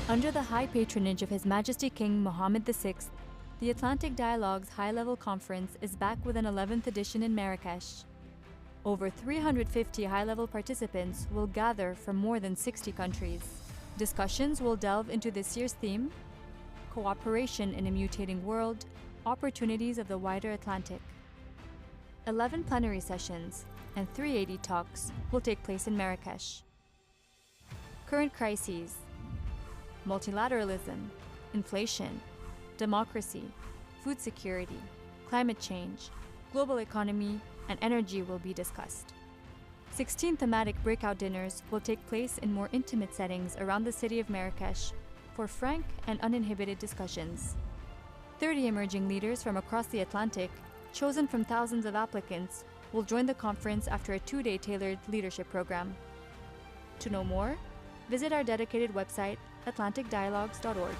Under the high patronage of His Majesty King Mohammed VI, the Atlantic Dialogues High-Level Conference is back with an 11th edition in Marrakesh. Over 350 high-level participants will gather from more than 60 countries. Discussions will delve into this year's theme, Cooperation in a Mutating World, Opportunities of the Wider Atlantic. 11 plenary sessions and 380 talks will take place in Marrakesh. Current crises, multilateralism, inflation, democracy, food security, climate change, global economy, and energy will be discussed. 16 thematic breakout dinners will take place in more intimate settings around the city of Marrakesh for frank and uninhibited discussions. 30 emerging leaders from across the Atlantic, chosen from thousands of applicants, will join the conference after a 2-day tailored leadership program. To know more, visit our dedicated website, atlanticdialogues.org.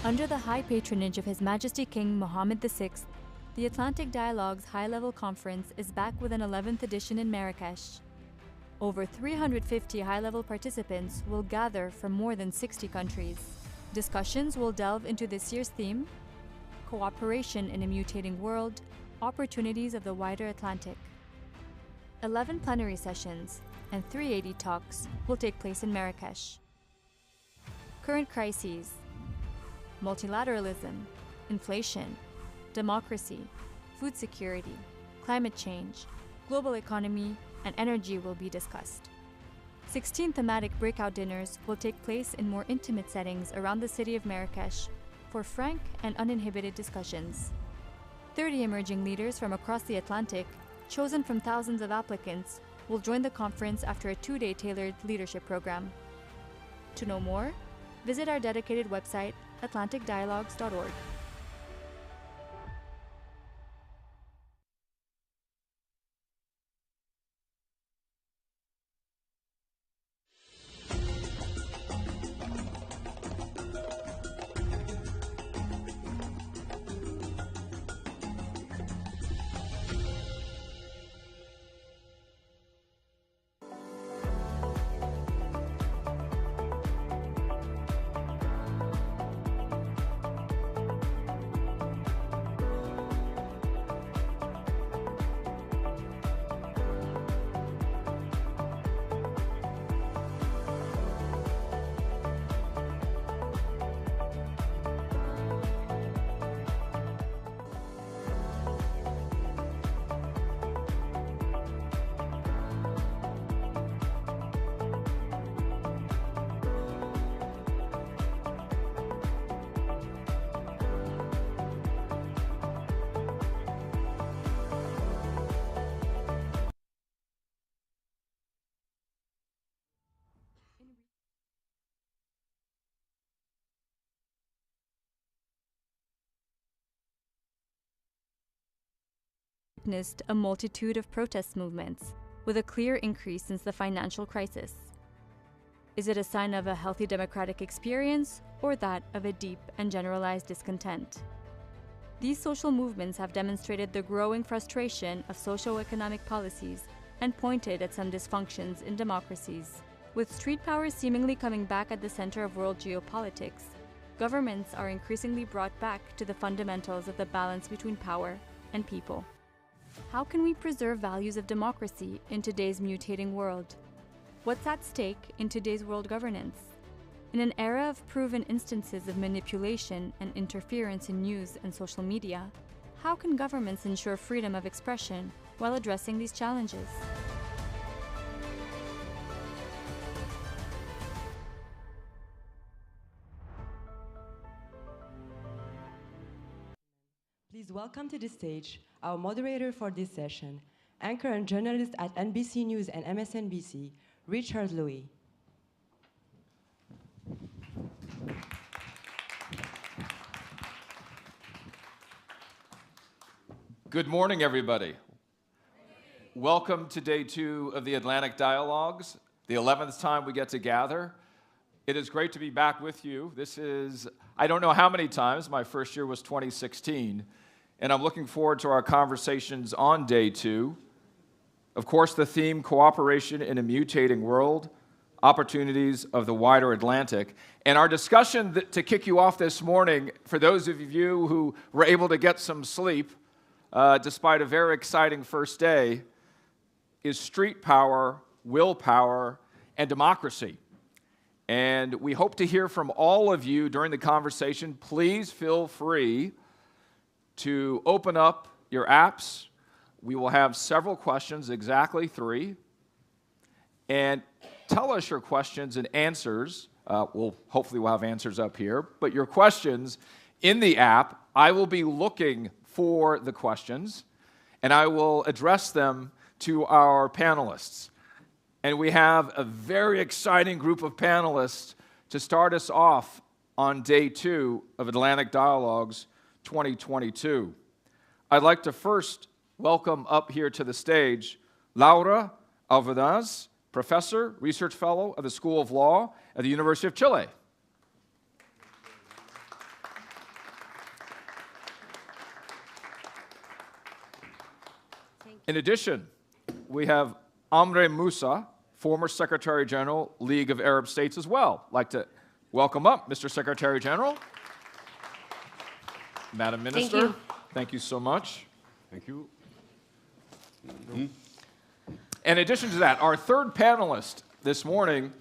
Under the high patronage of His Majesty King Mohammed VI, the Atlantic Dialogues High-Level Conference is back with an 11th edition in Marrakesh. Over 350 high-level participants will gather from more than 60 countries. Discussions will delve into this year's theme, Cooperation in a Mutating World, Opportunities of the Wider Atlantic. 11 plenary sessions and 380 talks will take place in Marrakesh. Current crises, multilateralism, inflation, democracy, food security, climate change, global economy, and energy will be discussed. 16 thematic breakout dinners will take place in more intimate settings around the city of Marrakesh for frank and uninhibited discussions. 30 emerging leaders from across the Atlantic, chosen from thousands of applicants, will join the conference after a 2-day tailored leadership program. To know more, visit our dedicated website, atlanticdialogues.org. Witnessed a multitude of protest movements, with a clear increase since the financial crisis. Is it a sign of a healthy democratic experience or that of a deep and generalized discontent? These social movements have demonstrated the growing frustration of socio-economic policies and pointed at some dysfunctions in democracies. With street power seemingly coming back at the center of world geopolitics, governments are increasingly brought back to the fundamentals of the balance between power and people. How can we preserve values of democracy in today's mutating world? What's at stake in today's world governance? In an era of proven instances of manipulation and interference in news and social media, how can governments ensure freedom of expression while addressing these challenges? Please welcome to the stage our moderator for this session, anchor and journalist at NBC News and MSNBC, Richard Louis. Good morning, everybody. Welcome to day 2 of the Atlantic Dialogues, the 11th time we get to gather. It is great to be back with you. This is, I don't know how many times, my first year was 2016, and I'm looking forward to our conversations on day 2. Of course, the theme, cooperation in a mutating world, opportunities of the wider Atlantic. And our discussion to kick you off this morning, for those of you who were able to get some sleep, despite a very exciting first day, is street power, willpower, and democracy. And we hope to hear from all of you during the conversation. Please feel free to open up your apps. We will have several questions, exactly 3. And tell us your questions and answers. Hopefully we'll have answers up here. But your questions in the app, I will be looking for the questions, and I will address them to our panelists. And we have a very exciting group of panelists to start us off on day 2 of Atlantic Dialogues 2022. I'd like to first welcome up here to the stage Laura Alvarez, Professor, Research Fellow of the School of Law at the University of Chile. In addition, we have Amr Moussa, former Secretary General, League of Arab States as well. I'd like to welcome up Mr. Secretary General. Madam Minister, thank you so much. Thank you. In addition to that, our third panelist this morning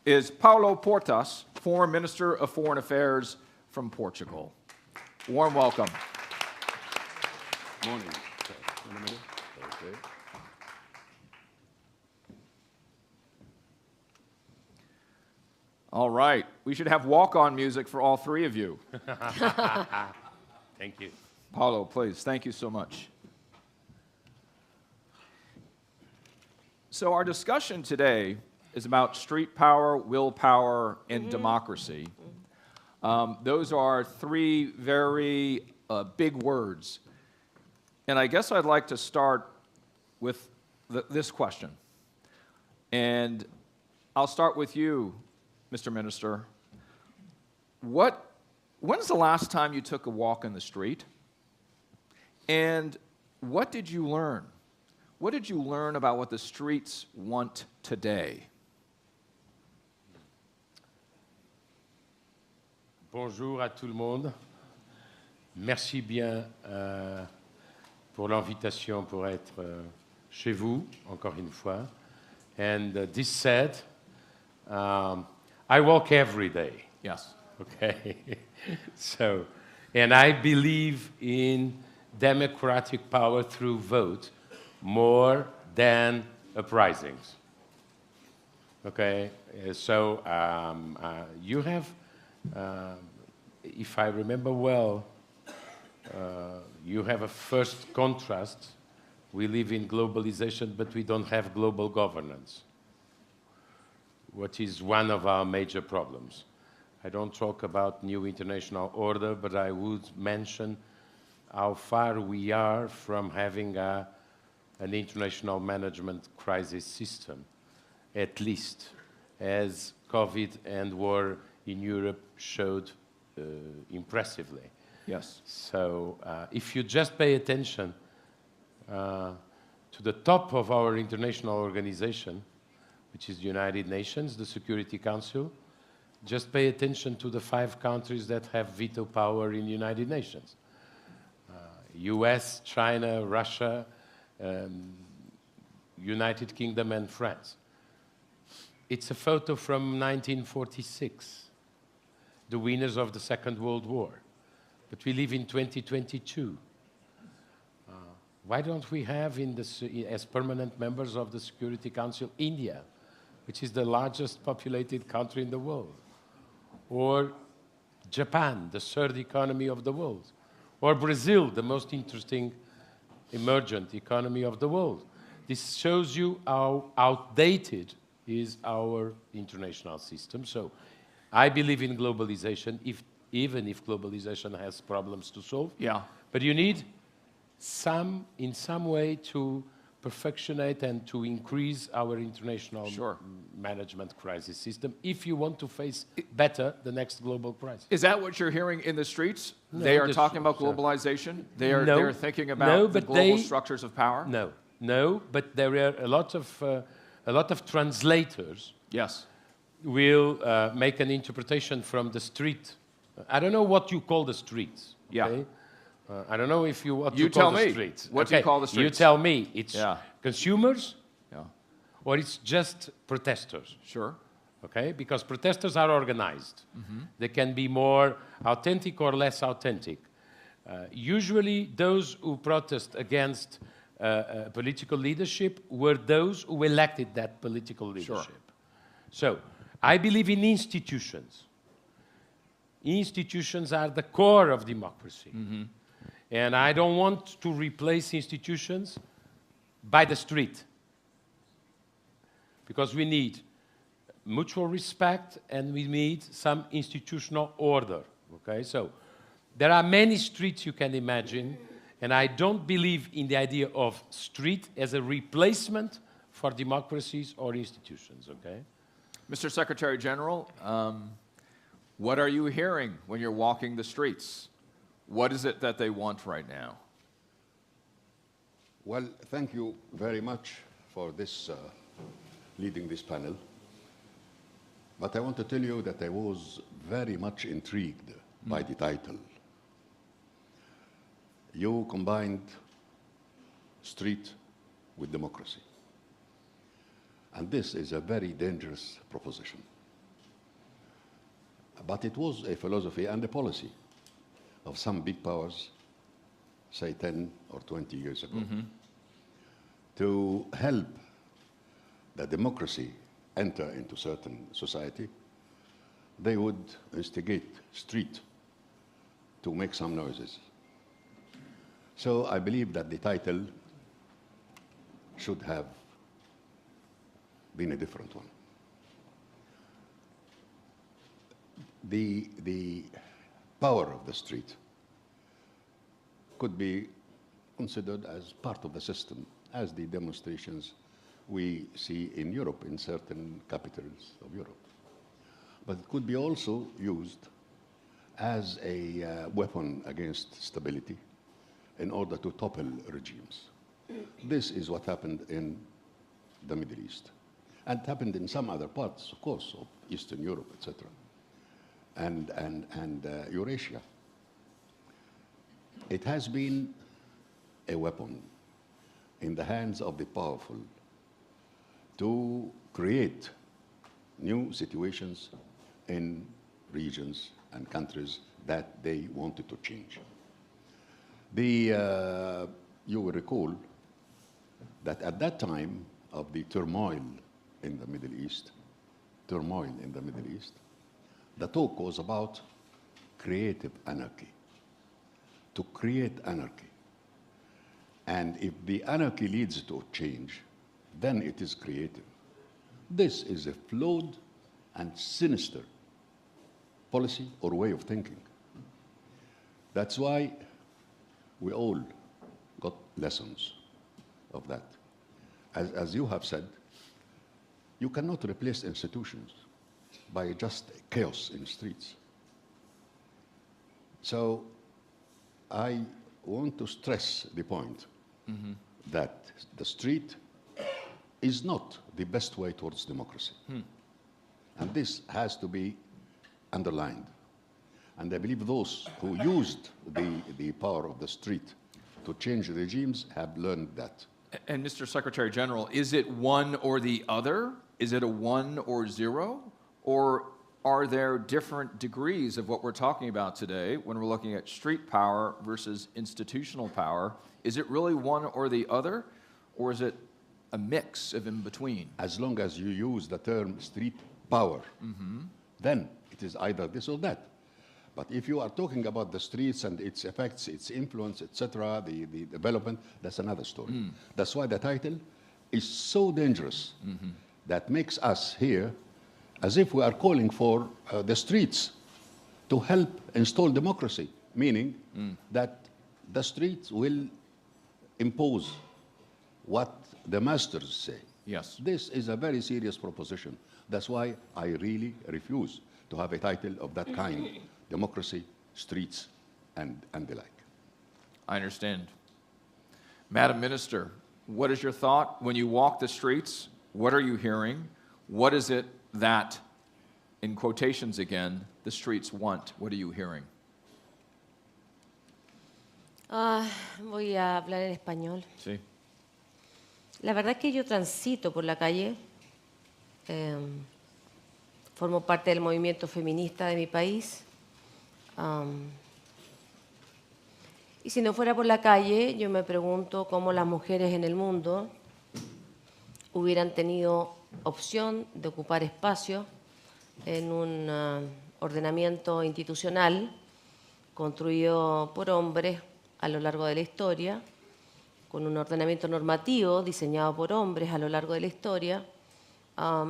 is Paulo Portas, former Minister of Foreign Affairs from Portugal. Warm welcome. Morning. Okay. All right. We should have walk-on music for all 3 of you. Thank you. Paulo, please. Thank you so much. So our discussion today is about street power, willpower, and democracy. Those are 3 very big words. And I guess I'd like to start with this question. And I'll start with you, Mr. Minister. When's the last time you took a walk in the street? And what did you learn? What did you learn about what the streets want today? Bonjour à tout le monde. Merci bien pour l'invitation pour être chez vous, encore une fois. And this said, I walk every day. Yes. Okay. So, and I believe in democratic power through vote more than uprisings. Okay. So you have, if I remember well, you have a first contrast. We live in globalization, but we don't have global governance, which is one of our major problems. I don't talk about new international order, but I would mention how far we are from having an international management crisis system, at least. as COVID and war in Europe showed impressively. Yes. So if you just pay attention to the top of our international organization, which is the United Nations, the Security Council, just pay attention to the 5 countries that have veto power in the United Nations. US, China, Russia, United Kingdom, and France. It's a photo from 1946, the winners of the Second World War. But we live in 2022. Why don't we have, as permanent members of the Security Council, India, which is the largest populated country in the world? Or Japan, the 3rd economy of the world? Or Brazil, the most interesting emergent economy of the world? This shows you how outdated is our international system. So I believe in globalization, even if globalization has problems to solve. Yeah. But you need in some way to perfectionate and to increase our international management crisis system if you want to face better the next global crisis. Is that what you're hearing in the streets? No, they are talking about globalization? They're thinking about the global structures of power? No, but there are a lot of translators. Yes. Will make an interpretation from the street. I don't know what you call the streets. Okay? Yeah. I don't know if you you call tell the me. streets. What do you call the streets? You tell me. It's consumers, or it's just protesters. Sure. Okay, because protesters are organized. They can be more authentic or less authentic. Usually, those who protest against political leadership were those who elected that political leadership. So, I believe in institutions. Institutions are the core of democracy. And I don't want to replace institutions by the street. Because we need mutual respect and we need some institutional order. Okay? So there are many streets you can imagine, and I don't believe in the idea of street as a replacement for democracies or institutions. Okay? Mr. Secretary General, what are you hearing when you're walking the streets? What is it that they want right now? Well, thank you very much for this leading this panel. But I want to tell you that I was very much intrigued by the title. You combined street with democracy. And this is a very dangerous proposition. But it was a philosophy and a policy of some big powers, say 10 or 20 years ago, to help the democracy enter into certain society. They would instigate street to make some noises. So I believe that the title should have been a different one. The power of the street could be considered as part of the system, as the demonstrations we see in Europe, in certain capitals of Europe. But it could be also used as a weapon against stability in order to topple regimes. This is what happened in the Middle East. And it happened in some other parts, of course, of Eastern Europe, etc., and Eurasia. It has been a weapon in the hands of the powerful to create new situations in regions and countries that they wanted to change. You will recall that at that time of the turmoil in the Middle East, the talk was about creative anarchy, to create anarchy. And if the anarchy leads to change, then it is creative. This is a flawed and sinister policy or way of thinking. That's why we all got lessons of that. As you have said, You cannot replace institutions by just chaos in streets. So I want to stress the point that the street is not the best way towards democracy. And this has to be underlined. And I believe those who used the power of the street to change regimes have learned that. And Mr. Secretary General, is it one or the other? Is it a 1 or 0? Or are there different degrees of what we're talking about today when we're looking at street power versus institutional power? Is it really one or the other? Or is it a mix of in between? As long as you use the term street power, then it is either this or that. But if you are talking about the streets and its effects, its influence, etc., the development, that's another story. That's why the title is so dangerous that makes us here as if we are calling for the streets to help install democracy, meaning that the streets will impose what the masters say. Yes. This is a very serious proposition. That's why I really refuse to have a title of that kind, democracy, streets, and the like. I understand. Madam Minister, what is your thought? When you walk the streets, what are you hearing? What is it that, in quotations again, the streets want? What are you hearing? Voy a hablar en español. Sí. La verdad es que yo transito por la calle, formo parte del movimiento feminista de mi país, y si no fuera por la calle, yo me pregunto cómo las mujeres en el mundo hubieran tenido opción de ocupar espacio en un ordenamiento institucional construido por hombres a lo largo de la historia, con un ordenamiento normativo diseñado por hombres a lo largo de la historia,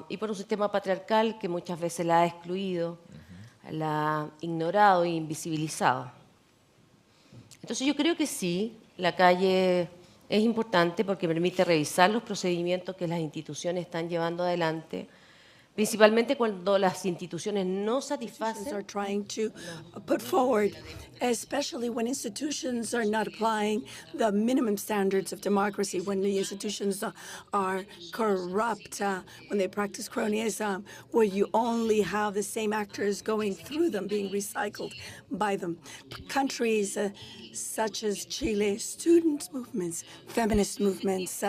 y por un sistema patriarcal que muchas veces la ha excluido, la ha ignorado e invisibilizado. Entonces yo creo que sí, la calle es importante porque permite revisar los procedimientos que las instituciones están llevando adelante, principalmente cuando las instituciones no satisfacen are trying to put forward, especially when institutions are not applying the minimum standards of democracy, when the institutions are corrupt, when they practice cronyism, where you only have the same actors going through them, being recycled by them. Countries such as Chile, student movements, feminist movements,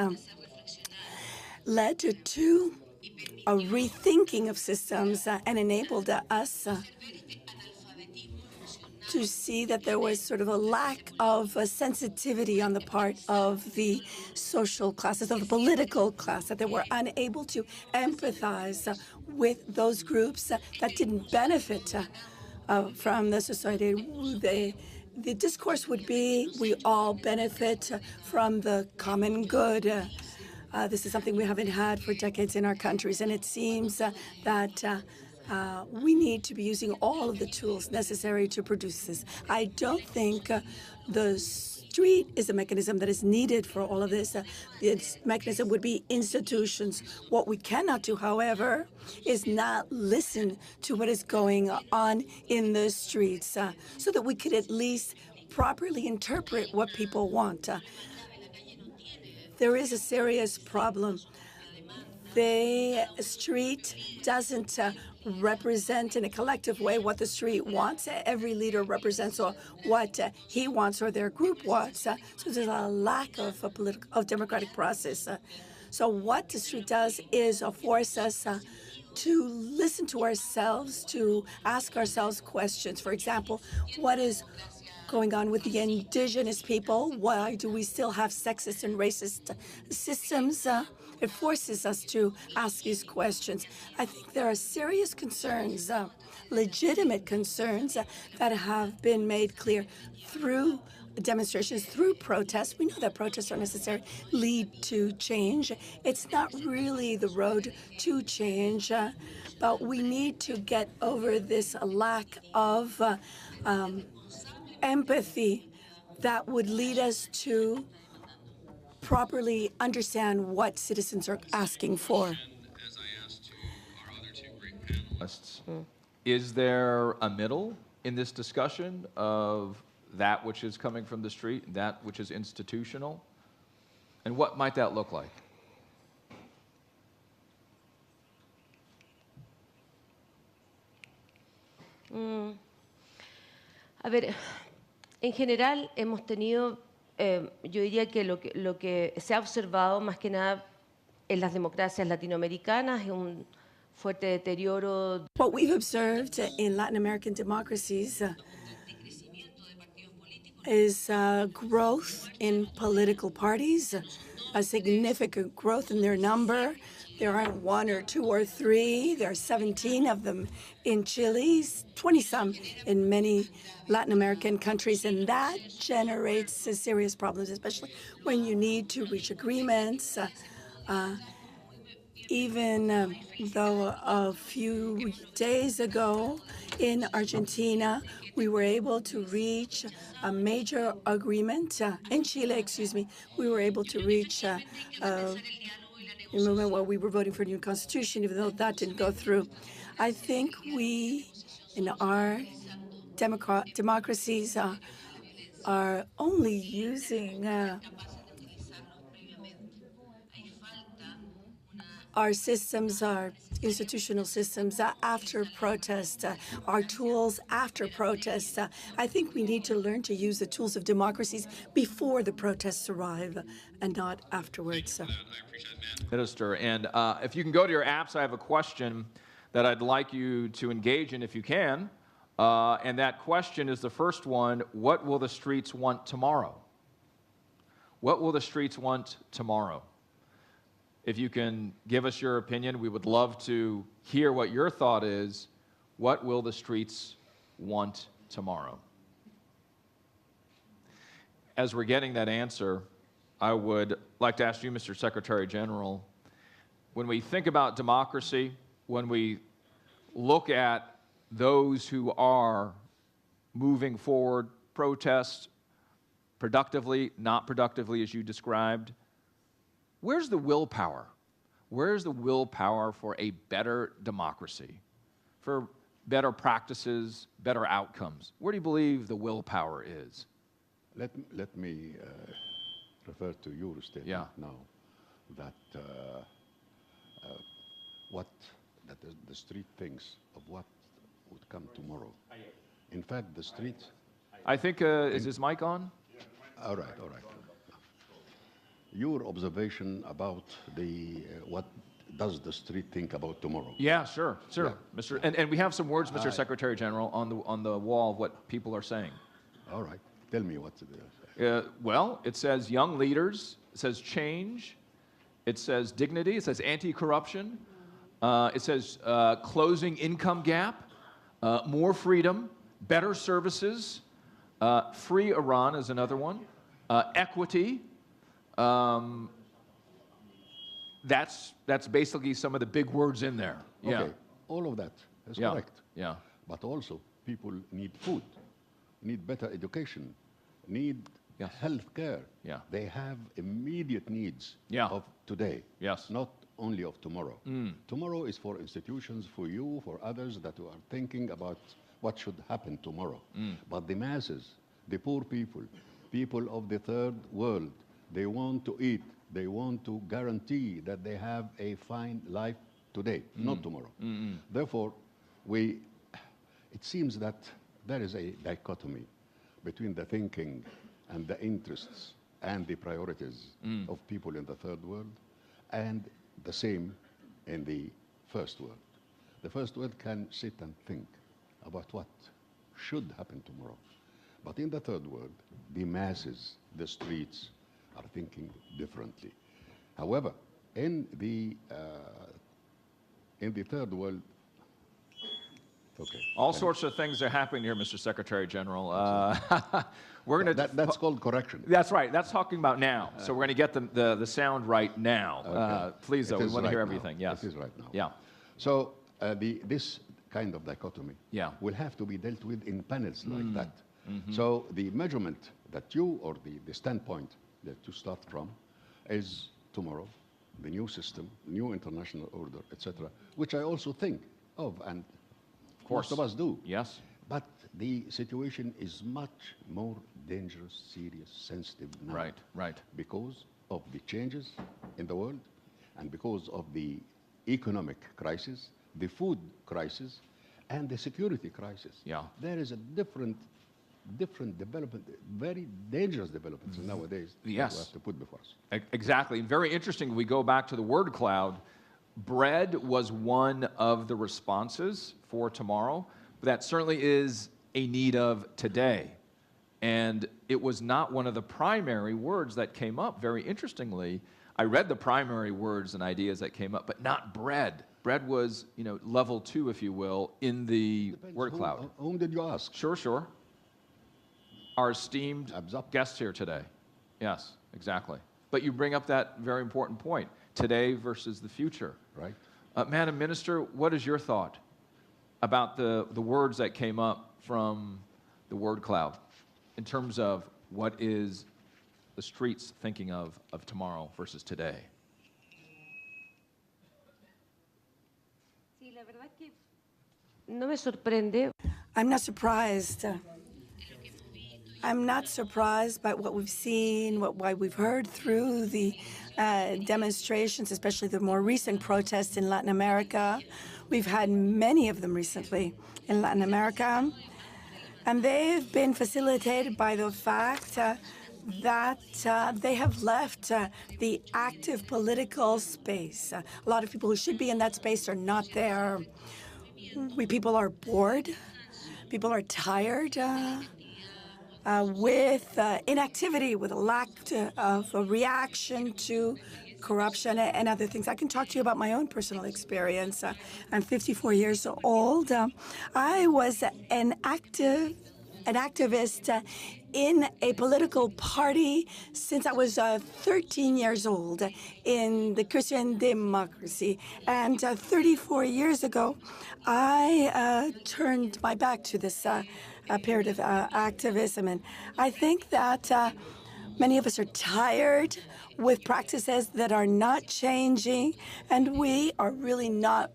led to a rethinking of systems and enabled us to see that there was sort of a lack of sensitivity on the part of the social classes, of the political class, that they were unable to empathize with those groups that didn't benefit from the society. The discourse would be, we all benefit from the common good. This is something we haven't had for decades in our countries, and it seems that we need to be using all of the tools necessary to produce this. I don't think the street is a mechanism that is needed for all of this. Its mechanism would be institutions. What we cannot do, however, is not listen to what is going on in the streets so that we could at least properly interpret what people want. There is a serious problem. The street doesn't represent in a collective way what the street wants. Every leader represents what he wants or their group wants. So there's a lack of a democratic process. So what the street does is force us to listen to ourselves, to ask ourselves questions. For example, what is going on with the indigenous people? Why do we still have sexist and racist systems? It forces us to ask these questions. I think there are serious concerns, legitimate concerns that have been made clear through demonstrations, through protests. We know that protests are necessary, lead to change. It's not really the road to change, but we need to get over this lack of empathy that would lead us to properly understand what citizens are asking for. As I asked Is there a middle in this discussion of that which is coming from the street and that which is institutional? And what might that look like? A ver, en general hemos tenido, yo diría que lo que se ha observado más que nada en las democracias latinoamericanas es un fuerte deterioro. What we've observed in Latin American democracies is growth in political parties, a significant growth in their number. There aren't one or two or three. There are 17 of them in Chile, 20-some in many Latin American countries, and that generates serious problems, especially when you need to reach agreements. Even though a few days ago in Argentina, we were able to reach a major agreement, in Chile, excuse me, we were able to reach a moment where we were voting for a new constitution, even though that didn't go through. I think we, in our democracies, are only using our systems, our institutional systems after protest, our tools after protest. I think we need to learn to use the tools of democracies before the protests arrive and not afterwards. Minister, and if you can go to your apps, I have a question that I'd like you to engage in if you can. And that question is the first one: what will the streets want tomorrow? What will the streets want tomorrow? If you can give us your opinion, we would love to hear what your thought is. What will the streets want tomorrow? As we're getting that answer, I would like to ask you, Mr. Secretary General, when we think about democracy, when we look at those who are moving forward, protest productively, not productively, as you described, where's the willpower? Where's the willpower for a better democracy, for better practices, better outcomes? Where do you believe the willpower is? Let me refer to your statement now, that the street thinks of what would come tomorrow. In fact, the street... I think, is his mic on? All right. Your observation about what does the street think about tomorrow? Yeah, sure, Yeah. Mr. And we have some words, Mr. Secretary General, on the wall of what people are saying. All right, tell me what it is. Well, it says young leaders, it says change, it says dignity, it says anti-corruption, it says closing income gap, more freedom, better services, free Iran is another one, equity. That's basically some of the big words in there. Yeah. Okay, all of that is correct. Yeah. But also, people need food, need better education, need health care. Yeah. They have immediate needs of today, not only of tomorrow. Tomorrow is for institutions, for you, for others that are thinking about what should happen tomorrow. But the masses, the poor people, people of the third world, they want to eat. They want to guarantee that they have a fine life today, not tomorrow. Therefore, it seems that there is a dichotomy between the thinking and the interests and the priorities of people in the third world, and the same in the first world. The first world can sit and think about what should happen tomorrow. But in the third world, the masses, the streets, are thinking differently. However, in the third world, all sorts of things are happening here, Mr. Secretary General. We're going to. That's called correction. That's right. That's talking about now. So we're going to get the sound right now. Okay. Please, though, we want to hear now. everything. Yes. It is right now. Yeah. So this kind of dichotomy will have to be dealt with in panels like that. So the measurement that you, or the standpoint that you start from, is tomorrow, the new system, new international order, etc., which I also think of and course. Most of us do. Yes. But the situation is much more dangerous, serious, sensitive now. Right, right. Because of the changes in the world and because of the economic crisis, the food crisis, and the security crisis. Yeah. There is a different development, very dangerous developments nowadays that we Yes. have to put before us. Exactly. Very interesting. We go back to the word cloud. Bread was one of the responses for tomorrow, but that certainly is a need of today. And it was not one of the primary words that came up. Very interestingly, I read the primary words and ideas that came up, but not bread. Bread was, level 2, if you will, in the word cloud. Whom did you ask? Sure. Our esteemed Abzap. guest here today. Yes, exactly. But you bring up that very important point, today versus the future. Right. Madam Minister, what is your thought about the words that came up from the word cloud in terms of what is the streets thinking of tomorrow versus today? No me sorprende. I'm not surprised. I'm not surprised by what we've seen, what we've heard through the demonstrations, especially the more recent protests in Latin America. We've had many of them recently in Latin America, and they've been facilitated by the fact that they have left the active political space. A lot of people who should be in that space are not there. People are bored. People are tired with inactivity, with a lack of a reaction to corruption and other things. I can talk to you about my own personal experience. I'm 54 years old. I was an activist in a political party since I was 13 years old in the Christian democracy. And 34 years ago, I turned my back to this period of activism. And I think that many of us are tired with practices that are not changing, and we are really not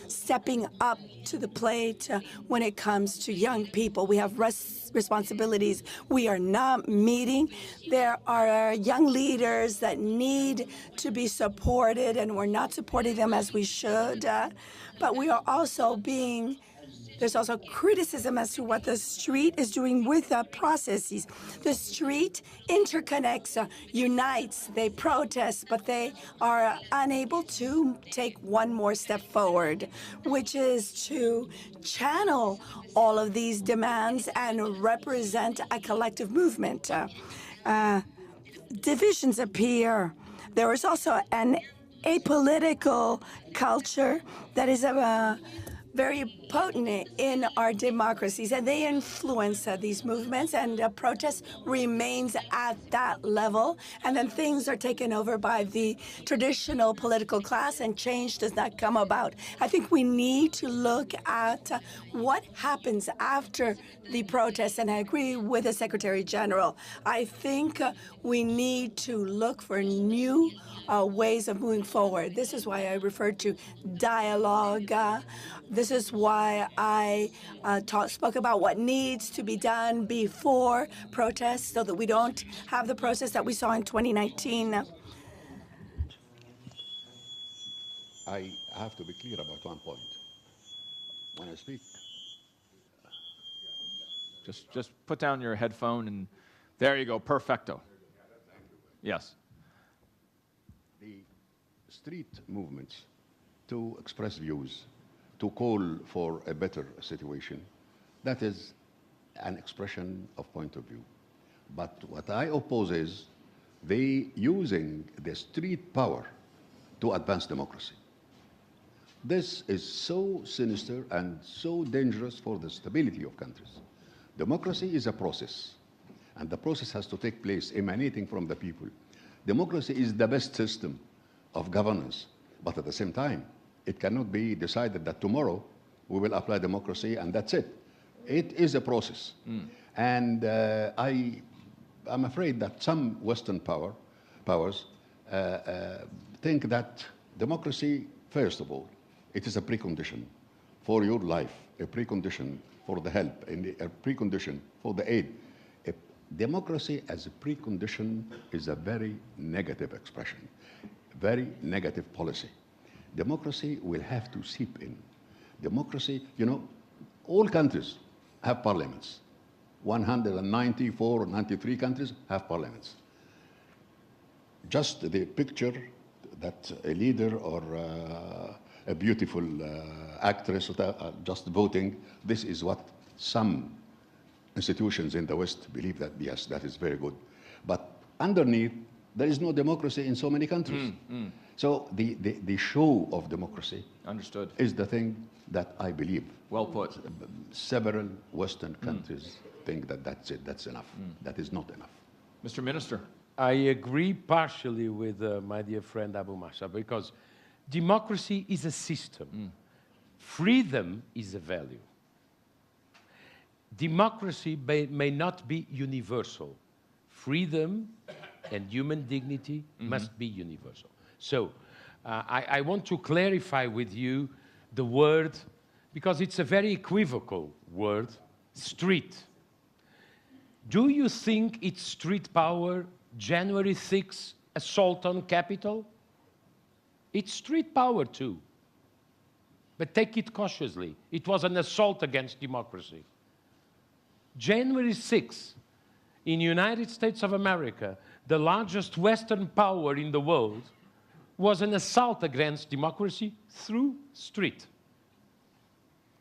stepping up to the plate when it comes to young people. We have responsibilities we are not meeting. There are young leaders that need to be supported, and we're not supporting them as we should. But we are also there's also criticism as to what the street is doing with processes. The street interconnects, unites, they protest, but they are unable to take one more step forward, which is to channel all of these demands and represent a collective movement. Divisions appear. There is also an apolitical culture that is very potent in our democracies, and they influence these movements, and protest remains at that level, and then things are taken over by the traditional political class, and change does not come about. I think we need to look at what happens after the protests, and I agree with the Secretary General. I think we need to look for new ways of moving forward. This is why I referred to dialogue. This is why I spoke about what needs to be done before protests so that we don't have the process that we saw in 2019. I have to be clear about one point. When I speak, Just put down your headphone, and there you go, perfecto. Yes. the street movements to express views, to call for a better situation, that is an expression of point of view. But what I oppose is they using the street power to advance democracy. This is so sinister and so dangerous for the stability of countries. Democracy is a process, and the process has to take place emanating from the people. Democracy is the best system of governance, but at the same time, it cannot be decided that tomorrow we will apply democracy and that's it. It is a process. And I'm afraid that some Western powers think that democracy, first of all, it is a precondition for your life, a precondition for the help, and a precondition for the aid. Democracy as a precondition is a very negative expression, very negative policy. Democracy will have to seep in. Democracy, you know, all countries have parliaments. 194 or 93 countries have parliaments. Just the picture that a leader or a beautiful actress just voting, this is what some institutions in the West believe that, yes, that is very good. But underneath, there is no democracy in so many countries. So the show of democracy Understood. is the thing that I believe. Well put. Several Western countries think that that's it, that's enough. That is not enough. Mr. Minister. I agree partially with my dear friend Abu Masha, because democracy is a system. Freedom is a value. Democracy may not be universal. Freedom and human dignity must be universal. So I want to clarify with you the word, because it's a very equivocal word, street. Do you think it's street power, January 6th assault on Capitol? It's street power too. But take it cautiously. It was an assault against democracy. January 6th, in the United States of America, the largest Western power in the world, was an assault against democracy through street.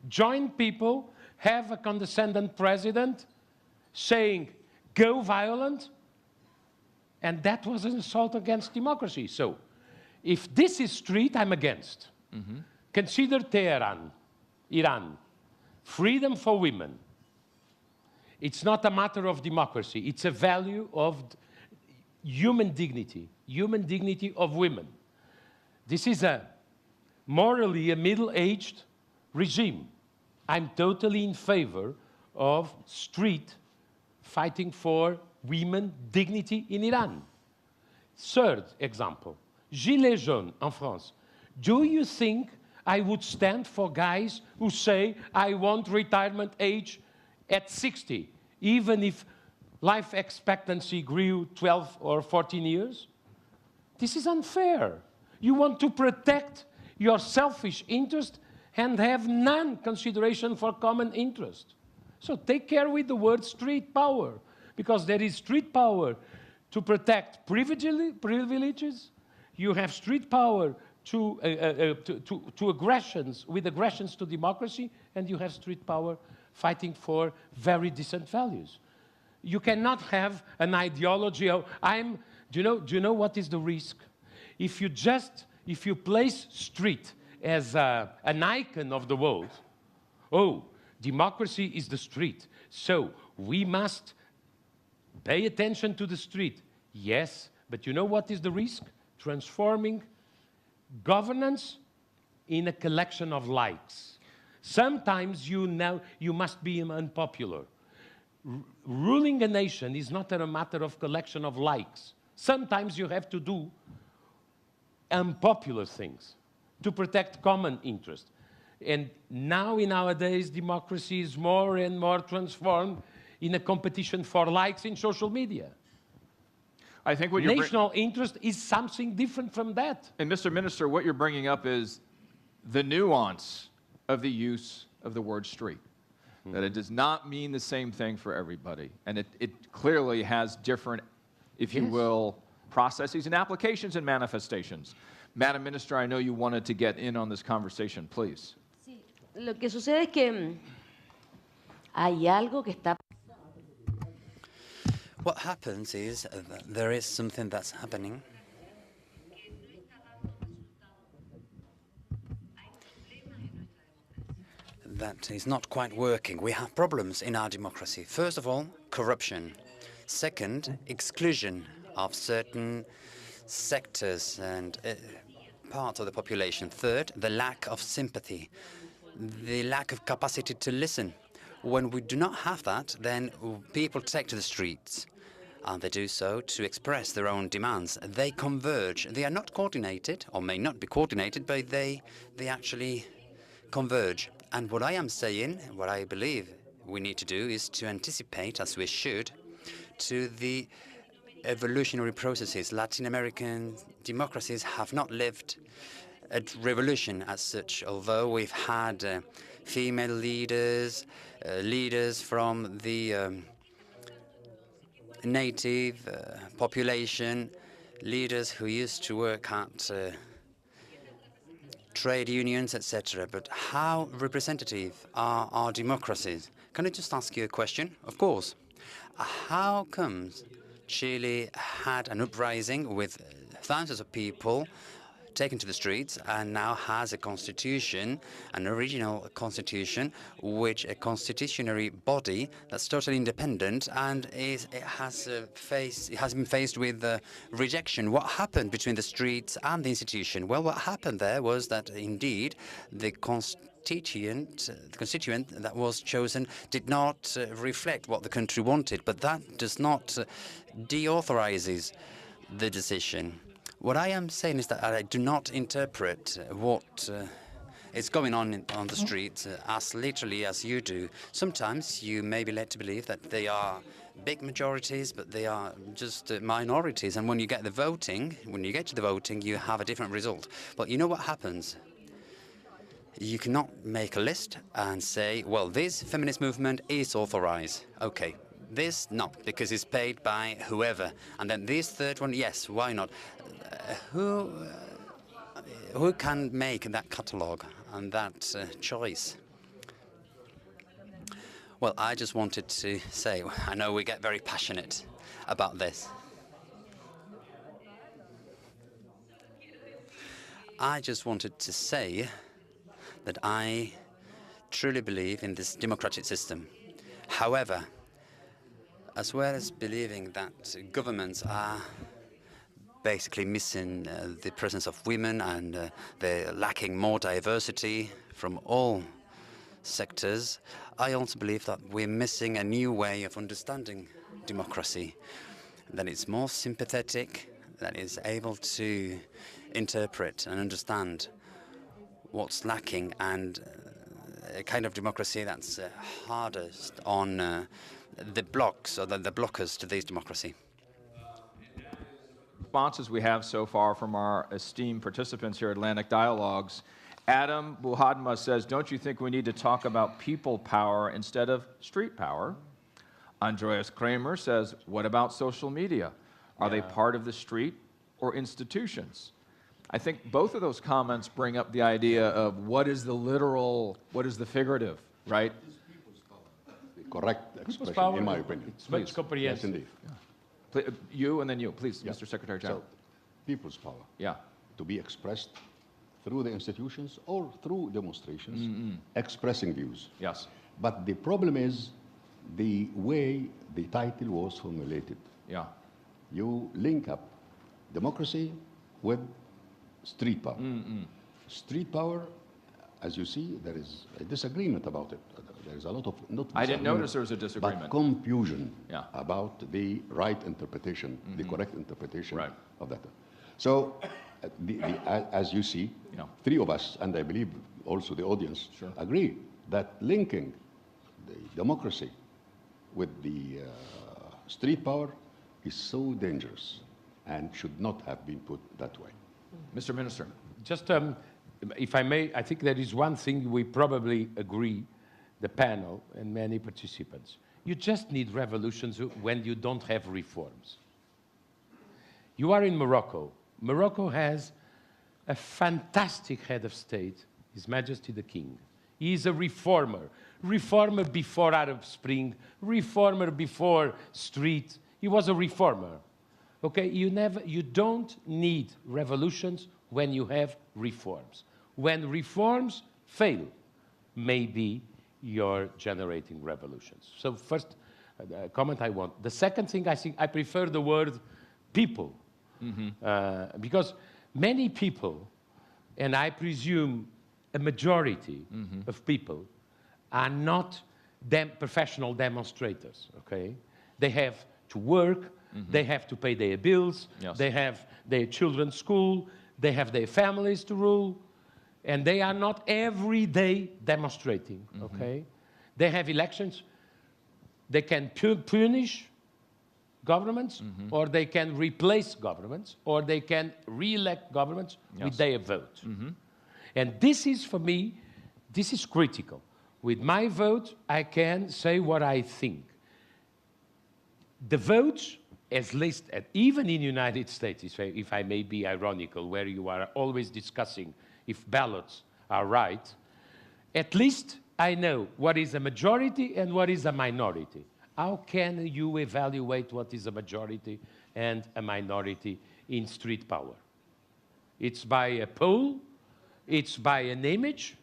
Join people, have a condescending president saying, go violent, and that was an assault against democracy. So, if this is street, I'm against. Consider Tehran, Iran, freedom for women. It's not a matter of democracy. It's a value of human dignity of women. This is morally a middle-aged regime. I'm totally in favor of street fighting for women dignity in Iran. Third example, Gilets jaunes in France. Do you think I would stand for guys who say, I want retirement age at 60, even if life expectancy grew 12 or 14 years? This is unfair. You want to protect your selfish interest and have none consideration for common interest. So take care with the word street power, because there is street power to protect privileges. You have street power to aggressions, with aggressions to democracy, and you have street power fighting for very decent values. You cannot have an ideology of, do you know what is the risk? If you place street as an icon of the world, oh, democracy is the street, so we must pay attention to the street. Yes, but you know what is the risk? Transforming governance in a collection of likes. Sometimes you must be unpopular. Ruling a nation is not a matter of collection of likes. Sometimes you have to do unpopular things to protect common interest. And now, in nowadays, democracy is more and more transformed in a competition for likes in social media. I think what you're national interest is something different from that. And Mr. Minister, what you're bringing up is the nuance of the use of the word street. That it does not mean the same thing for everybody. And it clearly has different, if you will, processes and applications and manifestations. Madam Minister, I know you wanted to get in on this conversation, please. Sí. Lo que sucede es que hay algo que está. What happens is that there is something that's happening that is not quite working. We have problems in our democracy. First of all, corruption. Second, exclusion of certain sectors and parts of the population. Third, the lack of sympathy, the lack of capacity to listen. When we do not have that, then people take to the streets, and they do so to express their own demands. They converge. They are not coordinated, or may not be coordinated, but they actually converge. And what I am saying, what I believe we need to do is to anticipate, as we should, to the evolutionary processes. Latin American democracies have not lived a revolution as such, although we've had female leaders, leaders from the native population, leaders who used to work at trade unions, etc. But how representative are our democracies? Can I just ask you a question? Of course. How comes Chile had an uprising with thousands of people taken to the streets and now has a constitution, an original constitution, which a constitutionary body that's totally independent and it has been faced with rejection? What happened between the streets and the institution? Well, what happened there was that indeed the constituent that was chosen did not reflect what the country wanted, but that does not deauthorize the decision. What I am saying is that I do not interpret what is going on the streets as literally as you do. Sometimes you may be led to believe that they are big majorities, but they are just minorities. And when you get to the voting, you have a different result. But you know what happens? You cannot make a list and say, well, this feminist movement is authorized. Okay. This, not, because it's paid by whoever. And then this third one, yes, why not? Who can make that catalogue and that choice? Well, I just wanted to say, I know we get very passionate about this. I just wanted to say that I truly believe in this democratic system. However, as well as believing that governments are basically missing the presence of women and they're lacking more diversity from all sectors, I also believe that we're missing a new way of understanding democracy, that it's more sympathetic, that is able to interpret and understand what's lacking, and a kind of democracy that's hardest on the blocks or the blockers to this democracy. Responses we have so far from our esteemed participants here at Atlantic Dialogues. Adam Buhadma says, don't you think we need to talk about people power instead of street power? Andreas Kramer says, what about social media? Are they part of the street or institutions? I think both of those comments bring up the idea of what is the literal, what is the figurative, right? The correct expression, power, in my opinion. it's much comprehensive. Yes, indeed. You and then you, please, Yeah. Mr. Secretary General. So, people's power. Yeah. To be expressed through the institutions or through demonstrations, expressing views. Yes. But the problem is the way the title was formulated. Yeah. You link up democracy with street power. Street power, as you see, there is a disagreement about it. There is a lot of not. I didn't notice there was a disagreement. But confusion Yeah. about the right interpretation, the correct interpretation Right. of that. So, as you see, Yeah. three of us, and I believe also the audience, Sure. agree that linking the democracy with the street power is so dangerous and should not have been put that way. Mr. Minister. Just, if I may, I think there is one thing we probably agree, the panel and many participants. You just need revolutions when you don't have reforms. You are in Morocco. Morocco has a fantastic head of state, His Majesty the King. He is a reformer. Reformer before Arab Spring, reformer before street. He was a reformer. Okay, you don't need revolutions when you have reforms. When reforms fail, maybe you're generating revolutions. So first, comment I want. The second thing, I think I prefer the word people. Because many people, and I presume a majority of people, are not professional demonstrators, okay? They have to work, they have to pay their bills, Yes. they have their children's school, they have their families to rule. And they are not every day demonstrating, okay? They have elections. They can punish governments, or they can replace governments, or they can re-elect governments with their vote. And this is, for me, this is critical. With my vote, I can say what I think. The votes, at least, even in the United States, if I may be ironical, where you are always discussing if ballots are right, at least I know what is a majority and what is a minority. How can you evaluate what is a majority and a minority in street power? It's by a poll, it's by an image.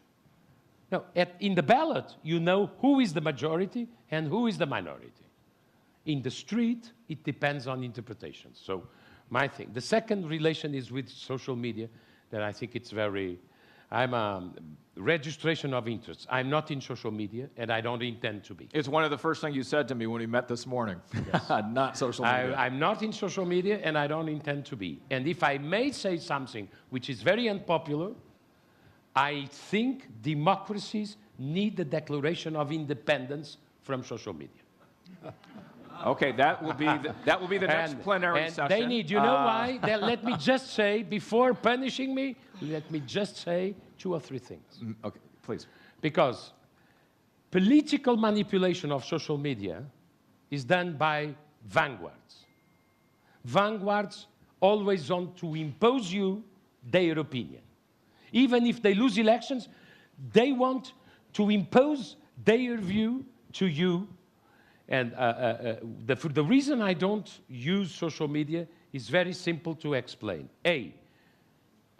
No, in the ballot, you know who is the majority and who is the minority. In the street, it depends on interpretation. So my thing. The second relation is with social media that I think it's very, I'm a registration of interests. I'm not in social media, and I don't intend to be. It's one of the first things you said to me when we met this morning. Yes. Not social media. I'm not in social media, and I don't intend to be. And if I may say something which is very unpopular, I think democracies need the declaration of independence from social media. Okay, that will be the next plenary session. They need, you know why? Let me just say, before punishing me, let me just say 2 or 3 things. Okay, please. Because political manipulation of social media is done by vanguards. Vanguards always want to impose you their opinion. Even if they lose elections, they want to impose their view to you. And the reason I don't use social media is very simple to explain. A,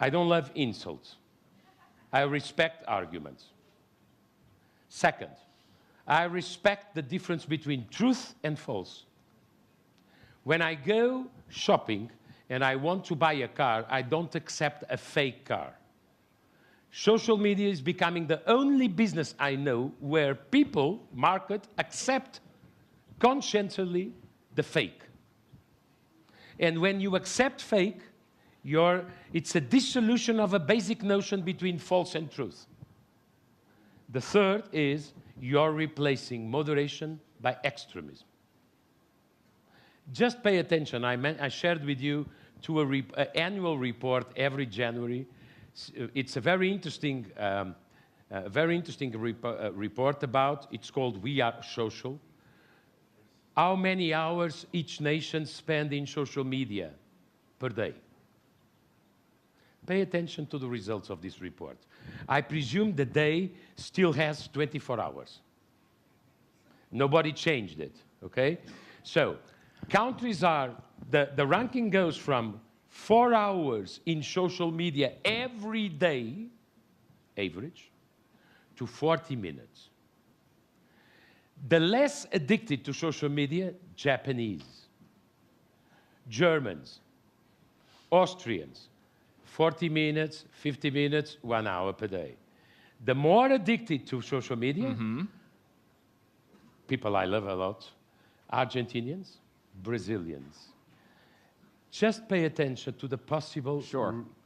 I don't love insults. I respect arguments. Second, I respect the difference between truth and false. When I go shopping and I want to buy a car, I don't accept a fake car. Social media is becoming the only business I know where people, market, accept conscientiously the fake. And when you accept fake, it's a dissolution of a basic notion between false and truth. The third is you're replacing moderation by extremism. Just pay attention. I shared with you an annual report every January. It's a very interesting report about, it's called We Are Social. How many hours each nation spends in social media per day? Pay attention to the results of this report. I presume the day still has 24 hours. Nobody changed it, okay? So, countries are, the ranking goes from 4 hours in social media every day, average, to 40 minutes. The less addicted to social media, Japanese, Germans, Austrians, 40 minutes, 50 minutes, 1 hour per day. The more addicted to social media, people I love a lot, Argentinians, Brazilians. Just pay attention to the possible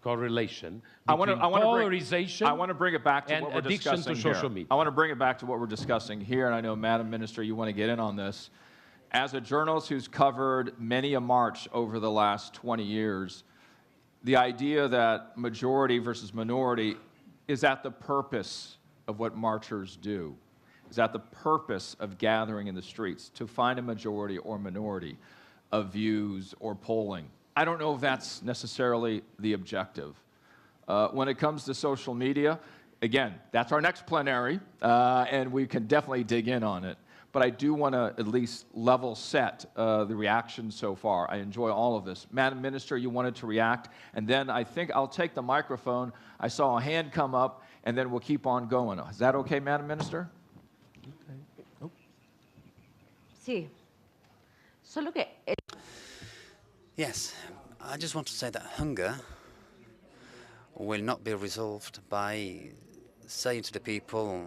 correlation between polarization I want to bring it back to and what we're addiction discussing to social here. media. I want to bring it back to what we're discussing here, and I know, Madam Minister, you want to get in on this. As a journalist who's covered many a march over the last 20 years, the idea that majority versus minority is at the purpose of what marchers do, is at the purpose of gathering in the streets to find a majority or minority of views or polling. I don't know if that's necessarily the objective. When it comes to social media, again, that's our next plenary, and we can definitely dig in on it. But I do want to at least level set the reaction so far. I enjoy all of this. Madam Minister, you wanted to react, and then I think I'll take the microphone. I saw a hand come up, and then we'll keep on going. Is that okay, Madam Minister? Okay. Oh. Sí. Solo que... Yes, I just want to say that hunger will not be resolved by saying to the people,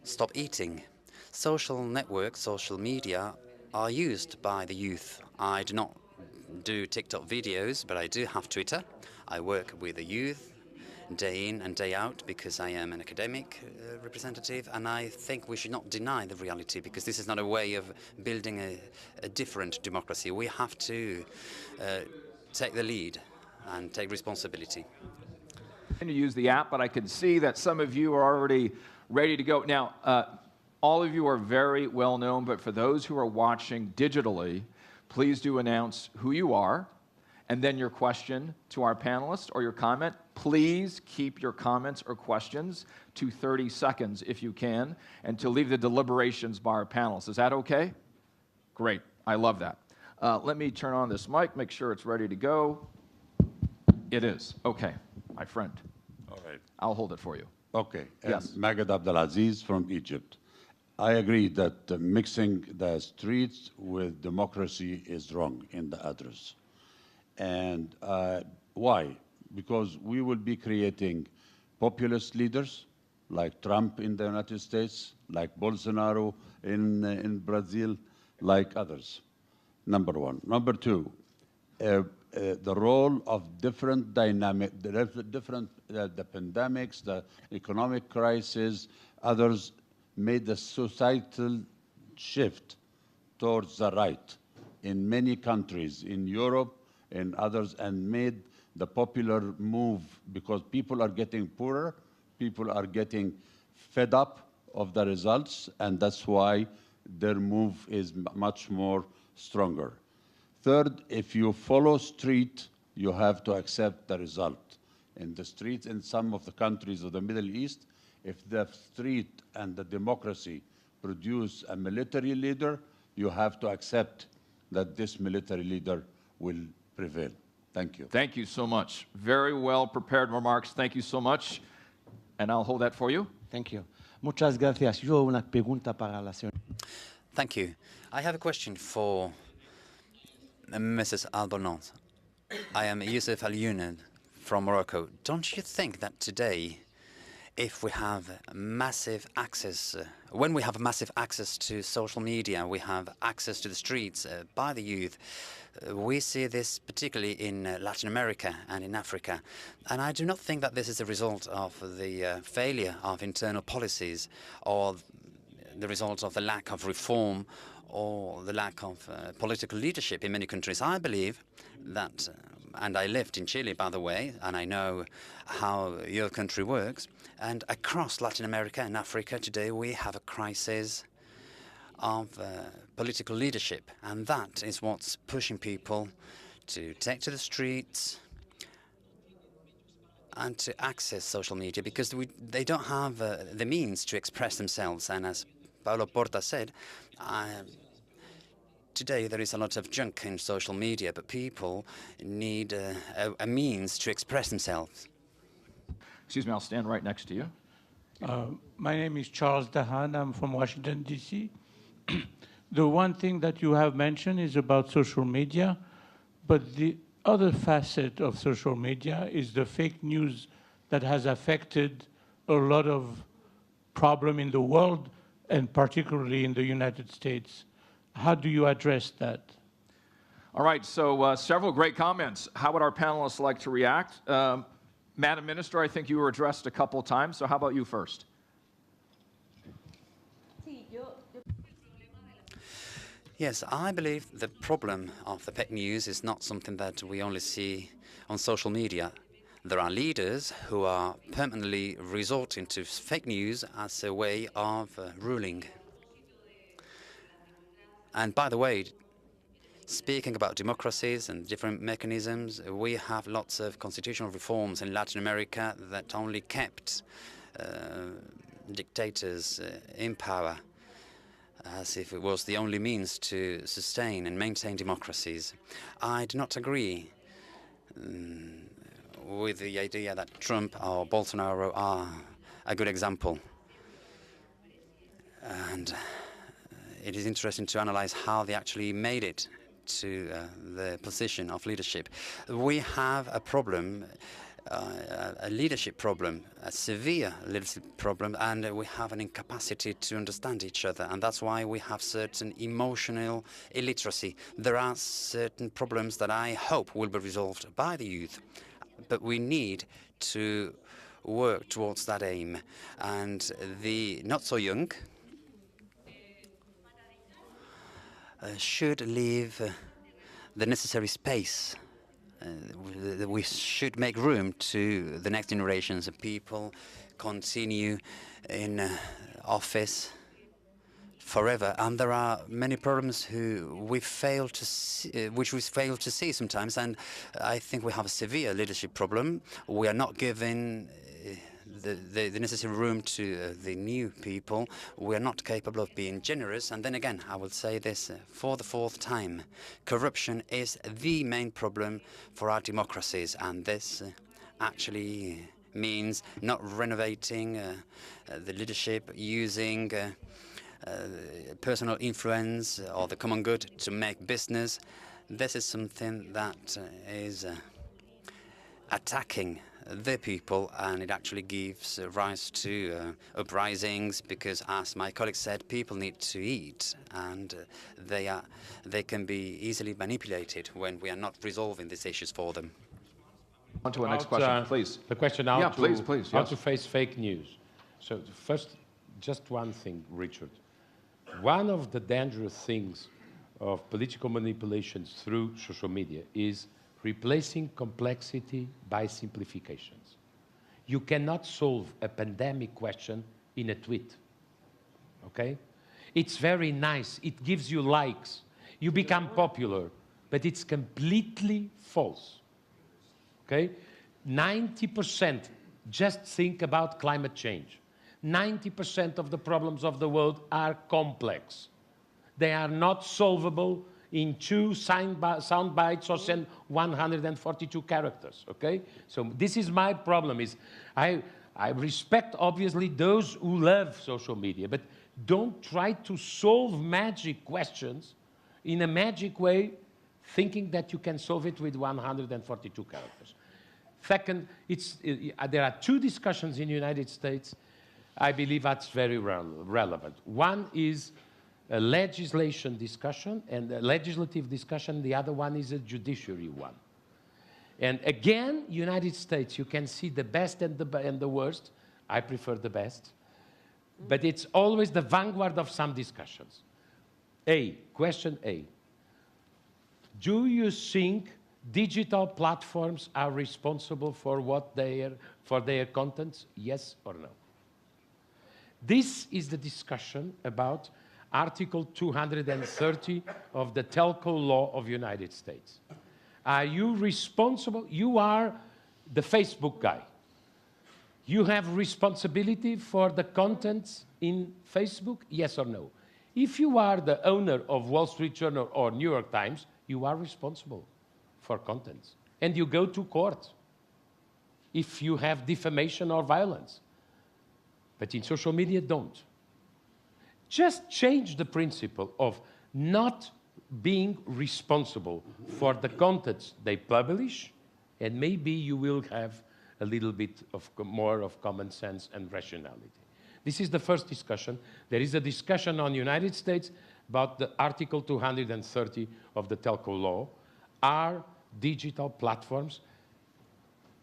stop eating. Social networks, social media are used by the youth. I do not do TikTok videos, but I do have Twitter. I work with the youth. day in and day out because I am an academic representative, and I think we should not deny the reality because this is not a way of building a different democracy. We have to take the lead and take responsibility. To use the app, but I can see that some of you are already ready to go. Now, all of you are very well known, but for those who are watching digitally, please do announce who you are and then your question to our panelists or your comment. Please keep your comments or questions to 30 seconds if you can, and to leave the deliberations by our panelists. Is that okay? Great. I love that. Let me turn on this mic, make sure it's ready to go. It is. Okay, my friend. All right. I'll hold it for you. Okay. Yes. Magad Abdelaziz from Egypt. I agree that mixing the streets with democracy is wrong in the address. And why? Because we will be creating populist leaders like Trump in the United States, like Bolsonaro in Brazil, like others. Number one. Number two, the role of different dynamic, the pandemics, the economic crisis, others made the societal shift towards the right in many countries, in Europe and others, and made the popular move because people are getting poorer, people are getting fed up of the results, and that's why their move is much more stronger. Third, if you follow street, you have to accept the result. In the streets in some of the countries of the Middle East, if the street and the democracy produce a military leader, you have to accept that this military leader will prevail. Thank you. Thank you so much. Very well prepared remarks. Thank you so much. And I'll hold that for you. Thank you. Muchas gracias. Yo una pregunta para la señora. Thank you. I have a question for Mrs. Albornoz. I am Youssef Al-Younad from Morocco. Don't you think that today, if we have massive access, when we have massive access to social media, we have access to the streets by the youth, we see this particularly in Latin America and in Africa. And I do not think that this is a result of the failure of internal policies or the result of the lack of reform or the lack of political leadership in many countries. I believe that, and I lived in Chile, by the way, and I know how your country works, and across Latin America and Africa today we have a crisis of political leadership, and that is what's pushing people to take to the streets and to access social media, because they don't have the means to express themselves. And as Paulo Porta said, today there is a lot of junk in social media, but people need a means to express themselves. Excuse me, I'll stand right next to you. My name is Charles Dahan. I'm from Washington, D.C. The one thing that you have mentioned is about social media, but the other facet of social media is the fake news that has affected a lot of problem in the world, and particularly in the United States. How do you address that? All right, so several great comments. How would our panelists like to react? Madam Minister, I think you were addressed a couple times, so how about you first? Yes, I believe the problem of the fake news is not something that we only see on social media. There are leaders who are permanently resorting to fake news as a way of ruling. And by the way, speaking about democracies and different mechanisms, we have lots of constitutional reforms in Latin America that only kept dictators in power, as if it was the only means to sustain and maintain democracies. I do not agree with the idea that Trump or Bolsonaro are a good example. And it is interesting to analyze how they actually made it to the position of leadership. We have a problem, a leadership problem, a severe leadership problem, and we have an incapacity to understand each other, and that's why we have certain emotional illiteracy. There are certain problems that I hope will be resolved by the youth. but we need to work towards that aim. And the not so young should leave the necessary space. We should make room to the next generations of people continue in office forever, and there are many problems which we fail to see sometimes, and I think we have a severe leadership problem. We are not giving the necessary room to the new people. We are not capable of being generous, and then again, I will say this for the fourth time, corruption is the main problem for our democracies, and this actually means not renovating the leadership, using personal influence or the common good to make business. This is something that is attacking the people, and it actually gives rise to uprisings because, as my colleague said, people need to eat, and they can be easily manipulated when we are not resolving these issues for them. On to our next question, please. The question how to face fake news. So first, just one thing, Richard. One of the dangerous things of political manipulations through social media is replacing complexity by simplifications. You cannot solve a pandemic question in a tweet, okay? It's very nice, it gives you likes, you become popular, but it's completely false, okay? 90%, just think about climate change. 90% of the problems of the world are complex. They are not solvable in 2 sound bites or 142 characters, okay? So this is my problem, is I respect, obviously, those who love social media, but don't try to solve magic questions in a magic way, thinking that you can solve it with 142 characters. Second, there are 2 discussions in the United States I believe that's very relevant. One is a legislation discussion and a legislative discussion. The other one is a judiciary one. And again, United States, you can see the best and the worst. I prefer the best. But it's always the vanguard of some discussions. Question A. Do you think digital platforms are responsible for their contents? Yes or no? This is the discussion about Article 230 of the Telco Law of the United States. Are you responsible? You are the Facebook guy. You have responsibility for the contents in Facebook, yes or no? If you are the owner of Wall Street Journal or New York Times, you are responsible for contents. And you go to court if you have defamation or violence. But in social media, don't. Just change the principle of not being responsible for the contents they publish, and maybe you will have a little bit more of common sense and rationality. This is the first discussion. There is a discussion on the United States about the Article 230 of the Telco Law. Are digital platforms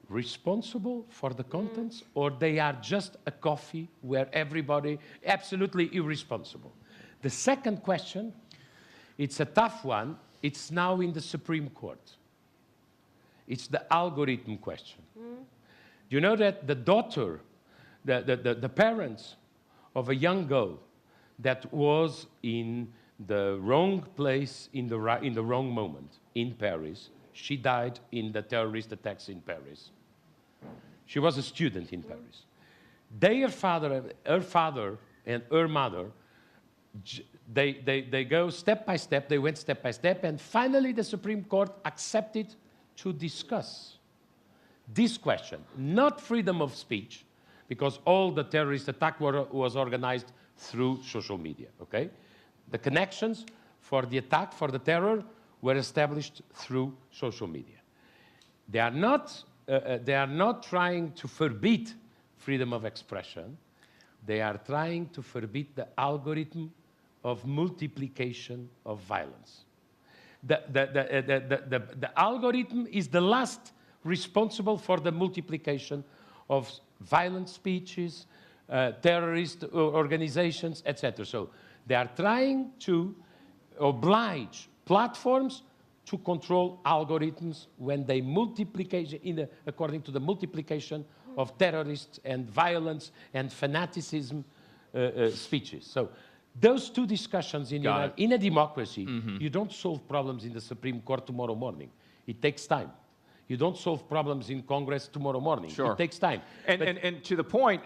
responsible for the contents, or they are just a coffee where everybody absolutely irresponsible? The second question, it's a tough one. It's now in the Supreme Court. It's the algorithm question. You know that the daughter, the parents of a young girl that was in the wrong place in the wrong moment in Paris, she died in the terrorist attacks in Paris. She was a student in Paris. Her father and her mother, they go step by step, they went step by step, and finally the Supreme Court accepted to discuss this question, not freedom of speech, because all the terrorist attack was organized through social media, okay? The connections for the attack, for the terror, were established through social media. They are not trying to forbid freedom of expression. They are trying to forbid the algorithm of multiplication of violence. The algorithm is the last responsible for the multiplication of violent speeches, terrorist organizations, etc. So they are trying to oblige platforms to control algorithms when they according to the multiplication of terrorists and violence and fanaticism speeches. So those two discussions in a democracy, you don't solve problems in the Supreme Court tomorrow morning. It takes time. You don't solve problems in Congress tomorrow morning. Sure. It takes time. And to the point,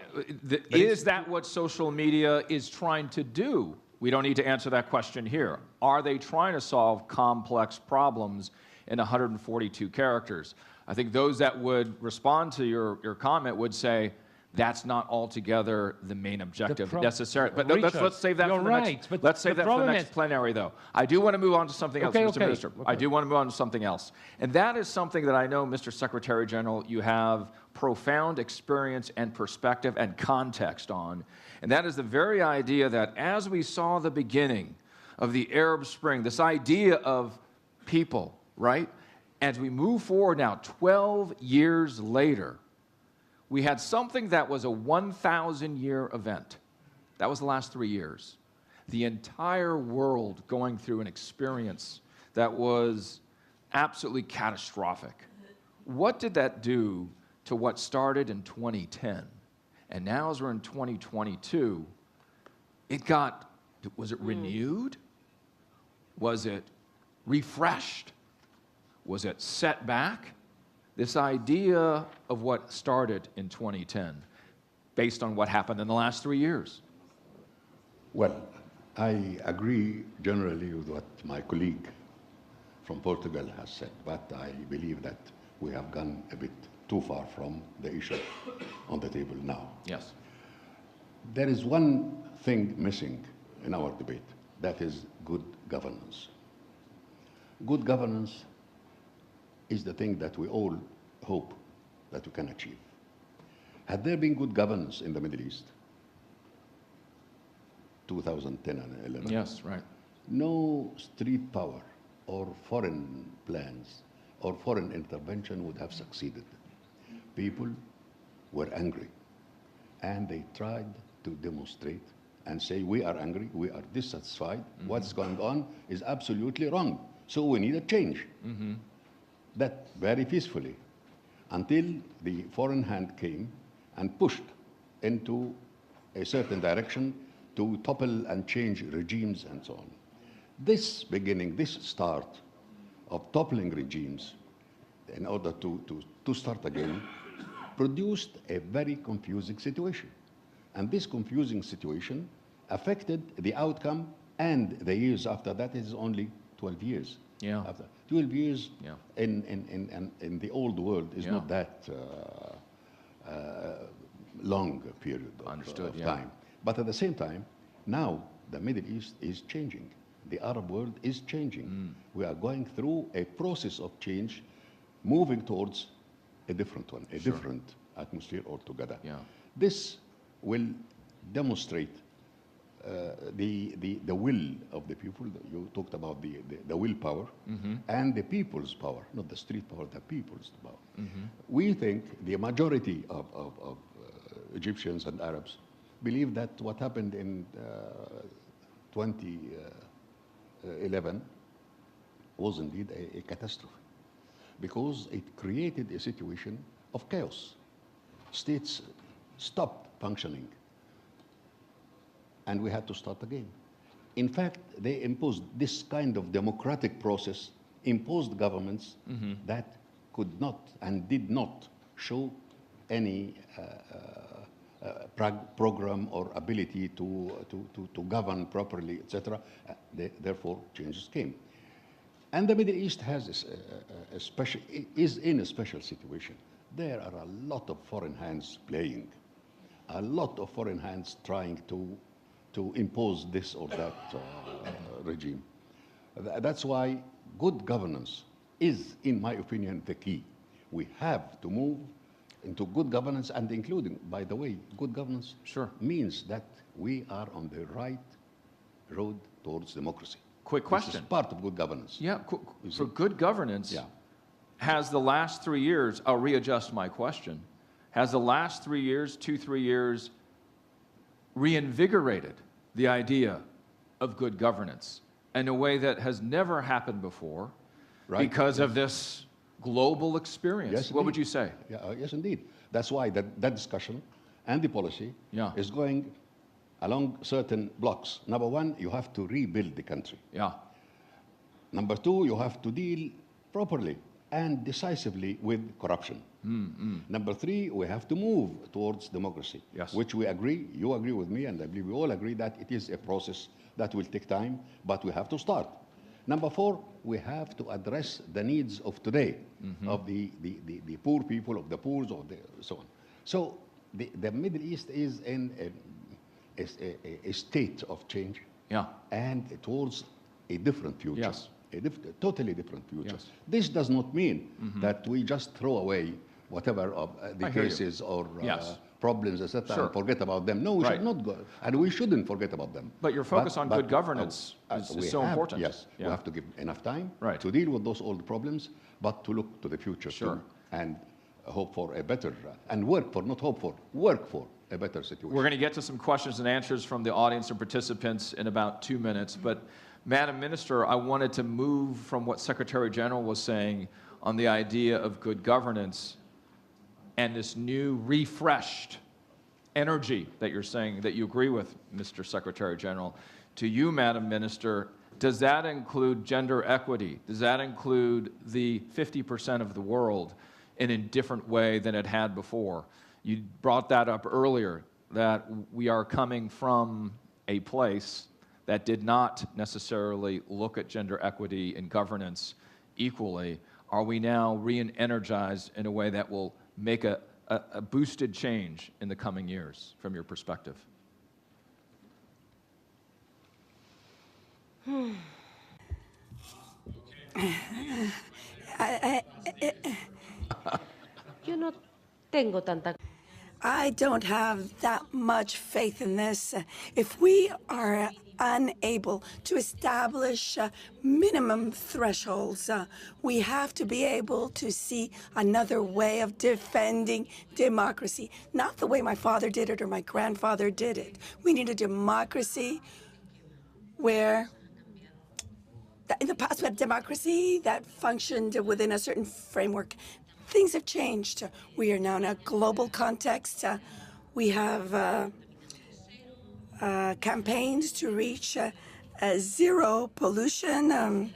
is that what social media is trying to do? We don't need to answer that question here. Are they trying to solve complex problems in 142 characters? I think those that would respond to your comment would say, that's not altogether the main objective necessarily. But let's save that for the next. Let's save that for the next plenary, though. I do want to move on to something else, Mr. Minister. I do want to move on to something else, and that is something that I know, Mr. Secretary General, you have profound experience and perspective and context on, and that is the very idea that as we saw the beginning of the Arab Spring, this idea of people, right? As we move forward now, 12 years later, we had something that was a 1,000-year event. That was the last 3 years. The entire world going through an experience that was absolutely catastrophic. What did that do to what started in 2010? And now as we're in 2022, was it renewed? Was it refreshed? Was it set back? This idea of what started in 2010, based on what happened in the last 3 years. Well, I agree generally with what my colleague from Portugal has said, but I believe that we have gone a bit too far from the issue on the table now. Yes. There is one thing missing in our debate, that is good governance. Good governance is the thing that we all hope that we can achieve. Had there been good governance in the Middle East, 2010 and 11, yes, right, no street power or foreign plans or foreign intervention would have succeeded. People were angry, and they tried to demonstrate and say, we are angry, we are dissatisfied, what's going on is absolutely wrong, so we need a change. That very peacefully, until the foreign hand came and pushed into a certain direction to topple and change regimes and so on. This beginning, this start of toppling regimes in order to start again, produced a very confusing situation. And this confusing situation affected the outcome, and the years after that is only 12 years. Yeah. After 12 years in the old world is not that long period of time. But at the same time, now the Middle East is changing. The Arab world is changing. We are going through a process of change, moving towards a different one, a different atmosphere altogether. This will demonstrate the will of the people. You talked about the willpower and the people's power, not the street power, the people's power. We think the majority of Egyptians and Arabs believe that what happened in 2011 was indeed a catastrophe, because it created a situation of chaos. States stopped functioning, and we had to start again. In fact, they imposed this kind of democratic process, imposed governments that could not and did not show any program or ability to govern properly, etc. Therefore, changes came. And the Middle East has is in a special situation. There are a lot of foreign hands playing, a lot of foreign hands trying to impose this or that regime. That's why good governance is, in my opinion, the key. We have to move into good governance, and including, by the way, good governance means that we are on the right road towards democracy. Quick question. This is part of good governance. Yeah, for good governance, has the last 3 years, I'll readjust my question, has the last 3 years, 2-3 years, reinvigorated the idea of good governance in a way that has never happened before because of this global experience? Yes, what would you say? Yes, indeed. That's why that discussion and the policy is going along certain blocks. Number one, you have to rebuild the country. Number two, you have to deal properly and decisively with corruption. Number three, we have to move towards democracy, which we agree, you agree with me, and I believe we all agree that it is a process that will take time, but we have to start. Number four, we have to address the needs of today, of the poor people, of the poor, of the so on. So the Middle East is in a state of change, and towards a different future, a totally different future. This does not mean that we just throw away whatever of the cases or problems, etc., and forget about them. No, we should not go, and we shouldn't forget about them. But your focus on good governance is so important. Yes, we have to give enough time to deal with those old problems, but to look to the future too, and hope for a better, and work for, not hope for, work for a better situation. We're going to get to some questions and answers from the audience and participants in about 2 minutes, but Madam Minister, I wanted to move from what Secretary General was saying on the idea of good governance and this new refreshed energy that you're saying that you agree with, Mr. Secretary General. To you, Madam Minister, does that include gender equity? Does that include the 50% of the world in a different way than it had before? You brought that up earlier, that we are coming from a place that did not necessarily look at gender equity and governance equally. Are we now re-energized in a way that will make a boosted change in the coming years, from your perspective? Yo no tengo tanta. I don't have that much faith in this. If we are unable to establish minimum thresholds, we have to be able to see another way of defending democracy, not the way my father did it or my grandfather did it. We need a democracy where in the past we had democracy that functioned within a certain framework. Things have changed. We are now in a global context. We have campaigns to reach zero pollution.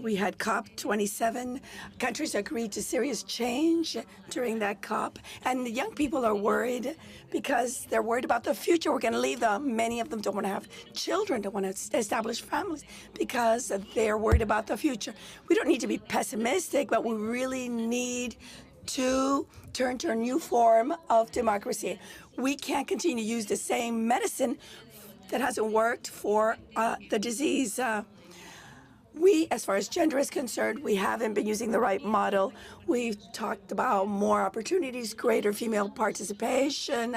We had COP27. Countries agreed to serious change during that COP. And the young people are worried because they're worried about the future. We're going to leave them. Many of them don't want to have children, don't want to establish families because they're worried about the future. We don't need to be pessimistic, but we really need to turn to a new form of democracy. We can't continue to use the same medicine that hasn't worked for the disease. We, as far as gender is concerned, we haven't been using the right model. We've talked about more opportunities, greater female participation,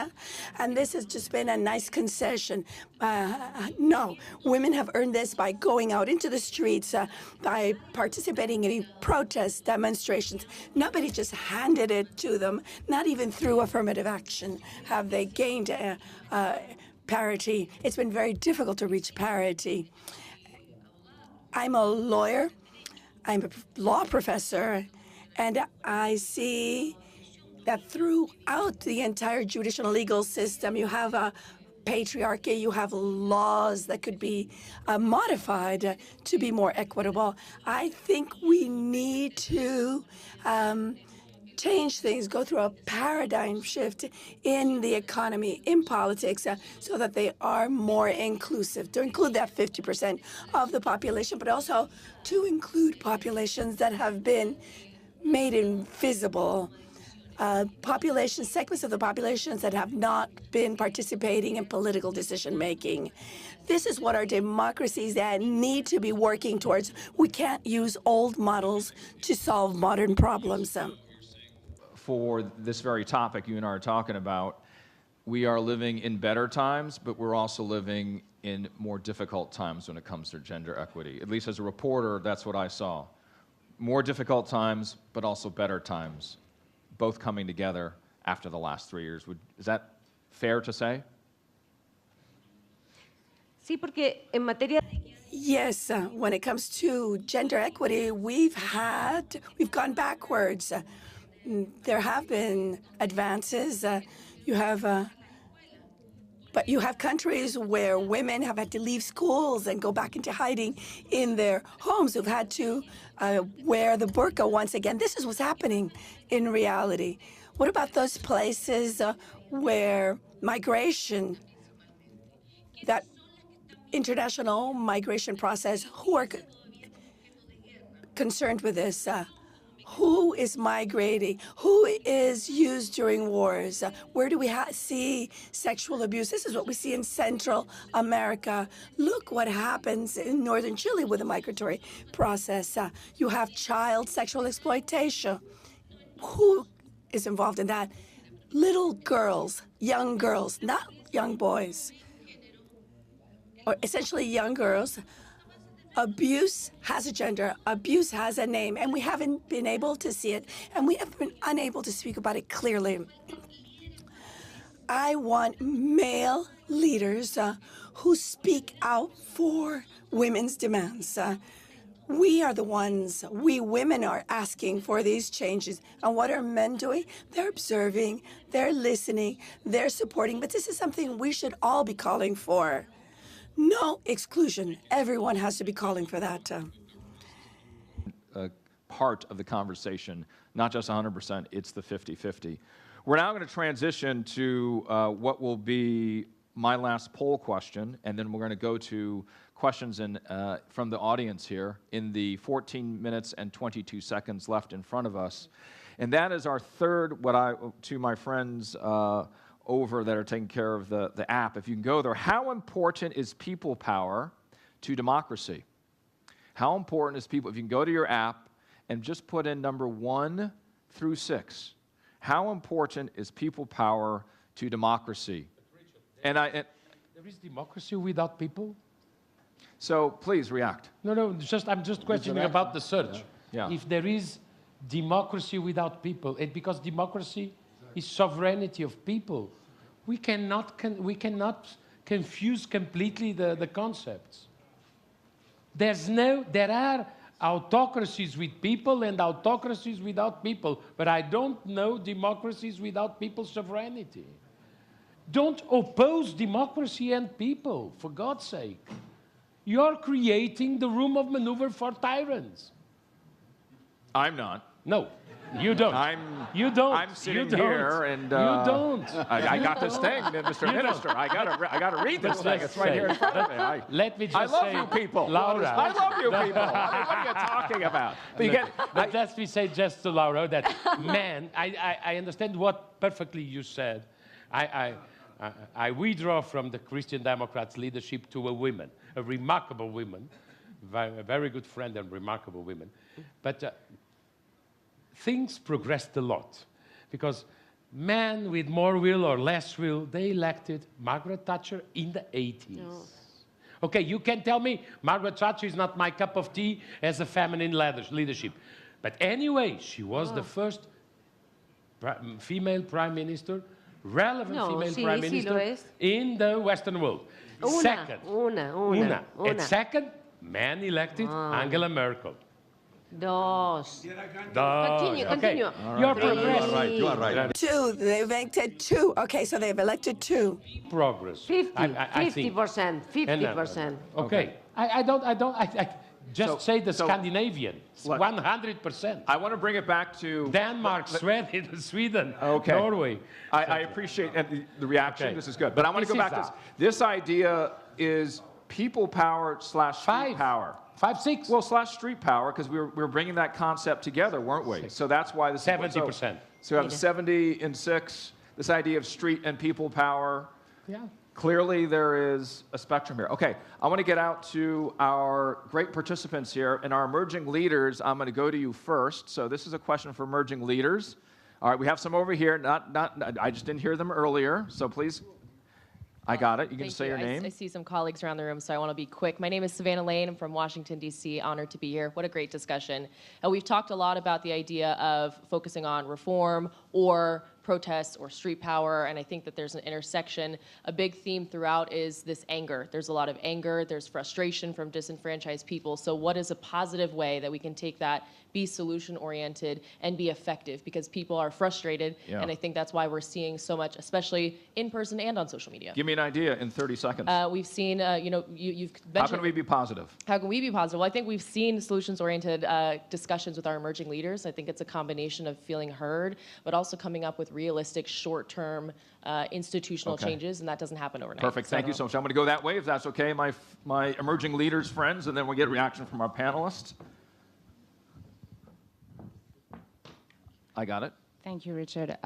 and this has just been a nice concession. No, women have earned this by going out into the streets, by participating in protest demonstrations. Nobody just handed it to them, not even through affirmative action have they gained parity. It's been very difficult to reach parity. I'm a lawyer, I'm a law professor, and I see that throughout the entire judicial and legal system, you have a patriarchy, you have laws that could be modified to be more equitable. I think we need to change things, go through a paradigm shift in the economy, in politics, so that they are more inclusive, to include that 50% of the population, but also to include populations that have been made invisible, segments of the populations that have not been participating in political decision-making. This is what our democracies that need to be working towards. We can't use old models to solve modern problems. For this very topic you and I are talking about, we are living in better times, but we're also living in more difficult times when it comes to gender equity. At least as a reporter, that's what I saw. more difficult times, but also better times, both coming together after the last 3 years. Is that fair to say? Sí, porque en materia Yes, when it comes to gender equity, we've gone backwards. There have been advances. But you have countries where women have had to leave schools and go back into hiding in their homes, who've had to wear the burqa once again. This is what's happening in reality. What about those places where migration, that international migration process, who are concerned with this? Who is migrating? Who is used during wars? Where do we see sexual abuse? This is what we see in Central America. Look what happens in northern Chile with the migratory process. You have child sexual exploitation. Who is involved in that? Little girls, young girls, not young boys, or essentially young girls. Abuse has a gender, abuse has a name, and we haven't been able to see it, and we have been unable to speak about it clearly. I want male leaders who speak out for women's demands. We are the ones, we women are asking for these changes. And what are men doing? They're observing, they're listening, they're supporting, but this is something we should all be calling for. No exclusion. Everyone has to be calling for that. Part of the conversation, not just 100%, it's the 50-50. We're now going to transition to what will be my last poll question, and then we're going to go to questions from the audience here in the 14 minutes and 22 seconds left in front of us. And that is our third, to my friends over that are taking care of the app, if you can go there. How important is people power to democracy? How important is people, if you can go to your app and just put in number 1 through 6, how important is people power to democracy? There is democracy without people? So please react. No, I'm just questioning about the search. Yeah. If there is democracy without people, because democracy is sovereignty of people. We cannot confuse completely the concepts. There are autocracies with people and autocracies without people, but I don't know democracies without people's sovereignty. Don't oppose democracy and people, for God's sake. You're creating the room of maneuver for tyrants. I'm not. No. You don't. I'm sitting here, and you don't. I got this thing, Mr. Minister. I gotta read this thing. It's right here in front of me. Let me just say, I love you people, Laura. I love you people. What are you talking about? But let me say just to Laura that, man, I understand what perfectly you said. I withdraw from the Christian Democrats' leadership to a woman, a remarkable woman, a very good friend and remarkable woman, but. Things progressed a lot because men with more will or less will, they elected Margaret Thatcher in the 80s. Oh. Okay, you can tell me Margaret Thatcher is not my cup of tea as a feminine leadership. But anyway, she was the first female prime minister, relevant female prime minister in the Western world. Una. And second, man elected Angela Merkel. Dos. Continue. Okay. You're progressing. You are right. 2. They've elected 2. Okay, so they've elected 2. Progress. 50%. 50%. Okay. I just say the Scandinavian. 100%. I want to bring it back to Denmark, Sweden, okay. Norway. I appreciate the reaction. Okay. This is good. But I want to go back to this idea is people power / street power. 5, 6. Well, / street power, because we were bringing that concept together, weren't we? 6. So that's why this 70%. So we have 70 and 6. This idea of street and people power. Yeah. Clearly, there is a spectrum here. Okay, I want to get out to our great participants here, and our emerging leaders. I'm going to go to you first. So this is a question for emerging leaders. All right, we have some over here. I just didn't hear them earlier. So please, I got it. You can Thank say you. your name. I see some colleagues around the room, so I want to be quick. My name is Savannah Lane. I'm from Washington, D.C. Honored to be here. What a great discussion. We've talked a lot about the idea of focusing on reform or protests or street power, and I think that there's an intersection. A big theme throughout is this anger. There's a lot of anger. There's frustration from disenfranchised people. So what is a positive way that we can take that, be solution-oriented, and be effective? Because people are frustrated, and I think that's why we're seeing so much, especially in person and on social media. Give me an idea in 30 seconds. We've seen, you've mentioned... How can we be positive? How can we be positive? Well, I think we've seen solutions-oriented discussions with our emerging leaders. I think it's a combination of feeling heard, but also coming up with realistic, short-term institutional changes, and that doesn't happen overnight. Perfect. Thank you so much. I'm going to go that way, if that's okay, my emerging leaders, friends, and then we'll get reaction from our panelists. I got it. Thank you, Richard.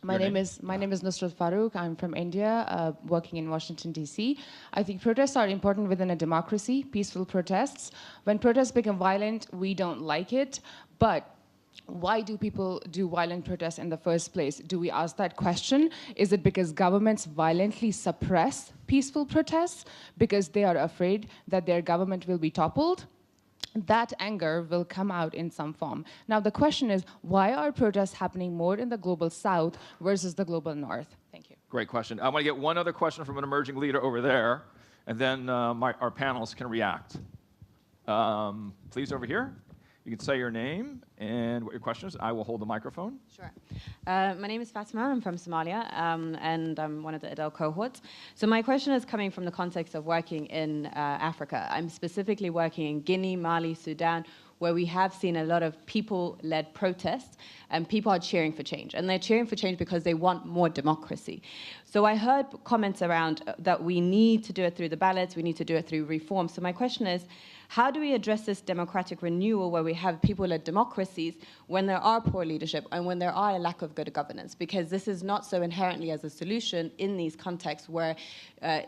My name is Nusrat Farooq. I'm from India, working in Washington, D.C. I think protests are important within a democracy, peaceful protests. When protests become violent, we don't like it. But why do people do violent protests in the first place? Do we ask that question? Is it because governments violently suppress peaceful protests because they are afraid that their government will be toppled? That anger will come out in some form. Now, the question is, why are protests happening more in the global south versus the global north? Thank you. Great question. I want to get one other question from an emerging leader over there, and then our panelists can react. Please, over here. You can say your name and what your question is. I will hold the microphone. Sure. My name is Fatima. I'm from Somalia, and I'm one of the Adele cohorts. So my question is coming from the context of working in Africa. I'm specifically working in Guinea, Mali, Sudan, where we have seen a lot of people-led protests, and people are cheering for change. And they're cheering for change because they want more democracy. So I heard comments around that we need to do it through the ballots, we need to do it through reform. So my question is, how do we address this democratic renewal where we have people-led democracies when there are poor leadership and when there are a lack of good governance? Because this is not so inherently as a solution in these contexts where,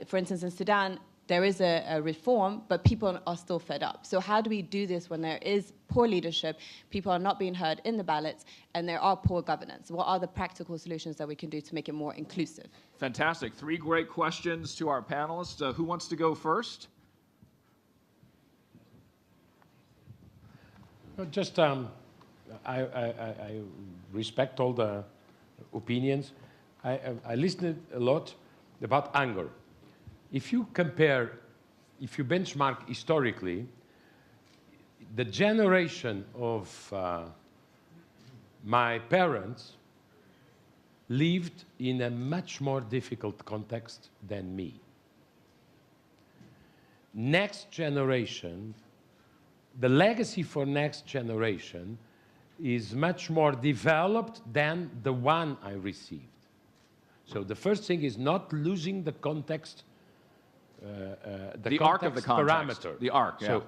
for instance, in Sudan, there is a reform, but people are still fed up. So how do we do this when there is poor leadership, people are not being heard in the ballots, and there are poor governance? What are the practical solutions that we can do to make it more inclusive? Fantastic. 3 great questions to our panelists. Who wants to go first? Just, I respect all the opinions. I listened a lot about anger. If you compare, if you benchmark historically, the generation of my parents lived in a much more difficult context than me. Next generation, the legacy for next generation is much more developed than the one I received. So the first thing is not losing the context, the arc of the context. Parameter. The arc, yeah. So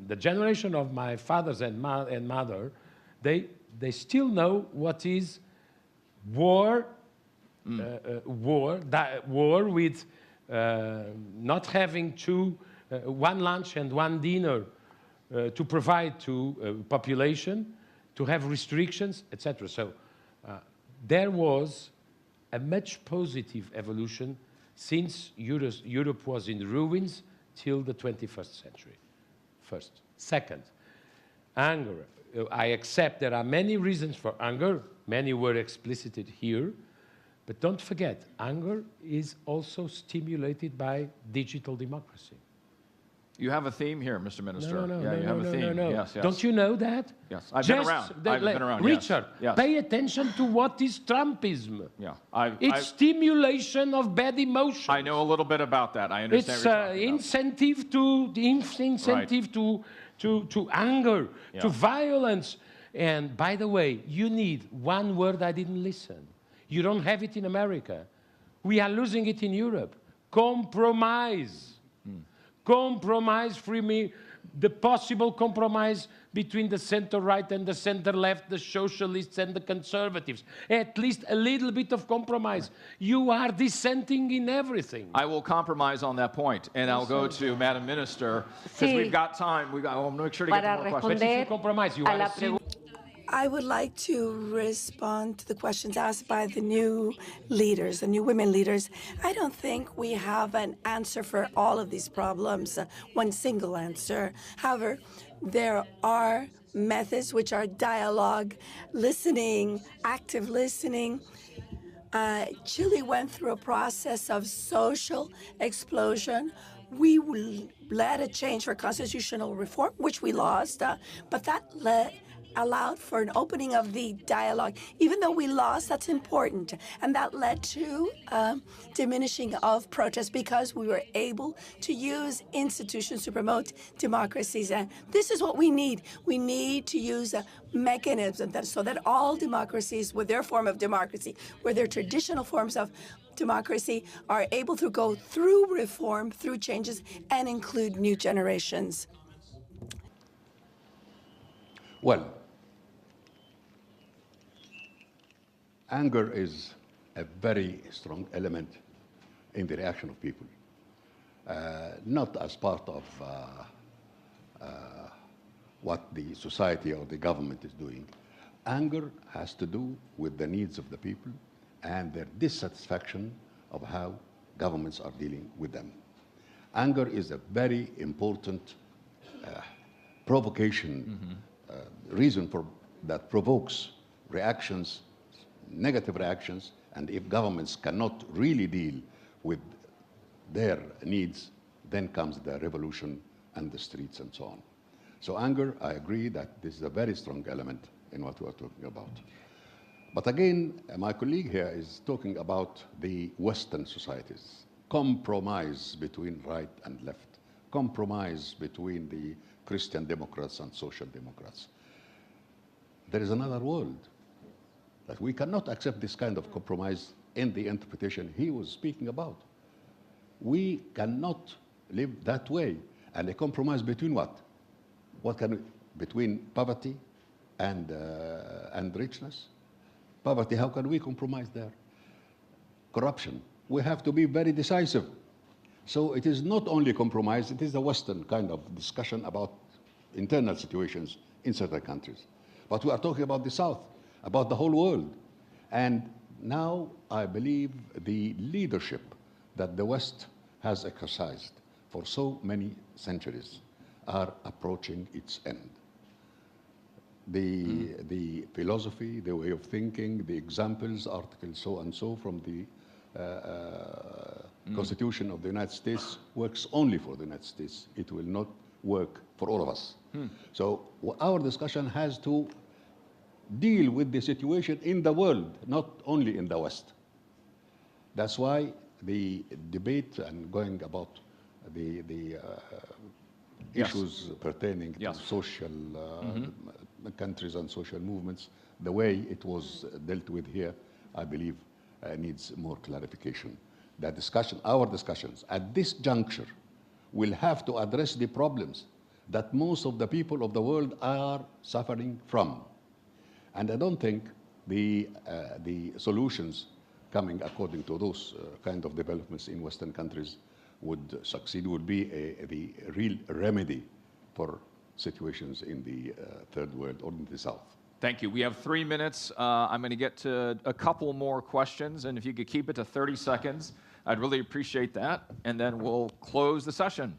the generation of my fathers and mother, they still know what is war, war with not having one lunch and one dinner to provide to population, to have restrictions, etc. So there was a much positive evolution since Europe was in ruins till the 21st century. First. Second, anger. I accept there are many reasons for anger. Many were explicited here. But don't forget, anger is also stimulated by digital democracy. You have a theme here, Mr. Minister. No, you have a theme. Yes, yes. Don't you know that? Yes, I've been around. I've been around. Richard, yes. Pay attention to what is Trumpism. Yeah, it's stimulation of bad emotions. I know a little bit about that. I understand. It's incentive to anger, to violence. And by the way, you need one word I didn't listen. You don't have it in America. We are losing it in Europe. Compromise. Compromise, the possible compromise between the center-right and the center-left, the socialists and the conservatives. At least a little bit of compromise. You are dissenting in everything. I will compromise on that point, and I'll go to Madam Minister, because we've got time. I'll make sure to get to more questions. But if you compromise, you are I would like to respond to the questions asked by the new leaders, the new women leaders. I don't think we have an answer for all of these problems, one single answer. However, there are methods which are dialogue, listening, active listening. Chile went through a process of social explosion. We led a change for constitutional reform, which we lost, but that allowed for an opening of the dialogue. Even though we lost, that's important. And that led to diminishing of protests because we were able to use institutions to promote democracies. And this is what we need. We need to use mechanisms so that all democracies, with their form of democracy, with their traditional forms of democracy, are able to go through reform, through changes, and include new generations. Well, anger is a very strong element in the reaction of people, not as part of what the society or the government is doing. Anger has to do with the needs of the people and their dissatisfaction of how governments are dealing with them. Anger is a very important provocation, reason that provokes reactions, negative reactions, and if governments cannot really deal with their needs, then comes the revolution and the streets and so on. So anger, I agree that this is a very strong element in what we are talking about. But again, my colleague here is talking about the Western societies, compromise between right and left, compromise between the Christian Democrats and Social Democrats. There is another world that we cannot accept this kind of compromise in the interpretation he was speaking about. We cannot live that way. And a compromise between what? What can we, between poverty and richness? Poverty, how can we compromise there? Corruption, we have to be very decisive. So it is not only compromise, it is a Western kind of discussion about internal situations in certain countries. But we are talking about the South, about the whole world. And now I believe the leadership that the West has exercised for so many centuries are approaching its end. The philosophy, the way of thinking, the examples, articles, so and so from the Constitution of the United States works only for the United States. It will not work for all of us. So our discussion has to deal with the situation in the world, not only in the West. That's why the debate and going about the issues pertaining to social countries and social movements, the way it was dealt with here, I believe, needs more clarification. The discussion, our discussions at this juncture will have to address the problems that most of the people of the world are suffering from. And I don't think the solutions coming according to those kind of developments in Western countries would succeed, would be the real remedy for situations in the third world or in the South. Thank you. We have 3 minutes. I'm going to get to a couple more questions, and if you could keep it to 30 seconds, I'd really appreciate that, and then we'll close the session.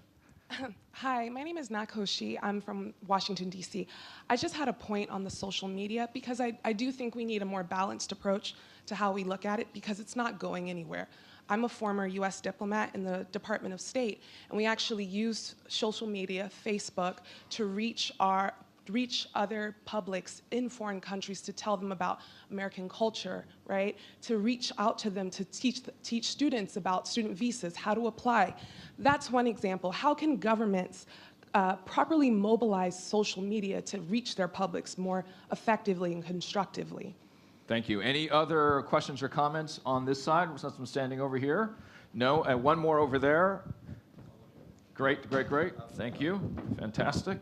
Hi, my name is Nak Hoshi. I'm from Washington, D.C. I just had a point on the social media because I do think we need a more balanced approach to how we look at it because it's not going anywhere. I'm a former U.S. diplomat in the Department of State, and we actually use social media, Facebook, to reach other publics in foreign countries to tell them about American culture, right? To reach out to them to teach students about student visas, how to apply. That's one example. How can governments properly mobilize social media to reach their publics more effectively and constructively? Thank you. Any other questions or comments on this side? Since I'm standing over here. No, and one more over there. Great, great, great. Thank you. Fantastic.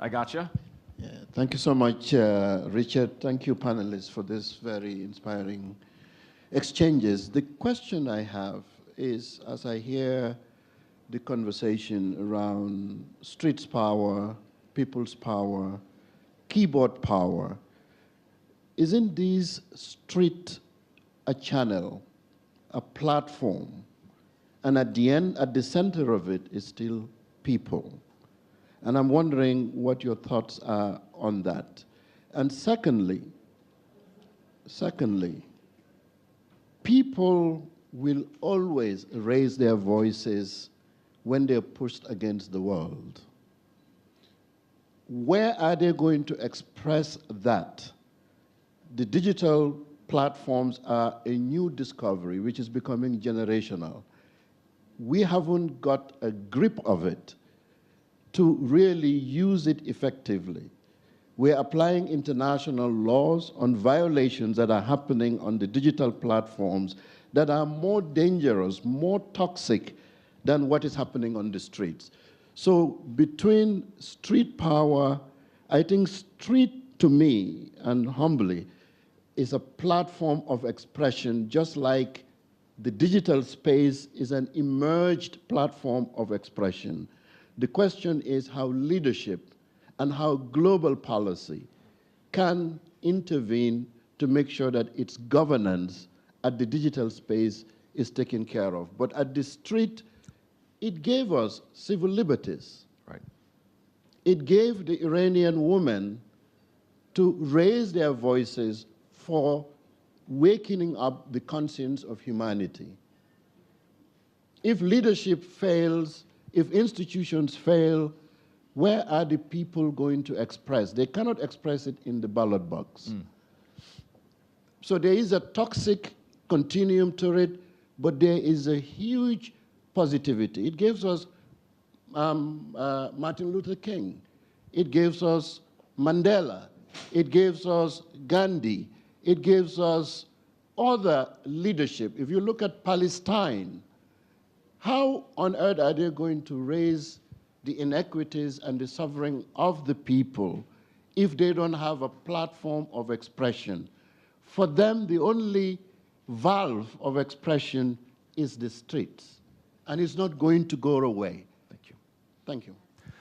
I gotcha. Yeah, thank you so much, Richard. Thank you, panelists, for this very inspiring exchanges. The question I have is, as I hear the conversation around streets power, people's power, keyboard power, isn't this street a channel, a platform, and at the end, at the center of it is still people? And I'm wondering what your thoughts are on that. And secondly, people will always raise their voices when they're pushed against the world. Where are they going to express that? The digital platforms are a new discovery which is becoming generational. We haven't got a grip of it to really use it effectively. We're applying international laws on violations that are happening on the digital platforms that are more dangerous, more toxic than what is happening on the streets. So between street power, I think street, to me, and humbly, is a platform of expression, just like the digital space is an emerged platform of expression. The question is how leadership and how global policy can intervene to make sure that its governance at the digital space is taken care of. But at the street, it gave us civil liberties. Right. It gave the Iranian women to raise their voices for wakening up the conscience of humanity. If leadership fails, if institutions fail, where are the people going to express? They cannot express it in the ballot box. So there is a toxic continuum to it, but there is a huge positivity. It gives us Martin Luther King. It gives us Mandela. It gives us Gandhi. It gives us other leadership. If you look at Palestine, how on earth are they going to raise the inequities and the suffering of the people if they don't have a platform of expression? For them, the only valve of expression is the streets, and it's not going to go away. Thank you. Thank you.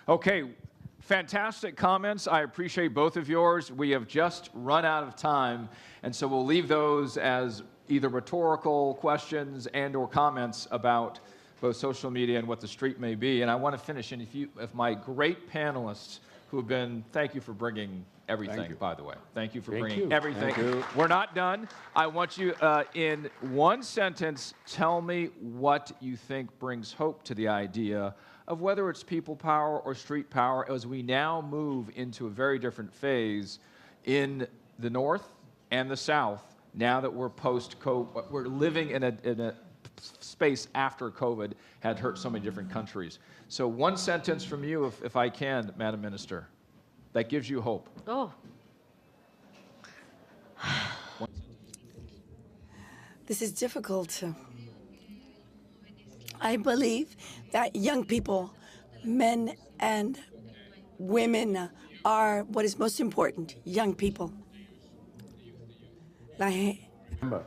Okay, fantastic comments. I appreciate both of yours. We have just run out of time, and so we'll leave those as either rhetorical questions and or comments about both social media and what the street may be. And I want to finish, and if my great panelists who have been, thank you for bringing everything, by the way. Thank you for bringing everything. Thank you. We're not done. I want you, in one sentence, tell me what you think brings hope to the idea of whether it's people power or street power as we now move into a very different phase in the North and the South, now that we're post-COVID, we're living in a space after COVID had hurt so many different countries. So one sentence from you, if I can, Madam Minister, that gives you hope. Oh. This is difficult. I believe that young people, men and women, are what is most important, young people. Remember,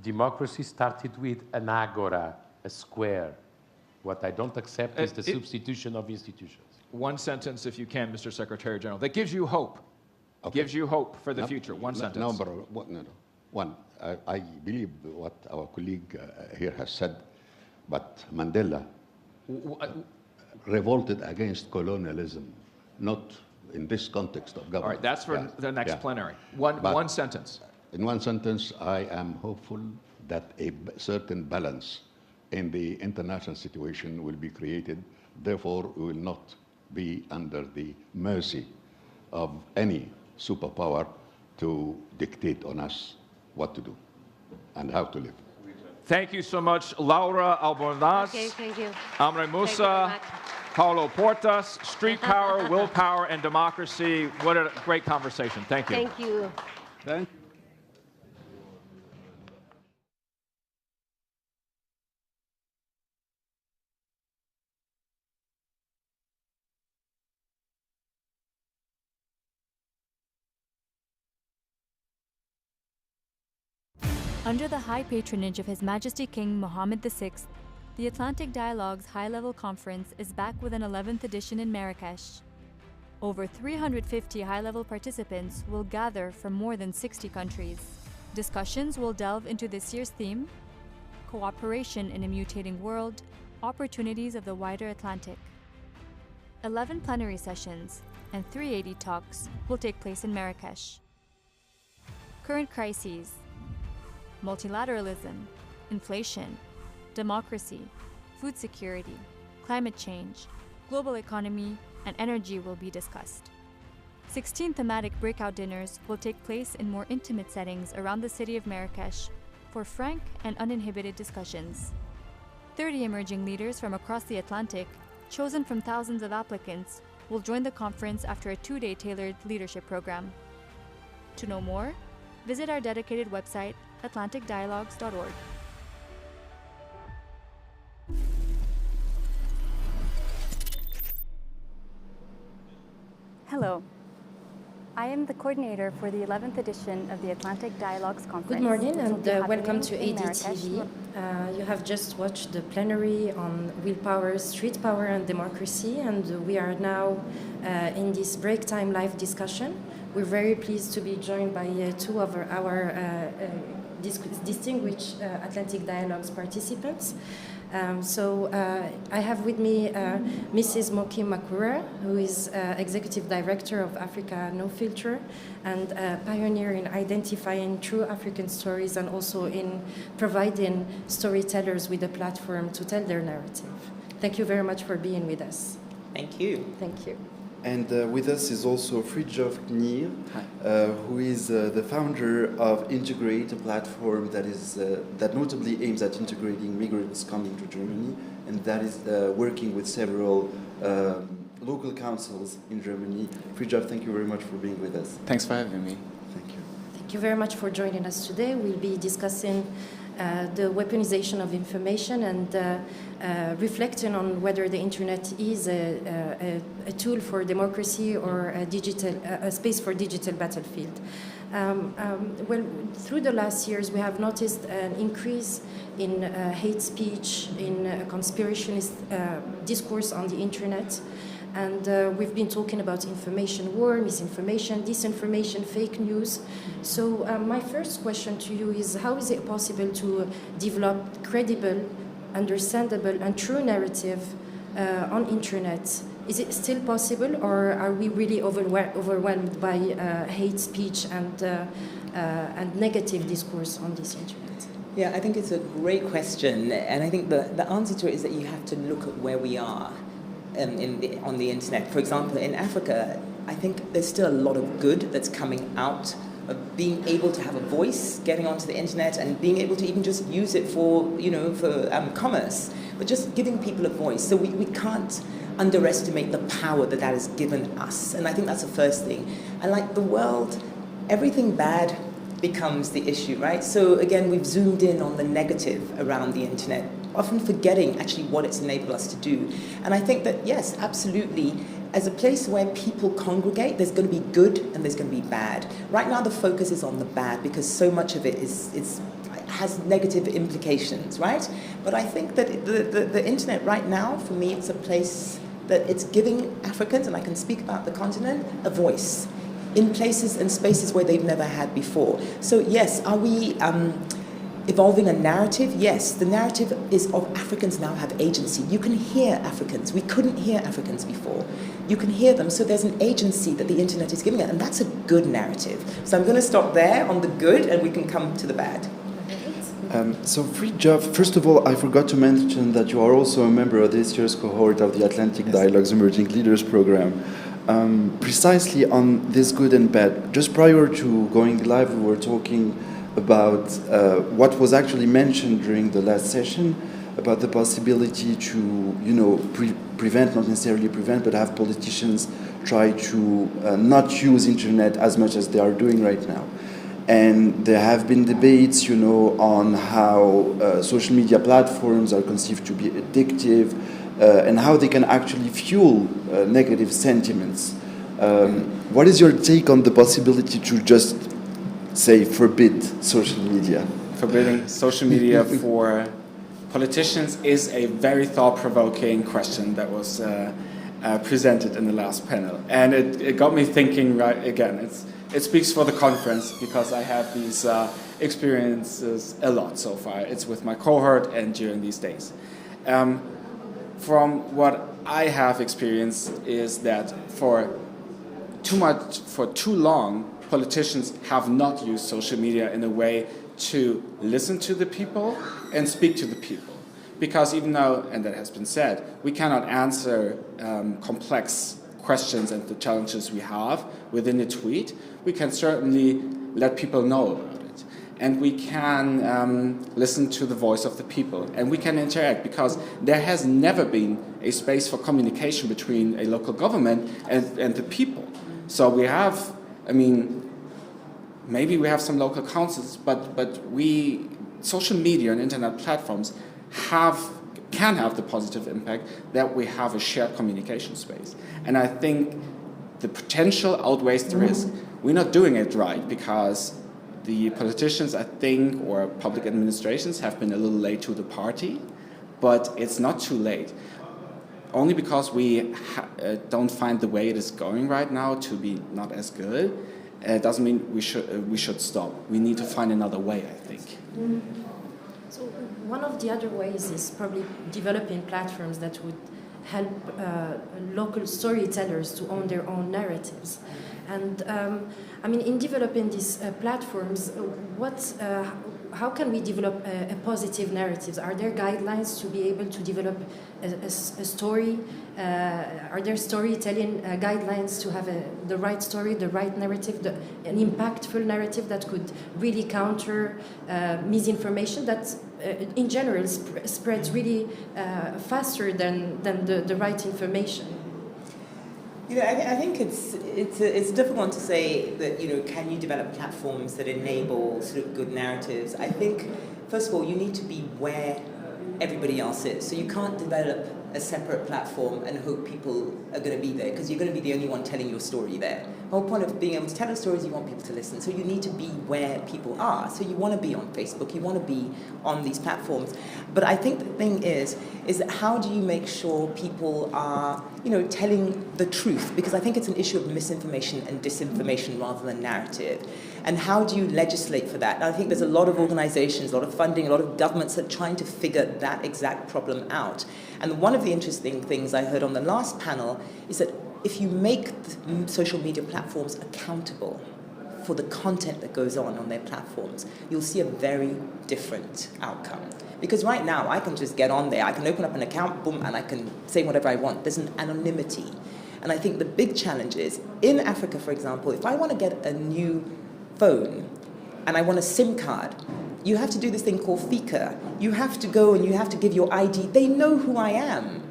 democracy started with an agora, a square. What I don't accept is the substitution of institutions. One sentence, if you can, Mr. Secretary General, that gives you hope. Okay. Gives you hope for the future. One sentence. Number one, I believe what our colleague here has said, but Mandela revolted against colonialism, not in this context of government. All right, that's for the next plenary. One sentence. In one sentence, I am hopeful that a certain balance in the international situation will be created. Therefore, we will not be under the mercy of any superpower to dictate on us what to do and how to live. Thank you so much, Laura Albornoz. Okay, thank you. Amr Moussa, Paulo Portas, Street Power, Willpower, and Democracy. What a great conversation. Thank you. Thank you. Thank you. Under the high patronage of His Majesty King Mohammed VI, the Atlantic Dialogues High-Level Conference is back with an 11th edition in Marrakesh. Over 350 high-level participants will gather from more than 60 countries. Discussions will delve into this year's theme, Cooperation in a Mutating World, Opportunities of the Wider Atlantic. 11 plenary sessions and 380 talks will take place in Marrakesh. Current crises, multilateralism, inflation, democracy, food security, climate change, global economy, and energy will be discussed. 16 thematic breakout dinners will take place in more intimate settings around the city of Marrakesh for frank and uninhibited discussions. 30 emerging leaders from across the Atlantic, chosen from thousands of applicants, will join the conference after a 2-day tailored leadership program. To know more, visit our dedicated website, atlanticdialogues.org. Hello. I am the coordinator for the 11th edition of the Atlantic Dialogues Conference. Good morning and welcome to in ADTV. You have just watched the plenary on willpower, street power and democracy, and we are now in this break time live discussion. We're very pleased to be joined by two of our distinguished Atlantic Dialogues participants. I have with me Mrs. Moki Makura, who is Executive Director of Africa No Filter and pioneer in identifying true African stories and also in providing storytellers with a platform to tell their narrative. Thank you very much for being with us. Thank you. Thank you. And with us is also Fridtjof Knier, who is the founder of Integrate, a platform that is that notably aims at integrating migrants coming to Germany, and that is working with several local councils in Germany. Fridtjof, thank you very much for being with us. Thanks for having me. Thank you. Thank you very much for joining us today. We'll be discussing the weaponization of information and reflecting on whether the internet is a tool for democracy or a space for digital battlefield. Well, through the last years, we have noticed an increase in hate speech, in conspirationist discourse on the internet. And we've been talking about information war, misinformation, disinformation, fake news. So my first question to you is, how is it possible to develop credible, understandable, and true narrative on internet? Is it still possible, or are we really overwhelmed by hate speech and negative discourse on this internet? Yeah, I think it's a great question. And I think the answer to it is that you have to look at where we are. On the internet. For example, in Africa, I think there's still a lot of good that's coming out of being able to have a voice, getting onto the internet, and being able to even just use it for commerce, but just giving people a voice. So we can't underestimate the power that has given us. And I think that's the first thing. And like the world, everything bad becomes the issue, right? So again, we've zoomed in on the negative around the internet, often forgetting actually what it's enabled us to do. And I think that, yes, absolutely, as a place where people congregate, there's going to be good and there's going to be bad. Right now, the focus is on the bad because so much of it has negative implications, right? But I think that the internet right now, for me, it's a place that it's giving Africans, and I can speak about the continent, a voice in places and spaces where they've never had before. So yes, are we evolving a narrative? Yes, the narrative is of Africans now have agency. You can hear Africans. We couldn't hear Africans before. You can hear them, so there's an agency that the internet is giving it, and that's a good narrative. So I'm going to stop there on the good, and we can come to the bad. So Fridtjof, first of all, I forgot to mention that you are also a member of this year's cohort of the Atlantic Dialogues Emerging Leaders Program. Precisely on this good and bad, just prior to going live, we were talking about what was actually mentioned during the last session about the possibility to, prevent, not necessarily prevent, but have politicians try to not use internet as much as they are doing right now. And there have been debates, on how social media platforms are conceived to be addictive and how they can actually fuel negative sentiments. What is your take on the possibility to just say forbid social media? Forbidding social media for politicians is a very thought-provoking question that was presented in the last panel. And it got me thinking, right, again, it speaks for the conference because I have these experiences a lot so far. It's with my cohort and during these days. From what I have experienced is that for too long, politicians have not used social media in a way to listen to the people and speak to the people. Because even though, and that has been said, we cannot answer complex questions and the challenges we have within a tweet, we can certainly let people know about it. And we can listen to the voice of the people. And we can interact because there has never been a space for communication between a local government and the people. So we have, I mean, maybe we have some local councils, but social media and internet platforms can have the positive impact that we have a shared communication space. And I think the potential outweighs the risk. We're not doing it right because the politicians, I think, or public administrations have been a little late to the party, but it's not too late. Only because we don't find the way it is going right now to be not as good, doesn't mean we should stop. We need to find another way, I think. So one of the other ways is probably developing platforms that would help local storytellers to own their own narratives. And I mean, in developing these platforms, how can we develop a positive narratives? Are there guidelines to be able to develop a story? Are there storytelling guidelines to have the right story, the right narrative, an impactful narrative that could really counter misinformation that in general spreads really faster than the right information? You know, I think it's a difficult one to say that, you know, can you develop platforms that enable sort of good narratives? I think, first of all, you need to be where everybody else is. So you can't develop a separate platform and hope people are going to be there because you're going to be the only one telling your story there. The whole point of being able to tell a story is you want people to listen. So you need to be where people are. So you want to be on Facebook, you want to be on these platforms. But I think the thing is that how do you make sure people are, you know, telling the truth? Because I think it's an issue of misinformation and disinformation rather than narrative. And how do you legislate for that? And I think there's a lot of organizations, a lot of funding, a lot of governments that are trying to figure that exact problem out. And one of the interesting things I heard on the last panel is that if you make the social media platforms accountable for the content that goes on their platforms, you'll see a very different outcome. Because right now, I can just get on there, I can open up an account, boom, and I can say whatever I want. There's an anonymity. And I think the big challenge is, in Africa, for example, if I want to get a new phone and I want a SIM card, you have to do this thing called FICA. You have to go and you have to give your ID. They know who I am.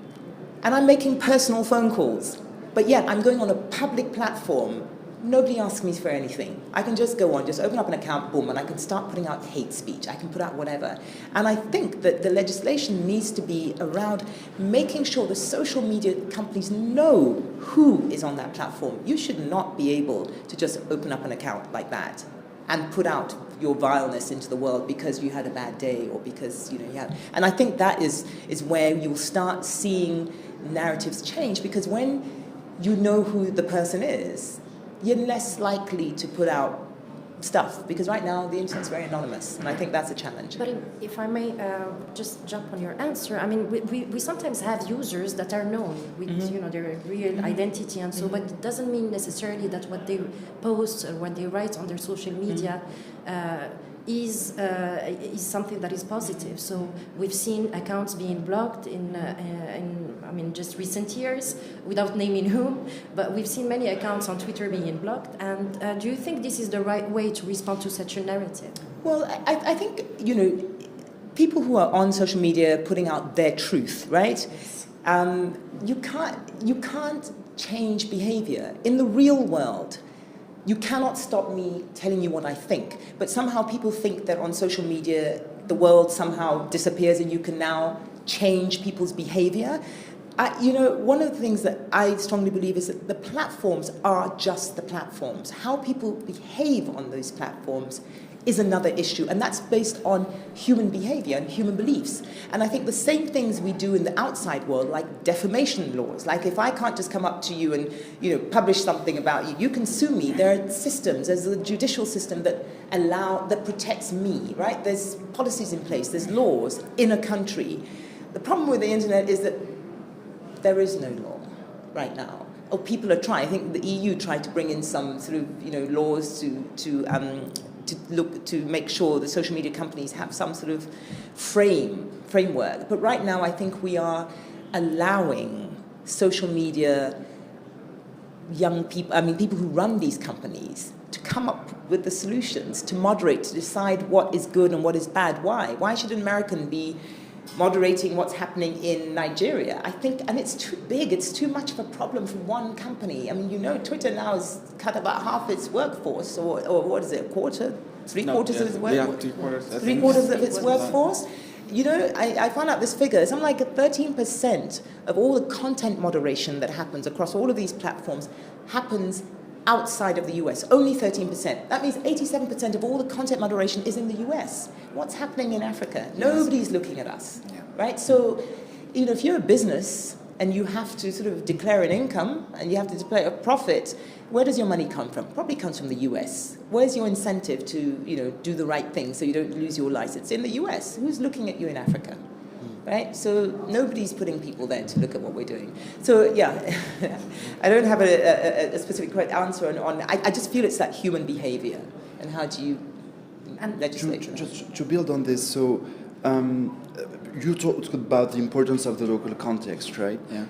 And I'm making personal phone calls. But yet, I'm going on a public platform. Nobody asks me for anything. I can just go on, just open up an account, boom, and I can start putting out hate speech. I can put out whatever. And I think that the legislation needs to be around making sure the social media companies know who is on that platform. You should not be able to just open up an account like that and put out your vileness into the world because you had a bad day or because, you know, you have. And I think that is where you'll start seeing narratives change, because when you know who the person is, you're less likely to put out stuff, because right now the internet's very anonymous, and I think that's a challenge. But if I may just jump on your answer, I mean, we sometimes have users that are known with you know, their real identity and so, but it doesn't mean necessarily that what they post or what they write on their social media is something that is positive. So we've seen accounts being blocked in I mean, just recent years, without naming whom, but we've seen many accounts on Twitter being blocked. And do you think this is the right way to respond to such a narrative? Well, I think, you know, people who are on social media putting out their truth, right? You can't change behavior. In the real world, you cannot stop me telling you what I think, but somehow people think that on social media, the world somehow disappears and you can now change people's behavior. You know, one of the things that I strongly believe is that the platforms are just the platforms. How people behave on those platforms is another issue, and that's based on human behavior and human beliefs. And I think the same things we do in the outside world, like defamation laws, like if I can't just come up to you and publish something about you, you can sue me. There are systems, there's a judicial system that protects me, right? There's policies in place, there's laws in a country. The problem with the internet is that there is no law right now. Or people are trying. I think the EU tried to bring in some sort of laws to make sure the social media companies have some sort of framework. But right now, I think we are allowing social media young people, people who run these companies, to come up with the solutions, to moderate, to decide what is good and what is bad. Why? Why should an American be moderating what's happening in Nigeria? I think, and it's too big, it's too much of a problem for one company. Twitter now has cut about half its workforce, or what is it, a quarter? Three-quarters of its workforce? Yeah, Three-quarters of its workforce? I found out this figure, something like 13% of all the content moderation that happens across all of these platforms happens outside of the US, only 13%. That means 87% of all the content moderation is in the US. What's happening in Africa? Yes. Nobody's looking at us, right? So, if you're a business and you have to sort of declare an income and you have to declare a profit, where does your money come from? Probably comes from the US. Where's your incentive to, do the right thing so you don't lose your license? In the US. Who's looking at you in Africa? Right? So nobody's putting people there to look at what we're doing. So I don't have a specific correct answer on I just feel it's that human behavior, and how do you legislate? Just to build on this, so you talked about the importance of the local context, right? Yeah.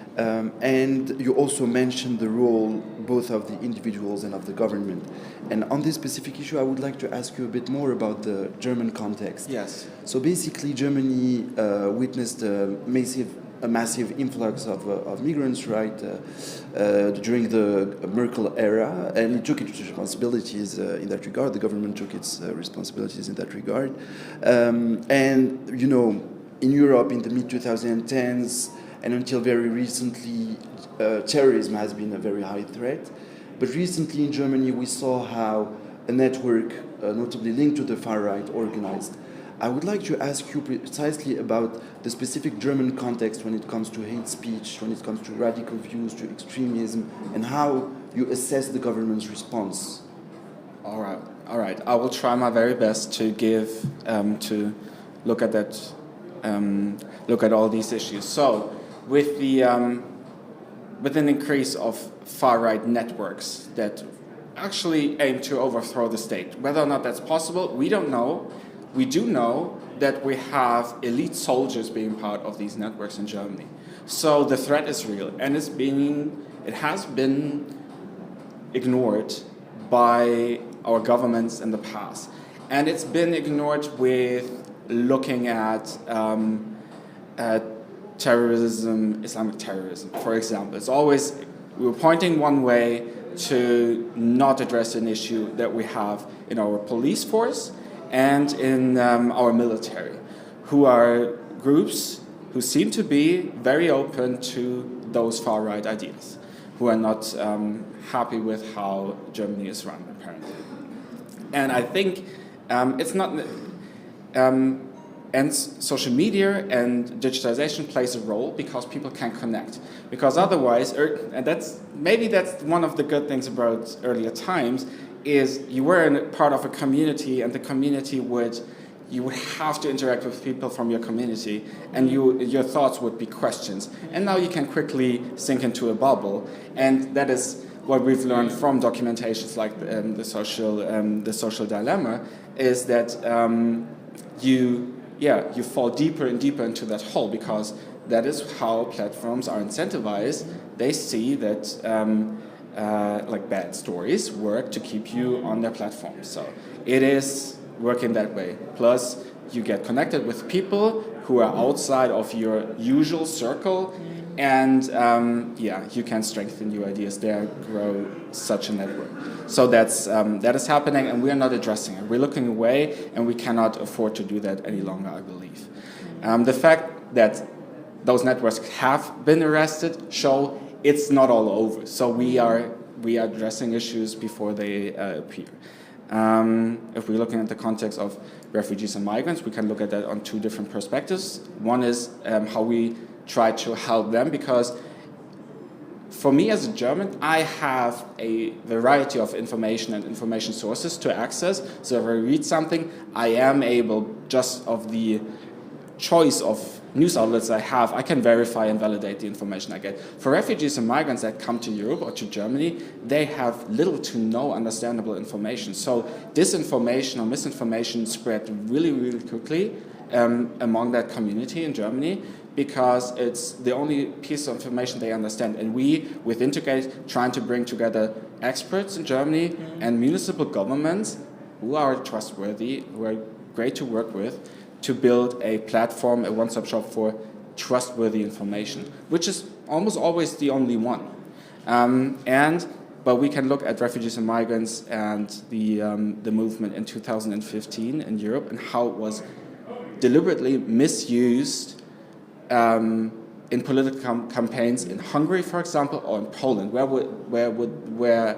And you also mentioned the role both of the individuals and of the government. And on this specific issue, I would like to ask you a bit more about the German context. Yes. So basically, Germany witnessed a massive influx of migrants, right, during the Merkel era, and it took its responsibilities in that regard. The government took its responsibilities in that regard. In Europe in the mid-2010s and until very recently, terrorism has been a very high threat. But recently in Germany, we saw how a network, notably linked to the far right, organized. I would like to ask you precisely about the specific German context when it comes to hate speech, when it comes to radical views, to extremism, and how you assess the government's response. All right. I will try my very best to to look at that. Look at all these issues. So, with an increase of far-right networks that actually aim to overthrow the state, whether or not that's possible, we don't know. We do know that we have elite soldiers being part of these networks in Germany. So the threat is real, and it has been ignored by our governments in the past, and it's been ignored with looking at terrorism, Islamic terrorism, for example. It's always, we're pointing one way to not address an issue that we have in our police force and in our military, who are groups who seem to be very open to those far-right ideas, who are not happy with how Germany is run, apparently. And I think it's not... and social media and digitization plays a role because people can connect. Because otherwise, and that's one of the good things about earlier times, is you were part of a community, and the community you would have to interact with people from your community, and your thoughts would be questions. And now you can quickly sink into a bubble, and that is what we've learned from documentations like the social dilemma, is that you fall deeper and deeper into that hole, because that is how platforms are incentivized. They see that bad stories work to keep you on their platform. So it is working that way. Plus, you get connected with people who are outside of your usual circle, and you can strengthen your ideas there, grow such a network. So that is happening, and we are not addressing it. We're looking away, and we cannot afford to do that any longer, I believe. The fact that those networks have been arrested show it's not all over. So we are addressing issues before they appear. If we're looking at the context of refugees and migrants, we can look at that on two different perspectives. One is how we try to help them, because for me as a German, I have a variety of information and information sources to access. So if I read something, I am able, just of the choice of news outlets I have, I can verify and validate the information I get. For refugees and migrants that come to Europe or to Germany, they have little to no understandable information. So disinformation or misinformation spread really, really quickly among that community in Germany, because it's the only piece of information they understand. And we, with Integrate, trying to bring together experts in Germany and municipal governments who are trustworthy, who are great to work with, to build a platform, a one-stop shop for trustworthy information, which is almost always the only one. But we can look at refugees and migrants and the movement in 2015 in Europe and how it was deliberately misused in political campaigns in Hungary, for example, or in Poland, where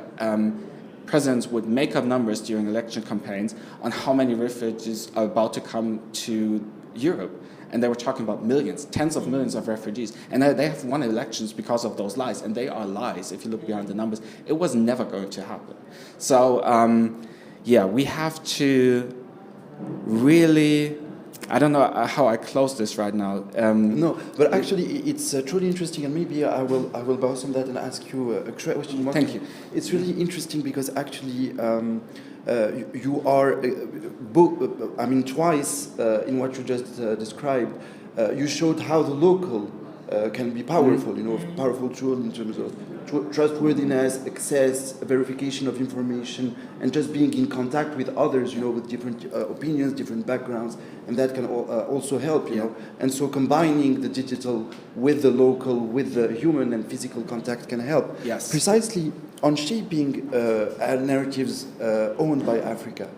presidents would make up numbers during election campaigns on how many refugees are about to come to Europe. And they were talking about millions, tens of millions of refugees. And they have won elections because of those lies. And they are lies. If you look behind the numbers, it was never going to happen. So, we have to really... I don't know how I close this right now. No, but actually it's truly interesting, and maybe I will bounce on that and ask you a question. Thank you. It's really interesting because actually you are twice in what you just described. You showed how the local can be powerful. Powerful tool in terms of trustworthiness, access, verification of information, and just being in contact with others, with different opinions, different backgrounds, and that can also help, And so combining the digital with the local, with the human and physical contact can help. Yes. Precisely on shaping narratives owned by Africa.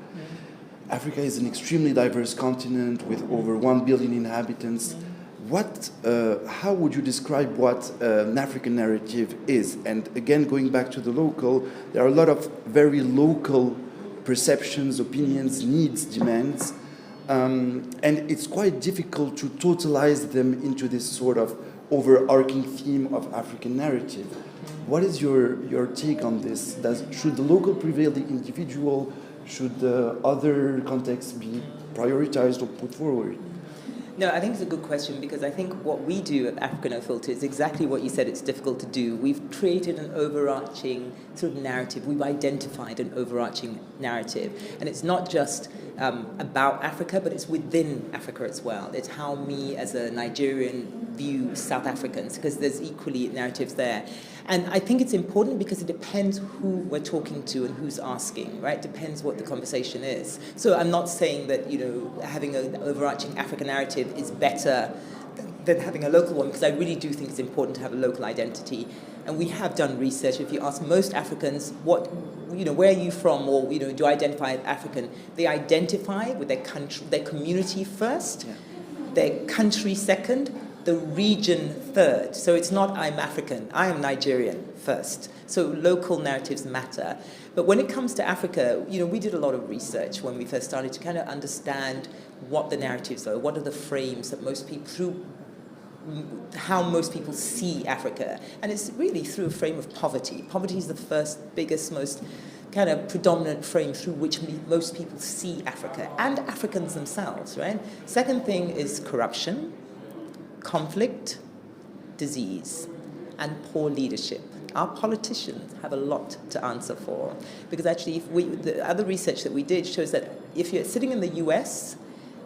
Africa is an extremely diverse continent with over 1 billion inhabitants. How would you describe what an African narrative is? And again, going back to the local, there are a lot of very local perceptions, opinions, needs, demands, and it's quite difficult to totalize them into this sort of overarching theme of African narrative. What is your take on this? Should the local prevail the individual? Should the other contexts be prioritized or put forward? No, I think it's a good question, because I think what we do at Africa No Filter is exactly what you said it's difficult to do. We've created an overarching sort of narrative. We've identified an overarching narrative. And it's not just about Africa, but it's within Africa as well. It's how me as a Nigerian view South Africans, because there's equally narratives there. And I think it's important because it depends who we're talking to and who's asking, right? Depends what the conversation is. So I'm not saying that, having an overarching African narrative is better than having a local one, because I really do think it's important to have a local identity. And we have done research. If you ask most Africans, where are you from, or do I identify as African? They identify with their country, their community first, their country second, the region third. So it's not I'm African, I am Nigerian first. So local narratives matter. But when it comes to Africa, we did a lot of research when we first started to kind of understand what the narratives are, what are the frames that most people, how most people see Africa. And it's really through a frame of poverty. Poverty is the first, biggest, most kind of predominant frame through which most people see Africa, and Africans themselves, right? Second thing is corruption, conflict, disease, and poor leadership. Our politicians have a lot to answer for, because actually the other research that we did shows that if you're sitting in the US,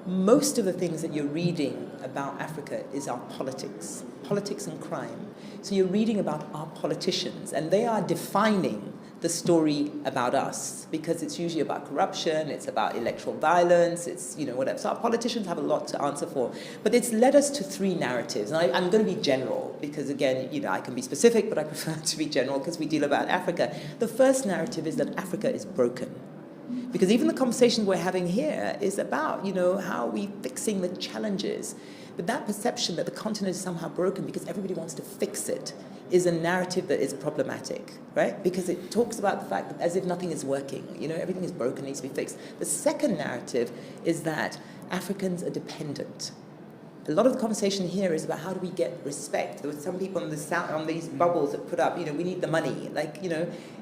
most of the things that you're reading about Africa is our politics and crime. So you're reading about our politicians, and they are defining the story about us, because it's usually about corruption, it's about electoral violence, it's, whatever. So our politicians have a lot to answer for. But it's led us to three narratives. And I'm going to be general, because again, I can be specific, but I prefer to be general because we deal about Africa. The first narrative is that Africa is broken. Because even the conversation we're having here is about, how are we fixing the challenges? But that perception that the continent is somehow broken because everybody wants to fix it is a narrative that is problematic, right? Because it talks about the fact that as if nothing is working, everything is broken, needs to be fixed. The second narrative is that Africans are dependent. A lot of the conversation here is about how do we get respect. There were some people on these bubbles that put up, we need the money.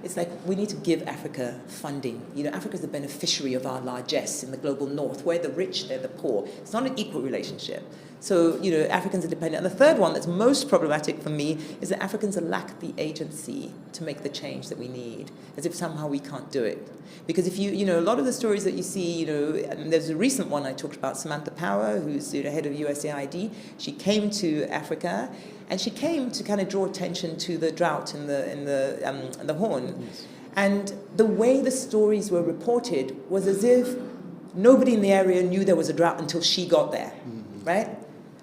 It's like we need to give Africa funding. Africa is the beneficiary of our largesse in the global north. We're the rich, they're the poor. It's not an equal relationship. So, Africans are dependent. And the third one that's most problematic for me is that Africans lack the agency to make the change that we need, as if somehow we can't do it. Because if a lot of the stories that you see, and there's a recent one I talked about, Samantha Power, who's head of USAID. She came to Africa, and she came to kind of draw attention to the drought in the Horn. Yes. And the way the stories were reported was as if nobody in the area knew there was a drought until she got there, right?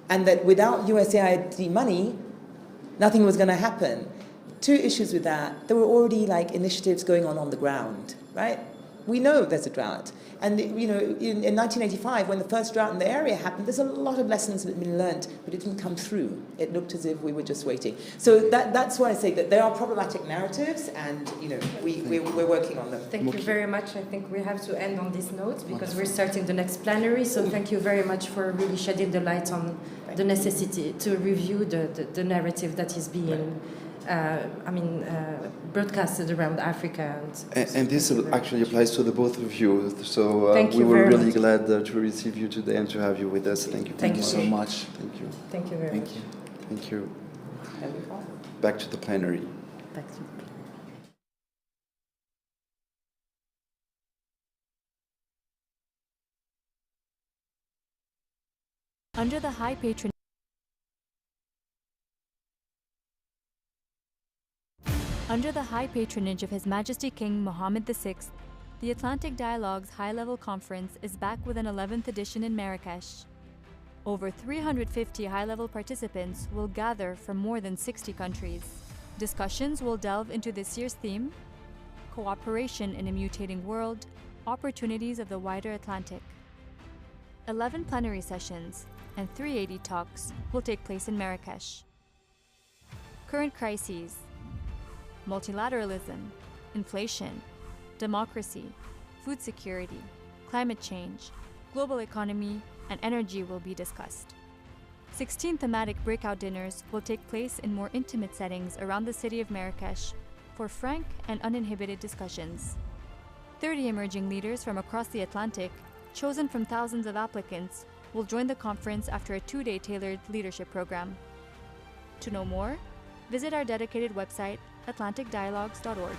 And that without USAID money, nothing was going to happen. Two issues with that. There were already initiatives going on the ground, right? We know there's a drought. And, in 1985, when the first drought in the area happened, there's a lot of lessons that had been learned, but it didn't come through. It looked as if we were just waiting. So that's why I say that there are problematic narratives, and, we're working on them. Thank you very much. I think we have to end on this note because we're starting the next plenary. So thank you very much for really shedding the light on the necessity to review the narrative that is being broadcasted around Africa. And this actually applies to the both of you. So we were really glad to receive you today and to have you with us. Thank you. Thank you so much. Thank you. Thank you very much. Thank you. Back to the plenary. Back to the plenary. Under the high patronage of His Majesty King Mohammed VI, the Atlantic Dialogues High-Level Conference is back with an 11th edition in Marrakesh. Over 350 high-level participants will gather from more than 60 countries. Discussions will delve into this year's theme: Cooperation in a Mutating World, Opportunities of the Wider Atlantic. 11 plenary sessions and 380 talks will take place in Marrakesh. Current crises: multilateralism, inflation, democracy, food security, climate change, global economy, and energy will be discussed. 16 thematic breakout dinners will take place in more intimate settings around the city of Marrakesh for frank and uninhibited discussions. 30 emerging leaders from across the Atlantic, chosen from thousands of applicants, will join the conference after a 2-day tailored leadership program. To know more, visit our dedicated website, atlanticdialogues.org.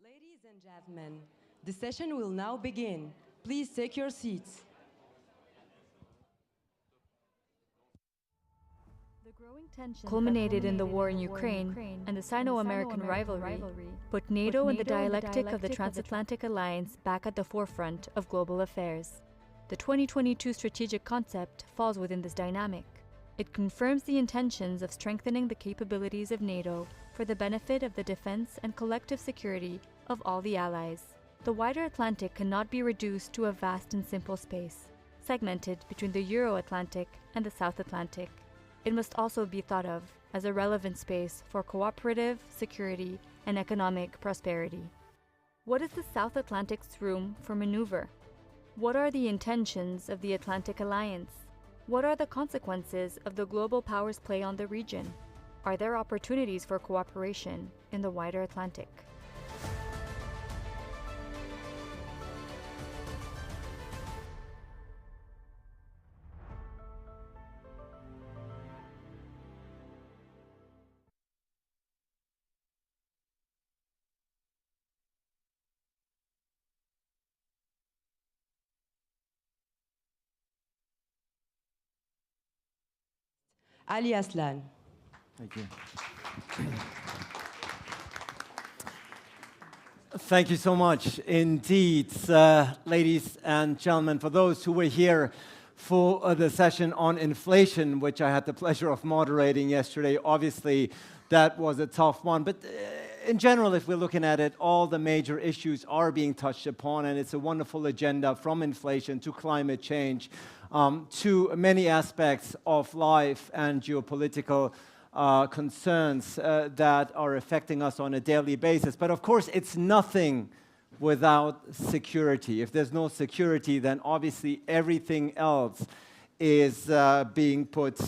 Ladies and gentlemen, the session will now begin. Please take your seats. The growing tensions culminated in the war in Ukraine and the Sino-American rivalry put NATO and the dialectic of the transatlantic alliance back at the forefront of global affairs. The 2022 strategic concept falls within this dynamic. It confirms the intentions of strengthening the capabilities of NATO for the benefit of the defense and collective security of all the allies. The wider Atlantic cannot be reduced to a vast and simple space, segmented between the Euro-Atlantic and the South Atlantic. It must also be thought of as a relevant space for cooperative, security, and economic prosperity. What is the South Atlantic's room for maneuver? What are the intentions of the Atlantic Alliance? What are the consequences of the global powers' play on the region? Are there opportunities for cooperation in the wider Atlantic? Ali Aslan. Thank you. Thank you so much indeed, ladies and gentlemen. For those who were here for the session on inflation, which I had the pleasure of moderating yesterday, obviously that was a tough one. But in general, if we're looking at it, all the major issues are being touched upon, and it's a wonderful agenda from inflation to climate change to many aspects of life and geopolitical concerns that are affecting us on a daily basis. But of course, it's nothing without security. If there's no security, then obviously everything else is being put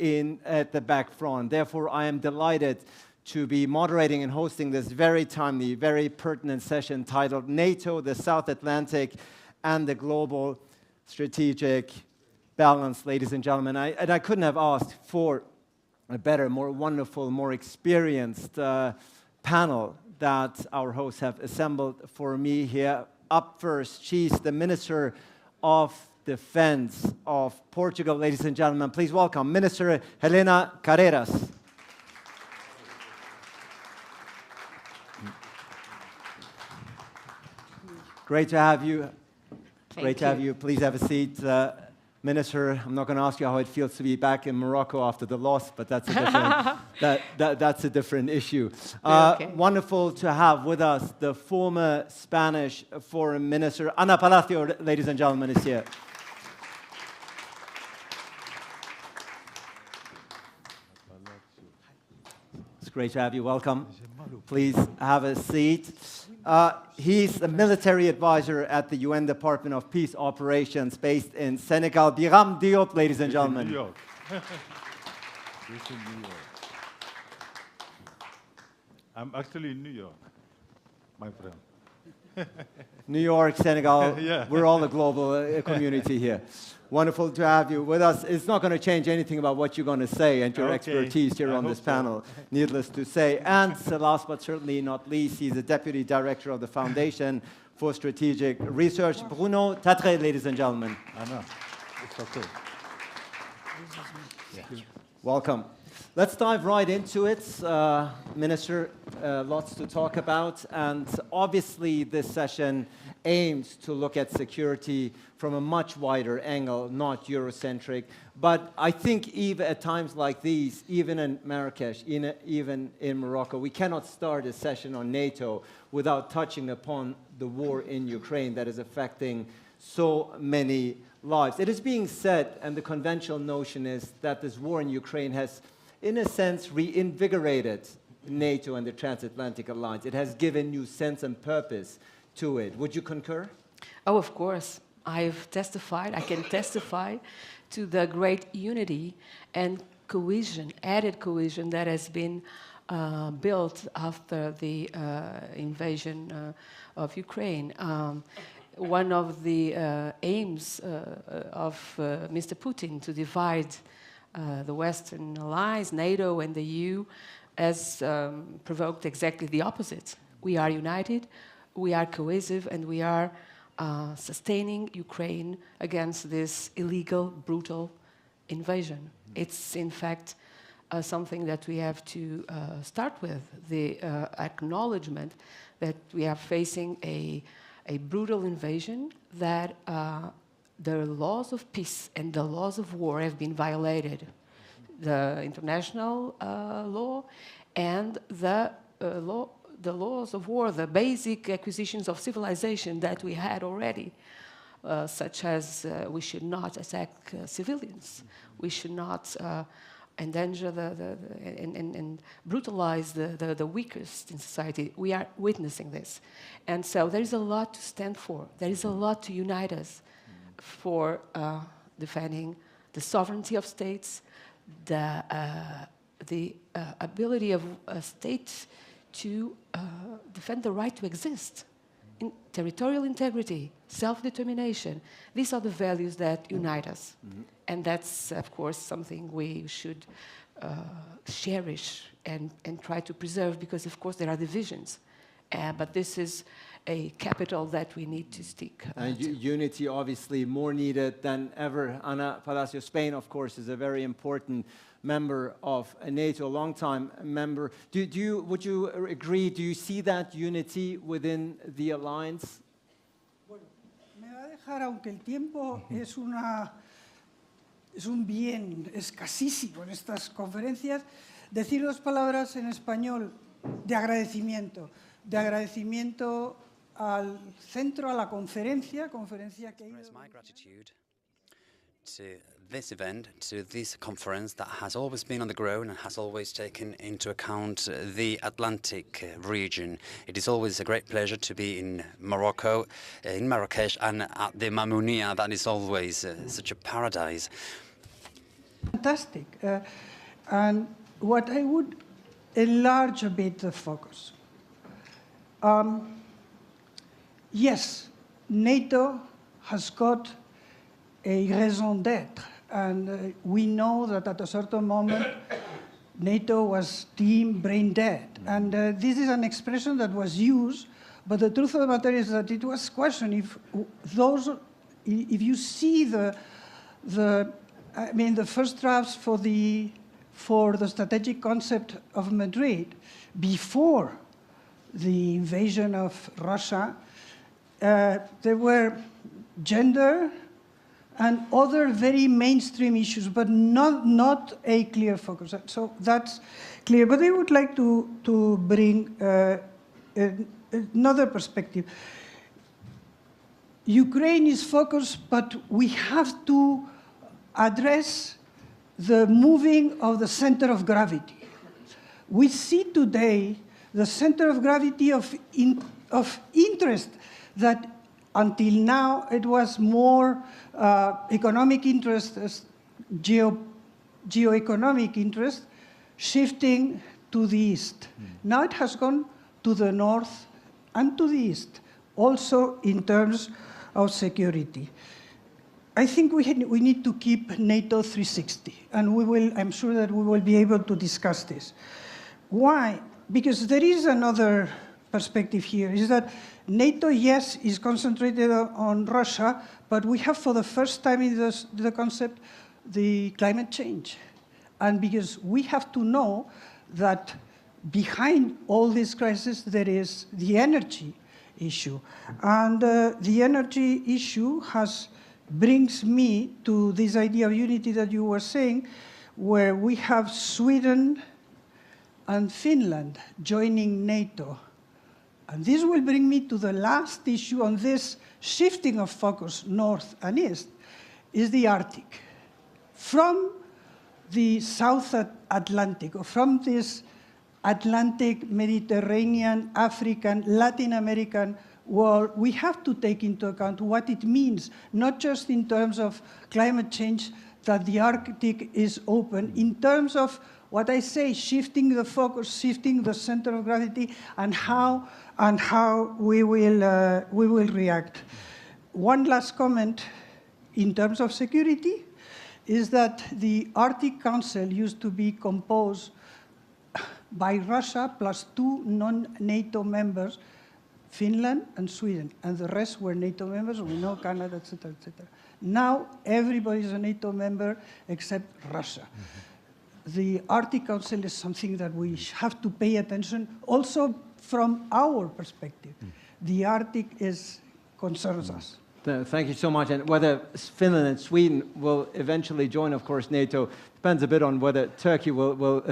in at the back front. Therefore, I am delighted to be moderating and hosting this very timely, very pertinent session titled NATO, the South Atlantic, and the Global Strategic Balance, ladies and gentlemen. I couldn't have asked for a better, more wonderful, more experienced panel that our hosts have assembled for me here. Up first, she's the Minister of Defense of Portugal. Ladies and gentlemen, please welcome Minister Helena Carreiras. Great to have you. Great to have you. Please have a seat. Minister, I'm not going to ask you how it feels to be back in Morocco after the loss, but that's a different, that's a different issue. Okay. Wonderful to have with us the former Spanish Foreign Minister, Ana Palacio, ladies and gentlemen, is here. It's great to have you. Welcome. Please have a seat. He's the military advisor at the UN Department of Peace Operations based in Senegal. Biram Diop, ladies and gentlemen. New York. Based in New York. I'm actually in New York, my friend. New York, Senegal, Yeah. We're all a global community here. Wonderful to have you with us. It's not going to change anything about what you're going to say and your Okay. expertise here on this panel, needless to say. And last but certainly not least, he's the Deputy Director of the Foundation for Strategic Research, Bruno Tatre, ladies and gentlemen. Anna, it's okay. Welcome. Let's dive right into it. Minister, lots to talk about. And obviously, this session aims to look at security from a much wider angle, not Eurocentric. But I think even at times like these, even in Marrakesh, even in Morocco, we cannot start a session on NATO without touching upon the war in Ukraine that is affecting so many lives. It is being said, and the conventional notion is that this war in Ukraine has, in a sense, reinvigorated NATO and the transatlantic alliance. It has given new sense and purpose to it. Would you concur? Oh, of course. I can testify to the great unity and cohesion, added cohesion that has been built after the invasion of Ukraine. One of the aims of Mr. Putin to divide the Western allies, NATO and the EU, has provoked exactly the opposite. We are united, we are cohesive, and we are sustaining Ukraine against this illegal, brutal invasion. It's, in fact, something that we have to start with, the acknowledgement that we are facing a brutal invasion, that the laws of peace and the laws of war have been violated. The international law and the laws of war, the basic acquisitions of civilization that we had already, such as we should not attack civilians, we should not endanger and brutalize the weakest in society. We are witnessing this. And so there is a lot to stand for. There is a lot to unite us for defending the sovereignty of states, the ability of a state to defend the right to exist, in territorial integrity, self-determination. These are the values that unite us. Mm-hmm. And that's, of course, something we should cherish and try to preserve, because, of course, there are divisions. But this is a capital that we need to stick to. Unity, obviously, more needed than ever. Ana Palacio, Spain, of course, is a very important member of NATO, a long-time member. Would you agree? Do you see that unity within the alliance? Bueno, me va a dejar, aunque el tiempo es un bien escasísimo en estas conferencias, decir dos palabras en español de agradecimiento al centro, a la conferencia que ha ido. My gratitude to this event, to this conference that has always been on the ground and has always taken into account the Atlantic region. It is always a great pleasure to be in Morocco, in Marrakesh, and at the Mamounia. That is always such a paradise. Fantastic. And what I would enlarge a bit the focus. Yes, NATO has got a raison d'être, and we know that at a certain moment NATO was deemed brain dead. And this is an expression that was used, but the truth of the matter is that it was questioned if you see the first drafts for the strategic concept of Madrid before the invasion of Russia, there were gender and other very mainstream issues, but not a clear focus. So that's clear. But I would like to bring another perspective. Ukraine is focused, but we have to address the moving of the center of gravity. We see today the center of gravity of interest that until now it was more economic interest, geoeconomic interest, shifting to the east. Now it has gone to the north and to the east, also in terms of security. I think we need to keep NATO 360, and I'm sure that we will be able to discuss this. Why? Because there is another perspective here, is that NATO, yes, is concentrated on Russia, but we have for the first time in the concept the climate change. And because we have to know that behind all this crisis there is the energy issue. And the energy issue brings me to this idea of unity that you were saying, where we have Sweden and Finland joining NATO. And this will bring me to the last issue on this shifting of focus north and east, is the Arctic. From the South Atlantic, or from this Atlantic, Mediterranean, African, Latin American world, we have to take into account what it means, not just in terms of climate change, that the Arctic is open, in terms of what I say, shifting the focus, shifting the center of gravity, and how we will react. One last comment in terms of security is that the Arctic Council used to be composed by Russia plus 2 non-NATO members, Finland and Sweden, and the rest were NATO members. We know Canada, etc., etc. Now everybody is a NATO member except Russia. The Arctic Council is something that we have to pay attention, also from our perspective. The Arctic concerns us. Thank you so much. And whether Finland and Sweden will eventually join, of course, NATO depends a bit on whether Turkey will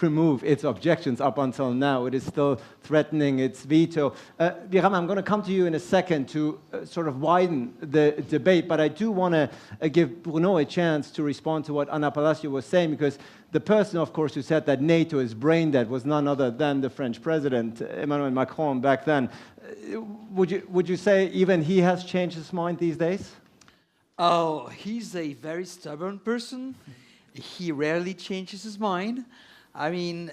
remove its objections. Up until now, it is still threatening its veto. Birame, I'm going to come to you in a second to sort of widen the debate, but I do want to give Bruno a chance to respond to what Ana Palacio was saying, because the person, of course, who said that NATO is brain dead was none other than the French president, Emmanuel Macron, back then. Would you say even he has changed his mind these days? Oh, he's a very stubborn person. He rarely changes his mind. I mean,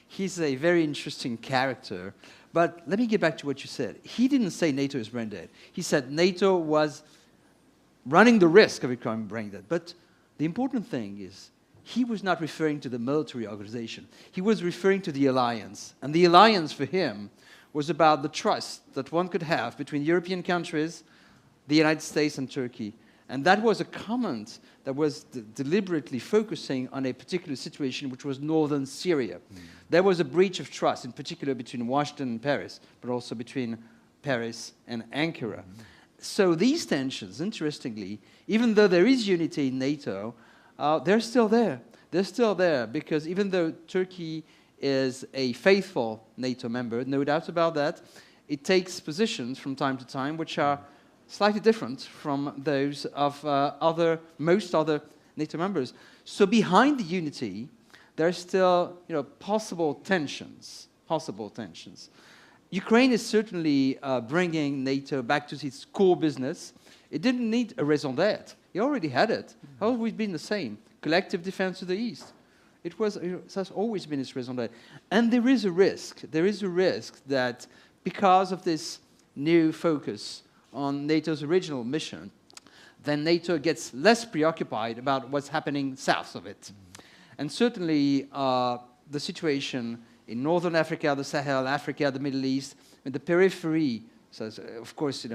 he's a very interesting character. But let me get back to what you said. He didn't say NATO is brain dead. He said NATO was running the risk of becoming brain dead. But the important thing is, he was not referring to the military organization. He was referring to the alliance. And the alliance for him was about the trust that one could have between European countries, the United States and Turkey, And that was a comment that was deliberately focusing on a particular situation, which was northern Syria. There was a breach of trust, in particular between Washington and Paris, but also between Paris and Ankara. So these tensions, interestingly, even though there is unity in NATO, they're still there. They're still there because even though Turkey is a faithful NATO member, no doubt about that, it takes positions from time to time which are slightly different from those of most other NATO members. So behind the unity, there are still possible tensions. Ukraine is certainly bringing NATO back to its core business. It didn't need a raison d'être. It already had it. It's always been the same. Collective defense to the east. It has always been its raison d'être. And there is a risk that because of this new focus on NATO's original mission, then NATO gets less preoccupied about what's happening south of it. And certainly the situation in Northern Africa, the Sahel, Africa, the Middle East, and the periphery, so of course,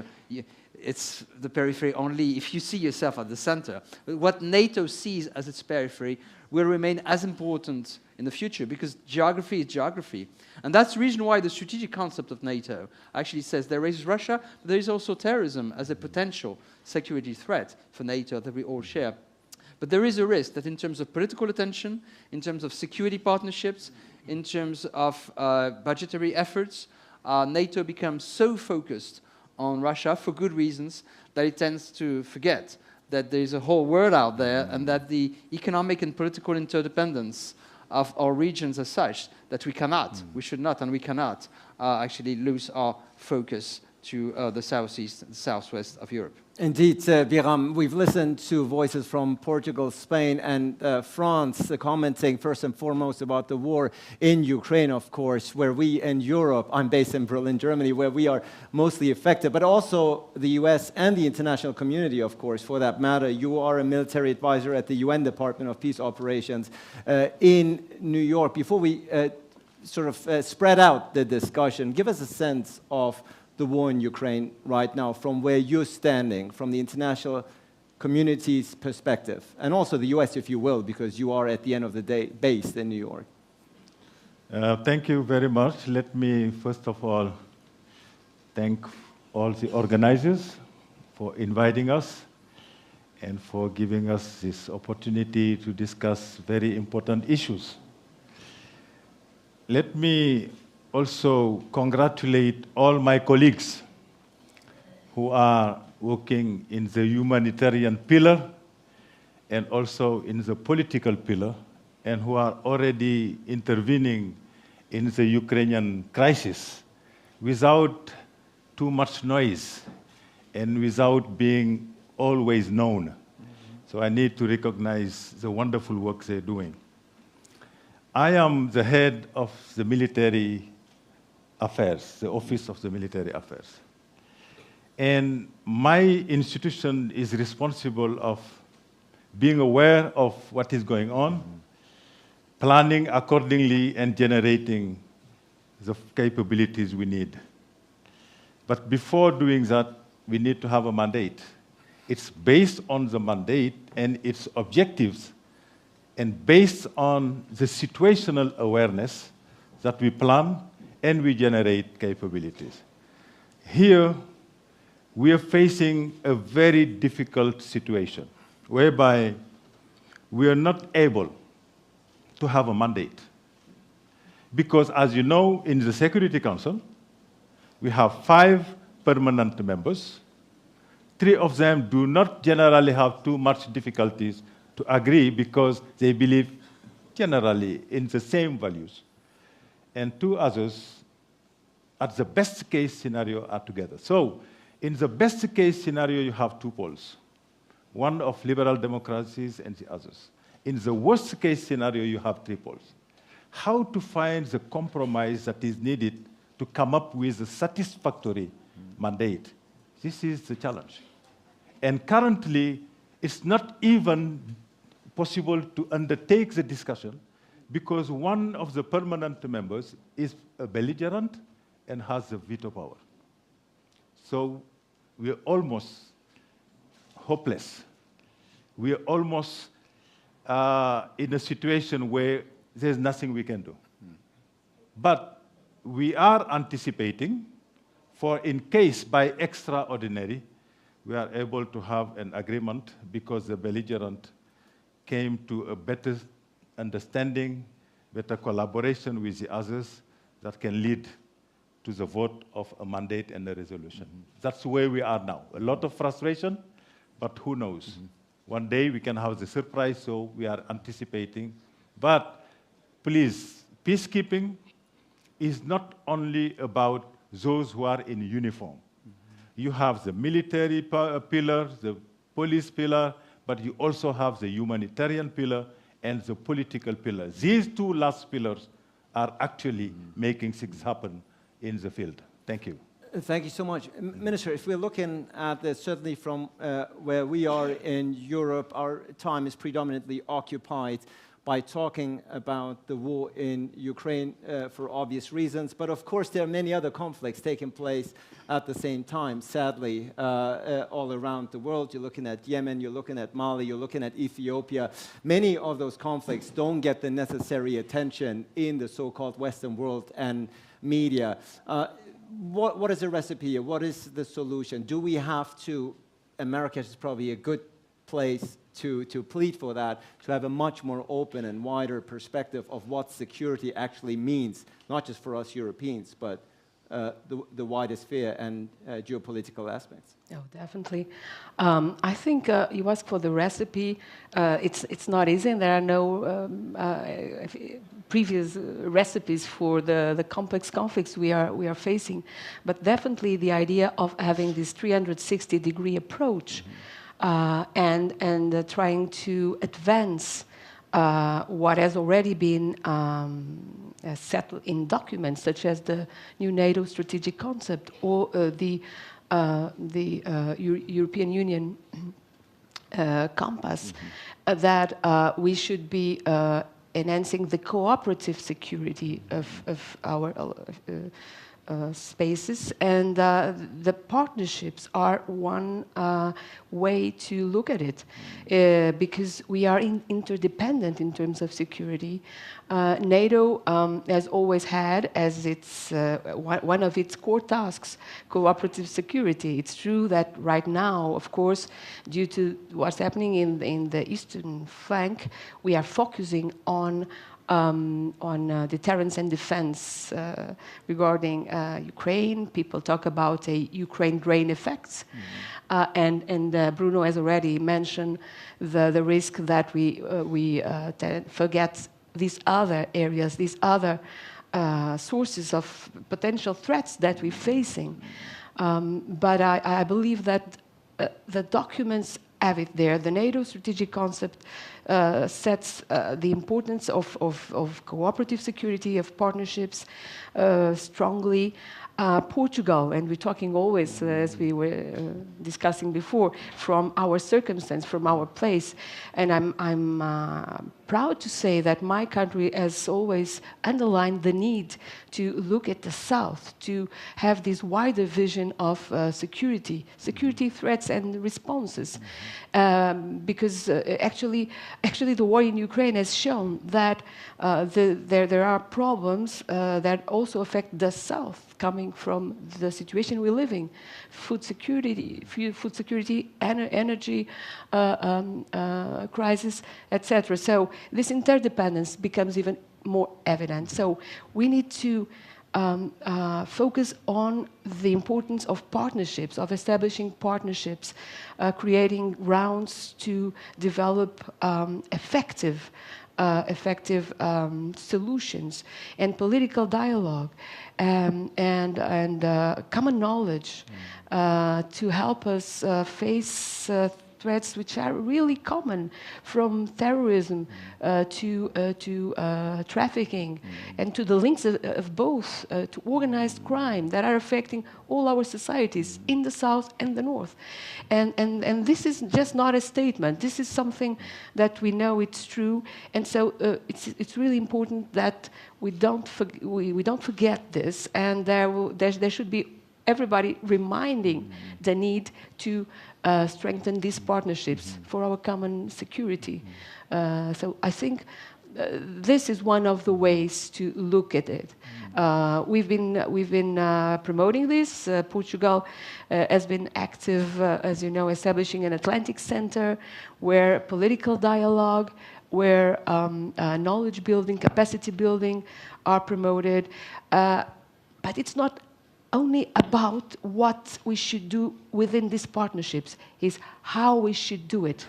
it's the periphery only if you see yourself at the center. But what NATO sees as its periphery will remain as important in the future because geography is geography. And that's the reason why the strategic concept of NATO actually says there is Russia, but there is also terrorism as a potential security threat for NATO that we all share. But there is a risk that in terms of political attention, in terms of security partnerships, in terms of budgetary efforts, NATO becomes so focused on Russia for good reasons that it tends to forget that there's a whole world out there and that the economic and political interdependence of our regions as such that we cannot, we should not, and we cannot actually lose our focus to the southeast and southwest of Europe. Indeed, Biram, we've listened to voices from Portugal, Spain, and France commenting first and foremost about the war in Ukraine, of course, where we in Europe, I'm based in Berlin, Germany, where we are mostly affected, but also the US and the international community, of course, for that matter. You are a military advisor at the UN Department of Peace Operations in New York. Before we spread out the discussion, give us a sense of the war in Ukraine right now, from where you're standing, from the international community's perspective, and also the US, if you will, because you are, at the end of the day, based in New York. Thank you very much. Let me, first of all, thank all the organizers for inviting us and for giving us this opportunity to discuss very important issues. Let me also congratulate all my colleagues who are working in the humanitarian pillar and also in the political pillar, and who are already intervening in the Ukrainian crisis without too much noise and without being always known. So I need to recognize the wonderful work they're doing. I am the head of the military affairs, the Office of the Military Affairs. And my institution is responsible of being aware of what is going on, planning accordingly, and generating the capabilities we need. But before doing that, we need to have a mandate. It's based on the mandate and its objectives, and based on the situational awareness that we plan and we generate capabilities. Here, we are facing a very difficult situation, whereby we are not able to have a mandate. Because, as you know, in the Security Council, we have 5 permanent members. 3 of them do not generally have too much difficulties to agree because they believe generally in the same values. And 2 others, at the best case scenario, are together. So, in the best case scenario, you have 2 poles, one of liberal democracies and the others. In the worst case scenario, you have 3 poles. How to find the compromise that is needed to come up with a satisfactory mandate? This is the challenge. And currently, it's not even possible to undertake the discussion because one of the permanent members is a belligerent and has the veto power. So we're almost hopeless. We are almost in a situation where there's nothing we can do. But we are anticipating for in case by extraordinary, we are able to have an agreement because the belligerent came to a better understanding, better collaboration with the others that can lead to the vote of a mandate and a resolution. That's where we are now. A lot of frustration, but who knows? One day we can have the surprise, so we are anticipating. But please, peacekeeping is not only about those who are in uniform. You have the military pillar, the police pillar, but you also have the humanitarian pillar and the political pillar. These two last pillars are actually making things happen in the field. Thank you. Thank you so much. Minister, if we're looking at this, certainly from where we are in Europe, our time is predominantly occupied by talking about the war in Ukraine for obvious reasons. But of course, there are many other conflicts taking place at the same time, sadly, all around the world. You're looking at Yemen, you're looking at Mali, you're looking at Ethiopia. Many of those conflicts don't get the necessary attention in the so-called Western world and media. What is the recipe here? What is the solution? Do we have to, America is probably a good place to plead for that, to have a much more open and wider perspective of what security actually means, not just for us Europeans, but the wider sphere and geopolitical aspects. Oh, definitely. I think you asked for the recipe. It's not easy, and there are no previous recipes for the complex conflicts we are facing. But definitely the idea of having this 360-degree approach and trying to advance what has already been settled in documents, such as the new NATO strategic concept or the European Union compass, that we should be enhancing the cooperative security of our spaces, and the partnerships are one way to look at it, because we are interdependent in terms of security. NATO has always had as its one of its core tasks cooperative security. It's true that right now, of course, due to what's happening in the eastern flank, we are focusing on deterrence and defense regarding Ukraine. People talk about a Ukraine drain effect. And Bruno has already mentioned the risk that we forget these other areas, these other sources of potential threats that we're facing. But I believe that the documents have it there. The NATO strategic concept sets the importance of cooperative security, of partnerships strongly. Portugal, and we're talking always, as we were discussing before, from our circumstance, from our place. And I'm proud to say that my country has always underlined the need to look at the South, to have this wider vision of security threats and responses. Because actually the war in Ukraine has shown that there are problems that also affect the South, coming from the situation we're living, food security, energy crisis, etc. So this interdependence becomes even more evident. So we need to focus on the importance of partnerships, of establishing partnerships, creating grounds to develop effective solutions and political dialogue and common knowledge to help us face threats which are really common, from terrorism to trafficking, and to the links of both to organized crime that are affecting all our societies in the South and the North. And this is just not a statement. This is something that we know it's true, and so it's really important that we don't forget this, and there should be everybody reminding the need to strengthen these partnerships for our common security. So I think this is one of the ways to look at it. We've been promoting this. Portugal has been active, as you know, establishing an Atlantic Center where political dialogue, where knowledge building, capacity building are promoted. But it's not only about what we should do within these partnerships, it's how we should do it.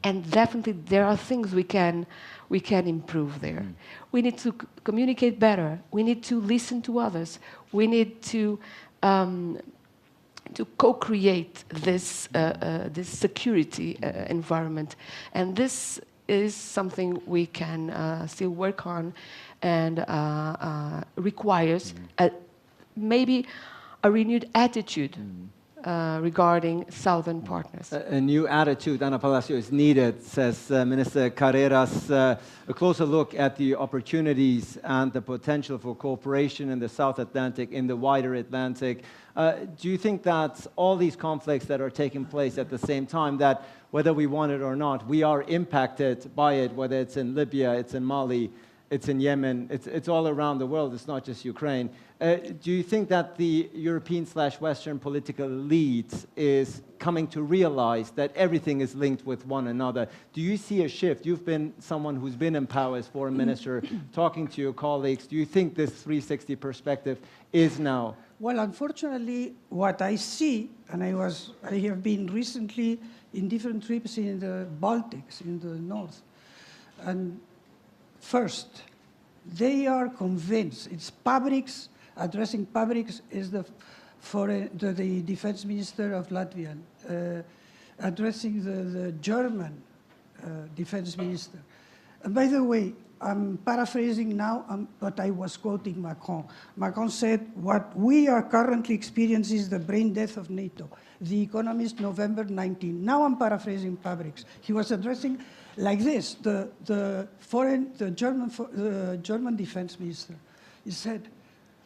And definitely there are things we can improve there. We need to communicate better. We need to listen to others. We need to co-create this security environment. And this is something we can still work on, and requires maybe a renewed attitude regarding southern partners. A new attitude, Ana Palacio, is needed, says Minister Carreras. A closer look at the opportunities and the potential for cooperation in the South Atlantic, in the wider Atlantic. Do you think that all these conflicts that are taking place at the same time, that whether we want it or not, we are impacted by it, whether it's in Libya, it's in Mali, it's in Yemen, it's all around the world, it's not just Ukraine. Do you think that the European/Western political elite is coming to realize that everything is linked with one another? Do you see a shift? You've been someone who's been in power as foreign minister, talking to your colleagues. Do you think this 360 perspective is now? Well, unfortunately, what I see, and I have been recently in different trips in the Baltics, in the north, and first, they are convinced. It's publics, addressing publics is the defense minister of Latvia, addressing the German defense minister. And by the way, I'm paraphrasing now, but I was quoting Macron. Macron said, what we are currently experiencing is the brain death of NATO. The Economist, November 19. Now I'm paraphrasing Pabriks. He was addressing like this, the German defense minister. He said,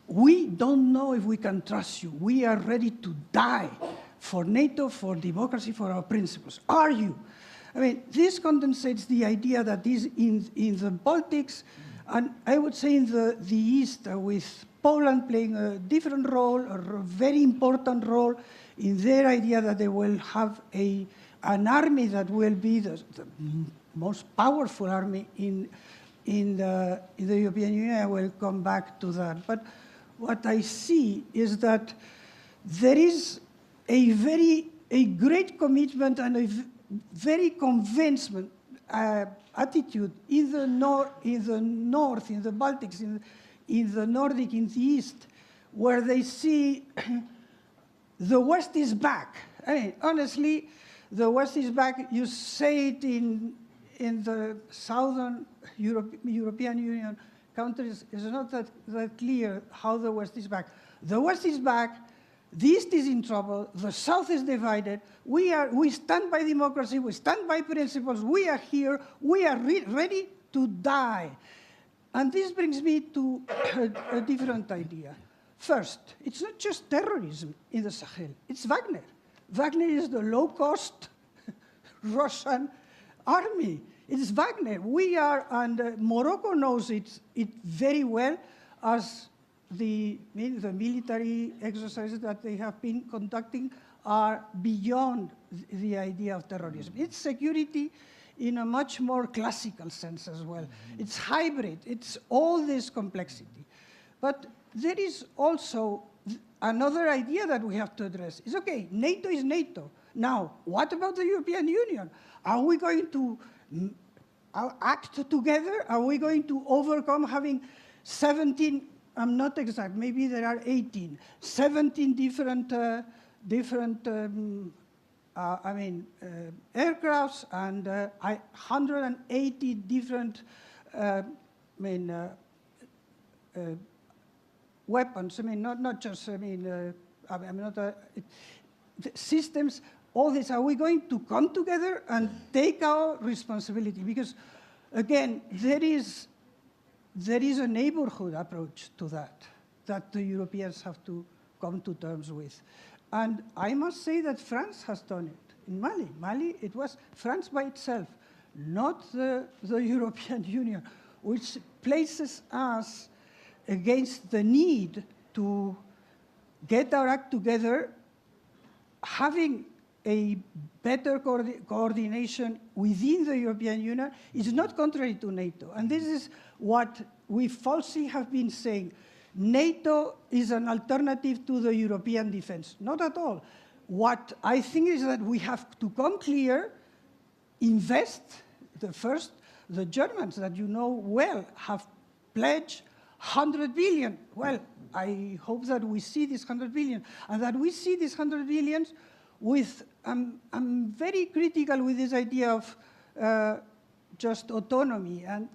we don't know if we can trust you. We are ready to die for NATO, for democracy, for our principles. Are you? I mean, this condensates the idea that is in the Baltics, and I would say in the East, with Poland playing a different role, a very important role in their idea that they will have an army that will be the most powerful army in the European Union. I will come back to that. But what I see is that there is a great commitment and a very convincement attitude in the north, in the Baltics, in the Nordic, in the East, where they see the West is back. I mean, honestly, the West is back. You say it in the southern European Union countries. It's not that clear how the West is back. The West is back. The East is in trouble. The South is divided. We stand by democracy. We stand by principles. We are here. We are ready to die. And this brings me to a different idea. First, it's not just terrorism in the Sahel. It's Wagner. Wagner is the low-cost Russian army. It's Wagner. We are, and Morocco knows it very well, as the military exercises that they have been conducting are beyond the idea of terrorism. It's security in a much more classical sense as well. It's hybrid. It's all this complexity. But there is also another idea that we have to address. It's okay, NATO is NATO. Now, what about the European Union? Are we going to act together? Are we going to overcome having 17, I'm not exact, maybe there are 18, 17 different aircrafts and 180 different weapons. I mean, not just, systems, all this. Are we going to come together and take our responsibility? Because, again, there is a neighborhood approach to that the Europeans have to come to terms with. And I must say that France has done it in Mali. Mali, it was France by itself, not the European Union, which places us against the need to get our act together, having a better coordination within the European Union is not contrary to NATO. And this is what we falsely have been saying. NATO is an alternative to the European defense. Not at all. What I think is that we have to come clear, invest. The Germans, that you know well, have pledged 100 billion. Well, I hope that we see this 100 billion, and that we see this 100 billion with, I'm very critical with this idea of just autonomy and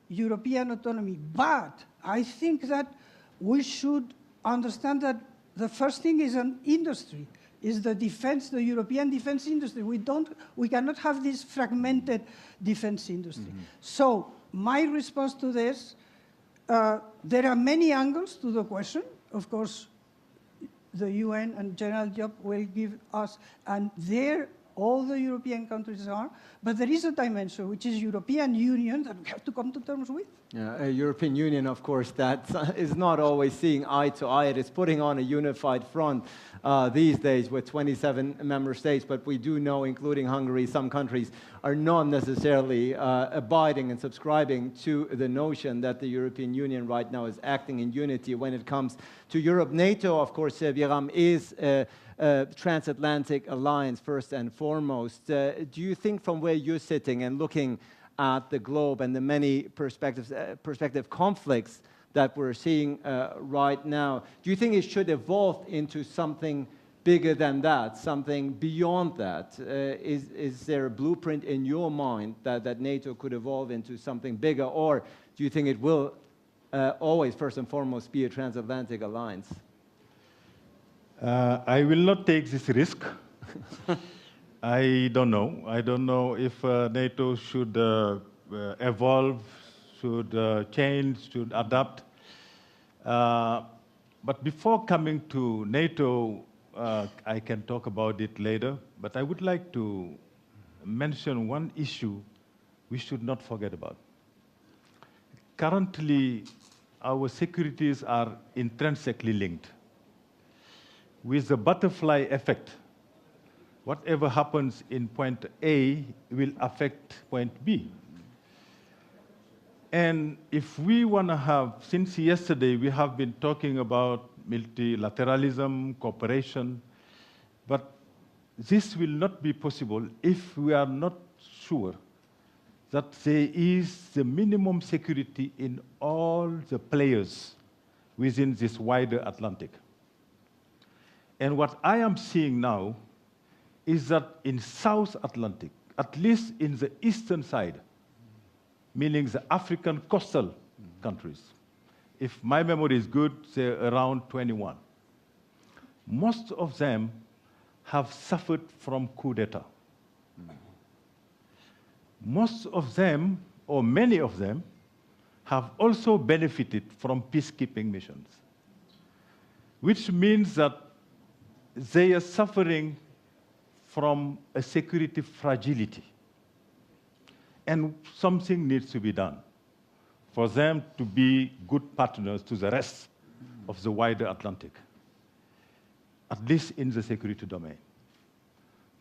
European autonomy, but I think that we should understand that the first thing is an industry, is the defense, the European defense industry. We cannot have this fragmented defense industry. Mm-hmm. So my response to this, there are many angles to the question. Of course, the UN and General Job will give us, and there all the European countries are, but there is a dimension, which is European Union, that we have to come to terms with. Yeah, a European Union, of course, that is not always seeing eye to eye. It is putting on a unified front these days with 27 member states, but we do know, including Hungary, some countries are not necessarily abiding and subscribing to the notion that the European Union right now is acting in unity when it comes to Europe. NATO, of course, Biram, is transatlantic alliance first and foremost. Do you think from where you're sitting and looking at the globe and the many perspective conflicts that we're seeing right now, do you think it should evolve into something bigger than that, something beyond that? Is there a blueprint in your mind that NATO could evolve into something bigger, or do you think it will always first and foremost be a transatlantic alliance? I will not take this risk. I don't know. I don't know if NATO should evolve, should change, should adapt. But before coming to NATO, I can talk about it later. But I would like to mention one issue we should not forget about. Currently, our securities are intrinsically linked. With the butterfly effect, whatever happens in point A will affect point B. And if we want to have, since yesterday we have been talking about multilateralism, cooperation, but this will not be possible if we are not sure that there is the minimum security in all the players within this wider Atlantic. And what I am seeing now is that in South Atlantic, at least in the eastern side, meaning the African coastal countries, if my memory is good, they're around 21. Most of them have suffered from coup d'etat. Most of them, or many of them, have also benefited from peacekeeping missions, which means that they are suffering from a security fragility. And something needs to be done for them to be good partners to the rest of the wider Atlantic, at least in the security domain.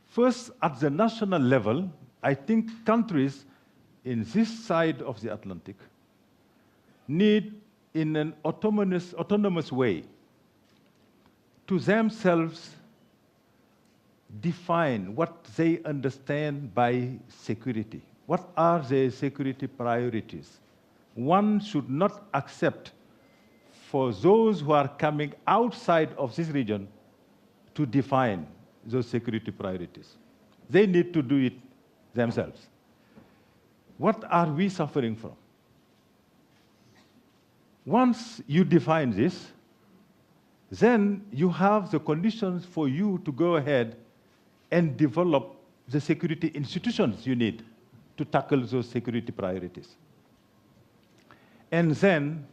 First, at the national level, I think countries in this side of the Atlantic need, in an autonomous way, to themselves define what they understand by security. What are their security priorities? One should not accept for those who are coming outside of this region to define those security priorities. They need to do it themselves. What are we suffering from? Once you define this, then you have the conditions for you to go ahead and develop the security institutions you need to tackle those security priorities. And then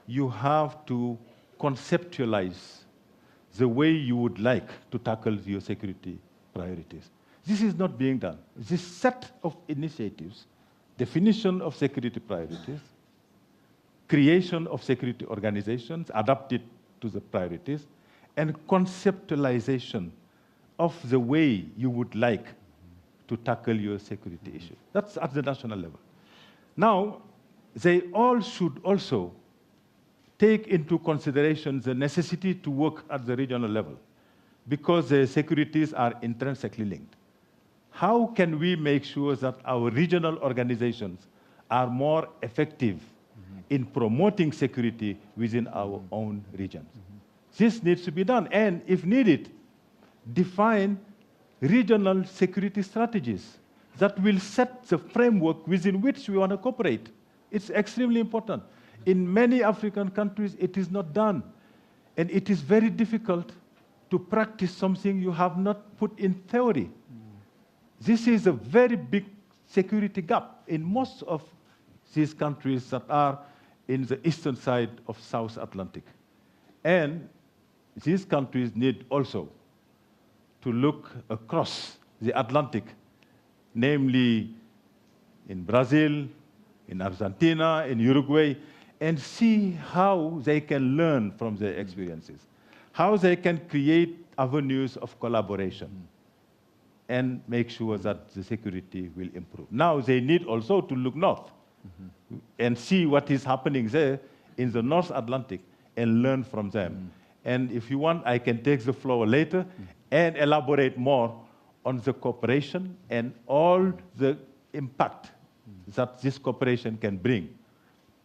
you have to conceptualize the way you would like to tackle your security priorities. This is not being done. This set of initiatives, definition of security priorities, creation of security organizations adapted to the priorities, and conceptualization of the way you would like to tackle your security issue. That's at the national level. Now, they all should also take into consideration the necessity to work at the regional level, because the securities are intrinsically linked. How can we make sure that our regional organizations are more effective in promoting security within our own regions? This needs to be done, and if needed, define regional security strategies that will set the framework within which we want to cooperate. It's extremely important. In many African countries, it is not done, and it is very difficult to practice something you have not put in theory. This is a very big security gap in most of these countries that are in the eastern side of South Atlantic. And these countries need also to look across the Atlantic, namely in Brazil, in Argentina, in Uruguay, and see how they can learn from their experiences, how they can create avenues of collaboration and make sure that the security will improve. Now they need also to look north and see what is happening there in the North Atlantic and learn from them. And if you want, I can take the floor later and elaborate more on the cooperation and all the impact that this cooperation can bring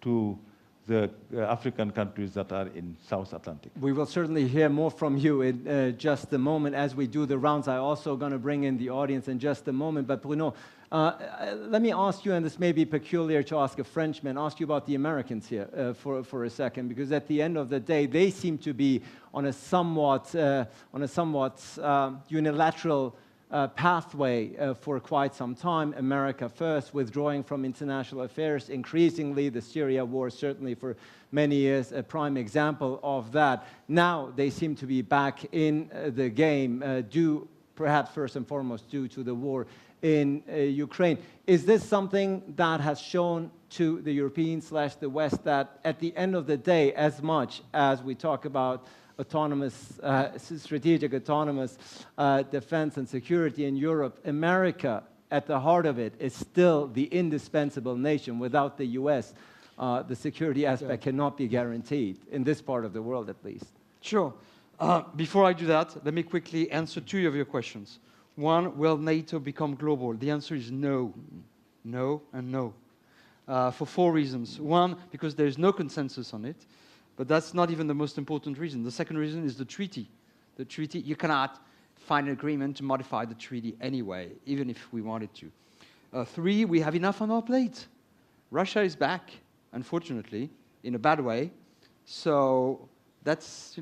to the African countries that are in South Atlantic. We will certainly hear more from you in just a moment as we do the rounds. I'm also going to bring in the audience in just a moment. But Bruno, let me ask you, and this may be peculiar to ask a Frenchman, ask you about the Americans here for a second, because at the end of the day, they seem to be on a somewhat unilateral pathway for quite some time. America first, withdrawing from international affairs, increasingly the Syria war, certainly for many years, a prime example of that. Now they seem to be back in the game, due, perhaps first and foremost, due to the war in Ukraine. Is this something that has shown to the Europeans / the West that at the end of the day, as much as we talk about autonomous, strategic autonomous defense and security in Europe, America, at the heart of it, is still the indispensable nation. Without the US, the security aspect cannot be guaranteed, in this part of the world at least. Sure. Before I do that, let me quickly answer two of your questions. One, will NATO become global? The answer is no. No and no. For four reasons. One, because there is no consensus on it. But that's not even the most important reason. The second reason is the treaty. The treaty, you cannot find an agreement to modify the treaty anyway, even if we wanted to. Three, we have enough on our plate. Russia is back, unfortunately, in a bad way. So that's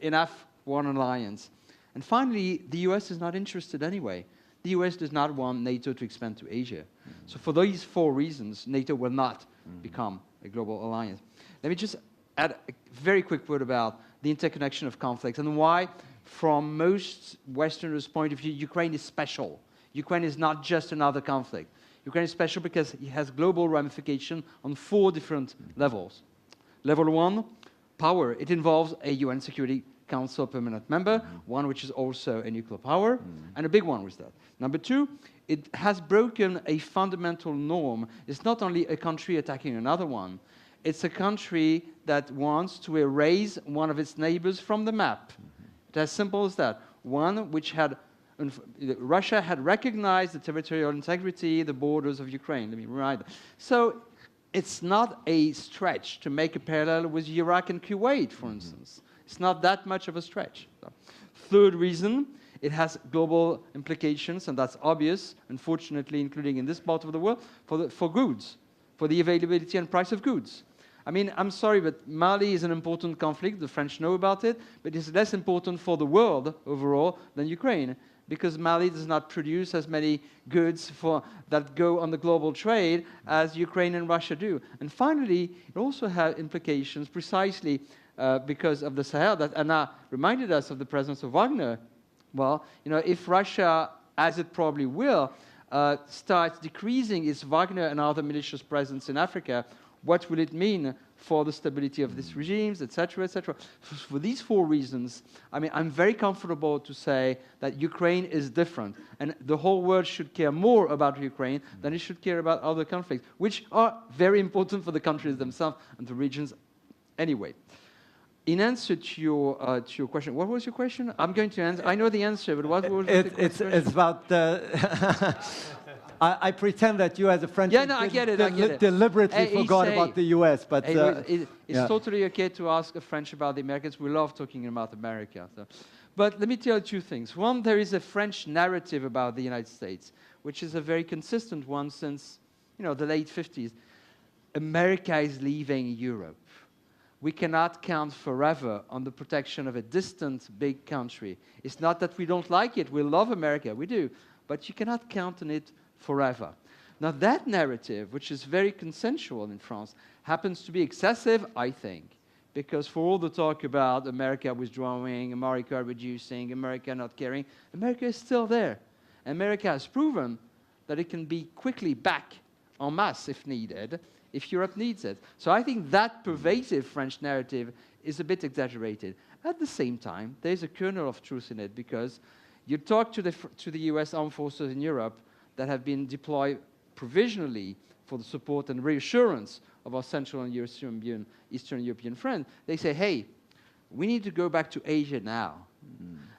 enough for an alliance. And finally, the US is not interested anyway. The US does not want NATO to expand to Asia. So for these four reasons, NATO will not become a global alliance. Let me just add a very quick word about the interconnection of conflicts and why, from most Westerners' point of view, Ukraine is special. Ukraine is not just another conflict. Ukraine is special because it has global ramification on four different levels. Level one, power. It involves a UN Security Council permanent member, one which is also a nuclear power, and a big one with that. Number two, it has broken a fundamental norm. It's not only a country attacking another one, it's a country that wants to erase one of its neighbors from the map. It's as simple as that. One which had, Russia had recognized the territorial integrity, the borders of Ukraine. Let me remind you. So it's not a stretch to make a parallel with Iraq and Kuwait, for instance. It's not that much of a stretch. Third reason, it has global implications, and that's obvious, unfortunately, including in this part of the world, for goods, for the availability and price of goods. I mean, I'm sorry, but Mali is an important conflict. The French know about it, but it's less important for the world overall than Ukraine, because Mali does not produce as many goods that go on the global trade as Ukraine and Russia do. And finally, it also has implications precisely because of the Sahel that Anna reminded us of the presence of Wagner. Well, if Russia as it probably will, starts decreasing its Wagner and other militias presence in Africa, what will it mean for the stability of these regimes, etc., etc.? For these 4 reasons, I mean, I'm very comfortable to say that Ukraine is different, and the whole world should care more about Ukraine than it should care about other conflicts, which are very important for the countries themselves and the regions anyway. In answer to your question, what was your question? I'm going to answer. I know the answer, but what was the question? It's about I pretend that you, as a Frenchman, I get it. Deliberately forgot about the U.S. But it's totally okay to ask a French about the Americans. We love talking about America. So. But let me tell you 2 things. One, there is a French narrative about the United States, which is a very consistent one since the late 50s. America is leaving Europe. We cannot count forever on the protection of a distant, big country. It's not that we don't like it. We love America. We do. But you cannot count on it forever. Now, that narrative, which is very consensual in France, happens to be excessive, I think, because for all the talk about America withdrawing, America reducing, America not caring, America is still there. America has proven that it can be quickly back en masse if needed, if Europe needs it. So I think that pervasive French narrative is a bit exaggerated. At the same time, there's a kernel of truth in it, because you talk to the US armed forces in Europe that have been deployed provisionally for the support and reassurance of our Central and Eastern European friends, they say, hey, we need to go back to Asia now.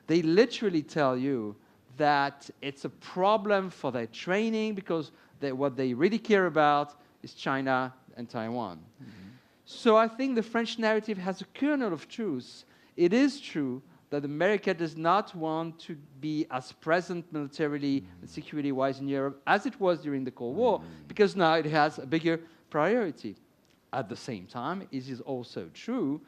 They literally tell you that it's a problem for their training, because what they really care about is China and Taiwan. So I think the French narrative has a kernel of truth. It is true that America does not want to be as present militarily and security-wise in Europe as it was during the Cold War, because now it has a bigger priority. At the same time, it is also true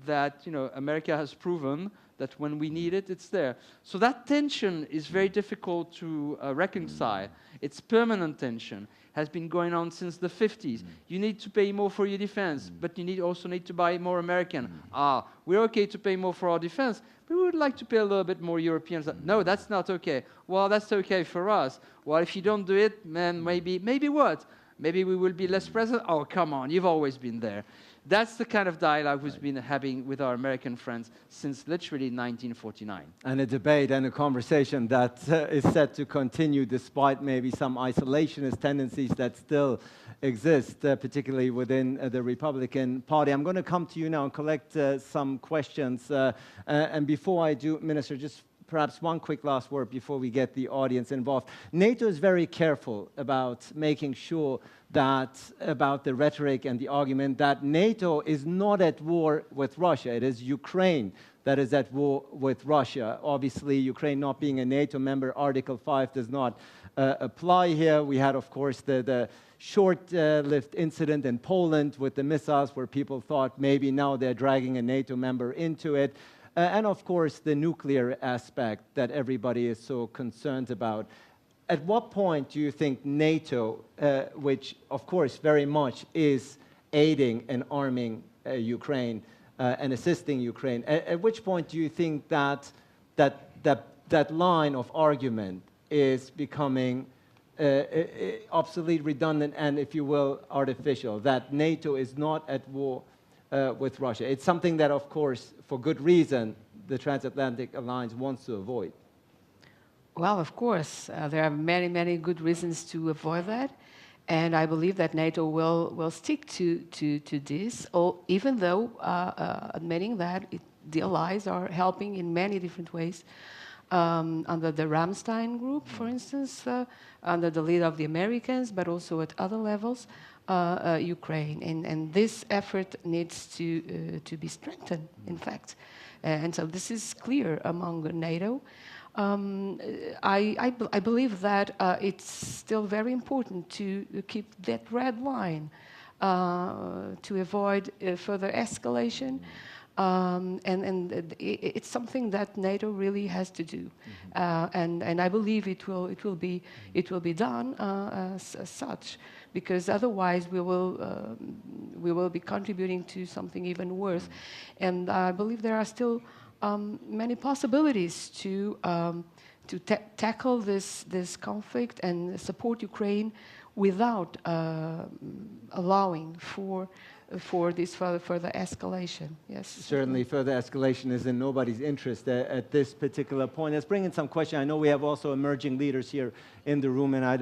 that America has proven that when we need it, it's there. So that tension is very difficult to reconcile. It's permanent tension. Has been going on since the 50s. You need to pay more for your defense, but you also need to buy more American. We're okay to pay more for our defense, but we would like to pay a little bit more Europeans. No, that's not okay. Well, that's okay for us. Well, if you don't do it, then maybe what? Maybe we will be less present? Oh, come on, you've always been there. That's the kind of dialogue we've been having with our American friends since literally 1949. And a debate and a conversation that is set to continue despite maybe some isolationist tendencies that still exist, particularly within the Republican Party. I'm going to come to you now and collect some questions. And before I do, Minister, just perhaps one quick last word before we get the audience involved. NATO is very careful about making sure that about the rhetoric and the argument that NATO is not at war with Russia. It is Ukraine that is at war with Russia. Obviously, Ukraine not being a NATO member, Article 5 does not apply here. We had, of course, the short-lived incident in Poland with the missiles where people thought maybe now they're dragging a NATO member into it. And, of course, the nuclear aspect that everybody is so concerned about. At what point do you think NATO, which, of course, very much is aiding and arming Ukraine and assisting Ukraine, at which point do you think that line of argument is becoming obsolete, redundant, and, if you will, artificial, that NATO is not at war with Russia? It's something that, of course, for good reason, the Transatlantic Alliance wants to avoid. Well, of course, there are many, many good reasons to avoid that. And I believe that NATO will stick to this, even though admitting that the allies are helping in many different ways. Under the Ramstein group, for instance, under the lead of the Americans, but also at other levels, Ukraine. And this effort needs to be strengthened, in fact. And so this is clear among NATO. I believe that it's still very important to keep that red line to avoid further escalation. And it's something that NATO really has to do, and I believe it will be done as such, because otherwise we will be contributing to something even worse, and I believe there are still many possibilities to to tackle this conflict and support Ukraine without allowing for this further escalation. Yes. Certainly, further escalation is in nobody's interest at this particular point. Let's bring in some questions. I know we have also emerging leaders here in the room, and I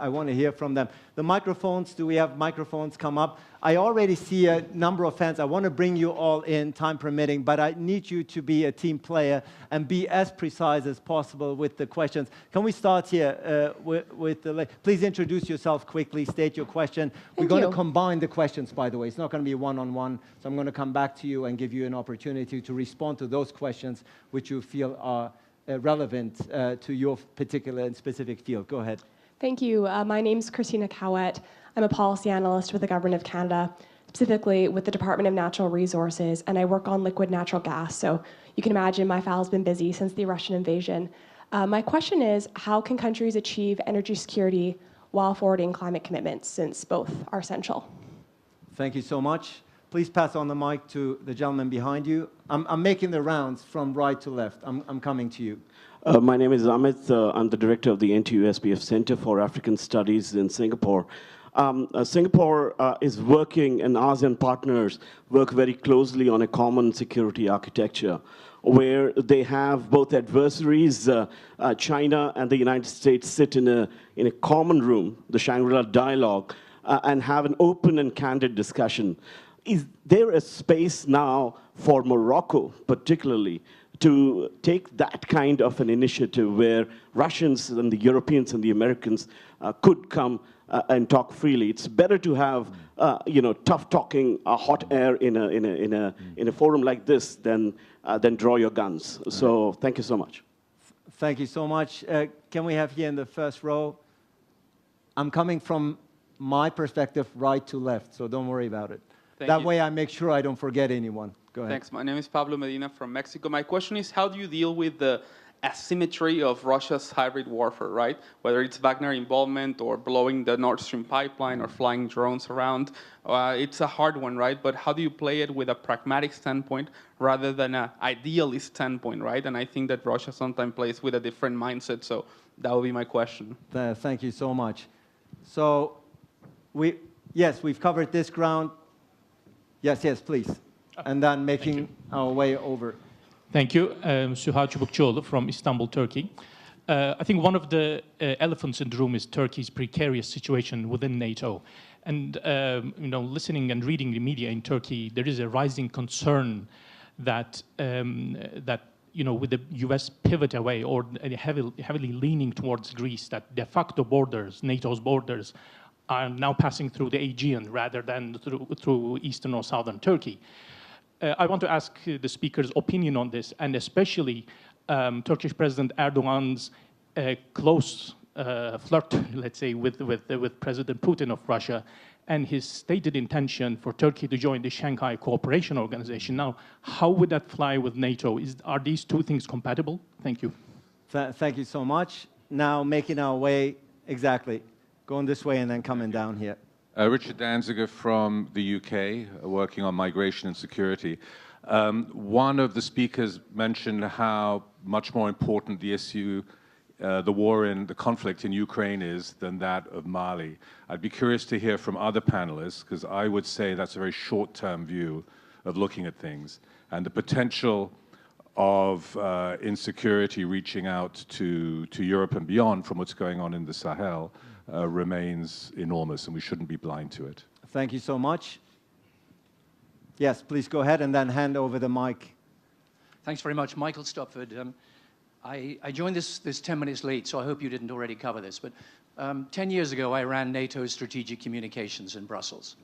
want to hear from them. The microphones, do we have microphones come up? I already see a number of fans. I want to bring you all in, time permitting, but I need you to be a team player and be as precise as possible with the questions. Can we start here with the... Please introduce yourself quickly, state your question. We're going to combine the questions, by the way. It's not going to be one-on-one, so I'm going to come back to you and give you an opportunity to respond to those questions which you feel are relevant to your particular and specific field. Go ahead. Thank you. My name's Christina Cowett. I'm a policy analyst with the Government of Canada, specifically with the Department of Natural Resources, and I work on liquid natural gas. So you can imagine my file's been busy since the Russian invasion. My question is, how can countries achieve energy security while forwarding climate commitments, since both are essential? Thank you so much. Please pass on the mic to the gentleman behind you. I'm making the rounds from right to left. I'm coming to you. My name is Amit. I'm the director of the NTU SPF Center for African Studies in Singapore. Singapore is working, and ASEAN partners work very closely on a common security architecture where they have both adversaries, China and the United States, sit in a common room, the Shangri-La Dialogue, and have an open and candid discussion. Is there a space now for Morocco, particularly, to take that kind of an initiative where Russians and the Europeans and the Americans could come and talk freely? It's better to have tough talking, hot air in a forum like this than draw your guns. So thank you so much. Thank you so much. Can we have here in the first row? I'm coming from my perspective right to left, so don't worry about it. That way I make sure I don't forget anyone. Go ahead. Thanks. My name is Pablo Medina from Mexico. My question is, how do you deal with the asymmetry of Russia's hybrid warfare, right? Whether it's Wagner involvement or blowing the Nord Stream pipeline or flying drones around. It's a hard one, right? But how do you play it with a pragmatic standpoint rather than an idealist standpoint, right? And I think that Russia sometimes plays with a different mindset. So that would be my question. Thank you so much. So, we've covered this ground. Yes, please. And then making our way over. Thank you. Suha Çubukçuoğlu from Istanbul, Turkey. I think one of the elephants in the room is Turkey's precarious situation within NATO. And listening and reading the media in Turkey, there is a rising concern that with the U.S. pivot away or heavily leaning towards Greece, that de facto borders, NATO's borders, are now passing through the Aegean rather than through eastern or southern Turkey. I want to ask the speaker's opinion on this, and especially Turkish President Erdogan's close flirt, let's say, with President Putin of Russia, and his stated intention for Turkey to join the Shanghai Cooperation Organization. Now, how would that fly with NATO? Are these two things compatible? Thank you. Thank you so much. Now, making our way, exactly, going this way and then coming down here. Richard Danziger from the UK, working on migration and security. One of the speakers mentioned how much more important the issue, the conflict in Ukraine is than that of Mali. I'd be curious to hear from other panelists, because I would say that's a very short-term view of looking at things. And the potential of insecurity reaching out to Europe and beyond from what's going on in the Sahel remains enormous, and we shouldn't be blind to it. Thank you so much. Yes, please go ahead and then hand over the mic. Thanks very much. Michael Stopford. I joined this 10 minutes late, so I hope you didn't already cover this. But 10 years ago, I ran NATO's strategic communications in Brussels.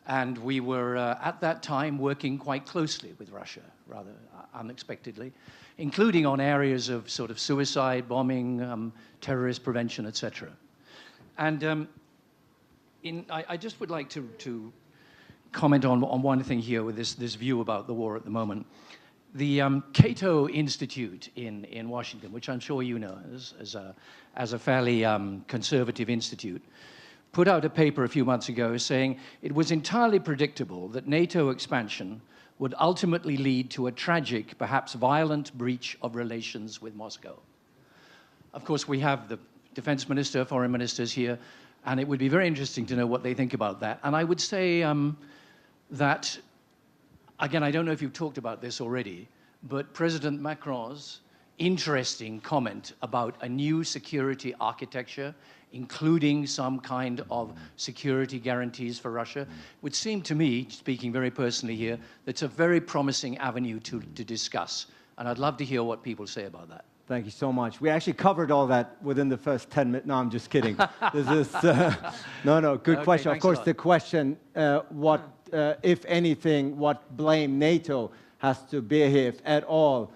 And we were, at that time, working quite closely with Russia, rather unexpectedly, including on areas of sort of suicide, bombing, terrorist prevention, etc. And I just would like to comment on one thing here with this view about the war at the moment. The Cato Institute in Washington, which I'm sure you know as a fairly conservative institute, put out a paper a few months ago saying it was entirely predictable that NATO expansion would ultimately lead to a tragic, perhaps violent breach of relations with Moscow. Of course, we have the defense minister, foreign ministers here, and it would be very interesting to know what they think about that. And I would say that, again, I don't know if you've talked about this already, but President Macron's interesting comment about a new security architecture, including some kind of security guarantees for Russia, would seem to me, speaking very personally here, that's a very promising avenue to discuss. And I'd love to hear what people say about that. Thank you so much. We actually covered all that within the first 10 minutes. No, I'm just kidding. This is, no, good Okay, question. Of thanks course, a lot. the question, what, if anything, what blame NATO has to bear here, if at all,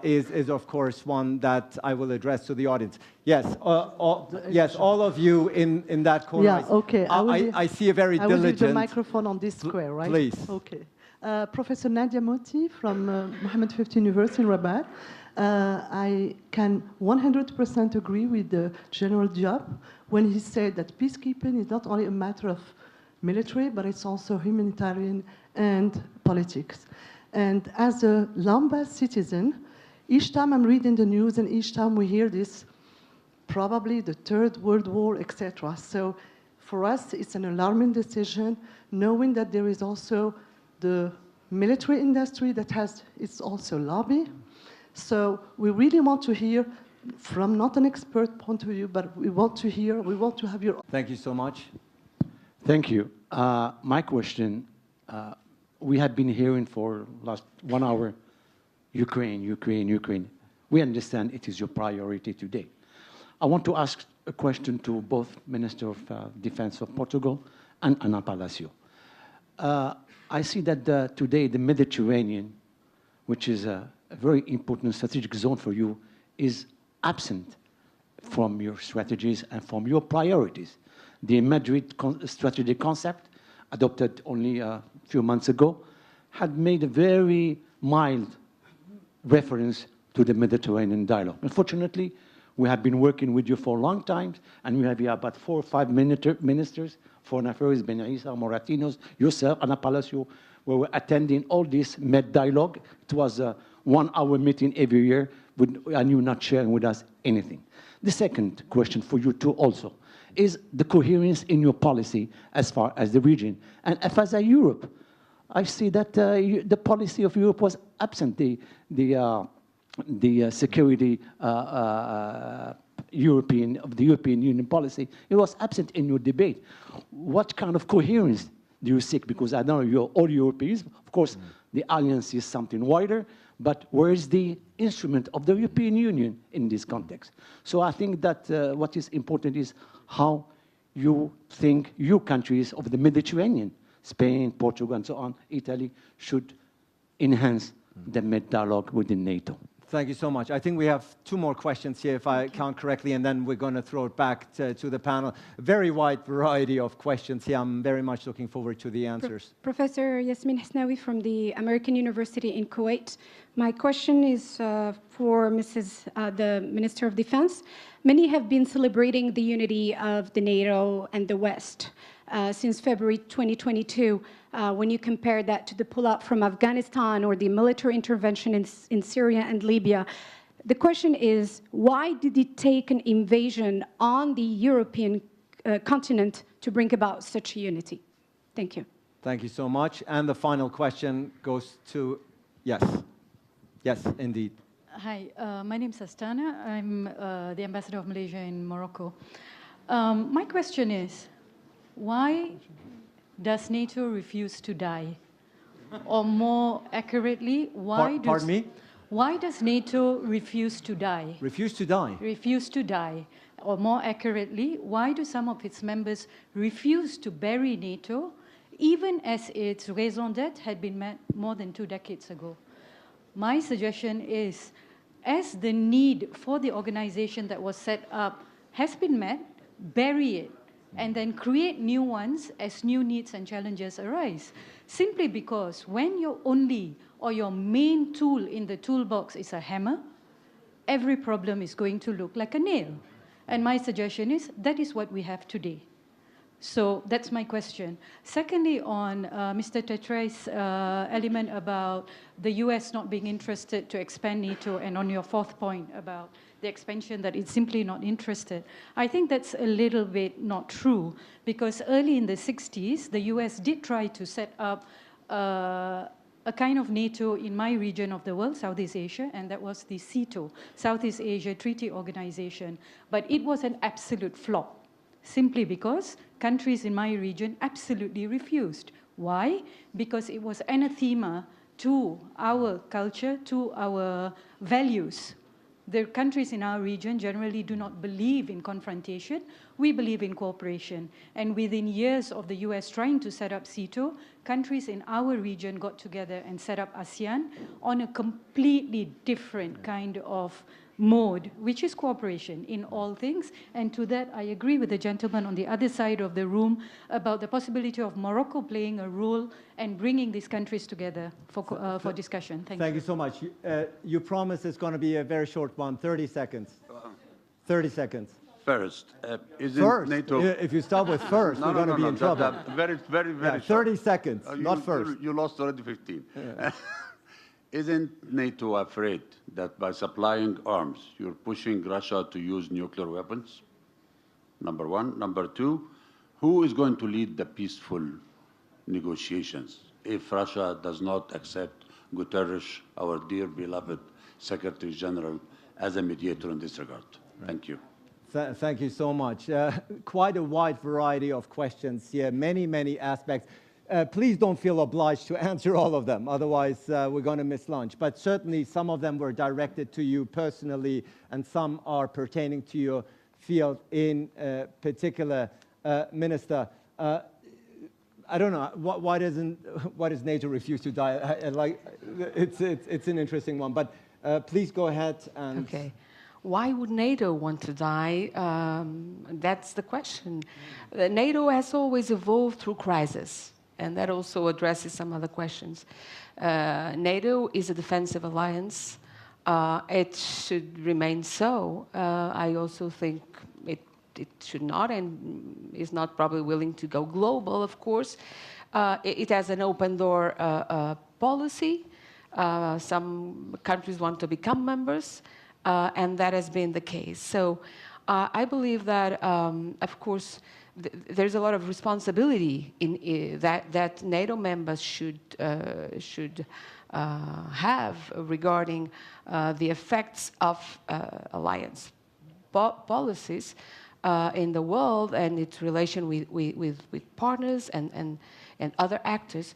is of course one that I will address to the audience. Yes, yes, all of you in that corner. Yeah, okay. I see a very diligent. I will leave the microphone on this square, right? Please. Okay. Professor Nadia Moti from Mohammed V University in Rabat. I can 100% agree with General Diop when he said that peacekeeping is not only a matter of military, but it's also humanitarian and politics. And as a Lambeth citizen, each time I'm reading the news and each time we hear this, probably the Third World War, etc. So for us, it's an alarming decision, knowing that there is also the military industry that has its also lobby. So we really want to hear from not an expert point of view, but we want to have your... Thank you so much. Thank you. My question, we had been hearing for last 1 hour, Ukraine, Ukraine, Ukraine. We understand it is your priority today. I want to ask a question to both Minister of Defense of Portugal and Ana Palacio. I see that today the Mediterranean, which is a very important strategic zone for you, is absent from your strategies and from your priorities. The Madrid strategic concept, adopted only a few months ago, had made a very mild reference to the Mediterranean dialogue. Unfortunately, we have been working with you for a long time, and we have here about 4 or 5 ministers, Foreign Affairs, Ben Issa, Moratinos, yourself, Ana Palacio, where we're attending all this Med dialogue. It was a 1-hour meeting every year, and you're not sharing with us anything. The second question for you too also is the coherence in your policy as far as the region. And as far as Europe, I see that the policy of Europe was absent. The security of the European Union policy, it was absent in your debate. What kind of coherence do you seek? Because I know you're all Europeans. Of course, the alliance is something wider, but where is the instrument of the European Union in this context? So I think that what is important is how you think your countries of the Mediterranean, Spain, Portugal, and so on, Italy, should enhance the Med dialogue within NATO. Thank you so much. I think we have 2 more questions here, if I count correctly, and then we're going to throw it back to the panel. A very wide variety of questions here. I'm very much looking forward to the answers. Professor Yasmin Hasnawi from the American University in Kuwait. My question is for the Minister of Defense. Many have been celebrating the unity of the NATO and the West since February 2022. When you compare that to the pull-out from Afghanistan or the military intervention in Syria and Libya, the question is, why did it take an invasion on the European continent to bring about such a unity? Thank you. Thank you so much. And the final question goes to, yes. Yes, indeed. Hi, my name is Astana. I'm the ambassador of Malaysia in Morocco. My question is, why does NATO refuse to die? Or more accurately, why does NATO refuse to die? Refuse to die? Refuse to die. Or more accurately, why do some of its members refuse to bury NATO, even as its raison d'etre had been met more than 2 decades ago? My suggestion is, as the need for the organization that was set up has been met, bury it, and then create new ones as new needs and challenges arise. Simply because when your only or your main tool in the toolbox is a hammer, every problem is going to look like a nail. And my suggestion is that is what we have today. So that's my question. Secondly, on Mr. Tetre's element about the US not being interested to expand NATO, and on your fourth point about the expansion that it's simply not interested, I think that's a little bit not true, because early in the 60s, the US did try to set up a kind of NATO in my region of the world, Southeast Asia, and that was the SEATO, Southeast Asia Treaty Organization. But it was an absolute flop, simply because countries in my region absolutely refused. Why? Because it was anathema to our culture, to our values. The countries in our region generally do not believe in confrontation. We believe in cooperation. And within years of the US trying to set up SEATO, countries in our region got together and set up ASEAN on a completely different kind of mode, which is cooperation in all things. And to that, I agree with the gentleman on the other side of the room about the possibility of Morocco playing a role and bringing these countries together for discussion. Thank you so much. You promise it's going to be a very short one, 30 seconds. 30 seconds. First, isn't NATO... If you start with first, we're going to be in trouble. Very, very, very short. 30 seconds, not first. You lost already 15. Isn't NATO afraid that by supplying arms, you're pushing Russia to use nuclear weapons? Number one. Number two, who is going to lead the peaceful negotiations if Russia does not accept Guterres, our dear beloved Secretary General, as a mediator in this regard? Thank you. Thank you so much. Quite a wide variety of questions here, many, many aspects. Please don't feel obliged to answer all of them, otherwise we're going to miss lunch. But certainly some of them were directed to you personally, and some are pertaining to your field in particular. Minister, I don't know, why does NATO refuse to die? It's an interesting one, but please go ahead and... Okay. Why would NATO want to die? That's the question. NATO has always evolved through crisis, and that also addresses some other questions. NATO is a defensive alliance. It should remain so. I also think it should not, and is not probably willing to go global, of course. It has an open door policy. Some countries want to become members. And that has been the case. So I believe that, of course, there's a lot of responsibility in that NATO members should have regarding the effects of alliance policies in the world and its relation with partners and other actors.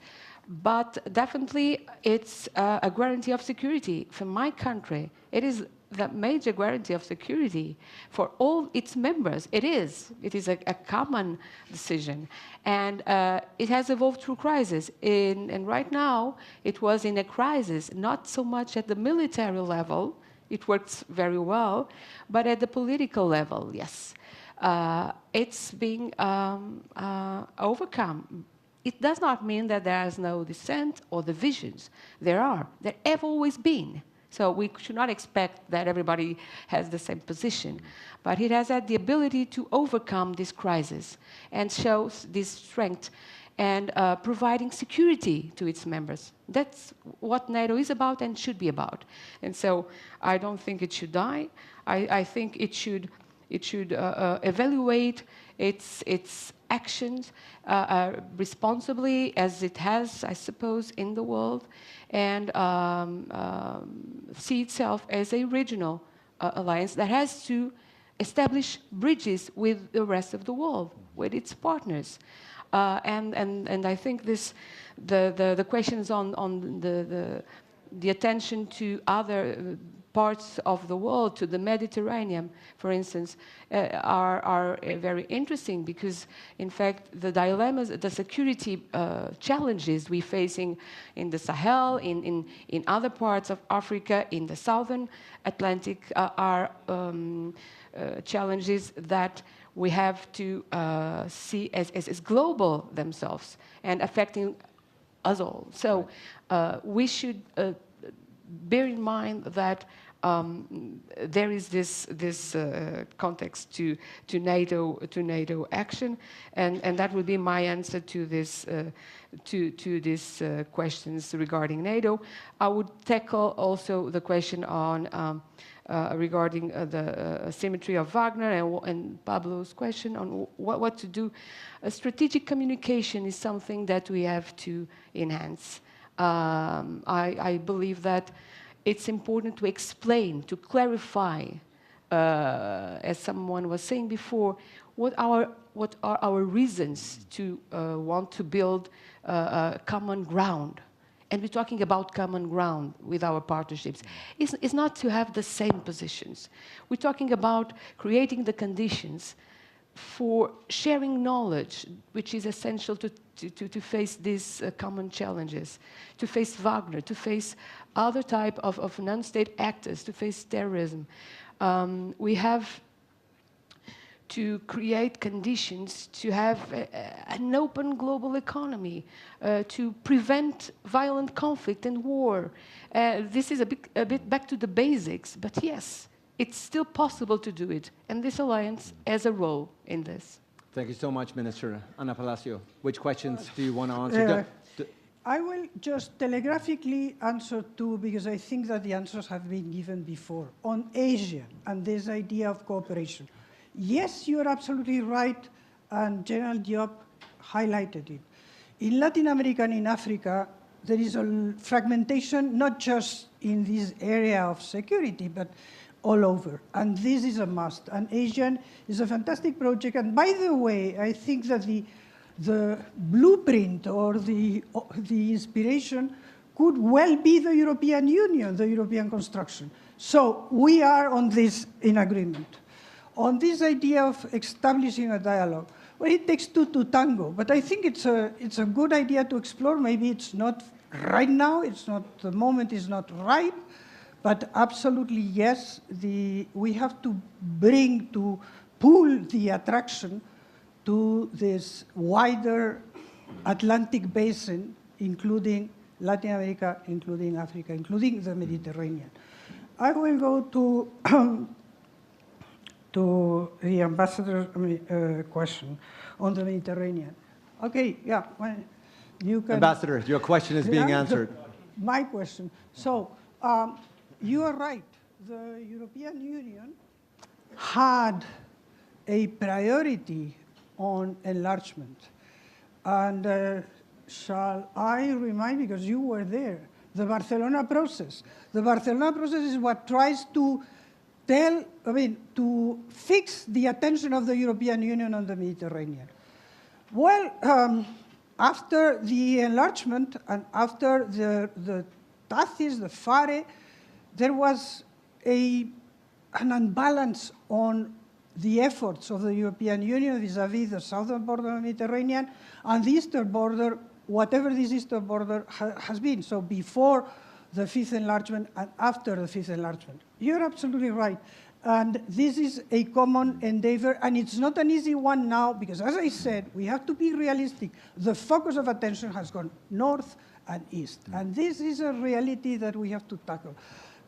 But definitely, it's a guarantee of security for my country. It is the major guarantee of security for all its members. It is a common decision. And it has evolved through crisis. And right now, it was in a crisis, not so much at the military level. It works very well. But at the political level, yes. It's being overcome. It does not mean that there is no dissent or divisions. There are. There have always been. So we should not expect that everybody has the same position. But it has had the ability to overcome this crisis and shows this strength and providing security to its members. That's what NATO is about and should be about. And so I don't think it should die. I think it should evaluate its actions responsibly, as it has, I suppose, in the world, and see itself as a regional alliance that has to establish bridges with the rest of the world, with its partners. And I think the questions on the attention to other parts of the world, to the Mediterranean, for instance, are very interesting because, in fact, the dilemmas, the security challenges we're facing in the Sahel, in other parts of Africa, in the southern Atlantic are challenges that we have to see as global themselves and affecting us all. So we should bear in mind that there is this context to NATO action, and that would be my answer to this to these questions regarding NATO. I would tackle also the question on regarding the asymmetry of Wagner and Pablo's question on what to do. Strategic communication is something that we have to enhance. I believe that it's important to explain, to clarify, as someone was saying before, what are our reasons to want to build common ground. And we're talking about common ground with our partnerships. It's not to have the same positions. We're talking about creating the conditions for sharing knowledge, which is essential to face these common challenges, to face Wagner, to face other type of non-state actors, to face terrorism. We have to create conditions to have an open global economy, to prevent violent conflict and war. This is a bit back to the basics, but yes, it's still possible to do it, and this alliance has a role in this. Thank you so much, Minister. Ana Palacio, which questions do you want to answer? I will just telegraphically answer two, because I think that the answers have been given before. On Asia and this idea of cooperation. Yes, you're absolutely right, and General Diop highlighted it. In Latin America and in Africa, there is a fragmentation, not just in this area of security, but all over. And this is a must. And ASEAN is a fantastic project. And by the way, I think that the blueprint or the inspiration could well be the European Union, the European construction. So we are on this in agreement. On this idea of establishing a dialogue, well, it takes two to tango, but I think it's a good idea to explore. Maybe it's not right now, the moment is not ripe, but absolutely yes, we have to pull the attraction to this wider Atlantic basin, including Latin America, including Africa, including the Mediterranean. I will go to the ambassador's question on the Mediterranean. Okay, yeah, well, you can... Ambassador, your question is being answered. My question. So, you are right. The European Union had a priority on enlargement. And shall I remind, because you were there, the Barcelona process. The Barcelona process is what tries to to fix the attention of the European Union on the Mediterranean. Well, after the enlargement and after the TACIS, the FARE, there was an unbalance on the efforts of the European Union vis-à-vis the southern border of the Mediterranean and the eastern border, whatever this eastern border has been. So before the fifth enlargement and after the fifth enlargement. You're absolutely right. And this is a common endeavor, and it's not an easy one now, because as I said, we have to be realistic. The focus of attention has gone north and east, and this is a reality that we have to tackle.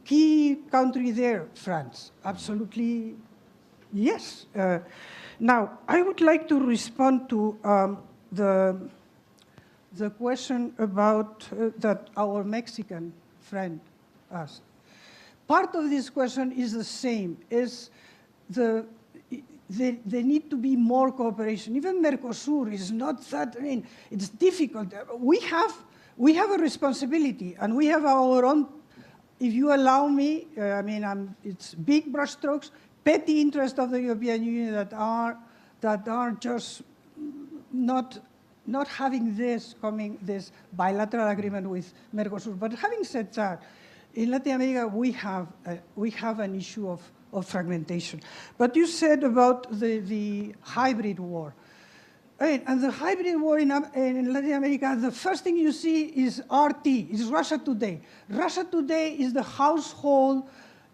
Key country there, France, absolutely yes. Now, I would like to respond to the question about that our Mexican friend asked. Part of this question is the same, is there need to be more cooperation. Even Mercosur is not that, it's difficult. We have a responsibility, and we have our own, if you allow me, it's big brushstrokes, petty interests of the European Union that are just not having this bilateral agreement with Mercosur. But having said that, in Latin America, we have an issue of fragmentation. But you said about the hybrid war. And the hybrid war in Latin America, the first thing you see is RT, is Russia Today. Russia Today is the household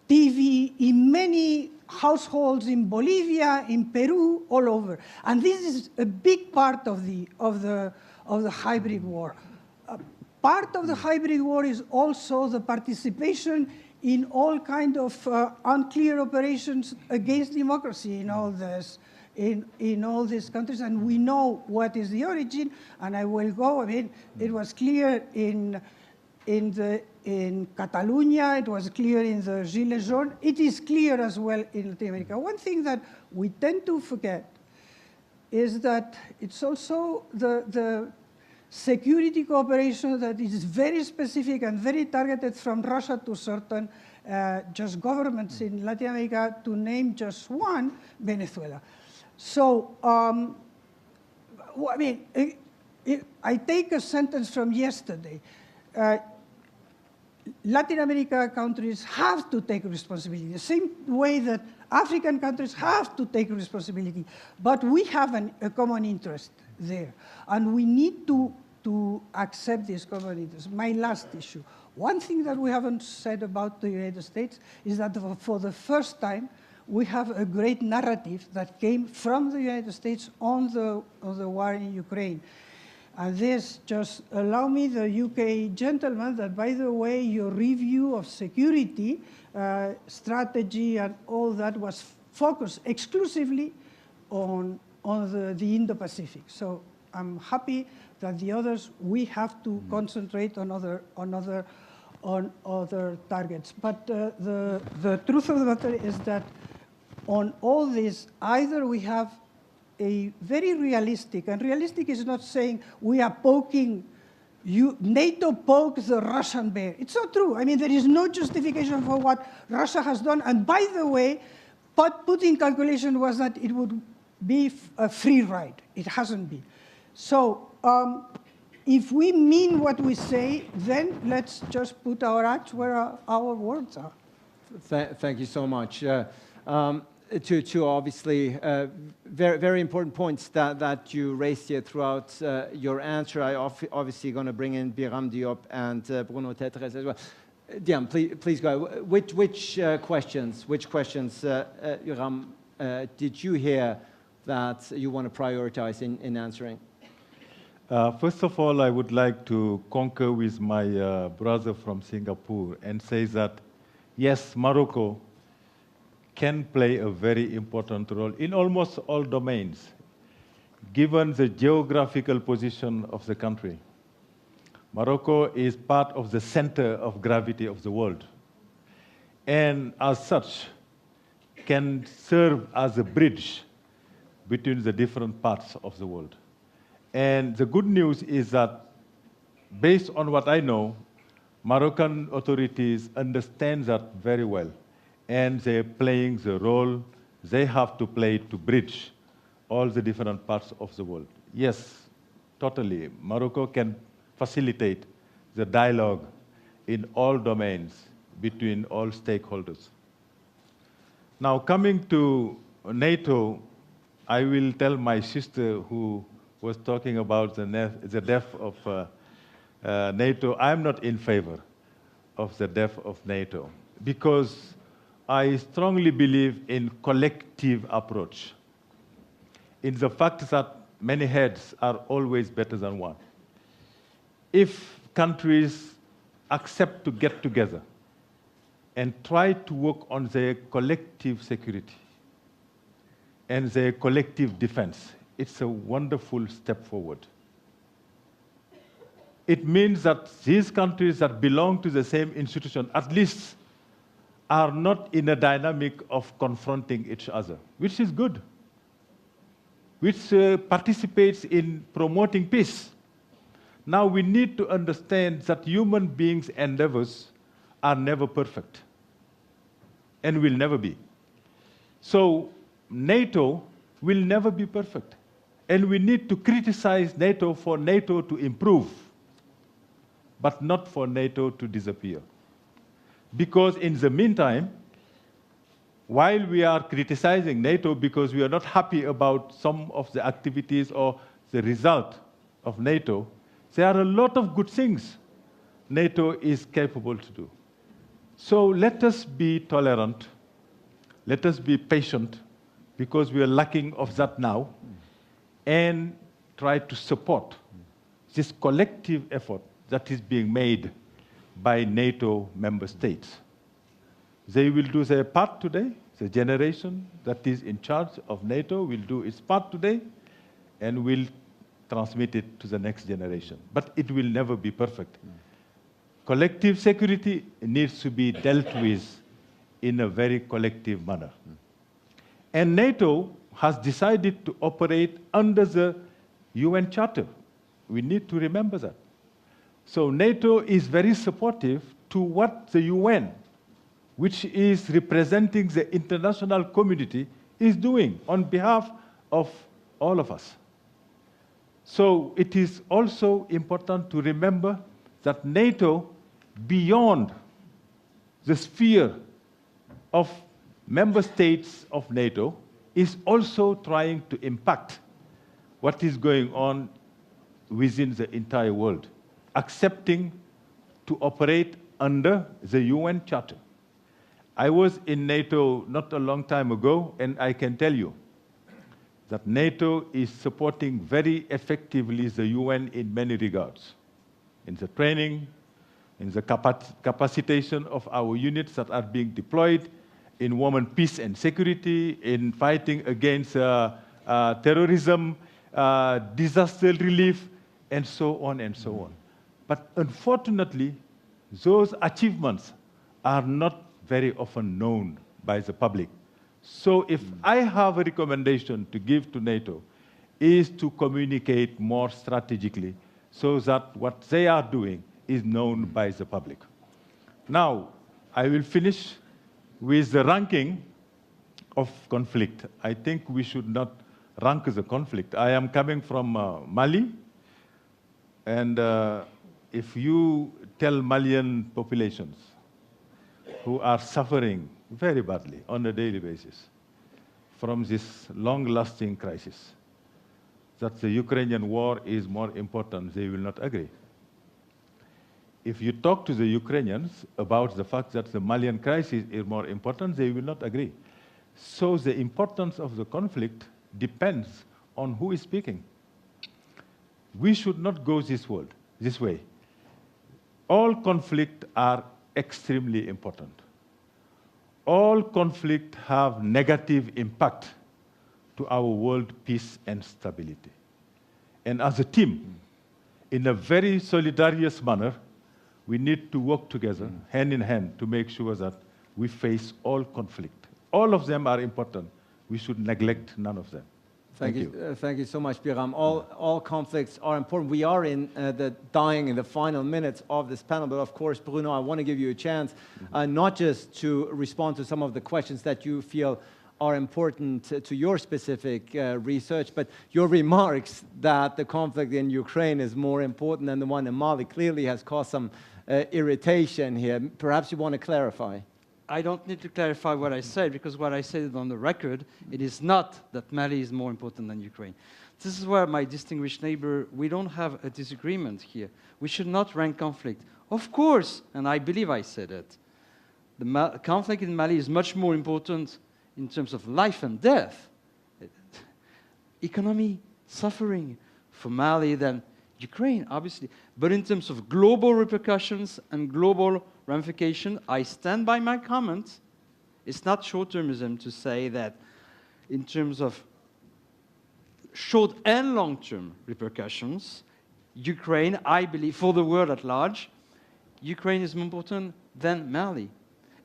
TV in many households in Bolivia, in Peru, all over. And this is a big part of the hybrid war. Part of the hybrid war is also the participation in all kind of unclear operations against democracy in all this, in all these countries, and we know what is the origin. And I will go. I mean, it was clear in Catalonia. It was clear in the Gilets jaunes. It is clear as well in Latin America. One thing that we tend to forget is that it's also the security cooperation that is very specific and very targeted from Russia to certain just governments in Latin America, to name just one, Venezuela. So, I mean, I take a sentence from yesterday. Latin America countries have to take responsibility, the same way that African countries have to take responsibility. But we have a common interest there, and we need to accept this common interest. My last issue. One thing that we haven't said about the United States is that for the first time, we have a great narrative that came from the United States on the war in Ukraine. And this just allow me, the UK gentleman, that by the way, your review of security strategy and all that was focused exclusively on the Indo-Pacific. So I'm happy that the others, we have to concentrate on other targets. But the truth of the matter is that on all this, either we have a very realistic, and realistic is not saying we are poking, NATO pokes the Russian bear. It's not true. I mean, there is no justification for what Russia has done. And by the way, Putin's calculation was that it would be a free ride. It hasn't been. So if we mean what we say, then let's just put our acts where our words are. Thank you so much. To obviously very, very important points that you raised here throughout your answer. I obviously going to bring in Biram Diop and Bruno Tetres as well. Diam, please go. Which questions, Biram, did you hear that you want to prioritize in answering? First of all, I would like to concur with my brother from Singapore and say that, yes, Morocco can play a very important role in almost all domains, given the geographical position of the country. Morocco is part of the center of gravity of the world, and as such, can serve as a bridge between the different parts of the world. And the good news is that, based on what I know, Moroccan authorities understand that very well, and they're playing the role they have to play to bridge all the different parts of the world. Yes, totally. Morocco can facilitate the dialogue in all domains between all stakeholders. Now, coming to NATO, I will tell my sister who was talking about the death of NATO, I'm not in favor of the death of NATO, because I strongly believe in collective approach, in the fact that many heads are always better than one. If countries accept to get together and try to work on their collective security and their collective defense, it's a wonderful step forward. It means that these countries that belong to the same institution, at least, are not in a dynamic of confronting each other, which is good, which participates in promoting peace. Now we need to understand that human beings' endeavors are never perfect and will never be. So NATO will never be perfect. And we need to criticize NATO for NATO to improve, but not for NATO to disappear. Because in the meantime, while we are criticizing NATO because we are not happy about some of the activities or the result of NATO, there are a lot of good things NATO is capable to do. So let us be tolerant, let us be patient, because we are lacking of that now, and try to support this collective effort that is being made by NATO member states. They will do their part today. The generation that is in charge of NATO will do its part today and will transmit it to the next generation. But it will never be perfect. Collective security needs to be dealt with in a very collective manner. And NATO has decided to operate under the UN Charter. We need to remember that. So NATO is very supportive to what the UN, which is representing the international community, is doing on behalf of all of us. So it is also important to remember that NATO, beyond the sphere of member states of NATO, is also trying to impact what is going on within the entire world, accepting to operate under the UN Charter. I was in NATO not a long time ago, and I can tell you that NATO is supporting very effectively the UN in many regards, in the training, in the capacitation of our units that are being deployed, in women, peace and security, in fighting against terrorism, disaster relief, and so on and so on. But unfortunately, those achievements are not very often known by the public. So if I have a recommendation to give to NATO, is to communicate more strategically so that what they are doing is known by the public. Now, I will finish with the ranking of conflict. I think we should not rank the conflict. I am coming from Mali, and if you tell Malian populations who are suffering very badly on a daily basis from this long-lasting crisis, that the Ukrainian war is more important, they will not agree. If you talk to the Ukrainians about the fact that the Malian crisis is more important, they will not agree. So the importance of the conflict depends on who is speaking. We should not go this way. All conflicts are extremely important. All conflicts have negative impact to our world peace and stability. And as a team, in a very solidarious manner, we need to work together, hand in hand, to make sure that we face all conflict. All of them are important. We should neglect none of them. Thank you. Thank you so much, Biram. All conflicts are important. We are in the final minutes of this panel, but of course, Bruno, I want to give you a chance, not just to respond to some of the questions that you feel are important to your specific research, but your remarks that the conflict in Ukraine is more important than the one in Mali clearly has caused some irritation here. Perhaps you want to clarify. I don't need to clarify what I said, because what I said is on the record. It is not that Mali is more important than Ukraine. This is where my distinguished neighbor, we don't have a disagreement here. We should not rank conflict. Of course, and I believe I said it, the conflict in Mali is much more important in terms of life and death, economy, suffering for Mali than Ukraine, obviously. But in terms of global repercussions and global ramification, I stand by my comment. It's not short-termism to say that in terms of short and long-term repercussions, Ukraine, I believe, for the world at large, Ukraine is more important than Mali.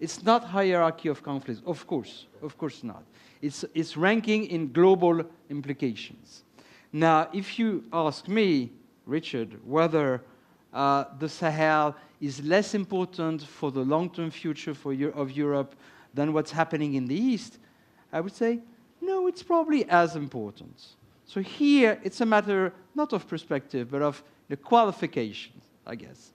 It's not hierarchy of conflicts, of course not. It's ranking in global implications. Now, if you ask me, Richard, whether the Sahel is less important for the long-term future of Europe than what's happening in the East, I would say, no, it's probably as important. So here, it's a matter not of perspective, but of the qualification, I guess.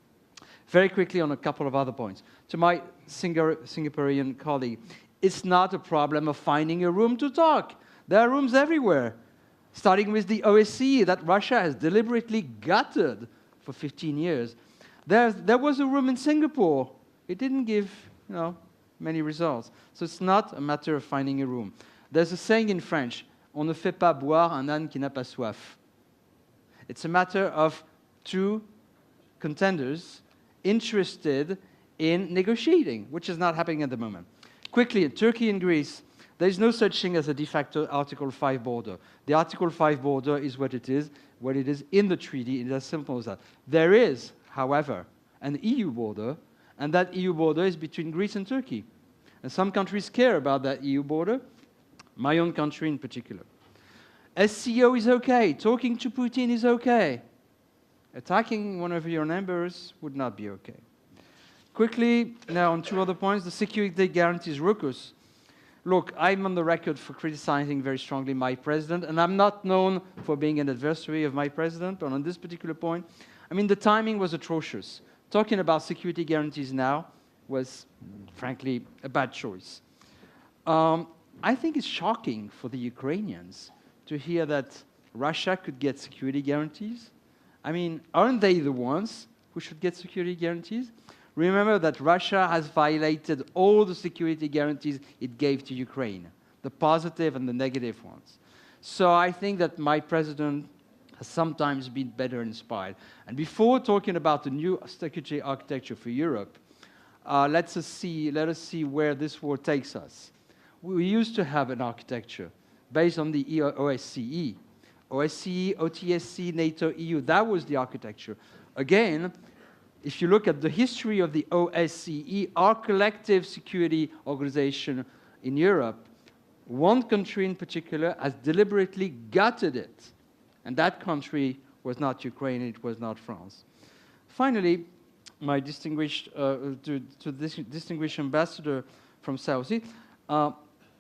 Very quickly on a couple of other points. To my Singaporean colleague, it's not a problem of finding a room to talk. There are rooms everywhere, starting with the OSCE that Russia has deliberately gutted for 15 years. There was a room in Singapore. It didn't give, many results. So it's not a matter of finding a room. There's a saying in French, on ne fait pas boire un âne qui n'a pas soif. It's a matter of two contenders interested in negotiating, which is not happening at the moment. Quickly, Turkey and Greece. There is no such thing as a de facto Article 5 border. The Article 5 border is what it is in the treaty. It is as simple as that. There is, however, an EU border, and that EU border is between Greece and Turkey. And some countries care about that EU border, my own country in particular. SCO is okay. Talking to Putin is okay. Attacking one of your neighbors would not be okay. Quickly, now on two other points, the security guarantees RUCUS. Look, I'm on the record for criticizing very strongly my president, and I'm not known for being an adversary of my president, but on this particular point, I mean, the timing was atrocious. Talking about security guarantees now was, frankly, a bad choice. I think it's shocking for the Ukrainians to hear that Russia could get security guarantees. I mean, aren't they the ones who should get security guarantees? Remember that Russia has violated all the security guarantees it gave to Ukraine, the positive and the negative ones. So I think that my president has sometimes been better inspired. And before talking about the new security architecture for Europe, let us see where this war takes us. We used to have an architecture based on the OSCE. OSCE, OTSC, NATO, EU, that was the architecture. Again, if you look at the history of the OSCE, our collective security organization in Europe, one country in particular has deliberately gutted it. And that country was not Ukraine, it was not France. Finally, my distinguished, distinguished ambassador from South Sea,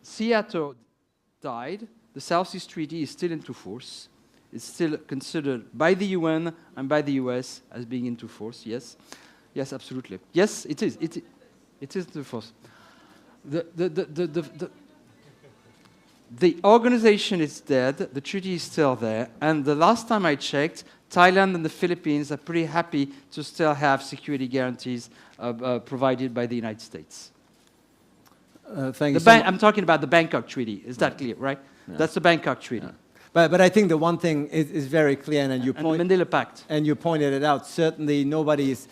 Seattle died. The South East Treaty is still into force. It's still considered by the UN and by the US as being into force, yes. Yes, absolutely. Yes, it is. It is into force. The organization is dead, the treaty is still there, and the last time I checked, Thailand and the Philippines are pretty happy to still have security guarantees provided by the United States. Thank you. I'm talking about the Bangkok Treaty. Is that clear, right? Yeah. That's the Bangkok Treaty. Yeah. But I think the one thing is very clear, and the Mandela Pact. And you pointed it out. Certainly, nobody's.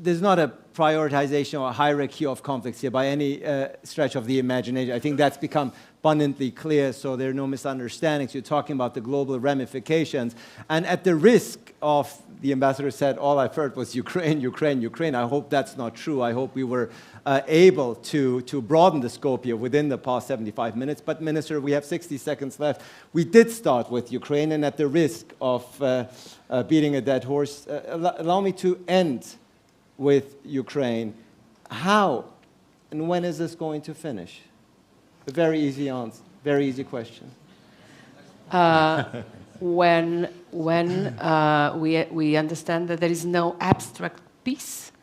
There's not a prioritization or hierarchy of conflicts here by any stretch of the imagination. I think that's become abundantly clear, so there are no misunderstandings. You're talking about the global ramifications, and at the risk of, the ambassador said, all I've heard was Ukraine, Ukraine, Ukraine. I hope that's not true. I hope we were able to broaden the scope here within the past 75 minutes. But, Minister, we have 60 seconds left. We did start with Ukraine, and at the risk of beating a dead horse, allow me to end with Ukraine. How and when is this going to finish? A very easy answer, very easy question. When we understand that there is no abstract peace,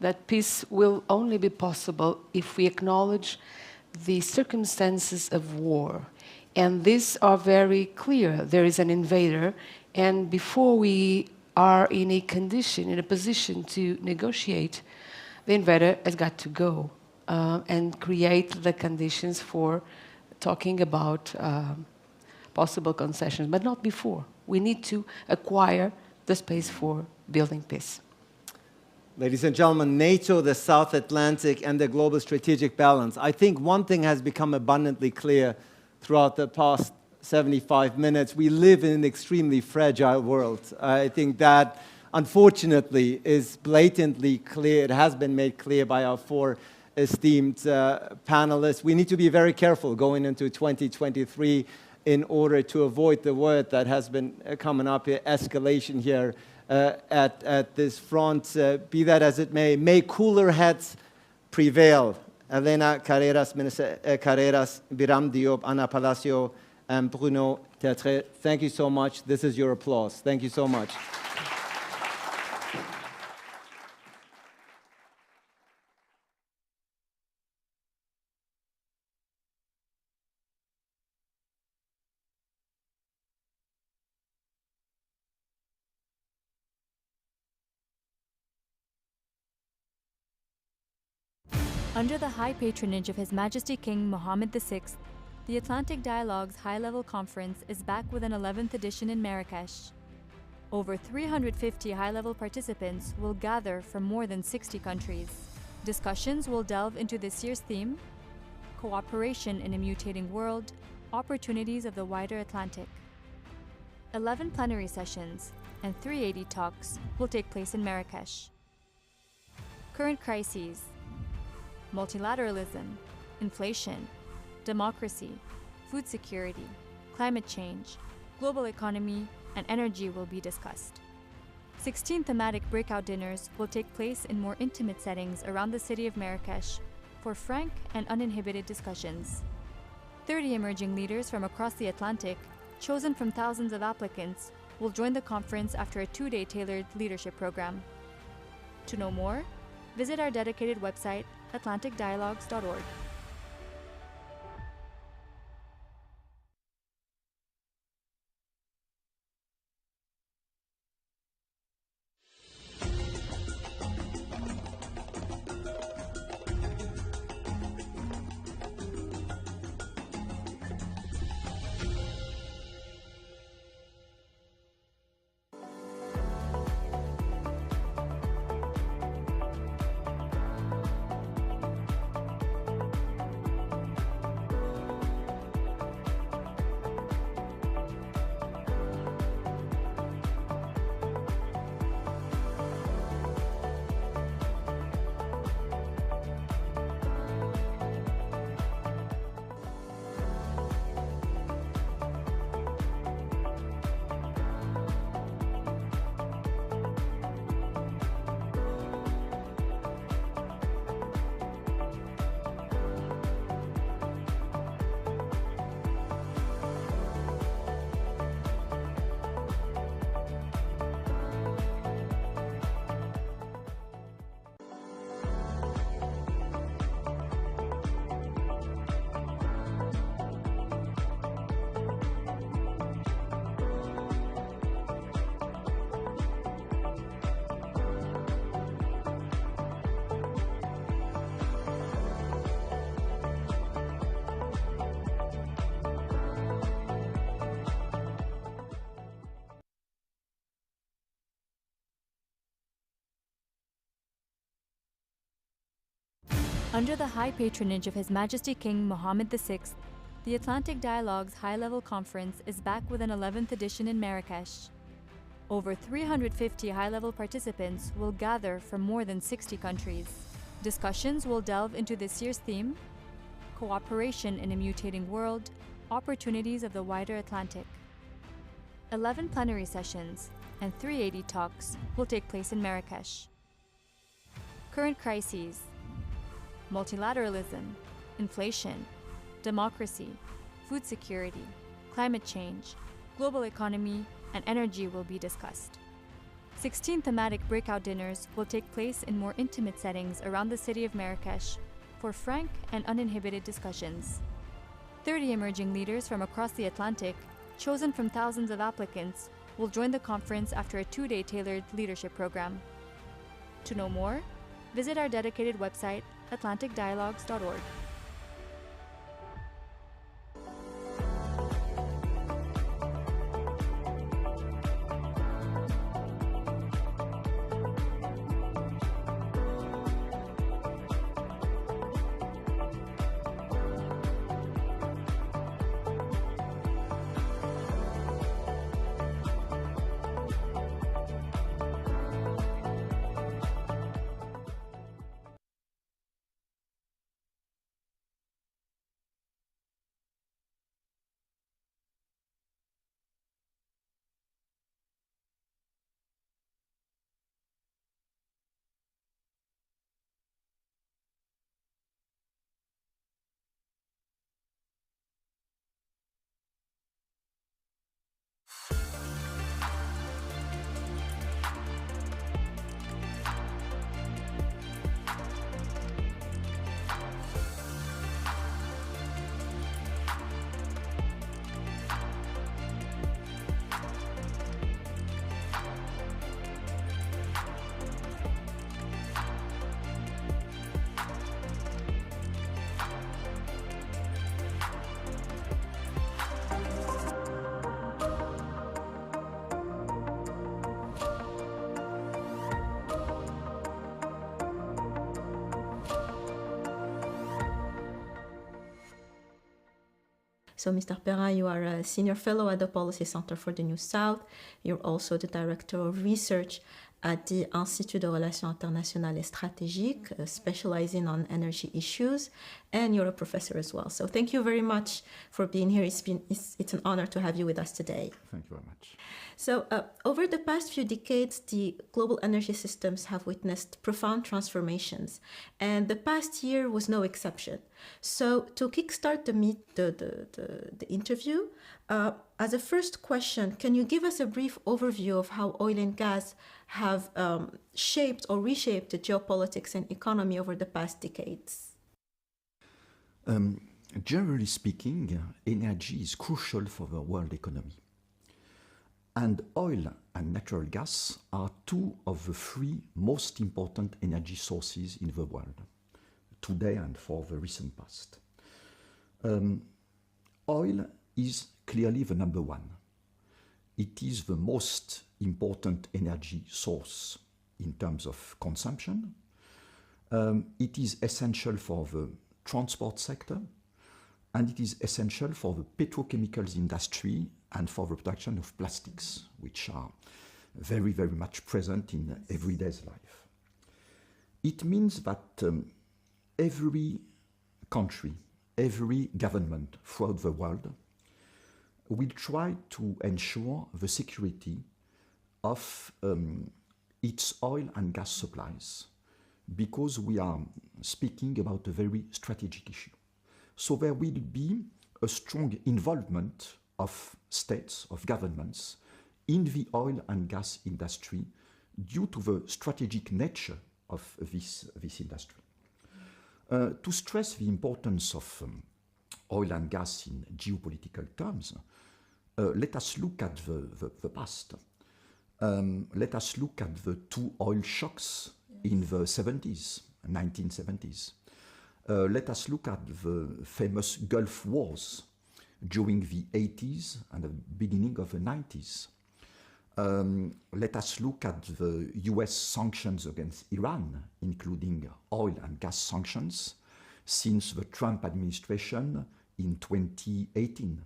that peace will only be possible if we acknowledge the circumstances of war. And these are very clear. There is an invader, and before we are in a condition, in a position to negotiate, the invader has got to go and create the conditions for talking about possible concessions, but not before. We need to acquire the space for building peace. Ladies and gentlemen, NATO, the South Atlantic, and the global strategic balance. I think one thing has become abundantly clear throughout the past 75 minutes. We live in an extremely fragile world. I think that, unfortunately, is blatantly clear. It has been made clear by our four esteemed panelists. We need to be very careful going into 2023 in order to avoid the word that has been coming up here, escalation here at this front. Be that as it may cooler heads prevail. Elena Carreras, Minister Carreras, Biram Diop, Ana Palacio, and Bruno Tertre, thank you so much. This is your applause. Thank you so much. Under the high patronage of His Majesty King Mohammed VI, the Atlantic Dialogue's high-level conference is back with an 11th edition in Marrakesh. Over 350 high-level participants will gather from more than 60 countries. Discussions will delve into this year's theme, Cooperation in a Mutating World, Opportunities of the Wider Atlantic. 11 plenary sessions and 380 talks will take place in Marrakesh. Current crises, multilateralism, inflation, democracy, food security, climate change, global economy, and energy will be discussed. 16 thematic breakout dinners will take place in more intimate settings around the city of Marrakesh for frank and uninhibited discussions. 30 emerging leaders from across the Atlantic, chosen from thousands of applicants, will join the conference after a 2-day tailored leadership program. To know more, visit our dedicated website, atlanticdialogues.org. Under the high patronage of His Majesty King Mohammed VI, the Atlantic Dialogues High-Level Conference is back with an 11th edition in Marrakesh. Over 350 high-level participants will gather from more than 60 countries. Discussions will delve into this year's theme, Cooperation in a Mutating World, Opportunities of the Wider Atlantic. 11 plenary sessions and 380 talks will take place in Marrakesh. Current crises, multilateralism, inflation, democracy, food security, climate change, global economy, and energy will be discussed. 16 thematic breakout dinners will take place in more intimate settings around the city of Marrakesh for frank and uninhibited discussions. 30 emerging leaders from across the Atlantic, chosen from thousands of applicants, will join the conference after a 2-day tailored leadership program. To know more, visit our dedicated website, atlanticdialogues.org. So, Mr. Perrin, you are a senior fellow at the Policy Center for the New South. You're also the director of research at the Institut de Relations Internationales et Stratégiques, specializing on energy issues, and you're a professor as well. So thank you very much for being here. It's an honor to have you with us today. Thank you very much. So over the past few decades, the global energy systems have witnessed profound transformations, and the past year was no exception. So to kickstart the interview, as a first question, can you give us a brief overview of how oil and gas have shaped or reshaped the geopolitics and economy over the past decades? Generally speaking, energy is crucial for the world economy. And oil and natural gas are two of the three most important energy sources in the world, today and for the recent past. Oil is clearly the number one. It is the most important energy source in terms of consumption. It is essential for the transport sector, and it is essential for the petrochemicals industry and for the production of plastics, which are very, very much present in everyday life. It means that every country, every government throughout the world will try to ensure the security of its oil and gas supplies, because we are speaking about a very strategic issue. So there will be a strong involvement of states, of governments, in the oil and gas industry due to the strategic nature of this industry. To stress the importance of oil and gas in geopolitical terms, let us look at the past. Let us look at the two oil shocks in the 1970s. Let us look at the famous Gulf Wars during the 80s and the beginning of the 90s. Let us look at the US sanctions against Iran, including oil and gas sanctions, since the Trump administration in 2018.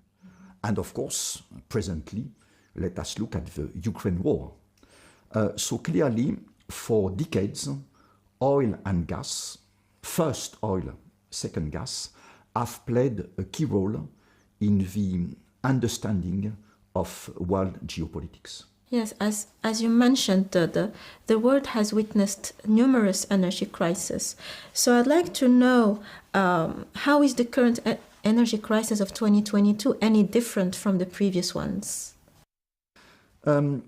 And of course, presently, let us look at the Ukraine war. So clearly, for decades, oil and gas, first oil, second gas, have played a key role in the understanding of world geopolitics. Yes, as you mentioned, the world has witnessed numerous energy crises. So I'd like to know, how is the current energy crisis of 2022 any different from the previous ones? The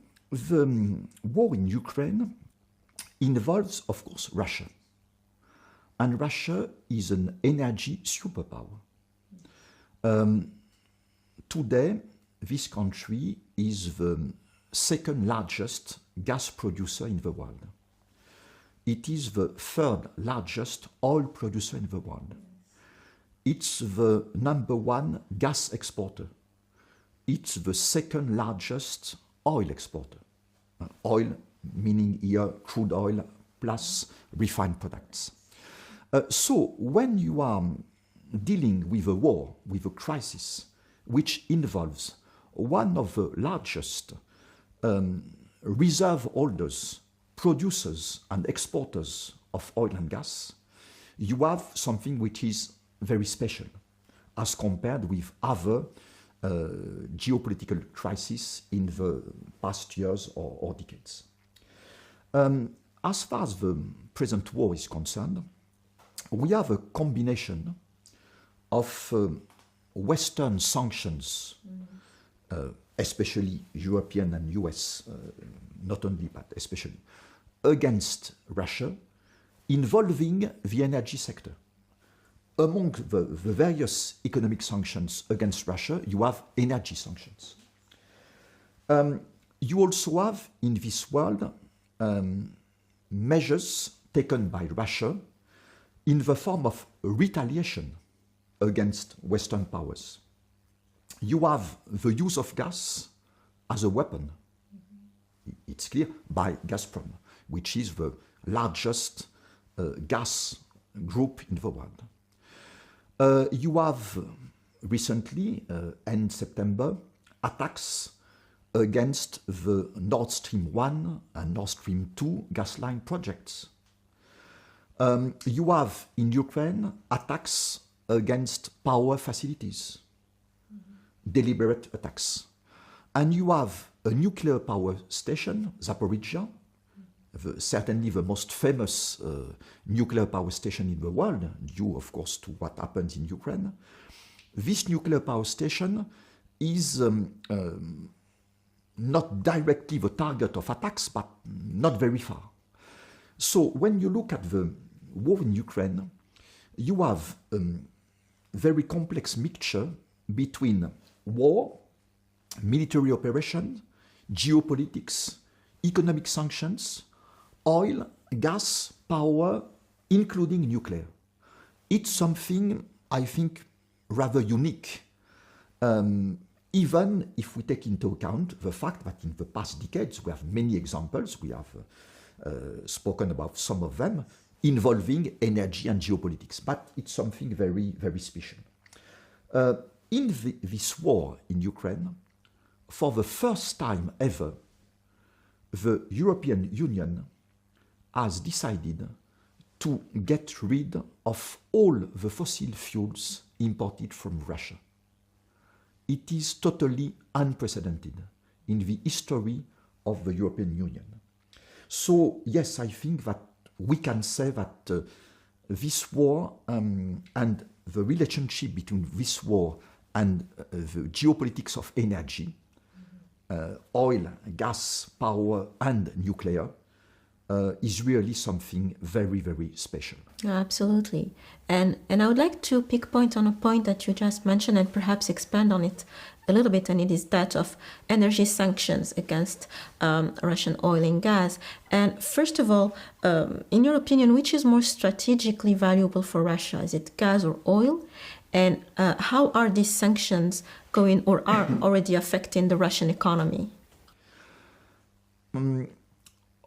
war in Ukraine involves, of course, Russia. And Russia is an energy superpower. Today, this country is the second largest gas producer in the world. It is the third largest oil producer in the world. It's the number one gas exporter. It's the second largest oil exporter. Oil meaning here crude oil plus refined products. So when you are dealing with a war, with a crisis, which involves one of the largest reserve holders, producers and exporters of oil and gas, you have something which is very special as compared with other geopolitical crises in the past years or decades. As far as the present war is concerned, we have a combination of Western sanctions, especially European and US, not only, but especially, against Russia, involving the energy sector. Among the various economic sanctions against Russia, you have energy sanctions. You also have, in this world, measures taken by Russia in the form of retaliation against Western powers. You have the use of gas as a weapon. It's clear, by Gazprom, which is the largest gas group in the world. You have recently, end September, attacks against the Nord Stream 1 and Nord Stream 2 gas line projects. You have in Ukraine attacks against power facilities, deliberate attacks. And you have a nuclear power station, Zaporizhzhia, certainly the most famous nuclear power station in the world, due, of course, to what happens in Ukraine. This nuclear power station is not directly the target of attacks, but not very far. So when you look at the war in Ukraine, you have a very complex mixture between war, military operation, geopolitics, economic sanctions, oil, gas, power, including nuclear. It's something, I think, rather unique, even if we take into account the fact that in the past decades we have many examples, we have spoken about some of them, involving energy and geopolitics, but it's something very, very special. In this war in Ukraine, for the first time ever, the European Union has decided to get rid of all the fossil fuels imported from Russia. It is totally unprecedented in the history of the European Union. So, yes, I think that we can say that this war and the relationship between this war and the geopolitics of energy, oil, gas, power, and nuclear, is really something very, very special. Absolutely. And I would like to pick point on a point that you just mentioned and perhaps expand on it a little bit, and it is that of energy sanctions against Russian oil and gas. And first of all, in your opinion, which is more strategically valuable for Russia? Is it gas or oil? And how are these sanctions going or are already affecting the Russian economy?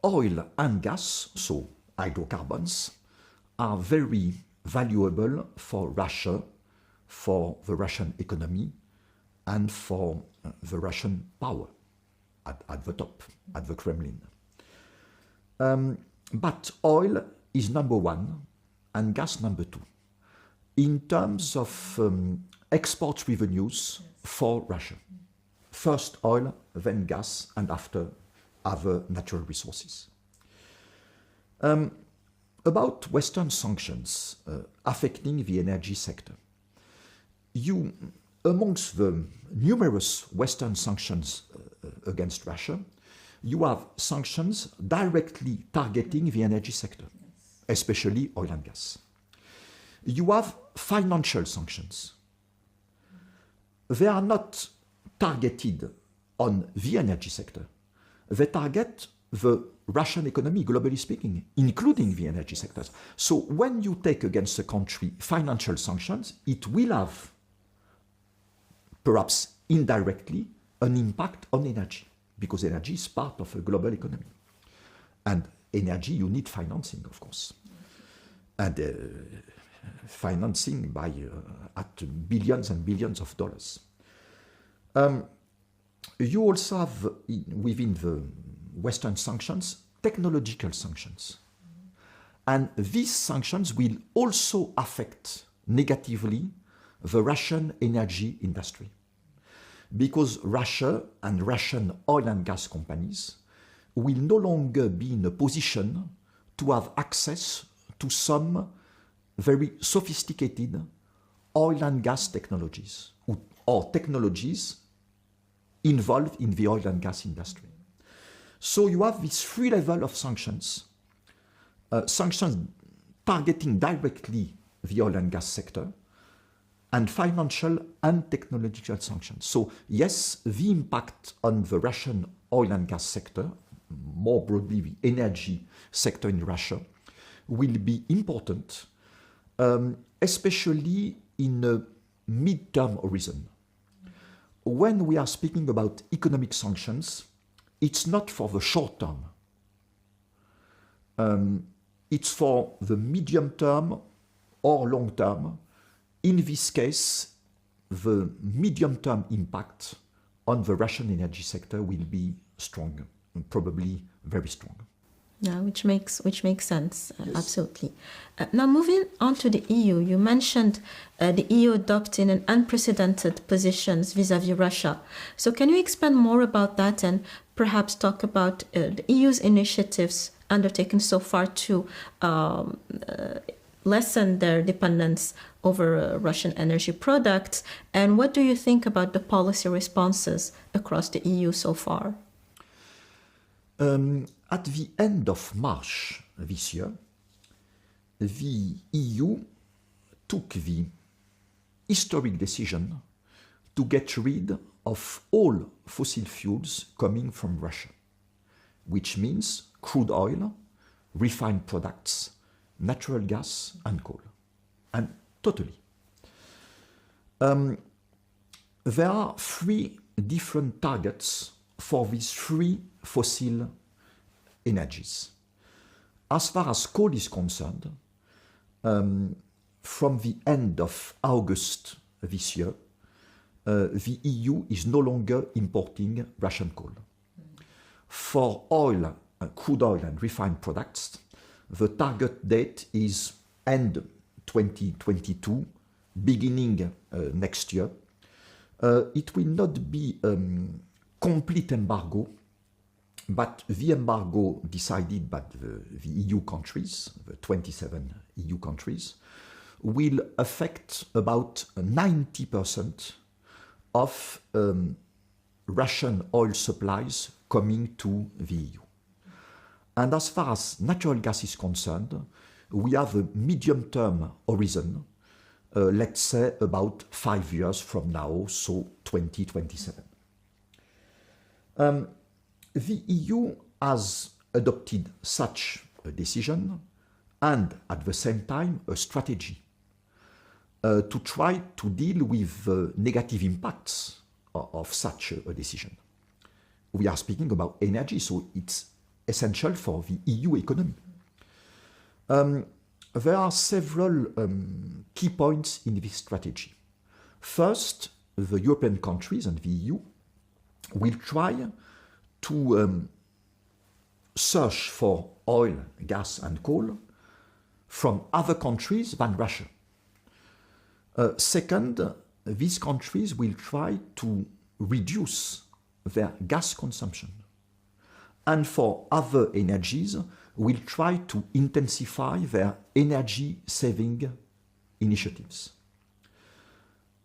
Oil and gas, so hydrocarbons, are very valuable for Russia, for the Russian economy, and for the Russian power at the top, at the Kremlin. But oil is number one and gas number two in terms of export revenues for Russia. First oil, then gas, and after other natural resources. About Western sanctions affecting the energy sector. Amongst the numerous Western sanctions against Russia, you have sanctions directly targeting the energy sector, especially oil and gas. You have financial sanctions. They are not targeted on the energy sector. They target the Russian economy, globally speaking, including the energy sectors. So when you take against a country financial sanctions, it will have, perhaps indirectly, an impact on energy, because energy is part of a global economy. And energy, you need financing, of course. And financing by at billions and billions of dollars. You also have, within the Western sanctions, technological sanctions. And these sanctions will also affect negatively the Russian energy industry. Because Russia and Russian oil and gas companies will no longer be in a position to have access to some very sophisticated oil and gas technologies or technologies involved in the oil and gas industry. So you have these three levels of sanctions. Sanctions targeting directly the oil and gas sector, and financial and technological sanctions. So yes, the impact on the Russian oil and gas sector, more broadly the energy sector in Russia, will be important, especially in a mid-term horizon. When we are speaking about economic sanctions, it's not for the short term. It's for the medium term or long term. In this case, the medium-term impact on the Russian energy sector will be strong, and probably very strong. Yeah, which makes sense, yes. Absolutely. Now moving on to the EU, you mentioned the EU adopting an unprecedented positions vis-à-vis Russia. So can you expand more about that and perhaps talk about the EU's initiatives undertaken so far to lessen their dependence over Russian energy products, and what do you think about the policy responses across the EU so far? At the end of March this year, the EU took the historic decision to get rid of all fossil fuels coming from Russia, which means crude oil, refined products, natural gas and coal. And totally. There are three different targets for these three fossil energies. As far as coal is concerned, from the end of August this year, the EU is no longer importing Russian coal. For oil, crude oil and refined products, the target date is end 2022, beginning next year. It will not be complete embargo, but the embargo decided by the EU countries, the 27 EU countries, will affect about 90% of Russian oil supplies coming to the EU. And as far as natural gas is concerned, we have a medium-term horizon, let's say about 5 years from now, so 2027. The EU has adopted such a decision and at the same time a strategy to try to deal with the negative impacts of such a decision. We are speaking about energy, so it's essential for the EU economy. There are several key points in this strategy. First, the European countries and the EU will try to search for oil, gas and coal from other countries than Russia. Second, these countries will try to reduce their gas consumption. And for other energies, will try to intensify their energy-saving initiatives.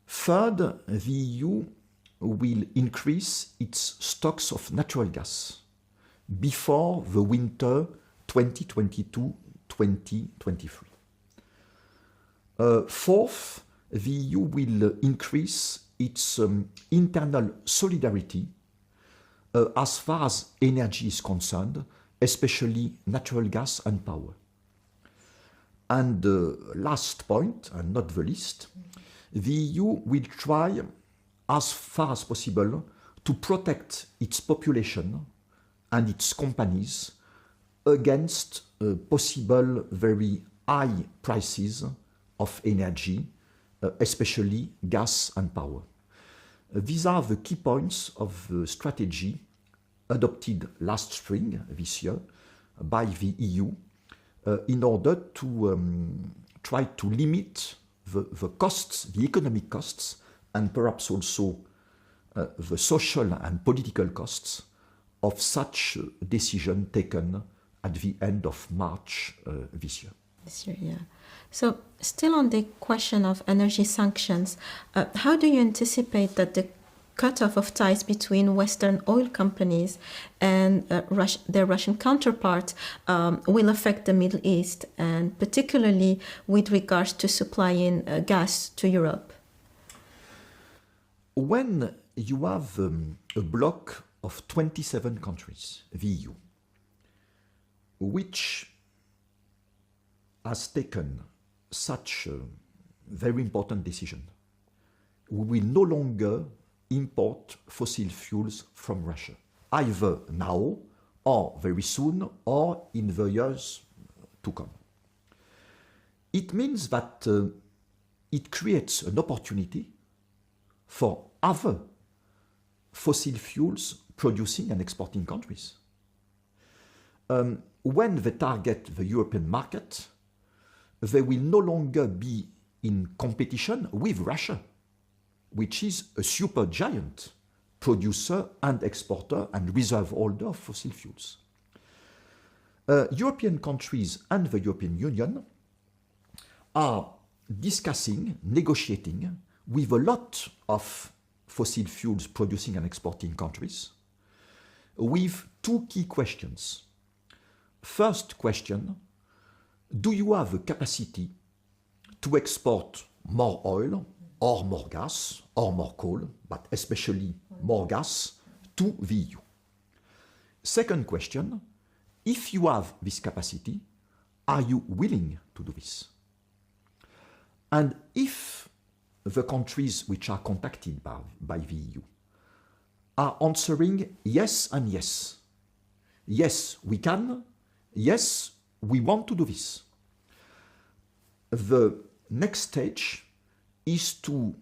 Third, the EU will increase its stocks of natural gas before the winter 2022-2023. Fourth, the EU will increase its internal solidarity as far as energy is concerned, especially natural gas and power. And last point, and not the least, the EU will try as far as possible to protect its population and its companies against possible very high prices of energy, especially gas and power. These are the key points of the strategy adopted last spring, this year, by the EU in order to try to limit the costs, the economic costs, and perhaps also the social and political costs of such decision taken at the end of March this year. This year, yeah. So still on the question of energy sanctions, how do you anticipate that the cutoff of ties between Western oil companies and their Russian counterparts will affect the Middle East, and particularly with regards to supplying gas to Europe? When you have a bloc of 27 countries, the EU, which has taken such a very important decision, we will no longer import fossil fuels from Russia, either now or very soon or in the years to come. It means that it creates an opportunity for other fossil fuels producing and exporting countries. When they target the European market, they will no longer be in competition with Russia, which is a supergiant producer and exporter and reserve holder of fossil fuels. European countries and the European Union are discussing, negotiating with a lot of fossil fuels producing and exporting countries with two key questions. First question, do you have a capacity to export more oil or more gas or more coal, but especially more gas, to the EU? Second question, if you have this capacity, are you willing to do this? And if the countries which are contacted by the EU are answering yes and yes, yes, we can, yes, we want to do this, the next stage is to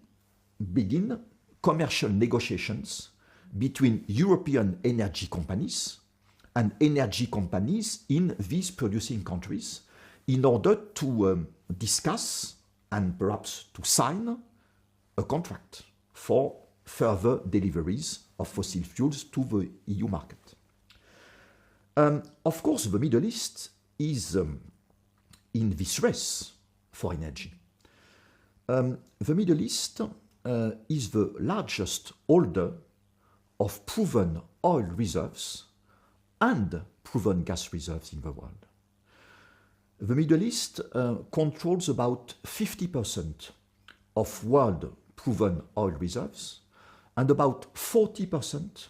begin commercial negotiations between European energy companies and energy companies in these producing countries in order to discuss and perhaps to sign a contract for further deliveries of fossil fuels to the EU market. Of course, the Middle East is in this race for energy. The Middle East is the largest holder of proven oil reserves and proven gas reserves in the world. The Middle East controls about 50% of world proven oil reserves and about 40%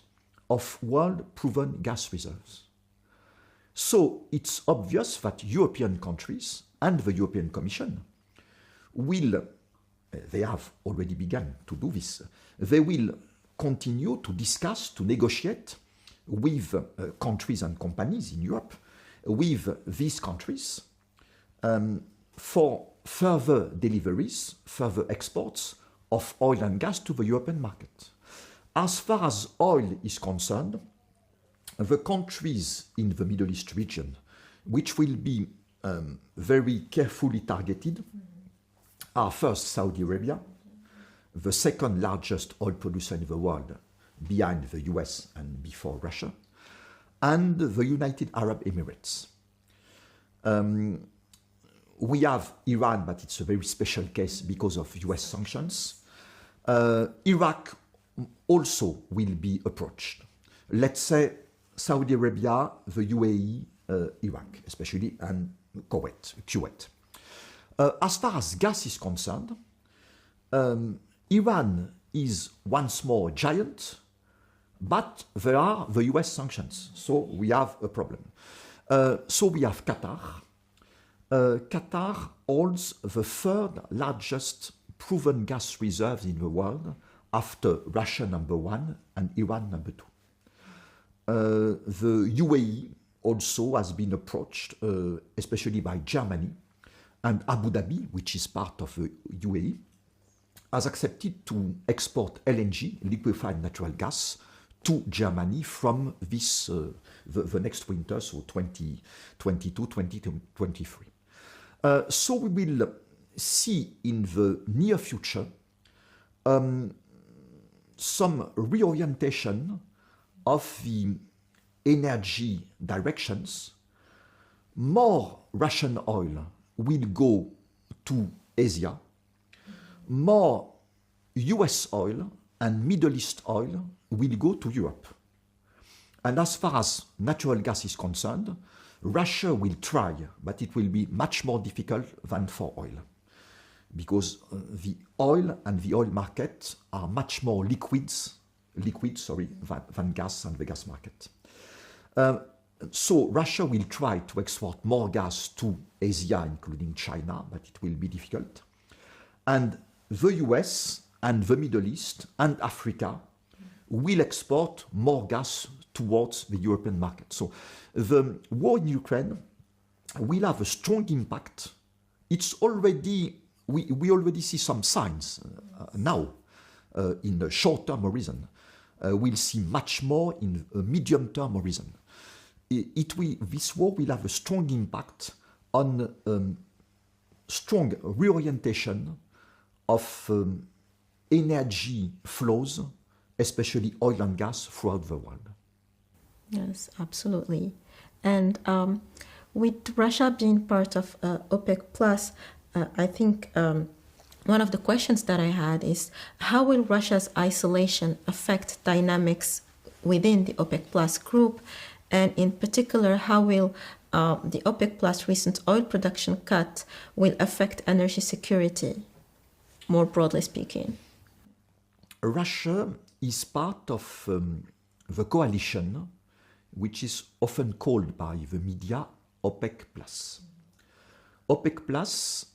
of world proven gas reserves. So it's obvious that European countries and the European Commission will, they have already begun to do this, they will continue to discuss, to negotiate with countries and companies in Europe, with these countries, for further deliveries, further exports of oil and gas to the European market. As far as oil is concerned, the countries in the Middle East region, which will be very carefully targeted, are first Saudi Arabia, the second largest oil producer in the world, behind the US and before Russia, and the United Arab Emirates. We have Iran, but it's a very special case because of US sanctions. Iraq also will be approached. Let's say Saudi Arabia, the UAE, Iraq, especially, and Kuwait. As far as gas is concerned, Iran is once more a giant, but there are the US sanctions, so we have a problem. So we have Qatar. Qatar holds the third largest proven gas reserves in the world after Russia #1 and Iran #2. The UAE also has been approached, especially by Germany, and Abu Dhabi, which is part of the UAE, has accepted to export LNG, liquefied natural gas, to Germany from this the next winter, so 2022, 2023. So we will see in the near future some reorientation of the energy directions. More Russian oil will go to Asia, more US oil and Middle East oil will go to Europe. And as far as natural gas is concerned, Russia will try, but it will be much more difficult than for oil, because the oil and the oil market are much more liquid than gas and the gas market. So Russia will try to export more gas to Asia, including China, but it will be difficult. And the US and the Middle East and Africa will export more gas towards the European market. So the war in Ukraine will have a strong impact. It's already, we already see some signs now in a short-term horizon. We'll see much more in a medium-term horizon. This war will have a strong impact on strong reorientation of energy flows, especially oil and gas, throughout the world. Yes, absolutely. And with Russia being part of OPEC Plus, I think one of the questions that I had is, how will Russia's isolation affect dynamics within the OPEC Plus group? And in particular, how will the OPEC Plus recent oil production cut will affect energy security, more broadly speaking? Russia is part of the coalition, which is often called by the media OPEC Plus. OPEC Plus,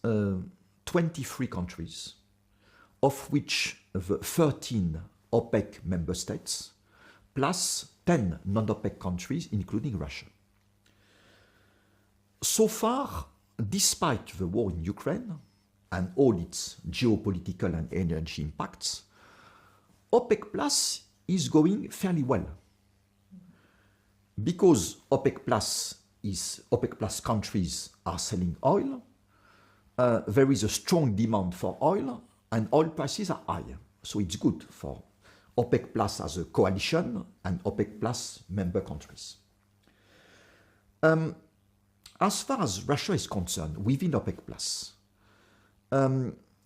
23 countries, of which the 13 OPEC member states, plus 10 non-OPEC countries, including Russia. So far, despite the war in Ukraine and all its geopolitical and energy impacts, OPEC Plus is going fairly well. Because OPEC Plus countries are selling oil, there is a strong demand for oil, and oil prices are high. So it's good for OPEC Plus as a coalition and OPEC Plus member countries. As far as Russia is concerned, within OPEC Plus,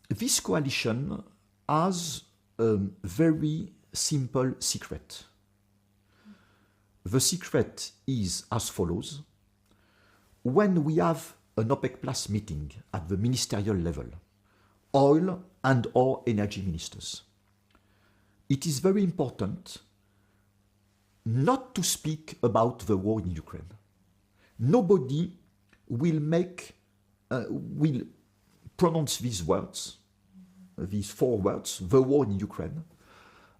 this coalition has a very simple secret. The secret is as follows. When we have an OPEC Plus meeting at the ministerial level, oil and/or energy ministers, it is very important not to speak about the war in Ukraine. Nobody will pronounce these words, these 4 words, the war in Ukraine,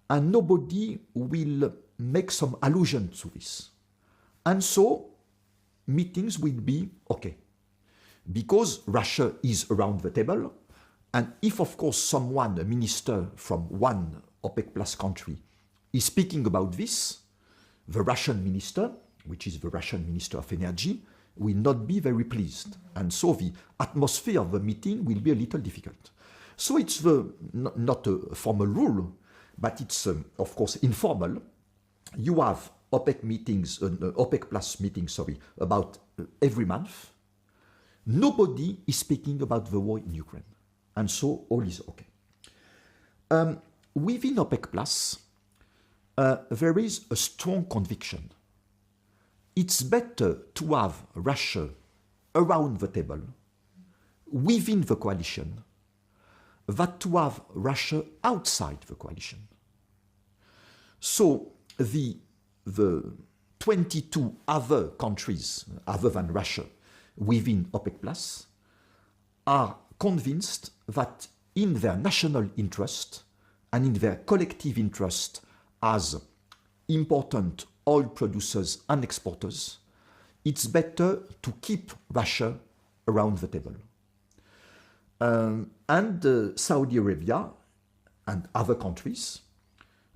and nobody will make some allusion to this. And so meetings will be okay, because Russia is around the table, and if, of course, someone, a minister from one OPEC Plus country, is speaking about this, the Russian minister, which is the Russian Minister of Energy, will not be very pleased. And so the atmosphere of the meeting will be a little difficult. So it's not a formal rule, but it's, of course, informal. You have OPEC meetings, OPEC Plus meetings, about every month. Nobody is speaking about the war in Ukraine. And so all is okay. Within OPEC Plus, there is a strong conviction. It's better to have Russia around the table, within the coalition, than to have Russia outside the coalition. So the 22 other countries, other than Russia, within OPEC Plus, are convinced that in their national interest and in their collective interest as important oil producers and exporters, it's better to keep Russia around the table. And Saudi Arabia and other countries,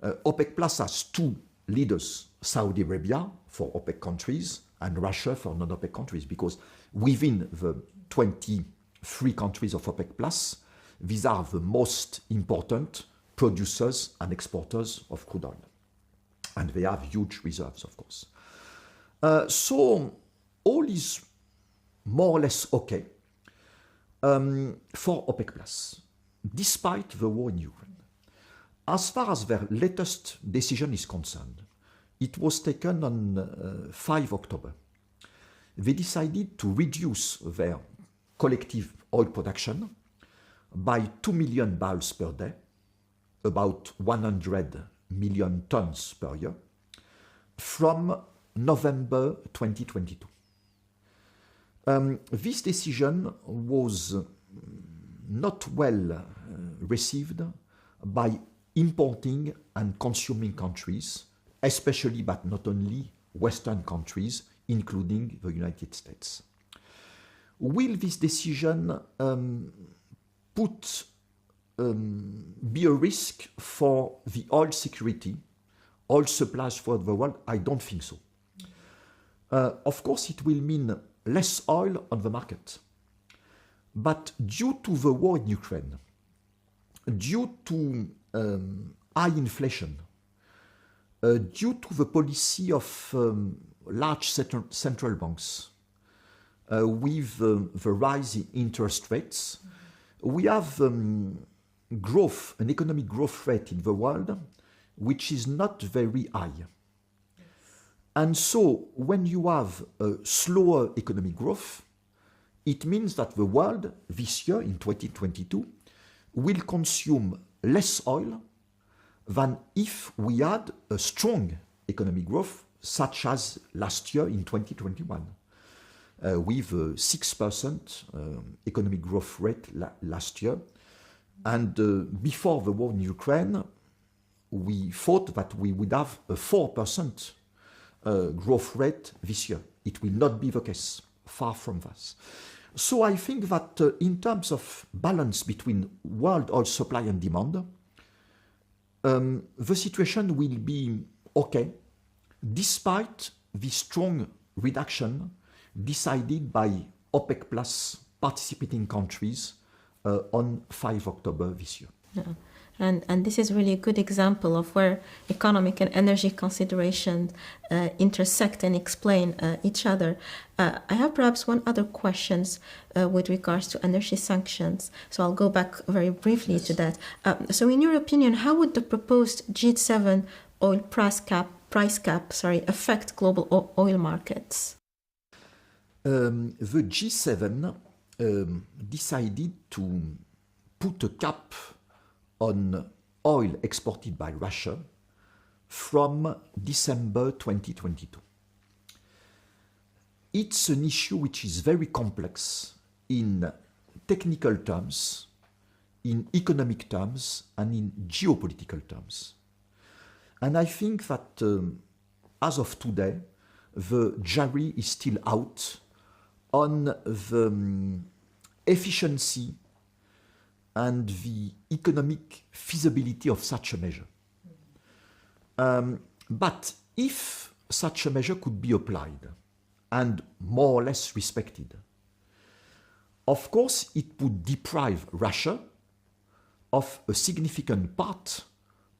OPEC Plus has 2 leaders, Saudi Arabia for OPEC countries and Russia for non-OPEC countries, because within the 23 countries of OPEC Plus, these are the most important producers and exporters of crude oil. And they have huge reserves, of course. So all is more or less okay for OPEC Plus, despite the war in Ukraine. As far as their latest decision is concerned, it was taken on 5 October. They decided to reduce their collective oil production by 2 million barrels per day, about 100 million tons per year, from November 2022. This decision was not well received by importing and consuming countries, especially but not only Western countries, including the United States. Will this decision put be a risk for the oil security, oil supplies for the world? I don't think so. Of course, it will mean less oil on the market. But due to the war in Ukraine, due to high inflation, due to the policy of large central banks, with the rise in interest rates, we have growth, an economic growth rate in the world, which is not very high. And so when you have a slower economic growth, it means that the world this year, in 2022, will consume less oil than if we had a strong economic growth, such as last year in 2021, with a 6% economic growth rate last year. And before the war in Ukraine, we thought that we would have a 4% growth rate this year. It will not be the case, far from that. So I think that in terms of balance between world oil supply and demand, the situation will be okay, despite the strong reduction decided by OPEC Plus participating countries on 5 October this year. Yeah. And this is really a good example of where economic and energy considerations intersect and explain each other. I have perhaps one other question with regards to energy sanctions. So I'll go back very briefly to that. So in your opinion, how would the proposed G7 oil price cap affect global oil markets? The G7 decided to put a cap on oil exported by Russia from December 2022. It's an issue which is very complex in technical terms, in economic terms, and in geopolitical terms. And I think that as of today, the jury is still out on the efficiency and the economic feasibility of such a measure. But if such a measure could be applied and more or less respected, of course it would deprive Russia of a significant part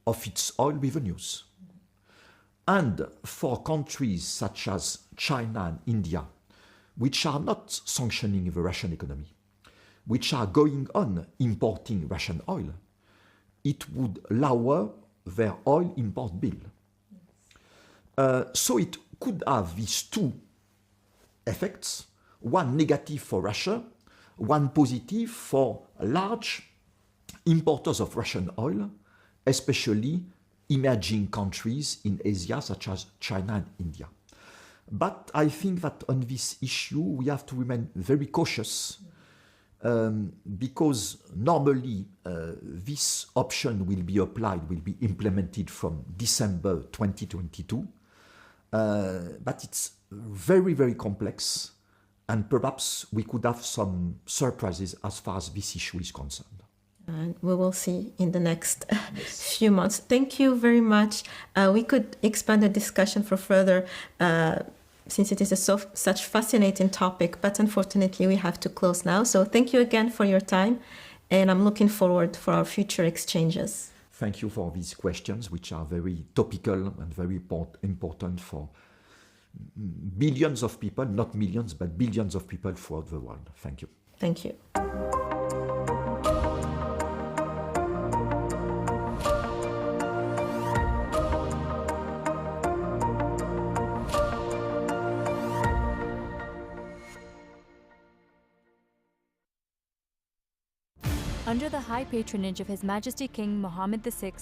of its oil revenues. And for countries such as China and India, which are not sanctioning the Russian economy, which are going on importing Russian oil, it would lower their oil import bill. So it could have these two effects, one negative for Russia, one positive for large importers of Russian oil, especially emerging countries in Asia such as China and India. But I think that on this issue we have to remain very cautious, because normally this option will be applied, will be implemented from December 2022. But it's very, very complex, and perhaps we could have some surprises as far as this issue is concerned. And we will see in the next few months. Thank you very much. We could expand the discussion for further, since it is such fascinating topic, but unfortunately we have to close now. So thank you again for your time, and I'm looking forward for our future exchanges. Thank you for these questions, which are very topical and very important for billions of people, not millions, but billions of people throughout the world. Thank you. Thank you. Under the high patronage of His Majesty King Mohammed VI,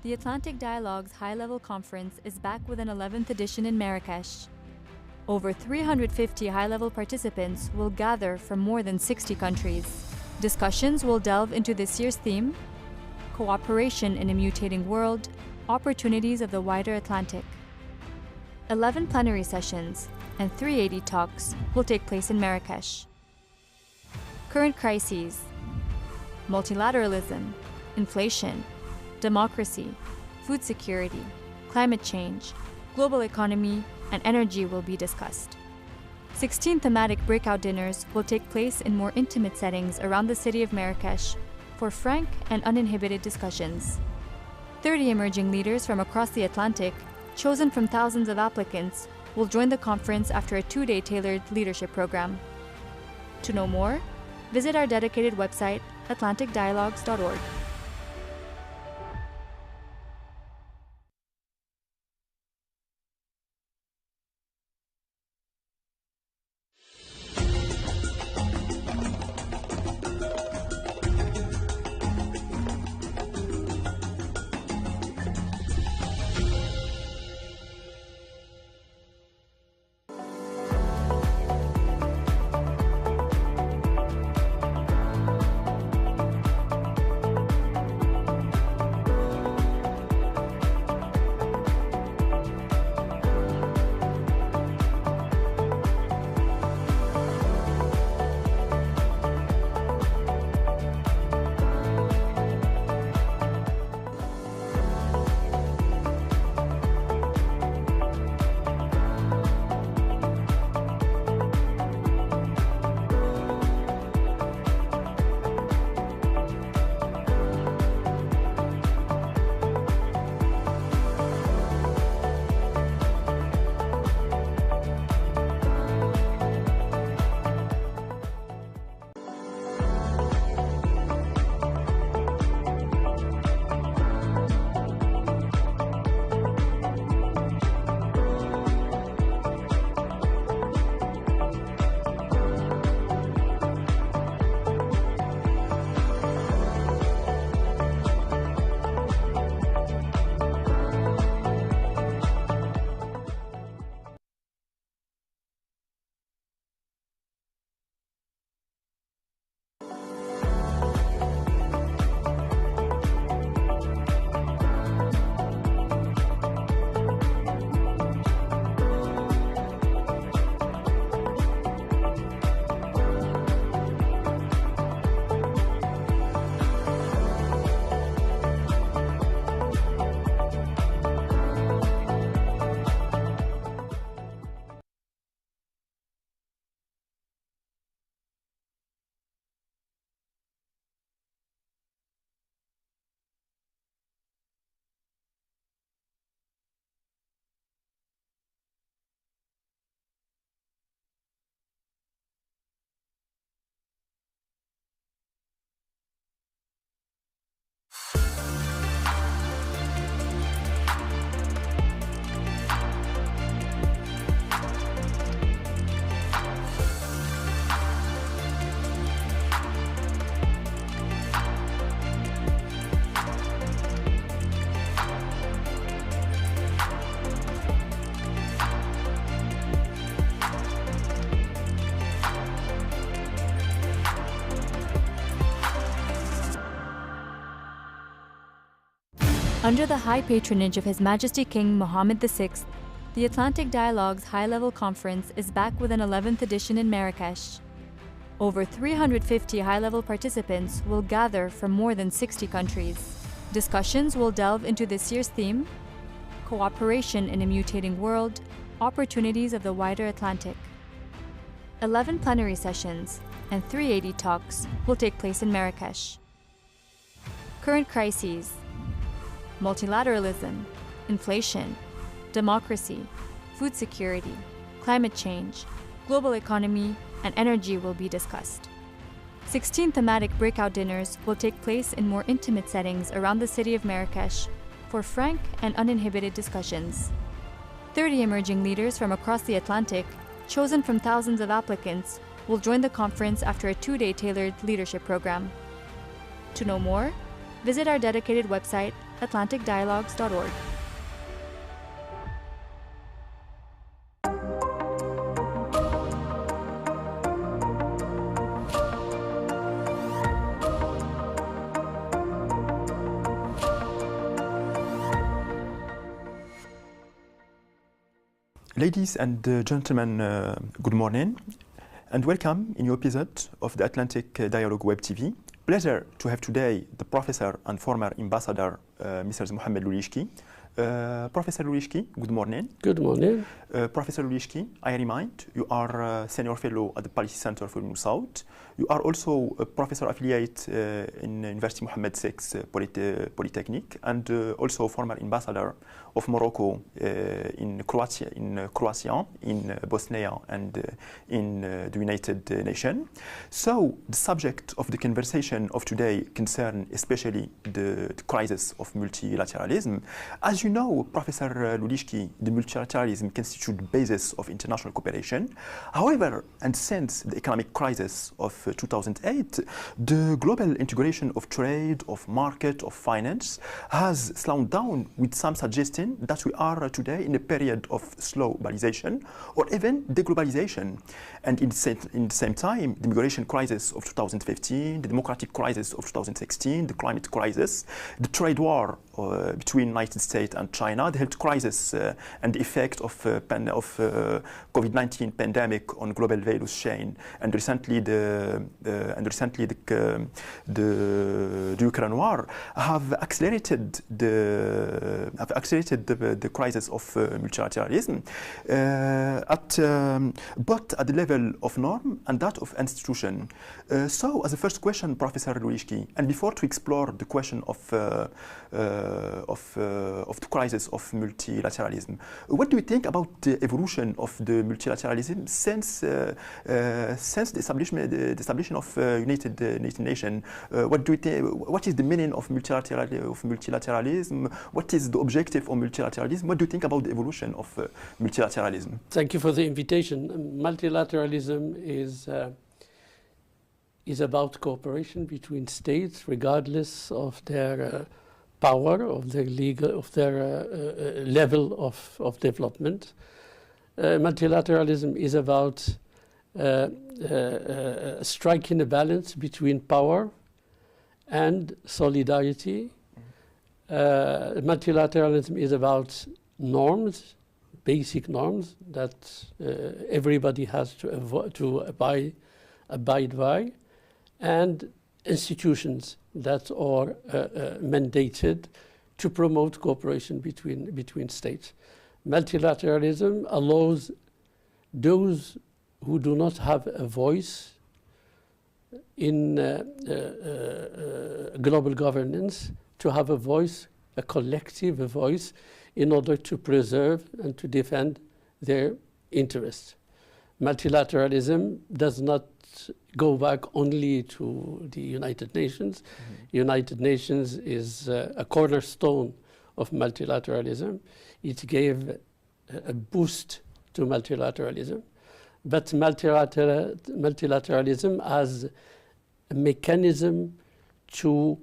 the Atlantic Dialogue's high-level conference is back with an 11th edition in Marrakesh. Over 350 high-level participants will gather from more than 60 countries. Discussions will delve into this year's theme: cooperation in a mutating world, opportunities of the wider Atlantic. 11 plenary sessions and 380 talks will take place in Marrakesh. Current crises, multilateralism, inflation, democracy, food security, climate change, global economy, and energy will be discussed. 16 thematic breakout dinners will take place in more intimate settings around the city of Marrakesh for frank and uninhibited discussions. 30 emerging leaders from across the Atlantic, chosen from thousands of applicants, will join the conference after a 2-day tailored leadership program. To know more, visit our dedicated website, atlanticdialogues.org. Under the high patronage of His Majesty King Mohammed VI, the Atlantic Dialogues High-Level Conference is back with an 11th edition in Marrakesh. Over 350 high-level participants will gather from more than 60 countries. Discussions will delve into this year's theme, Cooperation in a Mutating World, Opportunities of the Wider Atlantic. 11 plenary sessions and 380 talks will take place in Marrakesh. Current crises, multilateralism, inflation, democracy, food security, climate change, global economy, and energy will be discussed. 16 thematic breakout dinners will take place in more intimate settings around the city of Marrakesh for frank and uninhibited discussions. 30 emerging leaders from across the Atlantic, chosen from thousands of applicants, will join the conference after a 2-day tailored leadership program. To know more, visit our dedicated website, atlanticdialogues.org. Ladies and gentlemen, good morning and welcome in your episode of the Atlantic Dialogue Web TV, pleasure to have today the professor and former ambassador, Mr. Mohamed Lulishki. Professor Lulishki, good morning. Good morning. Professor Lulishki, I remind you are a senior fellow at the Policy Center for New South. You are also a professor affiliate in University Mohammed VI Polytechnic and also former ambassador of Morocco in Croatia, in Bosnia, and in the United Nations. So the subject of the conversation of today concerns especially the crisis of multilateralism. As you know, Professor Lulishki, the multilateralism constitutes the basis of international cooperation. However, and since the economic crisis of 2008, the global integration of trade, of market, of finance has slowed down, with some suggesting that we are today in a period of slow globalization or even deglobalization. And in the same time, the migration crisis of 2015, the democratic crisis of 2016, the climate crisis, the trade war between the United States and China, the health crisis and the effect of COVID-19 pandemic on global value chain, and recently the Ukraine war have accelerated the crisis of multilateralism, but at the level of norm and that of institution. So, as a first question, Professor Lulishki, and before to explore the question of the crisis of multilateralism, what do you think about the evolution of the multilateralism since the establishment of United Nations? What do you think? What is the meaning of multilateralism? What is the objective of multilateralism? What do you think about the evolution of multilateralism? Thank you for the invitation. Multilateralism is about cooperation between states, regardless of their power, of their level of development. Multilateralism is about striking a balance between power and solidarity. Multilateralism is about norms, basic norms that everybody has to abide by, and institutions that are mandated to promote cooperation between states. Multilateralism allows those who do not have a voice in global governance to have a voice, a collective voice, in order to preserve and to defend their interests. Multilateralism does not go back only to the United Nations. United Nations is a cornerstone of multilateralism. It gave a boost to multilateralism. But multilateralism as a mechanism to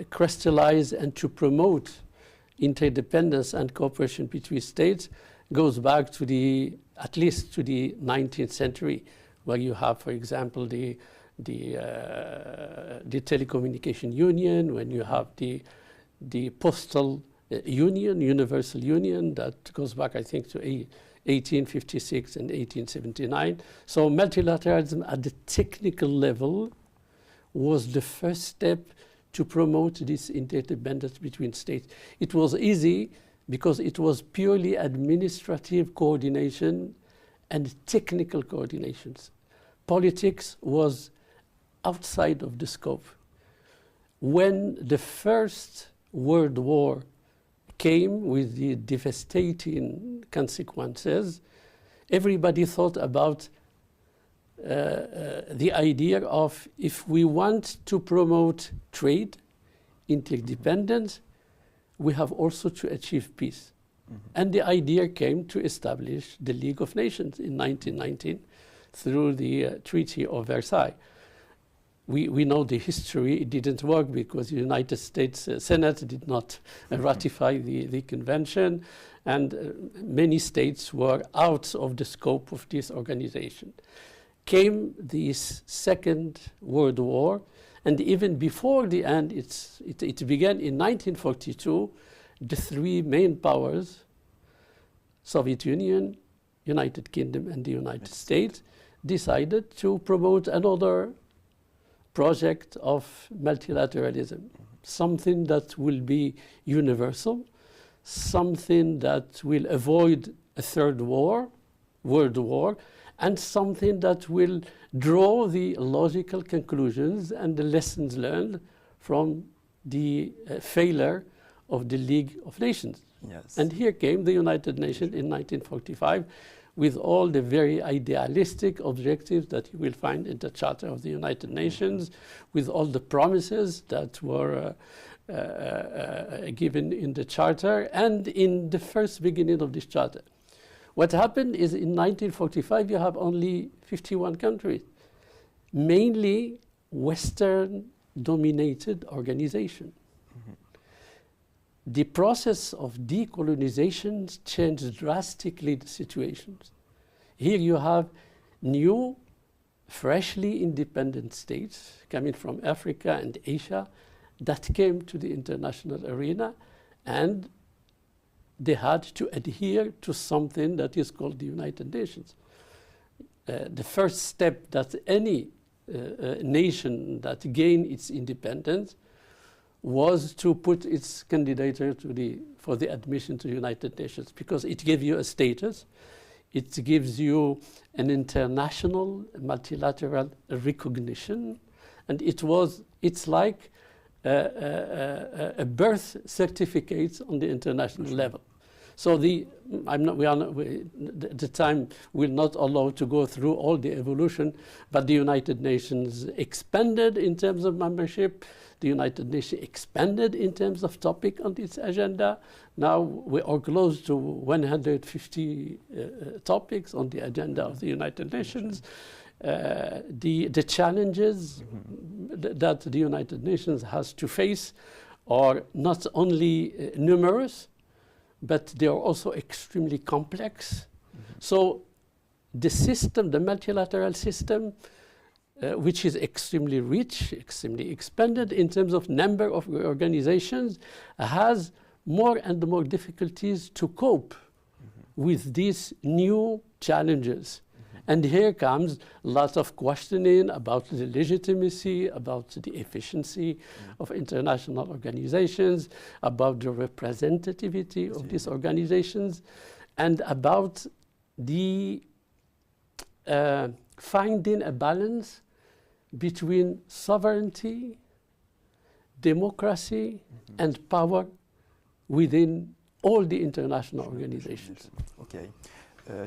crystallize and to promote interdependence and cooperation between states goes back to at least to the 19th century, where you have, for example, the telecommunication union, when you have the postal union, universal union, that goes back, I think, to 1856 and 1879. So multilateralism at the technical level was the first step to promote this interdependence between states. It was easy because it was purely administrative coordination and technical coordinations. Politics was outside of the scope. When the First World War came with the devastating consequences, everybody thought about the idea of, if we want to promote trade, interdependence, we have also to achieve peace. And the idea came to establish the League of Nations in 1919 through the Treaty of Versailles. We know the history. It didn't work because the United States Senate did not ratify the convention, and many states were out of the scope of this organization. Came this Second World War, and even before the end, it began in 1942. The three main powers, Soviet Union, United Kingdom, and the United States, decided to promote another project of multilateralism, something that will be universal, something that will avoid a third world war, and something that will draw the logical conclusions and the lessons learned from the failure of the League of Nations. Yes. And here came the United Nations in 1945 with all the very idealistic objectives that you will find in the Charter of the United Nations, with all the promises that were given in the Charter and in the first beginning of this Charter. What happened is in 1945 you have only 51 countries, mainly Western-dominated organizations. The process of decolonization changed drastically the situations. Here you have new, freshly independent states coming from Africa and Asia that came to the international arena, and they had to adhere to something that is called the United Nations. The first step that any nation that gained its independence was to put its candidature for the admission to the United Nations, because it gave you a status, it gives you an international multilateral recognition, and it's like a birth certificate on the international level. So the time will not allow to go through all the evolution, but the United Nations expanded in terms of membership. The United Nations expanded in terms of topic on its agenda. Now we are close to 150 topics on the agenda of the United Nations. The challenges that the United Nations has to face are not only numerous, but they are also extremely complex. So the system, the multilateral system, which is extremely rich, extremely expanded in terms of number of organizations, has more and more difficulties to cope with these new challenges. And here comes lots of questioning about the legitimacy, about the efficiency of international organizations, about the representativity of these organizations, and about the finding a balance between sovereignty, democracy, and power within all the international organizations. Okay.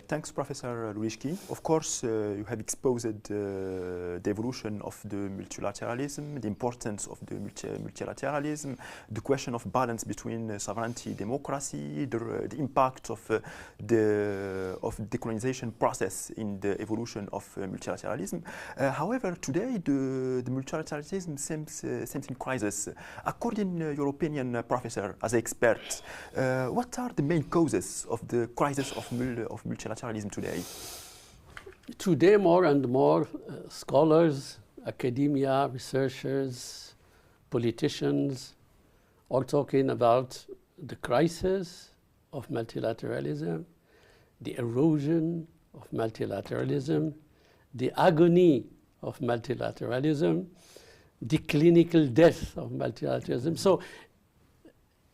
Thanks, Professor Louishki. Of course, you have exposed the evolution of the multilateralism, the importance of the multilateralism, the question of balance between sovereignty, democracy, the impact of the decolonization process in the evolution of multilateralism. However, today the multilateralism seems in crisis. According to your opinion, Professor, as an expert, what are the main causes of the crisis of multilateralism today? Today, more and more scholars, academia, researchers, politicians are talking about the crisis of multilateralism, the erosion of multilateralism, the agony of multilateralism, the clinical death of multilateralism. So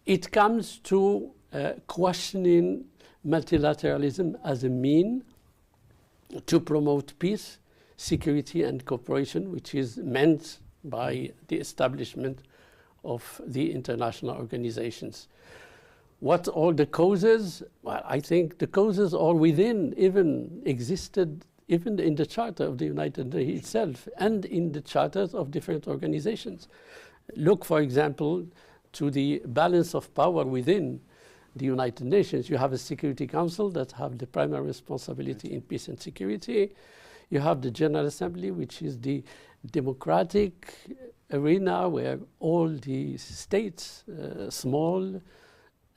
it comes to questioning multilateralism as a mean to promote peace, security, and cooperation, which is meant by the establishment of the international organizations. What are the causes? Well, I think the causes are existed even in the Charter of the United Nations itself and in the charters of different organizations. Look, for example, to the balance of power within the United Nations. You have a Security Council that have the primary responsibility in peace and security. You have the General Assembly, which is the democratic arena where all the states, small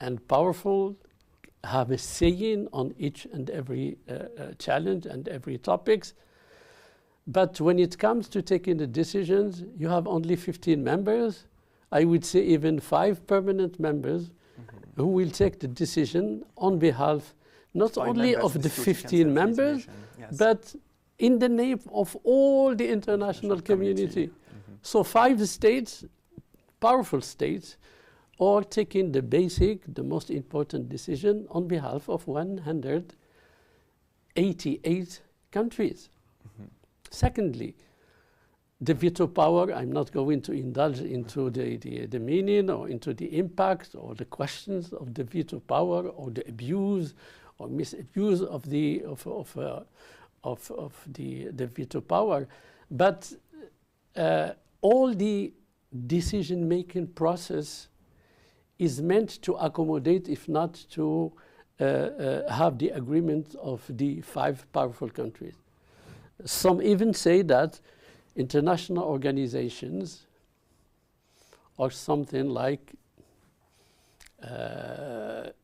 and powerful, have a say on each and every challenge and every topics. But when it comes to taking the decisions, you have only 15 members. I would say even 5 permanent members who will take the decision on behalf not only of the 15 members, but in the name of all the international community. So 5 states, powerful states, are taking the most important decision on behalf of 188 countries. Secondly, the veto power, I'm not going to indulge into the meaning or into the impact or the questions of the veto power or the abuse or misabuse of the veto power, but all the decision-making process is meant to accommodate, if not to have the agreement of the 5 powerful countries. Some even say that international organizations are something like a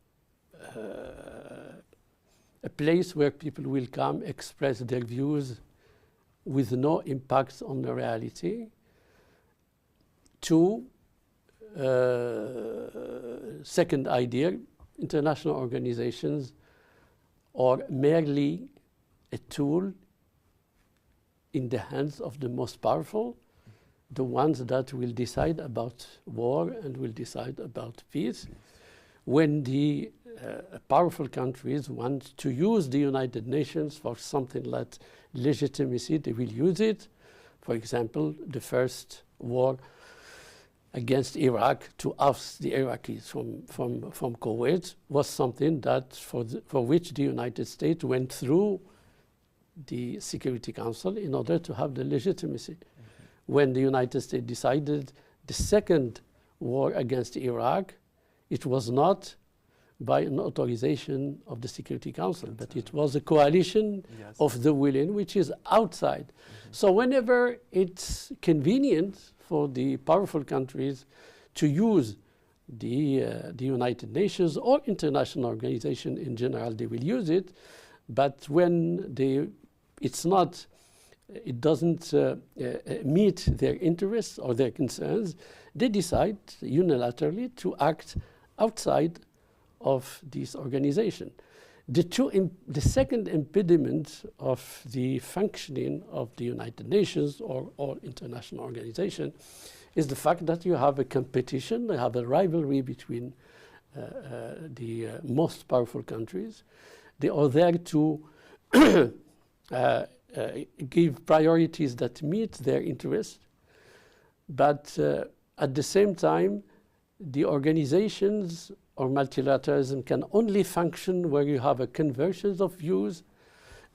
place where people will come express their views with no impact on the reality. 2, second idea, international organizations are merely a tool in the hands of the most powerful, the ones that will decide about war and will decide about peace. When the powerful countries want to use the United Nations for something like legitimacy, they will use it. For example, the first war against Iraq to oust the Iraqis from Kuwait was something that for which the United States went through the Security Council in order to have the legitimacy. When the United States decided the second war against Iraq, it was not by an authorization of the Security Council, but it was a coalition of the willing, which is outside. So whenever it's convenient for the powerful countries to use the United Nations or international organization in general, they will use it. But when it doesn't meet their interests or their concerns, they decide unilaterally to act outside of this organization. The second impediment of the functioning of the United Nations or international organization is the fact that you have a competition, you have a rivalry between the most powerful countries. They are there to give priorities that meet their interests, but at the same time, the organizations or multilateralism can only function where you have a convergence of views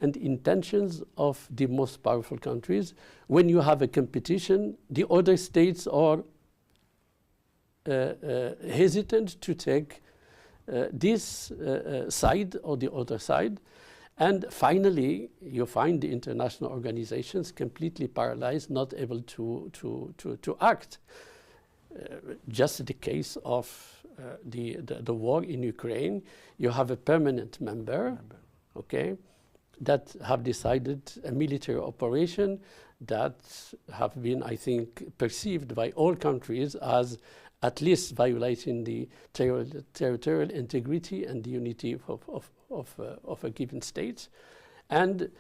and intentions of the most powerful countries. When you have a competition, the other states are hesitant to take this side or the other side. And finally, you find the international organizations completely paralyzed, not able to act. Just the case of the war in Ukraine, you have a permanent member, okay, that have decided a military operation that have been, I think, perceived by all countries as at least violating the territorial integrity and the unity of a given state. And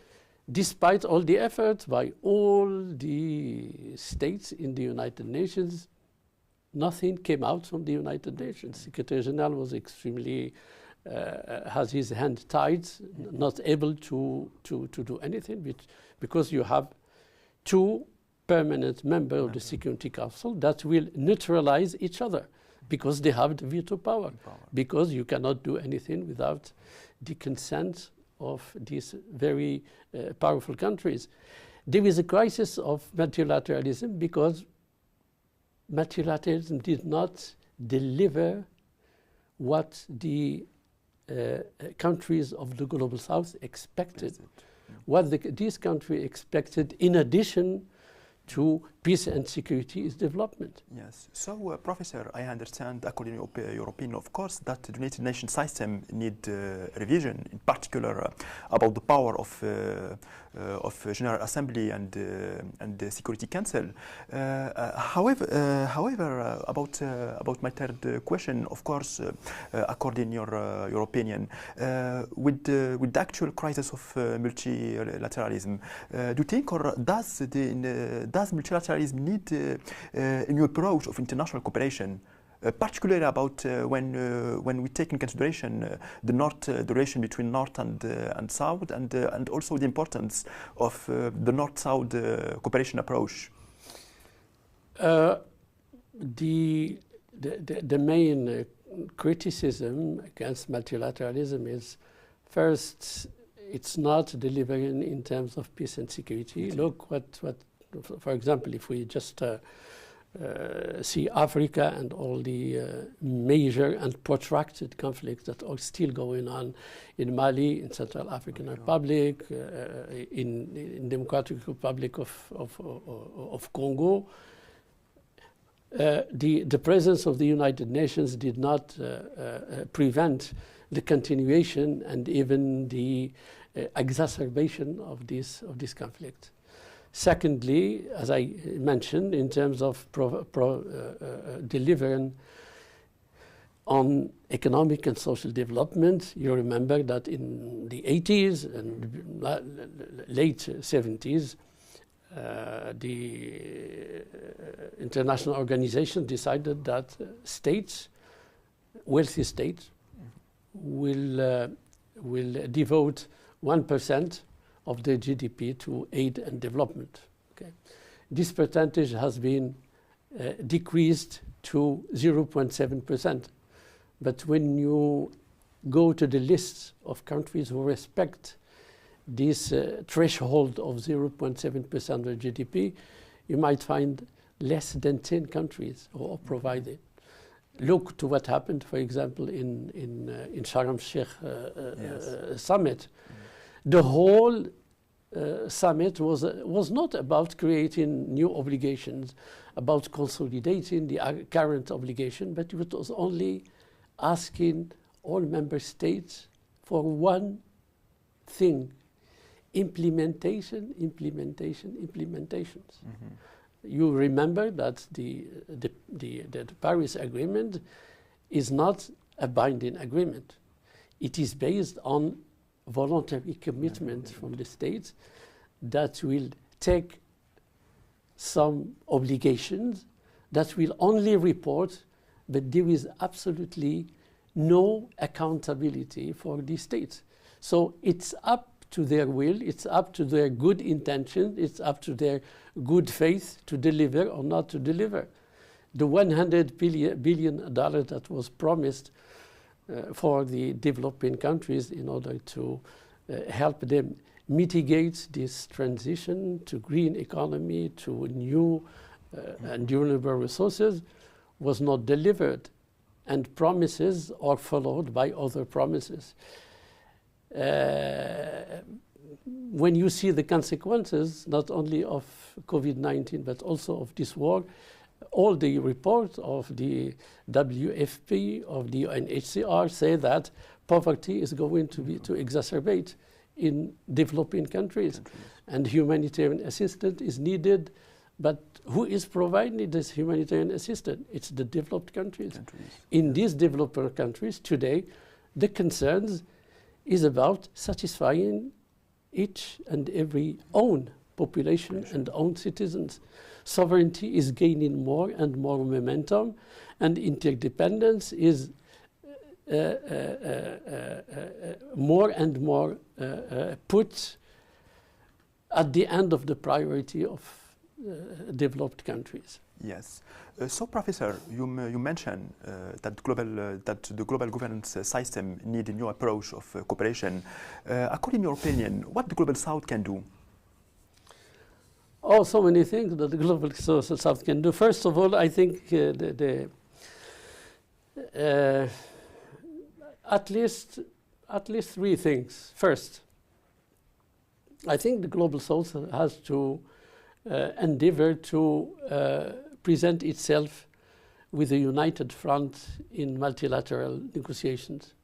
despite all the efforts by all the states in the United Nations, nothing came out from the United Nations. Secretary General was extremely, has his hand tied, not able to do anything, because you have 2 permanent members of the Security Council that will neutralize each other because they have the veto power, because you cannot do anything without the consent of these very powerful countries. There is a crisis of multilateralism because multilateralism did not deliver what the countries of the Global South expected. What these countries expected, in addition to peace and security, is development. Yes. So, Professor, I understand, according to your opinion, of course, that the United Nations system need revision, in particular about the power of of General Assembly and the Security Council. However, about my third question, of course, according your opinion, with the actual crisis of multilateralism, do you think, or does multilateralism need a new approach of international cooperation? Particularly about when we take in consideration the relation between North and South, and also the importance of the North-South cooperation approach. The main criticism against multilateralism is, first, it's not delivering in terms of peace and security. Look what for example, if we just see Africa and all the major and protracted conflicts that are still going on in Mali, in Central African Republic, in Democratic Republic of Congo. The presence of the United Nations did not prevent the continuation and even the exacerbation of this conflict. Secondly, as I mentioned, in terms of delivering on economic and social development, you remember that in the 80s and late 70s, the international organization decided that states, wealthy states, will devote 1% of their GDP to aid and development. Okay. This percentage has been decreased to 0.7%. But when you go to the list of countries who respect this threshold of 0.7% of GDP, you might find less than 10 countries who are provided. Look to what happened, for example, in Sharm el-Sheikh summit. The whole summit was not about creating new obligations, about consolidating the current obligation, but it was only asking all member states for one thing: implementations. You remember that the Paris Agreement is not a binding agreement. It is based on voluntary commitment from the states that will take some obligations that will only report, but there is absolutely no accountability for these states. So it's up to their will, it's up to their good intention, it's up to their good faith to deliver or not to deliver. The $100 billion that was promised for the developing countries in order to help them mitigate this transition to green economy, to new and durable resources, was not delivered. And promises are followed by other promises. When you see the consequences, not only of COVID-19, but also of this war, all the reports of the WFP, of the UNHCR say that poverty is going to exacerbate in developing countries. And humanitarian assistance is needed, but who is providing this humanitarian assistance? It's the developed countries. In these developed countries today, the concerns is about satisfying each and every own population and own citizens. Sovereignty is gaining more and more momentum, and interdependence is more and more put at the end of the priority of developed countries. Yes. So, Professor, you mentioned that the global governance system needs a new approach of cooperation. According to your opinion, what the Global South can do? Oh, so many things that the Global South can do. First of all, I think at least three things. First, I think the Global South has to endeavor to present itself with a united front in multilateral negotiations.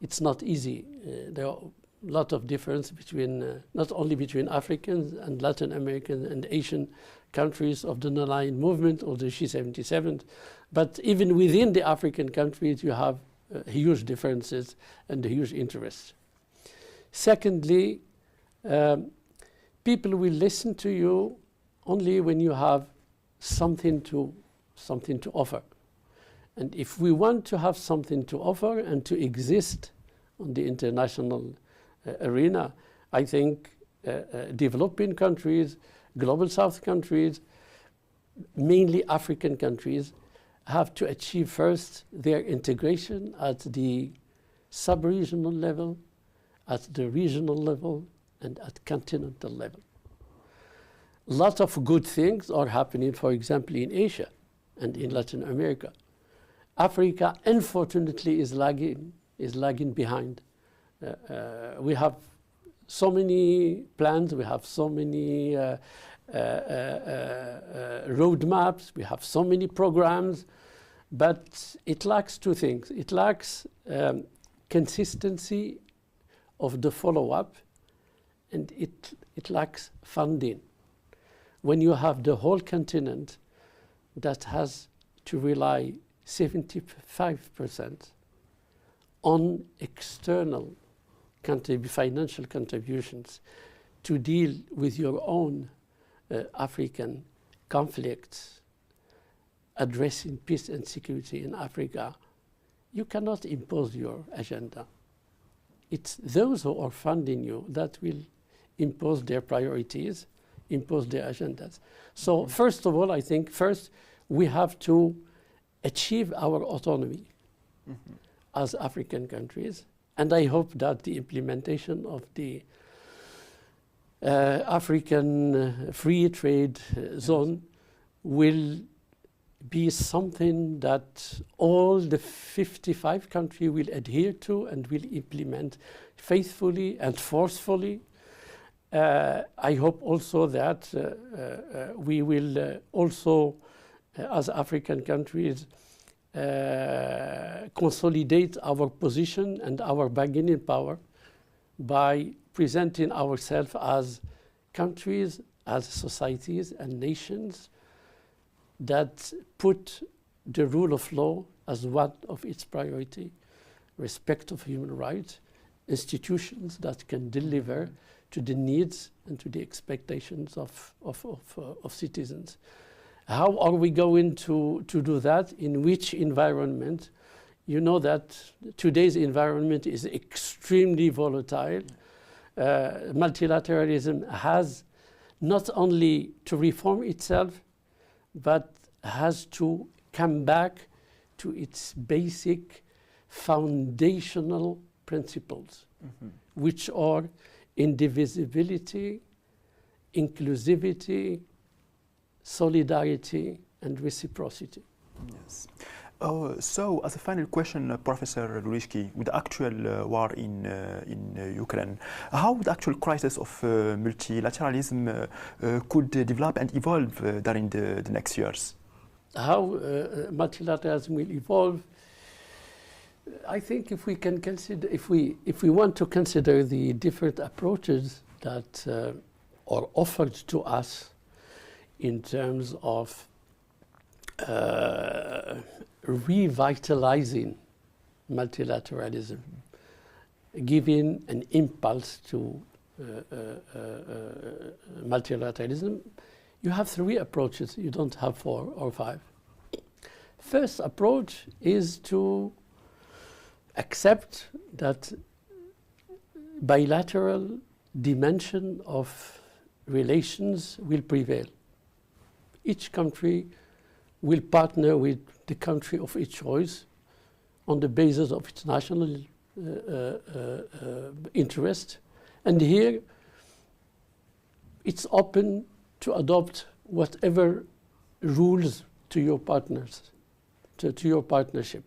It's not easy. There are lot of difference between, not only between Africans and Latin American and Asian countries of the non-aligned movement or the G77, but even within the African countries you have huge differences and huge interests. Secondly, people will listen to you only when you have something to offer. And if we want to have something to offer and to exist on the international arena, I think developing countries, global south countries, mainly African countries, have to achieve first their integration at the sub-regional level, at the regional level, and at continental level. Lots of good things are happening, for example, in Asia and in Latin America. Africa, unfortunately, is lagging behind. We have so many plans, we have so many roadmaps, we have so many programs, but it lacks two things. It lacks consistency of the follow-up, and it lacks funding. When you have the whole continent that has to rely 75% on external financial contributions to deal with your own African conflicts, addressing peace and security in Africa, you cannot impose your agenda. It's those who are funding you that will impose their priorities, impose their agendas. So first of all, I think first we have to achieve our autonomy as African countries. And I hope that the implementation of the African free trade zone will be something that all the 55 countries will adhere to and will implement faithfully and forcefully. I hope also that we will also, as African countries, consolidate our position and our bargaining power by presenting ourselves as countries, as societies and nations that put the rule of law as one of its priority, respect of human rights, institutions that can deliver to the needs and to the expectations of citizens. How are we going to do that? In which environment? You know that today's environment is extremely volatile. Multilateralism has not only to reform itself, but has to come back to its basic foundational principles, which are indivisibility, inclusivity, solidarity, and reciprocity. Yes. So, as a final question, Professor Gruishki, with the actual war in Ukraine, how the actual crisis of multilateralism could develop and evolve during the next years? How multilateralism will evolve? I think if we can consider, if we want to consider the different approaches that are offered to us in terms of revitalizing multilateralism, giving an impulse to multilateralism, you have three approaches. You don't have 4 or 5. First approach is to accept that bilateral dimension of relations will prevail. Each country will partner with the country of its choice on the basis of its national interest. And here, it's open to adopt whatever rules to your partners, to your partnership.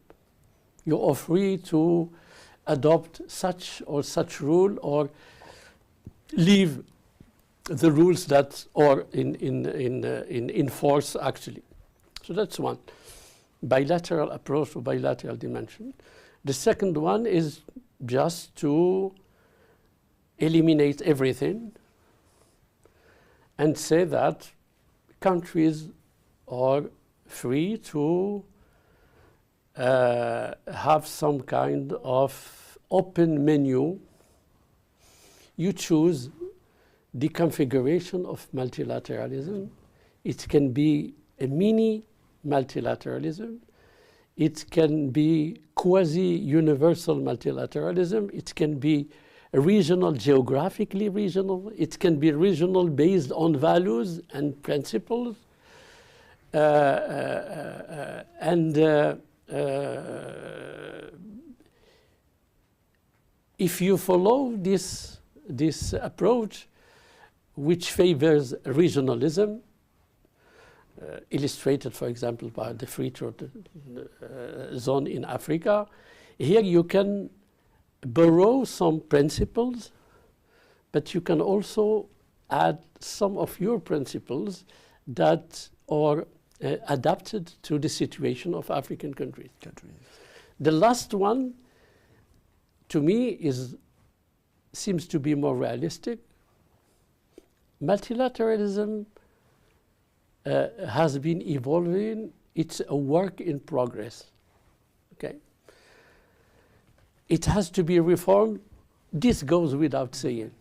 You are free to adopt such or such rule or leave the rules that are in force actually. So that's one, bilateral approach or bilateral dimension. The second one is just to eliminate everything and say that countries are free to have some kind of open menu. You choose the configuration of multilateralism. It can be a mini multilateralism. It can be quasi-universal multilateralism. It can be regional, geographically regional. It can be regional based on values and principles. If you follow this approach, which favors regionalism, illustrated, for example, by the free trade zone in Africa, here you can borrow some principles, but you can also add some of your principles that are adapted to the situation of African countries. The last one, to me, seems to be more realistic. Multilateralism has been evolving. It's a work in progress. Okay. It has to be reformed. This goes without saying.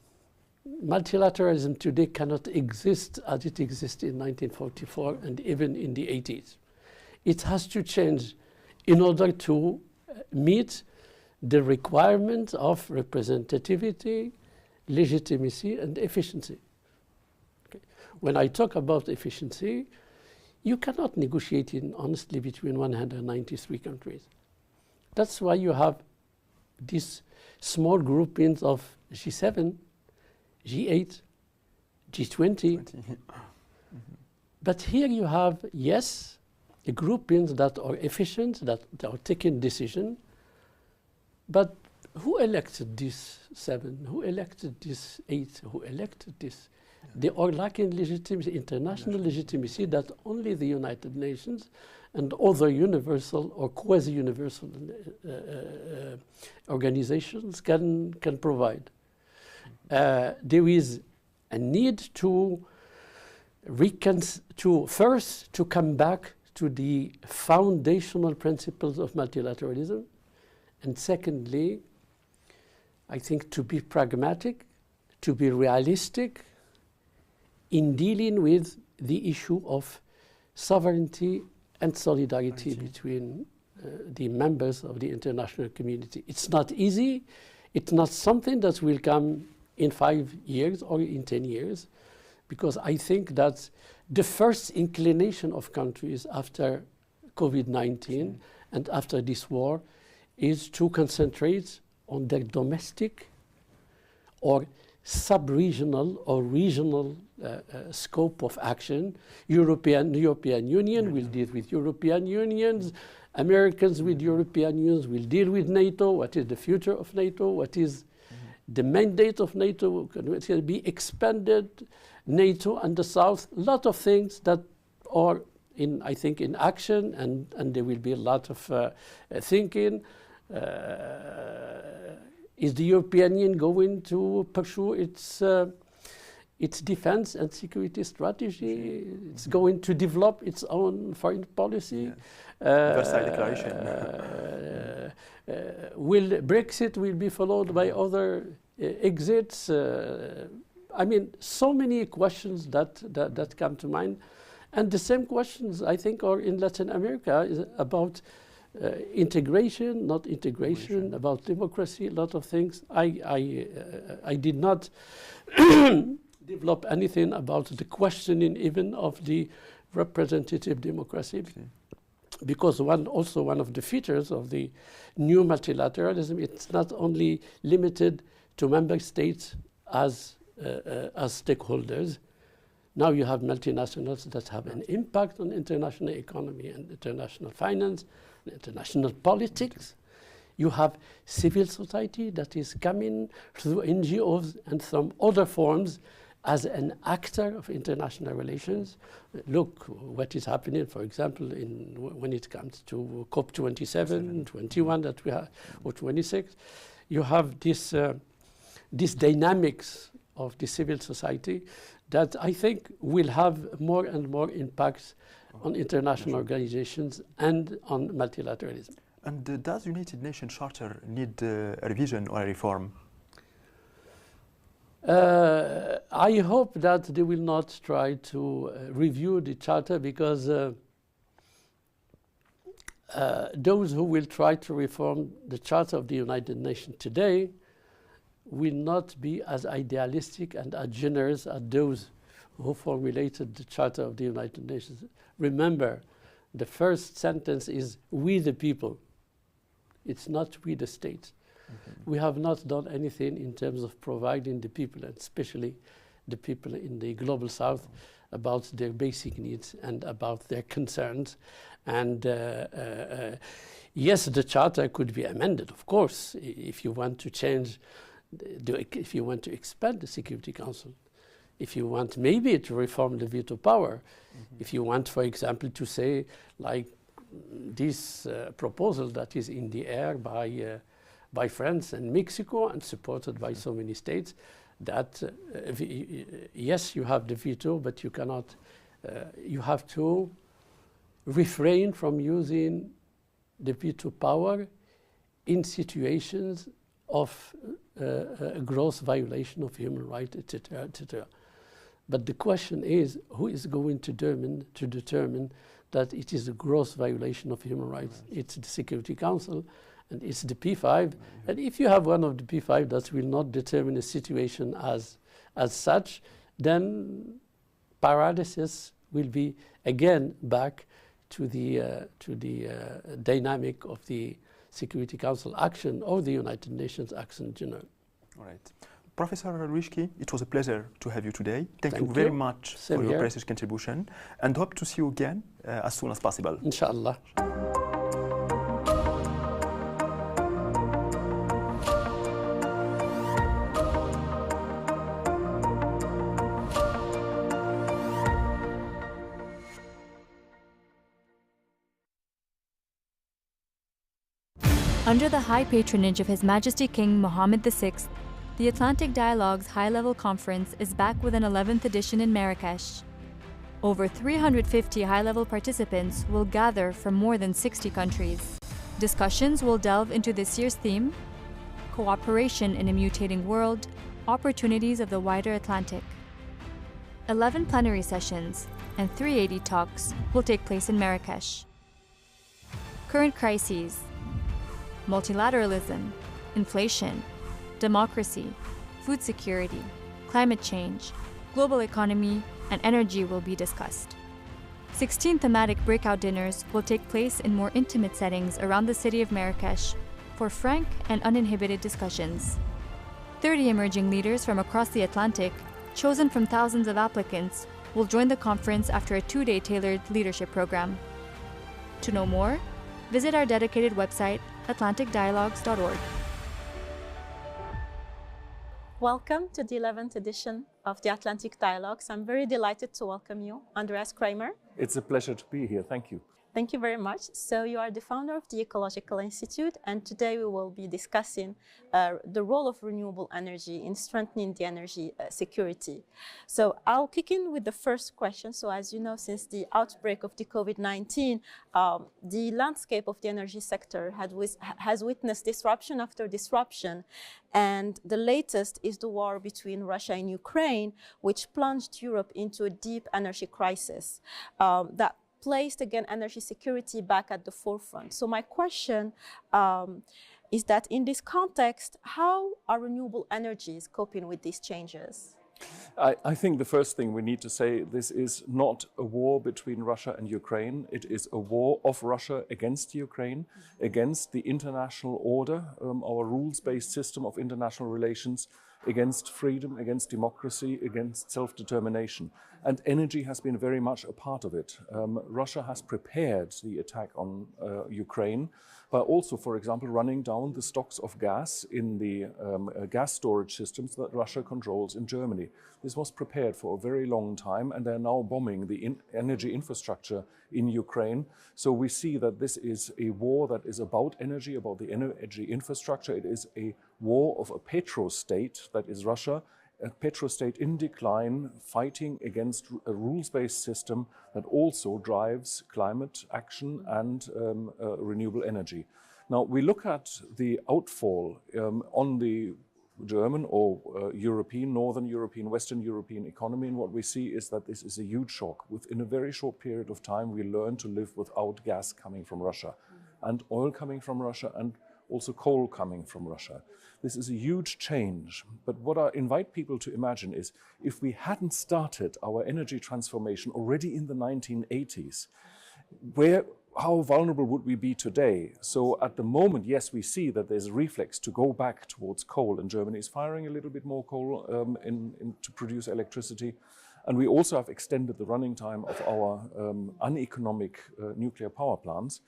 Multilateralism today cannot exist as it existed in 1944 and even in the 80s. It has to change in order to meet the requirements of representativity, legitimacy, and efficiency. Okay. When I talk about efficiency, you cannot negotiate honestly between 193 countries. That's why you have these small groupings of G7, G8, G20. But here you have, yes, groupings that are efficient, that are taking decisions. But who elected this 7? Who elected this 8? Who elected this? They are lacking legitimacy, international legitimacy that only the United Nations and other universal or quasi-universal organizations can provide. There is a need to first to come back to the foundational principles of multilateralism, and secondly, I think to be pragmatic, to be realistic in dealing with the issue of sovereignty and solidarity between the members of the international community. It's not easy. It's not something that will come in 5 years or in 10 years, because I think that the first inclination of countries after COVID-19 and after this war is to concentrate on their domestic or sub-regional or regional scope of action. European Union will deal with European Unions. Americans with European Unions will deal with NATO. What is the future of NATO? What is the mandate of NATO? It can be expanded. NATO and the South. A lot of things that are I think in action, and there will be a lot of thinking. Is the European Union going to pursue its defense and security strategy? It's going to develop its own foreign policy. Versailles Declaration. Will Brexit be followed by other exits? I mean, so many questions that come to mind. And the same questions, I think, are in Latin America about integration, not integration, about democracy, a lot of things. I did not develop anything about the questioning even of the representative democracy, because one of the features of the new multilateralism, it's not only limited to member states as stakeholders. Now you have multinationals that have an impact on international economy and international finance, international politics. You have civil society that is coming through NGOs and some other forms as an actor of international relations. Look what is happening, for example, when it comes to COP27, 21 that we have, or 26. You have this this dynamics of the civil society that I think will have more and more impacts on international organizations and on multilateralism. And does United Nations Charter need a revision or a reform? I hope that they will not try to review the Charter, because those who will try to reform the Charter of the United Nations today will not be as idealistic and as generous as those who formulated the Charter of the United Nations. Remember, the first sentence is "we the people." It's not "we the state." We have not done anything in terms of providing the people, and especially the people in the global south, about their basic needs and about their concerns. And yes, the Charter could be amended, of course, if you want to change, if you want to expand the Security Council, if you want maybe to reform the veto power, if you want, for example, to say, like this proposal that is in the air by France and Mexico and supported by so many states, that yes, you have the veto, but you cannot, you have to refrain from using the veto power in situations of a gross violation of human rights, etc., etc. But the question is, who is going to determine that it is a gross violation of human rights? It's the Security Council, and it's the P5. And if you have one of the P5 that will not determine a situation as such, then paralysis will be again back to the dynamic of the Security Council action or the United Nations action in general. All right. Professor Rishki, it was a pleasure to have you today. Thank you very much for your precious contribution, and hope to see you again as soon as possible. Inshallah. Under the high patronage of His Majesty King Mohammed VI, the Atlantic Dialogues High-Level Conference is back with an 11th edition in Marrakesh. Over 350 high-level participants will gather from more than 60 countries. Discussions will delve into this year's theme: Cooperation in a Mutating World, Opportunities of the Wider Atlantic. 11 plenary sessions and 380 talks will take place in Marrakesh. Current crises: multilateralism, inflation, democracy, food security, climate change, global economy, and energy will be discussed. 16 thematic breakout dinners will take place in more intimate settings around the city of Marrakesh for frank and uninhibited discussions. 30 emerging leaders from across the Atlantic, chosen from thousands of applicants, will join the conference after a 2-day tailored leadership program. To know more, visit our dedicated website, atlanticdialogues.org. Welcome to the 11th edition of the Atlantic Dialogues. I'm very delighted to welcome you, Andreas Kramer. It's a pleasure to be here. Thank you. Thank you very much. So you are the founder of the Ecological Institute, and today we will be discussing the role of renewable energy in strengthening the energy security. So I'll kick in with the first question. So as you know, since the outbreak of the COVID-19, the landscape of the energy sector has witnessed disruption after disruption. And the latest is the war between Russia and Ukraine, which plunged Europe into a deep energy crisis that placed, again, energy security back at the forefront. So my question is that in this context, how are renewable energies coping with these changes? I think the first thing we need to say, this is not a war between Russia and Ukraine. It is a war of Russia against Ukraine, against the international order, our rules-based system of international relations, against freedom, against democracy, against self-determination. And energy has been very much a part of it. Russia has prepared the attack on Ukraine by also, for example, running down the stocks of gas in the gas storage systems that Russia controls in Germany. This was prepared for a very long time, and they're now bombing the energy infrastructure in Ukraine. So we see that this is a war that is about energy, about the energy infrastructure. It is a war of a petrostate, that is Russia, a petrostate in decline, fighting against a rules-based system that also drives climate action and renewable energy. Now, we look at the outfall on the German or European, Northern European, Western European economy, and what we see is that this is a huge shock. Within a very short period of time, we learn to live without gas coming from Russia, and oil coming from Russia, and also coal coming from Russia. This is a huge change. But what I invite people to imagine is, if we hadn't started our energy transformation already in the 1980s, how vulnerable would we be today? So at the moment, yes, we see that there's a reflex to go back towards coal, and Germany is firing a little bit more coal to produce electricity. And we also have extended the running time of our uneconomic nuclear power plants.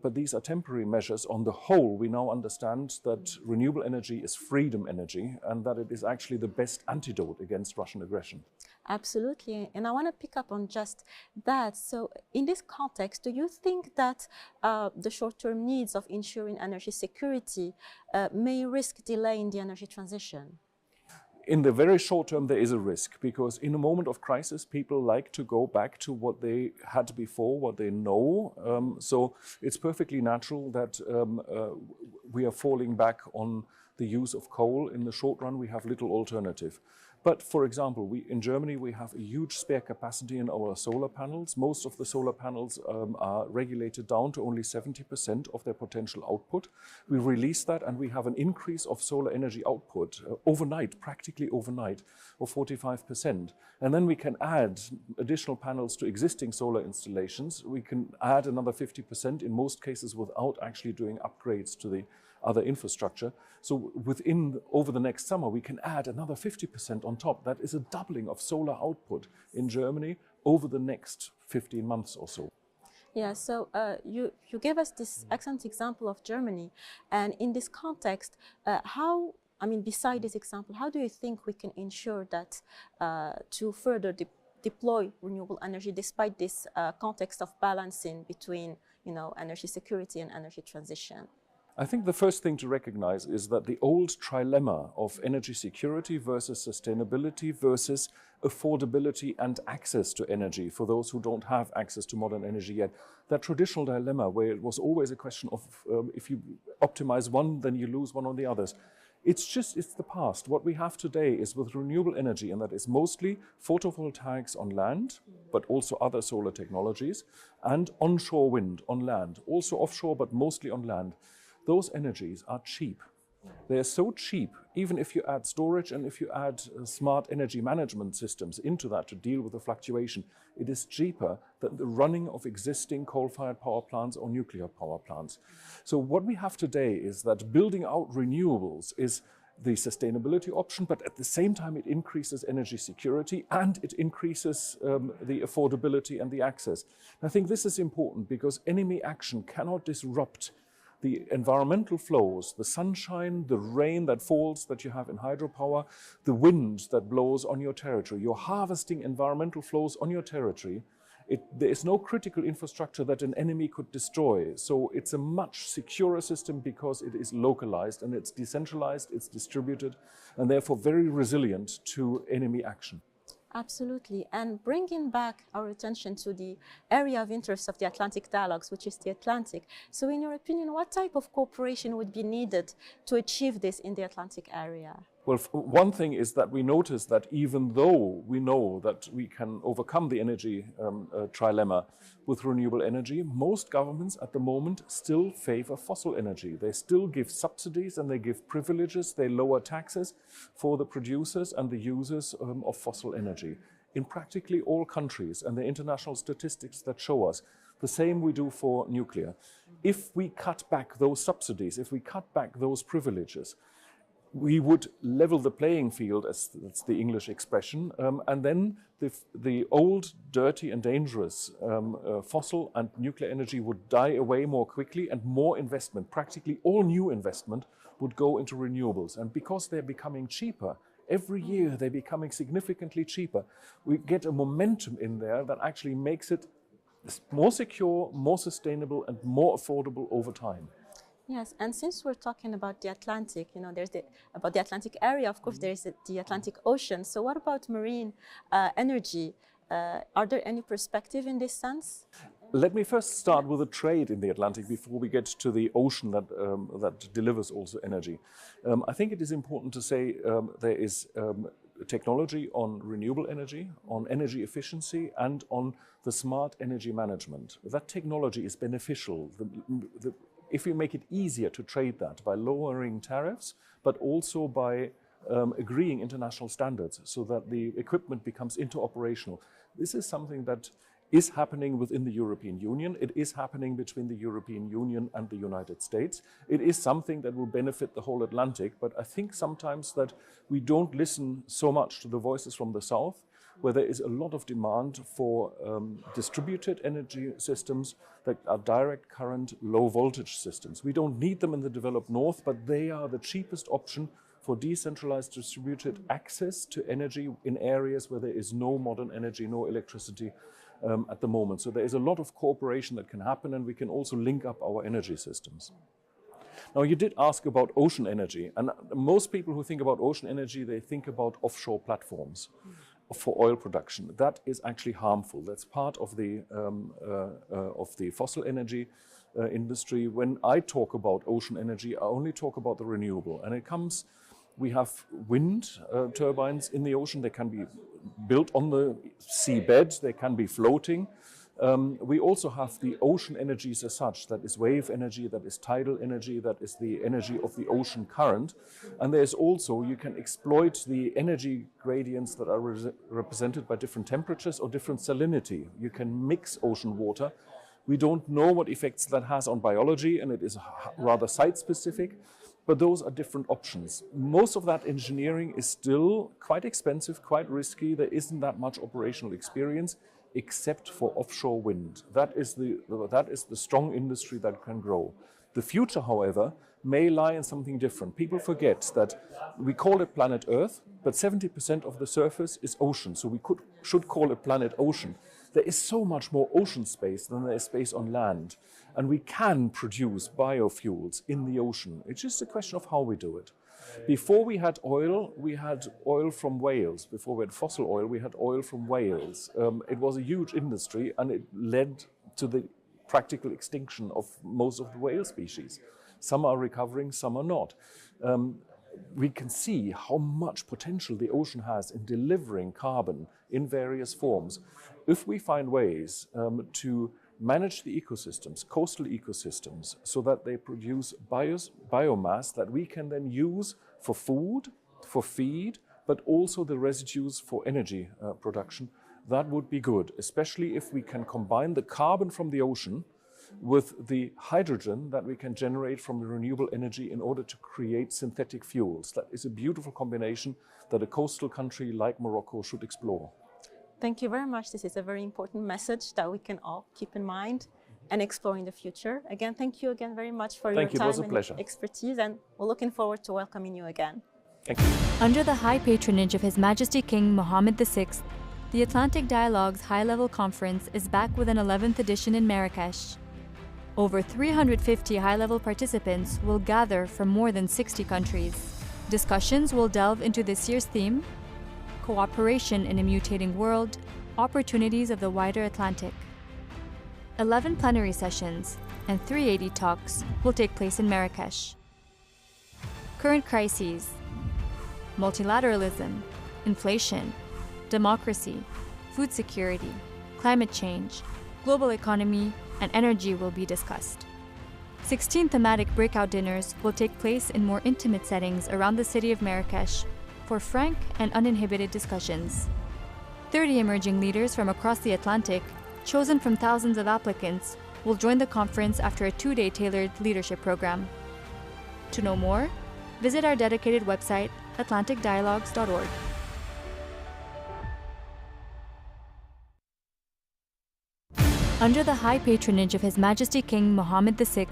But these are temporary measures. On the whole, we now understand that renewable energy is freedom energy, and that it is actually the best antidote against Russian aggression. Absolutely. And I want to pick up on just that. So in this context, do you think that the short-term needs of ensuring energy security may risk delay in the energy transition? In the very short term, there is a risk, because in a moment of crisis, people like to go back to what they had before, what they know. So it's perfectly natural that we are falling back on the use of coal. In the short run, we have little alternative. But for example, in Germany, we have a huge spare capacity in our solar panels. Most of the solar panels are regulated down to only 70% of their potential output. We release that, and we have an increase of solar energy output overnight, practically overnight, of 45%. And then we can add additional panels to existing solar installations. We can add another 50% in most cases without actually doing upgrades to the other infrastructure. So over the next summer, we can add another 50% on top. That is a doubling of solar output in Germany over the next 15 months or so. Yeah, so you gave us this excellent example of Germany. And in this context, beside this example, how do you think we can ensure that to further deploy renewable energy despite this context of balancing between, energy security and energy transition? I think the first thing to recognize is that the old trilemma of energy security versus sustainability versus affordability and access to energy for those who don't have access to modern energy yet, that traditional dilemma where it was always a question of if you optimize one, then you lose one on the others. It's the past. What we have today is with renewable energy, and that is mostly photovoltaics on land, but also other solar technologies, and onshore wind on land, also offshore, but mostly on land. Those energies are cheap. They are so cheap, even if you add storage and if you add smart energy management systems into that to deal with the fluctuation, it is cheaper than the running of existing coal-fired power plants or nuclear power plants. So what we have today is that building out renewables is the sustainability option, but at the same time it increases energy security and it increases the affordability and the access. And I think this is important because enemy action cannot disrupt the environmental flows, the sunshine, the rain that falls that you have in hydropower, the wind that blows on your territory. You're harvesting environmental flows on your territory. There is no critical infrastructure that an enemy could destroy. So it's a much securer system because it is localized and it's decentralized, it's distributed, and therefore very resilient to enemy action. Absolutely. And bringing back our attention to the area of interest of the Atlantic dialogues, which is the Atlantic. So in your opinion, what type of cooperation would be needed to achieve this in the Atlantic area? Well, one thing is that we notice that even though we know that we can overcome the energy trilemma with renewable energy, most governments at the moment still favor fossil energy. They still give subsidies and they give privileges, they lower taxes for the producers and the users of fossil energy in practically all countries, and the international statistics that show us the same we do for nuclear. If we cut back those subsidies, if we cut back those privileges, we would level the playing field, as that's the English expression, and then the old, dirty and dangerous fossil and nuclear energy would die away more quickly, and more investment, practically all new investment, would go into renewables. And because they're becoming cheaper, every year they're becoming significantly cheaper, we get a momentum in there that actually makes it more secure, more sustainable and more affordable over time. Yes, and since we're talking about the Atlantic, you know, about the Atlantic area, of course, there's the Atlantic Ocean. So what about marine energy? Are there any perspective in this sense? Let me first start with the trade in the Atlantic before we get to the ocean that delivers also energy. I think it is important to say there is technology on renewable energy, on energy efficiency, and on the smart energy management. That technology is beneficial. If we make it easier to trade that by lowering tariffs, but also by agreeing international standards so that the equipment becomes interoperational. This is something that is happening within the European Union. It is happening between the European Union and the United States. It is something that will benefit the whole Atlantic, but I think sometimes that we don't listen so much to the voices from the South, where there is a lot of demand for distributed energy systems that are direct current, low voltage systems. We don't need them in the developed North, but they are the cheapest option for decentralized distributed access to energy in areas where there is no modern energy, no electricity at the moment. So there is a lot of cooperation that can happen, and we can also link up our energy systems. Now, you did ask about ocean energy, and most people who think about ocean energy, they think about offshore platforms for oil production. That is actually harmful. That's part of the fossil energy industry. When I talk about ocean energy, I only talk about the renewable, and it comes. We have wind turbines in the ocean. They can be built on the seabed. They can be floating. We also have the ocean energies as such. That is wave energy, that is tidal energy, that is the energy of the ocean current. And there's also, you can exploit the energy gradients that are represented by different temperatures or different salinity. You can mix ocean water. We don't know what effects that has on biology, and it is rather site-specific. But those are different options. Most of that engineering is still quite expensive, quite risky. There isn't that much operational experience, except for offshore wind. That is the strong industry that can grow. The future, however, may lie in something different. People forget that we call it planet Earth, but 70% of the surface is ocean. So we should call it planet ocean. There is so much more ocean space than there is space on land. And we can produce biofuels in the ocean. It's just a question of how we do it. Before we had oil from whales. Before we had fossil oil, we had oil from whales. It was a huge industry, and it led to the practical extinction of most of the whale species. Some are recovering, some are not. We can see how much potential the ocean has in delivering carbon in various forms. If we find ways to manage the ecosystems, coastal ecosystems, so that they produce biomass that we can then use for food, for feed, but also the residues for energy production, that would be good, especially if we can combine the carbon from the ocean with the hydrogen that we can generate from the renewable energy in order to create synthetic fuels. That is a beautiful combination that a coastal country like Morocco should explore. Thank you very much. This is a very important message that we can all keep in mind and explore in the future. Again, thank you again very much for your time and expertise, and we're looking forward to welcoming you again. Thank you. Under the high patronage of His Majesty King Mohammed VI, the Atlantic Dialogues High-Level Conference is back with an 11th edition in Marrakesh. Over 350 high-level participants will gather from more than 60 countries. Discussions will delve into this year's theme: Cooperation in a Mutating World, Opportunities of the Wider Atlantic. 11 plenary sessions and 380 talks will take place in Marrakesh. Current crises: multilateralism, inflation, democracy, food security, climate change, global economy, and energy will be discussed. 16 thematic breakout dinners will take place in more intimate settings around the city of Marrakesh for frank and uninhibited discussions. 30 emerging leaders from across the Atlantic, chosen from thousands of applicants, will join the conference after a 2-day tailored leadership program. To know more, visit our dedicated website, atlanticdialogues.org. Under the high patronage of His Majesty King Mohammed VI,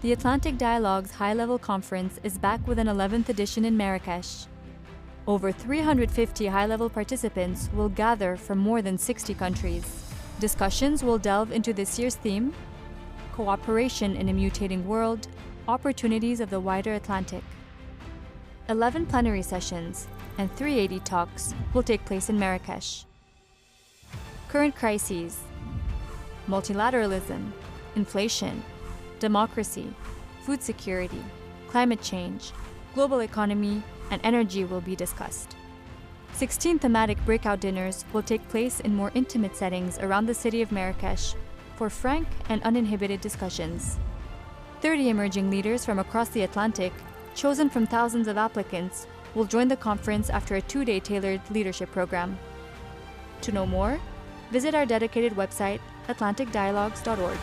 the Atlantic Dialogues High-Level Conference is back with an 11th edition in Marrakesh. Over 350 high-level participants will gather from more than 60 countries. Discussions will delve into this year's theme: Cooperation in a Mutating World, Opportunities of the Wider Atlantic. 11 plenary sessions and 380 talks will take place in Marrakesh. Current crises, multilateralism, inflation, democracy, food security, climate change, global economy, and energy will be discussed. 16 thematic breakout dinners will take place in more intimate settings around the city of Marrakesh for frank and uninhibited discussions. 30 emerging leaders from across the Atlantic, chosen from thousands of applicants, will join the conference after a 2-day tailored leadership program. To know more, visit our dedicated website, atlanticdialogues.org.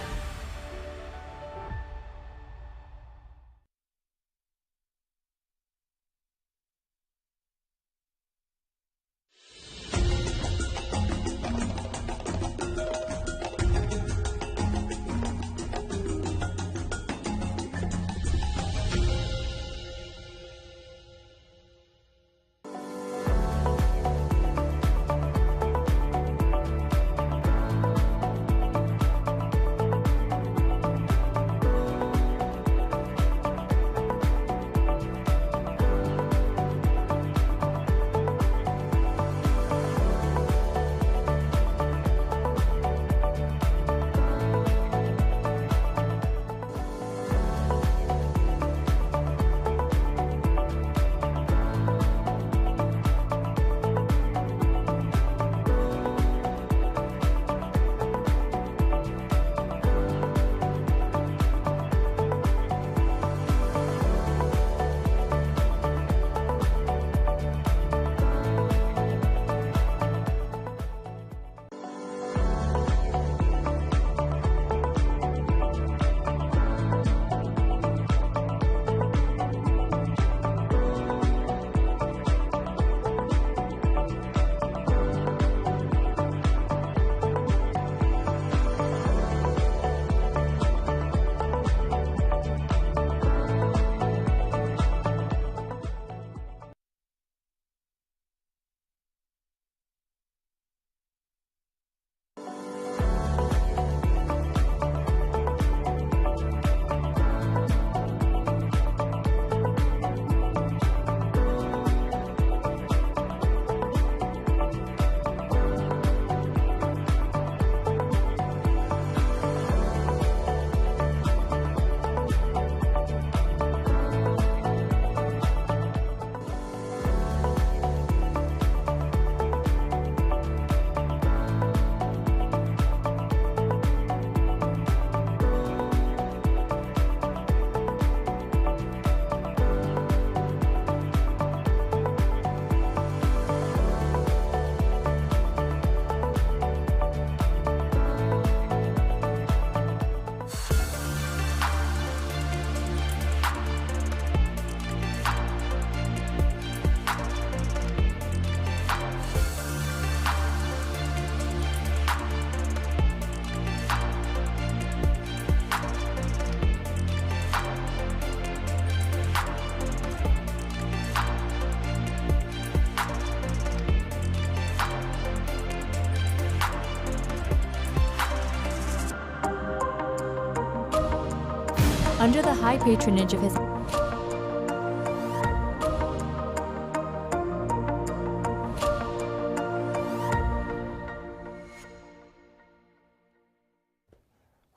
Under the high patronage of His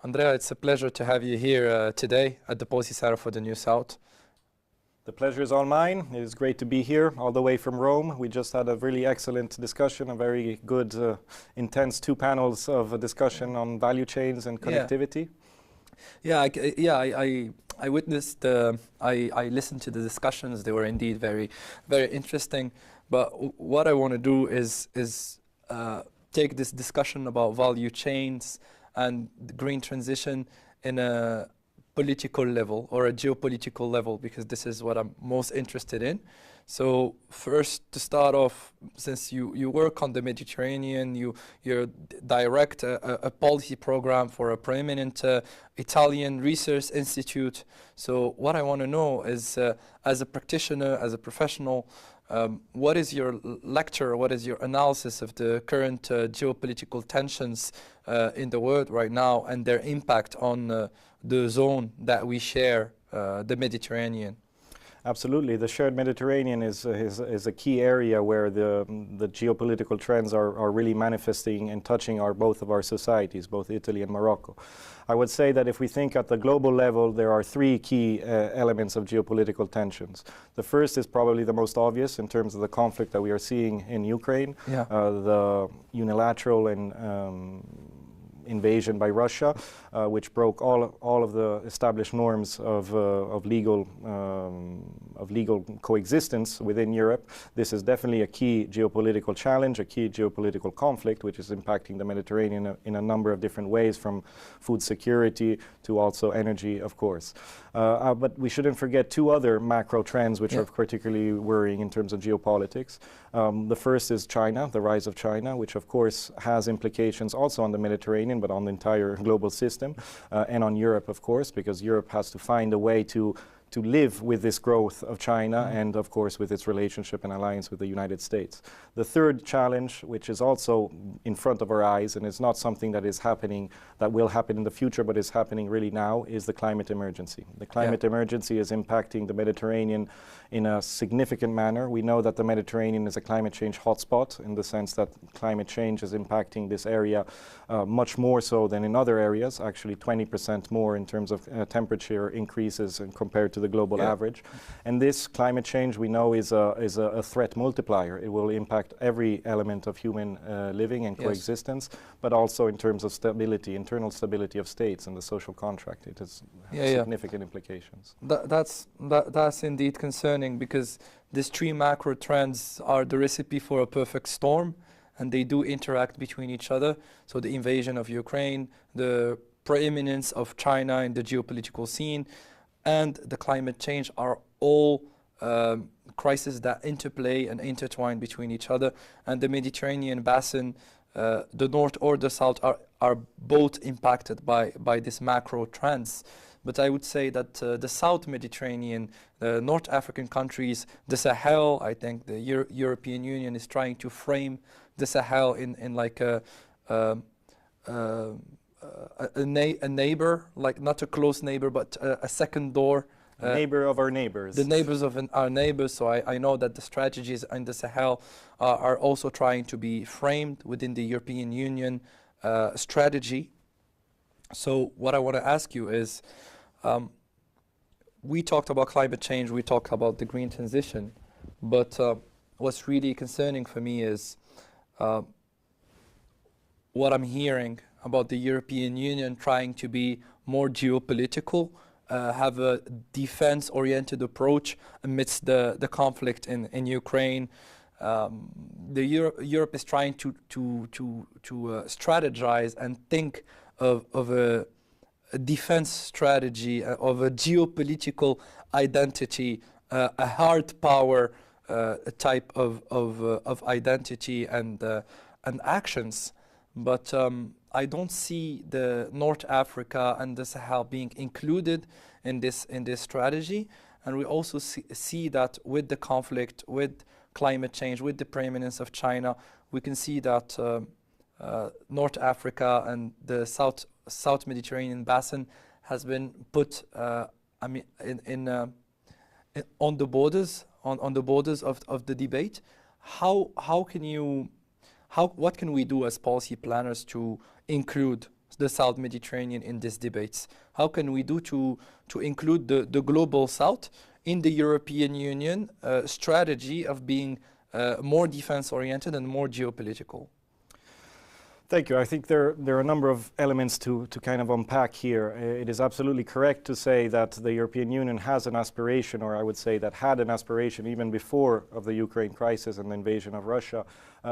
Andrea, it's a pleasure to have you here today at the Policy Center for the New South. The pleasure is all mine. It is great to be here all the way from Rome. We just had a really excellent discussion, a very good, intense 2 panels of a discussion on value chains and connectivity. I witnessed, I listened to the discussions. They were indeed very, very interesting. But what I want to do is take this discussion about value chains and the green transition in a political level or a geopolitical level, because this is what I'm most interested in. So first, to start off, since you work on the Mediterranean, you direct a policy program for a preeminent Italian research institute. So what I want to know is, as a practitioner, as a professional, what is your lecture, what is your analysis of the current geopolitical tensions in the world right now and their impact on the zone that we share the Mediterranean. Absolutely. The shared Mediterranean is a key area where the geopolitical trends are really manifesting and touching both of our societies, both Italy and Morocco. I would say that if we think at the global level, there are three key elements of geopolitical tensions. The first is probably the most obvious in terms of the conflict that we are seeing in Ukraine, the unilateral and invasion by Russia, which broke all of the established norms of legal coexistence within Europe. This is definitely a key geopolitical challenge, a key geopolitical conflict, which is impacting the Mediterranean in a number of different ways, from food security to also energy, of course. But we shouldn't forget two other macro trends which are particularly worrying in terms of geopolitics. The first is China, the rise of China, which of course has implications also on the Mediterranean, but on the entire global system, and on Europe, of course, because Europe has to find a way to live with this growth of China and, of course, with its relationship and alliance with the United States. The third challenge, which is also in front of our eyes, and it's not something that is happening, that will happen in the future, but is happening really now, is the climate emergency. The climate emergency is impacting the Mediterranean in a significant manner. We know that the Mediterranean is a climate change hotspot in the sense that climate change is impacting this area much more so than in other areas, actually 20% more in terms of temperature increases compared to the global average. And this climate change, we know, is a threat multiplier. It will impact every element of human living and coexistence, but also in terms of stability, internal stability of states and the social contract. It has significant implications. That's indeed concerning, because these three macro trends are the recipe for a perfect storm, and they do interact between each other. So the invasion of Ukraine, the preeminence of China in the geopolitical scene, and the climate change are all crises that interplay and intertwine between each other. And the Mediterranean basin, the north or the south, are both impacted by these macro trends. But I would say that the South Mediterranean, the North African countries, the Sahel, I think the European Union is trying to frame the Sahel in like a neighbor, like not a close neighbor, but a second door. Neighbor of our neighbors. The neighbors of our neighbors. So I know that the strategies in the Sahel are also trying to be framed within the European Union strategy. So what I want to ask you is, we talked about climate change, we talked about the green transition, but what's really concerning for me is what I'm hearing about the European Union trying to be more geopolitical, have a defense-oriented approach amidst the conflict in Ukraine. Europe is trying to strategize and think of a defense strategy, of a geopolitical identity, a hard power type of identity and actions. But I don't see the North Africa and the Sahel being included in this strategy. And we also see that with the conflict, with climate change, with the preeminence of China, we can see that North Africa and the South Mediterranean basin has been put on the borders of the debate. What can we do as policy planners to include the South Mediterranean in these debates? How can we do to include the global South in the European Union strategy of being more defense-oriented and more geopolitical? Thank you. I think there are a number of elements to kind of unpack here. It is absolutely correct to say that the European Union has an aspiration, or I would say that had an aspiration even before of the Ukraine crisis and the invasion of Russia,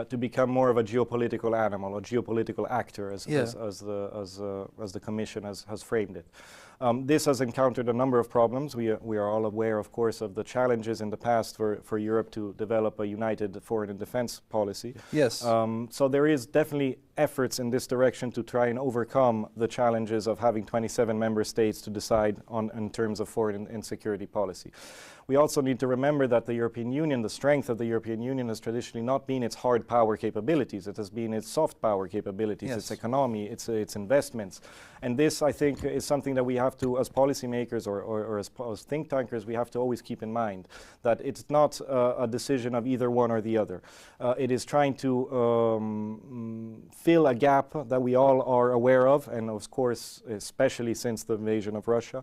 to become more of a geopolitical animal, a geopolitical actor, as the Commission has framed it. This has encountered a number of problems. We are all aware, of course, of the challenges in the past for Europe to develop a united foreign and defense policy. Yes. So there is definitely efforts in this direction to try and overcome the challenges of having 27 member states to decide on in terms of foreign and security policy. We also need to remember that the European Union, the strength of the European Union has traditionally not been its hard hard power capabilities. It has been its soft power capabilities, Yes. its economy, its investments. And this, I think, is something that we have to, as policymakers or as think tankers, we have to always keep in mind, that it's not a decision of either one or the other. It is trying to fill a gap that we all are aware of, and of course, especially since the invasion of Russia,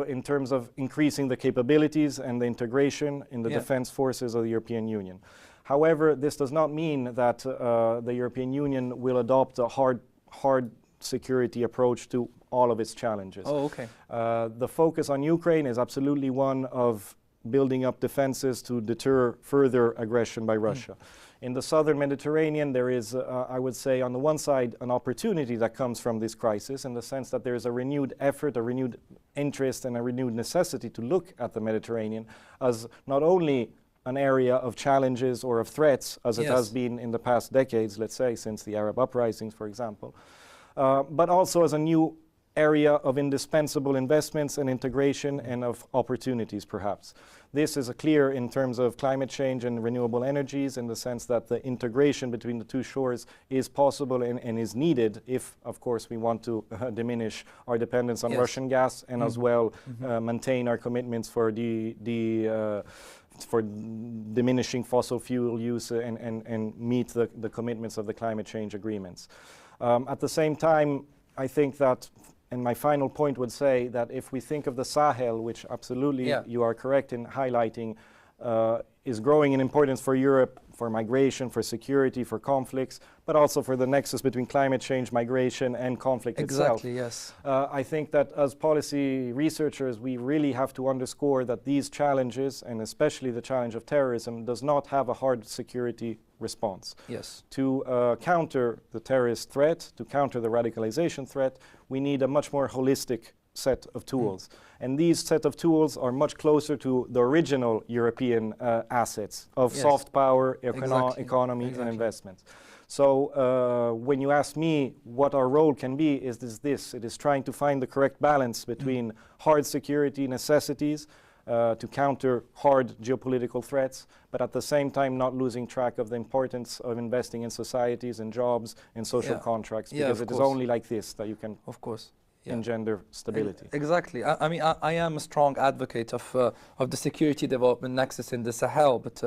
in terms of increasing the capabilities and the integration in the defense forces of the European Union. However, this does not mean that the European Union will adopt a hard security approach to all of its challenges. Oh, okay. The focus on Ukraine is absolutely one of building up defenses to deter further aggression by Russia. In the southern Mediterranean, there is, I would say, on the one side, an opportunity that comes from this crisis, in the sense that there is a renewed effort, a renewed interest, and a renewed necessity to look at the Mediterranean as not only an area of challenges or of threats, as it has been in the past decades, let's say, since the Arab uprisings, for example, but also as a new area of indispensable investments and integration and of opportunities, perhaps. This is clear in terms of climate change and renewable energies, in the sense that the integration between the two shores is possible and is needed if, of course, we want to diminish our dependence on Russian gas, and as well maintain our commitments for for diminishing fossil fuel use and meet the commitments of the climate change agreements. At the same time, I think that, and my final point would say that if we think of the Sahel, which absolutely you are correct in highlighting, is growing in importance for Europe, for migration, for security, for conflicts, but also for the nexus between climate change, migration, and conflict itself. Exactly, yes. I think that as policy researchers, we really have to underscore that these challenges, and especially the challenge of terrorism, does not have a hard security response. Yes. To counter the terrorist threat, to counter the radicalization threat, we need a much more holistic set of tools. And these set of tools are much closer to the original European assets of soft power, economy, and investments. So when you ask me what our role can be, it is trying to find the correct balance between hard security necessities to counter hard geopolitical threats, but at the same time not losing track of the importance of investing in societies and jobs and social contracts, because it is only like this that you can engender stability. Exactly. I mean, I am a strong advocate of the security development nexus in the Sahel, but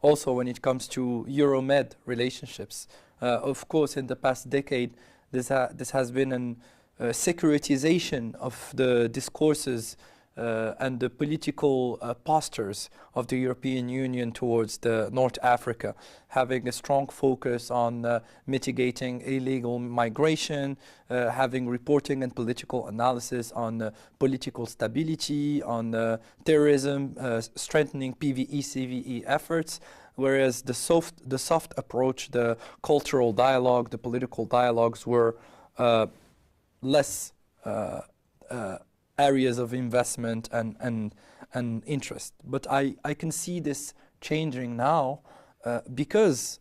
also when it comes to Euromed relationships. Of course, in the past decade, this has been a securitization of the discourses and the political postures of the European Union towards the North Africa, having a strong focus on mitigating illegal migration, having reporting and political analysis on political stability, on terrorism, strengthening PVE, CVE efforts. Whereas the soft approach, the cultural dialogue, the political dialogues were less areas of investment and interest. But I can see this changing now because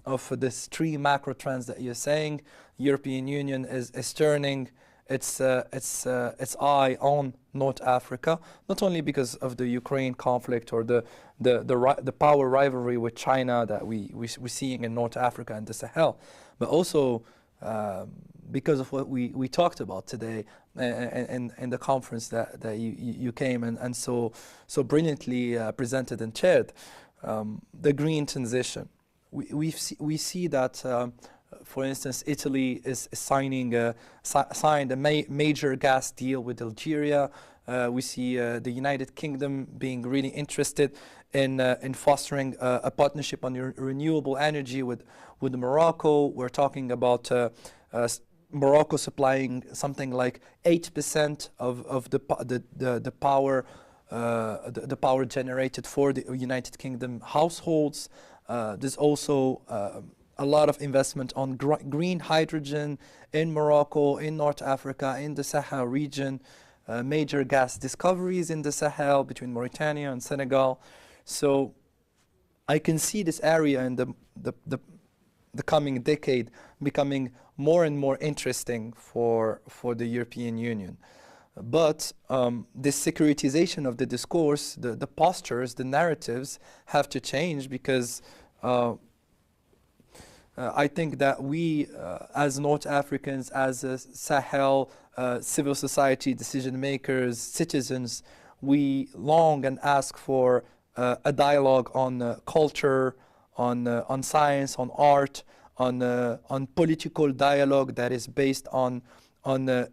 of this three macro trends that you're saying. European Union is turning its eye on North Africa, not only because of the Ukraine conflict or the power rivalry with China that we're seeing in North Africa and the Sahel, but also because of what we talked about today and the conference that you came and so brilliantly presented and chaired, the green transition. We see that, for instance, Italy is signed a major gas deal with Algeria. We see the United Kingdom being really interested in fostering a partnership on renewable energy with Morocco. We're talking about Morocco supplying something like 8% of the power generated for the United Kingdom households. There's also a lot of investment on green hydrogen in Morocco, in North Africa, in the Sahel region. Major gas discoveries in the Sahel between Mauritania and Senegal. So I can see this area in the coming decade becoming more and more interesting for the European Union. But this securitization of the discourse, the postures, the narratives have to change because I think that we, as North Africans, as Sahel, civil society decision makers, citizens, we long and ask for a dialogue on culture, on science, on art, on political dialogue that is based on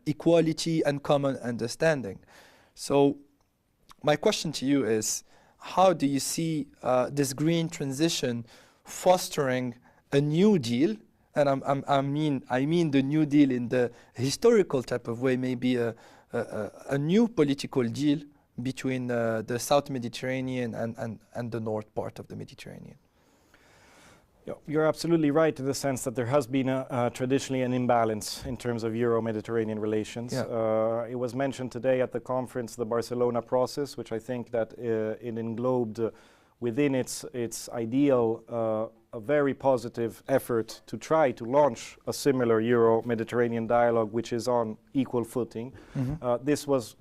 equality and common understanding. So my question to you is, how do you see this green transition fostering a new deal? And I mean the new deal in the historical type of way, maybe a new political deal between the South Mediterranean and the north part of the Mediterranean. You're absolutely right in the sense that there has been traditionally an imbalance in terms of Euro-Mediterranean relations. Yeah. It was mentioned today at the conference, the Barcelona process, which I think that it englobed within its ideal a very positive effort to try to launch a similar Euro-Mediterranean dialogue, which is on equal footing. Mm-hmm. This was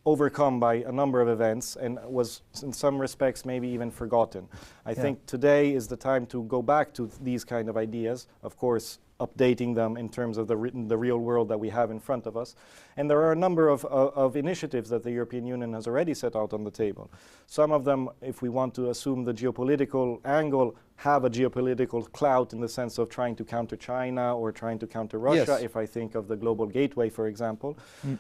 overcome by a number of events and was in some respects maybe even forgotten. I think today is the time to go back to these kind of ideas, of course updating them in terms of the real world that we have in front of us. And there are a number of initiatives that the European Union has already set out on the table. Some of them, if we want to assume the geopolitical angle, have a geopolitical clout in the sense of trying to counter China or trying to counter Russia, yes. If I think of the Global Gateway, for example.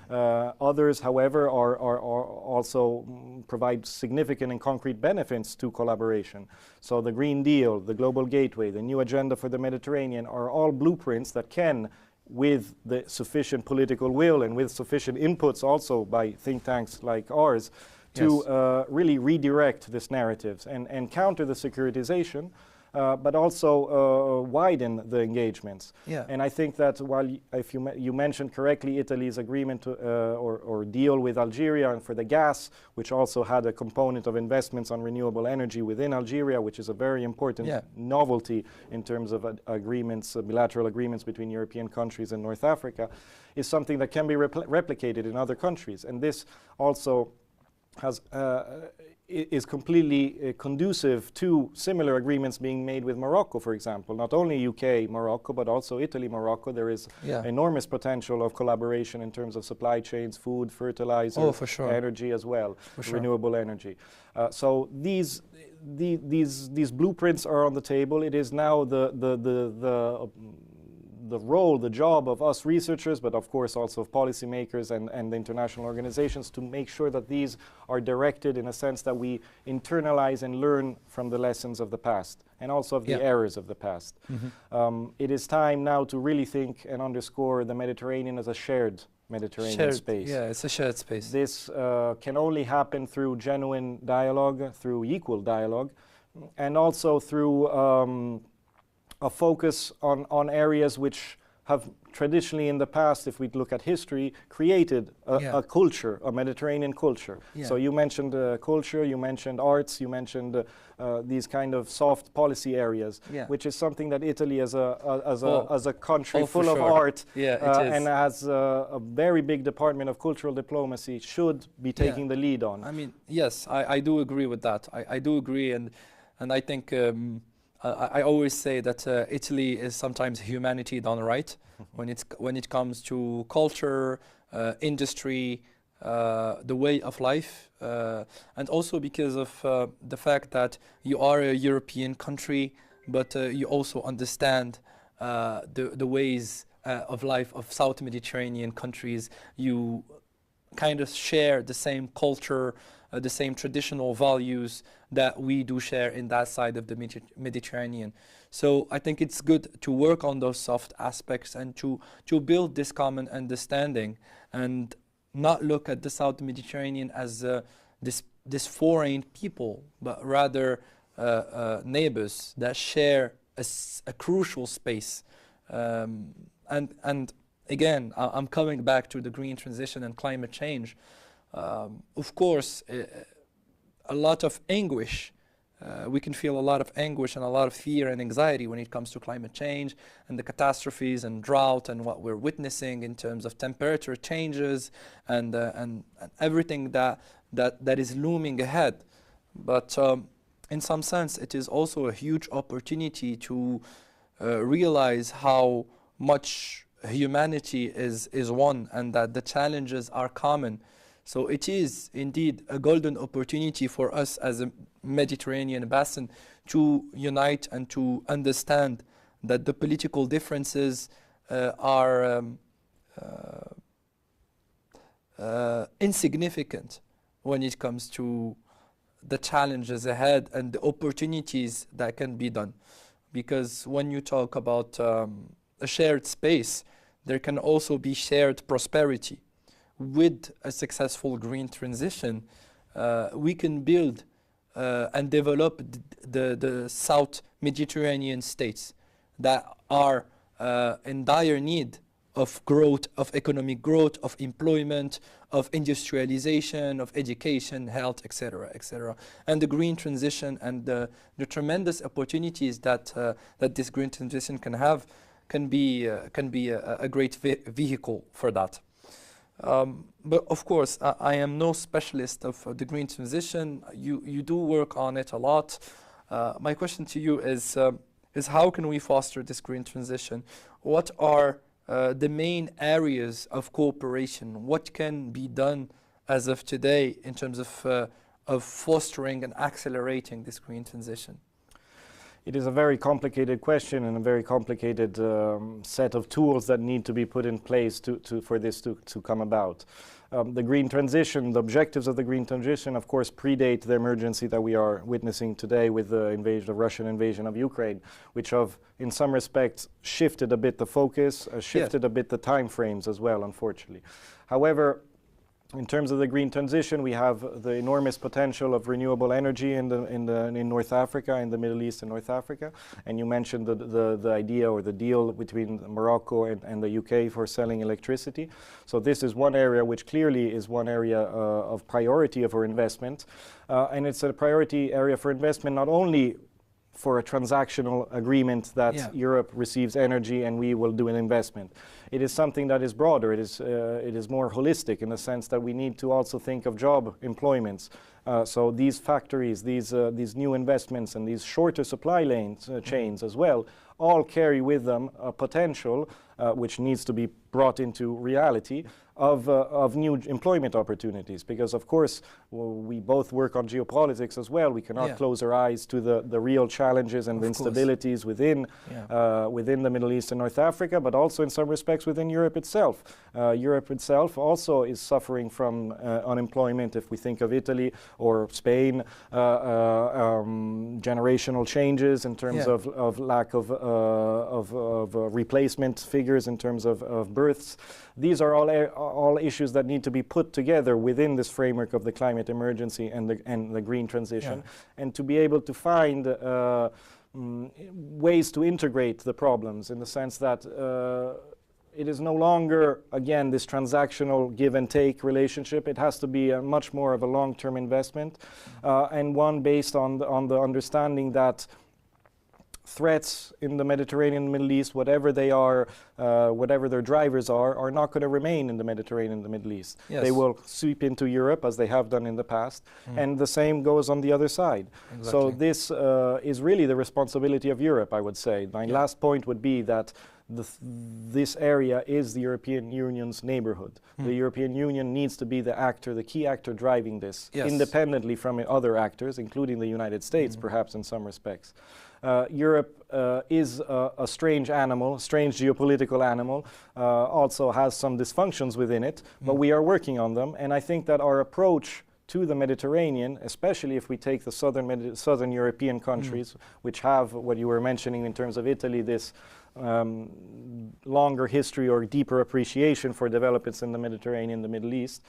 Others, however, are also provide significant and concrete benefits to collaboration. So the Green Deal, the Global Gateway, the new agenda for the Mediterranean are all blueprints that can, with the sufficient political will and with sufficient inputs also by think tanks like ours, to really redirect this narratives and counter the securitization, but also widen the engagements. Yeah. And I think that while if you mentioned correctly Italy's agreement to, or deal with Algeria and for the gas, which also had a component of investments on renewable energy within Algeria, which is a very important novelty in terms of agreements, bilateral agreements between European countries and North Africa, is something that can be replicated in other countries. And this also has is completely conducive to similar agreements being made with Morocco, for example. Not only UK, Morocco, but also Italy, Morocco. There is enormous potential of collaboration in terms of supply chains, food, fertilizer, energy as well, renewable energy. So these blueprints are on the table. It is now the role, the job of us researchers, but of course also of policymakers and the international organizations to make sure that these are directed in a sense that we internalize and learn from the lessons of the past and also of the errors of the past. Mm-hmm. It is time now to really think and underscore the Mediterranean as a shared Mediterranean space. Yeah, it's a shared space. This can only happen through genuine dialogue, through equal dialogue, and also through a focus on areas which have traditionally in the past, if we look at history, created a culture, a Mediterranean culture. So you mentioned culture, you mentioned arts, you mentioned these kind of soft policy areas, which is something that Italy as a country full of art and has a very big department of cultural diplomacy should be taking the lead on. I mean, yes, I do agree with that. I do agree, and I think I always say that Italy is sometimes humanity done right when it comes to culture, industry, the way of life, and also because of the fact that you are a European country, but you also understand the ways of life of South Mediterranean countries. You kind of share the same culture, the same traditional values that we do share in that side of the Mediterranean. So I think it's good to work on those soft aspects and to build this common understanding and not look at the South Mediterranean as this foreign people, but rather neighbors that share a crucial space. And again, I'm coming back to the green transition and climate change. Of course, a lot of anguish. We can feel a lot of anguish and a lot of fear and anxiety when it comes to climate change and the catastrophes and drought and what we're witnessing in terms of temperature changes and everything that is looming ahead. But in some sense, it is also a huge opportunity to realize how much humanity is one and that the challenges are common. So it is indeed a golden opportunity for us as a Mediterranean basin to unite and to understand that the political differences are insignificant when it comes to the challenges ahead and the opportunities that can be done. Because when you talk about a shared space, there can also be shared prosperity. With a successful green transition, we can build and develop the South Mediterranean states that are in dire need of growth, of economic growth, of employment, of industrialization, of education, health, etc., etc. And the green transition and the tremendous opportunities that that this green transition can have can be a great vehicle for that. But of course, I am no specialist of the green transition. You do work on it a lot. My question to you is how can we foster this green transition? What are the main areas of cooperation? What can be done as of today in terms of fostering and accelerating this green transition? It is a very complicated question and a very complicated set of tools that need to be put in place for this to come about. The green transition, the objectives of the green transition, of course, predate the emergency that we are witnessing today with the Russian invasion of Ukraine, which in some respects shifted a bit the focus, shifted a bit the time frames as well, unfortunately. However, in terms of the green transition, we have the enormous potential of renewable energy in North Africa, in the Middle East and North Africa. And you mentioned the idea or the deal between Morocco and the UK for selling electricity. So this is one area which clearly is one area of priority for investment. And it's a priority area for investment not only for a transactional agreement that Europe receives energy and we will do an investment. It is something that is broader. It is more holistic in the sense that we need to also think of job employments. So these factories, these new investments and these shorter supply lanes, chains as well, all carry with them a potential which needs to be brought into reality of new employment opportunities. Because of course we both work on geopolitics as well. We cannot close our eyes to the real challenges and instabilities within the Middle East and North Africa, but also in some respects within Europe itself. Europe itself also is suffering from unemployment. If we think of Italy or Spain, generational changes in terms of lack of replacement figures in terms of births. These are all issues that need to be put together within this framework of the climate emergency and the green transition, and to be able to find ways to integrate the problems in the sense that it is no longer, again, this transactional give and take relationship. It has to be much more of a long-term investment and one based on the understanding that threats in the Mediterranean and Middle East, whatever they are, whatever their drivers are not going to remain in the Mediterranean and the Middle East. They will sweep into Europe as they have done in the past, and the same goes on the other side. So this is really the responsibility of Europe, I would say. My last point would be that this area is the European Union's neighborhood. The European Union needs to be the actor, the key actor driving this, independently from other actors, including the United States, perhaps in some respects. Europe is a strange animal, strange geopolitical animal, also has some dysfunctions within it, but we are working on them. And I think that our approach to the Mediterranean, especially if we take the southern European countries, which have what you were mentioning in terms of Italy, this longer history or deeper appreciation for developments in the Mediterranean, the Middle East,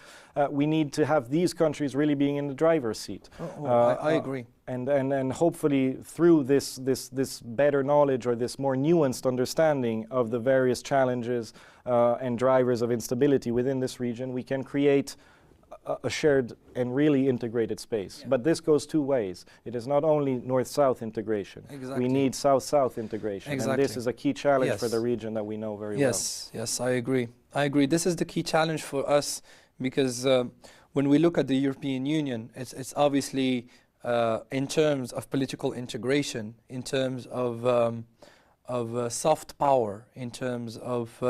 we need to have these countries really being in the driver's seat. I agree. And hopefully through this better knowledge or this more nuanced understanding of the various challenges and drivers of instability within this region, we can create a shared and really integrated space. But this goes two ways. It is not only north-south integration. We need south-south integration. And this is a key challenge for the region that we know very well. Yes, I agree. This is the key challenge for us because when we look at the European Union, it's obviously in terms of political integration, in terms of soft power in terms of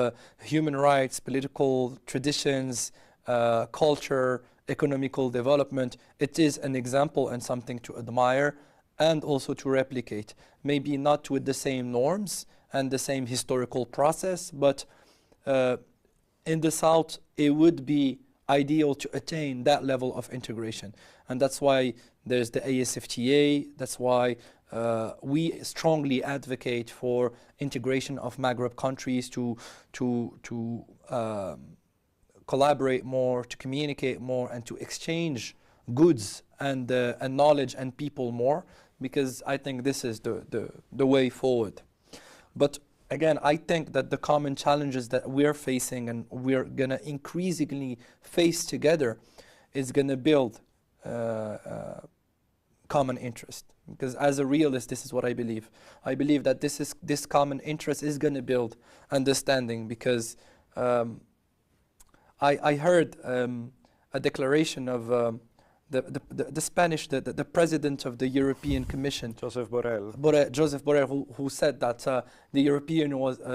human rights, political traditions, culture, economical development, it is an example and something to admire and also to replicate. Maybe not with the same norms and the same historical process, but in the South, it would be ideal to attain that level of integration. And that's why there's the ASFTA, that's why we strongly advocate for integration of Maghreb countries to collaborate more, to communicate more, and to exchange goods and knowledge and people more, because I think this is the way forward. But again, I think that the common challenges that we're facing and we're going to increasingly face together is going to build common interest. Because as a realist, this is what I believe. I believe that this common interest is going to build understanding, because I heard a declaration of the Spanish, the president of the European Commission, Josep Borrell, who said that the European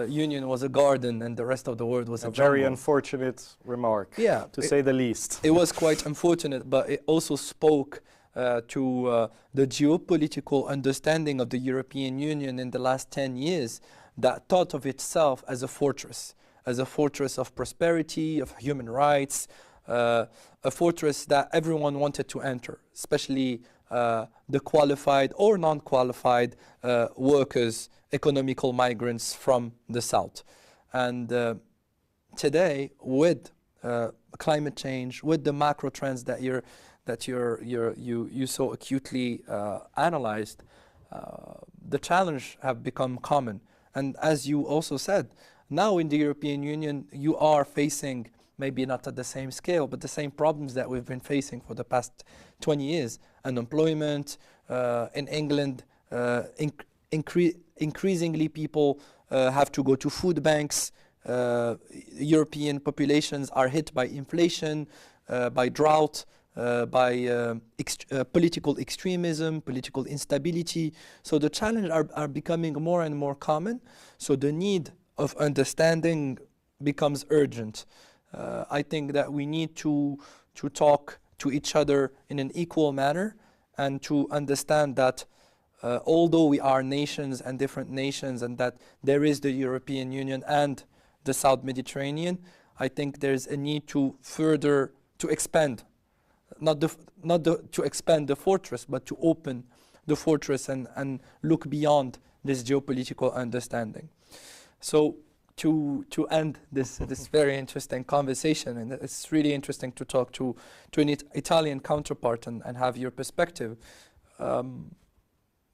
Union was a garden and the rest of the world was a jungle. Very unfortunate remark, to say the least. It was quite unfortunate, but it also spoke to the geopolitical understanding of the European Union in the last 10 years, that thought of itself as a fortress of prosperity, of human rights, a fortress that everyone wanted to enter, especially the qualified or non-qualified workers, economical migrants from the South. And today, with climate change, with the macro trends that you so acutely analyzed, the challenge have become common. And as you also said, now in the European Union, you are facing, maybe not at the same scale, but the same problems that we've been facing for the past 20 years. Unemployment in England, increasingly people have to go to food banks. European populations are hit by inflation, by drought, by political extremism, political instability. So the challenges are becoming more and more common. So the need of understanding becomes urgent. I think that we need to talk to each other in an equal manner, and to understand that although we are nations and different nations, and that there is the European Union and the South Mediterranean, I think there's a need to further to expand, not to expand the fortress, but to open the fortress and look beyond this geopolitical understanding. So to end this very interesting conversation, and it's really interesting to talk to an Italian counterpart and have your perspective.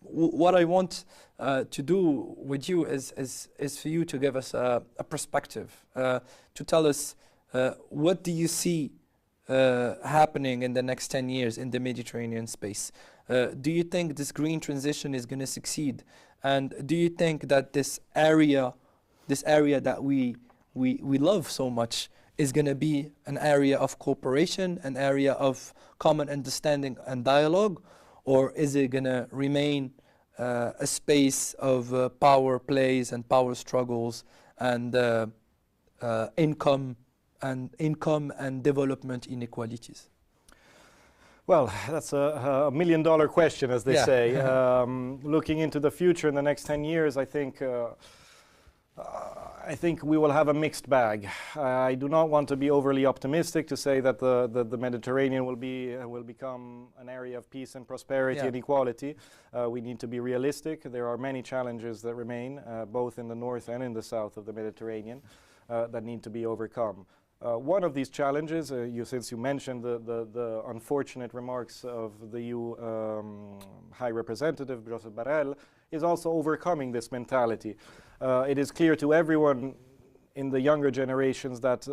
What I want to do with you is for you to give us a perspective, to tell us what do you see happening in the next 10 years in the Mediterranean space. Do you think this green transition is going to succeed? And do you think that this area that we love so much is going to be an area of cooperation, an area of common understanding and dialogue, or is it going to remain a space of power plays and power struggles and income and development inequalities? Well, that's a $1 million question, as they say. Looking into the future in the next 10 years, I think we will have a mixed bag. I do not want to be overly optimistic to say that the Mediterranean will become an area of peace and prosperity and equality. We need to be realistic. There are many challenges that remain, both in the north and in the south of the Mediterranean, that need to be overcome. One of these challenges, since you mentioned the unfortunate remarks of the EU High Representative, Josep Borrell, is also overcoming this mentality. It is clear to everyone in the younger generations that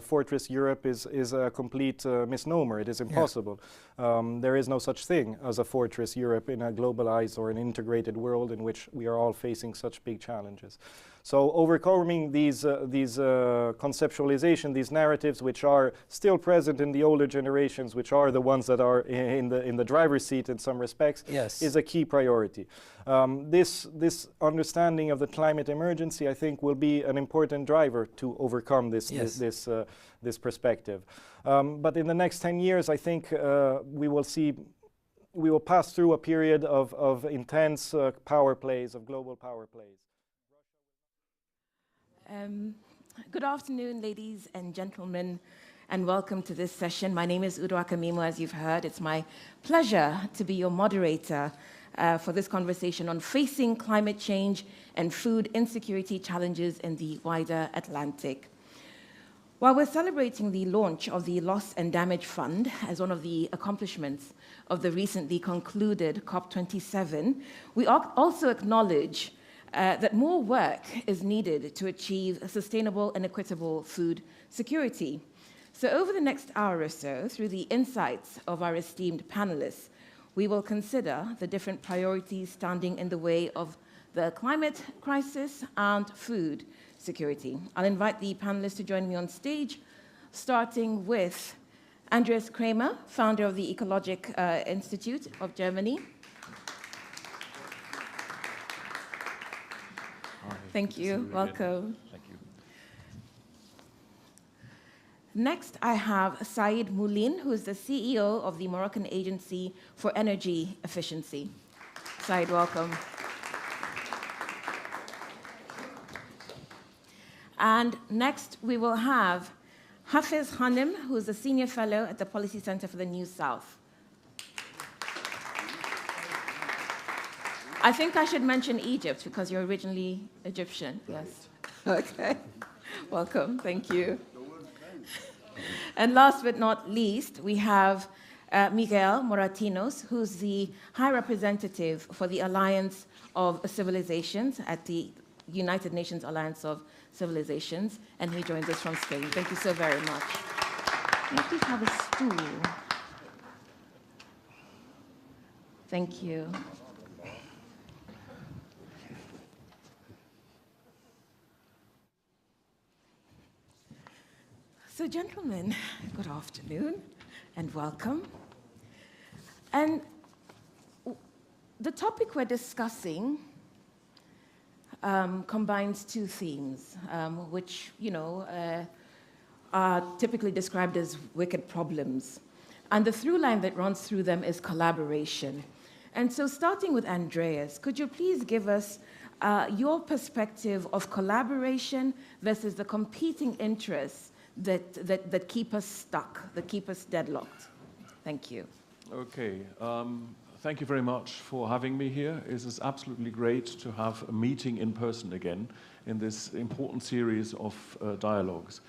Fortress Europe is a complete misnomer. It is impossible. There is no such thing as a Fortress Europe in a globalized or an integrated world in which we are all facing such big challenges. So overcoming these conceptualization, these narratives, which are still present in the older generations, which are the ones that are in the driver's seat in some respects, yes, is a key priority. This understanding of the climate emergency, I think, will be an important driver to overcome this yes, this perspective. But in the next 10 years, I think we will pass through a period of intense power plays, of global power plays. Good afternoon, ladies and gentlemen, and welcome to this session. My name is Udo Akamimo, as you've heard. It's my pleasure to be your moderator for this conversation on facing climate change and food insecurity challenges in the wider Atlantic. While we're celebrating the launch of the Loss and Damage Fund as one of the accomplishments of the recently concluded COP27, we also acknowledge that more work is needed to achieve sustainable and equitable food security. So over the next hour or so, through the insights of our esteemed panelists, we will consider the different priorities standing in the way of the climate crisis and food security. I'll invite the panelists to join me on stage, starting with Andreas Kramer, founder of the Ecologic Institute of Germany. Thank you. Welcome. Thank you. Next, I have Said Moulin, who is the CEO of the Moroccan Agency for Energy Efficiency. Said, welcome. And next, we will have Hafez Hanem, who is a senior fellow at the Policy Center for the New South. I think I should mention Egypt because you're originally Egyptian. Yes. Okay. Welcome. Thank you. And last but not least, we have Miguel Moratinos, who's the High Representative for the Alliance of Civilizations at the United Nations Alliance of Civilizations, and he joins us from Spain. Thank you so very much. Can you please have a stool? Thank you. So, gentlemen, good afternoon and welcome. And the topic we're discussing combines two themes, which, are typically described as wicked problems. And the through line that runs through them is collaboration. And so, starting with Andreas, could you please give us your perspective of collaboration versus the competing interests that keep us stuck, that keep us deadlocked? Thank you. Okay. Thank you very much for having me here. It is absolutely great to have a meeting in person again in this important series of dialogues.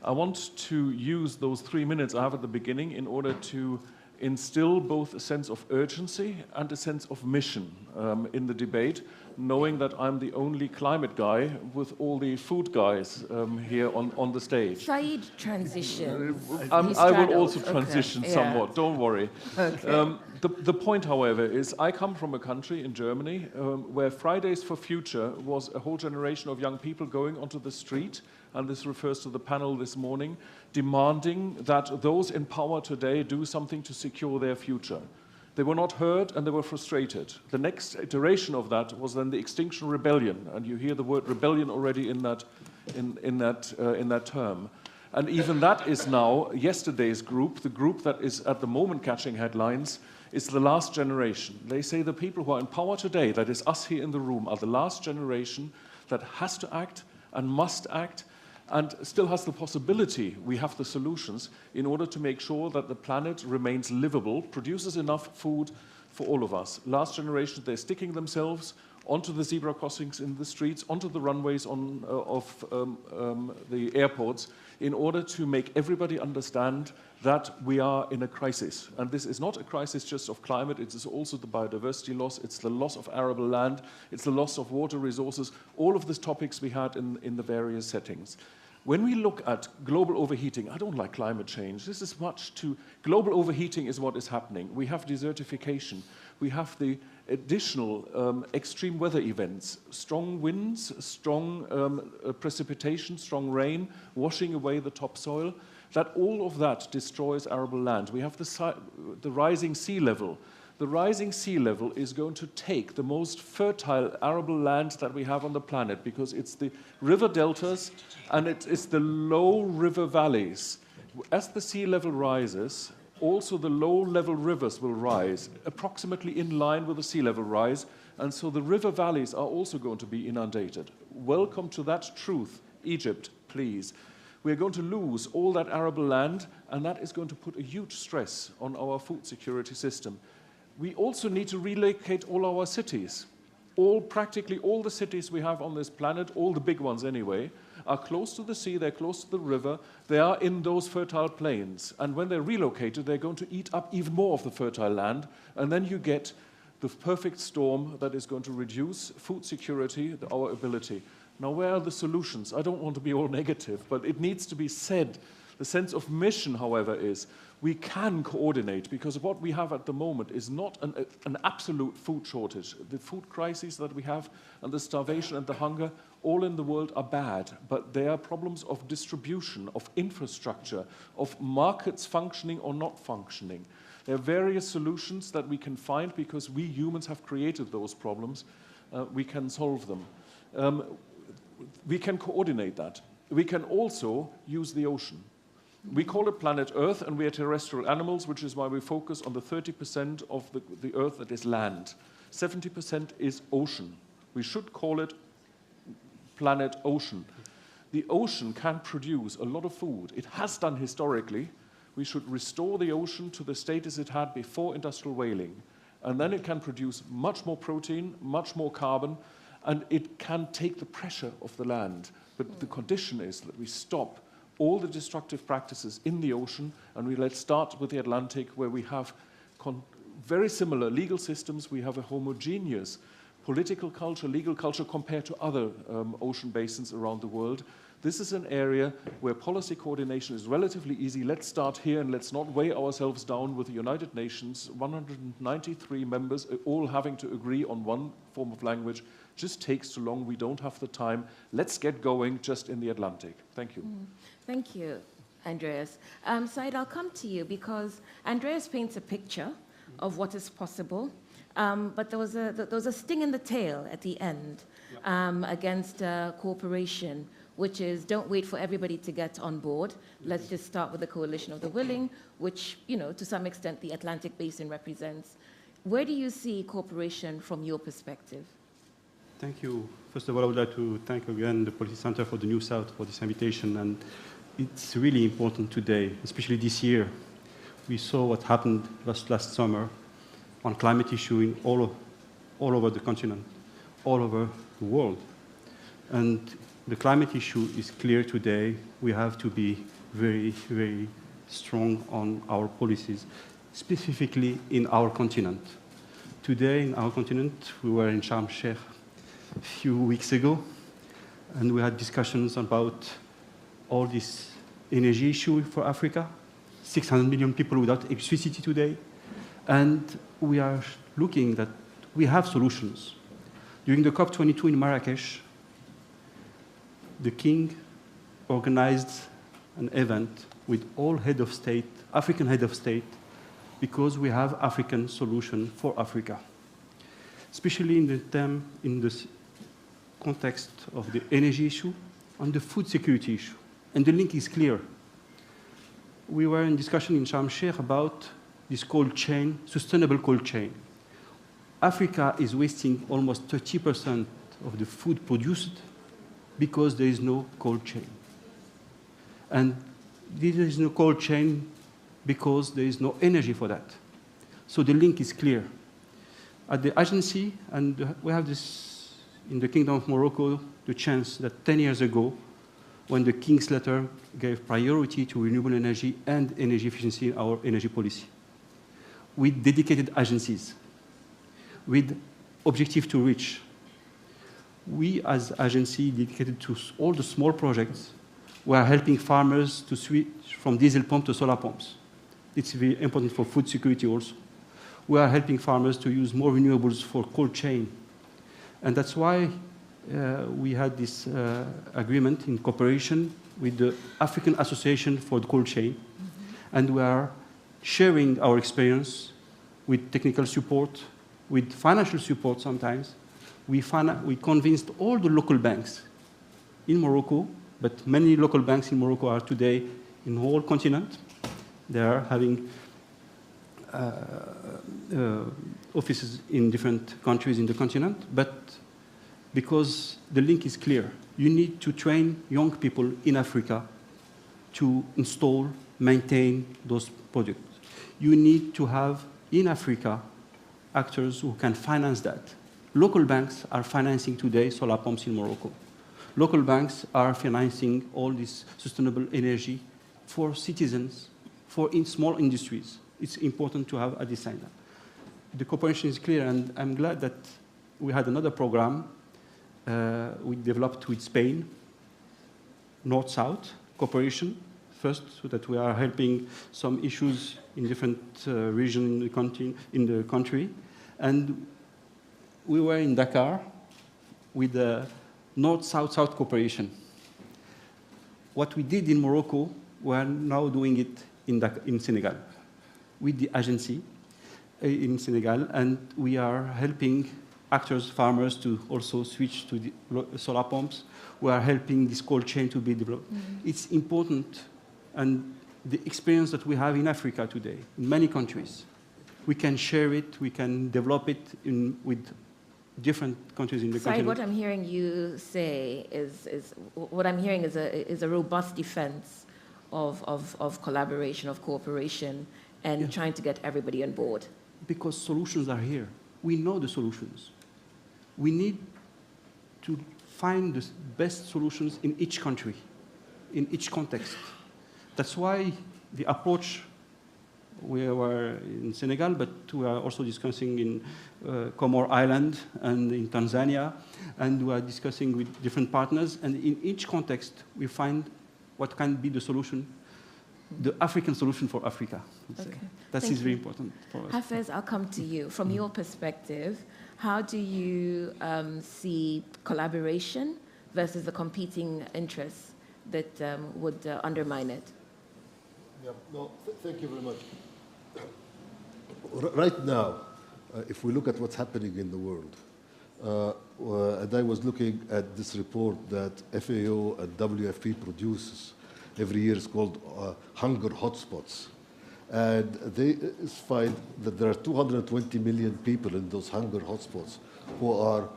I want to use those 3 minutes I have at the beginning in order to instill both a sense of urgency and a sense of mission in the debate, knowing that I'm the only climate guy with all the food guys here on the stage. Said transitions. I will also transition somewhat, don't worry. Okay. The point, however, is I come from a country in Germany where Fridays for Future was a whole generation of young people going onto the street, and this refers to the panel this morning, demanding that those in power today do something to secure their future. They were not heard and they were frustrated. The next iteration of that was then the Extinction Rebellion, and you hear the word rebellion already in that term. And even that is now yesterday's group. The group that is at the moment catching headlines is the last generation. They say the people who are in power today, that is us here in the room, are the last generation that has to act and must act and still has the possibility, we have the solutions, in order to make sure that the planet remains livable, produces enough food for all of us. Last generation, they're sticking themselves onto the zebra crossings in the streets, onto the runways of the airports, in order to make everybody understand that we are in a crisis. And this is not a crisis just of climate, it is also the biodiversity loss, it's the loss of arable land, it's the loss of water resources, all of these topics we had in the various settings. When we look at global overheating, I don't like climate change. This is global overheating is what is happening. We have desertification. We have the additional extreme weather events, strong winds, strong precipitation, strong rain, washing away the topsoil, that all of that destroys arable land. We have the rising sea level. The rising sea level is going to take the most fertile arable land that we have on the planet, because it's the river deltas and it's the low river valleys. As the sea level rises, also the low-level rivers will rise, approximately in line with the sea level rise, and so the river valleys are also going to be inundated. Welcome to that truth, Egypt, please. We're going to lose all that arable land, and that is going to put a huge stress on our food security system. We also need to relocate all our cities. Practically all the cities we have on this planet, all the big ones anyway, are close to the sea, they're close to the river, they are in those fertile plains. And when they're relocated, they're going to eat up even more of the fertile land, and then you get the perfect storm that is going to reduce food security, our ability. Now, where are the solutions? I don't want to be all negative, but it needs to be said. The sense of mission, however, is we can coordinate, because what we have at the moment is not an absolute food shortage. The food crises that we have and the starvation and the hunger all in the world are bad, but they are problems of distribution, of infrastructure, of markets functioning or not functioning. There are various solutions that we can find because we humans have created those problems. We can solve them. We can coordinate that. We can also use the ocean. We call it planet Earth, and we are terrestrial animals, which is why we focus on the 30% of the Earth that is land. 70% is ocean. We should call it planet ocean. The ocean can produce a lot of food. It has done historically. We should restore the ocean to the status it had before industrial whaling. And then it can produce much more protein, much more carbon, and it can take the pressure off the land. But the condition is that we stop all the destructive practices in the ocean, and let's start with the Atlantic, where we have very similar legal systems. We have a homogeneous political culture, legal culture compared to other ocean basins around the world. This is an area where policy coordination is relatively easy. Let's start here, and let's not weigh ourselves down with the United Nations, 193 members all having to agree on one form of language. Just takes too long. We don't have the time. Let's get going just in the Atlantic. Thank you. Thank you, Andreas. Said, I'll come to you because Andreas paints a picture of what is possible, but there was a sting in the tail at the end against cooperation, which is don't wait for everybody to get on board. Let's just start with the Coalition of the Willing, which, to some extent, the Atlantic Basin represents. Where do you see cooperation from your perspective? Thank you. First of all, I would like to thank again the Policy Center for the New South for this invitation. And it's really important today, especially this year. We saw what happened last summer on climate issue in all over the continent, all over the world. And the climate issue is clear today. We have to be very, very strong on our policies, specifically in our continent. Today, in our continent, we were in Sharm el-Sheikh a few weeks ago, and we had discussions about all this energy issue for Africa, 600 million people without electricity today, and we are looking that we have solutions. During the COP22 in Marrakesh, the king organized an event with all head of state, African head of state, because we have African solution for Africa, especially in the context of the energy issue and the food security issue. And the link is clear. We were in discussion in Sharm el-Sheikh about this cold chain, sustainable cold chain. Africa is wasting almost 30% of the food produced because there is no cold chain. And there is no cold chain because there is no energy for that. So the link is clear. At the agency, and we have this in the Kingdom of Morocco, the chance that 10 years ago, when the King's letter gave priority to renewable energy and energy efficiency in our energy policy, with dedicated agencies, with objective to reach. We, as agency dedicated to all the small projects, we are helping farmers to switch from diesel pump to solar pumps. It's very important for food security also. we are helping farmers to use more renewables for cold chain. And that's why we had this agreement in cooperation with the African Association for the Cold Chain. And we are sharing our experience with technical support, with financial support sometimes. We convinced all the local banks in Morocco, but many local banks in Morocco are today in the whole continent. They are having offices in different countries in the continent, but because the link is clear, you need to train young people in Africa to install, maintain those projects. You need to have in Africa actors who can finance that. Local banks are financing today solar pumps in Morocco. Local banks are financing all this sustainable energy for citizens, for small industries. It's important to have a design. The cooperation is clear, and I'm glad that we had another program we developed with Spain, North-South cooperation, first, so that we are helping some issues in different regions in the country. And we were in Dakar with the North-South-South cooperation. What we did in Morocco, we are now doing it in Senegal with the agency in Senegal, and we are helping actors, farmers, to also switch to the solar pumps. We are helping this cold chain to be developed. It's important, and the experience that we have in Africa today, in many countries, we can share it, we can develop it with different countries in the Sorry, continent. what I'm hearing you say is a robust defense of collaboration, of cooperation, and trying to get everybody on board. Because solutions are here. We know the solutions. We need to find the best solutions in each country, in each context. That's why the approach, we were in Senegal, but we are also discussing in Comore Island and in Tanzania, and we are discussing with different partners, and in each context, we find what can be the solution, the African solution for Africa. Okay. That is very important for us. Hafez, I'll come to you. From your perspective, how do you see collaboration versus the competing interests that would undermine it? Yeah, no, thank you very much. Right now, if we look at what's happening in the world, and I was looking at this report that FAO and WFP produces every year, it's called Hunger Hotspots. And they find that there are 220 million people in those hunger hotspots who are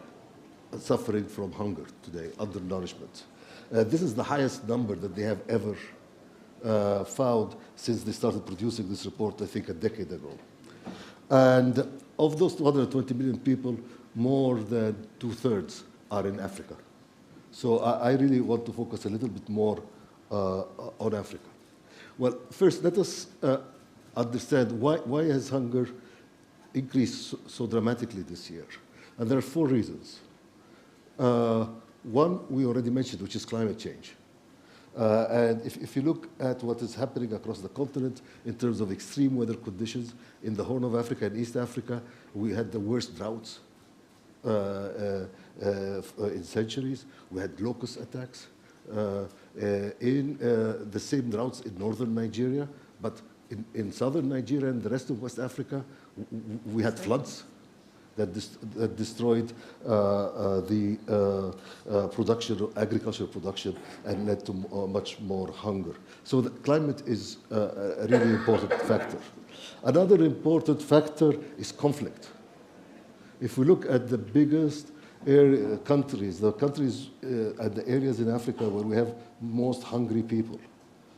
suffering from hunger today, undernourishment. This is the highest number that they have ever found since they started producing this report, I think, a decade ago. And of those 220 million people, more than 2/3 are in Africa. So I really want to focus a little bit more on Africa. Well, first, let us understand why has hunger increased so dramatically this year. And there are 4 reasons. One, we already mentioned, which is climate change. And if you look at what is happening across the continent in terms of extreme weather conditions, in the Horn of Africa and East Africa, we had the worst droughts in centuries. We had locust attacks. In the same droughts in northern Nigeria, but in southern Nigeria and the rest of West Africa, we had floods that destroyed the production, agricultural production, and led to much more hunger. So the climate is a really important factor. Another important factor is conflict. If we look at the biggest countries, the countries and the areas in Africa where we have most hungry people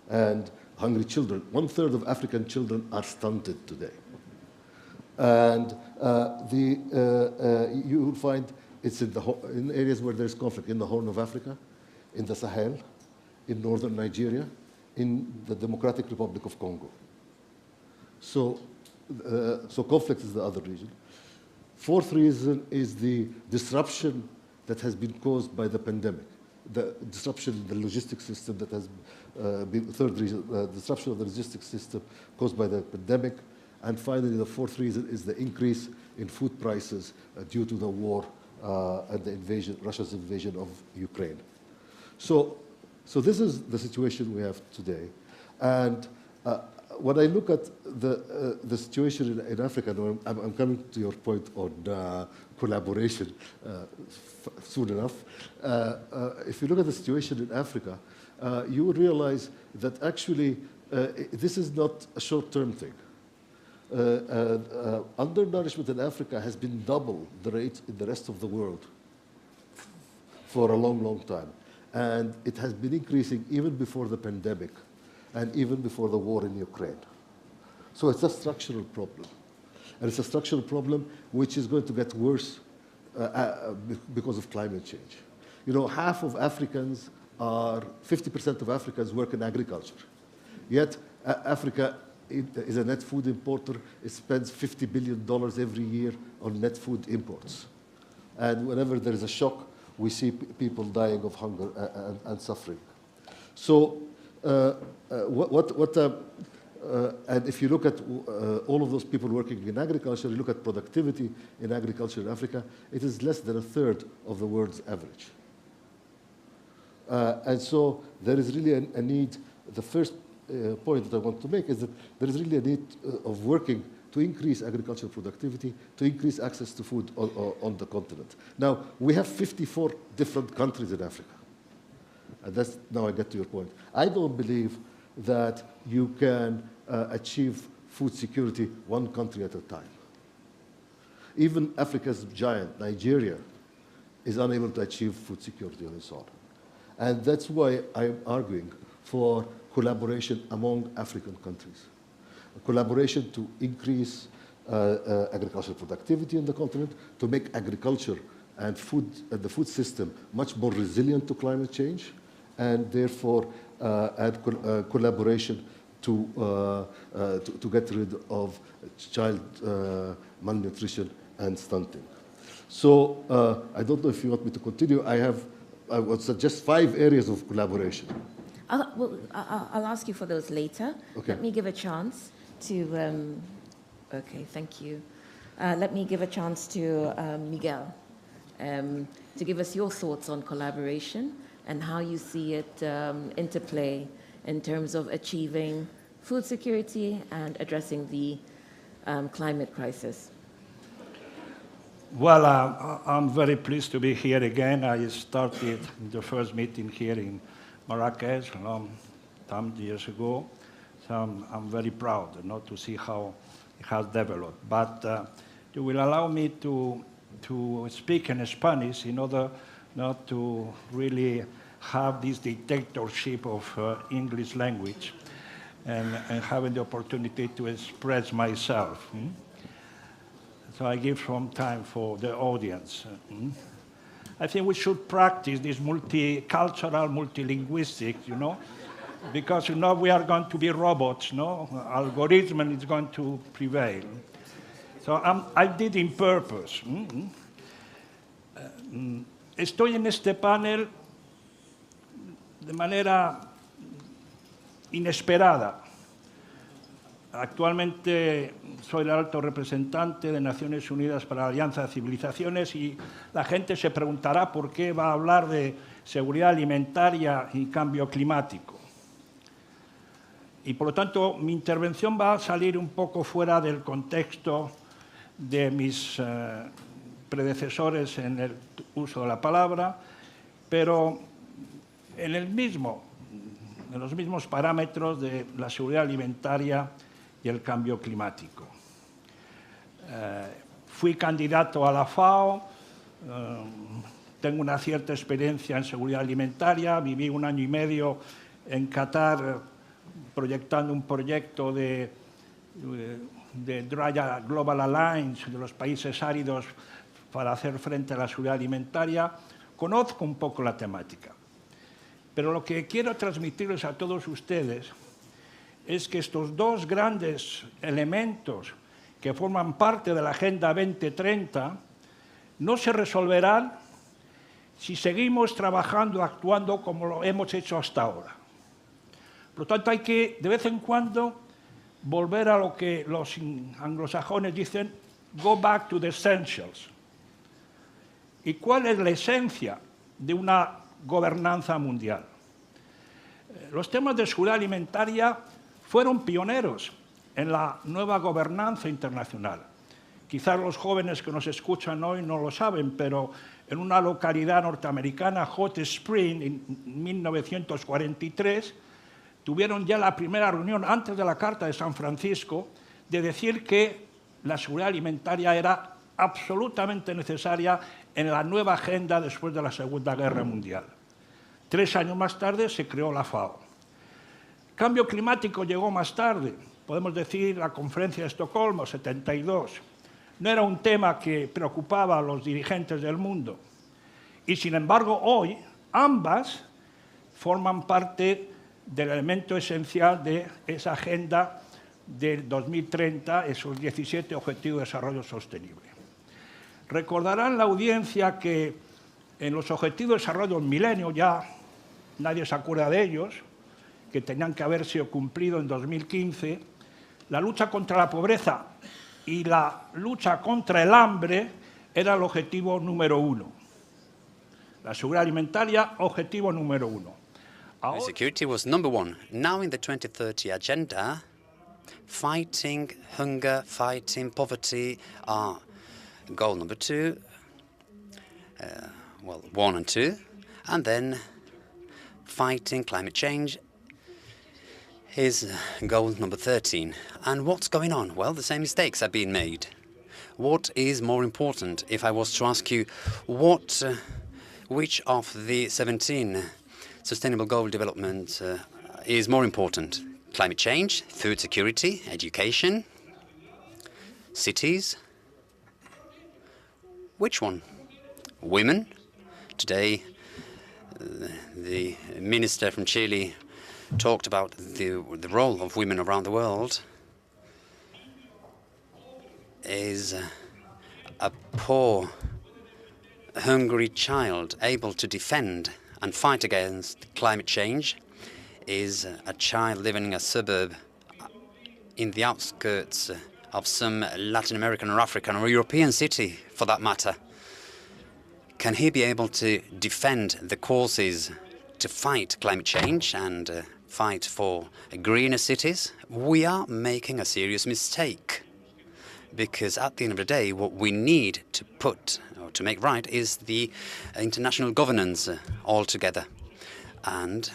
and hungry children, 1/3 of African children are stunted today. And you will find it's in areas where there's conflict, in the Horn of Africa, in the Sahel, in northern Nigeria, in the Democratic Republic of Congo. So conflict is the other region. 4th reason is the disruption that has been caused by the pandemic. The disruption in the logistics system that has been, 3rd reason, disruption of the logistics system caused by the pandemic And finally, the fourth reason is the increase in food prices due to the war and the invasion, Russia's invasion of Ukraine. So this is the situation we have today. And when I look at the situation in Africa, and I'm coming to your point on collaboration soon enough. If you look at the situation in Africa, you will realize that actually this is not a short-term thing. Undernourishment in Africa has been double the rate in the rest of the world for a long, long time. And it has been increasing even before the pandemic and even before the war in Ukraine. So it's a structural problem. And it's a structural problem which is going to get worse because of climate change. You know, 50% of Africans work in agriculture. Yet Africa is a net food importer. It spends $50 billion every year on net food imports. And whenever there is a shock, we see people dying of hunger and suffering. So and if you look at all of those people working in agriculture, you look at productivity in agriculture in Africa, it is less than a third of the world's average. And so there is really a need. The first point that I want to make is that there is really a need of working to increase agricultural productivity, to increase access to food on the continent. Now, we have 54 different countries in Africa. And that's, now I get to your point. I don't believe that you can achieve food security one country at a time. Even Africa's giant, Nigeria, is unable to achieve food security on its own. And that's why I'm arguing for collaboration among African countries. Collaboration to increase agricultural productivity in the continent, to make agriculture and the food system much more resilient to climate change, and therefore add collaboration to get rid of child malnutrition and stunting. So I don't know if you want me to continue. I would suggest 5 areas of collaboration. I'll ask you for those later. Okay. Let me give a chance to, okay, thank you. Let me give a chance to Miguel to give us your thoughts on collaboration and how you see it interplay in terms of achieving food security and addressing the climate crisis. Well, I'm very pleased to be here again. I started the first meeting here in Marrakesh a long time, years ago. So I'm very proud to see how it has developed. But you will allow me to speak in Spanish in order not to really have this dictatorship of English language and having the opportunity to express myself. So I give some time for the audience. I think we should practice this multicultural, multilinguistic, because we are going to be robots, algorithm is going to prevail. So I did in purpose. Estoy en este panel de manera inesperada. Actualmente soy el alto representante de Naciones Unidas para la Alianza de Civilizaciones y la gente se preguntará por qué va a hablar de seguridad alimentaria y cambio climático. Y por lo tanto, mi intervención va a salir un poco fuera del contexto de mis predecesores en el uso de la palabra, pero en los mismos parámetros de la seguridad alimentaria y el cambio climático. Fui candidato a la FAO, tengo una cierta experiencia en seguridad alimentaria, viví 1 año y medio en Qatar proyectando un proyecto de Dry Global Alliance de los países áridos para hacer frente a la seguridad alimentaria. Conozco un poco la temática. Pero lo que quiero transmitirles a todos ustedes es que estos 2 grandes elementos que forman parte de la Agenda 2030 no se resolverán si seguimos trabajando, actuando como lo hemos hecho hasta ahora. Por lo tanto, hay que, de vez en cuando, volver a lo que los anglosajones dicen, go back to the essentials. ¿Y cuál es la esencia de una gobernanza mundial? Los temas de seguridad alimentaria fueron pioneros en la nueva gobernanza internacional. Quizás los jóvenes que nos escuchan hoy no lo saben, pero en una localidad norteamericana, Hot Spring, en 1943, tuvieron ya la primera reunión antes de la Carta de San Francisco de decir que la seguridad alimentaria era absolutamente necesaria en la nueva agenda después de la Segunda Guerra Mundial. 3 años más tarde se creó la FAO. El cambio climático llegó más tarde, podemos decir la Conferencia de Estocolmo, 72. No era un tema que preocupaba a los dirigentes del mundo. Y sin embargo, hoy ambas forman parte del elemento esencial de esa agenda del 2030, esos 17 Objetivos de Desarrollo Sostenible. Recordarán la audiencia que en los Objetivos de Desarrollo del Milenio, ya nadie se acuerda de ellos, que tenían que haber sido cumplidos en 2015, la lucha contra la pobreza y la lucha contra el hambre era el objetivo número 1. La seguridad alimentaria, objetivo número 1. Food security was number 1. Now in the 2030 agenda, fighting hunger, fighting poverty are goal number 2, well, 1 and 2, and then fighting climate change is goal number 13. And what's going on? Well, the same mistakes are being made. What is more important? If I was to ask you which of the 17 Sustainable Goal Development is more important? Climate change, food security, education, cities? Which one? Women? Today, the minister from Chile talked about the role of women around the world. Is a poor, hungry child able to defend and fight against climate change? Is a child living in a suburb in the outskirts of some Latin American or African or European city, for that matter, can he be able to defend the causes to fight climate change and fight for greener cities? We are making a serious mistake, because at the end of the day, what we need to put or to make right is the international governance altogether. And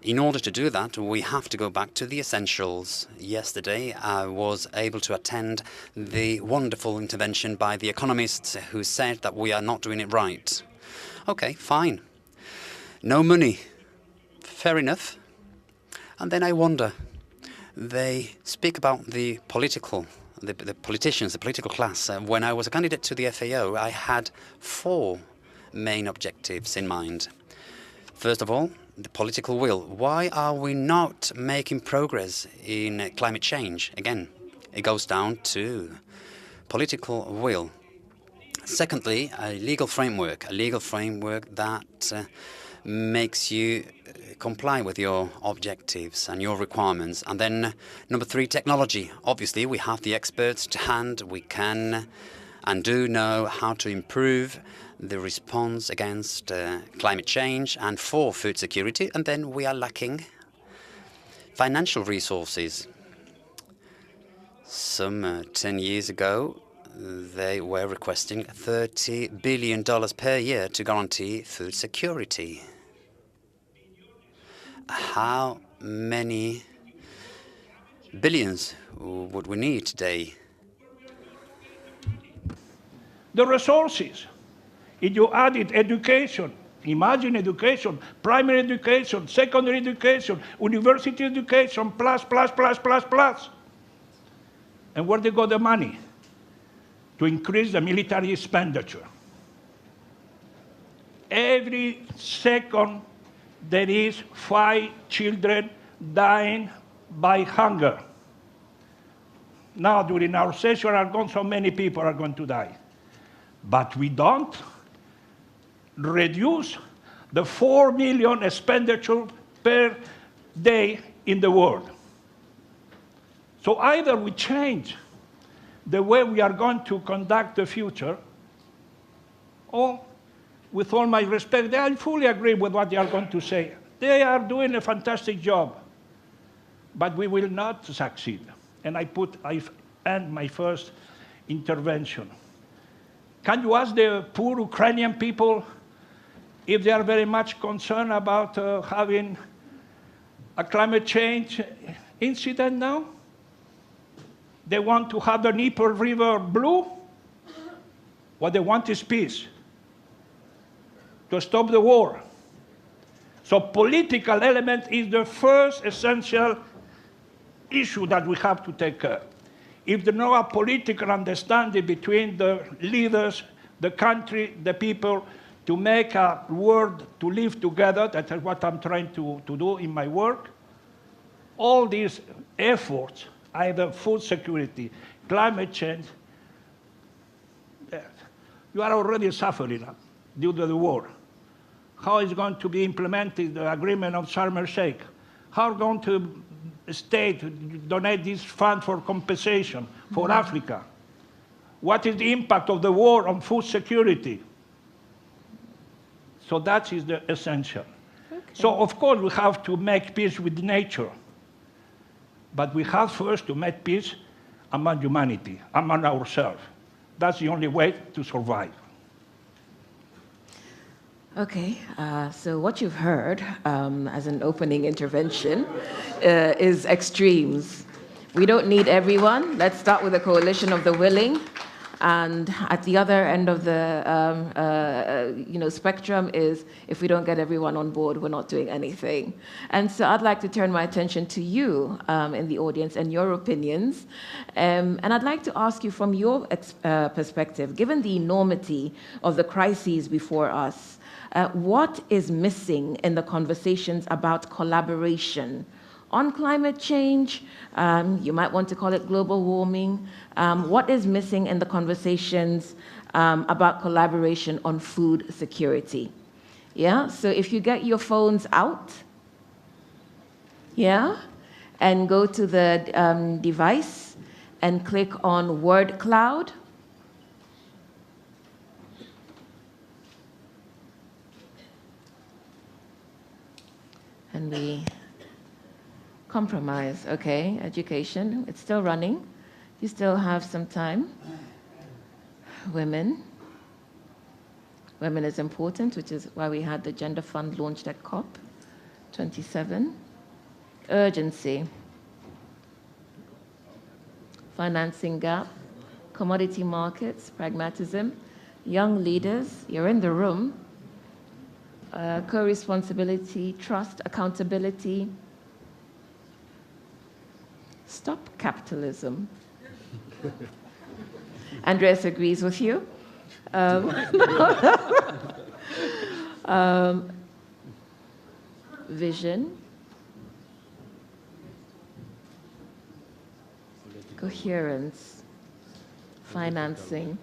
in order to do that, we have to go back to the essentials. Yesterday, I was able to attend the wonderful intervention by the economists who said that we are not doing it right. Okay, fine. No money. Fair enough. And then I wonder, they speak about the politicians, the political class. When I was a candidate to the FAO, I had 4 main objectives in mind. First of all, the political will. Why are we not making progress in climate change? Again, it goes down to political will. Secondly, a legal framework that makes you comply with your objectives and your requirements. And then number 3, technology. Obviously, we have the experts to hand. We can and do know how to improve the response against climate change and for food security. And then we are lacking financial resources. Some 10 years ago, they were requesting $30 billion per year to guarantee food security. How many billions would we need today? The resources. If you added education, imagine education, primary education, secondary education, university education, plus. And where do you got the money? To increase the military expenditure. Every second, there is 5 children dying by hunger. Now, during our session, so many people are going to die. But we don't reduce the 4 million expenditure per day in the world. So either we change the way we are going to conduct the future, or, with all my respect, I fully agree with what they are going to say. They are doing a fantastic job, but we will not succeed. And I end my first intervention. Can you ask the poor Ukrainian people if they are very much concerned about having a climate change incident now? They want to have the Dnieper River blue? What they want is peace, to stop the war. So political element is the first essential issue that we have to take care. If there is no political understanding between the leaders, the country, the people, to make a world to live together, that is what I'm trying to do in my work, all these efforts, either food security, climate change, you are already suffering due to the war. How is going to be implemented the agreement of Sharm el-Sheikh? How are going to state donate this fund for compensation for Africa? What is the impact of the war on food security? So that is the essential. Okay. So of course we have to make peace with nature, but we have first to make peace among humanity, among ourselves. That's the only way to survive. Okay, so what you've heard as an opening intervention is extremes. We don't need everyone. Let's start with a coalition of the willing. And at the other end of the spectrum is if we don't get everyone on board, we're not doing anything. And so I'd like to turn my attention to you in the audience and your opinions. And I'd like to ask you from your perspective, given the enormity of the crises before us, what is missing in the conversations about collaboration on climate change? You might want to call it global warming. What is missing in the conversations about collaboration on food security? Yeah, so if you get your phones out, yeah, and go to the device and click on word cloud. And we compromise, okay, education, it's still running. You still have some time. Women. Women is important, which is why we had the Gender Fund launched at COP27. Urgency. Financing gap. Commodity markets, pragmatism. Young leaders, you're in the room. Co-responsibility, trust, accountability. Stop capitalism. Andreas agrees with you. Vision. Coherence. Financing.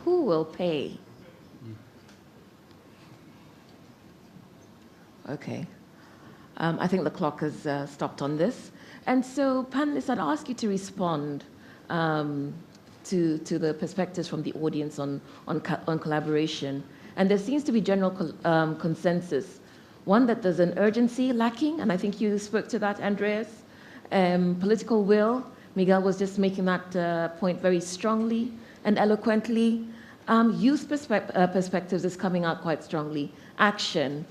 Who will pay? Okay. I think the clock has stopped on this. And so, panelists, I'd ask you to respond to the perspectives from the audience on collaboration. And there seems to be general consensus. One, that there's an urgency lacking, and I think you spoke to that, Andreas. Political will. Miguel was just making that point very strongly and eloquently. Youth perspectives is coming out quite strongly. Action.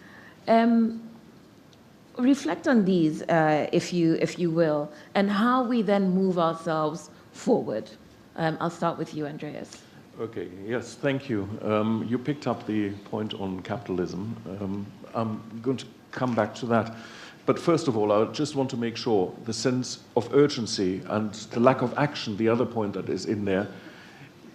Reflect on these, if you will, and how we then move ourselves forward. I'll start with you, Andreas. Okay, yes, thank you. You picked up the point on capitalism. I'm going to come back to that. But first of all, I just want to make sure the sense of urgency and the lack of action, the other point that is in there.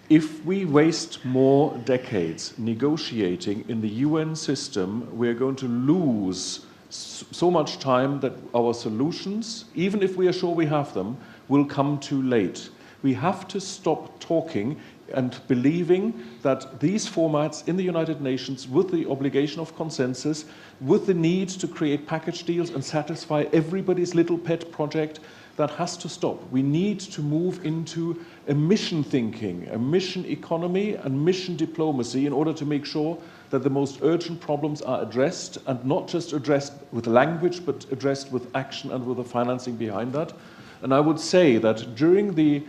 If we waste more decades negotiating in the UN system, we're going to lose so much time that our solutions, even if we are sure we have them, will come too late. We have to stop talking and believing that these formats in the United Nations, with the obligation of consensus, with the need to create package deals and satisfy everybody's little pet project, that has to stop. We need to move into a mission thinking, a mission economy and mission diplomacy in order to make sure that the most urgent problems are addressed, and not just addressed with language, but addressed with action and with the financing behind that. And I would say that during the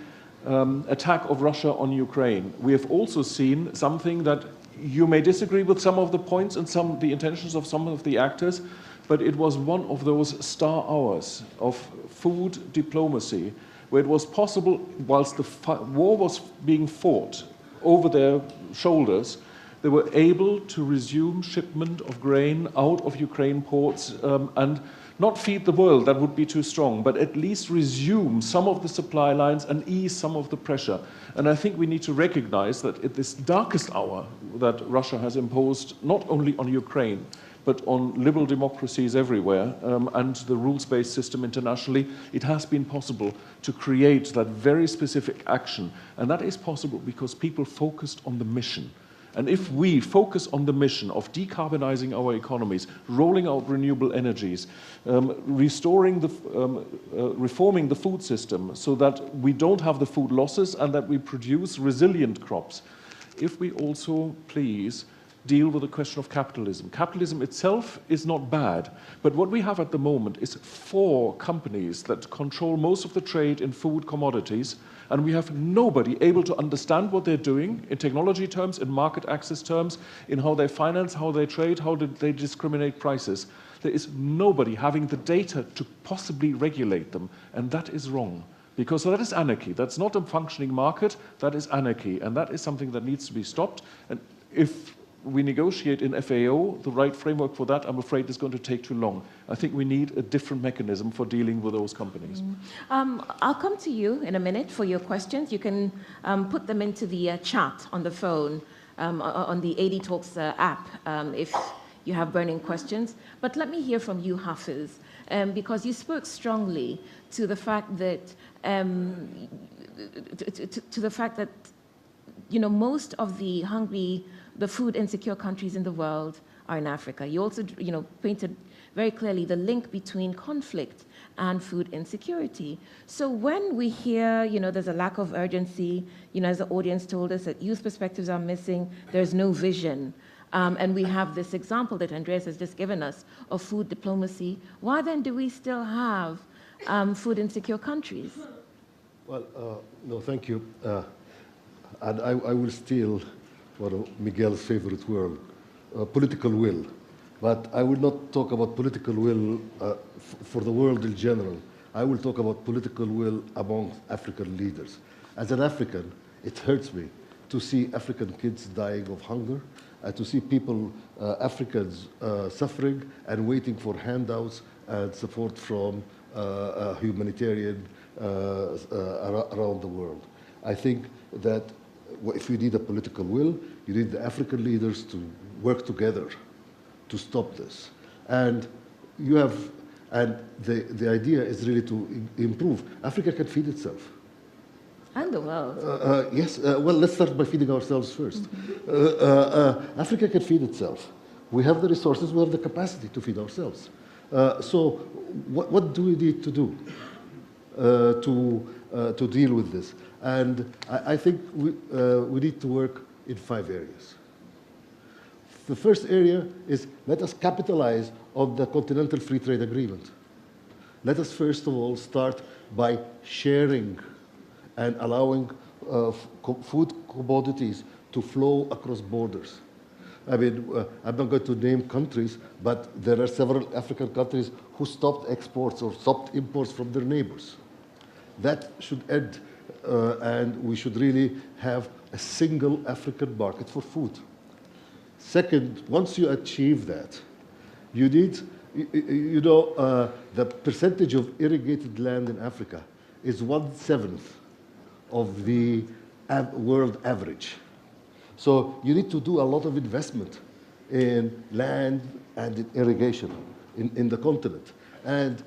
attack of Russia on Ukraine, we have also seen something that you may disagree with some of the points and the intentions of some of the actors, but it was one of those star hours of food diplomacy where it was possible, whilst the war was being fought over their shoulders, they were able to resume shipment of grain out of Ukraine ports and not feed the world, that would be too strong, but at least resume some of the supply lines and ease some of the pressure. And I think we need to recognize that at this darkest hour that Russia has imposed, not only on Ukraine, but on liberal democracies everywhere and the rules-based system internationally, it has been possible to create that very specific action. And that is possible because people focused on the mission. And if we focus on the mission of decarbonizing our economies, rolling out renewable energies, reforming the food system so that we don't have the food losses and that we produce resilient crops, if we also please deal with the question of capitalism. Capitalism itself is not bad, but what we have at the moment is 4 companies that control most of the trade in food commodities, and we have nobody able to understand what they're doing in technology terms, in market access terms, in how they finance, how they trade, how they discriminate prices. There is nobody having the data to possibly regulate them, and that is wrong. Because that is anarchy. That's not a functioning market, that is anarchy, and that is something that needs to be stopped. And if we negotiate in FAO the right framework for that, I'm afraid it's going to take too long. I think we need a different mechanism for dealing with those companies. I'll come to you in a minute for your questions. You can put them into the chat on the phone, on the AD Talks app, if you have burning questions. But let me hear from you, Hafiz, because you spoke strongly to the fact that most of the food insecure countries in the world are in Africa. You also, painted very clearly the link between conflict and food insecurity. So when we hear, there's a lack of urgency, as the audience told us that youth perspectives are missing, there's no vision, and we have this example that Andreas has just given us of food diplomacy, why then do we still have food insecure countries? Well, no, thank you. And I will steal one of Miguel's favorite word, political will. But I will not talk about political will for the world in general. I will talk about political will among African leaders. As an African, it hurts me to see African kids dying of hunger, to see people, Africans, suffering and waiting for handouts and support from humanitarian around the world. I think that if you need a political will, you need the African leaders to work together to stop this. And the idea is really to improve. Africa can feed itself. And the world. Yes, well, let's start by feeding ourselves first. Africa can feed itself. We have the resources, we have the capacity to feed ourselves. So what do we need to do to deal with this? And I think we need to work in 5 areas. The first area is let us capitalize on the Continental Free Trade Agreement. Let us first of all start by sharing and allowing food commodities to flow across borders. I mean, I'm not going to name countries, but there are several African countries who stopped exports or stopped imports from their neighbors. That should end, and we should really have a single African market for food. Second, once you achieve that, you need, the percentage of irrigated land in Africa is 1/7 of the world average. So you need to do a lot of investment in land and in irrigation in the continent. And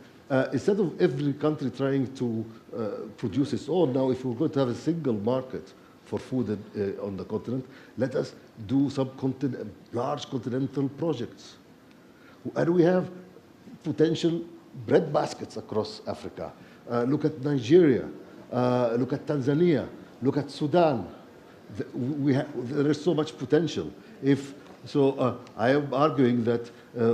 instead of every country trying to produce its own, now if we're going to have a single market for food on the continent. Let us do some large continental projects. And we have potential bread baskets across Africa. Look at Nigeria, look at Tanzania, look at Sudan. There is so much potential. I am arguing that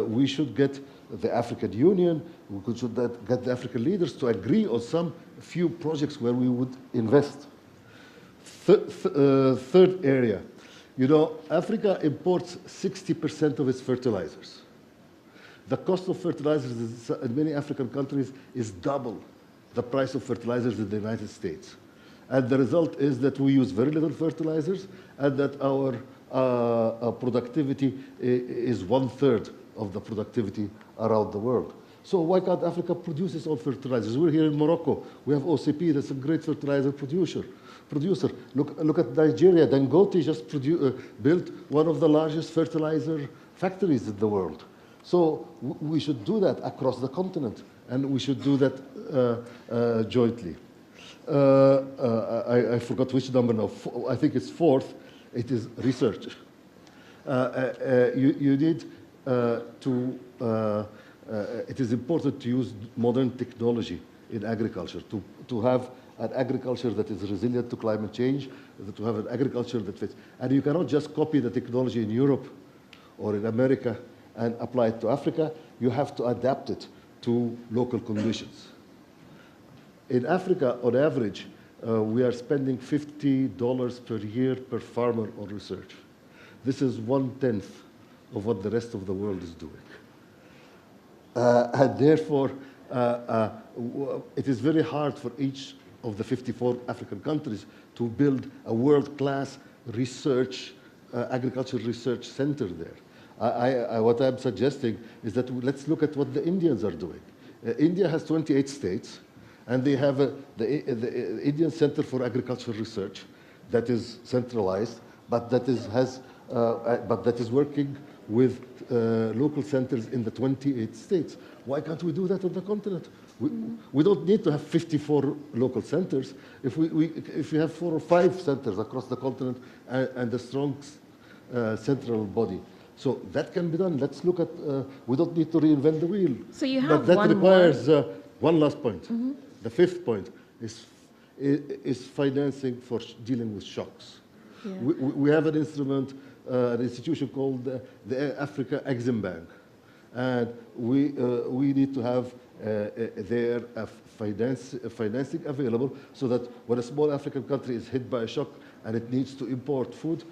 we should get the African Union, we should get the African leaders to agree on some few projects where we would invest. Third area, Africa imports 60% of its fertilizers. The cost of fertilizers in many African countries is double the price of fertilizers in the United States. And the result is that we use very little fertilizers and that our productivity is 1/3 of the productivity around the world. So why can't Africa produce its own fertilizers? We're here in Morocco. We have OCP, that's a great fertilizer producer. Look at Nigeria. Dangote just built one of the largest fertilizer factories in the world. So we should do that across the continent, and we should do that jointly. I forgot which number now. I think it's fourth. It is research. You need it is important to use modern technology in agriculture, to have an agriculture that is resilient to climate change, to have an agriculture that fits. And you cannot just copy the technology in Europe or in America and apply it to Africa. You have to adapt it to local conditions. In Africa, on average, we are spending $50 per year per farmer on research. This is 1/10 of what the rest of the world is doing. And therefore, it is very hard for each of the 54 African countries to build a world-class research, agricultural research center there. What I'm suggesting is that let's look at what the Indians are doing. India has 28 states, and they have the Indian Center for Agricultural Research that is centralized, but that is working with local centers in the 28 states. Why can't we do that on the continent? We don't need to have 54 local centers. If we have 4 or 5 centers across the continent and a strong central body. So that can be done. Let's look at, we don't need to reinvent the wheel. So you have but that requires one last point. Mm-hmm. The fifth point is financing for dealing with shocks. Yeah. We have an instrument, an institution called the Africa Exim Bank. And we need to have their financing available so that when a small African country is hit by a shock and it needs to import food,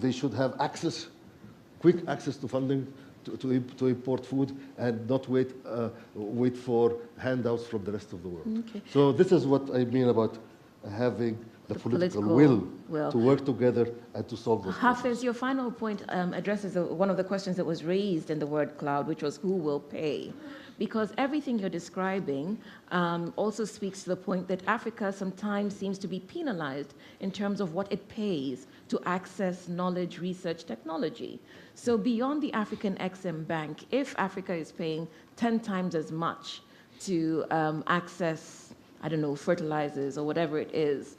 they should have access, quick access to funding to import food and not wait for handouts from the rest of the world. Okay. So this is what I mean about having the political will to work together and to solve those problems. Hafez, your final point addresses one of the questions that was raised in the word cloud, which was who will pay? Because everything you're describing also speaks to the point that Africa sometimes seems to be penalized in terms of what it pays to access knowledge, research, technology. So beyond the African Exim Bank, if Africa is paying 10 times as much to access, I don't know, fertilizers or whatever it is,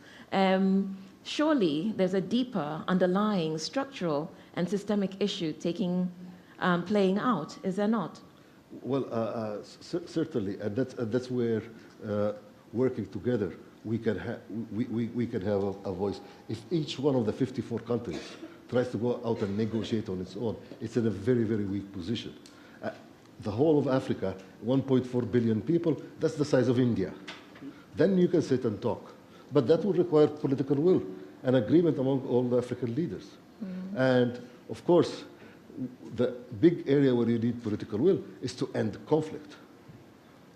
surely there's a deeper underlying structural and systemic issue playing out, is there not? Well, certainly, and that's where working together we can have a voice. If each one of the 54 countries tries to go out and negotiate on its own, it's in a very, very weak position. The whole of Africa, 1.4 billion people, that's the size of India. Then you can sit and talk. But that would require political will and agreement among all the African leaders. Mm-hmm. And of course, the big area where you need political will is to end conflict.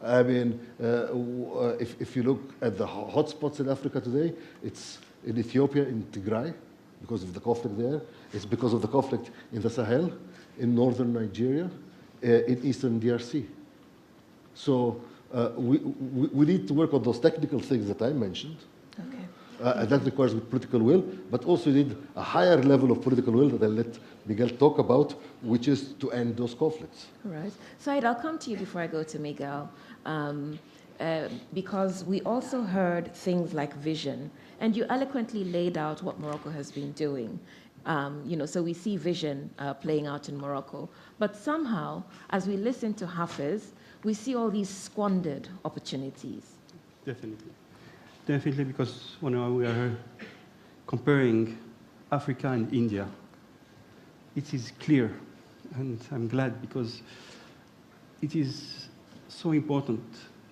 I mean, if you look at the hotspots in Africa today, it's in Ethiopia, in Tigray, because of the conflict there. It's because of the conflict in the Sahel, in northern Nigeria, in eastern DRC. So we need to work on those technical things that I mentioned. Okay. And that requires political will, but also you need a higher level of political will that I'll let Miguel talk about, which is to end those conflicts. All right. Said, I'll come to you before I go to Miguel, because we also heard things like vision And you eloquently laid out what Morocco has been doing. So we see vision playing out in Morocco. But somehow, as we listen to Hafiz, we see all these squandered opportunities. Definitely. Definitely, because when we are comparing Africa and India, it is clear, and I'm glad because it is so important.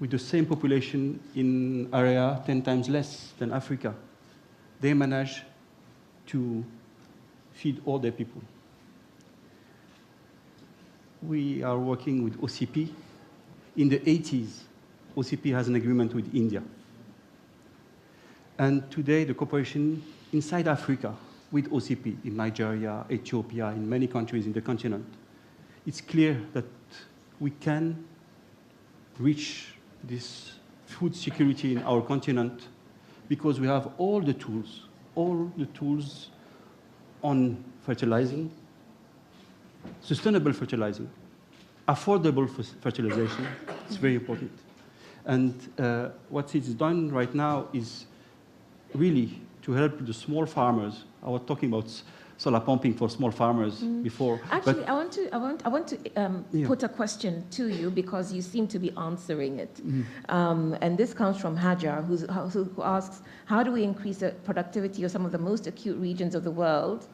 With the same population in area 10 times less than Africa, they manage to feed all their people. We are working with OCP. In the 80s, OCP has an agreement with India. And today, the cooperation inside Africa with OCP in Nigeria, Ethiopia, in many countries in the continent, it's clear that we can reach this food security in our continent because we have all the tools on fertilizing, sustainable fertilizing, affordable fertilization. It's very important. And what is done right now is really to help the small farmers. I was talking about solar pumping for small farmers before. Actually, I want to put a question to you because you seem to be answering it. And this comes from Hajar, who asks, how do we increase the productivity of some of the most acute regions of the world?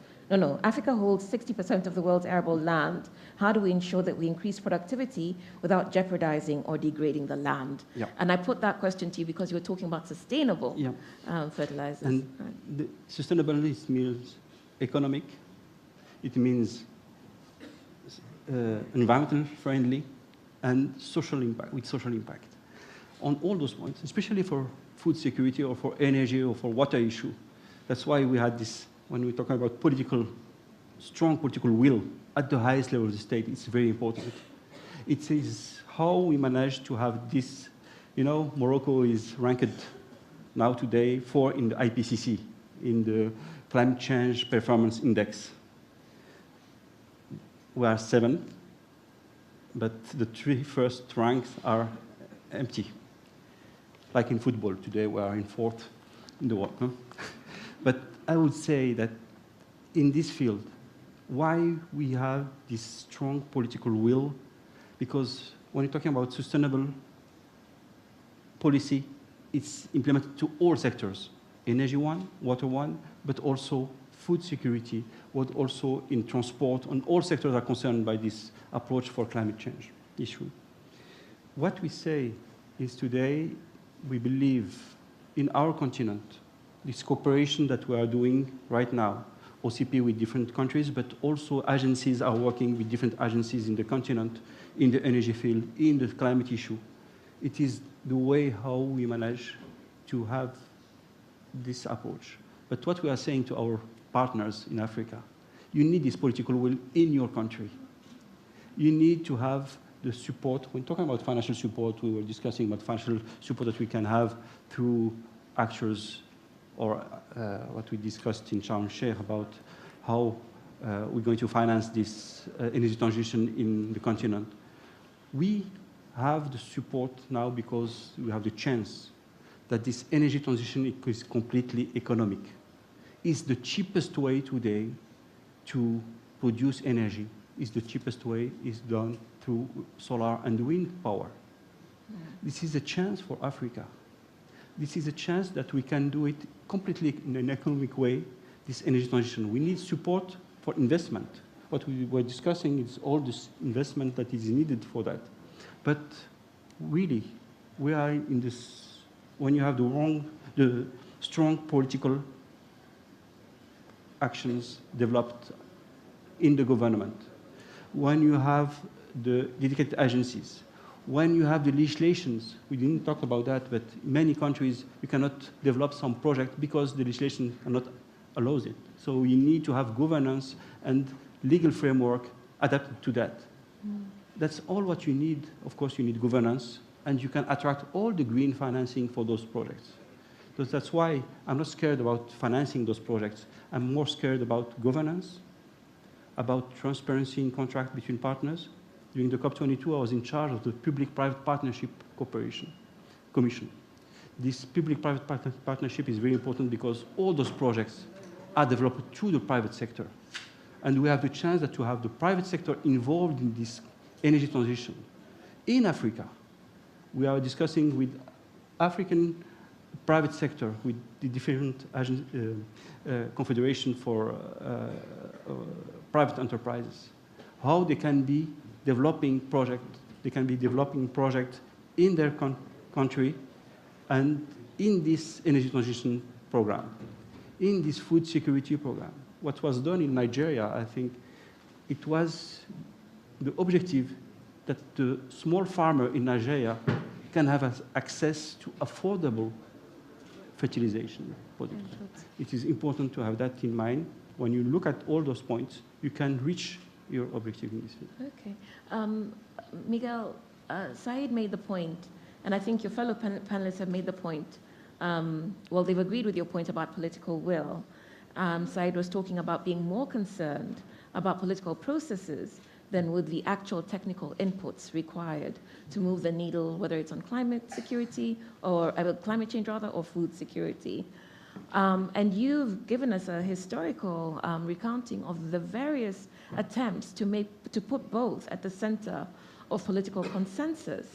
Africa holds 60% of the world's arable land. How do we ensure that we increase productivity without jeopardizing or degrading the land? Yeah. And I put that question to you because you were talking about sustainable fertilizers. And the sustainability means economic, it means environmental friendly, and social impact, with social impact. On all those points, especially for food security or for energy or for water issue. That's why we had this, when we're talking about strong political will at the highest level of the state, it's very important. It is how we manage to have this, Morocco is ranked now today 4 in the IPCC, in the Climate Change Performance Index. We are 7, but the 3 first ranks are empty. Like in football, today we are in 4th in the world. Huh? But I would say that in this field, why we have this strong political will, because when you're talking about sustainable policy, it's implemented to all sectors. Energy one, water one, but also food security, but also in transport, and all sectors are concerned by this approach for climate change issue. What we say is today, we believe in our continent, this cooperation that we are doing right now, OCP with different countries, but also agencies are working with different agencies in the continent, in the energy field, in the climate issue. It is the way how we manage to have this approach. But what we are saying to our partners in Africa, you need this political will in your country. You need to have the support. When talking about financial support, we were discussing about financial support that we can have through actors, or what we discussed in Sharm el-Sheikh about how we're going to finance this energy transition in the continent. We have the support now because we have the chance that this energy transition is completely economic. It's the cheapest way today to produce energy. It's the cheapest way is done through solar and wind power. This is a chance for Africa. This is a chance that we can do it completely in an economic way, this energy transition. We need support for investment. What we were discussing is all this investment that is needed for that. But really, we are in this, when you have the strong political actions developed in the government, when you have the dedicated agencies, when you have the legislations, we didn't talk about that, but in many countries you cannot develop some project because the legislation cannot allow it. So you need to have governance and legal framework adapted to that. That's all what you need. Of course, you need governance, and you can attract all the green financing for those projects. So that's why I'm not scared about financing those projects. I'm more scared about governance, about transparency in contract between partners. During the COP22, I was in charge of the Public-Private Partnership Cooperation Commission. this public-private partnership is very important because all those projects are developed through the private sector. And we have the chance to have the private sector involved in this energy transition. In Africa, we are discussing with African private sector, with the different confederation for private enterprises, how they can be developing projects. They can be developing projects in their country and in this energy transition program, in this food security program. What was done in Nigeria, I think, it was the objective that the small farmer in Nigeria can have access to affordable fertilization products. It is important to have that in mind. When you look at all those points, you can reach your objective in this field. Okay. Miguel, Said made the point, and I think your fellow panelists have made the point. Well, they've agreed with your point about political will. Said was talking about being more concerned about political processes than with the actual technical inputs required to move the needle, whether it's on climate security or climate change rather, or food security. And you've given us a historical recounting of the various attempts to put both at the center of political consensus.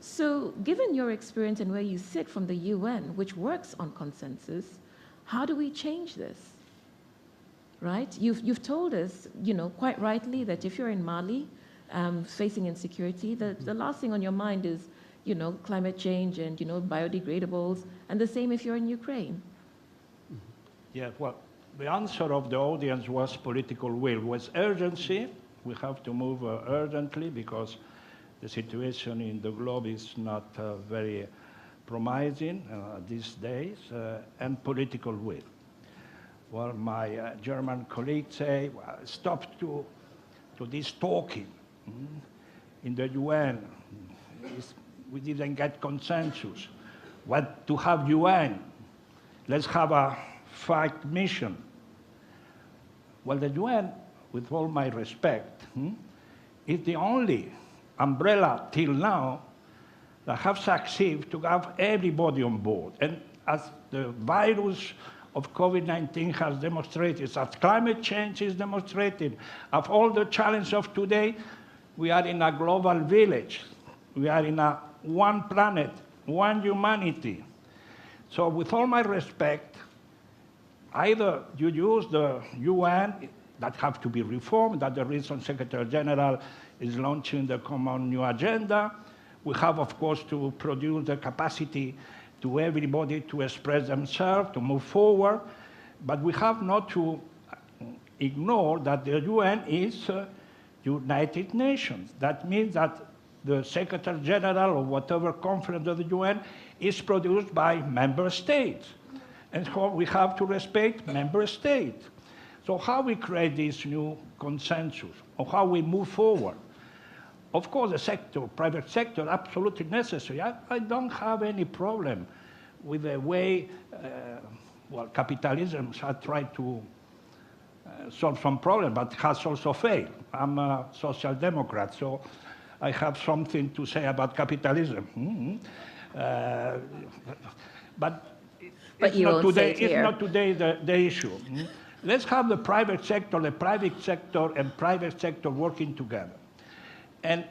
So given your experience and where you sit from the UN, which works on consensus, how do we change this? Right? You've told us, quite rightly, that if you're in Mali facing insecurity, the last thing on your mind is, climate change and, biodegradables, and the same if you're in Ukraine. Yeah, well, the answer of the audience was political will, was urgency. We have to move urgently because the situation in the globe is not very promising these days, and political will. Well, my German colleagues say, well, stop to this talking. In the UN, we didn't get consensus. What to have UN? Let's have a fact mission. Well, the UN, with all my respect, is the only umbrella till now that have succeeded to have everybody on board. And as the virus of COVID-19 has demonstrated, as climate change is demonstrated, of all the challenges of today, we are in a global village. We are in a one planet, one humanity. So with all my respect, either you use the UN that have to be reformed, that the recent Secretary General is launching the common new agenda. We have, of course, to produce the capacity to everybody to express themselves, to move forward. But we have not to ignore that the UN is United Nations. That means that the Secretary General or whatever conference of the UN is produced by member states. And so we have to respect member states. So how we create this new consensus, or how we move forward? Of course, the sector, private sector, absolutely necessary. I don't have any problem with the way, capitalism has tried to solve some problem, but has also failed. I'm a social democrat, so I have something to say about capitalism. But it's not today the issue. Let's have the private sector and private sector working together. And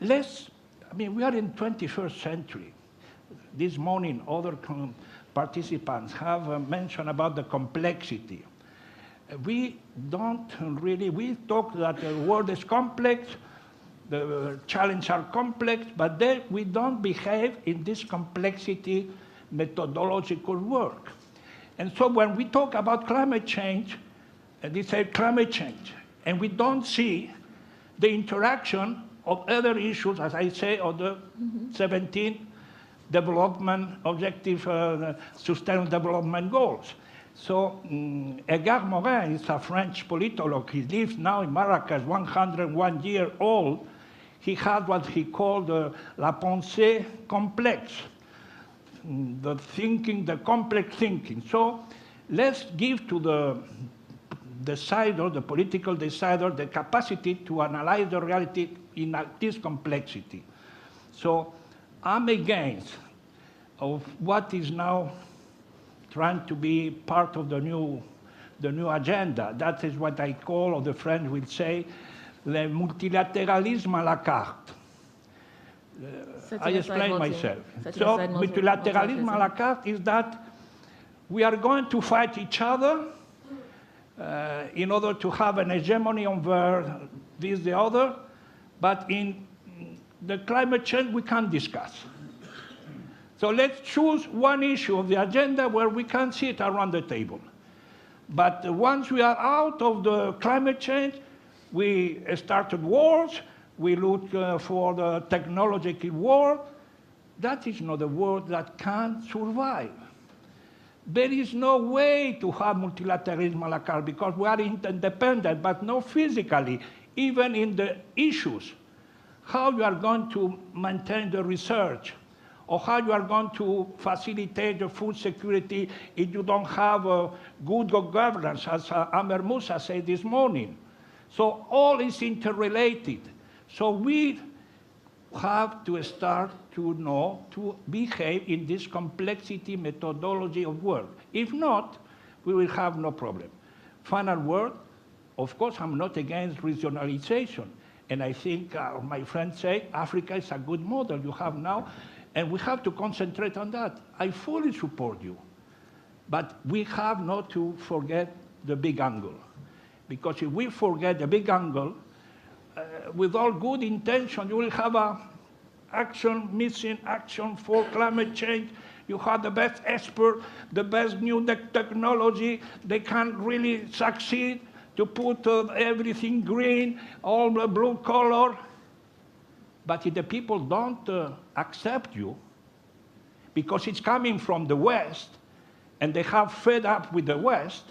we are in 21st century. This morning, other participants have mentioned about the complexity. We talk that the world is complex, the challenges are complex, but then we don't behave in this complexity methodological work. And so when we talk about climate change, they say climate change, and we don't see the interaction of other issues, as I say, of the 17 development objective, sustainable development goals. So Edgar Morin is a French politologist. He lives now in Marrakech, 101 years old. He had what he called la pensée complexe, the thinking, the complex thinking. So let's give to the decider, the political decider, the capacity to analyze the reality in this complexity. So I'm against of what is now trying to be part of the new agenda. That is what I call, or the French will say, le multilatéralisme à la carte. I explain myself. So multilateralism à la carte is that we are going to fight each other in order to have an hegemony over this, the other, but in the climate change we can't discuss. So let's choose one issue of the agenda where we can sit around the table. But once we are out of the climate change, we started wars, we look for the technological war. That is not a world that can survive. There is no way to have multilateralism à la carte because we are interdependent, but not physically, even in the issues. How you are going to maintain the research, or how you are going to facilitate the food security if you don't have good governance, as Amer Moussa said this morning. So all is interrelated. So we have to start to know to behave in this complexity methodology of work. If not, we will have no problem. Final word, of course, I'm not against regionalization. And I think my friends say Africa is a good model you have now, and we have to concentrate on that. I fully support you. But we have not to forget the big angle. Because if we forget the big angle, with all good intention, you will have missing action for climate change. You have the best expert, the best new technology. They can really succeed to put everything green, all the blue color. But if the people don't accept you, because it's coming from the West, and they have fed up with the West,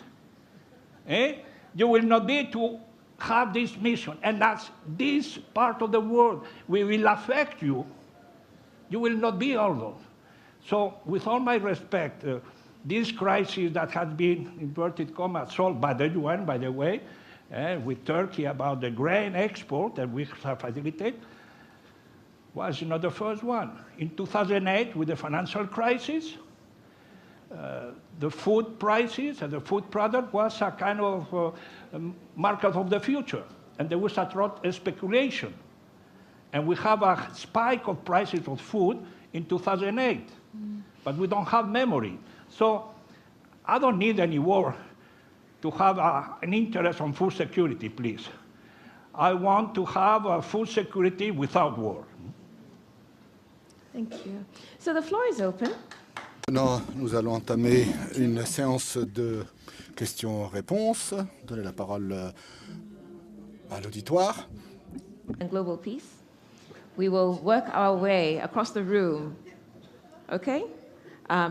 you will not be to have this mission. And that's this part of the world. We will affect you. You will not be all those. So with all my respect, this crisis that has been, inverted commas, solved by the UN, by the way, with Turkey about the grain export that we have facilitated, was not the first one. In 2008, with the financial crisis, the food prices and the food product was a kind of market of the future. And there was a speculation. And we have a spike of prices of food in 2008. But we don't have memory. So I don't need any war to have an interest on food security, please. I want to have food security without war. Thank you. So the floor is open. Maintenant, nous allons entamer une séance de questions-réponses. Donner la parole à l'auditoire. And global peace. We will work our way across the room, okay,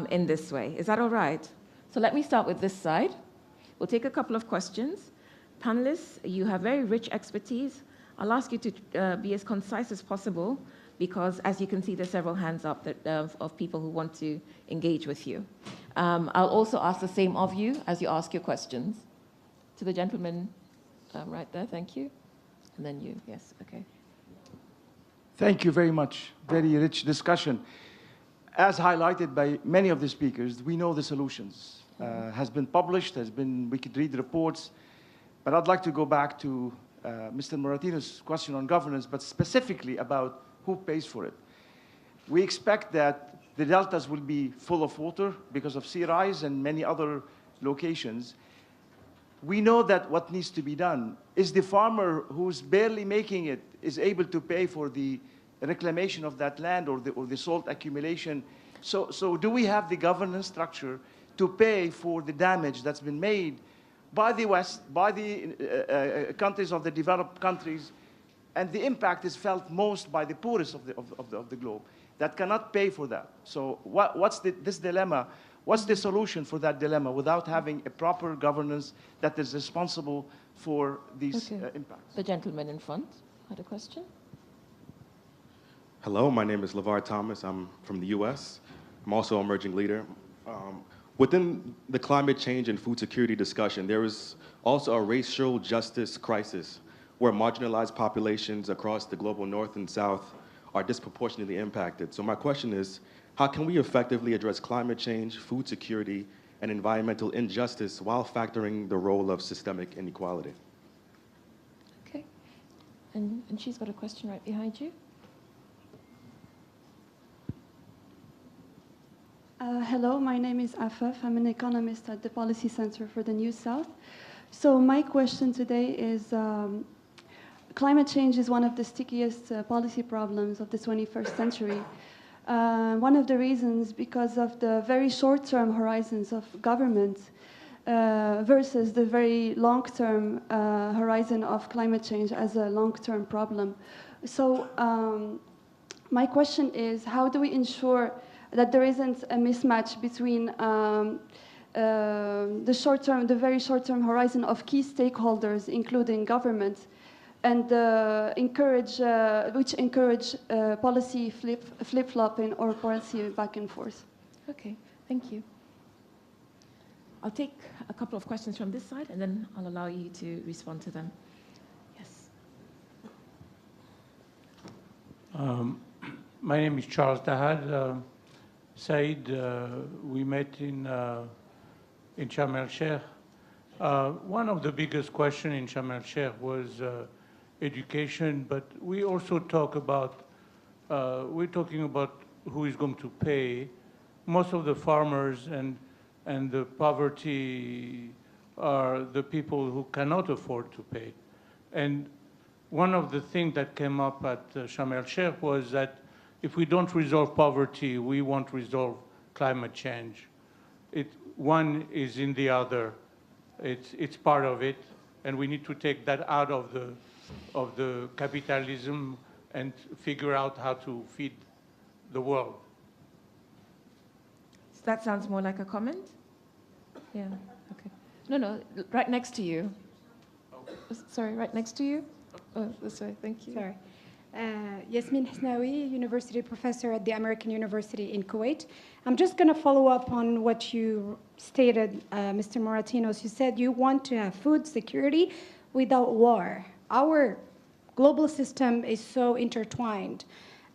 in this way. Is that all right? So let me start with this side. We'll take a couple of questions. Panelists, you have very rich expertise. I'll ask you to be as concise as possible, because as you can see, there's several hands up of people who want to engage with you. I'll also ask the same of you as you ask your questions. To the gentleman right there, thank you. And then you, yes, okay. Thank you very much. Very rich discussion. As highlighted by many of the speakers, we know the solutions. Has been published, we could read reports, but I'd like to go back to Mr. Moratino's question on governance, but specifically about who pays for it. We expect that the deltas will be full of water because of sea rise and many other locations. We know that what needs to be done is the farmer who's barely making it is able to pay for the reclamation of that land or the salt accumulation. So do we have the governance structure to pay for the damage that's been made by the West, by the countries of the developed countries, and the impact is felt most by the poorest of the globe that cannot pay for that. So what's this dilemma? What's the solution for that dilemma without having a proper governance that is responsible for these impacts? The gentleman in front had a question. Hello, my name is LeVar Thomas. I'm from the US. I'm also an emerging leader. Within the climate change and food security discussion, there is also a racial justice crisis where marginalized populations across the global north and south are disproportionately impacted. So my question is, How can we effectively address climate change, food security, and environmental injustice while factoring the role of systemic inequality? Okay. And she's got a question right behind you. Hello, my name is Afaf. I'm an economist at the Policy Center for the New South. So my question today is, climate change is one of the stickiest policy problems of the 21st century. One of the reasons because of the very short-term horizons of government versus the very long-term horizon of climate change as a long-term problem. So my question is, how do we ensure that there isn't a mismatch between the very short-term horizon of key stakeholders, including government, and which encourage policy flip-flopping or policy back and forth? Okay, thank you. I'll take a couple of questions from this side, and then I'll allow you to respond to them. Yes. My name is Charles Dahad. Said, we met in Sharm el-Sheikh. One of the biggest questions in Sharm el-Sheikh was education, but we also talk about, we're talking about who is going to pay. Most of the farmers and the poverty are the people who cannot afford to pay. And one of the things that came up at Sharm el-Sheikh was that if we don't resolve poverty, we won't resolve climate change. One is in the other. It's part of it, and we need to take that out of the capitalism and figure out how to feed the world. That sounds more like a comment? Yeah, okay. No, right next to you. Sorry, right next to you? Oh, this way, thank you. Sorry. Yasmin Hisnawi, university professor at the American University in Kuwait. I'm just going to follow up on what you stated, Mr. Moratinos. You said you want to have food security without war. Our global system is so intertwined.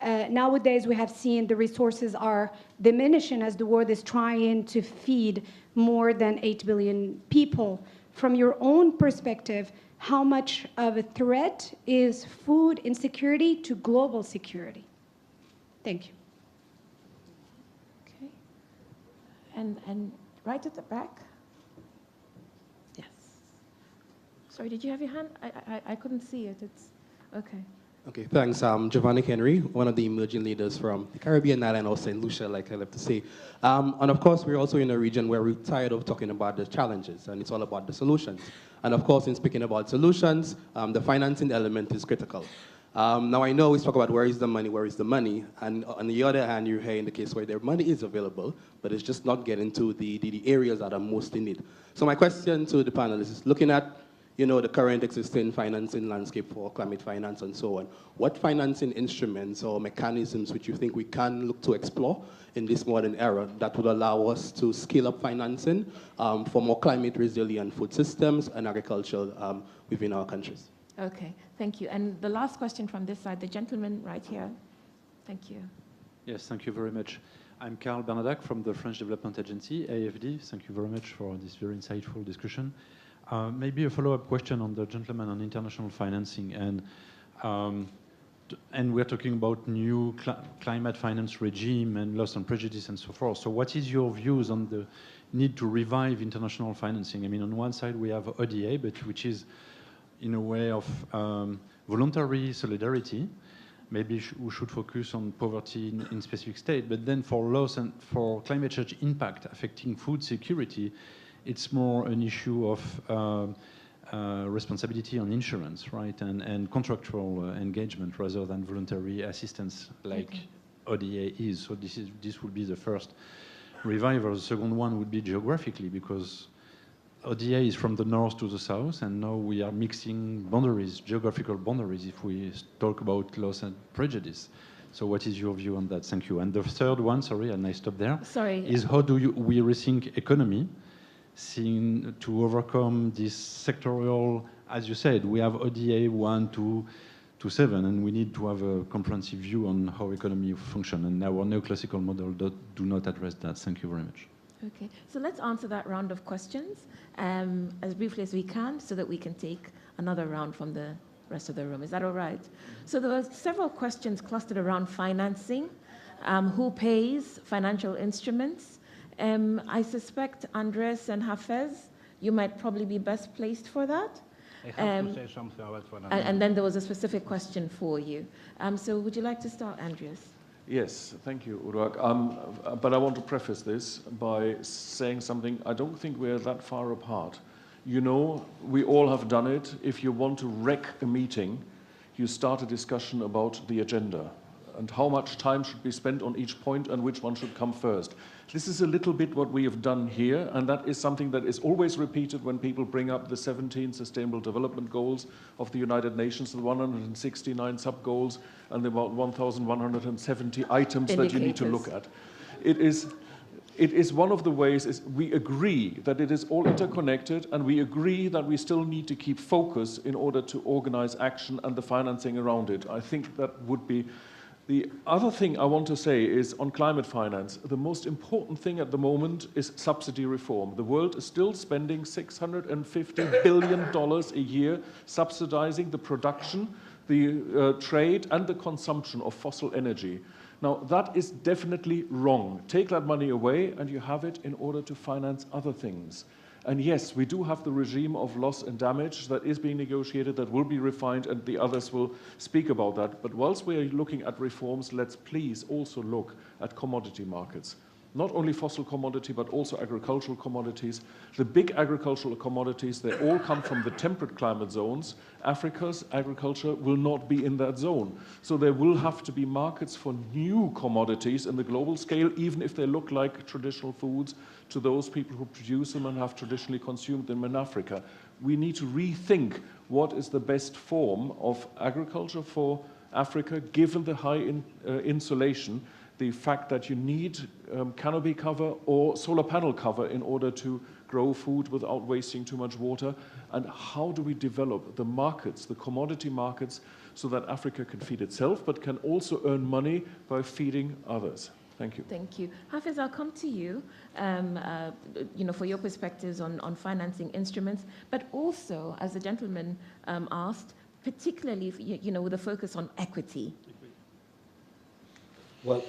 Nowadays, we have seen the resources are diminishing as the world is trying to feed more than 8 billion people. From your own perspective, how much of a threat is food insecurity to global security? Thank you. Okay. And right at the back. Yes. Sorry, did you have your hand? I couldn't see it. It's okay. Okay, thanks. I'm Giovanni Henry, one of the emerging leaders from the Caribbean island or St. Lucia, like I love to say. And of course, we're also in a region where we're tired of talking about the challenges, and it's all about the solutions. And of course, in speaking about solutions, the financing element is critical. Now, I know we talk about where is the money, and on the other hand, you're here in the case where the money is available, but it's just not getting to the areas that are most in need. So my question to the panelists is looking at the current existing financing landscape for climate finance and so on. What financing instruments or mechanisms which you think we can look to explore in this modern era that would allow us to scale up financing for more climate resilient food systems and agriculture within our countries? Okay, thank you. And the last question from this side, the gentleman right here. Thank you. Yes, thank you very much. I'm Karl Bernadac from the French Development Agency, AFD. Thank you very much for this very insightful discussion. Maybe a follow-up question on the gentleman on international financing, and we're talking about new climate finance regime and loss and prejudice and so forth. So what is your views on the need to revive international financing? I mean, on one side we have ODA, but which is in a way of voluntary solidarity. Maybe we should focus on poverty in specific state, but then for loss and for climate change impact affecting food security, it's more an issue of responsibility on insurance, right, and contractual engagement rather than voluntary assistance like ODA is. So this would be the first revival. The second one would be geographically, because ODA is from the north to the south, and now we are mixing boundaries, geographical boundaries, if we talk about loss and prejudice. So what is your view on that? Thank you. And the third one, sorry, and I stop there, is how do we rethink economy to overcome this sectorial, as you said, we have ODA 1, 2, to 7, and we need to have a comprehensive view on how economy function, and our neoclassical model do not address that. Thank you very much. Okay, so let's answer that round of questions as briefly as we can so that we can take another round from the rest of the room. Is that all right? So there were several questions clustered around financing, who pays financial instruments. I suspect Andres and Hafez, you might probably be best placed for that. I have to say something about financing. And then there was a specific question for you. So would you like to start, Andreas? Yes, thank you, Uruak. But I want to preface this by saying something. I don't think we're that far apart. You know, we all have done it. If you want to wreck a meeting, you start a discussion about the agenda and how much time should be spent on each point and which one should come first. This is a little bit what we have done here, and that is something that is always repeated when people bring up the 17 Sustainable Development Goals of the United Nations, the 169 sub-goals, and the about 1,170 items that you need to look at. It is one of the ways we agree that it is all interconnected, and we agree that we still need to keep focus in order to organize action and the financing around it. I think that would be. The other thing I want to say is on climate finance, the most important thing at the moment is subsidy reform. The world is still spending $650 billion a year subsidizing the production, the trade, and the consumption of fossil energy. Now, that is definitely wrong. Take that money away and you have it in order to finance other things. And yes, we do have the regime of loss and damage that is being negotiated, that will be refined, and the others will speak about that. But whilst we are looking at reforms, let's please also look at commodity markets. Not only fossil commodity, but also agricultural commodities. The big agricultural commodities, they all come from the temperate climate zones. Africa's agriculture will not be in that zone. So there will have to be markets for new commodities in the global scale, even if they look like traditional foods to those people who produce them and have traditionally consumed them in Africa. We need to rethink what is the best form of agriculture for Africa, given the high insulation, the fact that you need canopy cover or solar panel cover in order to grow food without wasting too much water, and how do we develop the markets, the commodity markets, so that Africa can feed itself, but can also earn money by feeding others. Thank you. Thank you. Hafez, I'll come to you, for your perspectives on financing instruments, but also, as the gentleman asked, particularly, with a focus on equity. Well,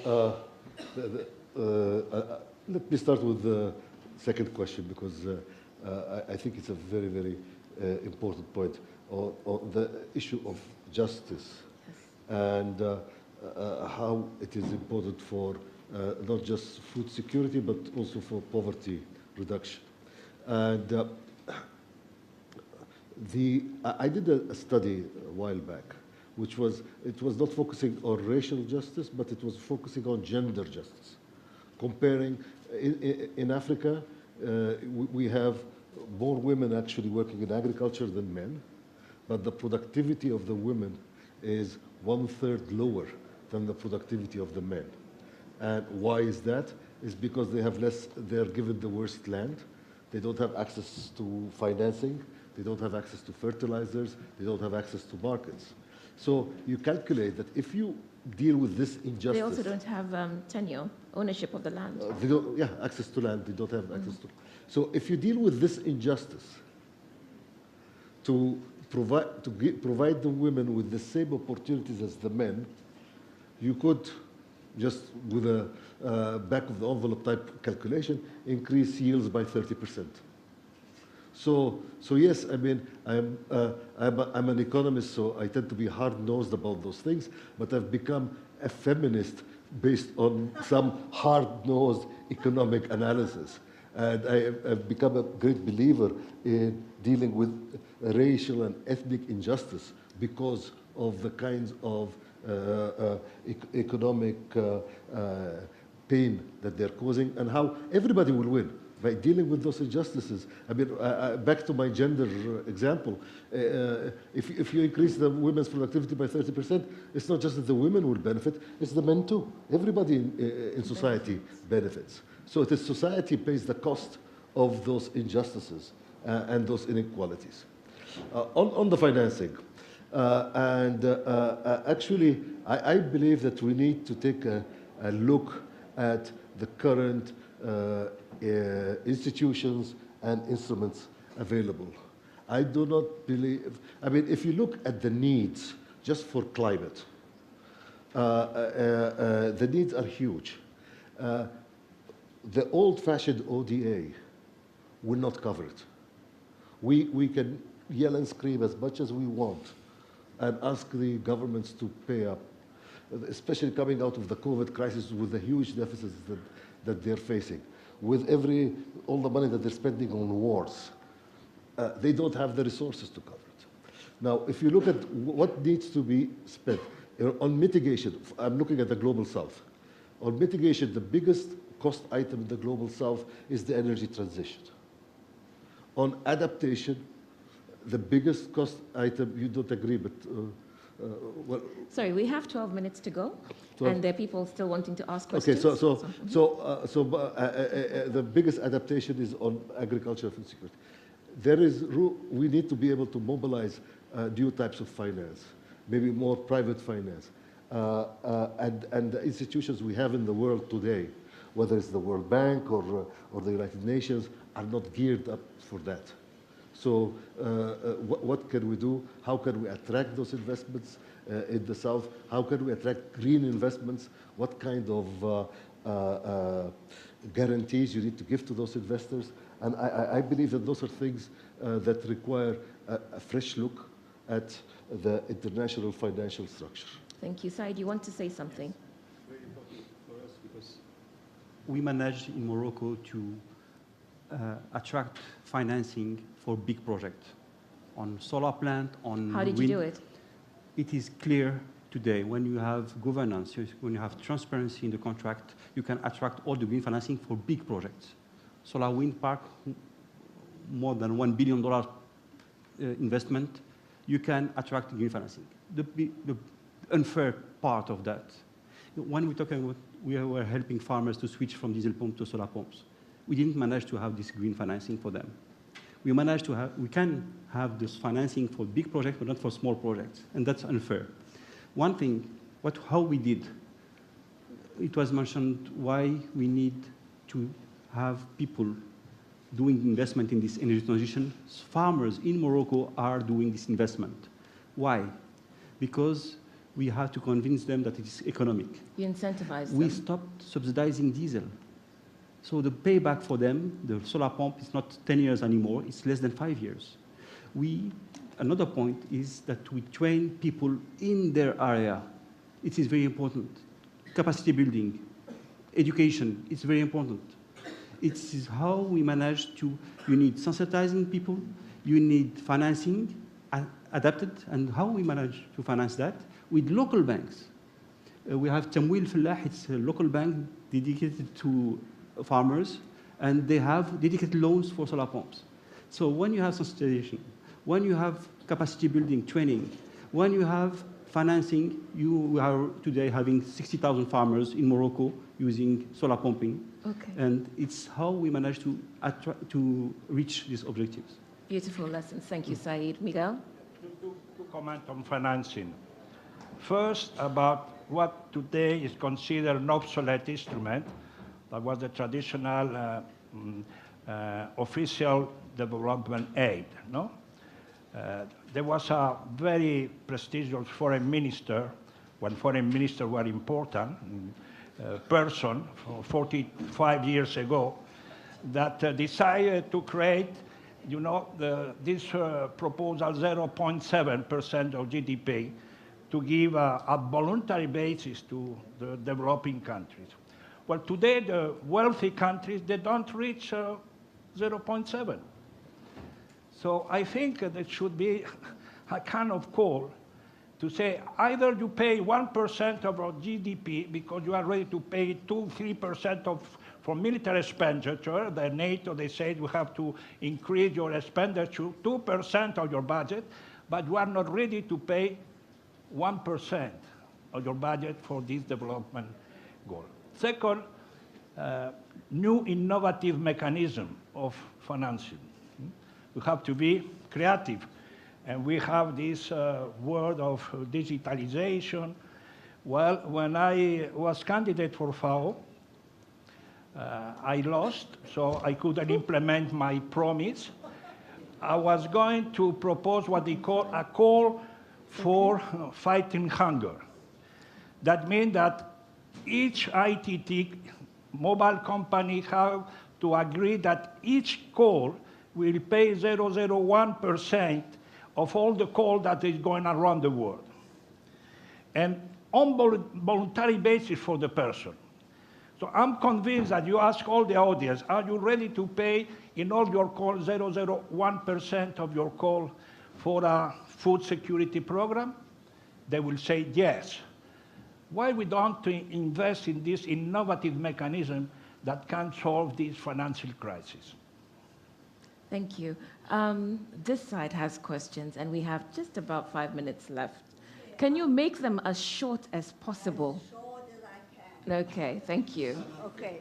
let me start with the second question, because I think it's a very, very important point on the issue of justice, and how it is important for not just food security, but also for poverty reduction. And I did a study a while back, which was not focusing on racial justice, but it was focusing on gender justice. Comparing, in Africa, we have more women actually working in agriculture than men, but the productivity of the women is 1/3 lower than the productivity of the men. And why is that? It's because they have less, they're given the worst land, they don't have access to financing, they don't have access to fertilizers, they don't have access to markets. So you calculate that if you deal with this injustice... They also don't have tenure, ownership of the land. They don't, access to land, they don't have access to... So if you deal with this injustice, to provide the women with the same opportunities as the men, you could, just with a back of the envelope type calculation, increase yields by 30%. So yes, I mean, I'm an economist, so I tend to be hard-nosed about those things, but I've become a feminist based on some hard-nosed economic analysis. And I've become a great believer in dealing with racial and ethnic injustice because of the kinds of economic pain that they're causing, and how everybody will win by dealing with those injustices. I mean, back to my gender example, if you increase the women's productivity by 30%, it's not just that the women will benefit, it's the men too. Everybody in society benefits. So it is society pays the cost of those injustices and those inequalities. On the financing, Actually, I believe that we need to take a look at the current institutions and instruments available. I do not believe, I mean, if you look at the needs just for climate, the needs are huge. The old-fashioned ODA will not cover it. We can yell and scream as much as we want and ask the governments to pay up, especially coming out of the COVID crisis with the huge deficits that they're facing. With all the money that they're spending on wars, they don't have the resources to cover it. Now, if you look at what needs to be spent on mitigation, I'm looking at the Global South. On mitigation, the biggest cost item in the Global South is the energy transition. On adaptation, the biggest cost item, you don't agree, but well. Sorry, we have 12 minutes to go, 12. and there are people still wanting to ask questions. Okay, the biggest adaptation is on agriculture food security. We need to be able to mobilize new types of finance, maybe more private finance, and the institutions we have in the world today, whether it's the World Bank or the United Nations, are not geared up for that. So what can we do? How can we attract those investments in the South? How can we attract green investments? What kind of guarantees you need to give to those investors? And I believe that those are things that require a fresh look at the international financial structure. Thank you. Said, you want to say something? Very important for us because we managed in Morocco to attract financing for big projects on solar plant, on How did wind. you do it? It is clear today when you have governance, when you have transparency in the contract, you can attract all the green financing for big projects. Solar wind park, more than $1 billion investment, you can attract green financing. The unfair part of that, when we're talking about, we were helping farmers to switch from diesel pumps to solar pumps. We didn't manage to have this green financing for them. We managed to have, we can have this financing for big projects, but not for small projects, and that's unfair. One thing, how we did, it was mentioned why we need to have people doing investment in this energy transition. Farmers in Morocco are doing this investment. Why? Because we have to convince them that it is economic. You incentivize them. We stopped subsidizing diesel. So the payback for them, the solar pump, is not 10 years anymore, it's less than 5 years. Another point is that we train people in their area. It is very important. Capacity building, education, it's very important. It is how we manage to, you need sensitizing people, you need financing adapted, and how we manage to finance that with local banks. We have Tamwil Fallah, it's a local bank dedicated to farmers, and they have dedicated loans for solar pumps. So when you have sensitization, when you have capacity building training, when you have financing, you are today having 60,000 farmers in Morocco using solar pumping. Okay. And it's how we manage to reach these objectives. Beautiful lessons. Thank you, Said. Miguel? To comment on financing. First, about what today is considered an obsolete instrument, that was the traditional official development aid. No? There was a very prestigious foreign minister, when foreign ministers were important, person 45 years ago, that decided to create, this proposal 0.7% of GDP to give a voluntary basis to the developing countries. Well, today, the wealthy countries, they don't reach 0.7. So I think there should be a kind of call to say either you pay 1% of our GDP because you are ready to pay 2-3% for military expenditure. The NATO, they said you have to increase your expenditure 2% of your budget, but you are not ready to pay 1% of your budget for this development goal. Second, new innovative mechanism of financing. You have to be creative. and we have this word of digitalization. Well, when I was candidate for FAO, I lost, so I couldn't implement my promise. I was going to propose what they call a call for fighting hunger. That means that each ITT mobile company have to agree that each call will pay 0.01% of all the call that is going around the world. And on voluntary basis for the person. So I'm convinced that you ask all the audience, are you ready to pay in all your calls 0.01% of your call for a food security program? They will say yes. Why we don't invest in this innovative mechanism that can solve this financial crisis? Thank you. This side has questions, and we have just about 5 minutes left. Can you make them as short as possible? As short as I can. Okay, thank you. Okay.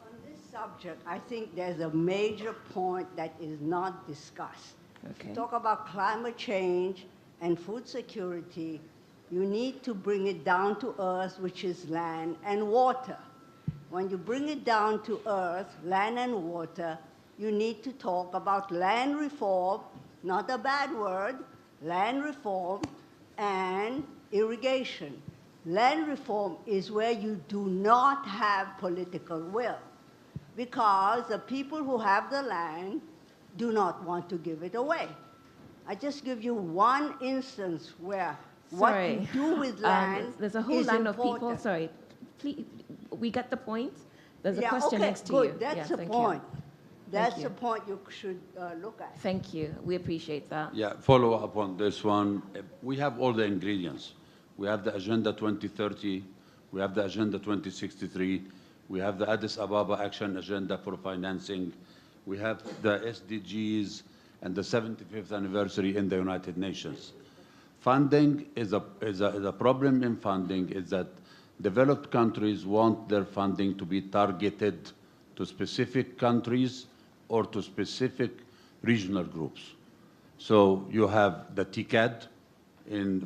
On this subject, I think there's a major point that is not discussed. Okay. Talk about climate change and food security. You need to bring it down to earth, which is land and water. When you bring it down to earth, land and water, you need to talk about land reform, not a bad word, land reform, and irrigation. Land reform is where you do not have political will, because the people who have the land do not want to give it away. I just give you one instance where what you do with land there's a whole is line important. of people. Sorry, please, we get the point. There's a Yeah, question okay, next to good. you. That's Yeah, the thank point. you. That's Thank the you. point you should look at. Thank you. We appreciate that. Yeah, follow up on this one. We have all the ingredients. We have the Agenda 2030, we have the Agenda 2063, we have the Addis Ababa Action Agenda for Financing, we have the SDGs and the 75th anniversary in the United Nations. Funding is a problem in funding is that developed countries want their funding to be targeted to specific countries or to specific regional groups. So you have the TCAD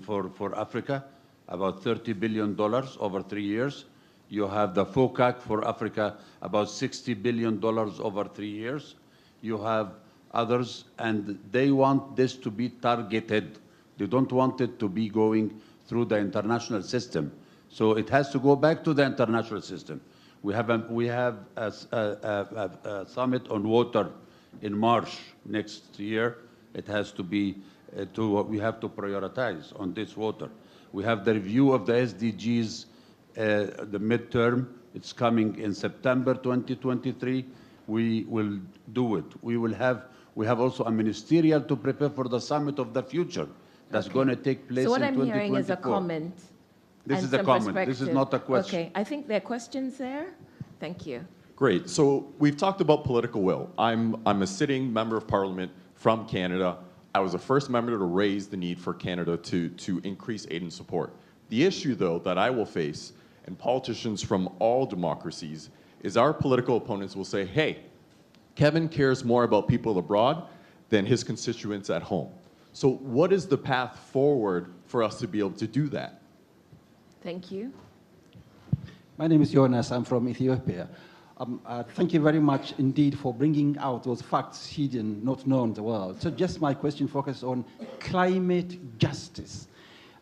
for Africa, about $30 billion over 3 years. You have the FOCAC for Africa, about $60 billion over 3 years. You have others, and they want this to be targeted. They don't want it to be going through the international system. So it has to go back to the international system. We have a summit on water in March next year. It has to be, we have to prioritize on this water. We have the review of the SDGs, the midterm. It's coming in September 2023. We will do it. We have also a ministerial to prepare for the summit of the future that's going to take place in 2024. So what I'm hearing is a comment. This is a comment. This is not a question. Okay, I think there are questions there. Thank you. Great. So we've talked about political will. I'm a sitting member of parliament from Canada. I was the first member to raise the need for Canada to increase aid and support. The issue, though, that I will face, and politicians from all democracies, is our political opponents will say, hey, Kevin cares more about people abroad than his constituents at home. So what is the path forward for us to be able to do that? Thank you. My name is Jonas. I'm from Ethiopia. Thank you very much indeed for bringing out those facts hidden, not known in the world. So just my question focuses on climate justice.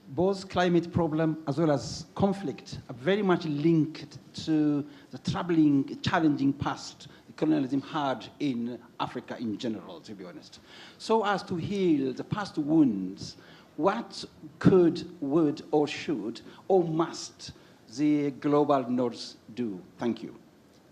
Both climate problem as well as conflict are very much linked to the troubling, challenging past colonialism had in Africa in general, to be honest. So as to heal the past wounds, what could, would, or should, or must the global north do? Thank you.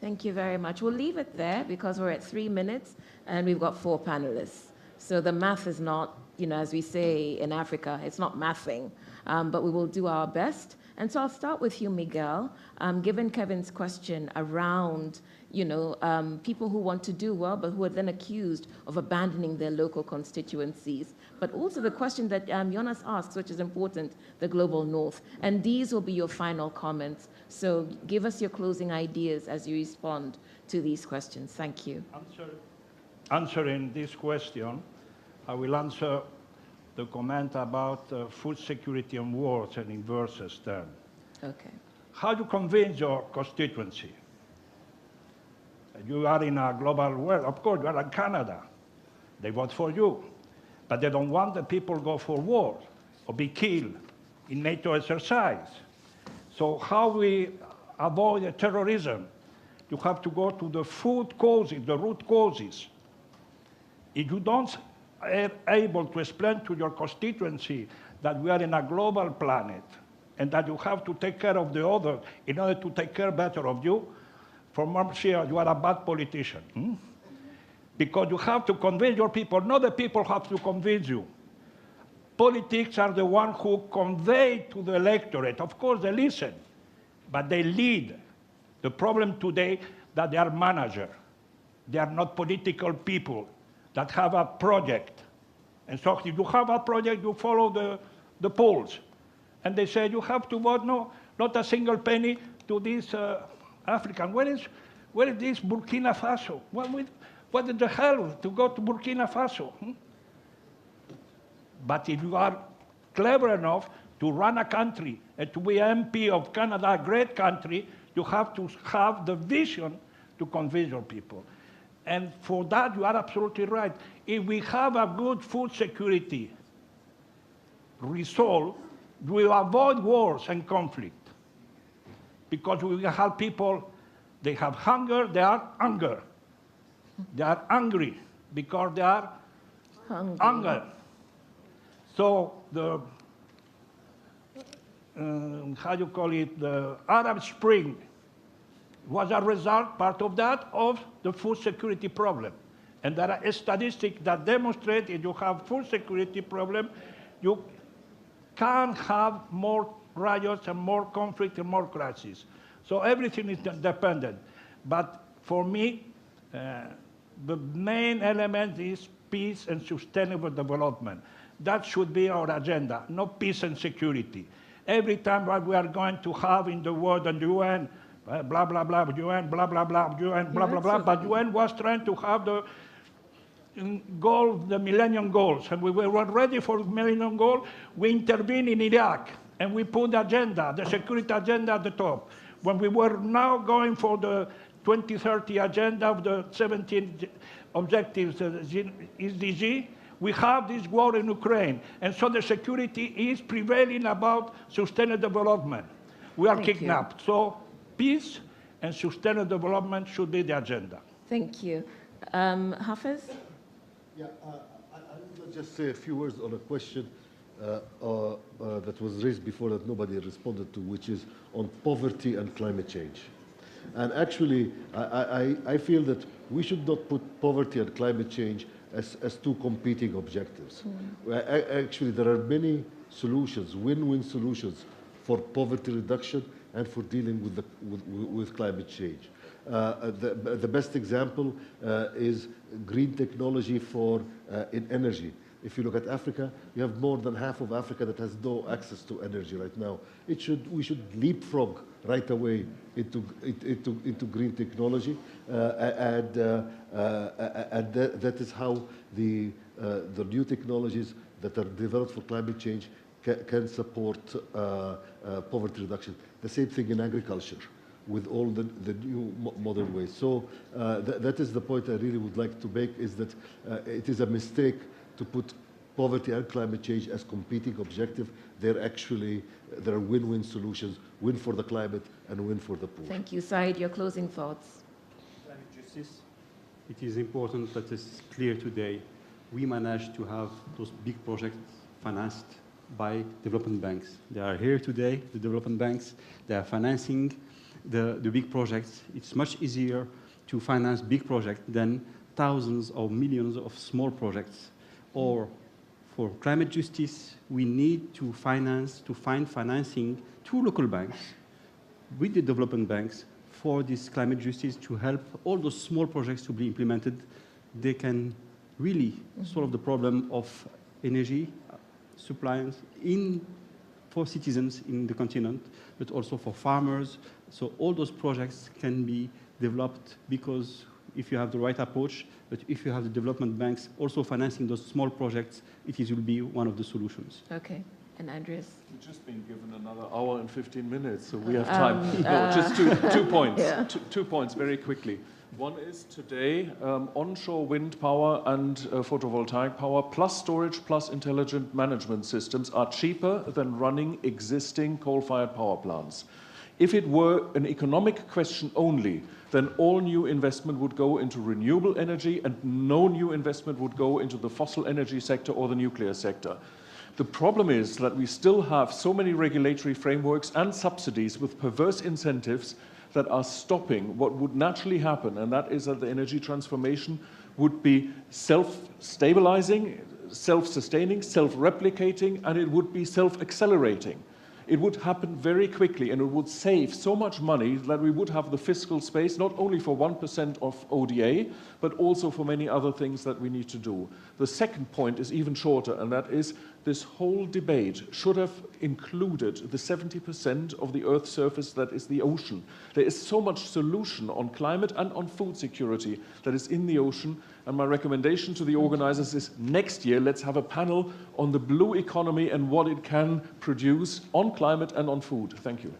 Thank you very much. We'll leave it there because we're at 3 minutes and we've got 4 panelists. So the math is not, as we say in Africa, it's not mathing, but we will do our best. And so I'll start with you, Miguel. Given Kevin's question around, people who want to do well, but who are then accused of abandoning their local constituencies, but also the question that Jonas asks, which is important, the global north. And these will be your final comments. So give us your closing ideas as you respond to these questions. Thank you. Answering this question, I will answer the comment about food security and wars and in versus terms. Okay. How do you convince your constituency? You are in a global world. Of course, you are in Canada. They vote for you. But they don't want the people to go for war or be killed in NATO exercise. So how we avoid terrorism? You have to go to the food causes, the root causes. If you don't are able to explain to your constituency that we are in a global planet and that you have to take care of the other in order to take care better of you, for Marcia, you are a bad politician. Because you have to convince your people, not the people have to convince you. Politics are the ones who convey to the electorate. Of course, they listen, but they lead. The problem today that they are managers. They are not political people that have a project. And so if you have a project, you follow the polls. And they say, you have to vote, no, not a single penny to this African. Where is this Burkina Faso? What the hell to go to Burkina Faso? But if you are clever enough to run a country and to be MP of Canada, a great country, you have to have the vision to convince your people. And for that, you are absolutely right. If we have a good food security resolved, we will avoid wars and conflict. Because we will have people, they have hunger, they are hunger. They are hungry because they are hungry. So the, how you call it, the Arab Spring was a result, part of that, of the food security problem. And there are statistics that demonstrate if you have food security problem, you can have more riots and more conflict and more crises. So everything is dependent. But for me, the main element is peace and sustainable development. That should be our agenda, not peace and security. Every time what we are going to have in the world and the UN, blah, blah, blah, UN, blah, blah, blah, UN, blah, blah, blah, but UN was trying to have the goal, the Millennium Goals, and we were ready for the Millennium Goal. We intervened in Iraq, and we put the agenda, the security agenda at the top. When we were now going for the 2030 agenda of the 17 objectives, SDG, we have this war in Ukraine. And so the security is prevailing about sustainable development. We are kidnapped. So peace and sustainable development should be the agenda. Thank you. Hafez? Yeah, I will just say a few words on a question that was raised before that nobody responded to, which is on poverty and climate change. And actually, I feel that we should not put poverty and climate change as two competing objectives. Actually, there are many solutions, win-win solutions for poverty reduction and for dealing with climate change. The best example is green technology in energy. If you look at Africa, you have more than half of Africa that has no access to energy right now. We should leapfrog right away into green technology, and that is how the new technologies that are developed for climate change can support poverty reduction. The same thing in agriculture, with all the new modern ways. So that is the point I really would like to make, is that it is a mistake to put poverty and climate change as competing objective. There are win-win solutions, win for the climate and win for the poor. Thank you. Said, your closing thoughts. Climate justice. It is important that it's clear today. We managed to have those big projects financed by development banks. They are here today, the development banks. They are financing the big projects. It's much easier to finance big projects than thousands or millions of small projects. Or for climate justice, we need to find financing to local banks with the development banks for this climate justice to help all those small projects to be implemented. They can really solve the problem of energy supply for citizens in the continent, but also for farmers. So all those projects can be developed because if you have the right approach, but if you have the development banks also financing those small projects, will be one of the solutions. Okay. And Andreas? We've just been given another hour and 15 minutes, so we have time. No, just two points. Yeah. 2 points very quickly. One is today, onshore wind power and photovoltaic power plus storage plus intelligent management systems are cheaper than running existing coal-fired power plants. If it were an economic question only, then all new investment would go into renewable energy and no new investment would go into the fossil energy sector or the nuclear sector. The problem is that we still have so many regulatory frameworks and subsidies with perverse incentives that are stopping what would naturally happen, and that is that the energy transformation would be self-stabilizing, self-sustaining, self-replicating, and it would be self-accelerating. It would happen very quickly, and it would save so much money that we would have the fiscal space, not only for 1% of ODA, but also for many other things that we need to do. The second point is even shorter, and that is this whole debate should have included the 70% of the Earth's surface that is the ocean. There is so much solution on climate and on food security that is in the ocean, and my recommendation to the organizers is next year let's have a panel on the blue economy and what it can produce on climate and on food. Thank you.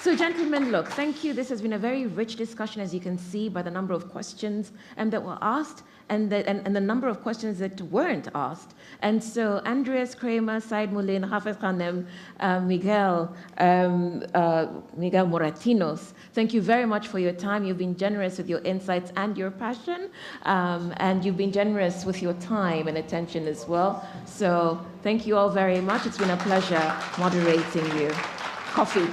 So, gentlemen, look, thank you. This has been a very rich discussion, as you can see by the number of questions that were asked and the number of questions that weren't asked. And so, Andreas Kramer, Said Moulin, Hafez Khanem, Miguel Moratinos, thank you very much for your time. You've been generous with your insights and your passion, and you've been generous with your time and attention as well. So, thank you all very much. It's been a pleasure moderating you. Coffee.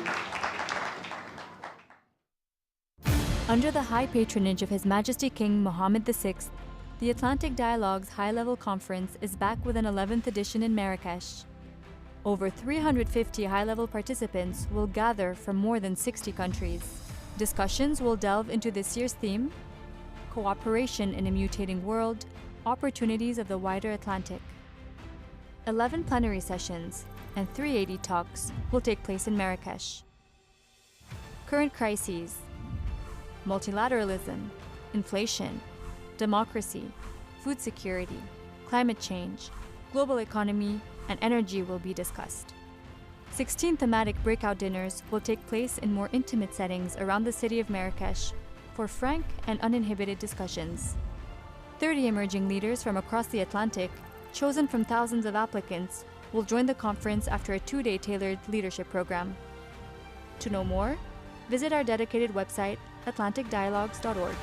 Under the high patronage of His Majesty King Mohammed VI, the Atlantic Dialogues High-Level Conference is back with an 11th edition in Marrakesh. Over 350 high-level participants will gather from more than 60 countries. Discussions will delve into this year's theme, Cooperation in a Mutating World, Opportunities of the Wider Atlantic. 11 plenary sessions and 380 talks will take place in Marrakesh. Current crises, multilateralism, inflation, democracy, food security, climate change, global economy, and energy will be discussed. 16 thematic breakout dinners will take place in more intimate settings around the city of Marrakesh for frank and uninhibited discussions. 30 emerging leaders from across the Atlantic, chosen from thousands of applicants, will join the conference after a 2-day tailored leadership program. To know more, visit our dedicated website, atlanticdialogues.org.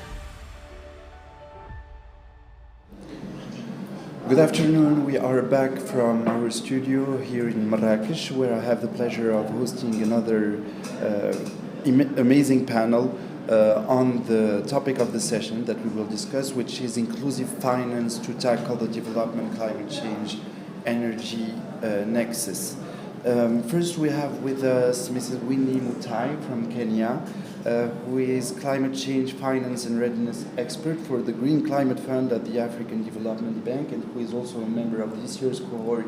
Good afternoon. We are back from our studio here in Marrakesh, where I have the pleasure of hosting another amazing panel on the topic of the session that we will discuss, which is inclusive finance to tackle the development, climate change, energy nexus. First, we have with us Mrs. Winnie Mutai from Kenya, who is climate change finance and readiness expert for the Green Climate Fund at the African Development Bank, and who is also a member of this year's cohort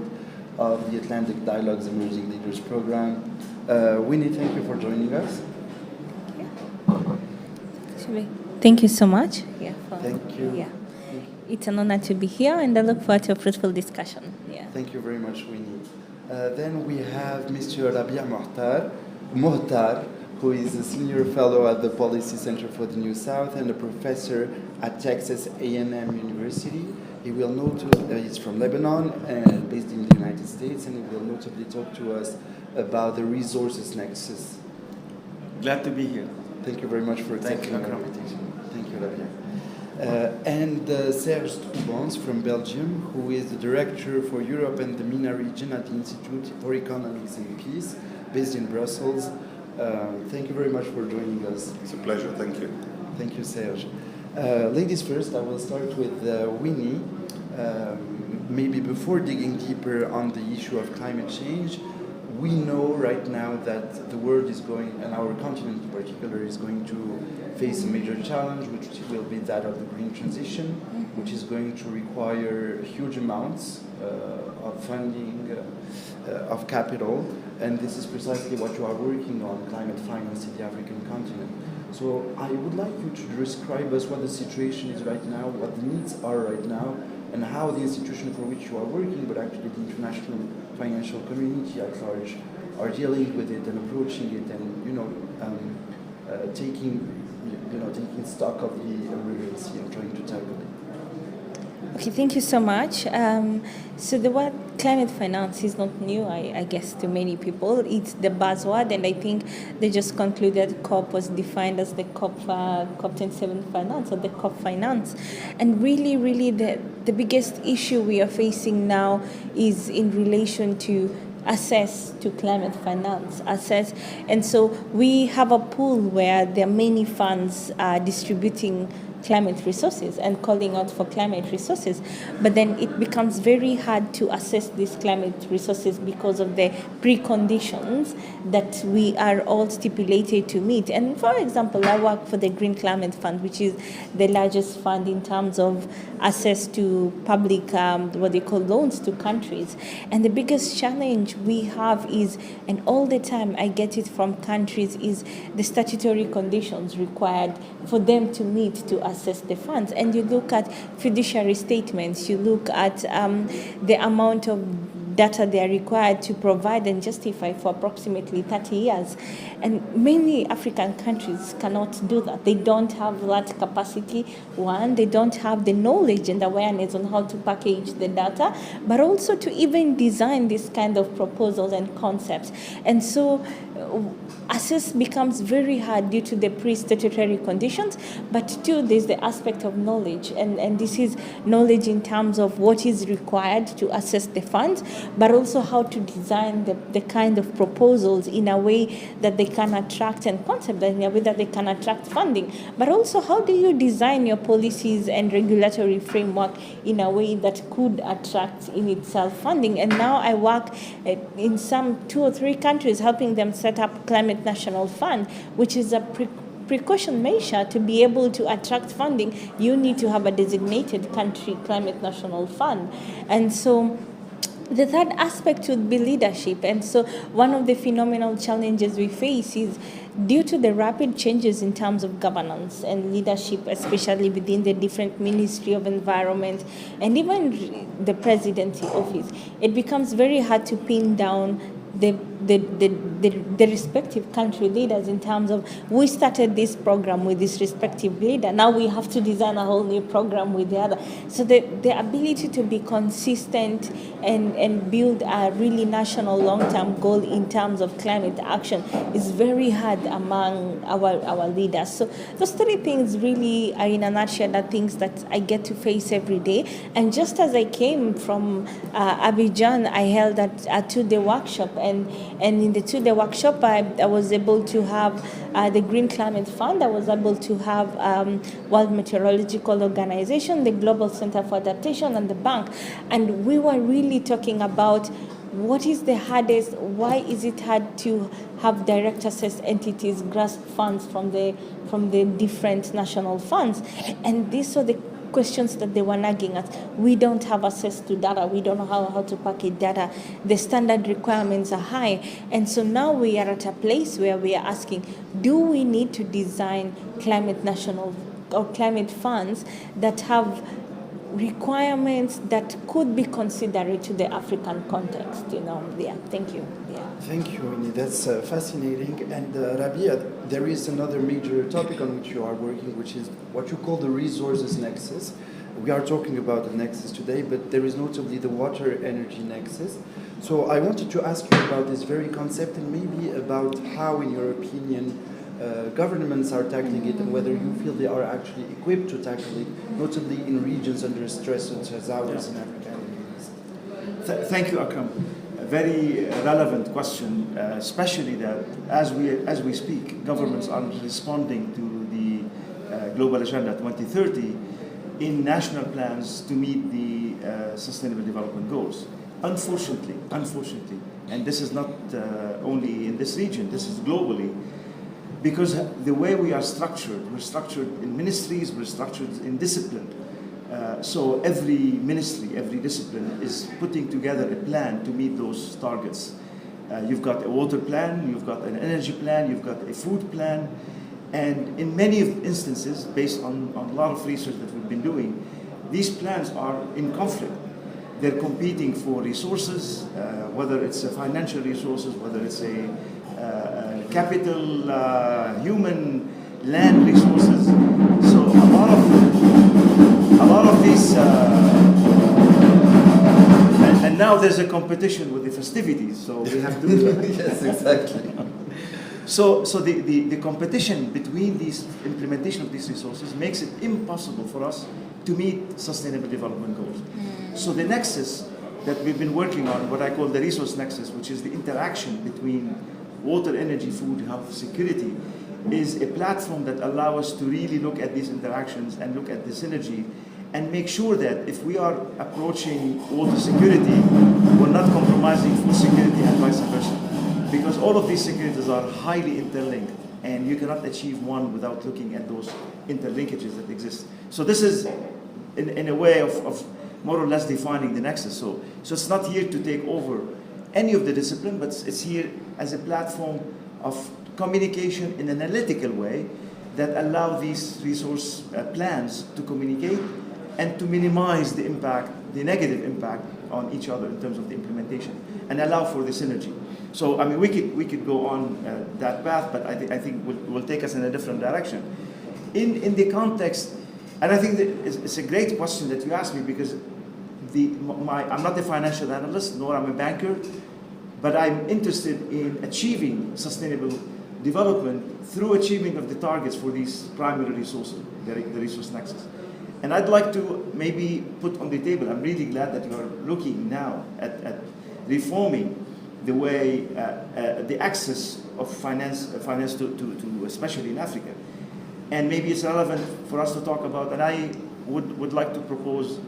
of the Atlantic Dialogues Emerging Leaders Program. Winnie, thank you for joining us. Thank you so much. Thank you. Yeah. It's an honor to be here, and I look forward to a fruitful discussion. Yeah. Thank you very much, Winnie. Then we have Mr. Rabia Mohtar, who is a senior fellow at the Policy Center for the New South and a professor at Texas A&M University. He will he's from Lebanon and based in the United States, and he will notably talk to us about the resources nexus. Glad to be here. Thank you very much for accepting our invitation. Thank you, Rabia. And Serge Troubans from Belgium, who is the Director for Europe and the MENA region at the Institute for Economics and Peace, based in Brussels. Thank you very much for joining us. It's a pleasure, thank you. Thank you, Serge. Ladies first, I will start with Winnie. Maybe before digging deeper on the issue of climate change, we know right now that the world is going, and our continent in particular, is going to face a major challenge, which will be that of the green transition. which is going to require huge amounts of funding, of capital, and this is precisely what you are working on, climate finance in the African continent. So I would like you to describe us what the situation is right now, what the needs are right now, and how the institution for which you are working, but actually the international financial community at large, are dealing with it and approaching it, and taking stock of the emergency and trying to tackle it. Okay, thank you so much. So the word climate finance is not new, I guess, to many people. It's the buzzword, and I think they just concluded COP was defined as the COP27 finance, or the COP finance. And really, the biggest issue we are facing now is in relation to access to climate finance, and so we have a pool where there are many funds distributing climate resources and calling out for climate resources, but then it becomes very hard to assess these climate resources because of the preconditions that we are all stipulated to meet. And for example, I work for the Green Climate Fund, which is the largest fund in terms of access to public, what they call loans to countries. And the biggest challenge we have is, and all the time I get it from countries, is the statutory conditions required for them to meet to access the funds. And you look at fiduciary statements, you look at the amount of data they are required to provide and justify for approximately 30 years. And many African countries cannot do that. They don't have that capacity. One, they don't have the knowledge and awareness on how to package the data, but also to even design this kind of proposals and concepts. And so access becomes very hard due to the pre-statutory conditions, but two, there's the aspect of knowledge, and this is knowledge in terms of what is required to access the funds, but also how to design the kind of proposals in a way that they can attract, and concept in a way that they can attract funding, but also how do you design your policies and regulatory framework in a way that could attract in itself funding. And now I work in some 2 or 3 countries helping them set up Climate National Fund, which is a precaution measure to be able to attract funding. You need to have a designated country Climate National Fund. And so the third aspect would be leadership. And so one of the phenomenal challenges we face is due to the rapid changes in terms of governance and leadership, especially within the different Ministry of Environment and even the presidency office, it becomes very hard to pin down the respective country leaders in terms of, we started this program with this respective leader, now we have to design a whole new program with the other. So the ability to be consistent and build a really national long-term goal in terms of climate action is very hard among our leaders. So those 3 things really are, in a nutshell, are things that I get to face every day. And just as I came from Abidjan, I held a 2-day workshop, and in the 2-day workshop, I was able to have the Green Climate Fund. I was able to have World Meteorological Organization, the Global Center for Adaptation, and the bank. And we were really talking about what is the hardest, why is it hard to have direct access entities grasp funds from the different national funds. And these are the questions that they were nagging at. We don't have access to data. We don't know how to package data. The standard requirements are high. And so now we are at a place where we are asking, do we need to design climate national or climate funds that have requirements that could be considered to the African context? Yeah, thank you. Yeah. Thank you, Winnie. That's fascinating. And Rabia, there is another major topic on which you are working, which is what you call the resources nexus. We are talking about the nexus today, but there is notably the water energy nexus. So I wanted to ask you about this very concept, and maybe about how, in your opinion, governments are tackling it, and whether you feel they are actually equipped to tackle it, notably in regions under stress such as ours in Africa and the Middle East. Thank you, Akram. A very relevant question, especially that as we speak, governments are responding to the Global Agenda 2030 in national plans to meet the Sustainable Development Goals. Unfortunately, and this is not only in this region, this is globally, because the way we are structured, we're structured in ministries, we're structured in discipline. So every ministry, every discipline is putting together a plan to meet those targets. You've got a water plan, you've got an energy plan, you've got a food plan, and in many instances, based on a lot of research that we've been doing, these plans are in conflict. They're competing for resources, whether it's financial resources, whether it's a capital, human, land resources. So a lot of these, and now there's a competition with the festivities, so we have to. Yes, exactly. So the competition between these implementation of these resources makes it impossible for us to meet sustainable development goals. So the nexus that we've been working on, what I call the resource nexus, which is the interaction between water, energy, food, health, security, is a platform that allows us to really look at these interactions and look at the synergy and make sure that if we are approaching water security, we're not compromising food security and vice versa. Because all of these securities are highly interlinked, and you cannot achieve one without looking at those interlinkages that exist. So this is, in a way, of more or less defining the nexus. So it's not here to take over any of the discipline, but it's here as a platform of communication in an analytical way that allow these resource plans to communicate and to minimize the impact, the negative impact on each other in terms of the implementation, and allow for the synergy. So I mean, we could go on that path, but I think will take us in a different direction. In the context, and I think that it's a great question that you asked me, because I'm not a financial analyst, nor I'm a banker, but I'm interested in achieving sustainable development through achievement of the targets for these primary resources, the resource nexus. And I'd like to maybe put on the table, I'm really glad that you are looking now at reforming the way, the access of finance to especially in Africa. And maybe it's relevant for us to talk about, and I would like to propose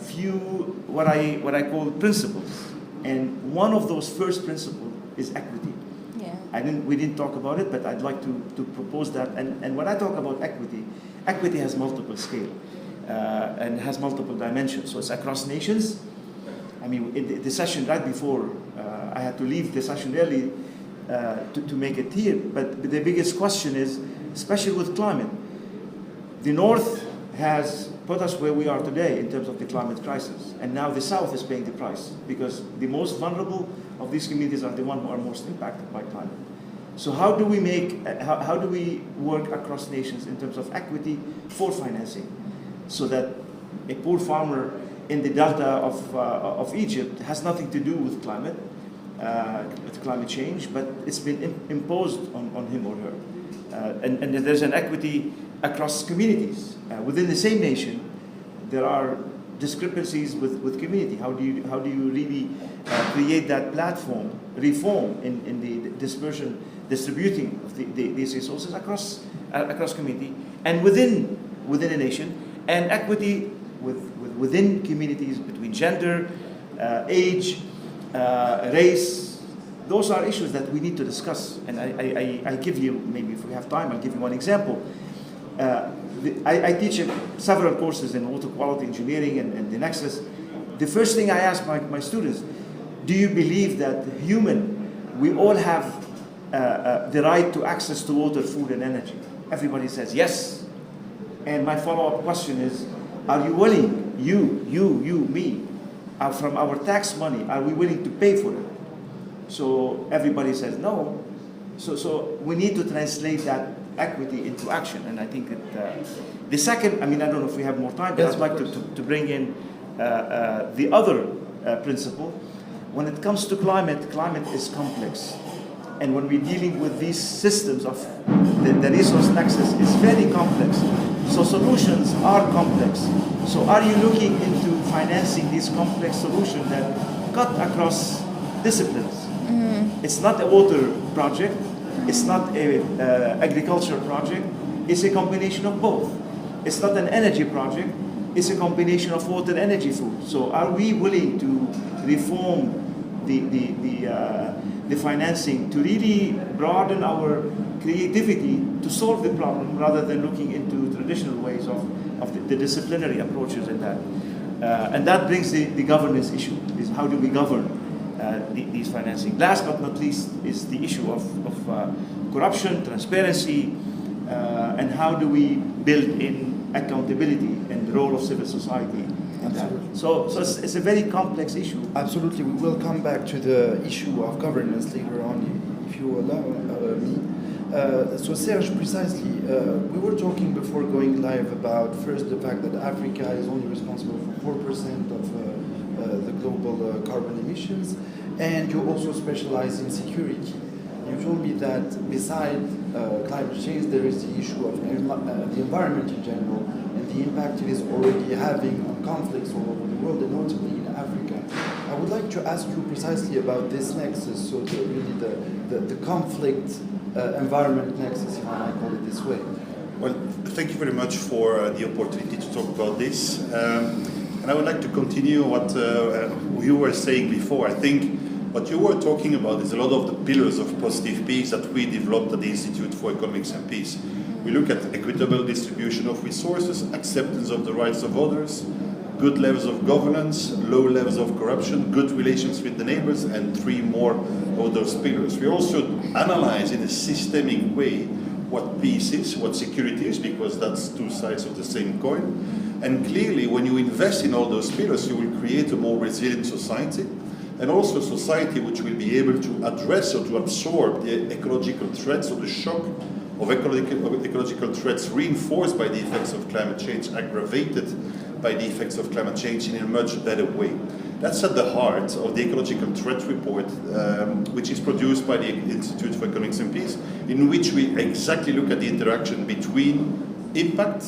few, what I call principles. And one of those first principles is equity. We didn't talk about it, but I'd like to propose that. And when I talk about equity, equity has multiple scale and has multiple dimensions. So it's across nations. I mean, in the session right before, I had to leave the session early to make it here. But the biggest question is, especially with climate, the North has put us where we are today in terms of the climate crisis. And now the South is paying the price, because the most vulnerable of these communities are the ones who are most impacted by climate. So how do we work across nations in terms of equity for financing, so that a poor farmer in the delta of Egypt has nothing to do with climate change, but it's been imposed on him or her. And there's an equity across communities. Within the same nation, there are discrepancies with community. How do you really create that platform, reform in the distributing of these resources across community and within a nation, and equity within communities, between gender, age, race. Those are issues that we need to discuss. And I give you, maybe if we have time, I'll give you one example. I teach several courses in water quality engineering and the Nexus. The first thing I ask my students, do you believe that we all have the right to access to water, food, and energy? Everybody says yes. And my follow-up question is, are you willing, me, from our tax money, are we willing to pay for it? So everybody says no. So we need to translate that equity into action. And I think that the second, I don't know if we have more time, but yes, I'd like to bring in the other principle. When it comes to climate is complex. And when we're dealing with these systems of the resource nexus, it's very complex. So solutions are complex. So are you looking into financing these complex solutions that cut across disciplines? It's not a water project. It's not an agriculture project. It's a combination of both. It's not an energy project. It's a combination of water, energy, food. So are we willing to reform the financing to really broaden our creativity to solve the problem rather than looking into traditional ways of the disciplinary approaches in that. And that brings the governance issue, is how do we govern these financing. Last but not least is the issue of corruption, transparency, and how do we build in accountability and the role of civil society. So it's a very complex issue. Absolutely, we will come back to the issue of governance later on, if you allow me. So Serge, precisely, we were talking before going live about first the fact that Africa is only responsible for 4% of the global carbon emissions, and you also specialize in security. You told me that beside climate change, there is the issue of the environment in general, and the impact it is already having on conflicts all over the world, and notably in Africa. I would like to ask you precisely about this nexus, so the conflict environment nexus, if I might call it this way. Well, thank you very much for the opportunity to talk about this. And I would like to continue what you were saying before. I think what you were talking about is a lot of the pillars of positive peace that we developed at the Institute for Economics and Peace. We look at equitable distribution of resources, acceptance of the rights of others, good levels of governance, low levels of corruption, good relations with the neighbors, and 3 more of those pillars. We also analyze in a systemic way what peace is, what security is, because that's 2 sides of the same coin. And clearly, when you invest in all those pillars, you will create a more resilient society, and also a society which will be able to address or to absorb the ecological threats or the shock of ecological threats reinforced by the effects of climate change, aggravated by the effects of climate change in a much better way. That's at the heart of the Ecological Threat Report, which is produced by the Institute for Economics and Peace, in which we exactly look at the interaction between impact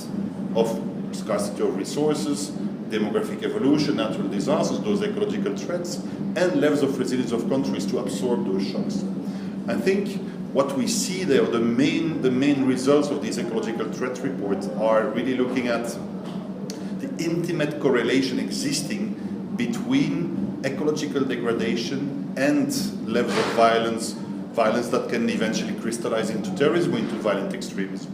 of scarcity of resources, demographic evolution, natural disasters, those ecological threats, and levels of resilience of countries to absorb those shocks. I think what we see there, the main results of this Ecological Threat Report are really looking at the intimate correlation existing between ecological degradation and levels of violence that can eventually crystallize into terrorism, into violent extremism.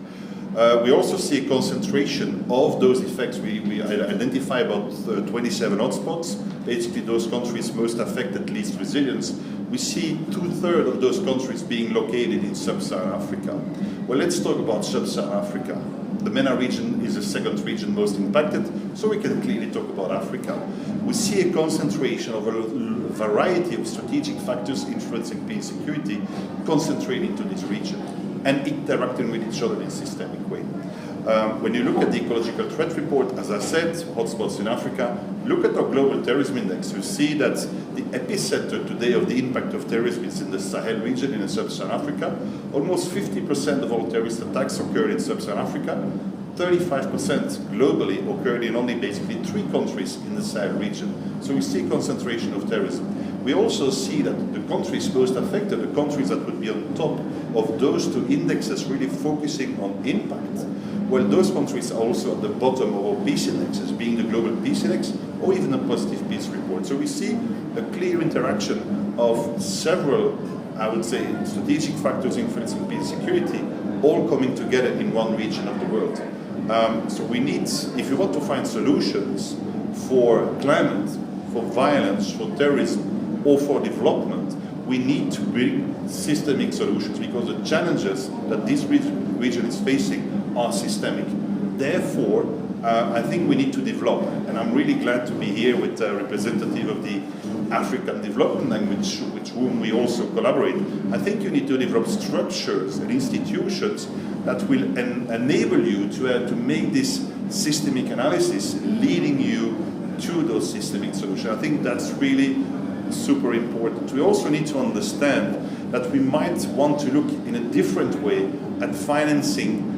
We also see a concentration of those effects. We identify about 27 hotspots, basically those countries most affected, least resilience. We see 2/3 of those countries being located in sub-Saharan Africa. Well, let's talk about sub-Saharan Africa. The MENA region is the 2nd region most impacted, so we can clearly talk about Africa. We see a concentration of a variety of strategic factors influencing peace and security concentrating to this region and interacting with each other in a systemic way. When you look at the Ecological Threat Report, as I said, hotspots in Africa, look at our Global Terrorism Index. You see that the epicenter today of the impact of terrorism is in the Sahel region in sub-Saharan Africa. Almost 50% of all terrorist attacks occurred in sub-Saharan Africa. 35% globally occurred in only basically 3 countries in the Sahel region. So we see concentration of terrorism. We also see that the countries most affected, the countries that would be on top of those 2 indexes really focusing on impact, well, those countries are also at the bottom of our peace indexes, being the Global Peace Index or even a Positive Peace Report. So we see a clear interaction of several, I would say, strategic factors influencing peace and security, all coming together in one region of the world. So we need, if you want to find solutions for climate, for violence, for terrorism, or for development, we need to bring systemic solutions because the challenges that this region is facing are systemic. Therefore, I think we need to develop, and I'm really glad to be here with a representative of the African Development Language, with whom we also collaborate. I think you need to develop structures and institutions that will enable you to make this systemic analysis, leading you to those systemic solutions. I think that's really super important. We also need to understand that we might want to look in a different way at financing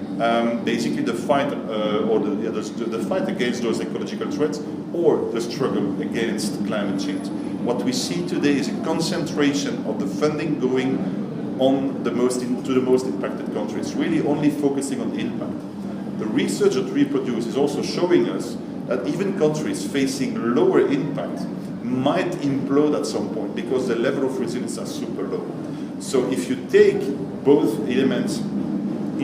basically the fight the fight against those ecological threats or the struggle against climate change. What we see today is a concentration of the funding going on to the most impacted countries, really only focusing on impact. The research that we produce is also showing us that even countries facing lower impact might implode at some point because the level of resilience are super low. So if you take both elements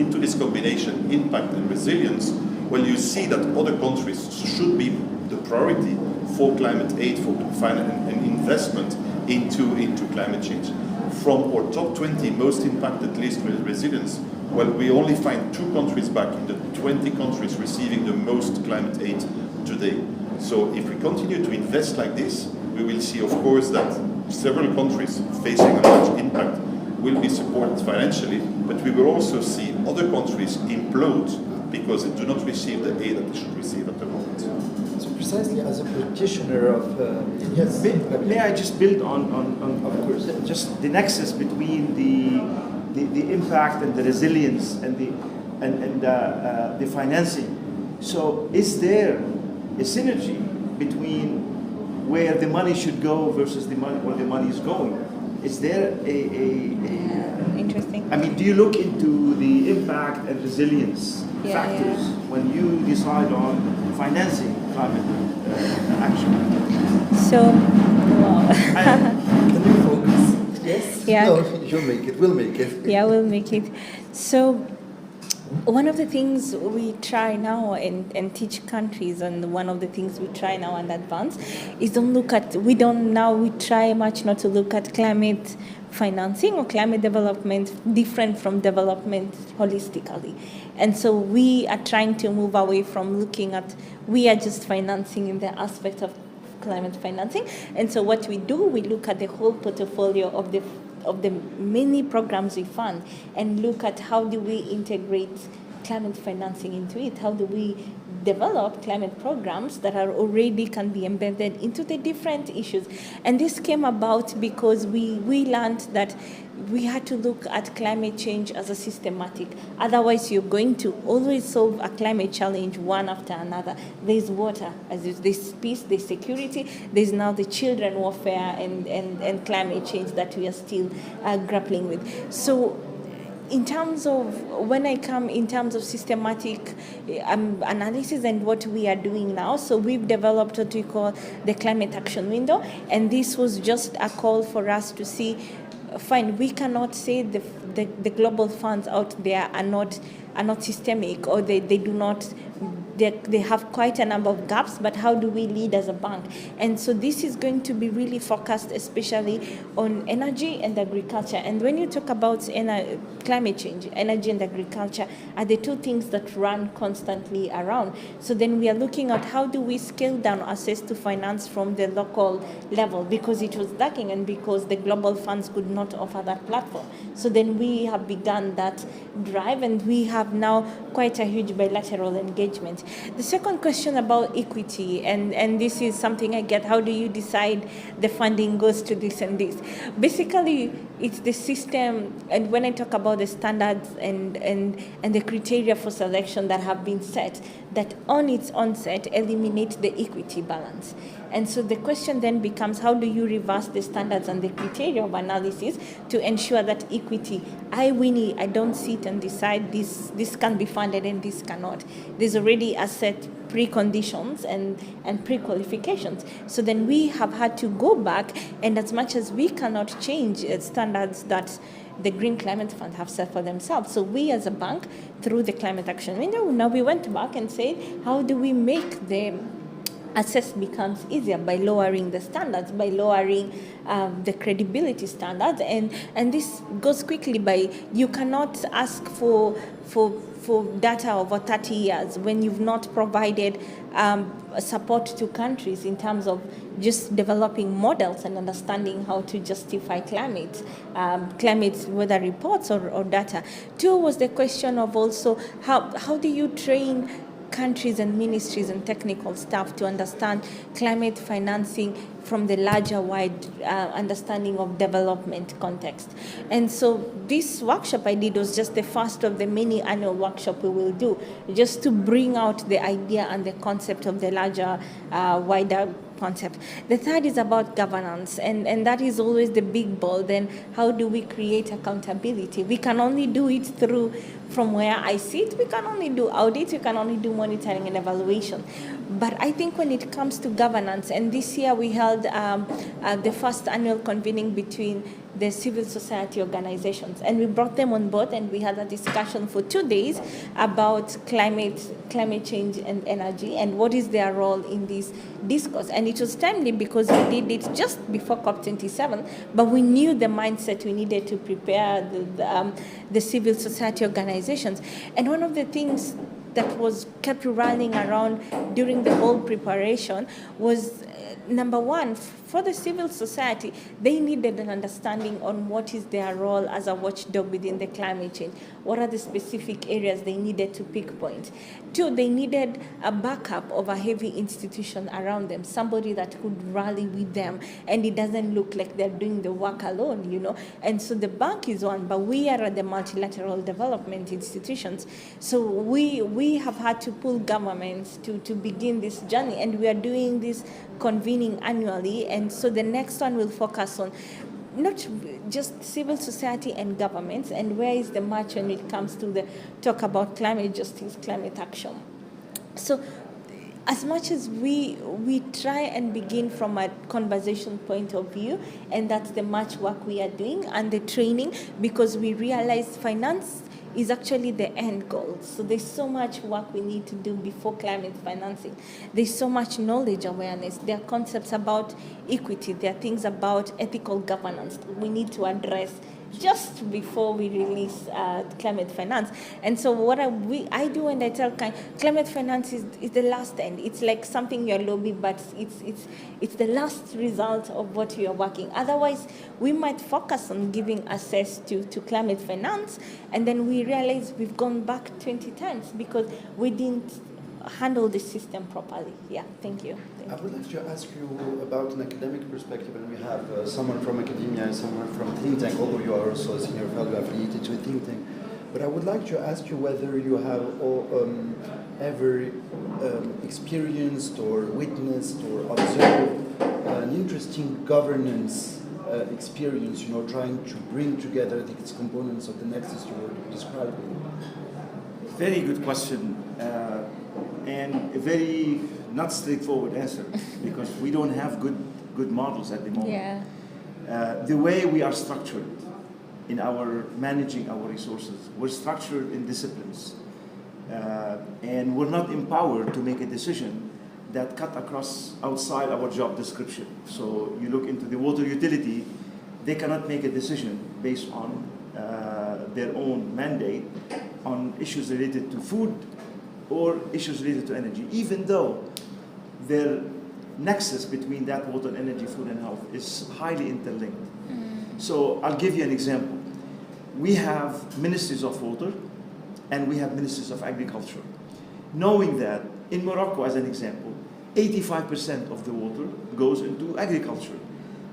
into this combination, impact and resilience, well, you see that other countries should be the priority for climate aid, for finance and investment into climate change. From our top 20 most impacted list with resilience, well, we only find 2 countries back in the 20 countries receiving the most climate aid today. So if we continue to invest like this, we will see, of course, that several countries facing a large impact will be supported financially, but we will also see other countries implode because they do not receive the aid that they should receive at the moment. So precisely as a practitioner of... yes. May I just build on of course, just the nexus between the impact and the resilience and the financing. So is there a synergy between where the money should go versus where the money is going? Is there interesting. I mean, do you look into the impact and resilience factors when you decide on financing climate action? So, wow. Can you focus? Yes? Yeah. No, you'll make it. We'll make it. Yeah, we'll make it. So, one of the things we try now and teach countries, and one of the things we try now and advance, is we try much not to look at climate financing or climate development different from development holistically. And so we are trying to move away from looking at, we are just financing in the aspect of climate financing. And so what we do, we look at the whole portfolio of the many programs we fund and look at how do we integrate climate financing into it, how do we develop climate programs that are already can be embedded into the different issues. And this came about because we learned that we had to look at climate change as a systematic. Otherwise, you're going to always solve a climate challenge one after another. There's water, there's peace, there's security, there's now the children warfare and climate change that we are still grappling with. So in terms of, when I come in terms of systematic analysis and what we are doing now, so we've developed what we call the climate action window, and this was just a call for us to see, fine, we cannot say the global funds out there are not systemic, or they do not, they have quite a number of gaps, but how do we lead as a bank? And so this is going to be really focused especially on energy and agriculture. And when you talk about climate change, energy and agriculture are the two things that run constantly around. So then we are looking at how do we scale down access to finance from the local level, because it was lacking and because the global funds could not offer that platform. So then we have begun that drive, and we have now quite a huge bilateral engagement. The second question about equity, and this is something I get, how do you decide the funding goes to this and this? Basically, it's the system, and when I talk about the standards and the criteria for selection that have been set, that on its onset eliminate the equity balance. And so the question then becomes, how do you reverse the standards and the criteria of analysis to ensure that equity, Winnie, I don't sit and decide this can be funded and this cannot. There's already a set preconditions and pre-qualifications. So then we have had to go back, and as much as we cannot change standards that the Green Climate Fund have set for themselves. So we as a bank, through the climate action window, now we went back and said, how do we make the access becomes easier by lowering the standards, by lowering the credibility standards, and this goes quickly by, you cannot ask for data over 30 years when you've not provided support to countries in terms of just developing models and understanding how to justify climate weather reports or data. Two was the question of also how do you train countries and ministries and technical staff to understand climate financing from the larger, wide understanding of development context. And so this workshop I did was just the first of the many annual workshops we will do, just to bring out the idea and the concept of the larger, wider concept. The third is about governance, and that is always the big ball. Then how do we create accountability? We can only do it from where I sit. We can only do audit, we can only do monitoring and evaluation. But I think when it comes to governance, and this year we held the first annual convening between the civil society organizations, and we brought them on board, and we had a discussion for 2 days about climate change and energy, and what is their role in this discourse. And it was timely because we did it just before COP27, but we knew the mindset we needed to prepare the civil society organizations. And one of the things that was kept running around during the whole preparation was, number one, for the civil society, they needed an understanding on what is their role as a watchdog within the climate change. What are the specific areas they needed to pinpoint? Two, they needed a backup of a heavy institution around them, somebody that could rally with them, and it doesn't look like they're doing the work alone, you know. And so the bank is one, but we are the multilateral development institutions. So we have had to pull governments to begin this journey, and we are doing this convening annually. And so the next one will focus on not just civil society and governments, and where is the match when it comes to the talk about climate justice, climate action. So as much as we try and begin from a conversation point of view, and that's the much work we are doing and the training, because we realize finance is actually the end goal. So there's so much work we need to do before climate financing. There's so much knowledge awareness. There are concepts about equity. There are things about ethical governance we need to address just before we release climate finance. And so what I do when I tell climate finance is the last end. It's like something you're lobbying, but it's the last result of what you're working. Otherwise, we might focus on giving access to climate finance, and then we realize we've gone back 20 times because we didn't handle the system properly. Yeah, thank you. I would like to ask you about an academic perspective, and we have someone from academia and someone from think tank, although you are also a senior fellow affiliated to a think tank. But I would like to ask you whether you have ever experienced or witnessed or observed an interesting governance experience, you know, trying to bring together these components of the nexus you were describing. Very good question. And a very not straightforward answer, because we don't have good models at the moment. Yeah. The way we are structured in our managing our resources, we're structured in disciplines, and we're not empowered to make a decision that cut across outside our job description. So you look into the water utility, they cannot make a decision based on their own mandate on issues related to food or issues related to energy, even though their nexus between that water, energy, food, and health is highly interlinked. So I'll give you an example. We have ministries of water and we have ministries of agriculture. Knowing that in Morocco, as an example, 85% of the water goes into agriculture.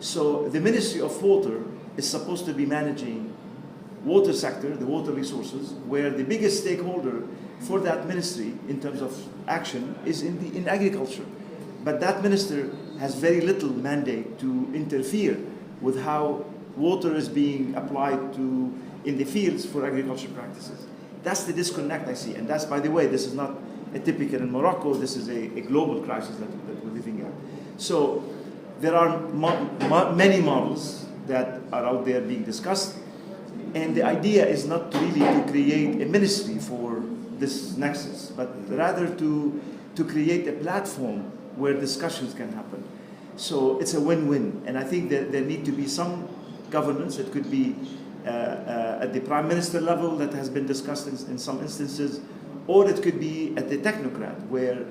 So the Ministry of Water is supposed to be managing water sector, the water resources, where the biggest stakeholder for that ministry in terms of action is in agriculture. But that minister has very little mandate to interfere with how water is being applied to in the fields for agriculture practices. That's the disconnect I see. And that's, by the way, this is not a typical in Morocco, this is a global crisis that we're living at. So there are many models that are out there being discussed. And the idea is not really to create a ministry for this nexus, but rather to create a platform where discussions can happen. So it's a win-win. And I think that there need to be some governance. It could be at the prime minister level that has been discussed in some instances, or it could be at the technocrat, where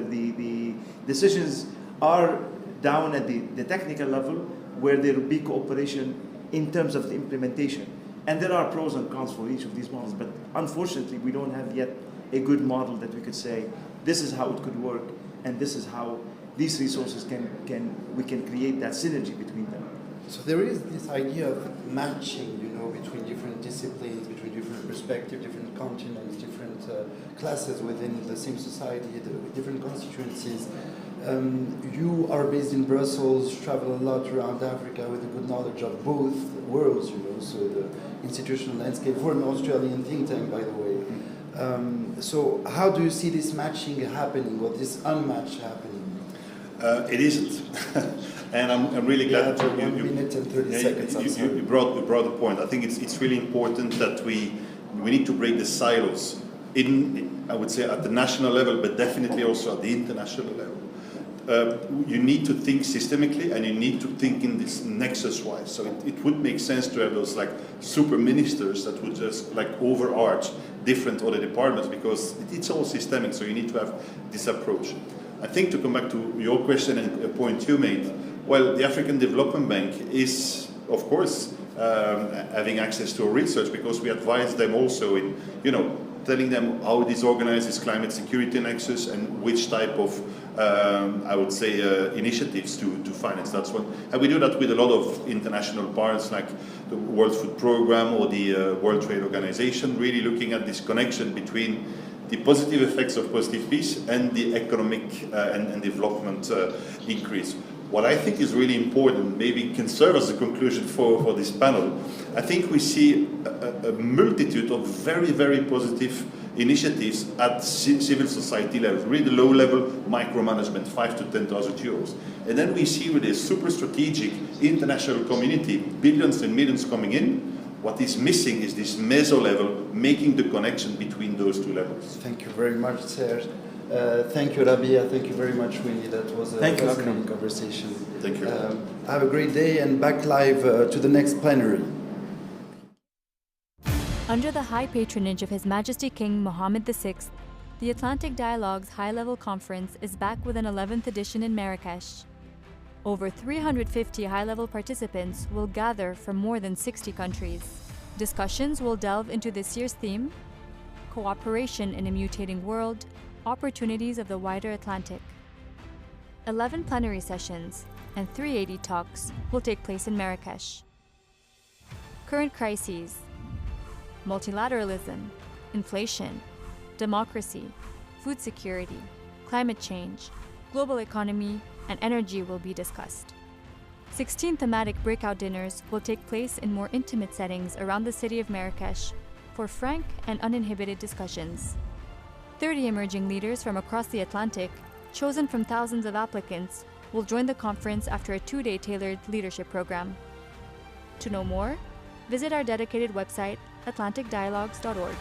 the decisions are down at the technical level, where there will be cooperation in terms of the implementation. And there are pros and cons for each of these models, but unfortunately we don't have yet a good model that we could say, this is how it could work, and this is how these resources we can create that synergy between them. So there is this idea of matching, you know, between different disciplines, between different perspectives, different continents, different classes within the same society, different constituencies. You are based in Brussels, travel a lot around Africa with a good knowledge of both worlds, you know, so the institutional landscape for an Australian think tank, by the way. So how do you see this matching happening, or this unmatch happening? It isn't. And I'm really glad that you 1 minute and 30 seconds. You brought the point. I think it's really important that we need to break the silos in, I would say, at the national level, but definitely also at the international level. You need to think systemically, and you need to think in this nexus-wise. So it would make sense to have those like super ministers that would just like overarch different other departments, because it's all systemic. So you need to have this approach. I think, to come back to your question and a point you made, well, the African Development Bank is, of course, having access to our research, because we advise them also in, telling them how it is organized, this climate security nexus, and which type of, I would say, initiatives to finance. That's one. And we do that with a lot of international partners, like the World Food Programme or the World Trade Organization, really looking at this connection between the positive effects of positive peace and the economic and development increase. What I think is really important, maybe can serve as a conclusion for this panel, I think we see a multitude of very, very positive initiatives at civil society level, really low level micromanagement, 5 to 10,000 euros. And then we see with a super strategic international community, billions and millions coming in. What is missing is this meso level, making the connection between those two levels. Thank you very much, Serge. Thank you, Rabia. Thank you very much, Winnie. That was a fascinating conversation. Thank you. Have a great day, and back live to the next plenary. Under the high patronage of His Majesty King Mohammed VI, the Atlantic Dialogues High-Level Conference is back with an 11th edition in Marrakesh. Over 350 high-level participants will gather from more than 60 countries. Discussions will delve into this year's theme: cooperation in a mutating world, opportunities of the wider Atlantic. 11 plenary sessions and 380 talks will take place in Marrakesh. Current crises: multilateralism, inflation, democracy, food security, climate change, global economy, and energy will be discussed. 16 thematic breakout dinners will take place in more intimate settings around the city of Marrakesh for frank and uninhibited discussions. 30 emerging leaders from across the Atlantic, chosen from thousands of applicants, will join the conference after a 2-day tailored leadership program. To know more, visit our dedicated website, atlanticdialogues.org.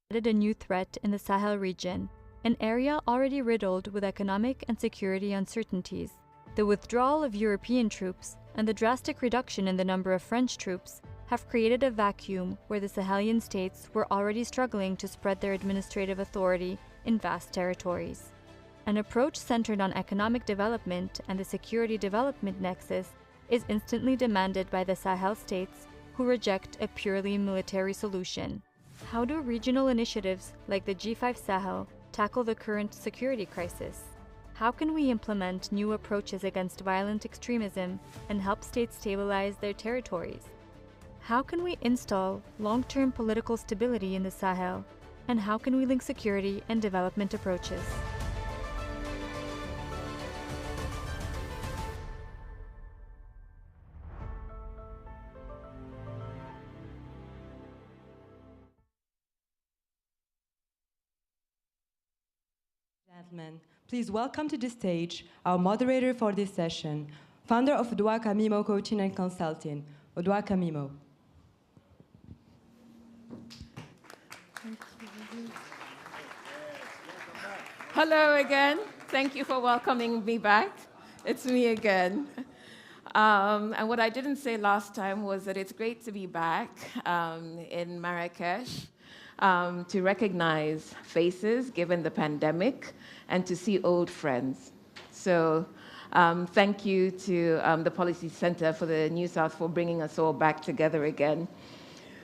A new threat in the Sahel region, an area already riddled with economic and security uncertainties. The withdrawal of European troops and the drastic reduction in the number of French troops have created a vacuum where the Sahelian states were already struggling to spread their administrative authority in vast territories. An approach centered on economic development and the security development nexus is instantly demanded by the Sahel states, who reject a purely military solution. How do regional initiatives like the G5 Sahel tackle the current security crisis? How can we implement new approaches against violent extremism and help states stabilize their territories? How can we install long-term political stability in the Sahel? And how can we link security and development approaches? Gentlemen, please welcome to the stage our moderator for this session, founder of Odwa Camimo Coaching and Consulting, Odwa Camimo. Hello again. Thank you for welcoming me back. It's me again. And what I didn't say last time was that it's great to be back in Marrakesh to recognize faces given the pandemic and to see old friends. So thank you to the Policy Center for the New South for bringing us all back together again.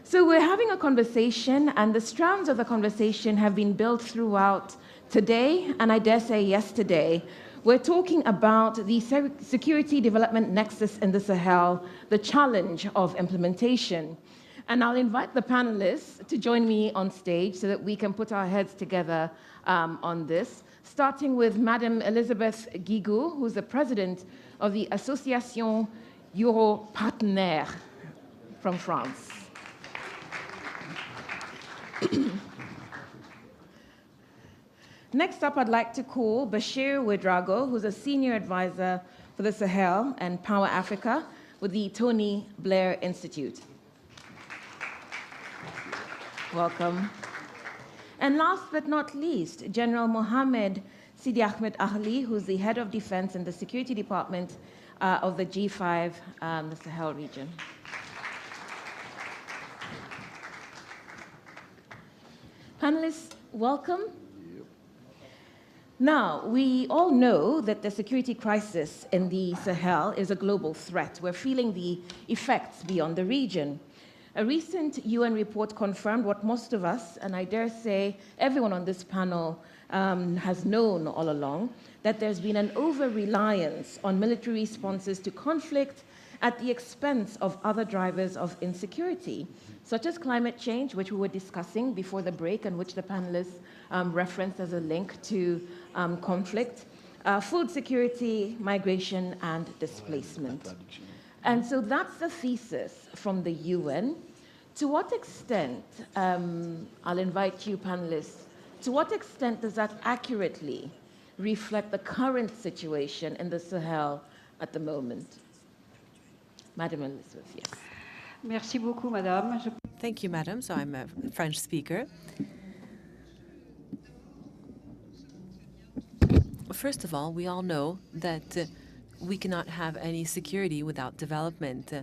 So we're having a conversation, and the strands of the conversation have been built throughout today, and I dare say yesterday. We're talking about the security development nexus in the Sahel, the challenge of implementation. And I'll invite the panelists to join me on stage so that we can put our heads together on this, starting with Madame Elisabeth Guigou, who's the president of the Association Europartenaire from France. Next up, I'd like to call Bashir Ouedraogo, who's a senior advisor for the Sahel and Power Africa with the Tony Blair Institute. Welcome. And last but not least, General Mohammed Sidi Ahmed Ali, who's the head of defense in the Security Department of the G5, the Sahel region. Panelists, welcome. Now, we all know that the security crisis in the Sahel is a global threat. We're feeling the effects beyond the region. A recent UN report confirmed what most of us, and I dare say everyone on this panel has known all along, that there's been an over-reliance on military responses to conflict at the expense of other drivers of insecurity, such as climate change, which we were discussing before the break and which the panelists referenced as a link to conflict, food security, migration, and displacement. And so that's the thesis from the UN. To what extent, I'll invite you panelists, to what extent does that accurately reflect the current situation in the Sahel at the moment? Madam Elizabeth, yes. Merci beaucoup, Madame. Thank you, Madam. So I'm a French speaker. First of all, we all know that we cannot have any security without development,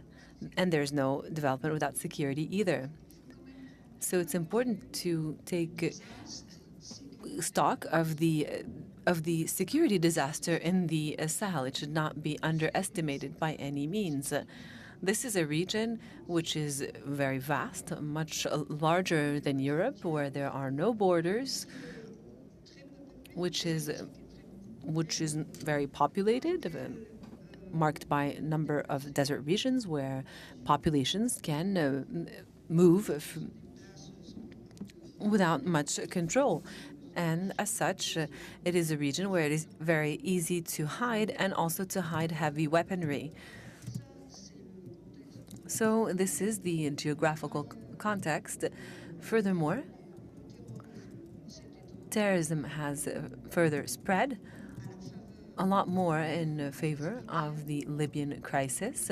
and there's no development without security either. So it's important to take stock of the security disaster in the Sahel. It should not be underestimated by any means. This is a region which is very vast, much larger than Europe, where there are no borders, which is very populated, marked by a number of desert regions where populations can move without much control. And as such, it is a region where it is very easy to hide and also to hide heavy weaponry. So this is the geographical context. Furthermore, terrorism has further spread a lot more in favor of the Libyan crisis.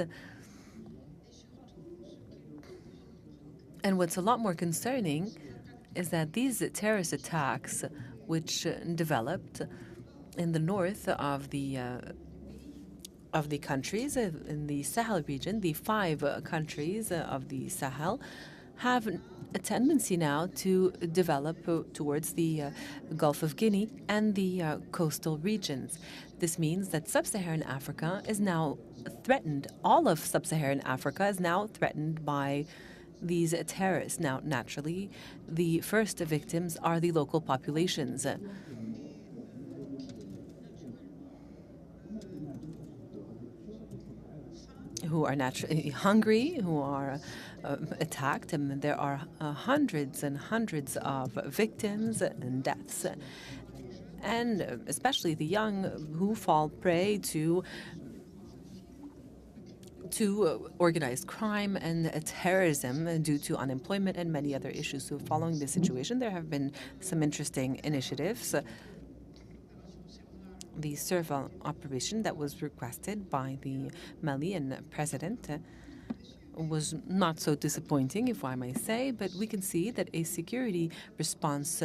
And what's a lot more concerning is that these terrorist attacks, which developed in the north of the countries in the Sahel region, the 5 countries of the Sahel, have a tendency now to develop towards the Gulf of Guinea and the coastal regions. This means that sub-Saharan Africa is now threatened. All of sub-Saharan Africa is now threatened by these terrorists. Now, naturally, the first victims are the local populations. Who are naturally hungry, who are attacked, and there are hundreds and hundreds of victims and deaths, and especially the young who fall prey to organized crime and terrorism due to unemployment and many other issues. So following this situation, there have been some interesting initiatives. The Serval operation that was requested by the Malian president was not so disappointing, if I may say, but we can see that a security response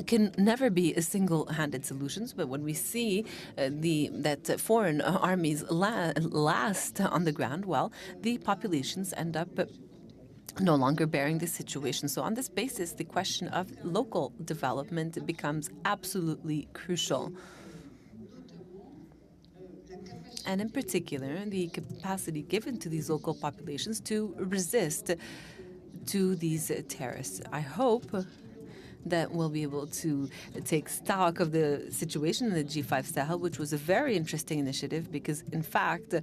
can never be a single-handed solutions. But when we see that foreign armies last on the ground, well, the populations end up no longer bearing the situation. So on this basis, the question of local development becomes absolutely crucial. And in particular, the capacity given to these local populations to resist to these terrorists. I hope that will be able to take stock of the situation in the G5 Sahel, which was a very interesting initiative because, in fact,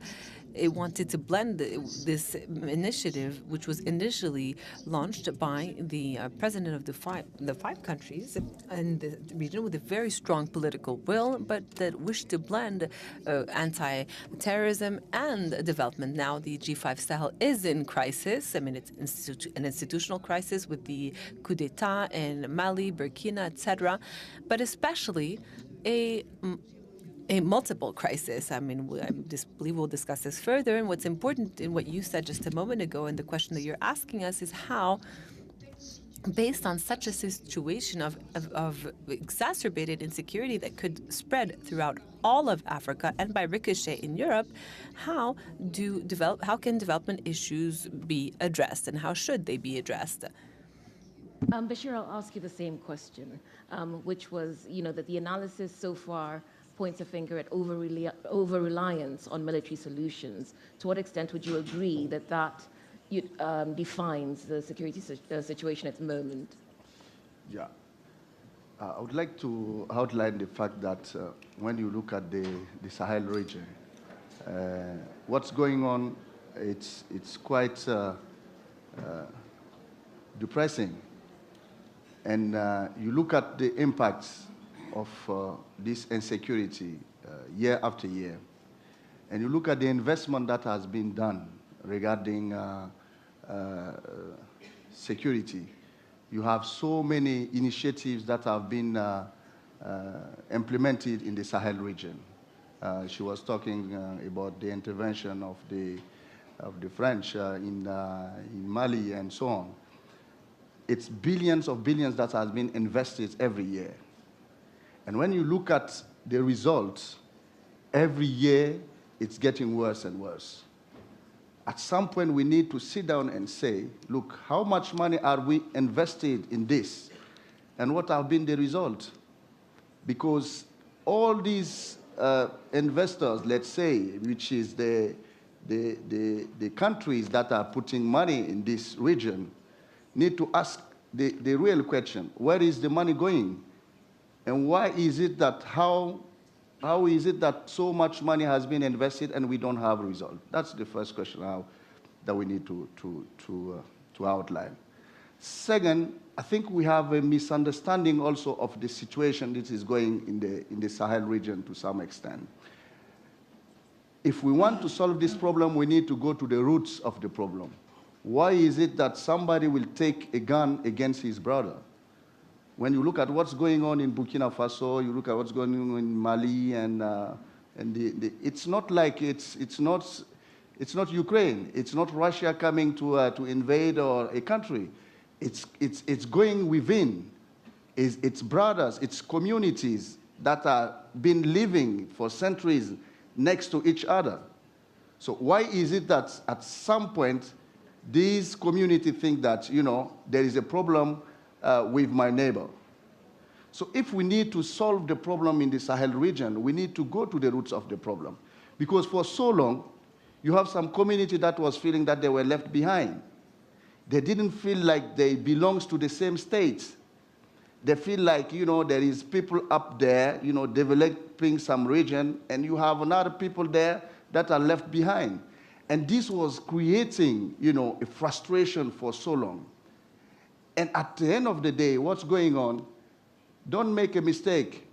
it wanted to blend this initiative, which was initially launched by the president of the five countries in the region with a very strong political will, but that wished to blend anti-terrorism and development. Now the G5 Sahel is in crisis. I mean, it's an institutional crisis with the coup d'etat in Mali, Burkina, etc., but especially a multiple crisis. I mean, I believe we'll discuss this further. And what's important in what you said just a moment ago and the question that you're asking us is how, based on such a situation of exacerbated insecurity that could spread throughout all of Africa and by ricochet in Europe, how can development issues be addressed and how should they be addressed? Bashir, I'll ask you the same question, which was, that the analysis so far points a finger at over-reliance on military solutions. To what extent would you agree that defines the security situation at the moment? Yeah. I would like to outline the fact that when you look at the Sahel region, what's going on, it's quite depressing. And you look at the impacts of this insecurity year after year, and you look at the investment that has been done regarding security, you have so many initiatives that have been implemented in the Sahel region. She was talking about the intervention of the French in Mali and so on. It's billions of billions that has been invested every year. And when you look at the results, every year it's getting worse and worse. At some point, we need to sit down and say, look, how much money are we invested in this? And what have been the result? Because all these investors, let's say, which is the countries that are putting money in this region, need to ask the real question, where is the money going? And why is it that, how is it that so much money has been invested and we don't have a result? That's the first question that we need to outline. Second, I think we have a misunderstanding also of the situation that is going in the Sahel region to some extent. If we want to solve this problem, we need to go to the roots of the problem. Why is it that somebody will take a gun against his brother? When you look at what's going on in Burkina Faso, you look at what's going on in Mali, and it's not like it's not Ukraine. It's not Russia coming to invade or a country. It's going within. It's brothers, it's communities that have been living for centuries next to each other. So why is it that at some point these communities think that there is a problem with my neighbor? So if we need to solve the problem in the Sahel region, we need to go to the roots of the problem. Because for so long, you have some community that was feeling that they were left behind. They didn't feel like they belong to the same state. They feel like, there is people up there, developing some region, and you have another people there that are left behind. And this was creating, a frustration for so long. And at the end of the day, what's going on, don't make a mistake.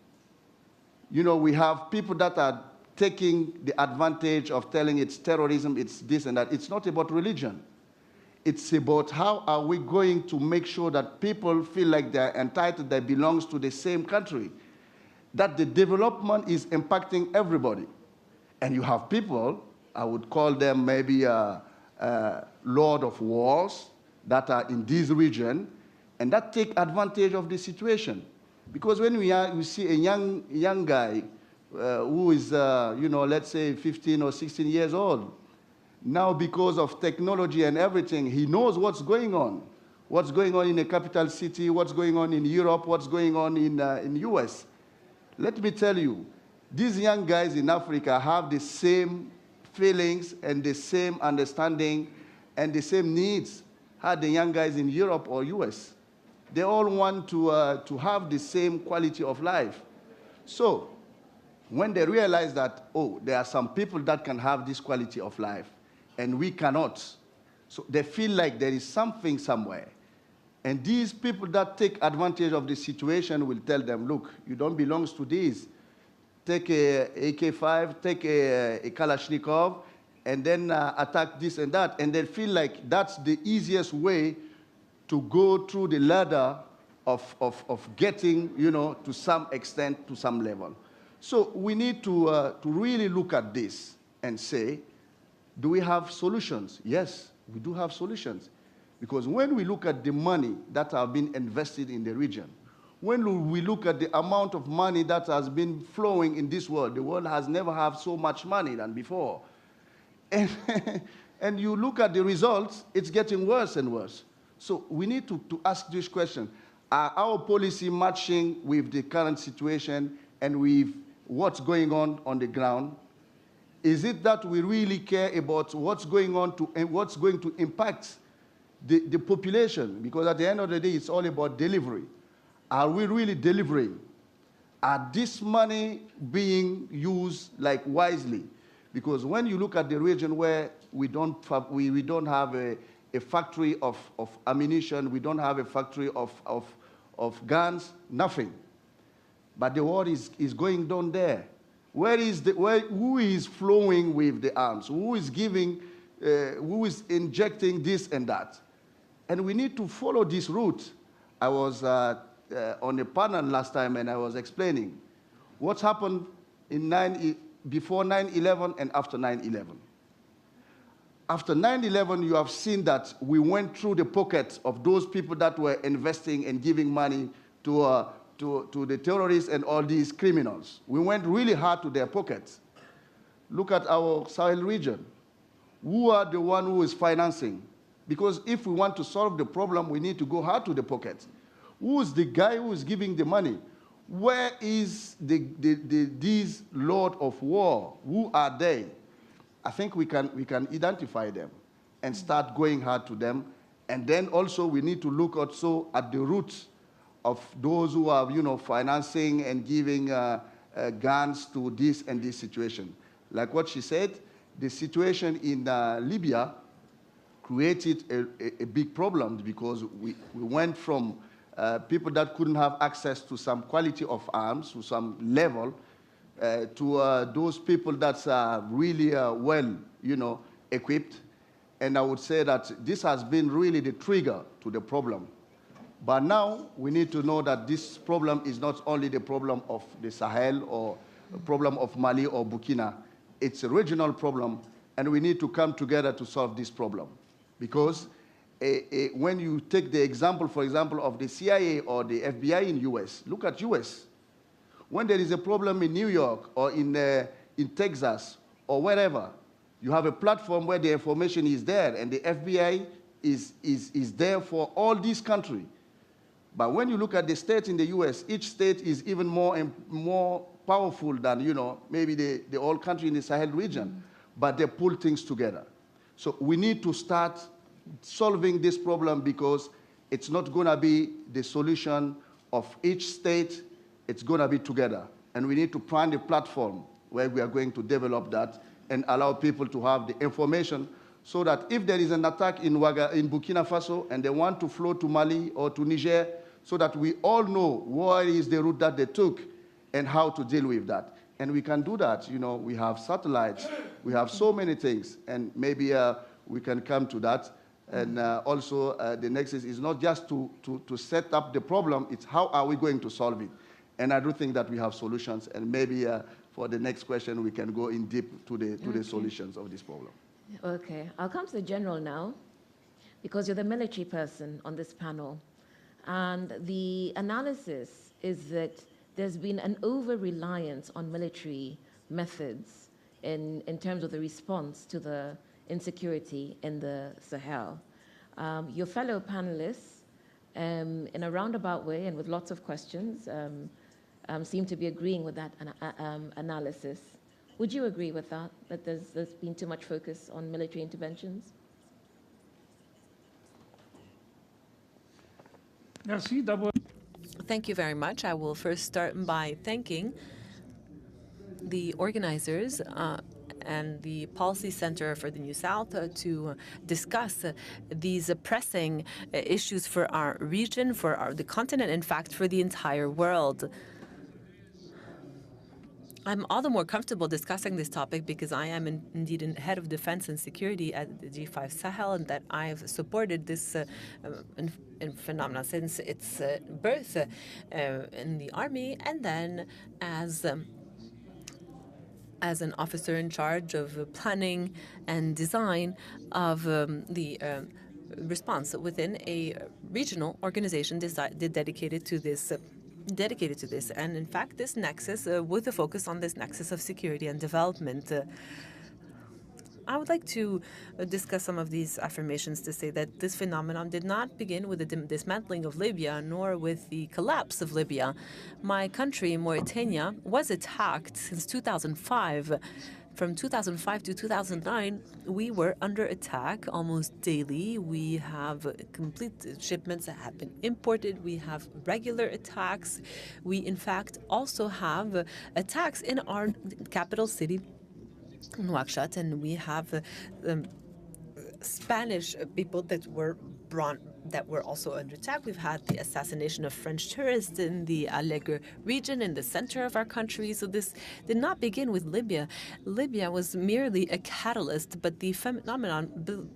We have people that are taking the advantage of telling it's terrorism, it's this and that. It's not about religion. It's about how are we going to make sure that people feel like they're entitled, they belong to the same country, that the development is impacting everybody. And you have people, I would call them maybe Lord of Wars, that are in this region, and that take advantage of the situation. Because when we see a young guy who is, let's say 15 or 16 years old, now because of technology and everything, he knows what's going on in a capital city, what's going on in Europe, what's going on in US. Let me tell you, these young guys in Africa have the same feelings and the same understanding and the same needs as the young guys in Europe or US. They all want to have the same quality of life. So when they realize that, oh, there are some people that can have this quality of life, and we cannot, so they feel like there is something somewhere. And these people that take advantage of the situation will tell them, look, you don't belong to this. Take a AK-5, take a Kalashnikov, and then attack this and that. And they feel like that's the easiest way to go through the ladder of getting, you know, to some extent, to some level. So we need to really look at this and say, do we have solutions? Yes, we do have solutions. Because when we look at the money that have been invested in the region, when we look at the amount of money that has been flowing in this world, the world has never had so much money than before. And you look at the results, it's getting worse and worse. So we need to ask this question. Are our policy matching with the current situation and with what's going on the ground? Is it that we really care about what's going on and what's going to impact the population? Because at the end of the day, it's all about delivery. Are we really delivering? Are this money being used like wisely? Because when you look at the region where we don't have a factory of ammunition, we don't have a factory of guns, nothing. But the war is going down there. Who is flowing with the arms? Who is giving, who is injecting this and that? And we need to follow this route. I was on a panel last time and I was explaining what happened before 9/11 and after 9/11. After 9/11, you have seen that we went through the pockets of those people that were investing and giving money to the terrorists and all these criminals. We went really hard to their pockets. Look at our Sahel region. Who are the one who is financing? Because if we want to solve the problem, we need to go hard to the pockets. Who is the guy who is giving the money? Where is these lord of war? Who are they? I think we can identify them and start going hard to them. And then also we need to look also at the roots of those who are, you know, financing and giving guns to this and this situation. Like what she said, the situation in Libya created a big problem because we went from people that couldn't have access to some quality of arms, to some level, to those people that are really well, you know, equipped. And I would say that this has been really the trigger to the problem. But now we need to know that this problem is not only the problem of the Sahel or a problem of Mali or Burkina. It's a regional problem, and we need to come together to solve this problem. Because when you take the example, for example, of the CIA or the FBI in US, look at US. When there is a problem in New York or in Texas or wherever, you have a platform where the information is there, and the FBI is there for all these countries. But when you look at the states in the US, each state is even more powerful than, you know, maybe the whole country in the Sahel region. But they pull things together. So we need to start solving this problem because it's not going to be the solution of each state. It's going to be together. And we need to plan a platform where we are going to develop that and allow people to have the information so that if there is an attack in Burkina Faso and they want to flow to Mali or to Niger, so that we all know what is the route that they took and how to deal with that. And we can do that. You know, we have satellites, we have so many things, and maybe we can come to that. And also the next is not just to set up the problem, it's how are we going to solve it. And I do think that we have solutions, and maybe for the next question we can go in deep to the solutions of this problem. Okay, I'll come to the general now, because you're the military person on this panel. And the analysis is that there's been an over-reliance on military methods in terms of the response to the insecurity in the Sahel. Your fellow panelists, in a roundabout way and with lots of questions, seem to be agreeing with that analysis. Would you agree with that, that there's been too much focus on military interventions? Thank you very much. I will first start by thanking the organizers and the Policy Center for the New South to discuss these pressing issues for our region, for the continent, in fact, for the entire world. I'm all the more comfortable discussing this topic because I am indeed head of defense and security at the G5 Sahel, and that I've supported this phenomenon since its birth in the army, and then as an officer in charge of planning and design of the response within a regional organization dedicated to this. And in fact, this nexus, with a focus on this nexus of security and development, I would like to discuss some of these affirmations to say that this phenomenon did not begin with the dismantling of Libya, nor with the collapse of Libya. My country, Mauritania, was attacked since 2005. From 2005 to 2009, we were under attack almost daily. We have complete shipments that have been imported. We have regular attacks. We, in fact, also have attacks in our capital city, Nouakchott, and we have Spanish people that were also under attack. We've had the assassination of French tourists in the Allegre region in the center of our country. So this did not begin with Libya. Libya was merely a catalyst, but the phenomenon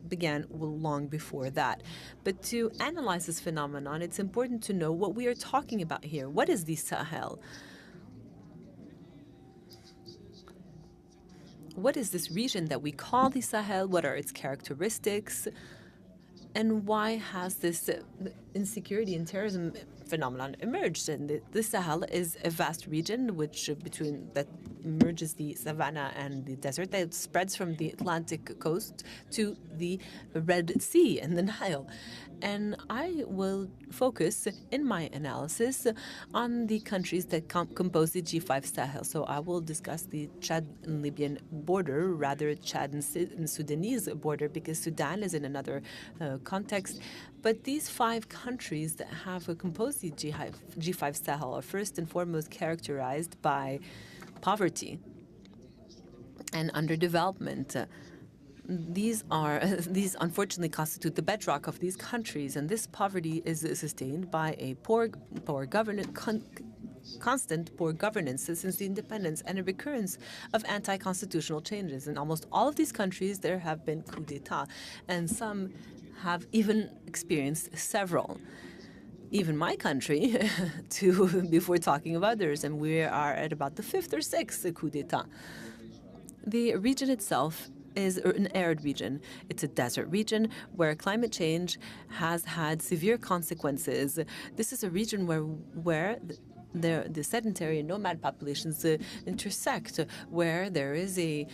began long before that. But to analyze this phenomenon, it's important to know what we are talking about here. What is the Sahel? What is this region that we call the Sahel? What are its characteristics? And why has this insecurity and terrorism phenomenon emerged? And the Sahel is a vast region that merges the savanna and the desert that spreads from the Atlantic coast to the Red Sea and the Nile. And I will focus in my analysis on the countries that compose the G5 Sahel. So I will discuss the Chad and Libyan border, rather Chad and Sudanese border, because Sudan is in another context. But these 5 countries that have composed the G5 Sahel are first and foremost characterized by poverty and underdevelopment. These unfortunately constitute the bedrock of these countries, and this poverty is sustained by a constant poor governance since the independence and a recurrence of anti-constitutional changes. In almost all of these countries, there have been coups d'etat, and some have even experienced several. Even my country, before talking of others, and we are at about the 5th or 6th coup d'etat. The region itself is an arid region. It's a desert region where climate change has had severe consequences. This is a region where the sedentary and nomad populations intersect, where there is a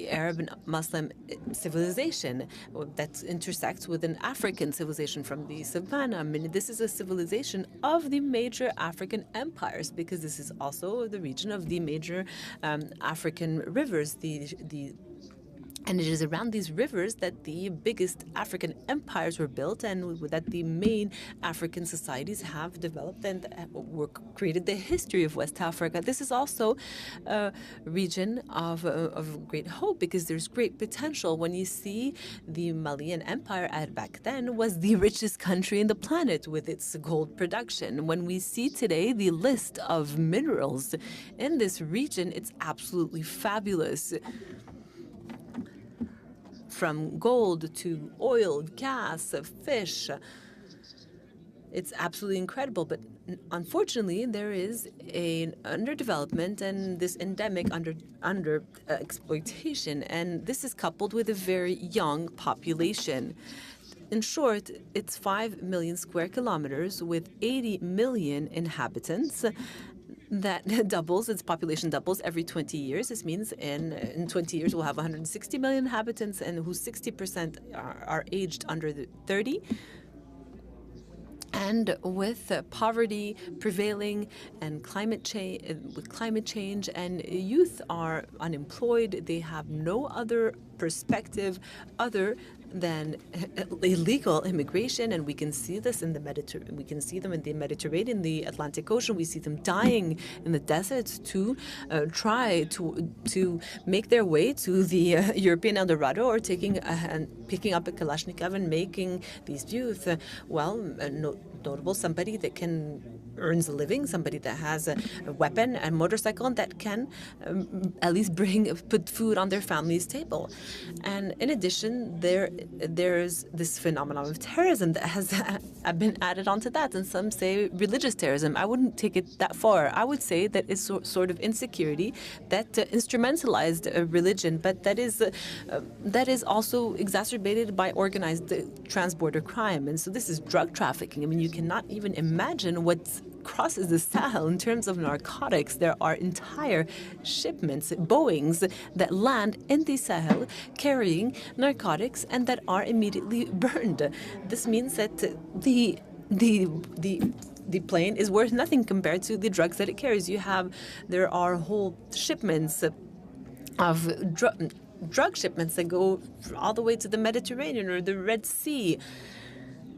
Arab and Muslim civilization that intersects with an African civilization from the savannah. I mean, this is a civilization of the major African empires, because this is also the region of the major African rivers, and it is around these rivers that the biggest African empires were built, and that the main African societies have developed and created the history of West Africa. This is also a region of great hope, because there's great potential. When you see the Malian Empire back then was the richest country in the planet with its gold production. When we see today the list of minerals in this region, it's absolutely fabulous. From gold to oil, gas, fish. It's absolutely incredible, but unfortunately there is an underdevelopment and this endemic under exploitation, and this is coupled with a very young population. In short, it's 5 million square kilometers with 80 million inhabitants. That doubles, its population doubles every 20 years. This means in 20 years we'll have 160 million inhabitants, and whose 60% are aged under 30. And with poverty prevailing and climate change, and youth are unemployed, they have no other perspective other than illegal immigration, and we can see this in the we can see them in the Mediterranean, the Atlantic Ocean. We see them dying in the deserts to try to make their way to the European El Dorado, or picking up a Kalashnikov and making these youth notable, somebody that earns a living, somebody that has a weapon and motorcycle, and that can at least put food on their family's table. And in addition, there's this phenomenon of terrorism that has been added onto that, and some say religious terrorism. I wouldn't take it that far. I would say that it's sort of insecurity that instrumentalized religion, but that is also exacerbated by organized transborder crime. And so this is drug trafficking. I mean, you cannot even imagine what crosses the Sahel in terms of narcotics. There are entire shipments, Boeings, that land in the Sahel carrying narcotics and that are immediately burned. This means that the plane is worth nothing compared to the drugs that it carries. There are whole shipments of drug shipments that go all the way to the Mediterranean or the Red Sea.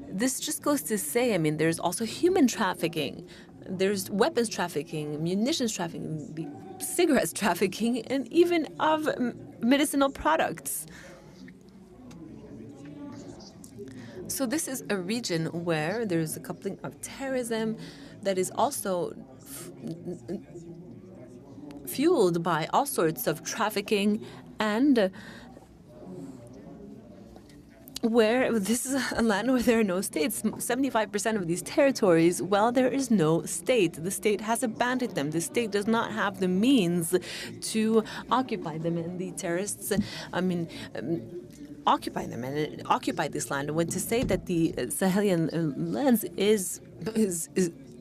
This just goes to say, I mean, there's also human trafficking, there's weapons trafficking, munitions trafficking, cigarettes trafficking, and even of medicinal products. So this is a region where there's a coupling of terrorism that is also fueled by all sorts of trafficking, and where this is a land where there are no states. 75% of these territories, well, there is no state. The state has abandoned them. The state does not have the means to occupy them, and the terrorists, occupy them and occupy this land. And when to say that the Sahelian lands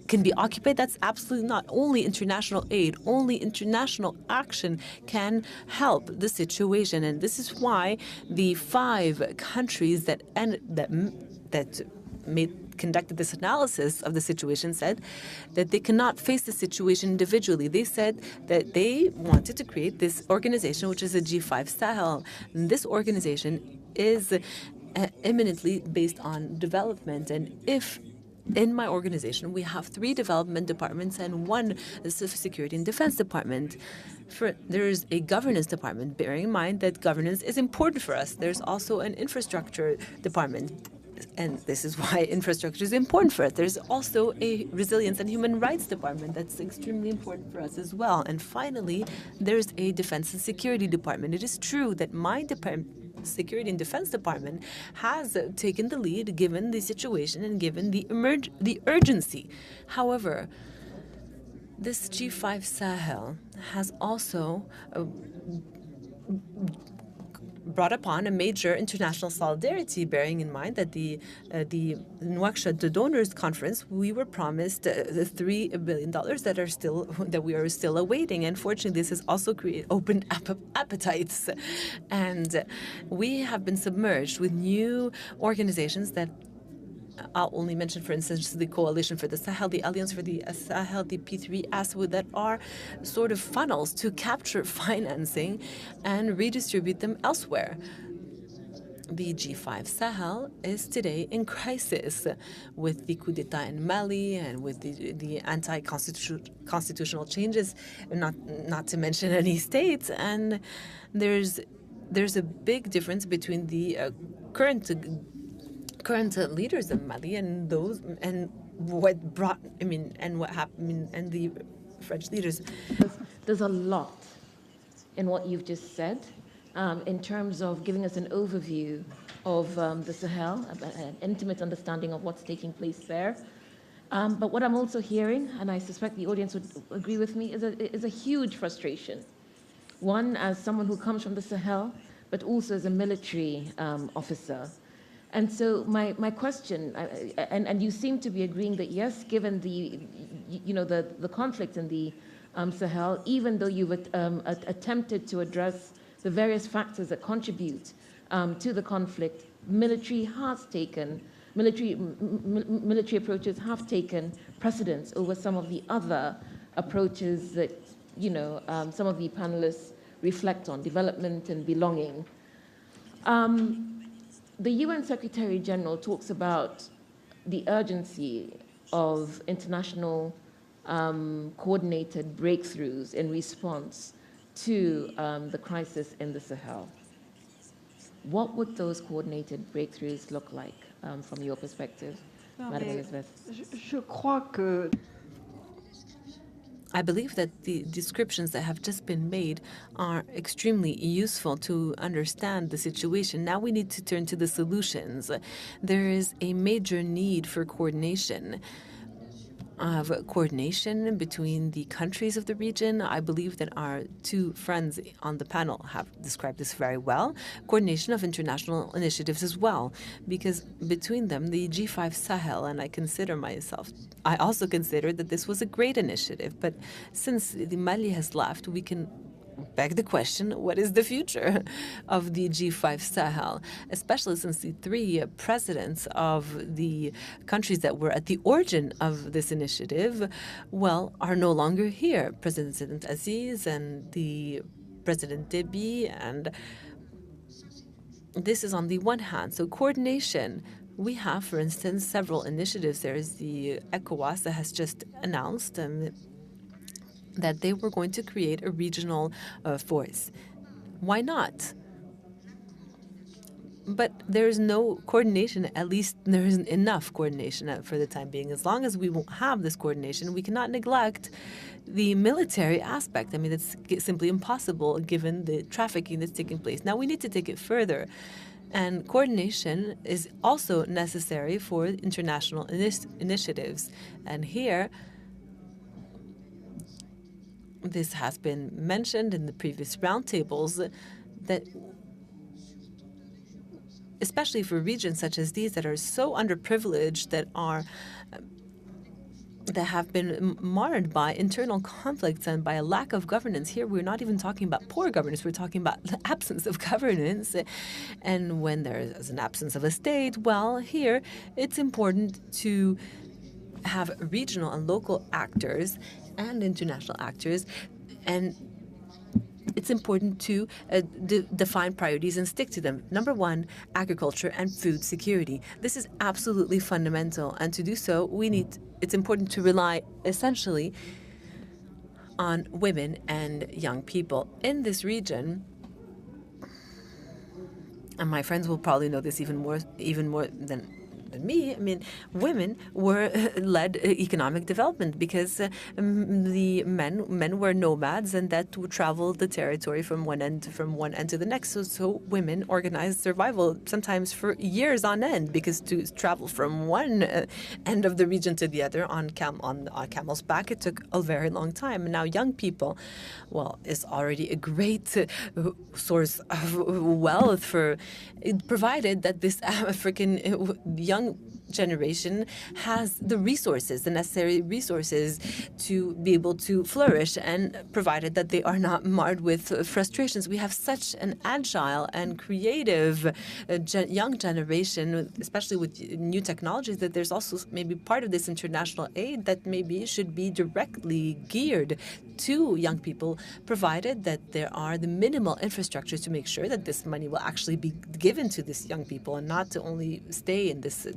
can be occupied, that's absolutely not. Only international aid, only international action can help the situation. And this is why the 5 countries that conducted this analysis of the situation said that they cannot face the situation individually. They said that they wanted to create this organization, which is a G5 Sahel. And this organization is eminently based on development. And if in my organization, we have 3 development departments and 1 security and defense department. There's a governance department, bearing in mind that governance is important for us. There's also an infrastructure department, and this is why infrastructure is important for us. There's also a resilience and human rights department that's extremely important for us as well. And finally, there's a defense and security department. It is true that my Security and Defense Department has taken the lead given the situation and given the urgency. However, this G5 Sahel has also brought upon a major international solidarity, bearing in mind that the Nouakchott Donors Conference, we were promised the $3 billion that we are still awaiting. Unfortunately, this has also opened appetites, and we have been submerged with new organizations that I'll only mention, for instance, the Coalition for the Sahel, the Alliance for the Sahel, the P3ASW, that are sort of funnels to capture financing and redistribute them elsewhere. The G5 Sahel is today in crisis with the coup d'etat in Mali and with the anti-constitutional changes, not to mention any states. And there's a big difference between the current leaders of Mali and what happened, and the French leaders. There's a lot in what you've just said in terms of giving us an overview of the Sahel, an intimate understanding of what's taking place there. But what I'm also hearing, and I suspect the audience would agree with me, is a huge frustration. One, as someone who comes from the Sahel, but also as a military officer. And so my question, and you seem to be agreeing that yes, given the conflict in the Sahel, even though you've attempted to address the various factors that contribute to the conflict, military approaches have taken precedence over some of the other approaches that some of the panelists reflect on, development and belonging. The UN Secretary General talks about the urgency of international coordinated breakthroughs in response to the crisis in the Sahel. What would those coordinated breakthroughs look like from your perspective, Madam Elizabeth? Je crois que I believe that the descriptions that have just been made are extremely useful to understand the situation. Now we need to turn to the solutions. There is a major need for coordination between the countries of the region. I believe that our two friends on the panel have described this very well. Coordination of international initiatives as well, because between them, the G5 Sahel, and I also consider that this was a great initiative. But since the Mali has left, we can beg the question, what is the future of the G5 Sahel, especially since the three presidents of the countries that were at the origin of this initiative, well, are no longer here. President Aziz and the President Déby, and this is on the one hand. So coordination. We have, for instance, several initiatives. There is the ECOWAS that has just announced that they were going to create a regional force. Why not? But there's no coordination, at least there isn't enough coordination for the time being. As long as we won't have this coordination, we cannot neglect the military aspect. I mean, it's simply impossible given the trafficking that's taking place. Now we need to take it further. And coordination is also necessary for international initiatives. And here, this has been mentioned in the previous roundtables, that especially for regions such as these that are so underprivileged, that have been marred by internal conflicts and by a lack of governance. Here, we're not even talking about poor governance, we're talking about the absence of governance. And when there is an absence of a state, well, here, it's important to have regional and local actors and international actors, and it's important to define priorities and stick to them. Number one, agriculture and food security. This is absolutely fundamental, and to do so, it's important to rely essentially on women and young people in this region. And my friends will probably know this even more than me. I mean, women were led economic development because the men were nomads, and that would travel the territory from one end to the next. So women organized survival sometimes for years on end, because to travel from one end of the region to the other on camel's back, it took a very long time. And now young people, well, is already a great source of wealth provided that this African young generation has the necessary resources to be able to flourish, and provided that they are not marred with frustrations. We have such an agile and creative young generation, especially with new technologies, that there's also maybe part of this international aid that maybe should be directly geared to young people, provided that there are the minimal infrastructures to make sure that this money will actually be given to these young people, and not to only stay in this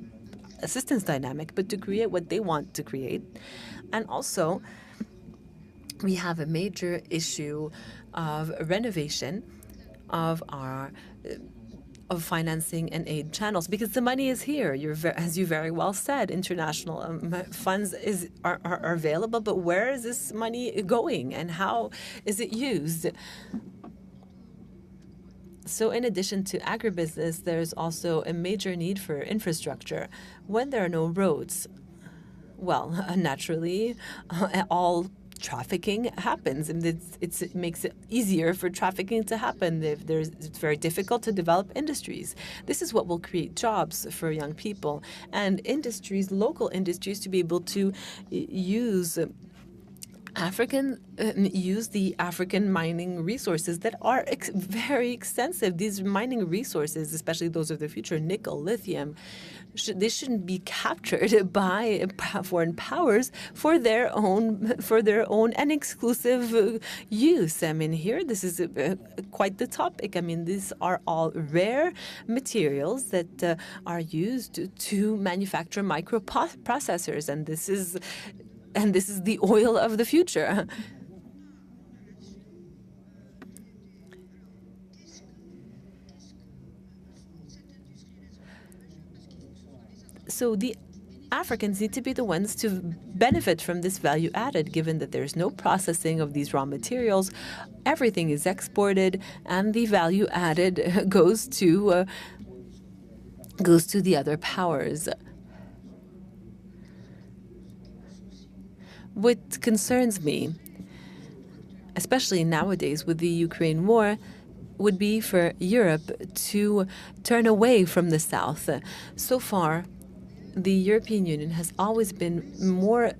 assistance dynamic, but to create what they want to create. And also, we have a major issue of renovation of our financing and aid channels, because the money is here. As you very well said, international funds are available, but where is this money going, and how is it used? So in addition to agribusiness, there's also a major need for infrastructure. When there are no roads, well, naturally, all trafficking happens, and it makes it easier for trafficking to happen. It's very difficult to develop industries. This is what will create jobs for young people, and local industries, to be able to use African use the African mining resources that are very extensive. These mining resources, especially those of the future, nickel, lithium, they shouldn't be captured by foreign powers for their own and exclusive use. I mean, here this is quite the topic. I mean, these are all rare materials that are used to manufacture microprocessors, and this is the oil of the future. So the Africans need to be the ones to benefit from this value added, given that there's no processing of these raw materials. Everything is exported, and the value added goes to the other powers. What concerns me, especially nowadays with the Ukraine war, would be for Europe to turn away from the South. So far, the European Union has always been more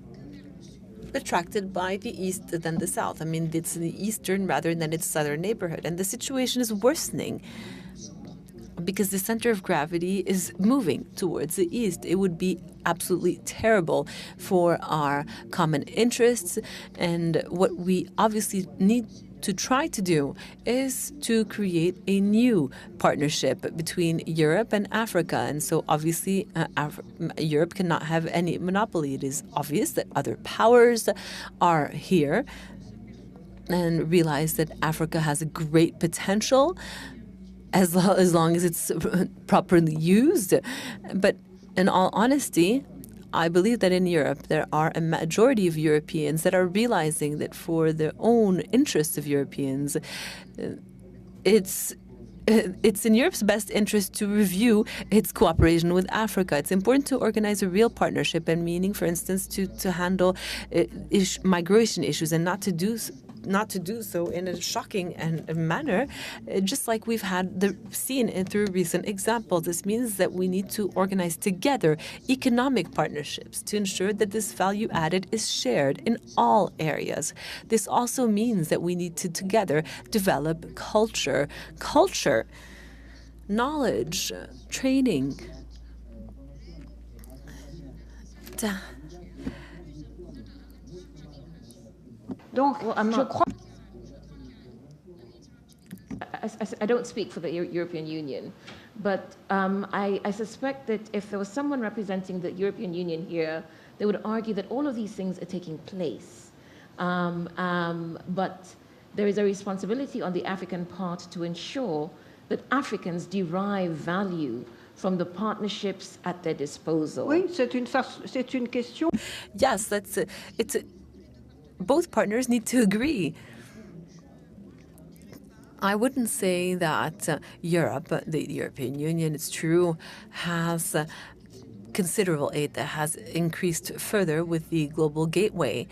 attracted by the East than the South. I mean, it's the Eastern rather than its Southern neighborhood, and the situation is worsening because the center of gravity is moving towards the East. It would be absolutely terrible for our common interests, and what we obviously need to try to do is to create a new partnership between Europe and Africa. And so obviously Europe cannot have any monopoly. It is obvious that other powers are here and realize that Africa has a great potential as long as it's properly used. But in all honesty, I believe that in Europe, there are a majority of Europeans that are realizing that for their own interests of Europeans, it's in Europe's best interest to review its cooperation with Africa. It's important to organize a real partnership and meaning, for instance, to handle migration issues and not to do so in a shocking manner, just like we've seen through recent examples. This means that we need to organize together economic partnerships to ensure that this value added is shared in all areas. This also means that we need to together develop culture, knowledge, training. Donc, I don't speak for the European Union, but I suspect that if there was someone representing the European Union here, they would argue that all of these things are taking place. But there is a responsibility on the African part to ensure that Africans derive value from the partnerships at their disposal. Oui, c'est une question. Yes, both partners need to agree. I wouldn't say that Europe, the European Union, it's true, has considerable aid that has increased further with the global gateway.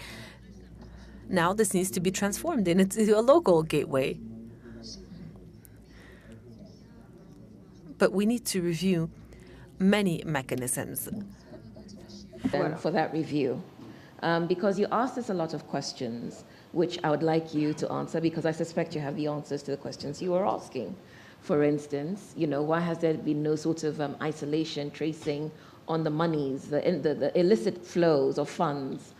Now this needs to be transformed into a local gateway. But we need to review many mechanisms. For that review. Because you asked us a lot of questions, which I would like you to answer, because I suspect you have the answers to the questions you were asking. For instance, why has there been no sort of isolation, tracing on the monies, the illicit flows of funds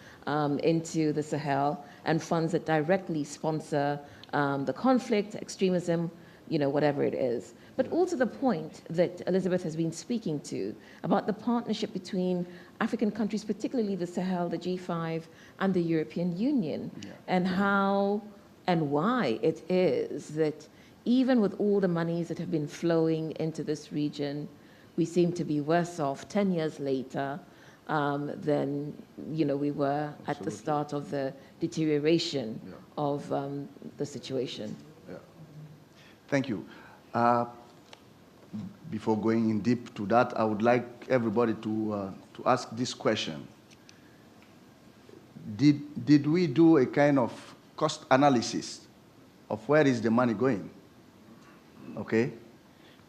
into the Sahel, and funds that directly sponsor the conflict, extremism, whatever it is. But also the point that Elizabeth has been speaking to about the partnership between African countries, particularly the Sahel, the G5, and the European Union, and how and why it is that even with all the monies that have been flowing into this region, we seem to be worse off 10 years later than we were at the start of the deterioration of the situation. Thank you. Before going in deep to that, I would like everybody to ask this question. Did we do a kind of cost analysis of where is the money going? Okay?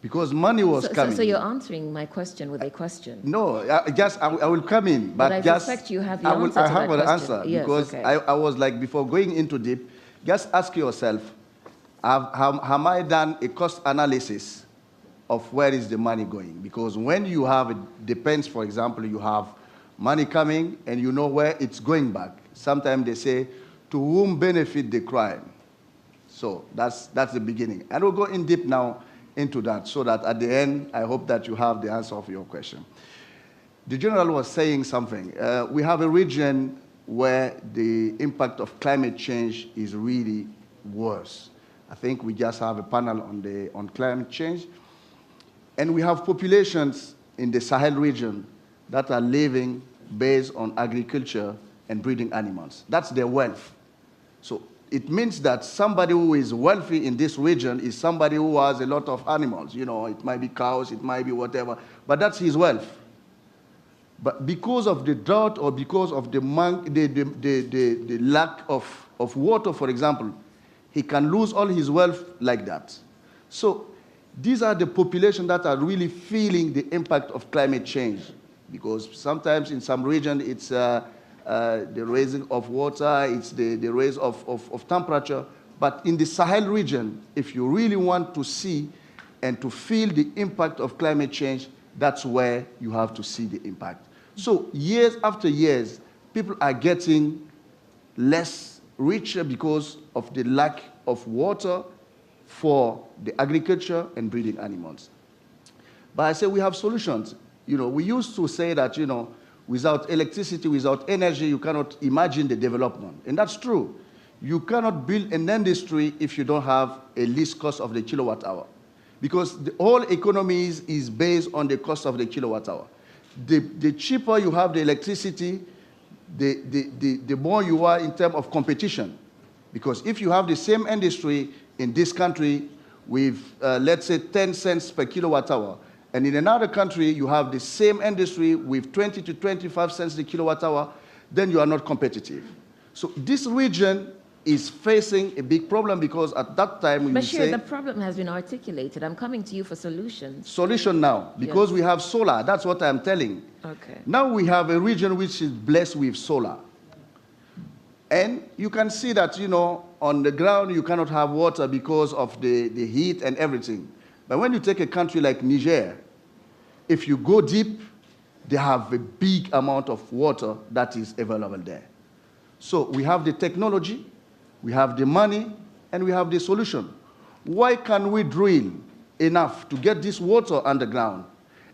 because money was coming. So you're answering my question with a question. No, I will come in, but I just suspect you have the answer to I have that an question. answer Yes, because okay. I was like, before going into deep, just ask yourself, have I done a cost analysis of where is the money going? Because when you have, it depends, for example, you have money coming and you know where it's going back. Sometimes they say, to whom benefit the crime? So that's the beginning. And we'll go in deep now into that so that at the end, I hope that you have the answer of your question. The general was saying something. We have a region where the impact of climate change is really worse. I think we just have a panel on climate change. And we have populations in the Sahel region that are living based on agriculture and breeding animals. That's their wealth. So it means that somebody who is wealthy in this region is somebody who has a lot of animals. You know, it might be cows, it might be whatever, but that's his wealth. But because of the drought or because of the lack of water, for example, he can lose all his wealth like that. So these are the population that are really feeling the impact of climate change, because sometimes in some region it's the raising of water, it's the raise of temperature. But in the Sahel region, if you really want to see and to feel the impact of climate change, that's where you have to see the impact. So years after years, people are getting less richer because of the lack of water for the agriculture and breeding animals. But I say we have solutions. You know, we used to say that, you know, without electricity, without energy, you cannot imagine the development. And that's true. You cannot build an industry if you don't have a least cost of the kilowatt hour. Because the whole economy is based on the cost of the kilowatt hour. The cheaper you have the electricity, the more you are in terms of competition. Because if you have the same industry in this country with, let's say, 10 cents per kilowatt hour, and in another country you have the same industry with 20 to 25 cents the kilowatt hour, then you are not competitive. So this region is facing a big problem because at that time we Bashir, the problem has been articulated. I'm coming to you for solutions. Solution now, because Yes. we have solar. That's what I'm telling. Okay. Now we have a region which is blessed with solar. And you can see that, you know, on the ground you cannot have water because of the heat and everything. But when you take a country like Niger, if you go deep, they have a big amount of water that is available there. So we have the technology, we have the money, and we have the solution. Why can't we drill enough to get this water underground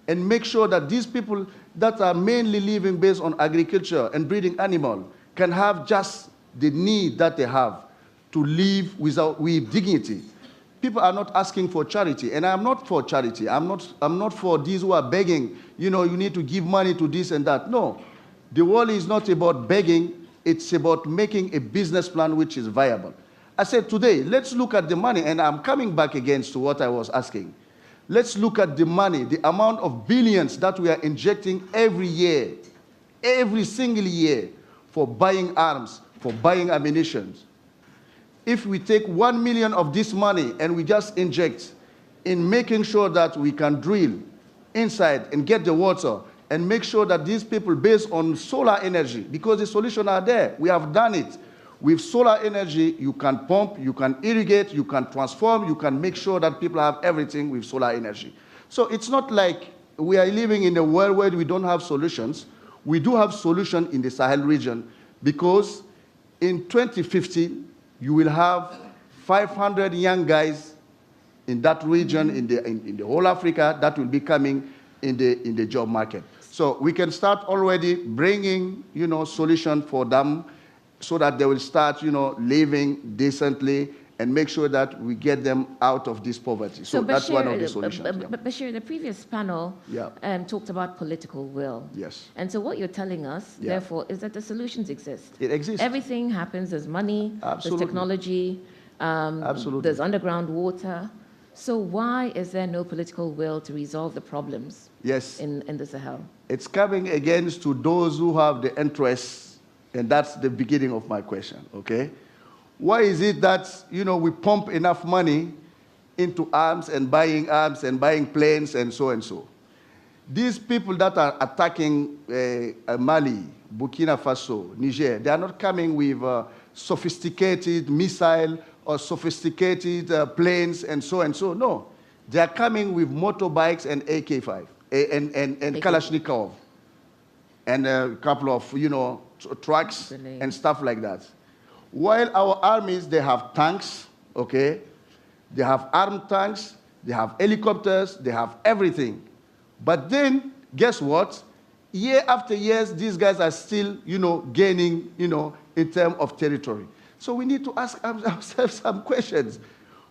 and make sure that these people that are mainly living based on agriculture and breeding animal can have just the need that they have to live with dignity? People are not asking for charity, and I'm not for charity. I'm not for these who are begging, you know, you need to give money to this and that. No, the world is not about begging. It's about making a business plan which is viable. I said today, let's look at the money, and I'm coming back again to what I was asking. Let's look at the money, the amount of billions that we are injecting every year, every single year, for buying arms, for buying ammunition. If we take 1 million of this money and we just inject in making sure that we can drill inside and get the water and make sure that these people based on solar energy, because the solutions are there. We have done it. With solar energy, you can pump, you can irrigate, you can transform, you can make sure that people have everything with solar energy. So it's not like we are living in a world where we don't have solutions. We do have solutions in the Sahel region because in 2015, you will have 500 young guys in that region, in the whole Africa, that will be coming in the job market. So we can start already bringing, you know, solution for them so that they will start, you know, living decently and make sure that we get them out of this poverty. So that's one of the solutions. But Bashir, the previous panel talked about political will. Yes. And so what you're telling us, therefore, is that the solutions exist. It exists. Everything happens. There's money, Absolutely. there's technology, Absolutely. there's underground water. So why is there no political will to resolve the problems in the Sahel? It's coming against to those who have the interests, and that's the beginning of my question, okay? Why is it that, you know, we pump enough money into arms and buying planes and so and so. These people that are attacking Mali, Burkina Faso, Niger, they are not coming with sophisticated missile or sophisticated planes and so and so. No, they are coming with motorbikes and AK-5 and Kalashnikov and a couple of, trucks and stuff like that. While our armies, they have tanks, okay? They have armed tanks, they have helicopters, they have everything. But then, guess what? Year after year, these guys are still, gaining, in terms of territory. So we need to ask ourselves some questions.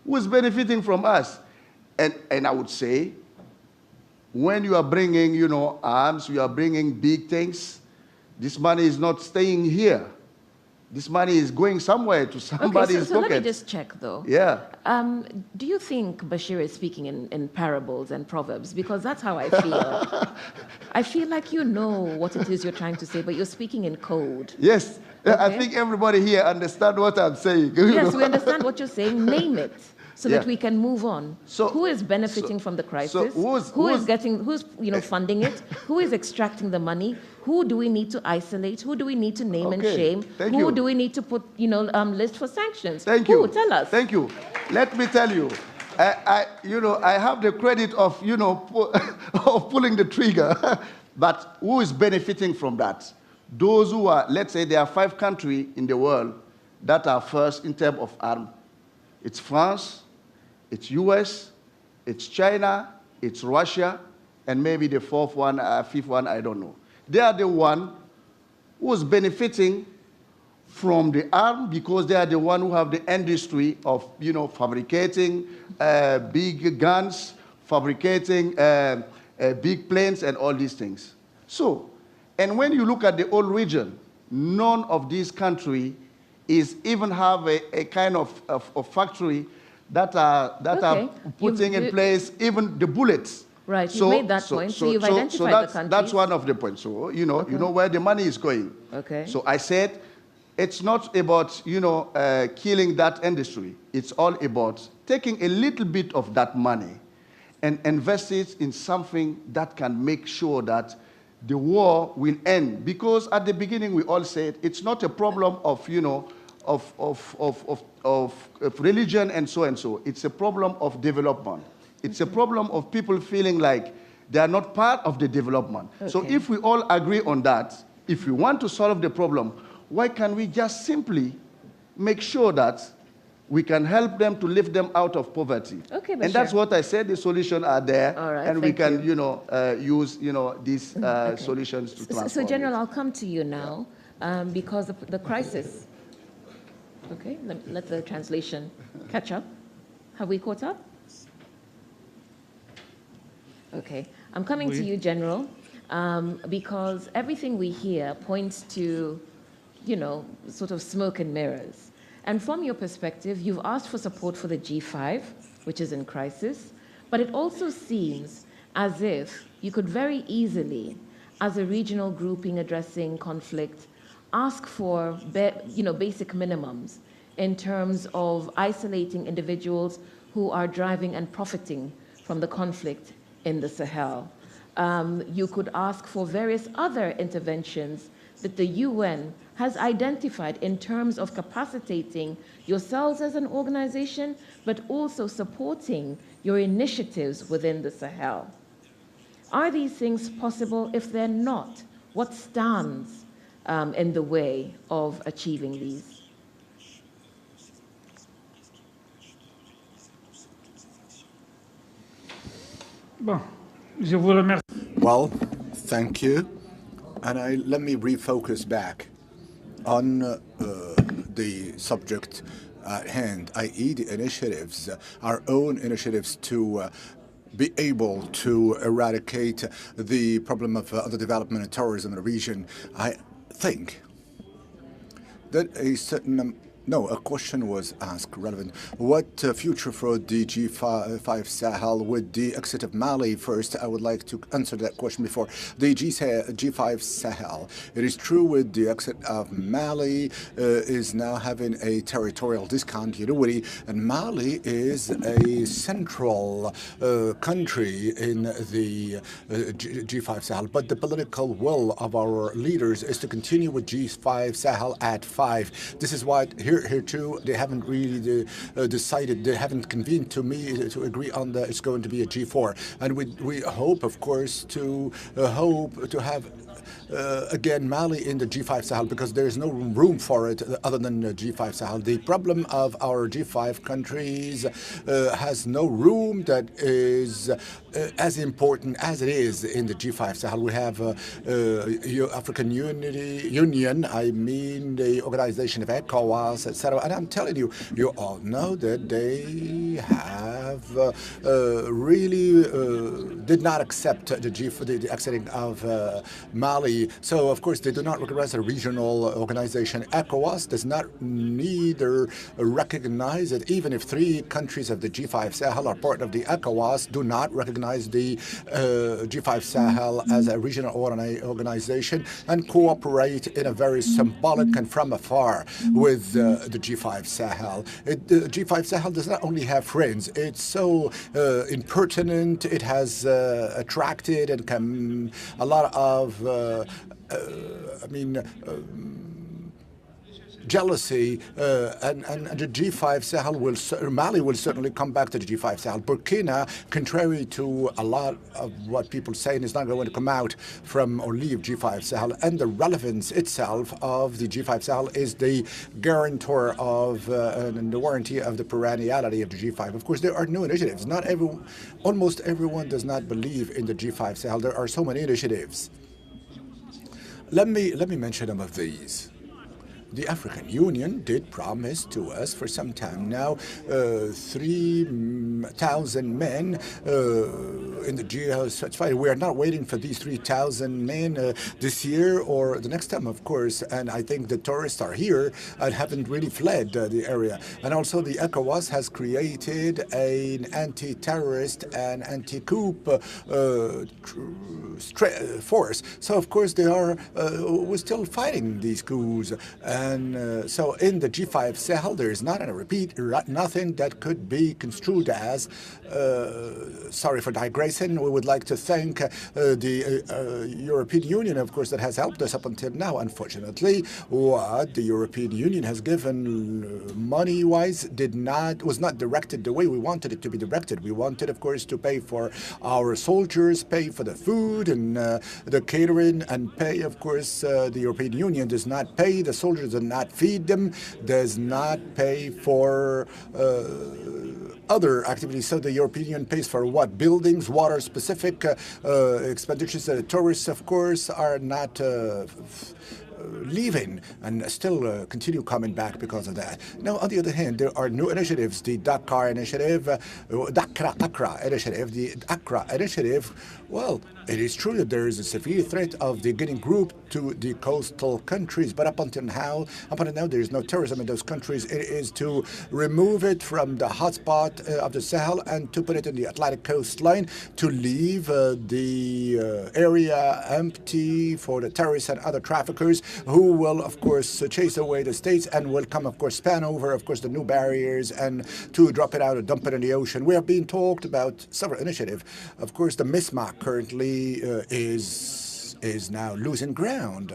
Who's benefiting from us? And I would say, when you are bringing, arms, you are bringing big things, this money is not staying here. This money is going somewhere to somebody's so pocket. let me just check, though. Yeah. Do you think Bashir is speaking in parables and proverbs? Because that's how I feel. I feel like you know what it is you're trying to say, but you're speaking in code. Yes. Okay. I think everybody here understands what I'm saying. Yes, we understand what you're saying. Name it, so Yeah. that we can move on. So, who is benefiting from the crisis? who's funding it? Who is extracting the money? Who do we need to isolate? Who do we need to name and shame? Thank Who you. do we need to put, list for sanctions? Thank Who? you. Tell us. Thank you. Let me tell you, I have the credit of, of pulling the trigger, but who is benefiting from that? Those who are, let's say there are 5 countries in the world that are first in terms of arms. It's France, it's US, it's China, it's Russia, and maybe the 5th one, I don't know. They are the one who's benefiting from the arm because they are the one who have the industry of, fabricating big guns, fabricating big planes and all these things. So, and when you look at the whole region, none of these countries is even have a kind of factory that are putting in place even the bullets. Right, you've made that point. So you've identified the countries. That's one of the points. So, you know where the money is going. Okay. So I said, it's not about, killing that industry. It's all about taking a little bit of that money and invest it in something that can make sure that the war will end. Because at the beginning we all said it's not a problem of, of religion and so and so. It's a problem of development. It's a problem of people feeling like they are not part of the development. Okay. So if we all agree on that, if we want to solve the problem, why can't we just simply make sure that we can help them to lift them out of poverty? Okay, and that's what I said, the solutions are there, all right, and we can, you. use, these solutions to transform. So, General, I'll come to you now, because the crisis, okay, let the translation catch up. Have we caught up? Okay, I'm coming to you, General, because everything we hear points to, sort of smoke and mirrors. And from your perspective, you've asked for support for the G5, which is in crisis, but it also seems as if you could very easily, as a regional grouping addressing conflict, ask for basic minimums in terms of isolating individuals who are driving and profiting from the conflict in the Sahel. You could ask for various other interventions that the UN has identified in terms of capacitating yourselves as an organization, but also supporting your initiatives within the Sahel. Are these things possible? If they're not, what stands in the way of achieving these? Well, thank you. And let me refocus back on the subject at hand, i.e. the initiatives, our own initiatives to be able to eradicate the problem of underdevelopment and terrorism in the region. I think that a certain No, a question was asked relevant. What future for the G5 Sahel with the exit of Mali? First, I would like to answer that question before. The G5 Sahel. It is true with the exit of Mali is now having a territorial discontinuity, and Mali is a central country in the G5 Sahel. But the political will of our leaders is to continue with G5 Sahel at 5. This is what here too they haven't really decided. They haven't convened to me to agree on that it's going to be a G4, and we hope, of course, to have again Mali in the G5 Sahel, because there is no room for it other than the G5 Sahel. The problem of our G5 countries has no room that is as important as it is in the G5 Sahel. We have African Union, I mean the organization of ECOWAS, etc. And I'm telling you, you all know that they have really did not accept the exiting of Mali. So, of course, they do not recognize a regional organization. ECOWAS does not neither recognize it, even if 3 countries of the G5 Sahel are part of the ECOWAS, do not recognize the G5 Sahel as a regional organization and cooperate in a very symbolic and from afar with the G5 Sahel. The G5 Sahel does not only have friends, it's so impertinent, it has attracted and a lot of jealousy, and the G5 Sahel Mali will certainly come back to the G5 Sahel. Burkina, contrary to a lot of what people say, is not going to come out from or leave G5 Sahel. And the relevance itself of the G5 Sahel is the guarantor of and the warranty of the perenniality of the G5. Of course, there are new initiatives. Almost everyone does not believe in the G5 Sahel. There are so many initiatives. Let me mention some of these. The African Union did promise to us for some time now 3,000 men in the G5. We are not waiting for these 3,000 men this year or the next time, of course. And I think the tourists are here and haven't really fled the area. And also the ECOWAS has created an anti-terrorist and anti-coup force. So, of course, we're still fighting these coups. And so in the G5 Sahel, there is not, and I repeat, nothing that could be construed as, sorry for digressing, we would like to thank the European Union, of course, that has helped us up until now. Unfortunately, what the European Union has given money-wise was not directed the way we wanted it to be directed. We wanted, of course, to pay for our soldiers, pay for the food and the catering, and pay, of course, the European Union does not pay the soldiers, does not feed them, does not pay for other activities. So the European Union pays for what? Buildings, water-specific expenditures. Tourists, of course, are not leaving and still continue coming back because of that. Now, on the other hand, there are new initiatives. The Dakar initiative, Accra initiative, the Accra initiative. Well, it is true that there is a severe threat of the Guinea group to the coastal countries, but up until now, there is no terrorism in those countries. It is to remove it from the hotspot of the Sahel and to put it in the Atlantic coastline, to leave the area empty for the terrorists and other traffickers who will, of course, chase away the states and will come, of course, span over, of course, the new barriers and to drop it out or dump it in the ocean. We have been talked about several initiatives. Of course, the MISMA currently is now losing ground.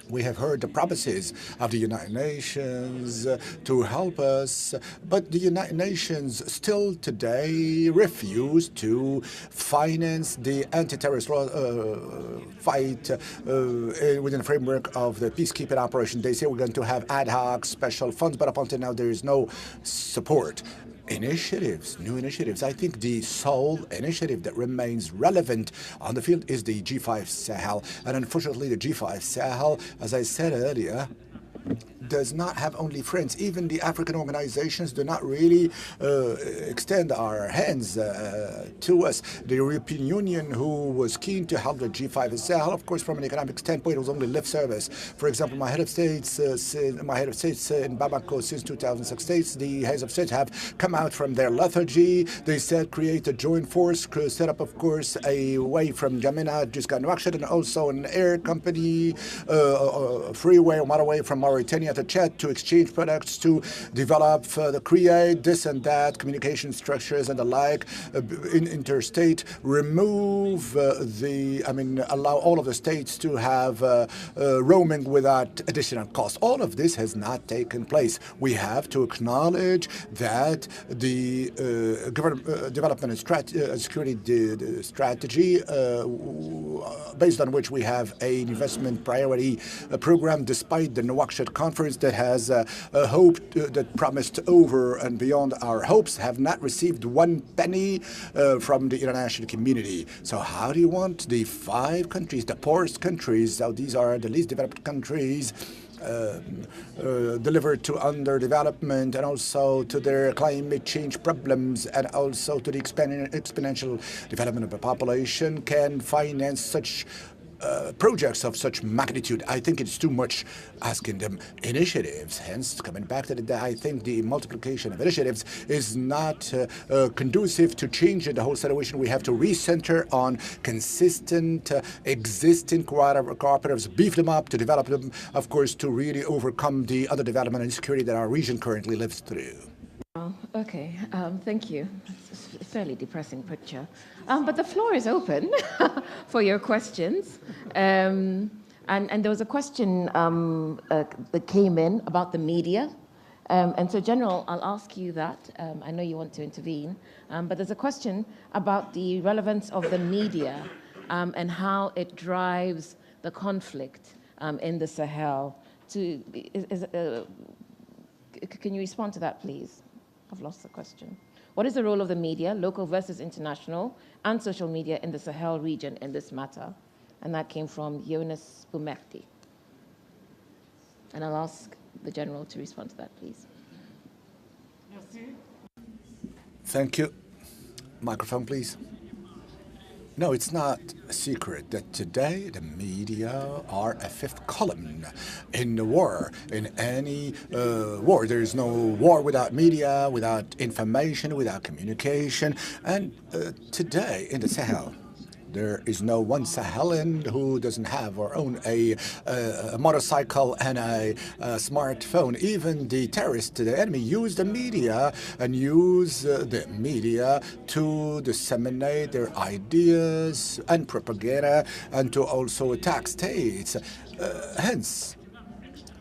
We have heard the promises of the United Nations to help us, but the United Nations still today refuse to finance the anti-terrorist fight within the framework of the peacekeeping operation. They say we're going to have ad hoc special funds, but up until now there is no support. Initiatives, new initiatives. I think the sole initiative that remains relevant on the field is the G5 Sahel. And unfortunately, the G5 Sahel, as I said earlier, does not have only friends. Even the African organizations do not really extend our hands to us. The European Union, who was keen to help the G5 Sahel, of course, from an economic standpoint, it was only lip service. For example, my head of states in Bamako since 2006 states, the heads of state have come out from their lethargy. They said create a joint force, set up, of course, a way from Jamena, Jusqu'à Nouakchott, and also an air company, freeway or motorway from Mauritania to Chad to exchange products, to develop, create this and that, communication structures and the like, in interstate, remove allow all of the states to have roaming without additional cost. All of this has not taken place. We have to acknowledge that the development and security strategy, based on which we have an investment priority program, despite the Nouakchott conference that has hoped, that promised over and beyond our hopes, have not received one penny from the international community. So how do you want the 5 countries, the poorest countries, so these are the least developed countries, delivered to underdevelopment and also to their climate change problems and also to the exponential development of the population, can finance such projects of such magnitude? I think it's too much asking them initiatives. Hence, coming back to the, I think the multiplication of initiatives is not conducive to changing the whole situation. We have to recenter on consistent existing cooperatives, beef them up, to develop them, of course, to really overcome the other development and insecurity that our region currently lives through. Okay, thank you. It's a fairly depressing picture. But the floor is open for your questions. And there was a question that came in about the media. And so, General, I'll ask you that. I know you want to intervene. But there's a question about the relevance of the media and how it drives the conflict in the Sahel. Can you respond to that, please? I've lost the question. What is the role of the media, local versus international, and social media in the Sahel region in this matter? And that came from Jonas Boumerti. And I'll ask the General to respond to that, please. Thank you. Microphone, please. No, it's not a secret that today the media are a fifth column in the war. In any war, there is no war without media, without information, without communication. And today in the Sahel, there is no one Sahelian who doesn't have or own a motorcycle and a smartphone. Even the terrorists, the enemy, use the media and use the media to disseminate their ideas and propaganda and to also attack states. Hence,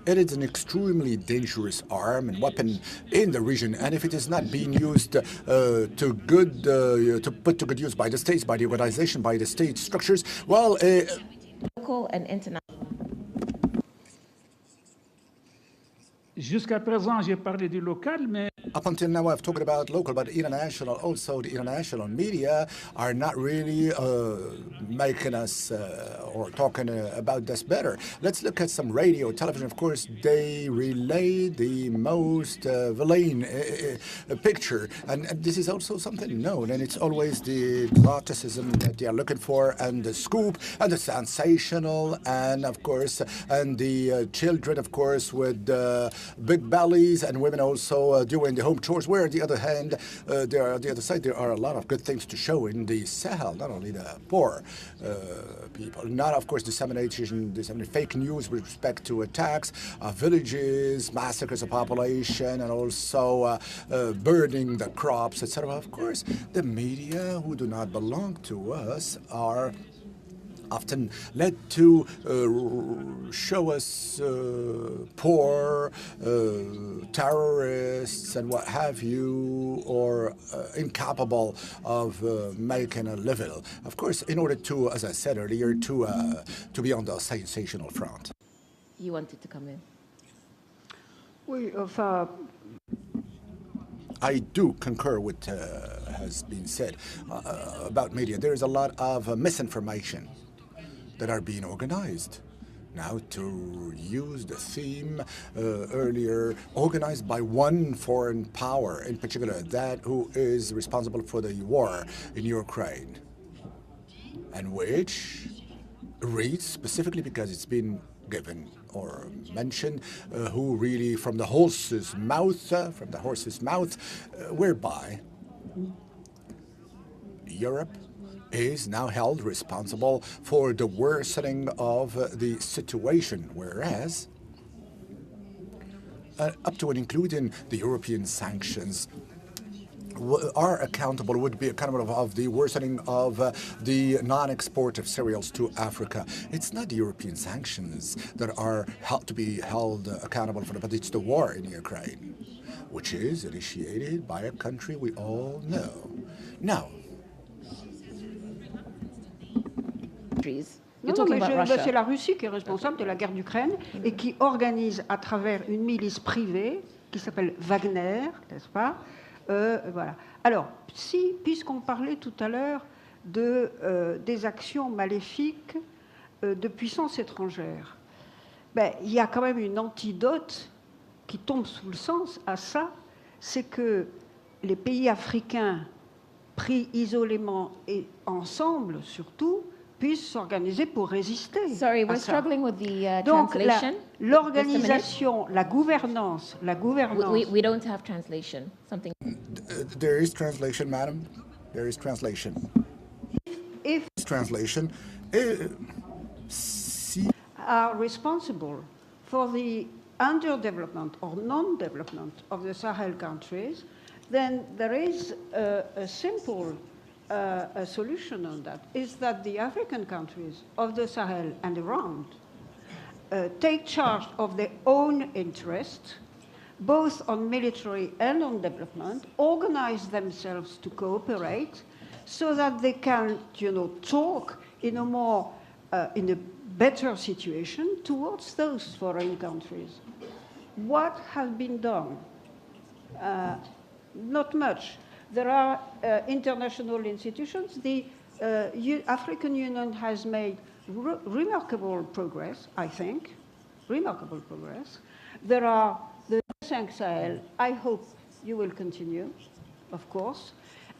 it is an extremely dangerous arm and weapon in the region, and if it is not being used to put to good use by the states, by the organization, by the state structures, well, local and international. Jusqu'à présent, j'ai parlé du local, mais up until now, I've talked about local, but international, also the international media are not really making us or talking about this better. Let's look at some radio, television. Of course, they relay the most villain picture, and this is also something known, and it's always the grotescism that they are looking for, and the scoop, and the sensational, and of course, and the children, of course, with big bellies, and women also doing the home chores, where on the other hand, on the other side, there are a lot of good things to show in the Sahel, not only the poor people, not of course disseminating fake news with respect to attacks, villages, massacres of population, and also burning the crops, etc. Of course, the media who do not belong to us are often led to show us poor terrorists and what have you, or incapable of making a living. Of course, in order to, as I said earlier, to be on the sensational front. You wanted to come in. Oui, enfin, I do concur with has been said about media. There is a lot of misinformation that are being organized Now, to use the theme earlier, organized by one foreign power, in particular that who is responsible for the war in Ukraine, and which reads specifically because it's been given or mentioned, who really from the horse's mouth, whereby Europe is now held responsible for the worsening of the situation, whereas up to and including the European sanctions would be accountable of the worsening of the non-export of cereals to Africa. It's not the European sanctions that are to be held accountable for, but it's the war in Ukraine, which is initiated by a country we all know. Now, Non, mais c'est la Russie qui est responsable de la guerre d'Ukraine et qui organise à travers une milice privée qui s'appelle Wagner, n'est-ce pas? Voilà. Alors, puisqu'on parlait tout à l'heure des actions maléfiques de puissances étrangères, il y a quand même une antidote qui tombe sous le sens à ça, c'est que les pays africains pris isolément et ensemble surtout, puissent s'organiser pour résister. Sorry, we're struggling with the translation. L'organisation, la gouvernance. We don't have translation. Something. There is translation, madam. There is translation. If translation are responsible for the underdevelopment or non-development of the Sahel countries, then there is a simple a solution on that, is that the African countries of the Sahel and around take charge of their own interests, both on military and on development, organize themselves to cooperate so that they can, talk in a more, in a better situation towards those foreign countries. What has been done? Not much. There are international institutions. The African Union has made remarkable progress, I think, remarkable progress. There are the G5 Sahel. I hope you will continue, of course,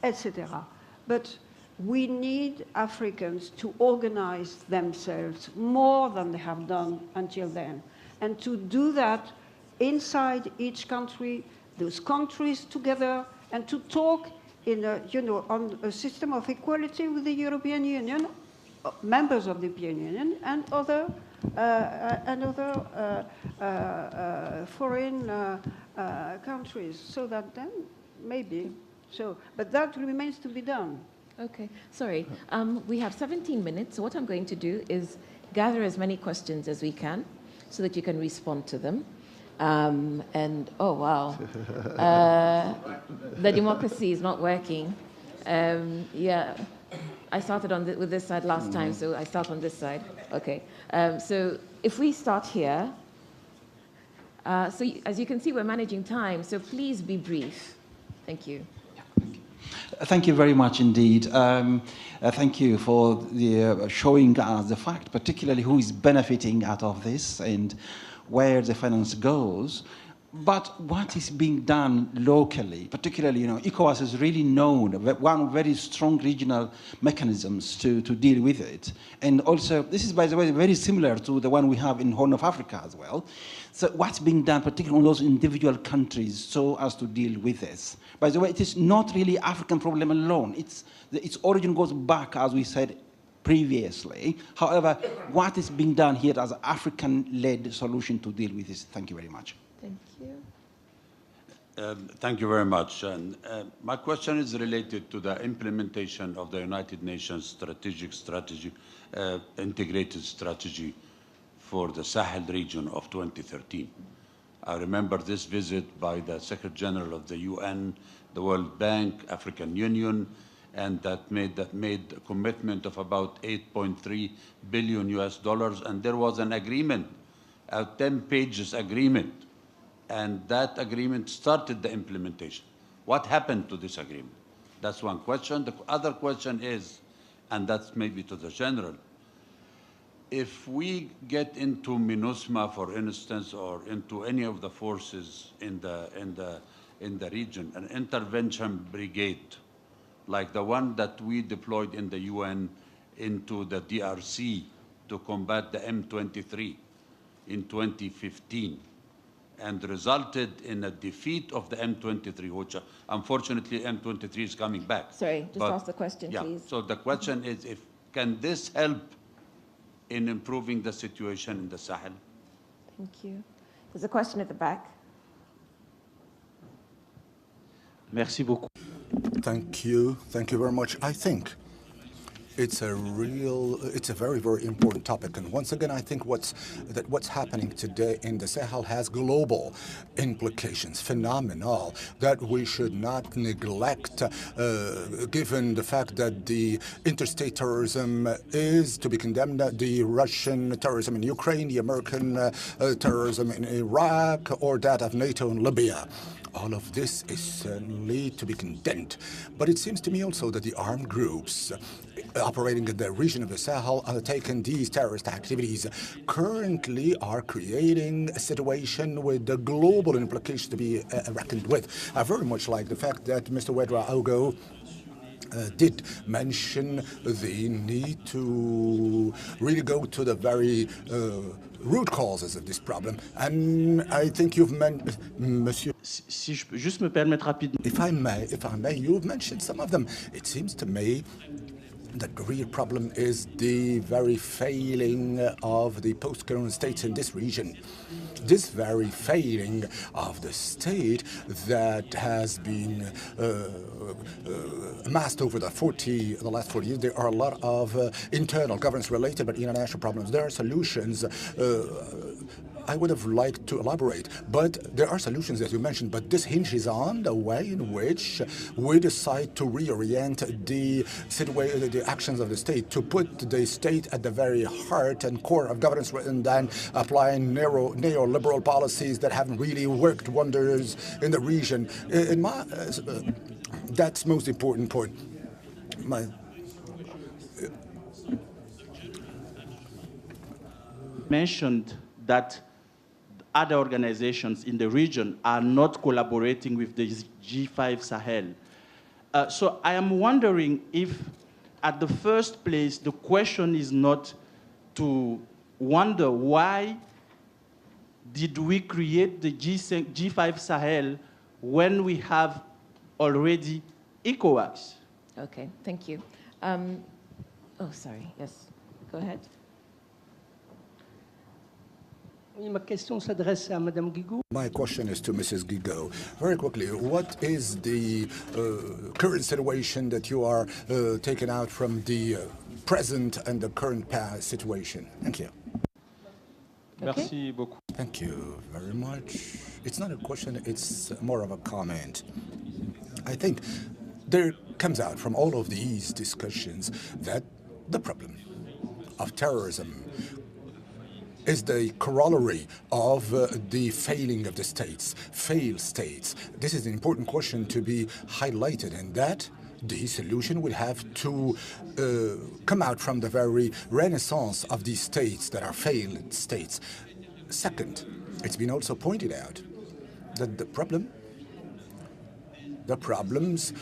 etc. But we need Africans to organize themselves more than they have done until then. And to do that inside each country, those countries together, and to talk in a, on a system of equality with the European Union, members of the European Union, and other foreign countries, so that then maybe so. But that remains to be done. Okay, sorry. We have 17 minutes. So what I'm going to do is gather as many questions as we can, so that you can respond to them. And oh wow, the democracy is not working. Yeah, I started with this side last time, so I start on this side. Okay, so if we start here, so as you can see, we're managing time, so please be brief. Thank you. Thank you very much indeed. Thank you for the showing us the fact, particularly who is benefiting out of this and where the finance goes, but what is being done locally, particularly, ECOWAS is really known, one very strong regional mechanisms to deal with it. And also, this is, by the way, very similar to the one we have in Horn of Africa as well. So what's being done, particularly on those individual countries, so as to deal with this? By the way, it is not really African problem alone. Its origin goes back, as we said, previously. However, what is being done here as an African-led solution to deal with this? Thank you very much. Thank you. Thank you very much. And my question is related to the implementation of the United Nations integrated strategy for the Sahel region of 2013. I remember this visit by the Secretary General of the UN, the World Bank, African Union, and that made a commitment of about $8.3 billion US, and there was an agreement, a 10 pages agreement, and that agreement started the implementation. What happened to this agreement? That's one question. The other question is, and that's maybe to the General, if we get into MINUSMA, for instance, or into any of the forces in the region, an intervention brigade, like the one that we deployed in the UN into the DRC to combat the M23 in 2015, and resulted in a defeat of the M23, which unfortunately M23 is coming back. Sorry, just ask the question, yeah, please. So the question is, can this help in improving the situation in the Sahel? Thank you. There's a question at the back. Merci beaucoup. Thank you very much. I think it's a very, very important topic. And once again, I think what's happening today in the Sahel has global implications, phenomenal, that we should not neglect, given the fact that the interstate terrorism is to be condemned, the Russian terrorism in Ukraine, the American terrorism in Iraq, or that of NATO in Libya. All of this is certainly to be condemned. But it seems to me also that the armed groups operating in the region of the Sahel undertaking these terrorist activities currently are creating a situation with the global implications to be reckoned with. I very much like the fact that Mr. Ouedraogo did mention the need to really go to the very root causes of this problem. And I think you've mentioned, Monsieur, si je peux juste me permettre rapidement. If I may, you've mentioned some of them. It seems to me that the real problem is the very failing of the post-colonial states in this region. This very failing of the state that has been amassed over the last 40 years. There are a lot of internal governance-related but international problems. There are solutions. I would have liked to elaborate, but there are solutions, as you mentioned, but this hinges on the way in which we decide to reorient the actions of the state, to put the state at the very heart and core of governance, rather than applying neoliberal policies that haven't really worked wonders in the region. That's most important point. Mentioned that other organizations in the region are not collaborating with the G5 Sahel. So I am wondering if, at the first place, the question is not to wonder why did we create the G5 Sahel when we have already ECOWAS? Okay, thank you. Oh, sorry, yes, go ahead. My question is to Mrs. Guigou. Very quickly, what is the current situation that you are taking out from the present and the current past situation? Thank you. Merci beaucoup. Thank you very much. It's not a question, it's more of a comment. I think there comes out from all of these discussions that the problem of terrorism is the corollary of the failing of the states, failed states. This is an important question to be highlighted, and that the solution would have to come out from the very renaissance of these states that are failed states. Second, it's been also pointed out that the problems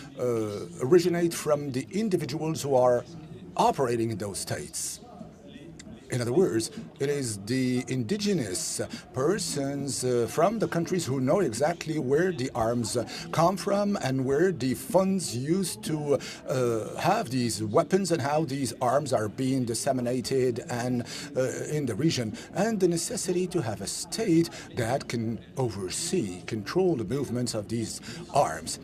originate from the individuals who are operating in those states. In other words, it is the indigenous persons from the countries who know exactly where the arms come from and where the funds used to have these weapons and how these arms are being disseminated and in the region, and the necessity to have a state that can oversee, control the movements of these arms.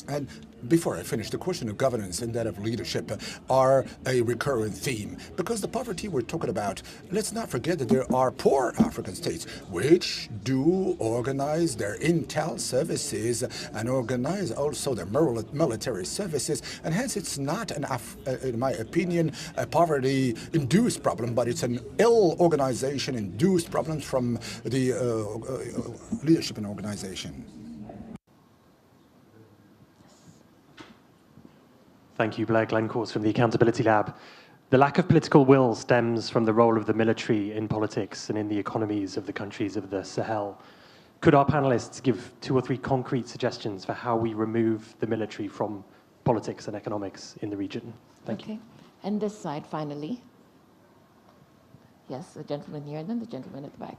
And before I finish, the question of governance and that of leadership are a recurrent theme. Because the poverty we're talking about, let's not forget that there are poor African states which do organize their intel services and organize also their military services. And hence it's not, in my opinion, a poverty-induced problem, but it's an ill organization-induced problem from the leadership and organization. Thank you, Blair Glencourse from the Accountability Lab. The lack of political will stems from the role of the military in politics and in the economies of the countries of the Sahel. Could our panelists give 2 or 3 concrete suggestions for how we remove the military from politics and economics in the region? Thank you. And this side, finally. Yes, the gentleman here, and then the gentleman at the back.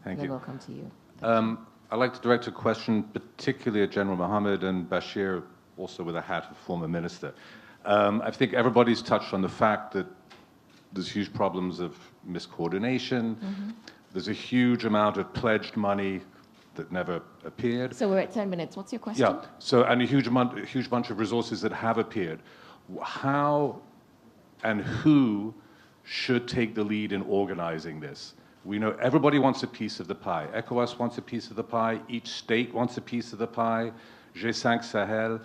Thank and you. Then we'll come to you. I'd like to direct a question particularly at General Mohammed and Bashir, also with a hat of former minister. I think everybody's touched on the fact that there's huge problems of miscoordination. There's a huge amount of pledged money that never appeared. So we're at 10 minutes. What's your question? Yeah, so, and a huge bunch of resources that have appeared. How and who should take the lead in organizing this? We know everybody wants a piece of the pie. ECOWAS wants a piece of the pie. Each state wants a piece of the pie. G5 Sahel.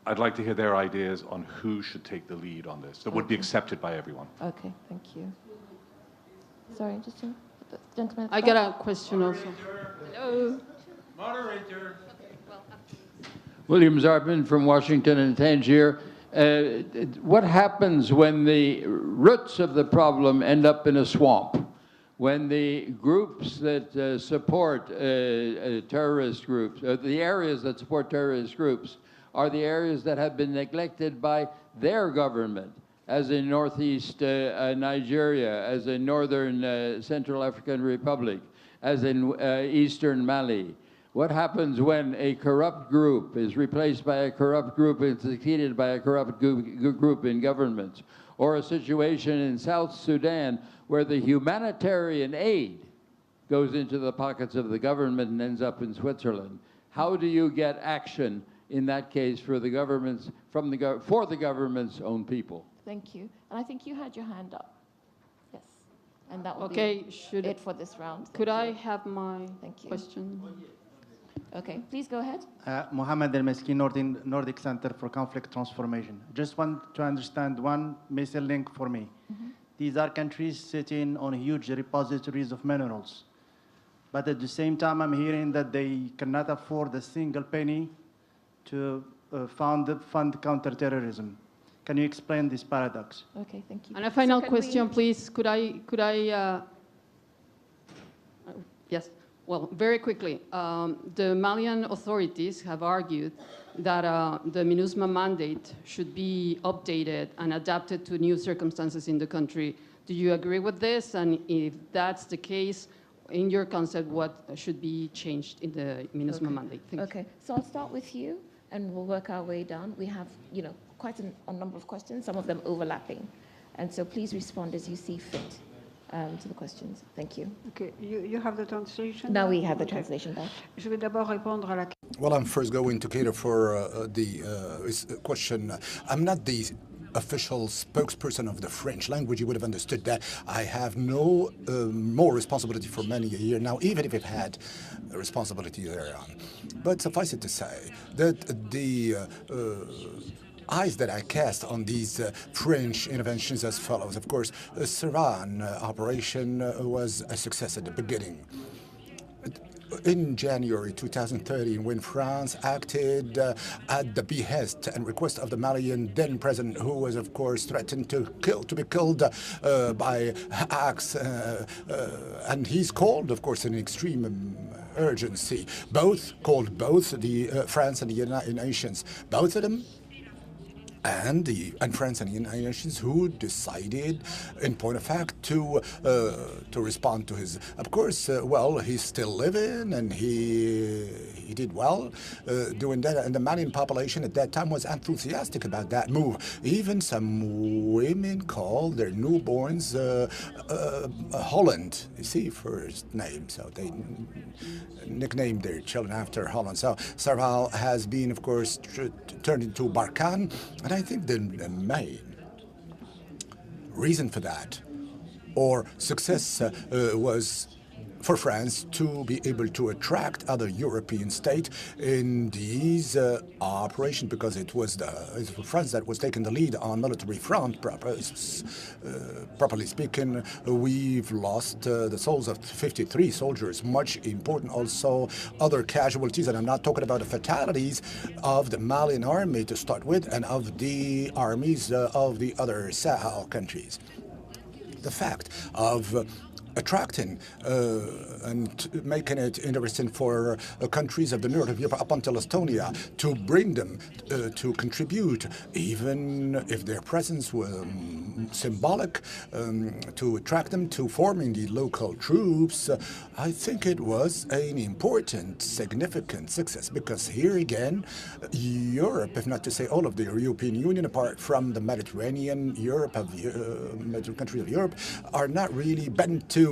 I'd like to hear their ideas on who should take the lead on this that would be accepted by everyone. Okay, thank you. Sorry, just the gentleman at the I back. got a question also. Hello. Moderator. William Zarpin from Washington and Tangier. What happens when the roots of the problem end up in a swamp? When the groups that support terrorist groups, the areas that support terrorist groups, are the areas that have been neglected by their government, as in northeast Nigeria, as in northern Central African Republic, as in eastern Mali. What happens when a corrupt group is replaced by a corrupt group and succeeded by a corrupt group in government? Or a situation in South Sudan where the humanitarian aid goes into the pockets of the government and ends up in Switzerland? How do you get action in that case for the government's, for the government's own people? Thank you. And I think you had your hand up. Yes. And that will Okay, be it for this round. Could I have my Thank you. question? Okay, please go ahead. Mohammed El-Meski, Nordic Center for Conflict Transformation. Just want to understand one missing link for me. These are countries sitting on huge repositories of minerals. But at the same time, I'm hearing that they cannot afford a single penny to fund counterterrorism. Can you explain this paradox? Okay, thank you. And a final So can question, we- please. Could I yes. Well, very quickly, the Malian authorities have argued that the MINUSMA mandate should be updated and adapted to new circumstances in the country. Do you agree with this? And if that's the case, in your concept, what should be changed in the MINUSMA mandate? Thank you. Okay, so I'll start with you, and we'll work our way down. We have, quite a number of questions, some of them overlapping. And so please respond as you see fit to the questions. Thank you. Okay, you have the translation? Now we have the translation back. Je vais d'abord répondre à la Well, I'm first going to cater for the question. I'm not the official spokesperson of the French language. You would have understood that. I have no more responsibility for many a year now, even if I've had a responsibility thereon. But suffice it to say that the eyes that I cast on these French interventions as follows. Of course, Saran operation was a success at the beginning. In January 2013, when France acted at the behest and request of the Malian then president, who was, of course, threatened to be killed by axe, and he's called, of course, in extreme urgency. Both the France and the United Nations, both of them. And France and the United Nations, who decided, in point of fact, to respond to his. Of course, well, he's still living, and he did well doing that. And the Malian population at that time was enthusiastic about that move. Even some women called their newborns Holland. You see, first name, so they nicknamed their children after Holland. So Sahel has been, of course, turned into Barkhane. And I think the main reason for that, or success, was for France to be able to attract other European states in these operations, because it was France that was taking the lead on military front. Properly speaking, we've lost the souls of 53 soldiers, much important also other casualties, and I'm not talking about the fatalities of the Malian army to start with and of the armies of the other Sahel countries. The fact of attracting and making it interesting for countries of the north of Europe up until Estonia to bring them to contribute, even if their presence was symbolic, to attract them to forming the local troops. I think it was an important, significant success, because here again, Europe, if not to say all of the European Union, apart from the Mediterranean, Mediterranean countries of Europe, are not really bent to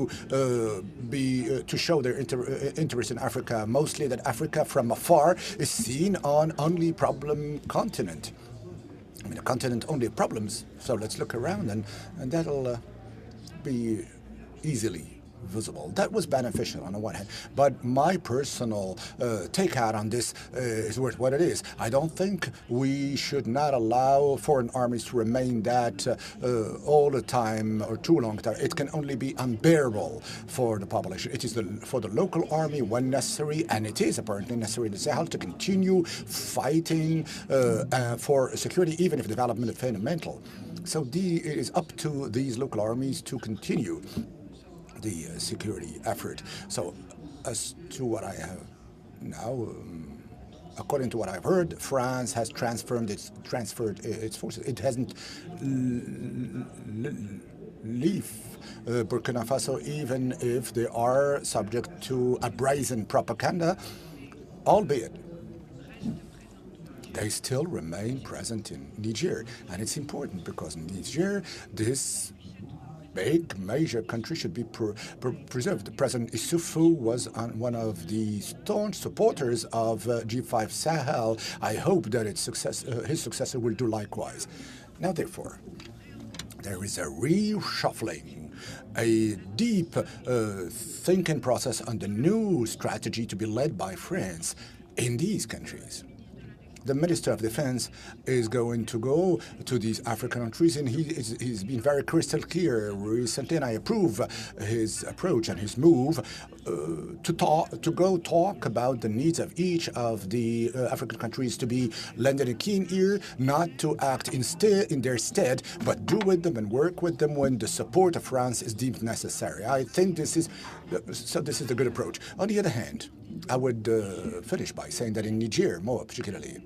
show their interest in Africa. Mostly that Africa from afar is seen on only problem continent. I mean, a continent only problems. So let's look around, and that'll be easily visible. That was beneficial on the one hand, but my personal take out on this is worth what it is. I don't think we should not allow foreign armies to remain that all the time or too long time. It can only be unbearable for the population. It is for the local army when necessary, and it is apparently necessary in the Sahel, to continue fighting for security, even if development is fundamental. So it is up to these local armies to continue the security effort. So as to what I have now, according to what I've heard, France has transferred its forces. It hasn't leave Burkina Faso, even if they are subject to a brazen propaganda, albeit they still remain present in Niger. And it's important because in Niger, this big major country should be preserved. President Issoufou was one of the staunch supporters of G5 Sahel. I hope that his successor will do likewise. Now, therefore, there is a reshuffling, a deep thinking process on the new strategy to be led by France in these countries. The Minister of Defense is going to go to these African countries, and he's been very crystal clear recently, and I approve his approach and his move to go talk about the needs of each of the African countries, to be lending a keen ear, not to act in their stead, but do with them and work with them when the support of France is deemed necessary. I think this is a good approach. On the other hand, I would finish by saying that in Niger, more particularly,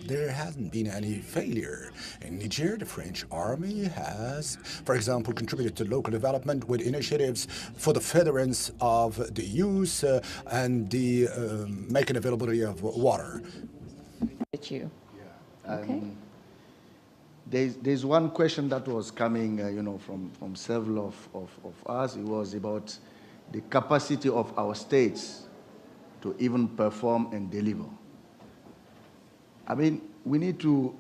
there hasn't been any failure. In Niger, the French army has, for example, contributed to local development with initiatives for the furtherance of the use and the making availability of water. Okay. There's one question that was coming, from several of us. It was about the capacity of our states to even perform and deliver. I mean, we need to...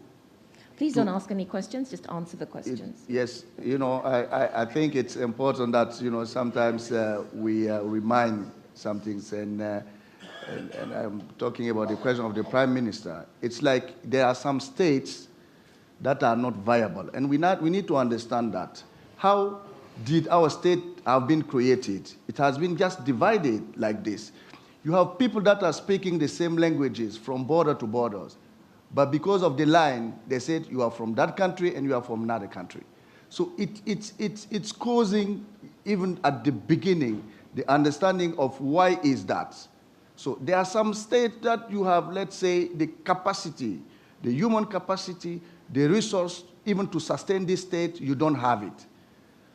Please don't ask any questions, just answer the questions. Yes, I think it's important that, sometimes we remind some things, and I'm talking about the question of the Prime Minister. It's like there are some states that are not viable, and we need to understand that. How did our state have been created? It has been just divided like this. You have people that are speaking the same languages from border to borders. But because of the line, they said you are from that country and you are from another country. So it's causing, even at the beginning, the understanding of why is that. So there are some states that you have, let's say, the capacity, the human capacity, the resource, even to sustain this state, you don't have it.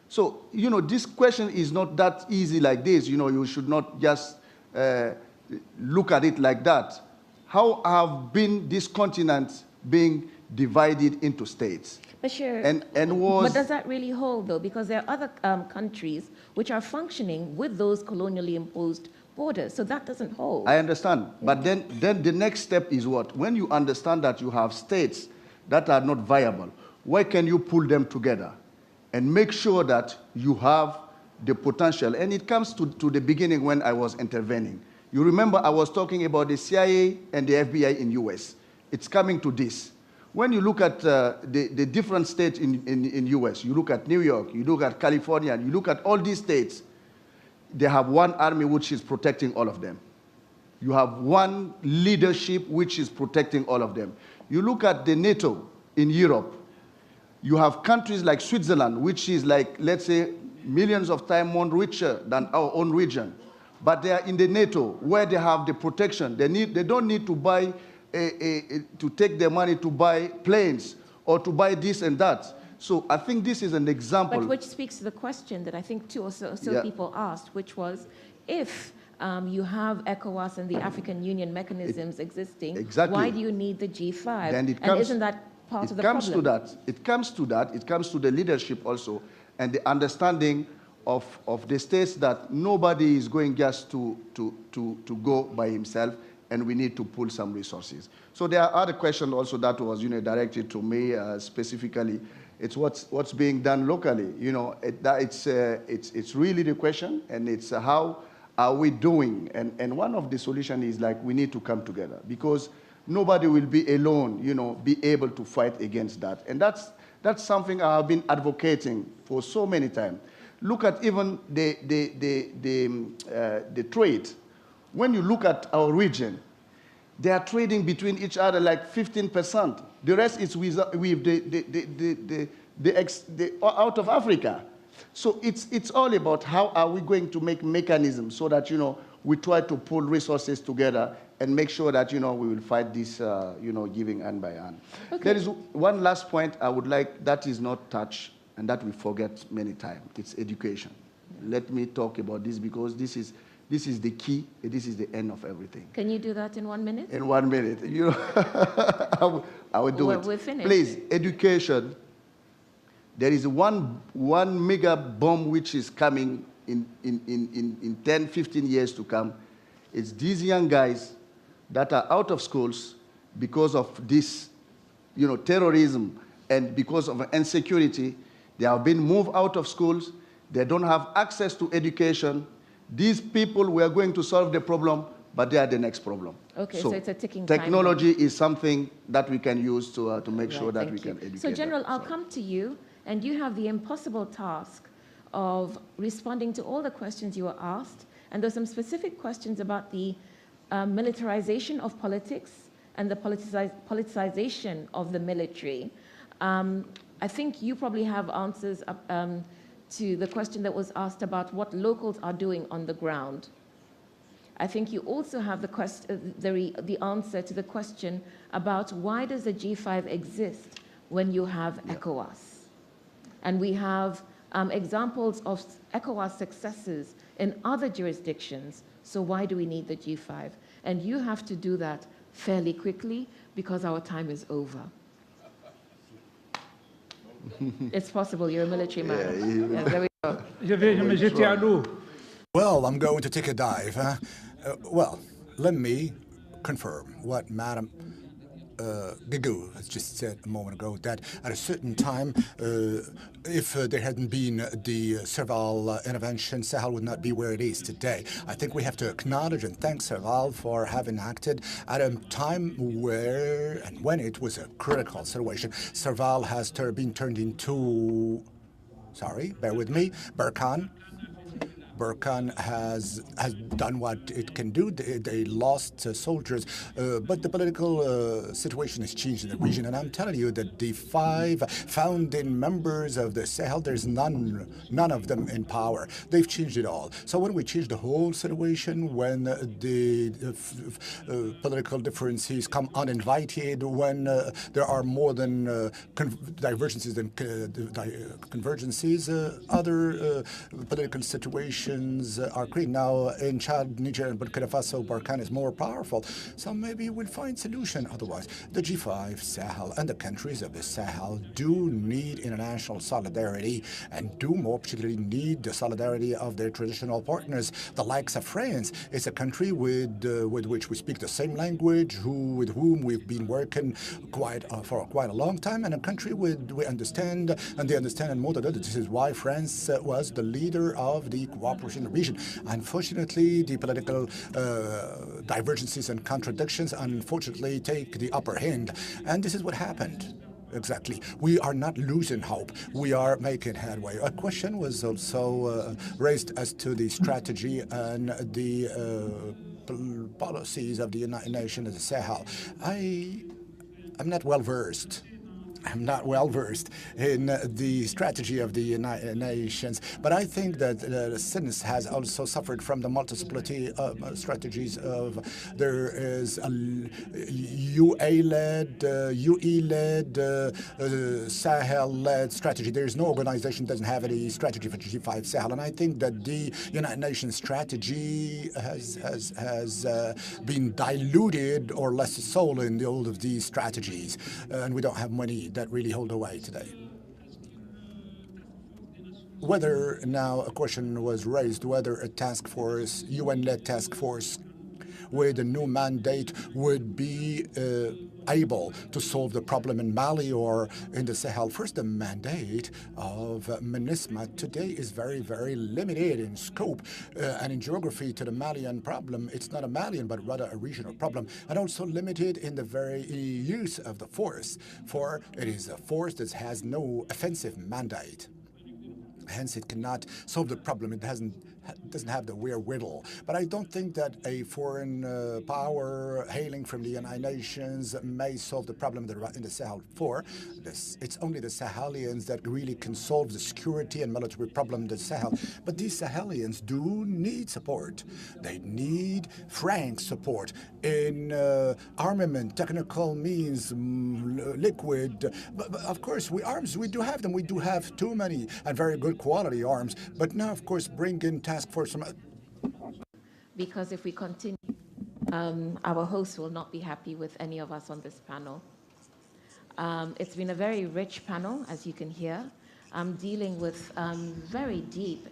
So, this question is not that easy like this. You should not just look at it like that. How have been this continent being divided into states? Bashir, but does that really hold, though? Because there are other countries which are functioning with those colonially imposed borders, so that doesn't hold. I understand, but then the next step is what? When you understand that you have states that are not viable, where can you pull them together and make sure that you have the potential. And it comes to the beginning when I was intervening. You remember I was talking about the CIA and the FBI in US. It's coming to this. When you look at the different states in US, you look at New York, you look at California, you look at all these states, they have one army which is protecting all of them. You have one leadership which is protecting all of them. You look at the NATO in Europe, you have countries like Switzerland, which is like, let's say, millions of times more richer than our own region. But they are in the NATO where they have the protection. They don't need to buy, to take their money to buy planes or to buy this and that. So I think this is an example. But which speaks to the question that I think two or so people asked, which was, if you have ECOWAS and the African Union mechanisms existing, why do you need the G5? And isn't that part of the problem? It comes to the leadership also, and the understanding of the states that nobody is going just to go by himself, and we need to pull some resources. So there are other questions also that was directed to me specifically. It's what's being done locally. It's really the question, and it's how are we doing? And one of the solutions is like we need to come together, because nobody will be alone, be able to fight against that. And that's something I have been advocating for so many times. Look at even the trade. When you look at our region, they are trading between each other like 15%. The rest is with the out of Africa. So it's all about how are we going to make mechanisms so that we try to pull resources together and make sure that we will fight this giving hand by hand. Okay. There is one last point I would like that is not touched and that we forget many times. It's education. Let me talk about this because this is the key. This is the end of everything. Can you do that in 1 minute? In 1 minute, I will do it. We're finished. Please, education. There is one mega bomb which is coming in 10, 15 years to come. It's these young guys that are out of schools because of this, terrorism and because of insecurity. They have been moved out of schools. They don't have access to education. These people, we are going to solve the problem, but they are the next problem. Okay, so it's a ticking time bomb. Technology is something that we can use to make sure that we can educate. So, General, I'll come to you, and you have the impossible task of responding to all the questions you were asked. And there's some specific questions about the militarization of politics and the politicization of the military. I think you probably have answers to the question that was asked about what locals are doing on the ground. I think you also have the answer to the question about why does the G5 exist when you have ECOWAS? And we have examples of ECOWAS successes in other jurisdictions, so why do we need the G5? And you have to do that fairly quickly because our time is over. It's possible, you're a military man. Yeah, there we go. Well, I'm going to take a dive. Well, let me confirm what Madam Guigou has just said a moment ago, that at a certain time, if there hadn't been the Serval intervention, Sahel would not be where it is today. I think we have to acknowledge and thank Serval for having acted at a time where and when it was a critical situation. Serval has been turned into, sorry, bear with me, Barkhane. Barkhane has done what it can do. They lost soldiers, but the political situation has changed in the region. And I'm telling you that the 5 founding members of the Sahel, there's none of them in power. They've changed it all. So when we change the whole situation, when the political differences come uninvited, when there are more than divergences than convergences, other political situations nations are creating. Now, in Chad, Niger, and Burkina Faso, Barkhane is more powerful. So maybe we'll find solution otherwise. The G5 Sahel and the countries of the Sahel do need international solidarity and do more particularly need the solidarity of their traditional partners, the likes of France. It's a country with which we speak the same language, with whom we've been working for quite a long time, and a country we understand, and they understand and more than others. This is why France was the leader of the cooperation in the region. Unfortunately, the political divergences and contradictions, unfortunately, take the upper hand, and this is what happened. Exactly. We are not losing hope. We are making headway. A question was also raised as to the strategy and the policies of the United Nations of the Sahel. I'm not well versed. I'm not well versed in the strategy of the United Nations, but I think that SINS has also suffered from the multiplicity of strategies of there is a UA-led, UE-led, Sahel-led strategy. There is no organization that doesn't have any strategy for G5 Sahel, and I think that the United Nations strategy has been diluted or less soul in all of these strategies, and we don't have many that really hold away today. Whether now a question was raised whether a task force, UN-led task force with a new mandate would be able to solve the problem in Mali or in the Sahel. First, the mandate of MINUSMA today is very, very limited in scope and in geography to the Malian problem. It's not a Malian, but rather a regional problem, and also limited in the very use of the force, for it is a force that has no offensive mandate. Hence, it cannot solve the problem. It doesn't have the wherewithal. But I don't think that a foreign power hailing from the United Nations may solve the problem in the Sahel. It's only the Sahelians that really can solve the security and military problem in the Sahel. But these Sahelians do need support. They need frank support in armament, technical means, liquid. But of course, we do have them. We do have too many and very good quality arms. But now, of course, bring in task force. Because if we continue, our hosts will not be happy with any of us on this panel. It's been a very rich panel, as you can hear, dealing with very deep,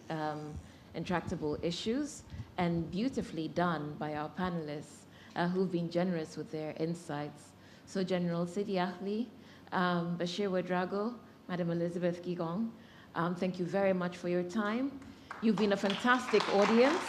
intractable issues, and beautifully done by our panelists who've been generous with their insights. So General Sidi Ahli, Bashir Ouedraogo, Madam Elizabeth Guigong, thank you very much for your time. You've been a fantastic audience,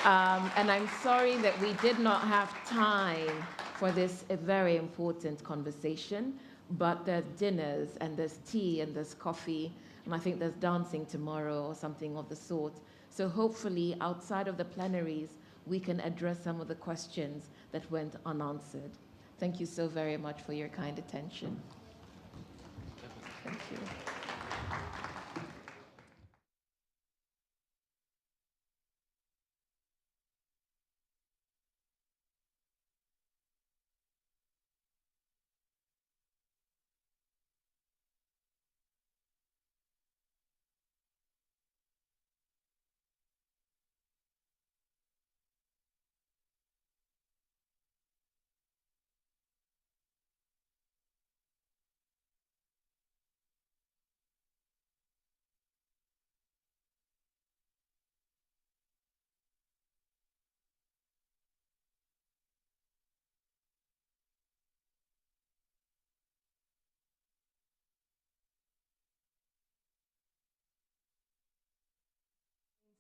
and I'm sorry that we did not have time for this very important conversation, but there's dinners, and there's tea, and there's coffee, and I think there's dancing tomorrow or something of the sort. So hopefully, outside of the plenaries, we can address some of the questions that went unanswered. Thank you so very much for your kind attention. Thank you.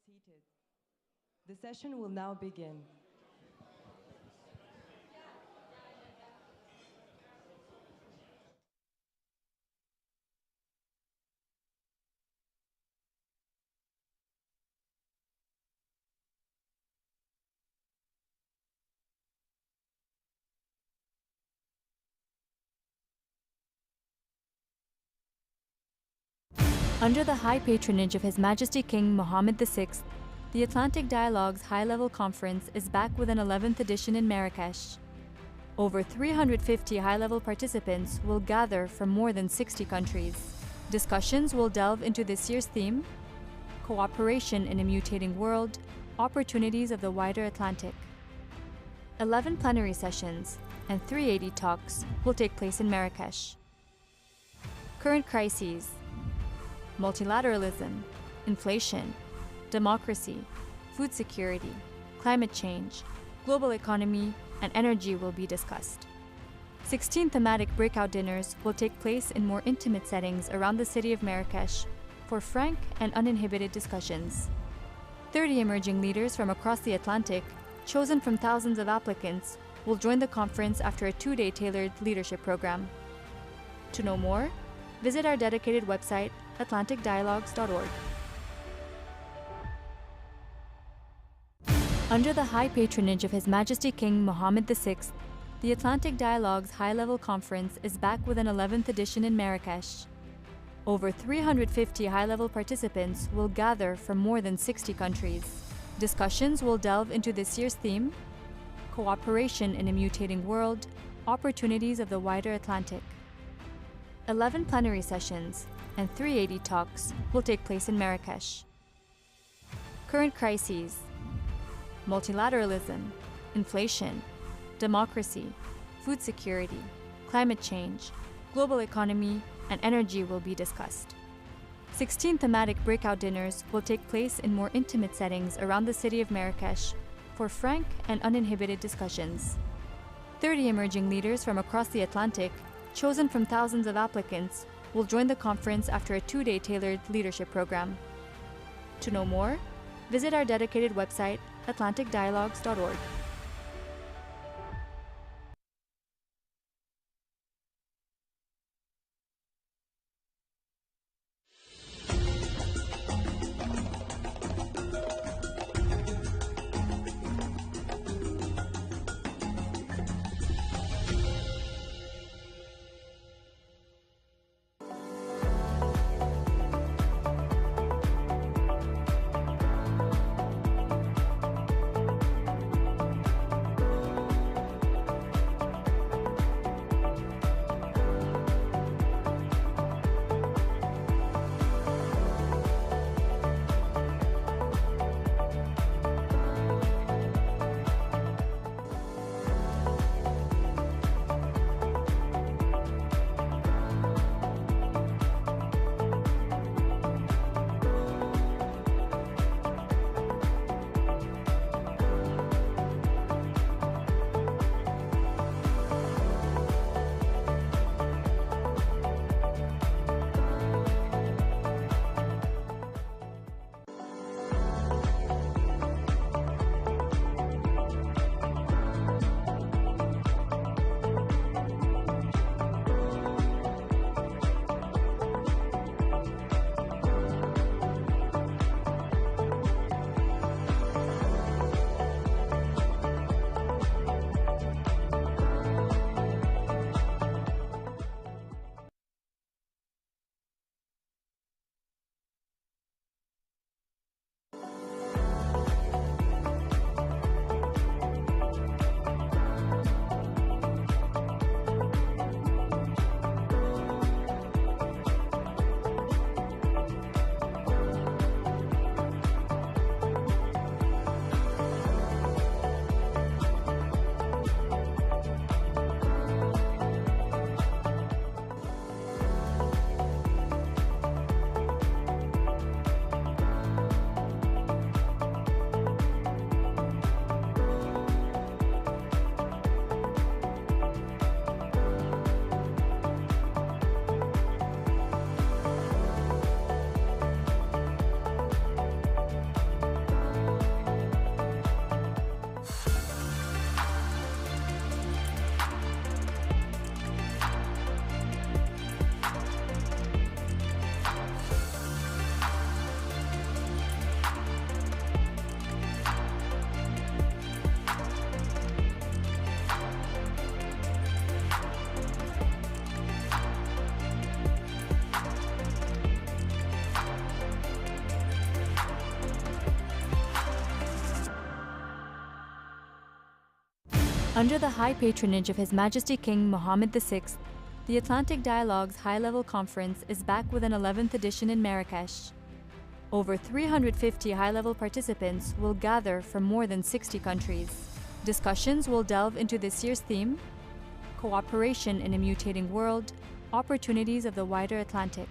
Seated. The session will now begin. Under the high patronage of His Majesty King Mohammed VI, the Atlantic Dialogues High-Level Conference is back with an 11th edition in Marrakesh. Over 350 high-level participants will gather from more than 60 countries. Discussions will delve into this year's theme: Cooperation in a Mutating World, Opportunities of the Wider Atlantic. 11 plenary sessions and 380 talks will take place in Marrakesh. Current crises, multilateralism, inflation, democracy, food security, climate change, global economy, and energy will be discussed. 16 thematic breakout dinners will take place in more intimate settings around the city of Marrakesh for frank and uninhibited discussions. 30 emerging leaders from across the Atlantic, chosen from thousands of applicants, will join the conference after a 2-day tailored leadership program. To know more, visit our dedicated website, atlanticdialogues.org. Under the high patronage of His Majesty King Mohammed VI, the Atlantic Dialogues High-Level Conference is back with an 11th edition in Marrakesh. Over 350 high-level participants will gather from more than 60 countries. Discussions will delve into this year's theme, Cooperation in a Mutating World, Opportunities of the Wider Atlantic. 11 plenary sessions and 380 talks will take place in Marrakesh. Current crises, multilateralism, inflation, democracy, food security, climate change, global economy, and energy will be discussed. 16 thematic breakout dinners will take place in more intimate settings around the city of Marrakesh for frank and uninhibited discussions. 30 emerging leaders from across the Atlantic, chosen from thousands of applicants, will join the conference after a 2-day tailored leadership program. To know more, visit our dedicated website, atlanticdialogues.org. Under the high patronage of His Majesty King Mohammed VI, the Atlantic Dialogues High-Level Conference is back with an 11th edition in Marrakesh. Over 350 high-level participants will gather from more than 60 countries. Discussions will delve into this year's theme, Cooperation in a Mutating World, Opportunities of the Wider Atlantic.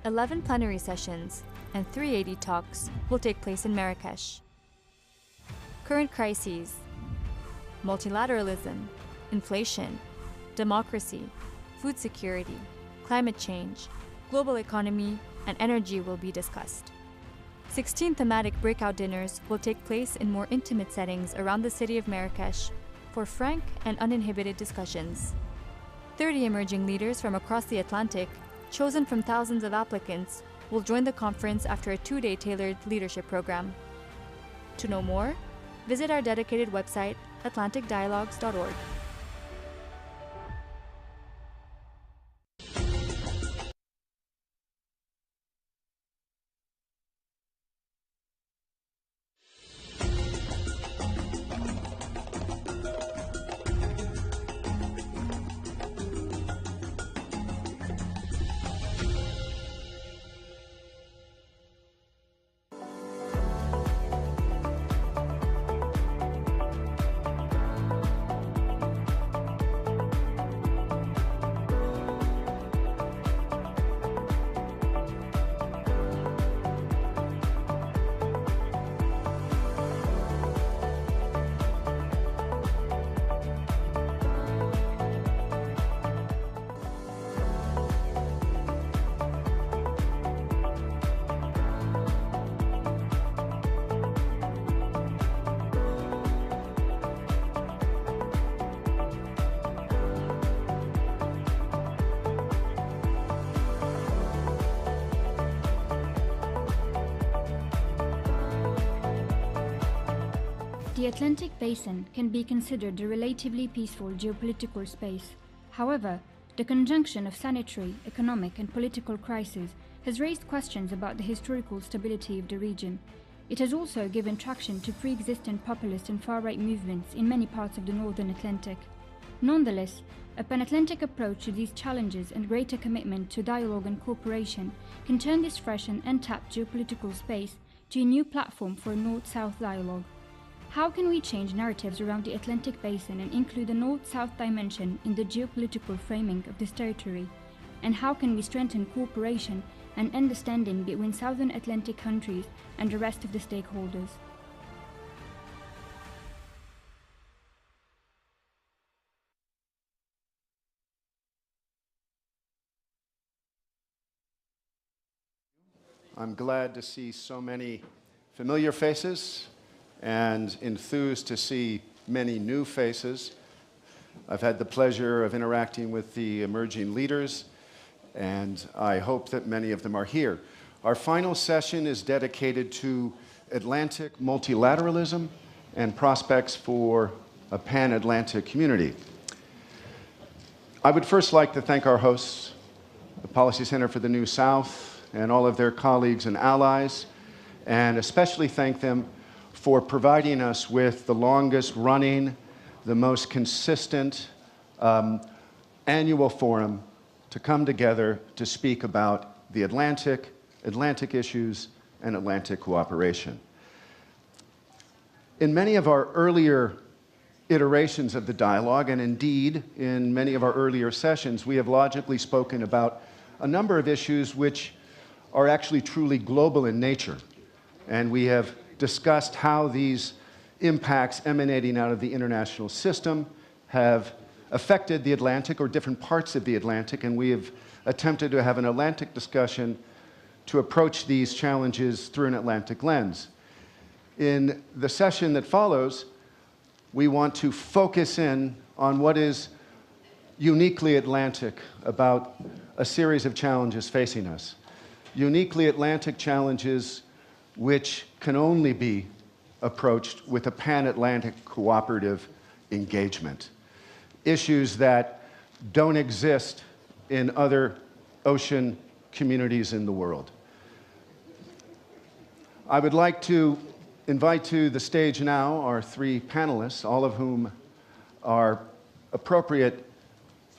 11 plenary sessions and 380 talks will take place in Marrakesh. Current crises, multilateralism, inflation, democracy, food security, climate change, global economy, and energy will be discussed. 16 thematic breakout dinners will take place in more intimate settings around the city of Marrakesh for frank and uninhibited discussions. 30 emerging leaders from across the Atlantic, chosen from thousands of applicants, will join the conference after a 2-day tailored leadership program. To know more, visit our dedicated website, atlanticdialogues.org. The Atlantic Basin can be considered a relatively peaceful geopolitical space. However, the conjunction of sanitary, economic, and political crises has raised questions about the historical stability of the region. It has also given traction to pre-existing populist and far-right movements in many parts of the northern Atlantic. Nonetheless, a pan-Atlantic approach to these challenges and greater commitment to dialogue and cooperation can turn this fresh and untapped geopolitical space to a new platform for a North-South dialogue. How can we change narratives around the Atlantic Basin and include a North-South dimension in the geopolitical framing of this territory? And how can we strengthen cooperation and understanding between Southern Atlantic countries and the rest of the stakeholders? I'm glad to see so many familiar faces and enthused to see many new faces. I've had the pleasure of interacting with the emerging leaders, and I hope that many of them are here. Our final session is dedicated to Atlantic multilateralism and prospects for a pan-Atlantic community. I would first like to thank our hosts, the Policy Center for the New South, and all of their colleagues and allies, and especially thank them for providing us with the longest running, the most consistent annual forum to come together to speak about the Atlantic issues, and Atlantic cooperation. In many of our earlier iterations of the dialogue, and indeed in many of our earlier sessions, we have logically spoken about a number of issues which are actually truly global in nature, and we have discussed how these impacts emanating out of the international system have affected the Atlantic or different parts of the Atlantic, and we have attempted to have an Atlantic discussion to approach these challenges through an Atlantic lens. In the session that follows, we want to focus in on what is uniquely Atlantic about a series of challenges facing us. Uniquely Atlantic challenges which can only be approached with a pan-Atlantic cooperative engagement. Issues that don't exist in other ocean communities in the world. I would like to invite to the stage now our three panelists, all of whom are appropriate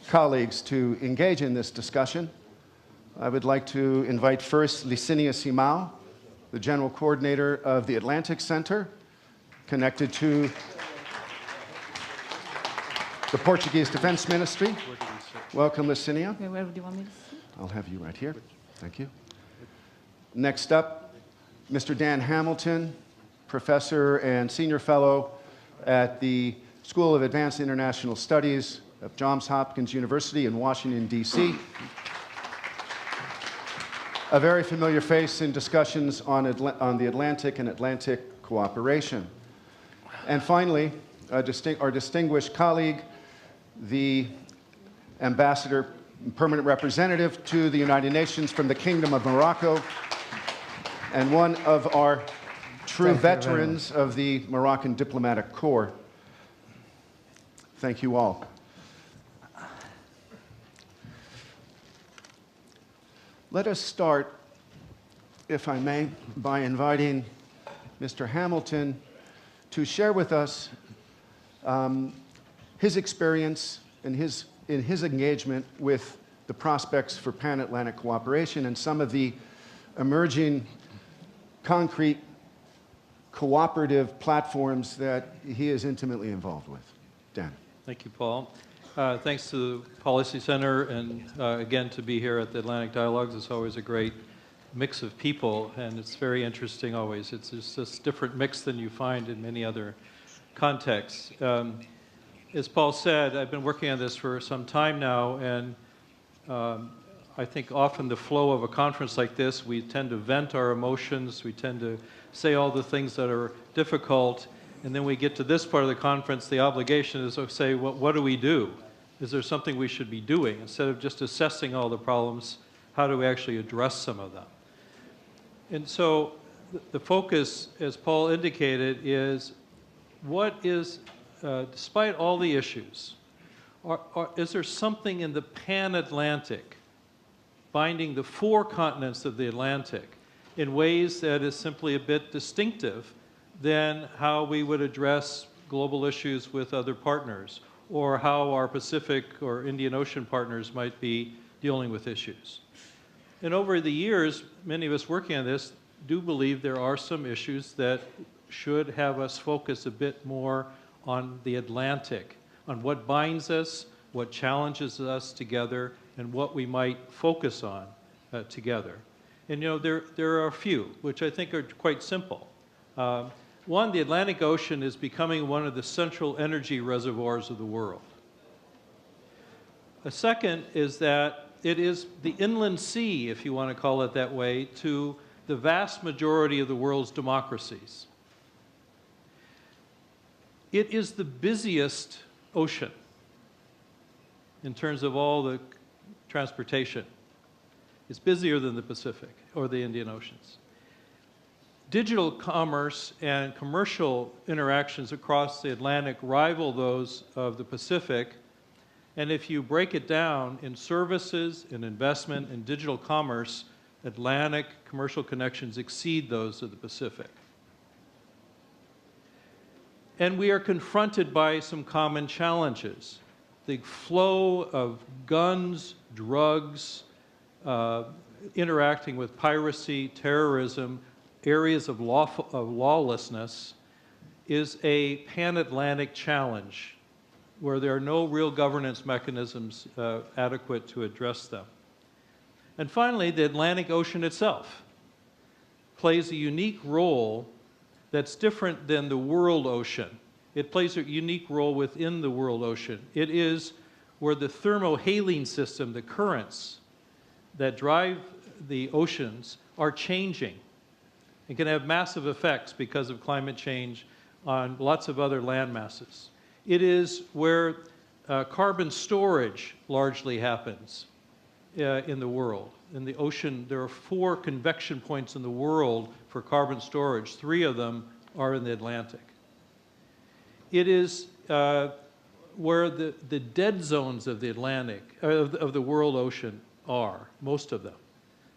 colleagues to engage in this discussion. I would like to invite first Licinia Simão, the General Coordinator of the Atlantic Center, connected to the Portuguese Defense Ministry. Welcome, Licinia. Where do you want me to sit? I'll have you right here. Thank you. Next up, Mr. Dan Hamilton, Professor and Senior Fellow at the School of Advanced International Studies of Johns Hopkins University in Washington, D.C. A very familiar face in discussions on the Atlantic and Atlantic cooperation. And finally, our distinguished colleague, the Ambassador, Permanent Representative to the United Nations from the Kingdom of Morocco, and one of our true veterans of the Moroccan Diplomatic Corps. Thank you all. Let us start, if I may, by inviting Mr. Hamilton to share with us his experience and his engagement with the prospects for pan-Atlantic cooperation and some of the emerging concrete cooperative platforms that he is intimately involved with. Dan. Thank you, Paul. Thanks to the Policy Center and again to be here at the Atlantic Dialogues. It's always a great mix of people and it's very interesting always. It's just this different mix than you find in many other contexts. As Paul said, I've been working on this for some time now and I think often the flow of a conference like this, we tend to vent our emotions, we tend to say all the things that are difficult, and then we get to this part of the conference, the obligation is to say, what do we do? Is there something we should be doing? Instead of just assessing all the problems, how do we actually address some of them? And so the focus, as Paul indicated, is what is, despite all the issues, is there something in the pan-Atlantic binding the four continents of the Atlantic in ways that is simply a bit distinctive than how we would address global issues with other partners, or how our Pacific or Indian Ocean partners might be dealing with issues. And over the years, many of us working on this do believe there are some issues that should have us focus a bit more on the Atlantic, on what binds us, what challenges us together, and what we might focus on together. And you know, there are a few, which I think are quite simple. One, the Atlantic Ocean is becoming one of the central energy reservoirs of the world. A second is that it is the inland sea, if you want to call it that way, to the vast majority of the world's democracies. It is the busiest ocean in terms of all the transportation. It's busier than the Pacific or the Indian Oceans. Digital commerce and commercial interactions across the Atlantic rival those of the Pacific. And if you break it down in services, in investment, in digital commerce, Atlantic commercial connections exceed those of the Pacific. And we are confronted by some common challenges. The flow of guns, drugs, interacting with piracy, terrorism, areas of lawlessness is a pan-Atlantic challenge where there are no real governance mechanisms adequate to address them. And finally, the Atlantic Ocean itself plays a unique role that's different than the world ocean. It plays a unique role within the world ocean. It is where the thermohaline system, the currents that drive the oceans, are changing. It can have massive effects because of climate change on lots of other land masses. It is where carbon storage largely happens in the world. In the ocean, there are 4 convection points in the world for carbon storage. 3 of them are in the Atlantic. It is where the dead zones of the Atlantic, of the world ocean are, most of them.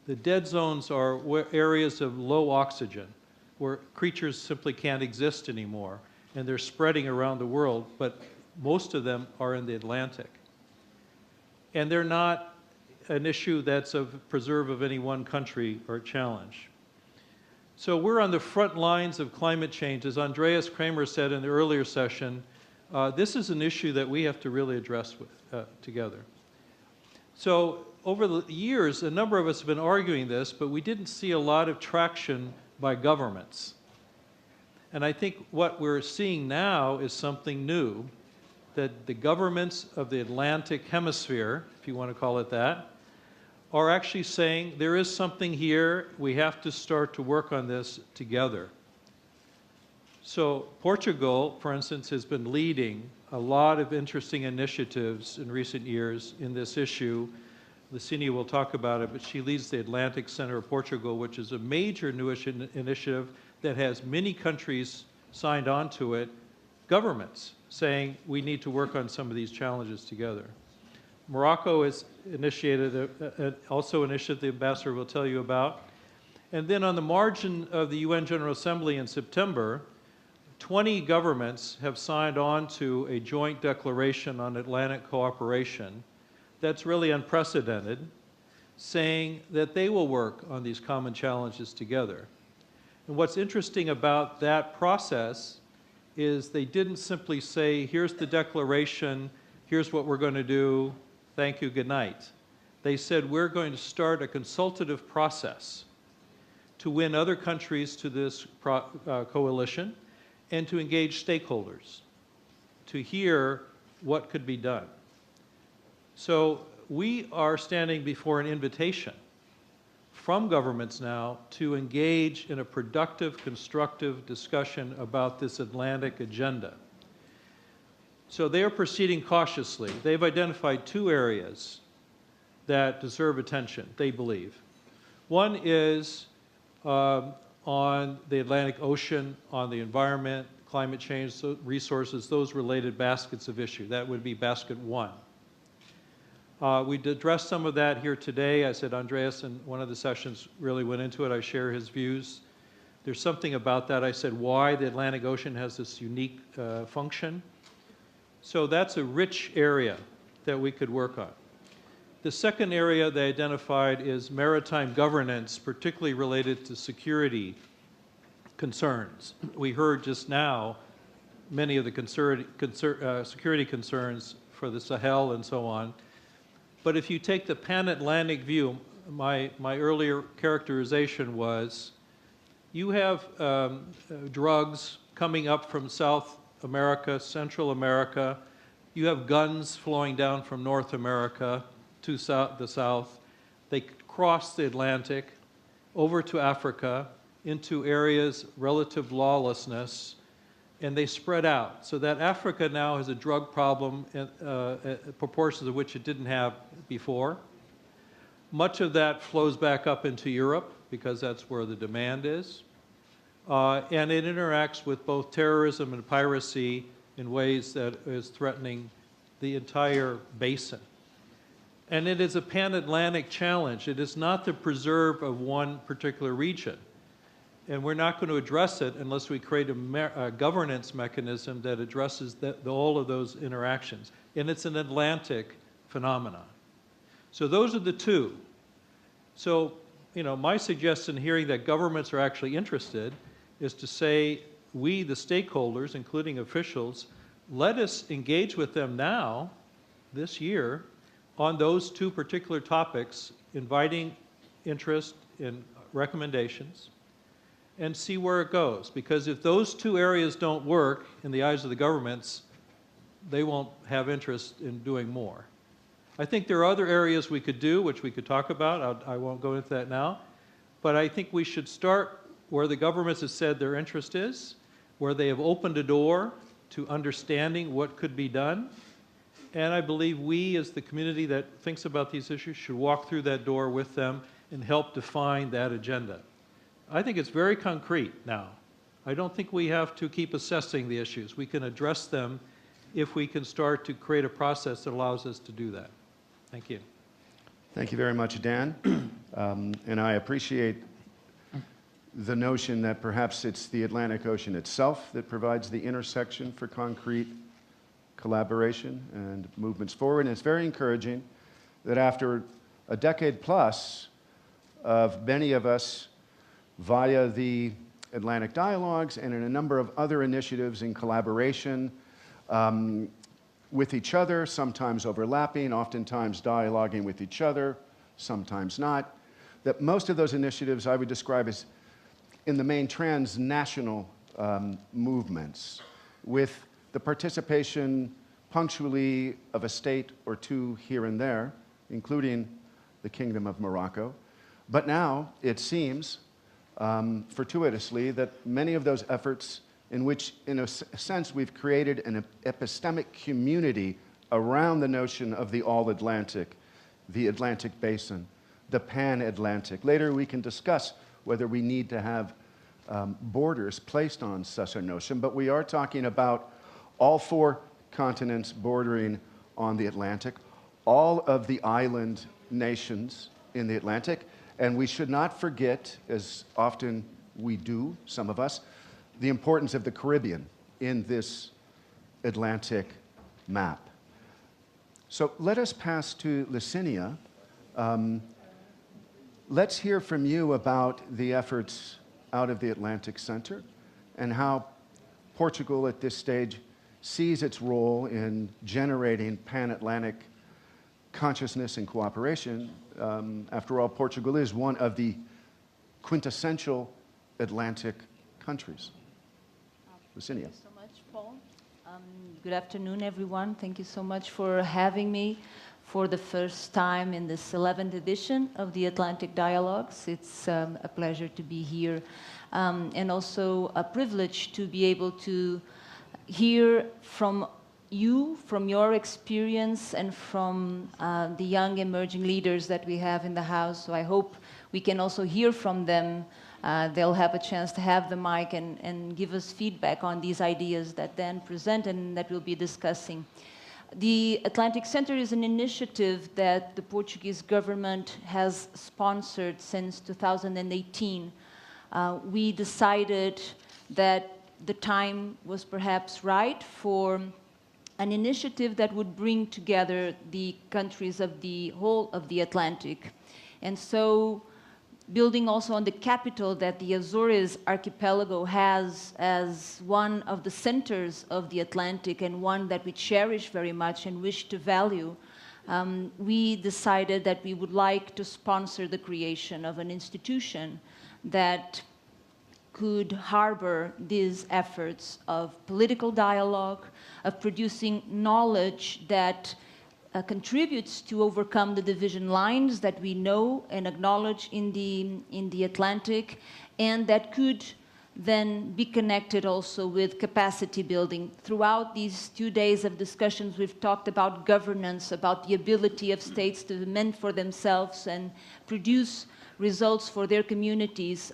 The dead zones are areas of low oxygen, where creatures simply can't exist anymore, and they're spreading around the world, but most of them are in the Atlantic. And they're not an issue that's of preserve of any one country or challenge. So we're on the front lines of climate change. As Andreas Kramer said in the earlier session, this is an issue that we have to really address together. So over the years, a number of us have been arguing this, but we didn't see a lot of traction by governments. And I think what we're seeing now is something new, that the governments of the Atlantic Hemisphere, if you want to call it that, are actually saying there is something here, we have to start to work on this together. So Portugal, for instance, has been leading a lot of interesting initiatives in recent years in this issue. Lucinia will talk about it, but she leads the Atlantic Center of Portugal, which is a major new initiative that has many countries signed on to it, governments saying we need to work on some of these challenges together. Morocco has initiated also an initiative the ambassador will tell you about. And then on the margin of the UN General Assembly in September, 20 governments have signed on to a joint declaration on Atlantic cooperation that's really unprecedented, saying that they will work on these common challenges together. And what's interesting about that process is they didn't simply say, here's the declaration, here's what we're going to do, thank you, good night. They said, we're going to start a consultative process to win other countries to this coalition and to engage stakeholders, to hear what could be done. So we are standing before an invitation from governments now to engage in a productive, constructive discussion about this Atlantic agenda. So they are proceeding cautiously. They've identified two areas that deserve attention, they believe. One is on the Atlantic Ocean, on the environment, climate change, resources, those related baskets of issue. That would be basket one. We addressed some of that here today. I said Andreas in one of the sessions really went into it. I share his views. There's something about that. I said why the Atlantic Ocean has this unique function. So that's a rich area that we could work on. The second area they identified is maritime governance, particularly related to security concerns. We heard just now many of the security concerns for the Sahel and so on. But if you take the pan-Atlantic view, my earlier characterization was you have drugs coming up from South America, Central America. You have guns flowing down from North America to the south. They cross the Atlantic over to Africa into areas relative lawlessness, and they spread out. So that Africa now has a drug problem, proportions of which it didn't have before. Much of that flows back up into Europe because that's where the demand is. And it interacts with both terrorism and piracy in ways that is threatening the entire basin. And it is a pan-Atlantic challenge. It is not the preserve of one particular region. And we're not going to address it unless we create a governance mechanism that addresses all of those interactions. And it's an Atlantic phenomenon. So those are the two. So, you know, my suggestion hearing that governments are actually interested is to say, we, the stakeholders, including officials, let us engage with them now, this year, on those two particular topics, inviting interest in recommendations, and see where it goes. Because if those two areas don't work in the eyes of the governments, they won't have interest in doing more. I think there are other areas we could do, which we could talk about. I won't go into that now. But I think we should start where the governments have said their interest is, where they have opened a door to understanding what could be done. And I believe we, as the community that thinks about these issues, should walk through that door with them and help define that agenda. I think it's very concrete now. I don't think we have to keep assessing the issues. We can address them if we can start to create a process that allows us to do that. Thank you. Thank you very much, Dan. And I appreciate the notion that perhaps it's the Atlantic Ocean itself that provides the intersection for concrete collaboration and movements forward. And it's very encouraging that after a decade plus of many of us via the Atlantic Dialogues and in a number of other initiatives in collaboration with each other, sometimes overlapping, oftentimes dialoguing with each other, sometimes not, that most of those initiatives I would describe as in the main transnational movements, with the participation punctually of a state or two here and there, including the Kingdom of Morocco. But now it seems, fortuitously, that many of those efforts in which, in a sense, we've created an epistemic community around the notion of the all-Atlantic, the Atlantic Basin, the pan-Atlantic. Later we can discuss whether we need to have borders placed on such a notion, but we are talking about all four continents bordering on the Atlantic, all of the island nations in the Atlantic, and we should not forget, as often we do, some of us, the importance of the Caribbean in this Atlantic map. So let us pass to Licinia. Let's hear from you about the efforts out of the Atlantic Center and how Portugal at this stage sees its role in generating pan-Atlantic consciousness and cooperation. After all, Portugal is one of the quintessential Atlantic countries. Licinia. Thank you so much, Paul. Good afternoon, everyone. Thank you so much for having me for the first time in this 11th edition of the Atlantic Dialogues. It's a pleasure to be here, and also a privilege to be able to hear from you, from your experience, and from the young emerging leaders that we have in the House. So I hope we can also hear from them. They'll have a chance to have the mic and give us feedback on these ideas that then present and that we'll be discussing. The Atlantic Center is an initiative that the Portuguese government has sponsored since 2018. We decided that the time was perhaps right for an initiative that would bring together the countries of the whole of the Atlantic. And so, building also on the capital that the Azores archipelago has as one of the centers of the Atlantic and one that we cherish very much and wish to value, we decided that we would like to sponsor the creation of an institution that could harbor these efforts of political dialogue, of producing knowledge that contributes to overcome the division lines that we know and acknowledge in the Atlantic, and that could then be connected also with capacity building. Throughout these 2 days of discussions, we've talked about governance, about the ability of states to mend for themselves and produce results for their communities.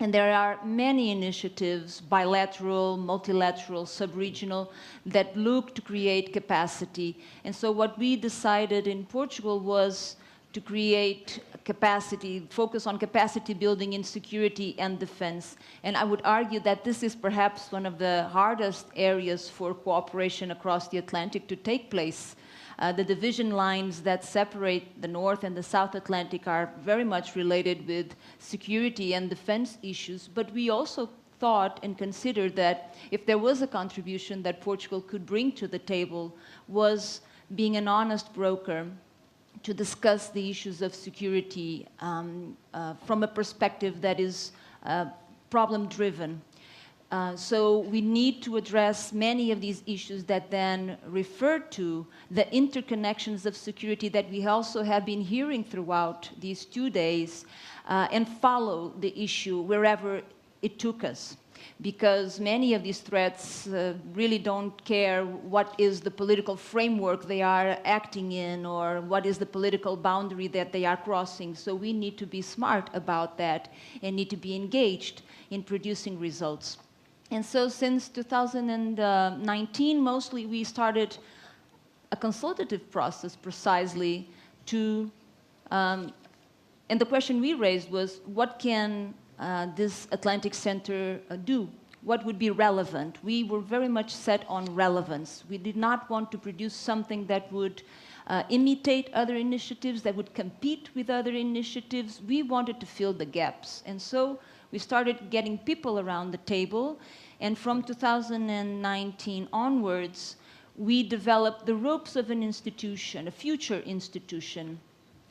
And there are many initiatives, bilateral, multilateral, sub-regional, that look to create capacity. And so what we decided in Portugal was to create capacity, focus on capacity building in security and defense. And I would argue that this is perhaps one of the hardest areas for cooperation across the Atlantic to take place. The division lines that separate the North and the South Atlantic are very much related with security and defense issues, but we also thought and considered that if there was a contribution that Portugal could bring to the table was being an honest broker to discuss the issues of security from a perspective that is problem-driven. So we need to address many of these issues that then refer to the interconnections of security that we also have been hearing throughout these 2 days, and follow the issue wherever it took us. Because many of these threats really don't care what is the political framework they are acting in or what is the political boundary that they are crossing. So we need to be smart about that and need to be engaged in producing results. And so since 2019, mostly we started a consultative process precisely to, and the question we raised was, what can this Atlantic Center do? What would be relevant? We were very much set on relevance. We did not want to produce something that would imitate other initiatives, that would compete with other initiatives. We wanted to fill the gaps. And so we started getting people around the table. And from 2019 onwards, we developed the ropes of an institution, a future institution.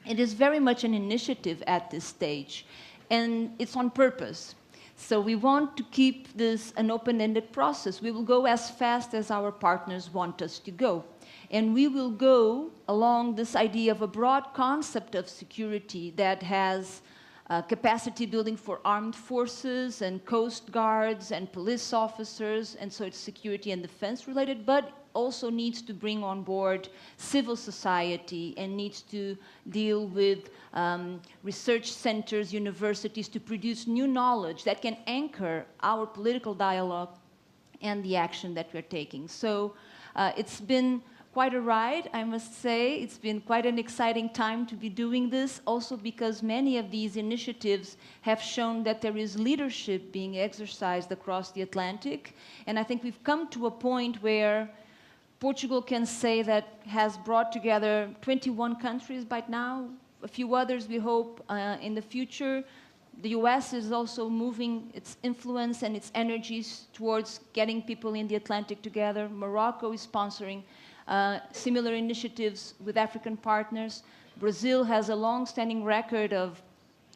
It is very much an initiative at this stage, and it's on purpose. So we want to keep this an open-ended process. We will go as fast as our partners want us to go. And we will go along this idea of a broad concept of security that has capacity building for armed forces and coast guards and police officers, and so it's security and defense related, but also needs to bring on board civil society and needs to deal with research centers, universities, to produce new knowledge that can anchor our political dialogue and the action that we're taking. So it's been quite a ride, I must say. It's been quite an exciting time to be doing this, also because many of these initiatives have shown that there is leadership being exercised across the Atlantic. And I think we've come to a point where Portugal can say that has brought together 21 countries by now, a few others we hope in the future. The US is also moving its influence and its energies towards getting people in the Atlantic together. Morocco is sponsoring similar initiatives with African partners. Brazil has a long-standing record of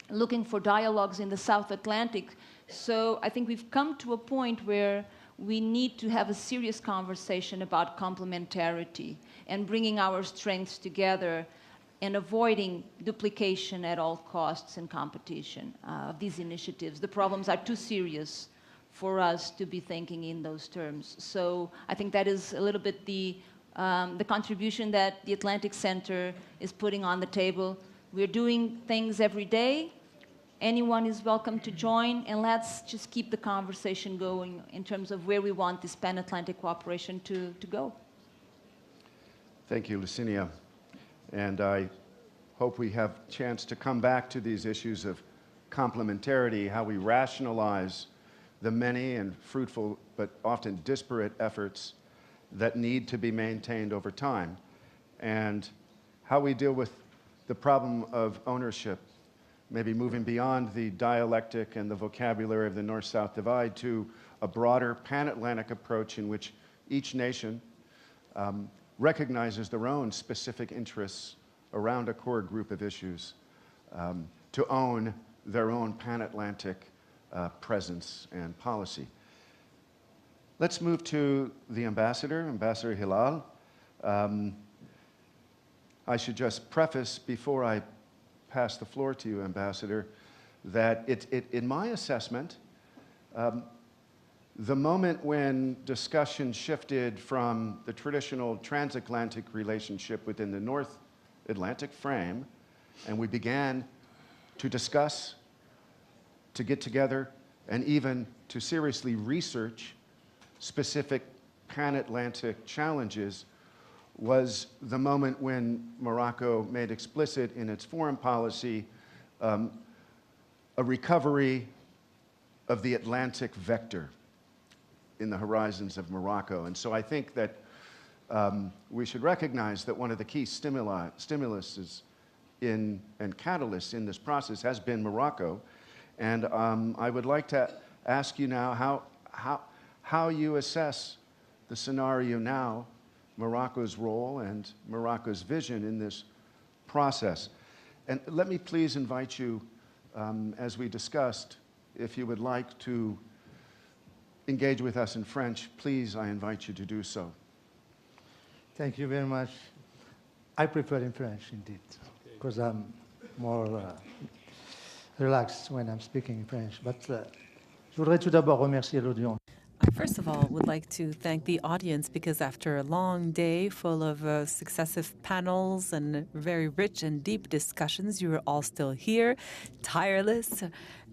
looking for dialogues in the South Atlantic. So I think we've come to a point where we need to have a serious conversation about complementarity and bringing our strengths together and avoiding duplication at all costs and competition of these initiatives. The problems are too serious for us to be thinking in those terms. So I think that is a little bit the contribution that the Atlantic Center is putting on the table. We're doing things every day. Anyone is welcome to join, and let's just keep the conversation going in terms of where we want this pan-Atlantic cooperation to go. Thank you, Lucinia. And I hope we have a chance to come back to these issues of complementarity, how we rationalize the many and fruitful but often disparate efforts that need to be maintained over time, and how we deal with the problem of ownership, maybe moving beyond the dialectic and the vocabulary of the North-South divide to a broader pan-Atlantic approach in which each nation recognizes their own specific interests around a core group of issues, to own their own pan-Atlantic presence and policy. Let's move to the ambassador, Ambassador Hilal. I should just preface before I pass the floor to you, Ambassador, that in my assessment, the moment when discussion shifted from the traditional transatlantic relationship within the North Atlantic frame, and we began to discuss, to get together, and even to seriously research specific pan-Atlantic challenges, was the moment when Morocco made explicit in its foreign policy a recovery of the Atlantic vector in the horizons of Morocco. And so I think that we should recognize that one of the key stimuluses and catalysts in this process has been Morocco. And I would like to ask you now how you assess the scenario now, Morocco's role and Morocco's vision in this process. And let me please invite you, as we discussed, if you would like to engage with us in French, please, I invite you to do so. Thank you very much. I prefer in French, indeed, because I'm more relaxed when I'm speaking in French. But je voudrais tout d'abord remercier l'audience. I first of all would like to thank the audience, because after a long day full of successive panels and very rich and deep discussions, you are all still here, tireless,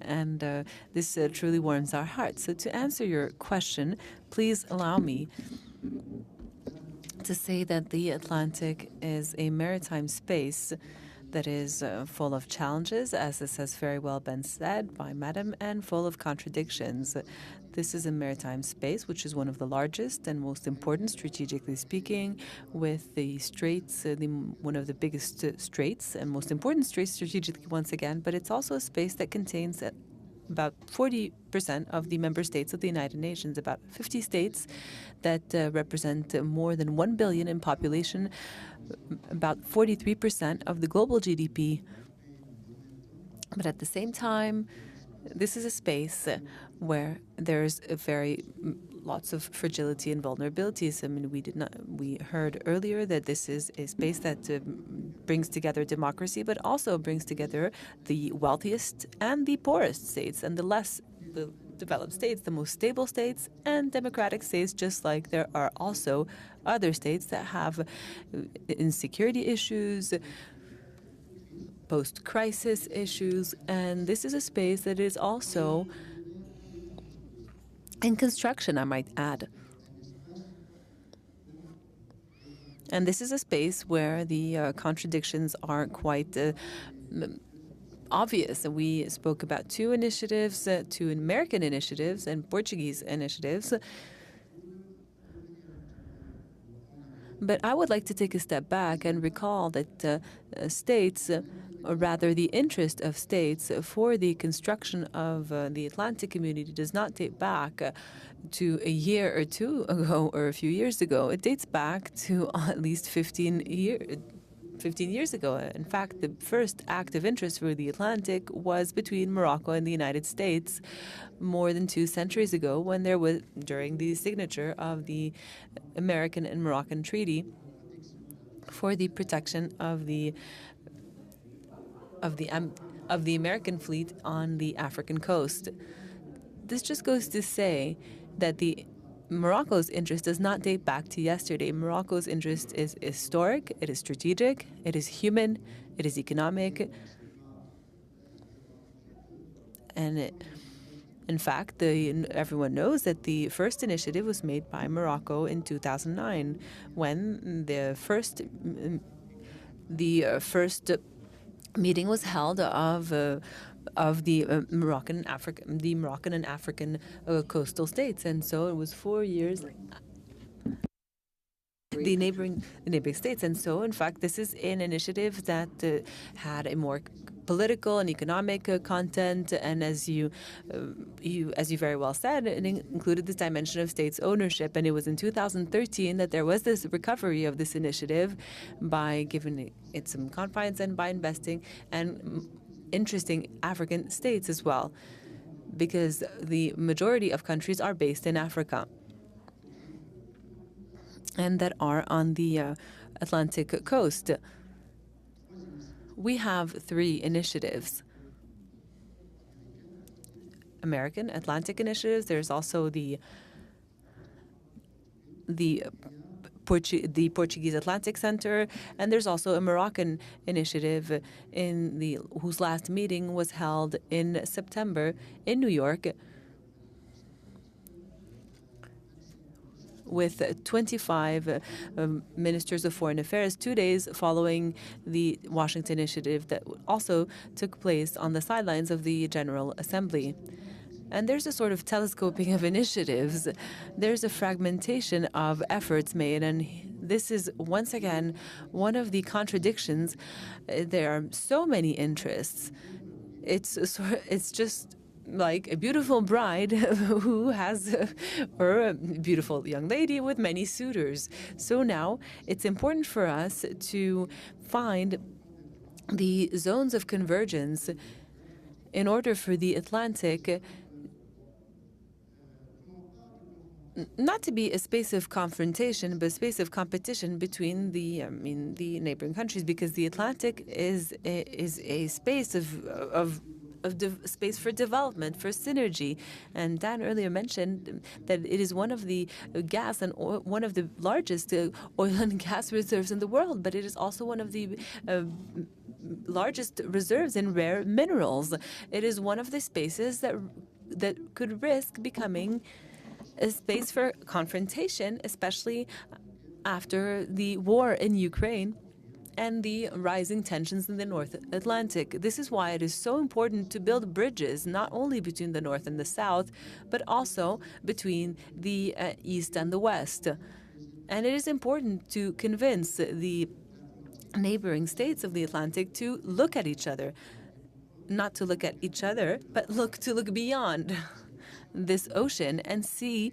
and this truly warms our hearts. So to answer your question, please allow me to say that the Atlantic is a maritime space that is full of challenges, as this has very well been said by Madam, and full of contradictions. This is a maritime space, which is one of the largest and most important, strategically speaking, with the straits, one of the biggest straits and most important straits strategically once again, but it's also a space that contains about 40% of the member states of the United Nations, about 50 states that represent more than 1 billion in population, about 43% of the global GDP. But at the same time, this is a space where there's lots of fragility and vulnerabilities. I mean, we heard earlier that this is a space that brings together democracy, but also brings together the wealthiest and the poorest states, and the developed states, the most stable states, and democratic states, just like there are also other states that have insecurity issues, post-crisis issues, and this is a space that is also in construction, I might add. And this is a space where the contradictions are quite obvious. We spoke about two initiatives, two American initiatives and Portuguese initiatives. But I would like to take a step back and recall that states, or rather the interest of states for the construction of the Atlantic community does not date back to a year or two ago or a few years ago. It dates back to at least 15 years ago. In fact, the first act of interest for the Atlantic was between Morocco and the United States more than 2 centuries ago, when there was, during the signature of the American and Moroccan Treaty for the protection of the American fleet on the African coast. This just goes to say that Morocco's interest does not date back to yesterday. Morocco's interest is historic, it is strategic, it is human, it is economic, and in fact, everyone knows that the first initiative was made by Morocco in 2009, when the first meeting was held of the Moroccan and African coastal states, and so it was 4 years. The neighboring states, and so in fact, this is an initiative that had a more political and economic content, and as you very well said, it included this dimension of states' ownership. And it was in 2013 that there was this recovery of this initiative by giving it some confidence and by investing and interesting African states as well, because the majority of countries are based in Africa and that are on the Atlantic coast. We have 3 initiatives. American Atlantic initiatives. There's also the Portuguese Atlantic Center, and there's also a Moroccan initiative whose last meeting was held in September in New York, with 25 ministers of foreign affairs, 2 days following the Washington initiative that also took place on the sidelines of the General Assembly. And there's a sort of telescoping of initiatives. There's a fragmentation of efforts made, and this is, once again, one of the contradictions. There are so many interests. It's just like a beautiful bride who has, or a beautiful young lady with many suitors. So now it's important for us to find the zones of convergence in order for the Atlantic not to be a space of confrontation, but a space of competition between the neighboring countries, because the Atlantic is a space of space for development, for synergy. And Dan earlier mentioned that it is one of the gas and one of the largest oil and gas reserves in the world, but it is also one of the largest reserves in rare minerals. It is one of the spaces that could risk becoming a space for confrontation, especially after the war in Ukraine and the rising tensions in the North Atlantic. This is why it is so important to build bridges, not only between the North and the South, but also between the East and the West. And it is important to convince the neighboring states of the Atlantic to look at each other. Not to look at each other, but to look beyond this ocean and see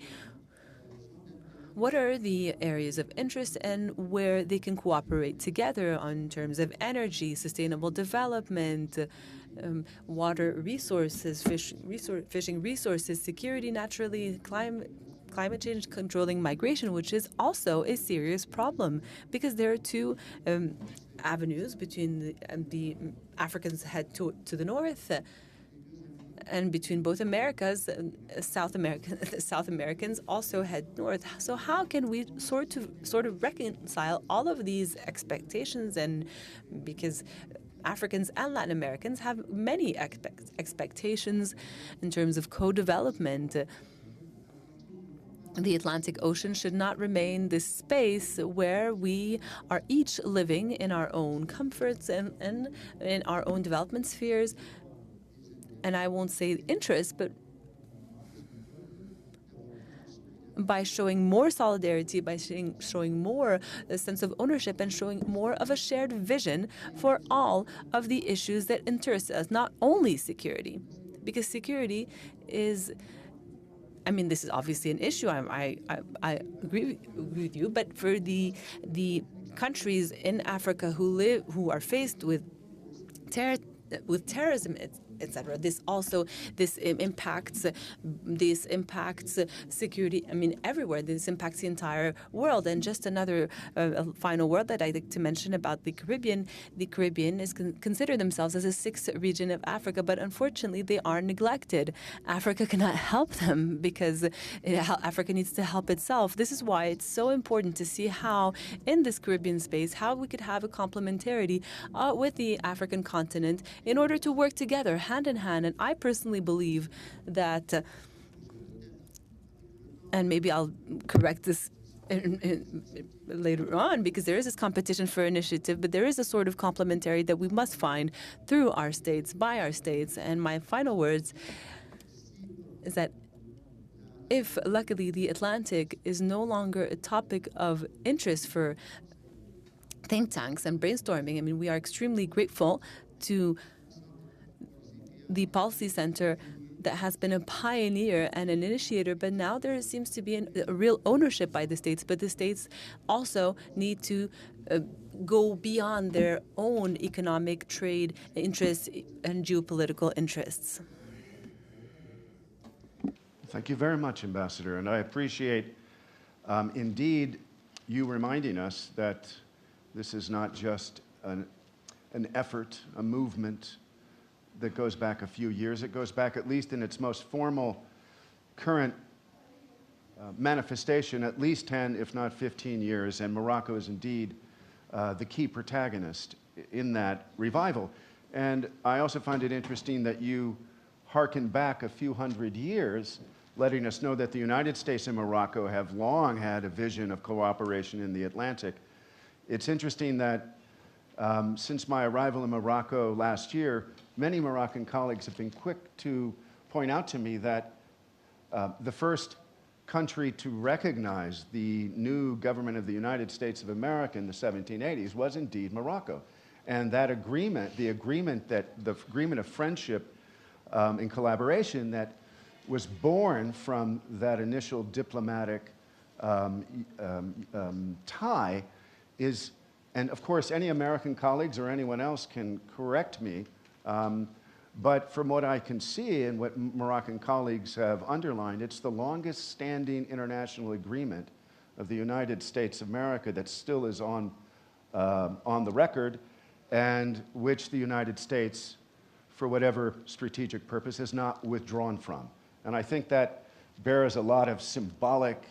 what are the areas of interest and where they can cooperate together on terms of energy, sustainable development, water resources, fishing resources, security, naturally, climate change, controlling migration, which is also a serious problem because there are two avenues between the Africans head to the north and between both Americas. South Americans also head north. So how can we sort of reconcile all of these expectations? And because Africans and Latin Americans have many expectations in terms of co-development. The Atlantic Ocean should not remain this space where we are each living in our own comforts and in our own development spheres. And I won't say interest, but by showing more solidarity, by showing more a sense of ownership and showing more of a shared vision for all of the issues that interest us, not only security. Because security is, I mean, this is obviously an issue. I agree with you, but for the countries in Africa who are faced with terrorism, etc. This impacts security. I mean, everywhere. This impacts the entire world. And just another final word that I'd like to mention about the Caribbean. The Caribbean is consider themselves as a sixth region of Africa, but unfortunately they are neglected. Africa cannot help them because Africa needs to help itself. This is why it's so important to see how, in this Caribbean space, how we could have a complementarity with the African continent in order to work together hand in hand. And I personally believe that, and maybe I'll correct this later on, because there is this competition for initiative, but there is a sort of complementarity that we must find through our states, by our states. And my final words is that if, luckily, the Atlantic is no longer a topic of interest for think tanks and brainstorming, I mean, we are extremely grateful to the Policy Center that has been a pioneer and an initiator, but now there seems to be a real ownership by the states, but the states also need to go beyond their own economic, trade interests and geopolitical interests. Thank you very much, Ambassador, and I appreciate indeed you reminding us that this is not just an effort, a movement that goes back a few years. It goes back, at least in its most formal current manifestation, at least 10, if not 15 years, and Morocco is indeed the key protagonist in that revival. And I also find it interesting that you hearken back a few hundred years, letting us know that the United States and Morocco have long had a vision of cooperation in the Atlantic. It's interesting that since my arrival in Morocco last year, many Moroccan colleagues have been quick to point out to me that the first country to recognize the new government of the United States of America in the 1780s was indeed Morocco. And that agreement, the agreement of friendship and collaboration that was born from that initial diplomatic tie is, and of course any American colleagues or anyone else can correct me, but from what I can see and what Moroccan colleagues have underlined, it's the longest standing international agreement of the United States of America that still is on the record, and which the United States, for whatever strategic purpose, has not withdrawn from. And I think that bears a lot of symbolic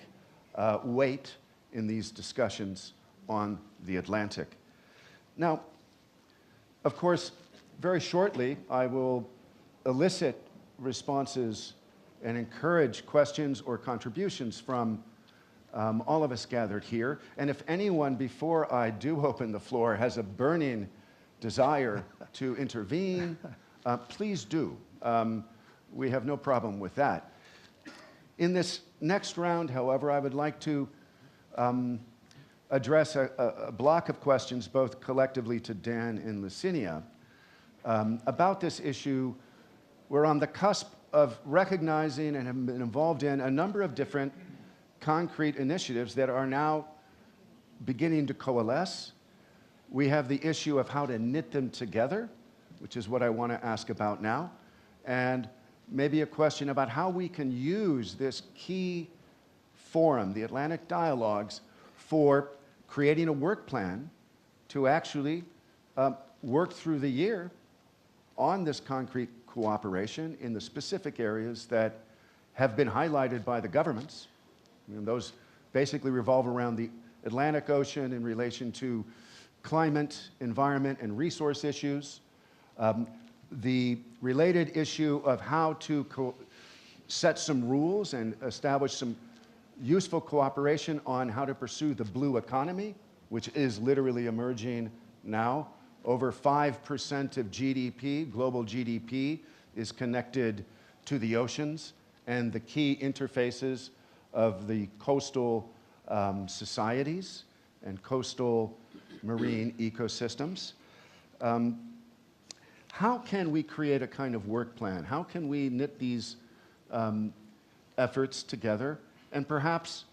weight in these discussions on the Atlantic. Now, of course, very shortly, I will elicit responses and encourage questions or contributions from all of us gathered here. And if anyone, before I do open the floor, has a burning desire to intervene, please do. We have no problem with that. In this next round, however, I would like to address a block of questions, both collectively to Dan and Licinia, about this issue. We're on the cusp of recognizing and have been involved in a number of different concrete initiatives that are now beginning to coalesce. We have the issue of how to knit them together, which is what I want to ask about now, and maybe a question about how we can use this key forum, the Atlantic Dialogues, for creating a work plan to actually work through the year on this concrete cooperation in the specific areas that have been highlighted by the governments. And those basically revolve around the Atlantic Ocean in relation to climate, environment, and resource issues. The related issue of how to set some rules and establish some useful cooperation on how to pursue the blue economy, which is literally emerging now. Over 5% of GDP, global GDP, is connected to the oceans and the key interfaces of the coastal societies and coastal marine ecosystems. How can we create a kind of work plan? How can we knit these efforts together and perhaps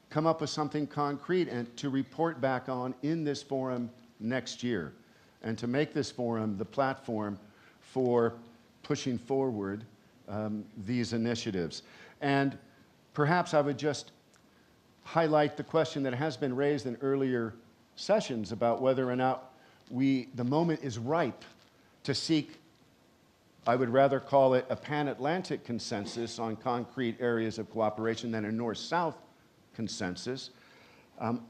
come up with something concrete and to report back on in this forum next year, and to make this forum the platform for pushing forward these initiatives? And perhaps I would just highlight the question that has been raised in earlier sessions about whether or not the moment is ripe to seek, I would rather call it a pan-Atlantic consensus on concrete areas of cooperation than a north-south consensus.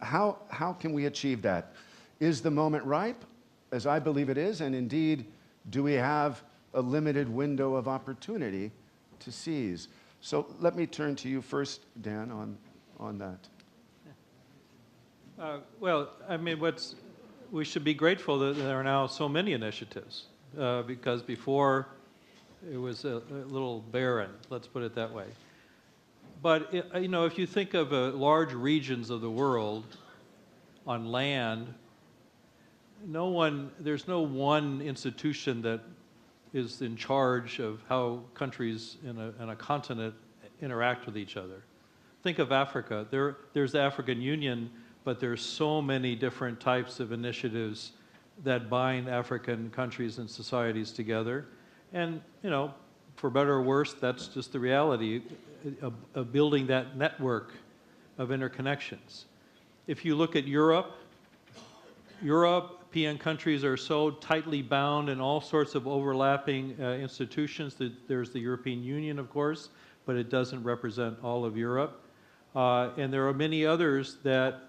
How can we achieve that? Is the moment ripe, as I believe it is, and indeed, do we have a limited window of opportunity to seize? So let me turn to you first, Dan, on that. Well, I mean, we should be grateful that there are now so many initiatives, because before it was a little barren, let's put it that way. But you know, if you think of large regions of the world on land, there's no one institution that is in charge of how countries in a continent interact with each other. Think of Africa. There's the African Union, but there's so many different types of initiatives that bind African countries and societies together. And, you know, for better or worse, that's just the reality of building that network of interconnections. If you look at European countries are so tightly bound in all sorts of overlapping institutions. There's the European Union, of course, but it doesn't represent all of Europe. And there are many others that,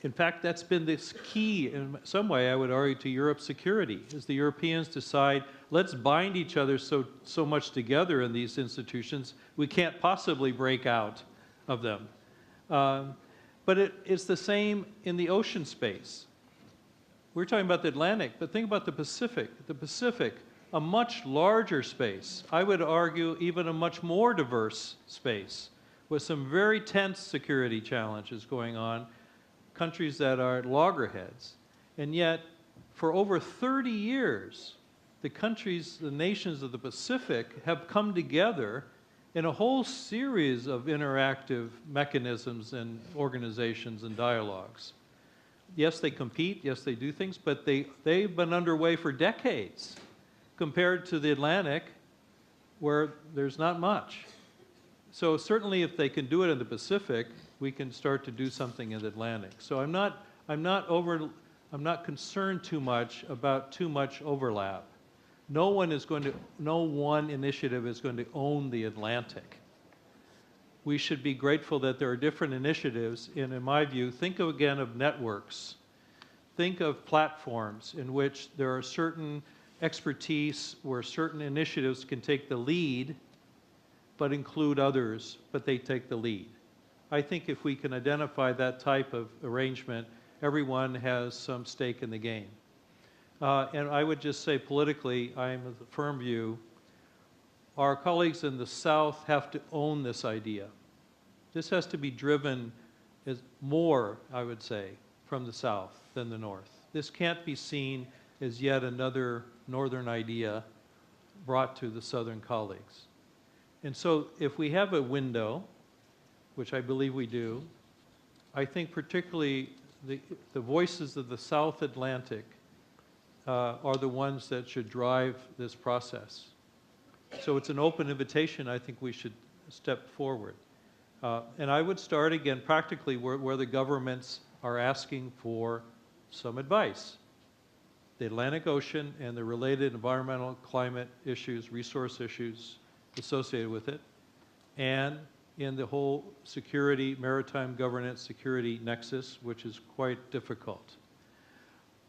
in fact, that's been this key in some way, I would argue, to Europe's security, is the Europeans decide, let's bind each other so much together in these institutions, we can't possibly break out of them. But it's the same in the ocean space. We're talking about the Atlantic, but think about the Pacific. The Pacific, a much larger space. I would argue even a much more diverse space with some very tense security challenges going on, countries that are at loggerheads. And yet, for over 30 years, the nations of the Pacific have come together in a whole series of interactive mechanisms and organizations and dialogues. Yes, they compete, yes, they do things, but they've been underway for decades compared to the Atlantic, where there's not much. So certainly if they can do it in the Pacific, we can start to do something in the Atlantic. So I'm not concerned too much about too much overlap. No one initiative is going to own the Atlantic. We should be grateful that there are different initiatives, and in my view, think again of networks. Think of platforms in which there are certain expertise where certain initiatives can take the lead, but include others, but they take the lead. I think if we can identify that type of arrangement, everyone has some stake in the game. And I would just say politically, I am of the firm view, our colleagues in the South have to own this idea. This has to be driven as more, I would say, from the South than the North. This can't be seen as yet another Northern idea brought to the Southern colleagues. And so if we have a window, which I believe we do, I think particularly the voices of the South Atlantic are the ones that should drive this process. So it's an open invitation. I think we should step forward. And I would start again practically where the governments are asking for some advice. The Atlantic Ocean and the related environmental, climate issues, resource issues associated with it, and in the whole security, maritime governance security nexus, which is quite difficult.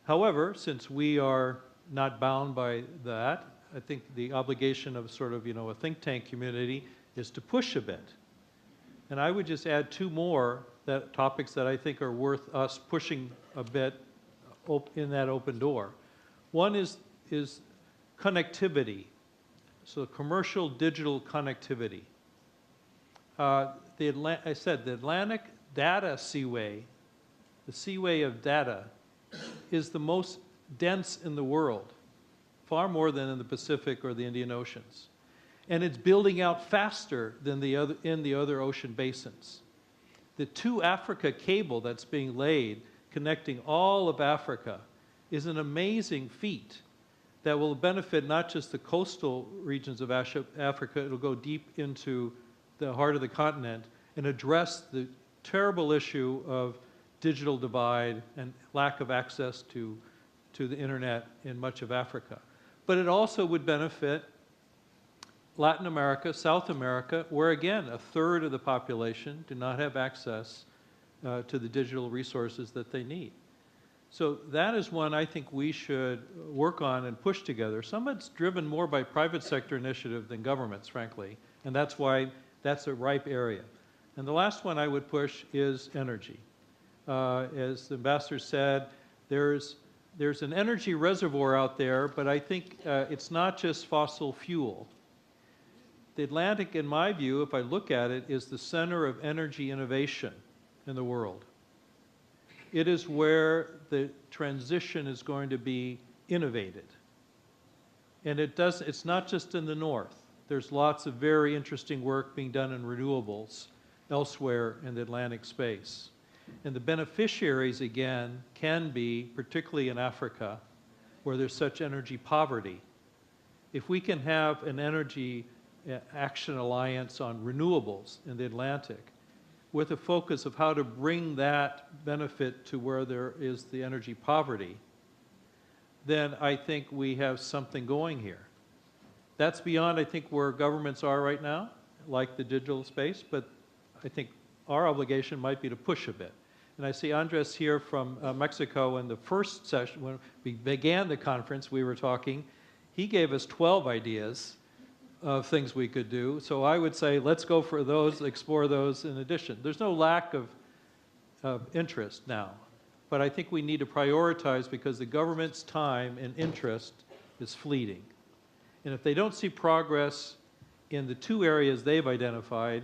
However, since we are not bound by that, I think the obligation of sort of, a think tank community is to push a bit. And I would just add two more topics that I think are worth us pushing a bit in that open door. One is connectivity, so commercial digital connectivity. I said the Atlantic Data Seaway, the seaway of data, is the most dense in the world, far more than in the Pacific or the Indian Oceans. And it's building out faster than in the other ocean basins. The Two Africa cable that's being laid, connecting all of Africa, is an amazing feat that will benefit not just the coastal regions of Africa, it'll go deep into the heart of the continent and address the terrible issue of digital divide and lack of access to the internet in much of Africa. But it also would benefit Latin America, South America, where again, a third of the population do not have access to the digital resources that they need. So that is one I think we should work on and push together. Some of it's driven more by private sector initiative than governments, frankly, and that's why that's a ripe area. And the last one I would push is energy. As the ambassador said, there's an energy reservoir out there, but I think it's not just fossil fuel. The Atlantic, in my view, if I look at it, is the center of energy innovation in the world. It is where the transition is going to be innovated. And it's not just in the north. There's lots of very interesting work being done in renewables elsewhere in the Atlantic space. And the beneficiaries, again, can be, particularly in Africa, where there's such energy poverty. If we can have an energy action alliance on renewables in the Atlantic, with a focus of how to bring that benefit to where there is the energy poverty, then I think we have something going here. That's beyond, I think, where governments are right now, like the digital space, but I think our obligation might be to push a bit. And I see Andres here from Mexico. In the first session, when we began the conference, we were talking. He gave us 12 ideas of things we could do. So I would say, let's go for those, explore those in addition. There's no lack of interest now, but I think we need to prioritize because the government's time and interest is fleeting. And if they don't see progress in the two areas they've identified,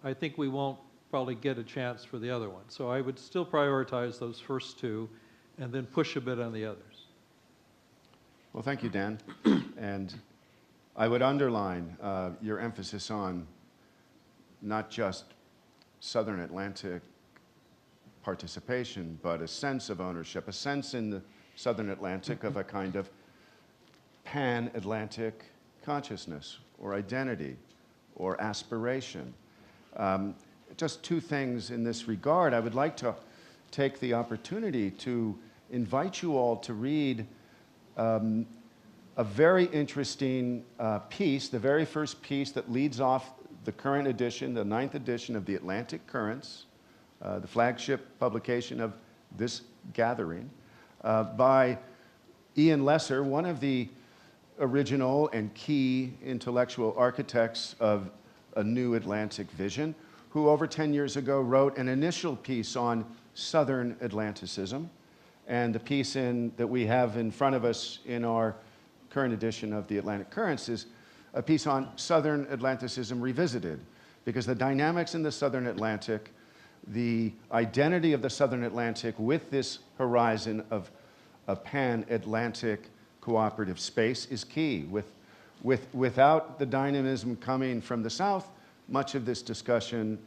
I think we won't probably get a chance for the other one. So I would still prioritize those first two and then push a bit on the others. Well, thank you, Dan. And I would underline your emphasis on not just Southern Atlantic participation, but a sense of ownership, a sense in the Southern Atlantic of a kind of pan-Atlantic consciousness or identity or aspiration. Just two things in this regard. I would like to take the opportunity to invite you all to read a very interesting piece, the very first piece that leads off the current edition, the 9th edition of the Atlantic Currents, the flagship publication of this gathering, by Ian Lesser, one of the original and key intellectual architects of a new Atlantic vision, who over 10 years ago wrote an initial piece on Southern Atlanticism. And the piece that we have in front of us in our current edition of the Atlantic Currents is a piece on Southern Atlanticism Revisited, because the dynamics in the Southern Atlantic, the identity of the Southern Atlantic with this horizon of a pan-Atlantic cooperative space is key. Without the dynamism coming from the South, much of this discussion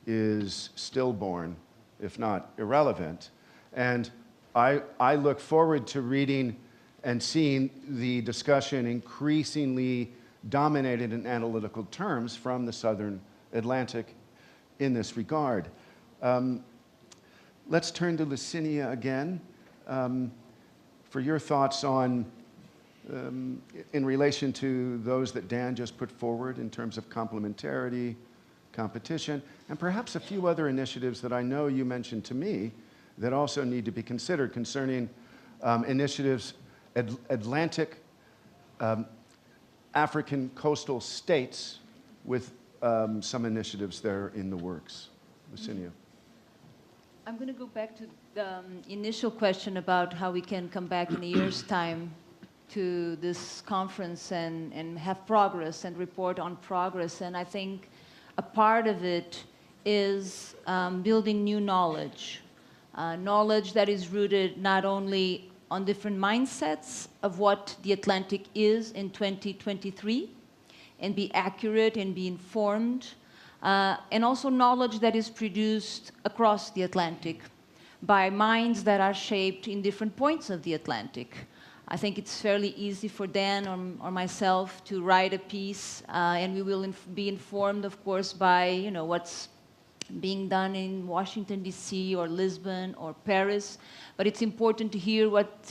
is stillborn, if not irrelevant. And I look forward to reading and seeing the discussion increasingly dominated in analytical terms from the Southern Atlantic in this regard. Let's turn to Licinia again for your thoughts on, in relation to those that Dan just put forward in terms of complementarity, competition, and perhaps a few other initiatives that I know you mentioned to me that also need to be considered concerning initiatives, Atlantic African coastal states with some initiatives there in the works. Licinia. I'm going to go back to the initial question about how we can come back in a year's time to this conference and have progress and report on progress. And I think a part of it is building new knowledge, knowledge that is rooted not only on different mindsets of what the Atlantic is in 2023, and be accurate and be informed, and also knowledge that is produced across the Atlantic by minds that are shaped in different points of the Atlantic. I think it's fairly easy for Dan or myself to write a piece, and we will be informed, of course, by what's being done in Washington, D.C., or Lisbon, or Paris. But it's important to hear what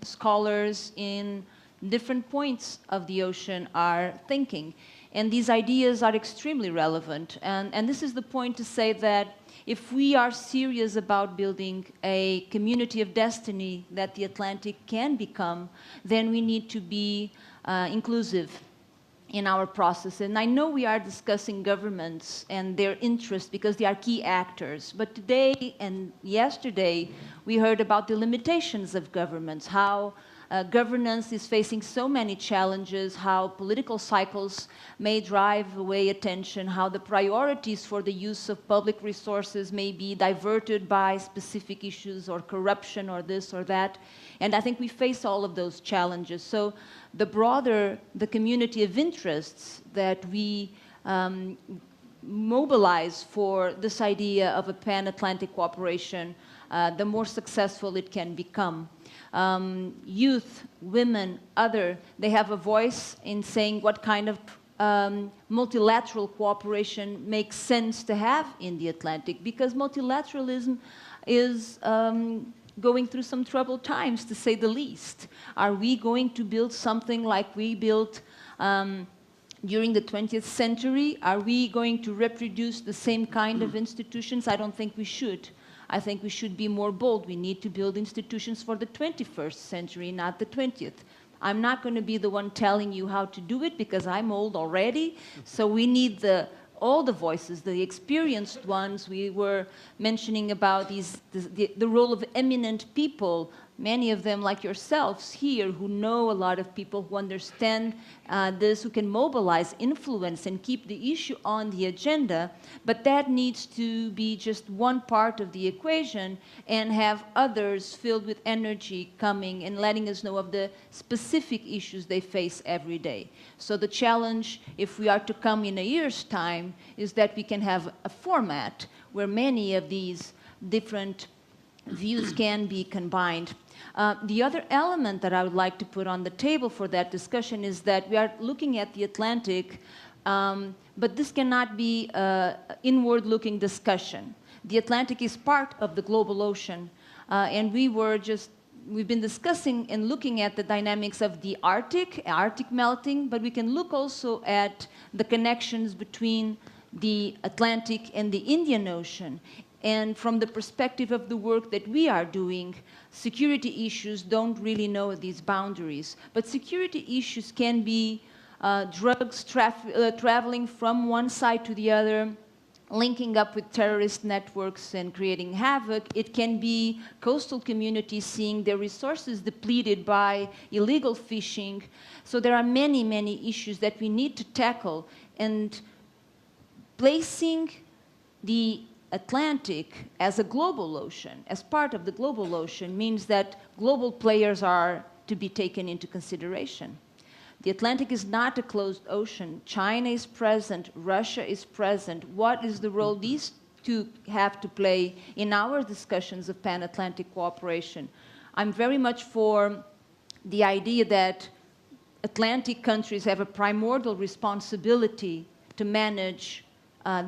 scholars in different points of the ocean are thinking. And these ideas are extremely relevant. And this is the point to say that if we are serious about building a community of destiny that the Atlantic can become, then we need to be inclusive in our process. And I know we are discussing governments and their interests because they are key actors. But today and yesterday, we heard about the limitations of governments, how governance is facing so many challenges, how political cycles may drive away attention, how the priorities for the use of public resources may be diverted by specific issues or corruption or this or that. And I think we face all of those challenges. So the broader the community of interests that we mobilize for this idea of a pan-Atlantic cooperation, the more successful it can become. Youth, women, they have a voice in saying what kind of multilateral cooperation makes sense to have in the Atlantic, because multilateralism is going through some troubled times, to say the least. Are we going to build something like we built during the 20th century? Are we going to reproduce the same kind of institutions? I don't think we should. I think we should be more bold. We need to build institutions for the 21st century, not the 20th. I'm not going to be the one telling you how to do it because I'm old already. So we need all the voices, the experienced ones. We were mentioning about the role of eminent people, many of them like yourselves here, who know a lot of people, who understand this, who can mobilize influence and keep the issue on the agenda. But that needs to be just one part of the equation, and have others filled with energy coming and letting us know of the specific issues they face every day. So the challenge, if we are to come in a year's time, is that we can have a format where many of these different views can be combined. The other element that I would like to put on the table for that discussion is that we are looking at the Atlantic, but this cannot be an inward-looking discussion. The Atlantic is part of the global ocean, and we've been discussing and looking at the dynamics of the Arctic melting, but we can look also at the connections between the Atlantic and the Indian Ocean. And from the perspective of the work that we are doing, security issues don't really know these boundaries. But security issues can be drugs traveling from one side to the other, linking up with terrorist networks and creating havoc. It can be coastal communities seeing their resources depleted by illegal fishing. So there are many, many issues that we need to tackle. And placing the Atlantic as a global ocean, as part of the global ocean, means that global players are to be taken into consideration. The Atlantic is not a closed ocean. China is present, Russia is present. What is the role these two have to play in our discussions of pan-Atlantic cooperation? I'm very much for the idea that Atlantic countries have a primordial responsibility to manage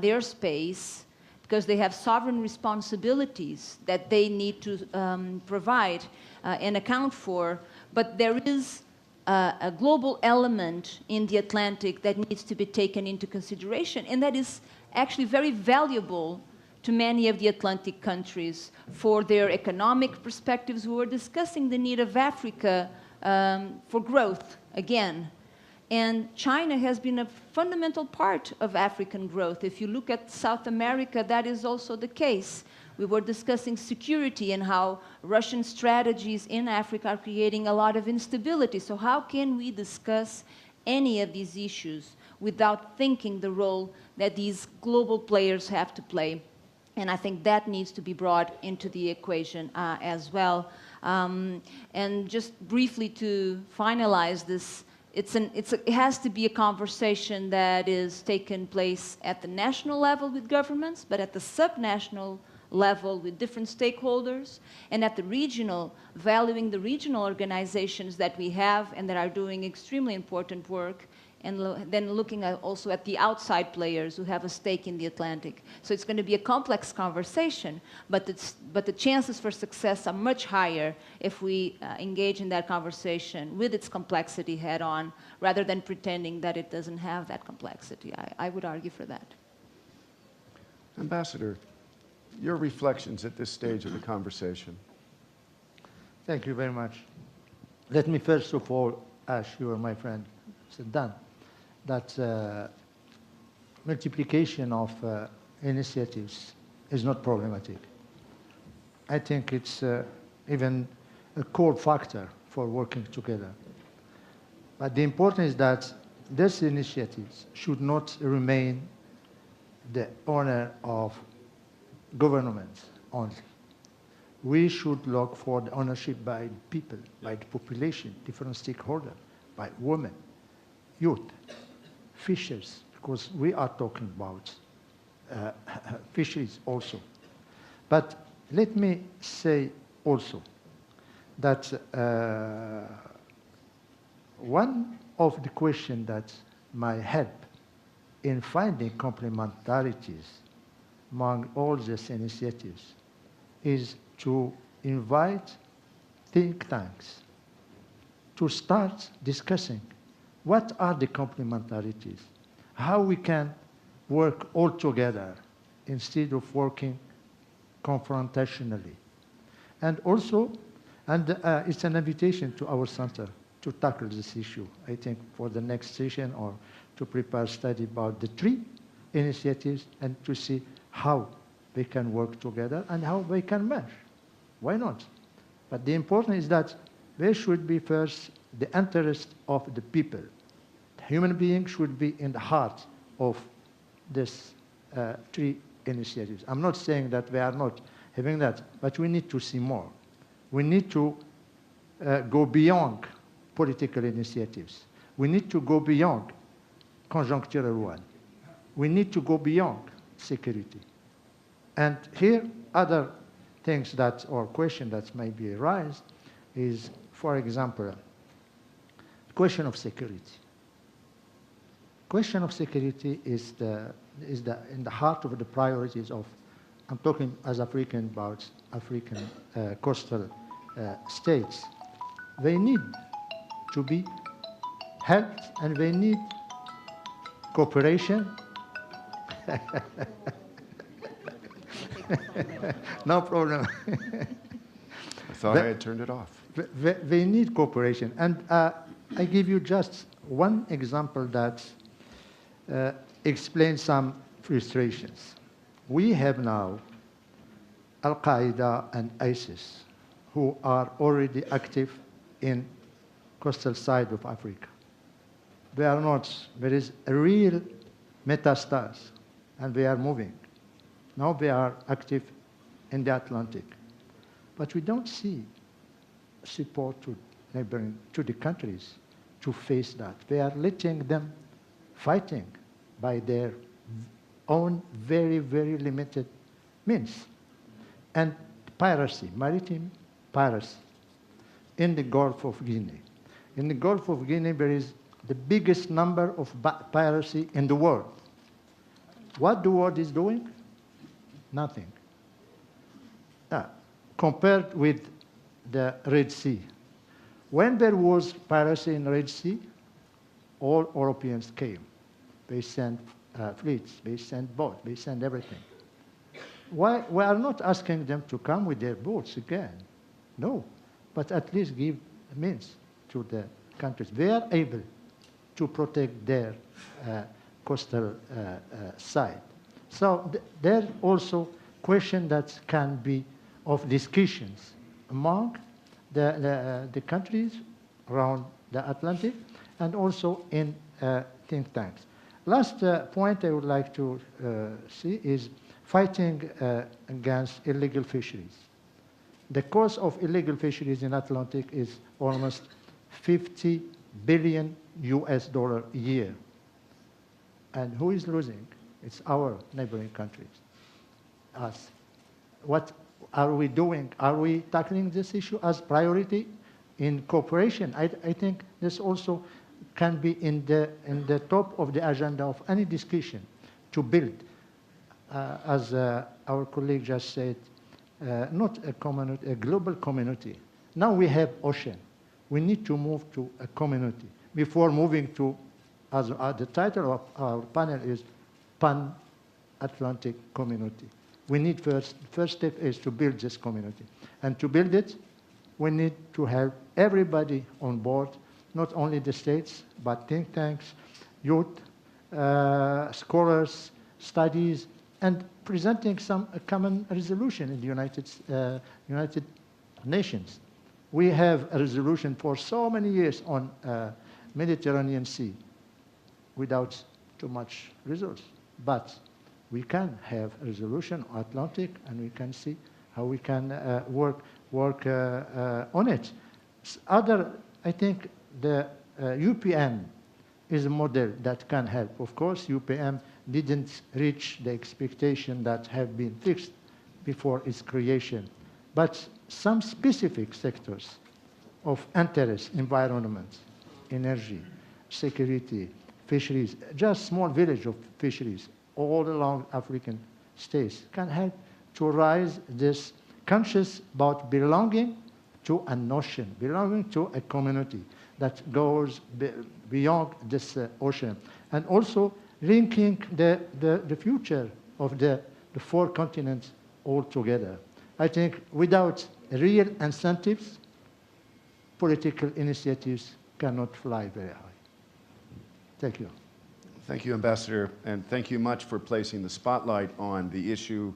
their space, because they have sovereign responsibilities that they need to provide and account for. But there is a global element in the Atlantic that needs to be taken into consideration, and that is actually very valuable to many of the Atlantic countries for their economic perspectives. We were discussing the need of Africa for growth again. And China has been a fundamental part of African growth. If you look at South America, that is also the case. We were discussing security and how Russian strategies in Africa are creating a lot of instability. So how can we discuss any of these issues without thinking the role that these global players have to play? And I think that needs to be brought into the equation as well. And just briefly to finalize this, it has to be a conversation that is taken place at the national level with governments, but at the subnational level with different stakeholders, and at the regional, valuing the regional organizations that we have and that are doing extremely important work, and then looking also at the outside players who have a stake in the Atlantic. So it's going to be a complex conversation, but the chances for success are much higher if we engage in that conversation with its complexity head on, rather than pretending that it doesn't have that complexity. I would argue for that. Ambassador, your reflections at this stage of the conversation. Thank you very much. Let me first of all assure my friend Sedan that multiplication of initiatives is not problematic. I think it's even a core factor for working together. But the important is that these initiatives should not remain the honor of governments only. We should look for the ownership by the people, by the population, different stakeholders, by women, youth, fishers, because we are talking about fisheries also. But let me say also that one of the questions that might help in finding complementarities among all these initiatives is to invite think tanks to start discussing what are the complementarities, how we can work all together instead of working confrontationally. And also, it's an invitation to our center to tackle this issue, I think, for the next session, or to prepare a study about the 3 initiatives and to see how they can work together and how they can mesh. Why not? But the important is that there should be first the interest of the people. The human being should be in the heart of these 3 initiatives. I'm not saying that we are not having that, but we need to see more. We need to go beyond political initiatives. We need to go beyond conjunctural one. We need to go beyond security. And here, other things that, or questions that may be arise is, for example, the question of security. Question of security is in the heart of the priorities of, I'm talking as African about African coastal states. They need to be helped and they need cooperation. No problem. I thought I had turned it off. They need cooperation. And I give you just one example that explains some frustrations. we have now Al-Qaeda and ISIS, who are already active in coastal side of Africa. They are not, there is a real metastars, and they are moving. Now they are active in the Atlantic. But we don't see support to neighboring, to the countries to face that. They are letting them fighting by their own very, very limited means. And piracy, maritime piracy in the Gulf of Guinea. In the Gulf of Guinea, there is the biggest number of piracy in the world. What the world is doing? Nothing. Compared with the Red Sea. When there was piracy in the Red Sea, all Europeans came. They sent fleets, they sent boats, they sent everything. Why? We are not asking them to come with their boats again. No, but at least give means to the countries. They are able to protect their coastal side. So there's also question that can be of discussions among the countries around the Atlantic and also in think tanks. Last point I would like to see is fighting against illegal fisheries. The cost of illegal fisheries in Atlantic is almost 50 billion US dollar a year. And who is losing? It's our neighboring countries, us. What are we doing? Are we tackling this issue as priority in cooperation? I think this also can be in the top of the agenda of any discussion to build, as our colleague just said, not a community, a global community. Now we have ocean. We need to move to a community before moving to, as the title of our panel is, Pan-Atlantic Community. We need first step is to build this community. And to build it, we need to have everybody on board, not only the states, but think tanks, youth, scholars, studies, and presenting a common resolution in the United Nations. We have a resolution for so many years on Mediterranean Sea without too much results. But we can have a resolution on Atlantic, and we can see how we can work on it. I think the UPM is a model that can help. Of course, UPM didn't reach the expectation that have been fixed before its creation. But some specific sectors of interest, environment, energy, security, fisheries, just small village of fisheries all along African states can help to rise this conscious about belonging to a notion, belonging to a community that goes beyond this ocean, and also linking the future of the four continents all together. I think without real incentives, political initiatives cannot fly very high. Thank you. Thank you, Ambassador, and thank you much for placing the spotlight on the issue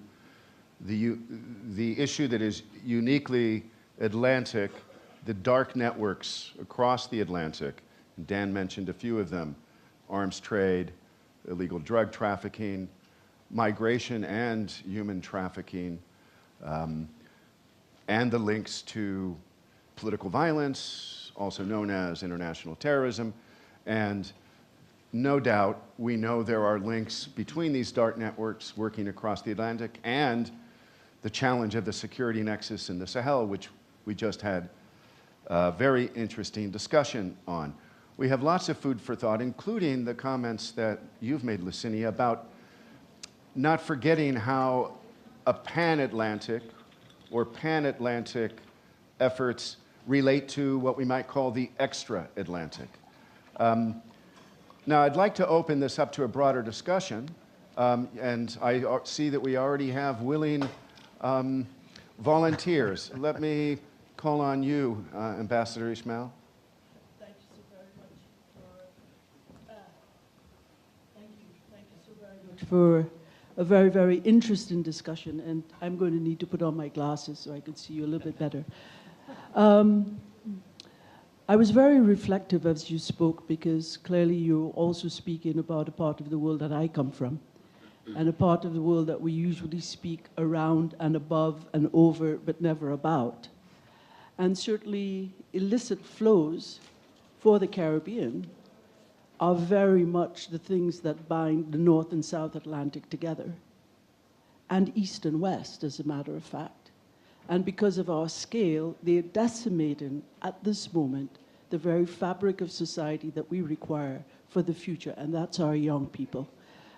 that is uniquely Atlantic, the dark networks across the Atlantic. Dan mentioned a few of them: arms trade, illegal drug trafficking, migration and human trafficking, and the links to political violence, also known as international terrorism. And no doubt, we know there are links between these dark networks working across the Atlantic and the challenge of the security nexus in the Sahel, which we just had a very interesting discussion on. We have lots of food for thought, including the comments that you've made, Licinia, about not forgetting how a pan-Atlantic or pan-Atlantic efforts relate to what we might call the extra-Atlantic. Now, I'd like to open this up to a broader discussion, and I see that we already have willing volunteers. Let me call on you, Ambassador Ismail. Thank you so very much for a very, very interesting discussion, and I'm going to need to put on my glasses so I can see you a little bit better. I was very reflective as you spoke, because clearly you're also speaking about a part of the world that I come from, and a part of the world that we usually speak around and above and over, but never about. And certainly illicit flows for the Caribbean are very much the things that bind the North and South Atlantic together, and East and West, as a matter of fact. And because of our scale, they're decimating, at this moment, the very fabric of society that we require for the future, and that's our young people.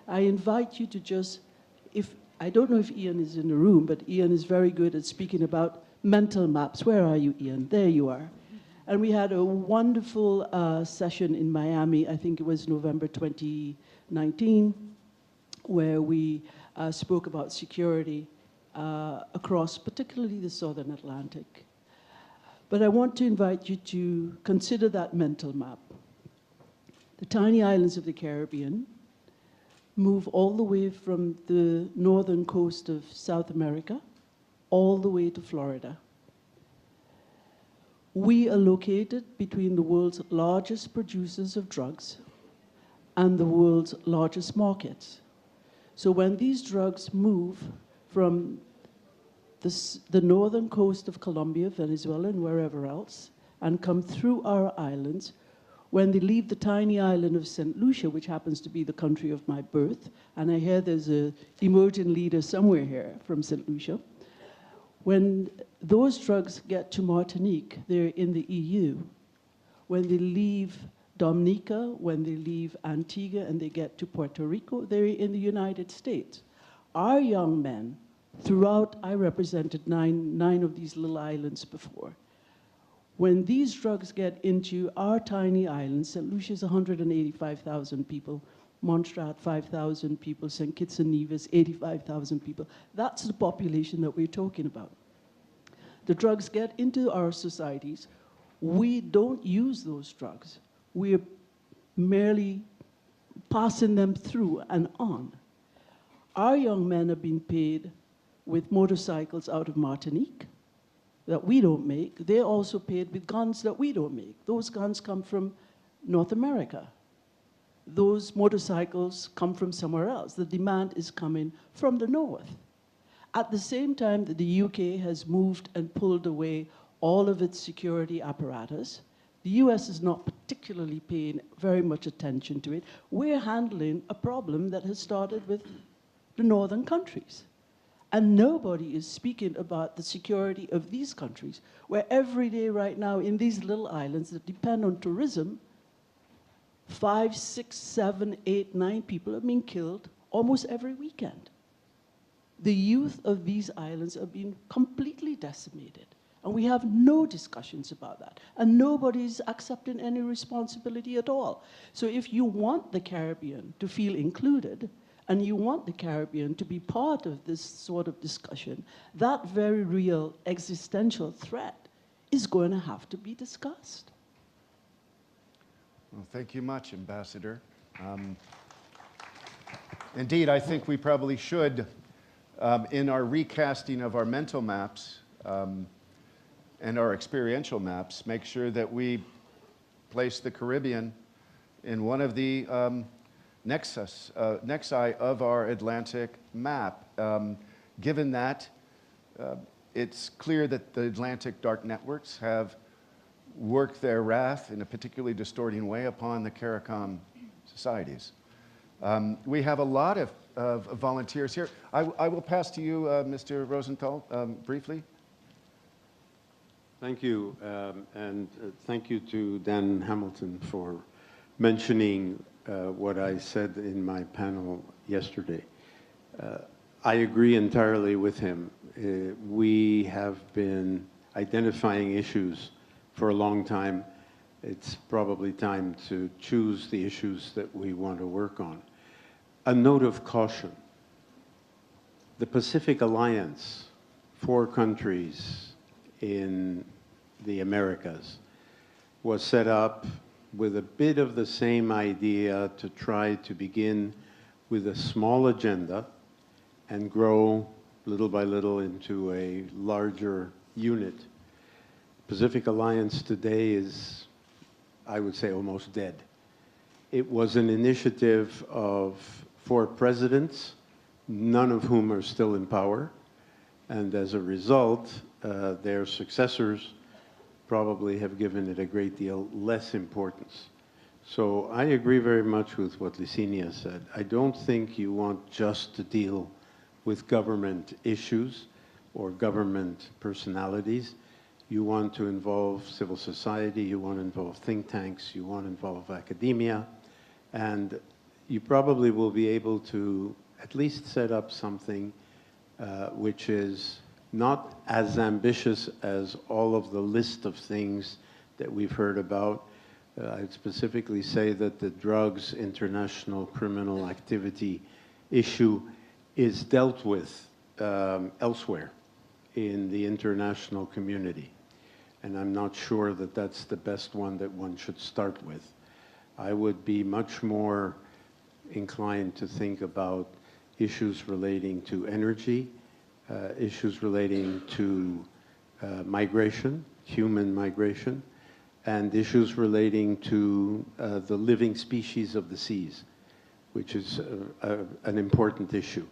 I invite you to just, I don't know if Ian is in the room, but Ian is very good at speaking about mental maps. Where are you, Ian? There you are. And we had a wonderful session in Miami, I think it was November 2019, where we spoke about security across particularly the Southern Atlantic. But I want to invite you to consider that mental map. The tiny islands of the Caribbean move all the way from the northern coast of South America all the way to Florida. We are located between the world's largest producers of drugs and the world's largest markets. So when these drugs move from the northern coast of Colombia, Venezuela, and wherever else, and come through our islands, when they leave the tiny island of St. Lucia, which happens to be the country of my birth, and I hear there's an emerging leader somewhere here from St. Lucia, when those drugs get to Martinique, they're in the EU. When they leave Dominica, when they leave Antigua, and they get to Puerto Rico, they're in the United States. Our young men, throughout, I represented nine of these little islands before. When these drugs get into our tiny islands, St. Lucia's 185,000 people, Montserrat 5,000 people, St. Kitts and Nevis 85,000 people. That's the population that we're talking about. The drugs get into our societies. We don't use those drugs. We're merely passing them through and on. Our young men are being paid with motorcycles out of Martinique that we don't make. They're also paid with guns that we don't make. Those guns come from North America. Those motorcycles come from somewhere else. The demand is coming from the north. At the same time that the UK has moved and pulled away all of its security apparatus, the US is not particularly paying very much attention to it. We're handling a problem that has started with the northern countries. And nobody is speaking about the security of these countries, where every day right now in these little islands that depend on tourism, 5, 6, 7, 8, 9 people are being killed almost every weekend. The youth of these islands are being completely decimated. And we have no discussions about that. And nobody's accepting any responsibility at all. So if you want the Caribbean to feel included, and you want the Caribbean to be part of this sort of discussion, that very real existential threat is going to have to be discussed. Well, thank you much, Ambassador. Indeed, I think we probably should, in our recasting of our mental maps and our experiential maps, make sure that we place the Caribbean in one of the nexi of our Atlantic map. Given that, it's clear that the Atlantic dark networks have worked their wrath in a particularly distorting way upon the CARICOM societies. We have a lot of volunteers here. I will pass to you, Mr. Rosenthal, briefly. Thank you, and thank you to Dan Hamilton for mentioning what I said in my panel yesterday. I agree entirely with him. We have been identifying issues for a long time. It's probably time to choose the issues that we want to work on. A note of caution. The Pacific Alliance, 4 countries in the Americas, was set up with a bit of the same idea to try to begin with a small agenda and grow little by little into a larger unit. Pacific Alliance today is, I would say, almost dead. It was an initiative of 4 presidents, none of whom are still in power, and as a result, their successors probably have given it a great deal less importance. So I agree very much with what Licinia said. I don't think you want just to deal with government issues or government personalities. You want to involve civil society, you want to involve think tanks, you want to involve academia, and you probably will be able to at least set up something which is not as ambitious as all of the list of things that we've heard about. I'd specifically say that the drugs international criminal activity issue is dealt with elsewhere in the international community. And I'm not sure that that's the best one that one should start with. I would be much more inclined to think about issues relating to energy, issues relating to migration, human migration, and issues relating to the living species of the seas, which is an important issue.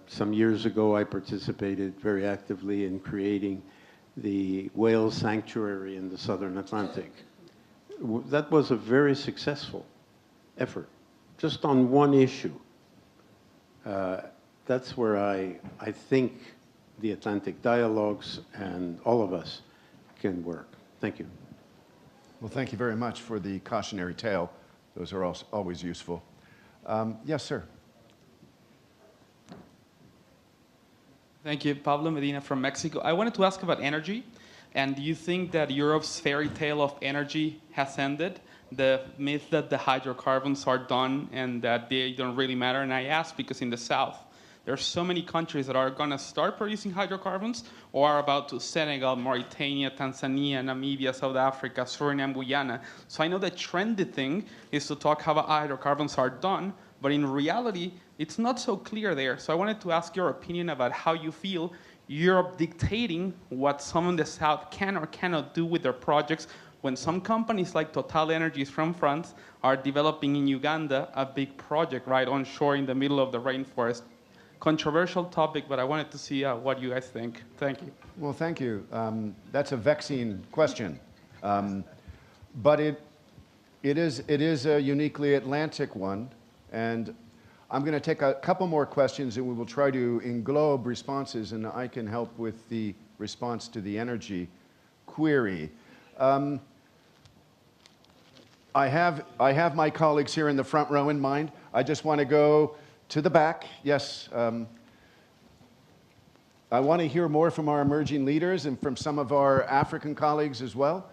Some years ago, I participated very actively in creating the whale sanctuary in the Southern Atlantic. That was a very successful effort, just on one issue. That's where I think the Atlantic Dialogues and all of us can work. Thank you. Well, thank you very much for the cautionary tale. Those are always useful. Yes, sir. Thank you. Pablo Medina from Mexico. I wanted to ask about energy. And do you think that Europe's fairy tale of energy has ended? The myth that the hydrocarbons are done and that they don't really matter. And I ask because in the South, there are so many countries that are going to start producing hydrocarbons or are about to: Senegal, Mauritania, Tanzania, Namibia, South Africa, Suriname, Guyana. So I know the trendy thing is to talk how hydrocarbons are done, but in reality, it's not so clear there. So I wanted to ask your opinion about how you feel Europe dictating what some in the South can or cannot do with their projects when some companies like Total Energies from France are developing in Uganda a big project right onshore in the middle of the rainforest. Controversial topic, but I wanted to see what you guys think. Thank you. Well, thank you. That's a vexing question. But it is a uniquely Atlantic one. And I'm going to take a couple more questions and we will try to englobe responses, and I can help with the response to the energy query. I have my colleagues here in the front row in mind. I just want to go to the back. Yes. I want to hear more from our emerging leaders and from some of our African colleagues as well.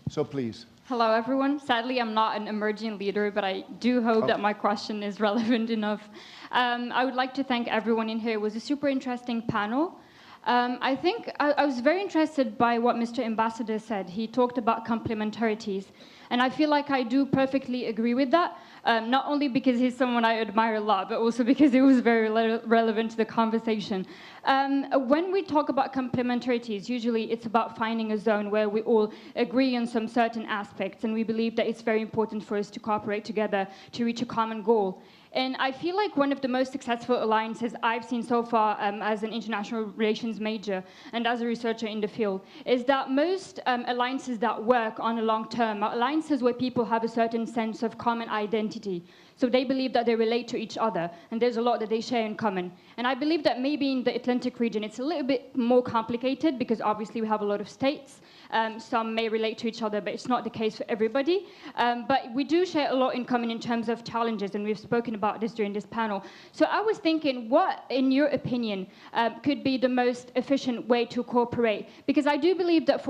So please. Hello, everyone. Sadly, I'm not an emerging leader, but I do hope that my question is relevant enough. I would like to thank everyone in here. It was a super interesting panel. I think I was very interested by what Mr. Ambassador said. He talked about complementarities. And I feel like I do perfectly agree with that, not only because he's someone I admire a lot, but also because it was very relevant to the conversation. When we talk about complementarities, usually it's about finding a zone where we all agree on some certain aspects, and we believe that it's very important for us to cooperate together to reach a common goal. And I feel like one of the most successful alliances I've seen so far as an international relations major and as a researcher in the field is that most alliances that work on a long term are alliances where people have a certain sense of common identity. So they believe that they relate to each other, and there's a lot that they share in common. And I believe that maybe in the Atlantic region it's a little bit more complicated because obviously we have a lot of states. Some may relate to each other, but it's not the case for everybody. But we do share a lot in common in terms of challenges, and we've spoken about this during this panel. So I was thinking, what, in your opinion, could be the most efficient way to cooperate? Because I do believe that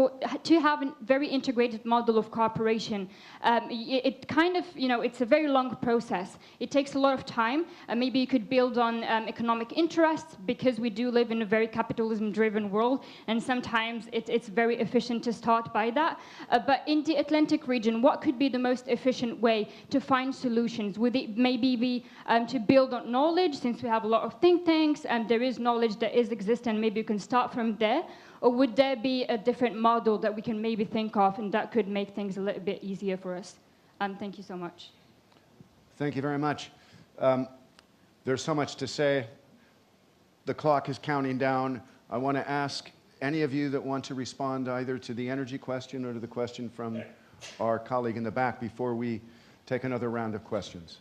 to have a very integrated model of cooperation, it kind of, it's a very long process. process. It takes a lot of time, and maybe you could build on economic interests, because we do live in a very capitalism-driven world, and sometimes it's very efficient to start by that. But in the Atlantic region, what could be the most efficient way to find solutions? Would it maybe be to build on knowledge, since we have a lot of think tanks, and there is knowledge that is existent, maybe you can start from there? Or would there be a different model that we can maybe think of, and that could make things a little bit easier for us? Thank you so much. Thank you very much. There's so much to say. The clock is counting down. I want to ask any of you that want to respond either to the energy question or to the question from our colleague in the back before we take another round of questions.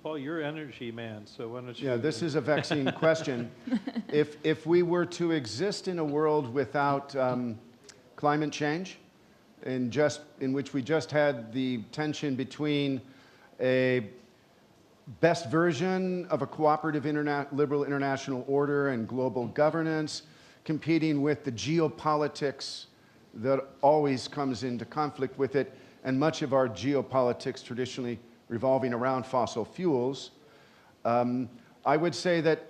Paul, you're energy man, so why don't you... Yeah, this is a vexing question. If we were to exist in a world without climate change, in which we just had the tension between a best version of a cooperative liberal international order and global governance, competing with the geopolitics that always comes into conflict with it, and much of our geopolitics traditionally revolving around fossil fuels, I would say that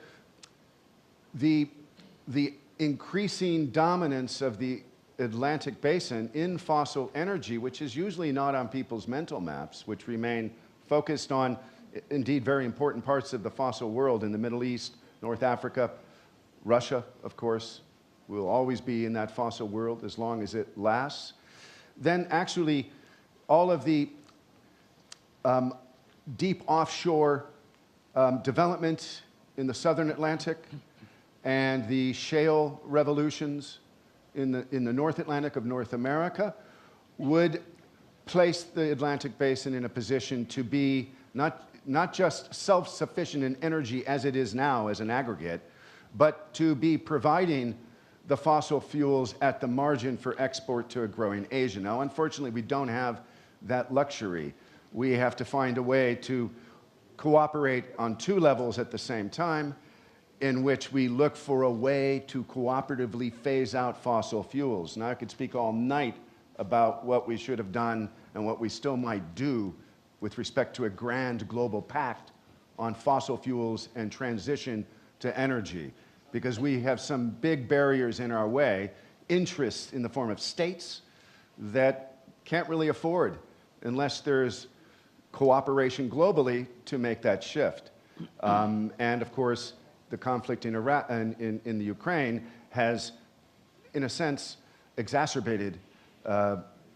the increasing dominance of the Atlantic Basin in fossil energy, which is usually not on people's mental maps, which remain focused on, indeed, very important parts of the fossil world in the Middle East, North Africa, Russia, of course, will always be in that fossil world as long as it lasts. Then actually, all of the deep offshore development in the southern Atlantic and the shale revolutions in the North Atlantic of North America would place the Atlantic Basin in a position to be not just self-sufficient in energy as it is now as an aggregate, but to be providing the fossil fuels at the margin for export to a growing Asia. Now, unfortunately, we don't have that luxury. We have to find a way to cooperate on two levels at the same time, in which we look for a way to cooperatively phase out fossil fuels. Now, I could speak all night about what we should have done and what we still might do with respect to a grand global pact on fossil fuels and transition to energy, because we have some big barriers in our way, interests in the form of states that can't really afford unless there's cooperation globally to make that shift. And of course, the conflict in Iraq and in the Ukraine has, in a sense, exacerbated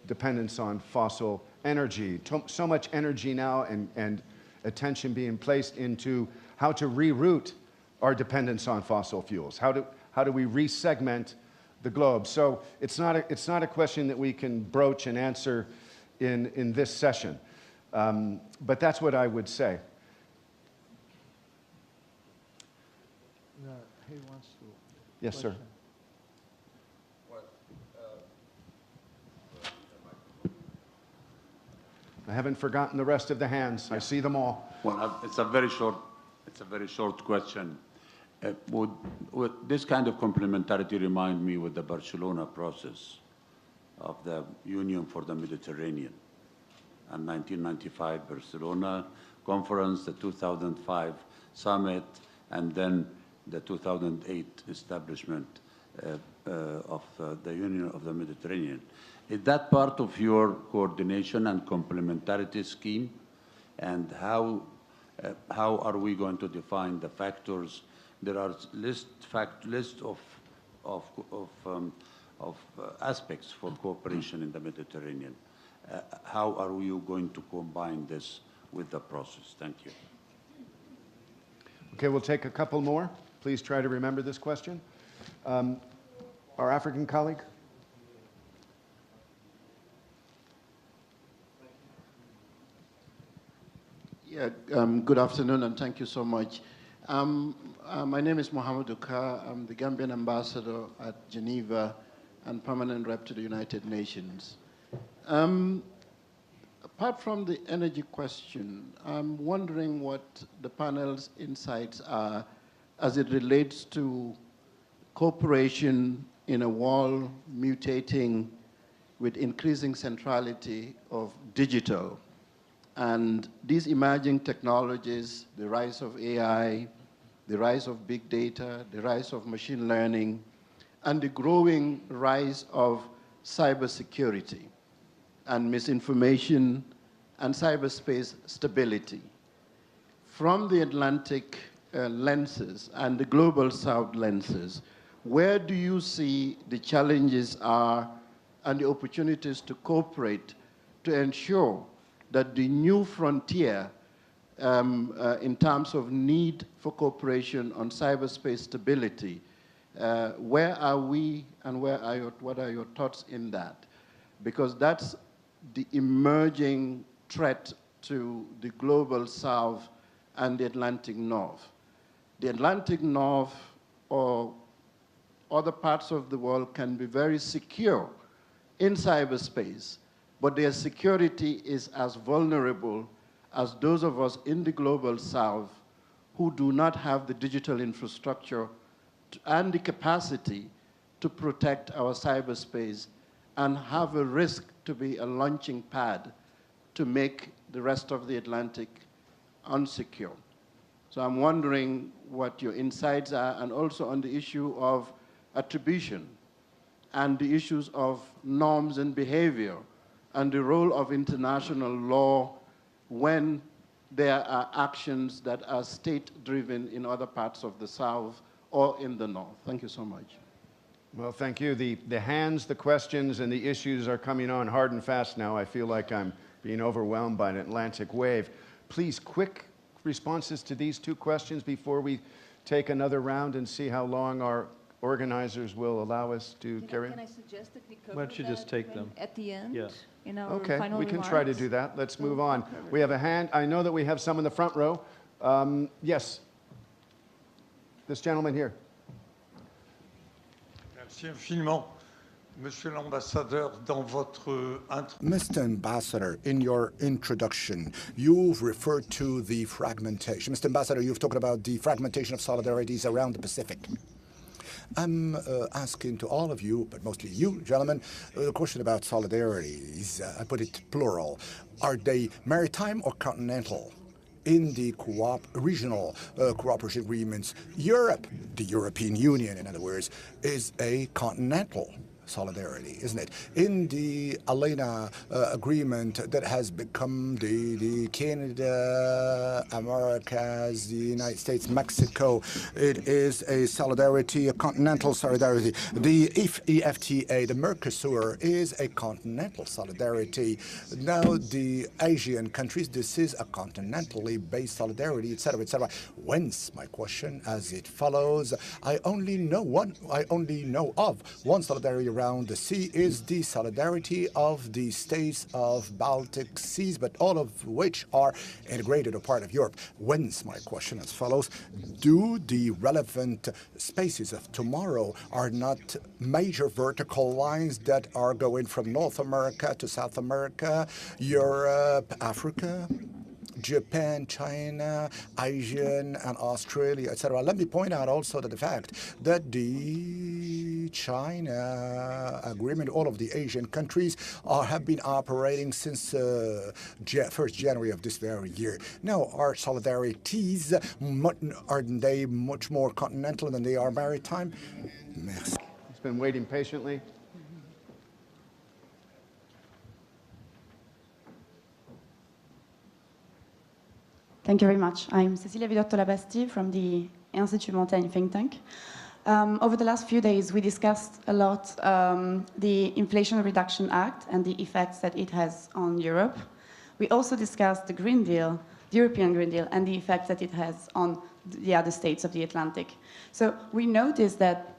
dependence on fossil energy. So much energy now and attention being placed into how to reroute our dependence on fossil fuels. How do we resegment the globe? So it's not a question that we can broach and answer in this session. But that's what I would say. He wants to. Yes, sir. I haven't forgotten the rest of the hands. I see them all. Well, it's a very short question. Would this kind of complementarity remind me with the Barcelona process of the Union for the Mediterranean? And 1995 Barcelona conference, the 2005 summit, and then the 2008 establishment of the Union of the Mediterranean. Is that part of your coordination and complementarity scheme? And how are we going to define the factors? There are list of aspects for cooperation in the Mediterranean. How are you going to combine this with the process? Thank you. Okay, we'll take a couple more. Please try to remember this question. Our African colleague. Yeah, good afternoon and thank you so much. My name is Mohamed Uka. I'm the Gambian ambassador at Geneva and permanent rep to the United Nations. Apart from the energy question, I'm wondering what the panel's insights are as it relates to cooperation in a world mutating with increasing centrality of digital And these emerging technologies, the rise of AI, the rise of big data, the rise of machine learning, and the growing rise of cybersecurity and misinformation and cyberspace stability. From the Atlantic lenses and the Global South lenses, where do you see the challenges are and the opportunities to cooperate to ensure that the new frontier in terms of need for cooperation on cyberspace stability, where are we and what are your thoughts in that? Because that's the emerging threat to the Global South and the Atlantic North. The Atlantic North or other parts of the world can be very secure in cyberspace, but their security is as vulnerable as those of us in the Global South who do not have the digital infrastructure and the capacity to protect our cyberspace and have a risk to be a launching pad to make the rest of the Atlantic unsecure. So I'm wondering what your insights are, and also on the issue of attribution and the issues of norms and behavior and the role of international law when there are actions that are state-driven in other parts of the South or in the North. Thank you so much. Well, thank you. The hands, the questions, and the issues are coming on hard and fast now. I feel like I'm being overwhelmed by an Atlantic wave. Please, quick responses to these two questions before we take another round and see how long our organizers will allow us to carry on. Can I suggest that we cover Why don't you just take them? at the end? Yeah. In our Okay, final we can remarks? try to do that. Let's move on. We have a hand. I know that we have some in the front row. Yes. This gentleman here. Merci infiniment. Monsieur l'ambassadeur, dans votre Mr. Ambassador, in your introduction, you've referred to the fragmentation. Mr. Ambassador, you've talked about the fragmentation of solidarities around the Pacific. I'm asking to all of you, but mostly you, gentlemen, the question about solidarities. I put it plural. Are they maritime or continental? In the regional cooperation agreements, Europe, the European Union, in other words, is a continental solidarity, isn't it? In the ALENA agreement that has become the Canada, Americas, the United States, Mexico, it is a solidarity, a continental solidarity. The EFTA, the Mercosur, is a continental solidarity. Now the Asian countries, this is a continentally based solidarity, etc., etc. Whence, my question, as it follows, I only know of one solidarity around the sea is the solidarity of the states of Baltic Seas, but all of which are integrated or part of Europe. Whence my question as follows: do the relevant spaces of tomorrow are not major vertical lines that are going from North America to South America, Europe, Africa, Japan, China, Asian, and Australia, etc. Let me point out also that the fact that the China agreement, all of the Asian countries have been operating since 1st January of this very year. Now, are solidarities, are they much more continental than they are maritime? Merci. He's been waiting patiently. Thank you very much. I'm Cecilia Vidotto-Labasti from the Institut Montaigne think tank. Over the last few days, we discussed a lot the Inflation Reduction Act and the effects that it has on Europe. We also discussed the Green Deal, the European Green Deal, and the effects that it has on the other states of the Atlantic. So we noticed that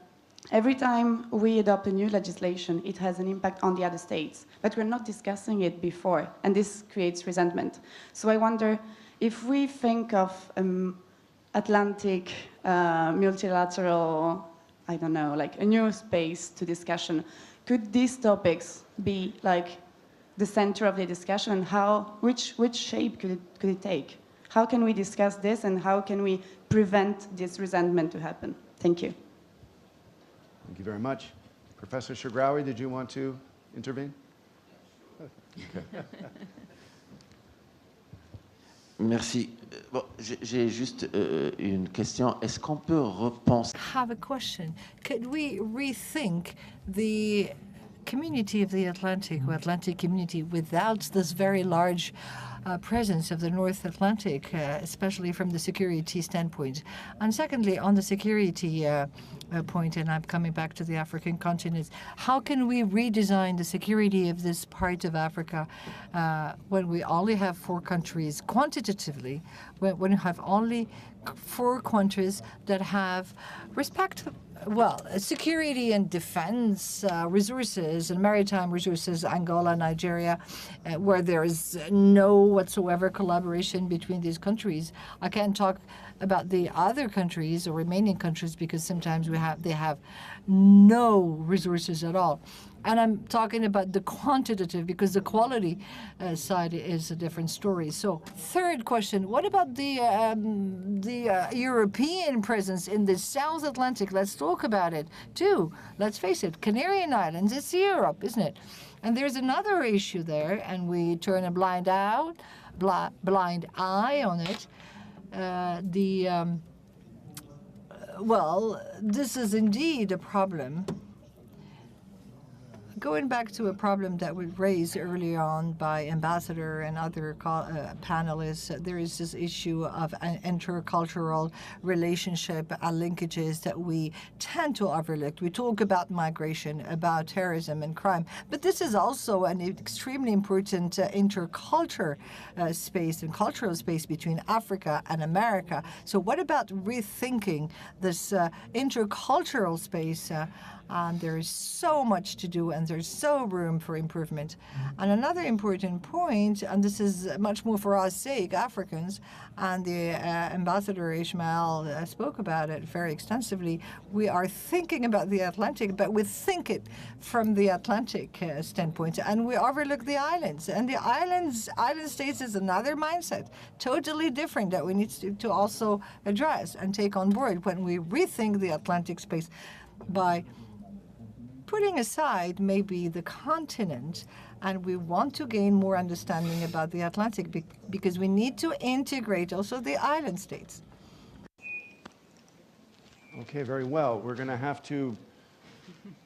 every time we adopt a new legislation, it has an impact on the other states, but we're not discussing it before, and this creates resentment. So I wonder, if we think of Atlantic multilateral, I don't know, like a new space to discussion, could these topics be like the center of the discussion, and which shape could it take? How can we discuss this, and how can we prevent this resentment to happen? Thank you. Thank you very much. Professor Chegraoui, did you want to intervene? Okay. Merci. Bon, j'ai juste une question. Est-ce qu'on peut repenser? Have a question. Could we rethink the community of the Atlantic, or Atlantic community, without this very large presence of the North Atlantic, especially from the security standpoint? And secondly, on the security point, and I'm coming back to the African continent, how can we redesign the security of this part of Africa when we only have 4 countries quantitatively, when we have only 4 countries that have security and defense resources and maritime resources, Angola, Nigeria, where there is no whatsoever collaboration between these countries. I can't talk about the other countries or remaining countries because sometimes they have no resources at all. And I'm talking about the quantitative because the quality side is a different story. So, third question: what about the European presence in the South Atlantic? Let's talk about it too. Let's face it, Canarian Islands, it's Europe, isn't it? And there's another issue there, and we turn a blind eye on it. This is indeed a problem. Going back to a problem that was raised earlier on by Ambassador and other panelists, there is this issue of an intercultural relationship and linkages that we tend to overlook. We talk about migration, about terrorism and crime, but this is also an extremely important intercultural space and cultural space between Africa and America. So what about rethinking this intercultural space? And there is so much to do, and there's so room for improvement. And another important point, and this is much more for our sake, Africans, and the Ambassador Ismail spoke about it very extensively. We are thinking about the Atlantic, but we think it from the Atlantic standpoint, and we overlook the islands. And the island states is another mindset, totally different, that we need to also address and take on board when we rethink the Atlantic space by putting aside maybe the continent, and we want to gain more understanding about the Atlantic because we need to integrate also the island states. Okay, very well. We're going to have to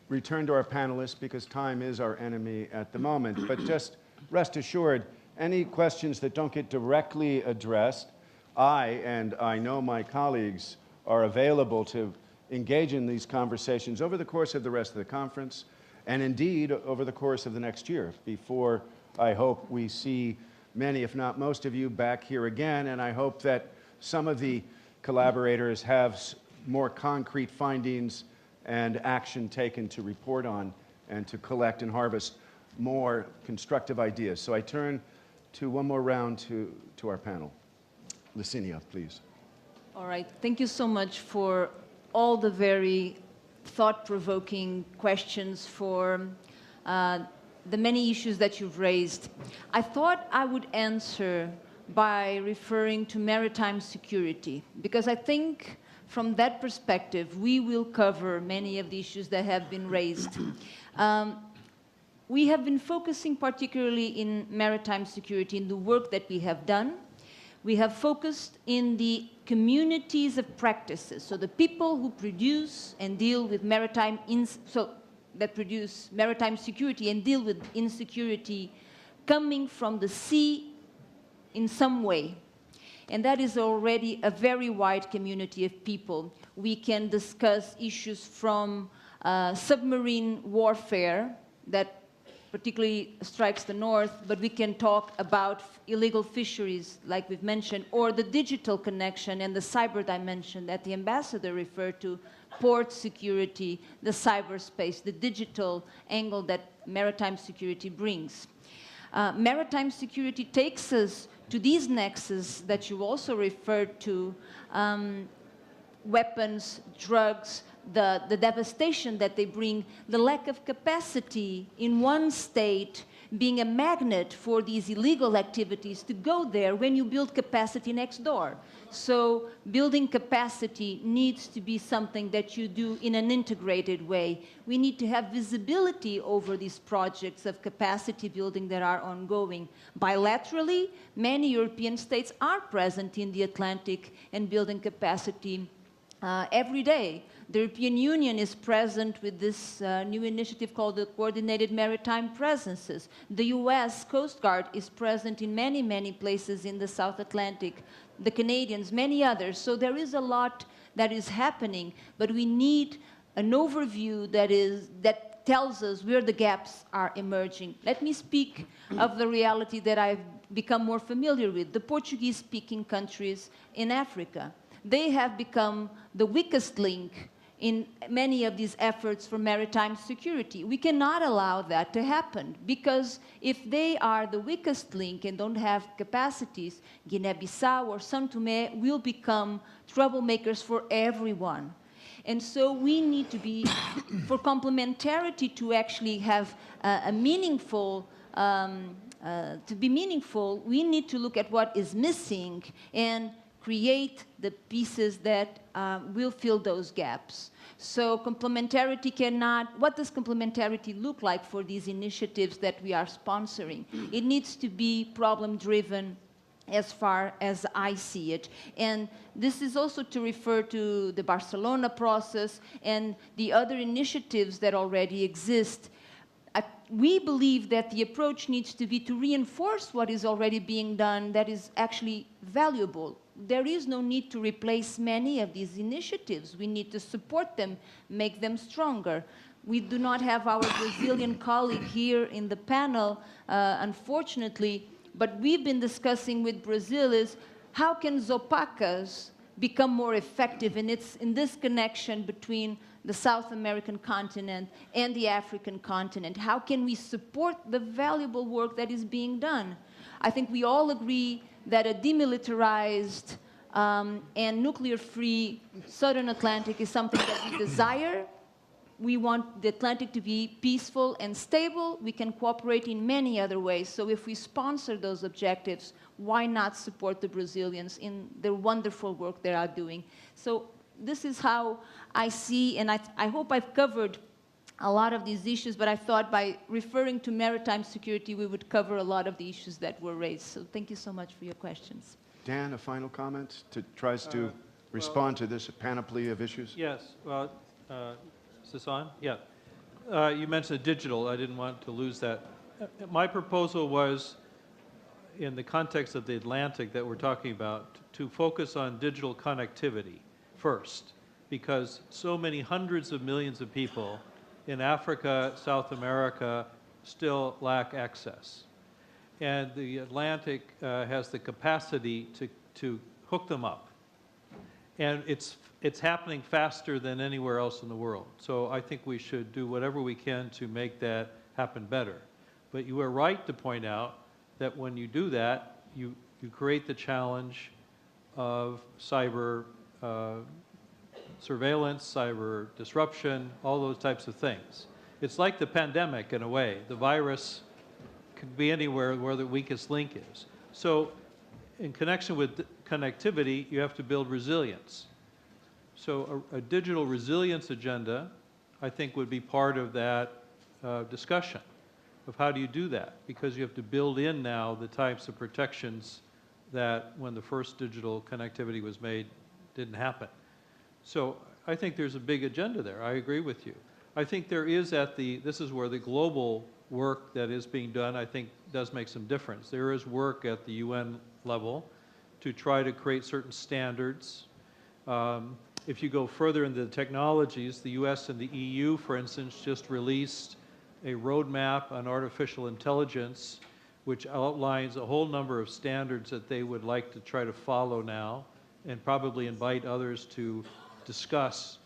return to our panelists because time is our enemy at the moment. But just rest assured, any questions that don't get directly addressed, I know my colleagues are available to engage in these conversations over the course of the rest of the conference, and indeed over the course of the next year, before I hope we see many, if not most of you, back here again. And I hope that some of the collaborators have more concrete findings and action taken to report on and to collect and harvest more constructive ideas. So I turn to one more round to our panel. Licinia, please. All right. Thank you so much for all the very thought-provoking questions, for the many issues that you've raised. I thought I would answer by referring to maritime security, because I think from that perspective, we will cover many of the issues that have been raised. We have been focusing particularly in maritime security in the work that we have done. We have focused in the communities of practices, so the people who produce and deal with that produce maritime security and deal with insecurity coming from the sea in some way. And that is already a very wide community of people. We can discuss issues from submarine warfare that particularly strikes the north, but we can talk about illegal fisheries, like we've mentioned, or the digital connection and the cyber dimension that the ambassador referred to, port security, the cyberspace, the digital angle that maritime security brings. Maritime security takes us to these nexus that you also referred to, weapons, drugs, the devastation that they bring, the lack of capacity in one state being a magnet for these illegal activities to go there when you build capacity next door. So building capacity needs to be something that you do in an integrated way. We need to have visibility over these projects of capacity building that are ongoing. Bilaterally, many European states are present in the Atlantic and building capacity every day. The European Union is present with this new initiative called the Coordinated Maritime Presences. The US Coast Guard is present in many, many places in the South Atlantic. The Canadians, many others. So there is a lot that is happening, but we need an overview that tells us where the gaps are emerging. Let me speak of the reality that I've become more familiar with, the Portuguese-speaking countries in Africa. They have become the weakest link in many of these efforts for maritime security. We cannot allow that to happen, because if they are the weakest link and don't have capacities, Guinea-Bissau or São Tomé will become troublemakers for everyone. And so we need to be, for complementarity to actually have a meaningful, to be meaningful, we need to look at what is missing and create the pieces that will fill those gaps. So complementarity cannot, what does complementarity look like for these initiatives that we are sponsoring? It needs to be problem-driven as far as I see it. And this is also to refer to the Barcelona process and the other initiatives that already exist. We believe that the approach needs to be to reinforce what is already being done that is actually valuable. There is no need to replace many of these initiatives. We need to support them, make them stronger. We do not have our Brazilian colleague here in the panel, unfortunately, but we've been discussing with Brazil is how can Zopacas become more effective in this connection between the South American continent and the African continent? How can we support the valuable work that is being done? I think we all agree that a demilitarized and nuclear-free Southern Atlantic is something that we desire. We want the Atlantic to be peaceful and stable. We can cooperate in many other ways. So if we sponsor those objectives, why not support the Brazilians in the wonderful work they are doing? So this is how I see, and I hope I've covered a lot of these issues, but I thought by referring to maritime security, we would cover a lot of the issues that were raised. So thank you so much for your questions. Dan, a final comment tries to respond to this panoply of issues? Yes. Well, is this on? Yeah. You mentioned digital. I didn't want to lose that. My proposal was, in the context of the Atlantic that we're talking about, to focus on digital connectivity first, because so many hundreds of millions of people in Africa, South America, still lack access. And the Atlantic has the capacity to hook them up. And it's happening faster than anywhere else in the world. So I think we should do whatever we can to make that happen better. But you are right to point out that when you do that, you create the challenge of cyber surveillance, cyber disruption, all those types of things. It's like the pandemic in a way. The virus could be anywhere where the weakest link is. So in connection with connectivity, you have to build resilience. So a digital resilience agenda, I think, would be part of that discussion of how do you do that, because you have to build in now the types of protections that when the first digital connectivity was made didn't happen. So I think there's a big agenda there. I agree with you. I think there is this is where the global work that is being done, I think, does make some difference. There is work at the UN level to try to create certain standards. If you go further into the technologies, the US and the EU, for instance, just released a roadmap on artificial intelligence, which outlines a whole number of standards that they would like to try to follow now, and probably invite others to discuss,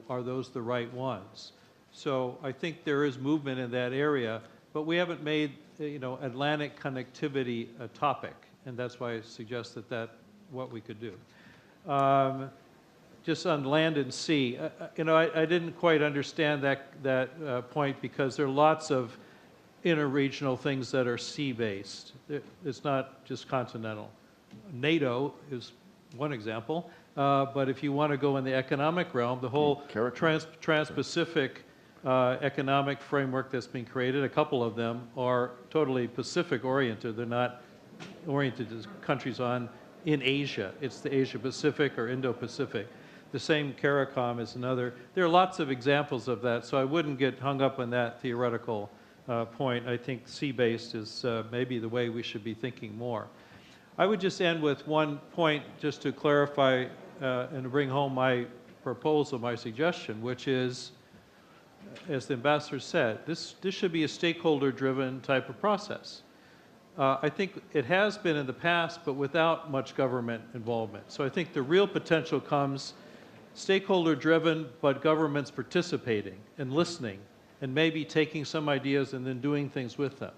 are those the right ones? So I think there is movement in that area, but we haven't made, Atlantic connectivity a topic, and that's why I suggest that what we could do. Just on land and sea, I didn't quite understand that point, because there are lots of interregional things that are sea-based. It's not just continental. NATO is one example, but if you want to go in the economic realm, the whole Trans-Pacific economic framework that's been created, a couple of them are totally Pacific-oriented. They're not oriented as countries in Asia. It's the Asia-Pacific or Indo-Pacific. The same CARICOM is another. There are lots of examples of that, so I wouldn't get hung up on that theoretical point. I think sea-based is maybe the way we should be thinking more. I would just end with one point just to clarify and to bring home my proposal, my suggestion, which is, as the ambassador said, this should be a stakeholder-driven type of process. I think it has been in the past, but without much government involvement. So I think the real potential comes stakeholder-driven, but governments participating and listening and maybe taking some ideas and then doing things with them.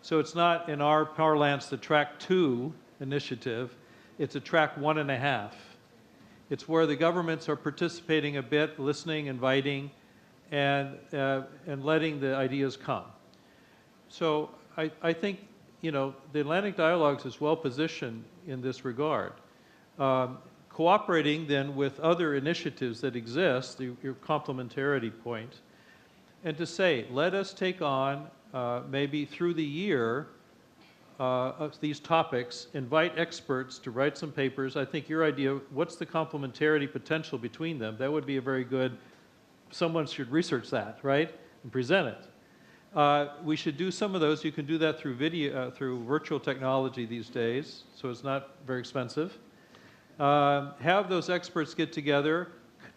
So it's not, in our parlance, the Track 2 initiative. It's a Track 1.5. It's where the governments are participating a bit, listening, inviting, and letting the ideas come. So I think, you know, the Atlantic Dialogues is well positioned in this regard. Cooperating then with other initiatives that exist, your complementarity point, and to say, let us take on maybe through the year of these topics, invite experts to write some papers. I think your idea, what's the complementarity potential between them? That would be a very good, someone should research that, right, and present it. We should do some of those. You can do that through video, through virtual technology these days, so it's not very expensive. Have those experts get together,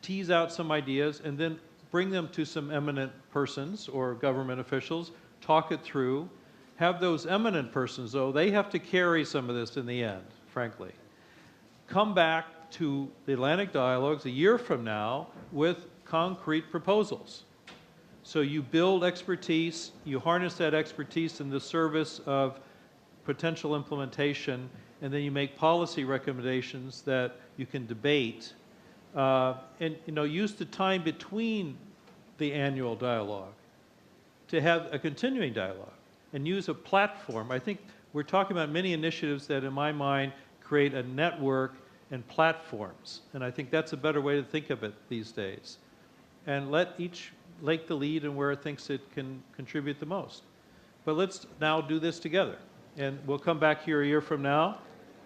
tease out some ideas, and then bring them to some eminent persons or government officials, talk it through. Have those eminent persons, though, they have to carry some of this in the end, frankly. Come back to the Atlantic Dialogues a year from now with concrete proposals. So you build expertise, you harness that expertise in the service of potential implementation, and then you make policy recommendations that you can debate, and use the time between the annual dialogue to have a continuing dialogue and use a platform. I think we're talking about many initiatives that, in my mind, create a network and platforms, and I think that's a better way to think of it these days. And let each take the lead in where it thinks it can contribute the most. But let's now do this together, and we'll come back here a year from now.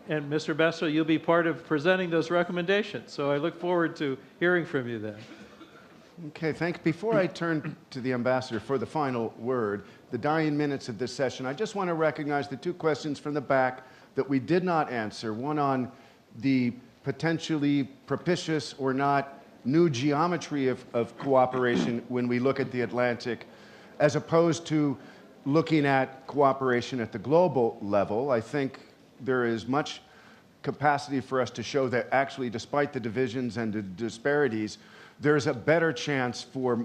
And Mr. Ambassador, you'll be part of presenting those recommendations. So I look forward to hearing from you then. Okay, thanks. Before I turn to the ambassador for the final word, the dying minutes of this session, I just want to recognize the two questions from the back that we did not answer. One on the potentially propitious or not new geometry of cooperation when we look at the Atlantic, as opposed to looking at cooperation at the global level. I think there is much capacity for us to show that actually, despite the divisions and the disparities, there's a better chance for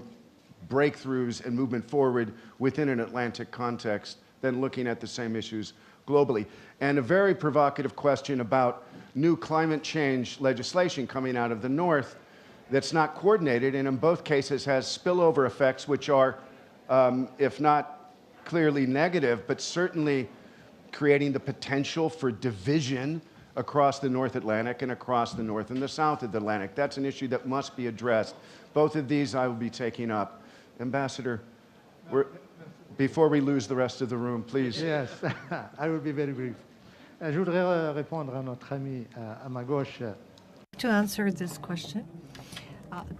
breakthroughs and movement forward within an Atlantic context than looking at the same issues globally. And a very provocative question about new climate change legislation coming out of the North that's not coordinated, and in both cases has spillover effects, which are, if not clearly negative, but certainly creating the potential for division across the North Atlantic and across the North and the South of the Atlantic. That's an issue that must be addressed. Both of these I will be taking up. Ambassador, before we lose the rest of the room, please. Yes, I will be very brief. Je voudrais répondre à notre ami à ma gauche. To answer this question,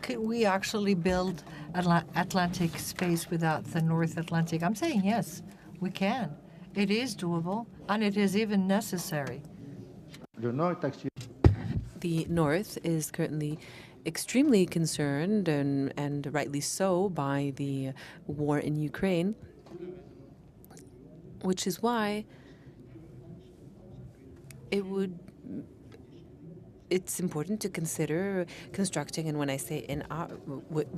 could we actually build Atlantic space without the North Atlantic? I'm saying yes, we can. It is doable, and it is even necessary. The North is currently extremely concerned, and rightly so, by the war in Ukraine, which is why it would it's important to consider constructing, and when I say in our,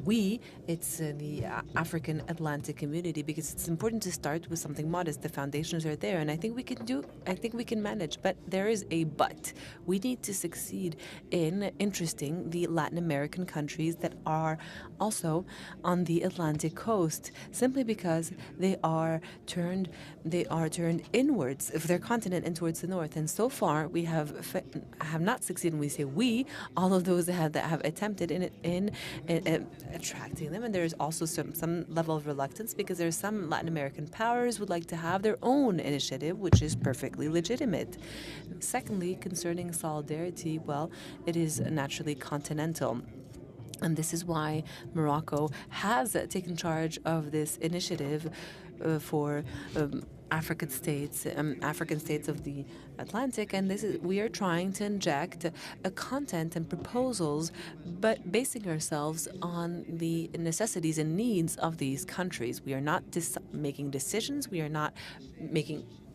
we, it's the African Atlantic community, because it's important to start with something modest. The foundations are there, and I think we can manage, but there is a but. We need to succeed in interesting the Latin American countries that are also on the Atlantic coast, simply because they are turned inwards of their continent and towards the north. And so far, we have not succeeded. We say we, all of those that have attempted in attracting them, and there is also some level of reluctance, because there are some Latin American powers who would like to have their own initiative, which is perfectly legitimate. Secondly, concerning solidarity, well, it is naturally continental. And this is why Morocco has taken charge of this initiative for African states of the Atlantic, and we are trying to inject a content and proposals, but basing ourselves on the necessities and needs of these countries. We are not making decisions.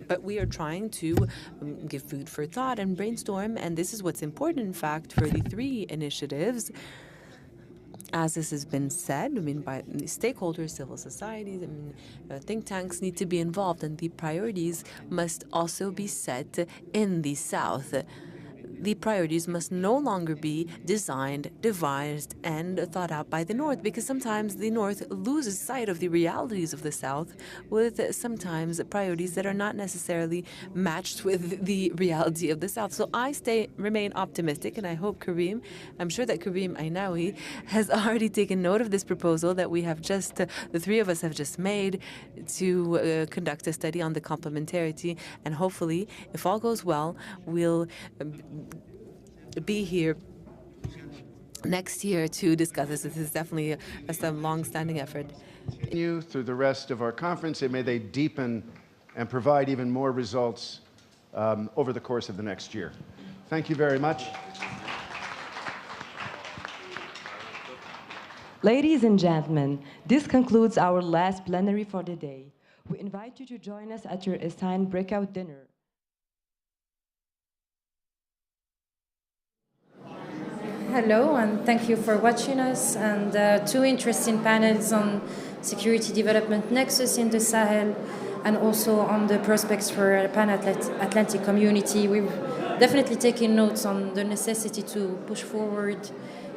But we are trying to give food for thought and brainstorm, and this is what's important, in fact, for the three initiatives. As this has been said, by stakeholders, civil societies, think tanks need to be involved, and the priorities must also be set in the South. The priorities must no longer be designed, devised, and thought out by the North, because sometimes the North loses sight of the realities of the South with sometimes priorities that are not necessarily matched with the reality of the South. So I remain optimistic, and I hope I'm sure that Karim Ainaoui has already taken note of this proposal that we have the three of us have just made, to conduct a study on the complementarity, and hopefully, if all goes well, we'll be here next year to discuss this. This is definitely a long-standing effort. Through the rest of our conference, and may they deepen and provide even more results over the course of the next year. Thank you very much. Ladies and gentlemen, this concludes our last plenary for the day. We invite you to join us at your assigned breakout dinner. Hello, and thank you for watching us, and two interesting panels on security development nexus in the Sahel, and also on the prospects for a pan-Atlantic community. We've definitely taken notes on the necessity to push forward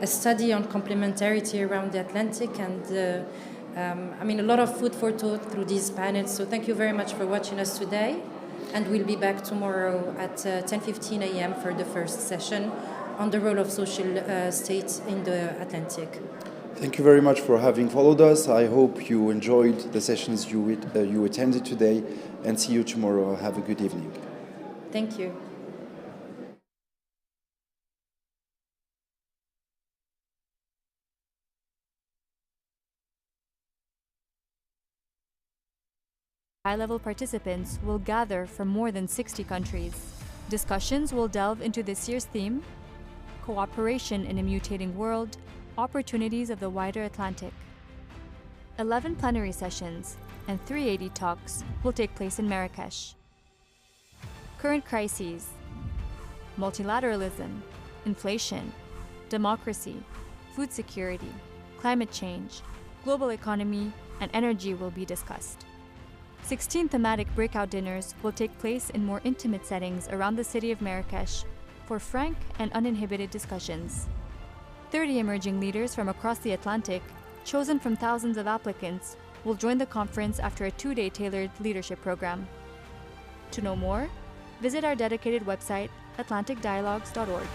a study on complementarity around the Atlantic, and a lot of food for thought through these panels. So thank you very much for watching us today, and we'll be back tomorrow at 10:15 a.m. for the first session on the role of social states in the Atlantic. Thank you very much for having followed us. I hope you enjoyed the sessions you attended today, and see you tomorrow. Have a good evening. Thank you. High-level participants will gather from more than 60 countries. Discussions will delve into this year's theme: cooperation in a mutating world, opportunities of the wider Atlantic. 11 plenary sessions and 380 talks will take place in Marrakesh. Current crises: multilateralism, inflation, democracy, food security, climate change, global economy, and energy will be discussed. 16 thematic breakout dinners will take place in more intimate settings around the city of Marrakesh for frank and uninhibited discussions. 30 emerging leaders from across the Atlantic, chosen from thousands of applicants, will join the conference after a 2-day tailored leadership program. To know more, visit our dedicated website, atlanticdialogues.org.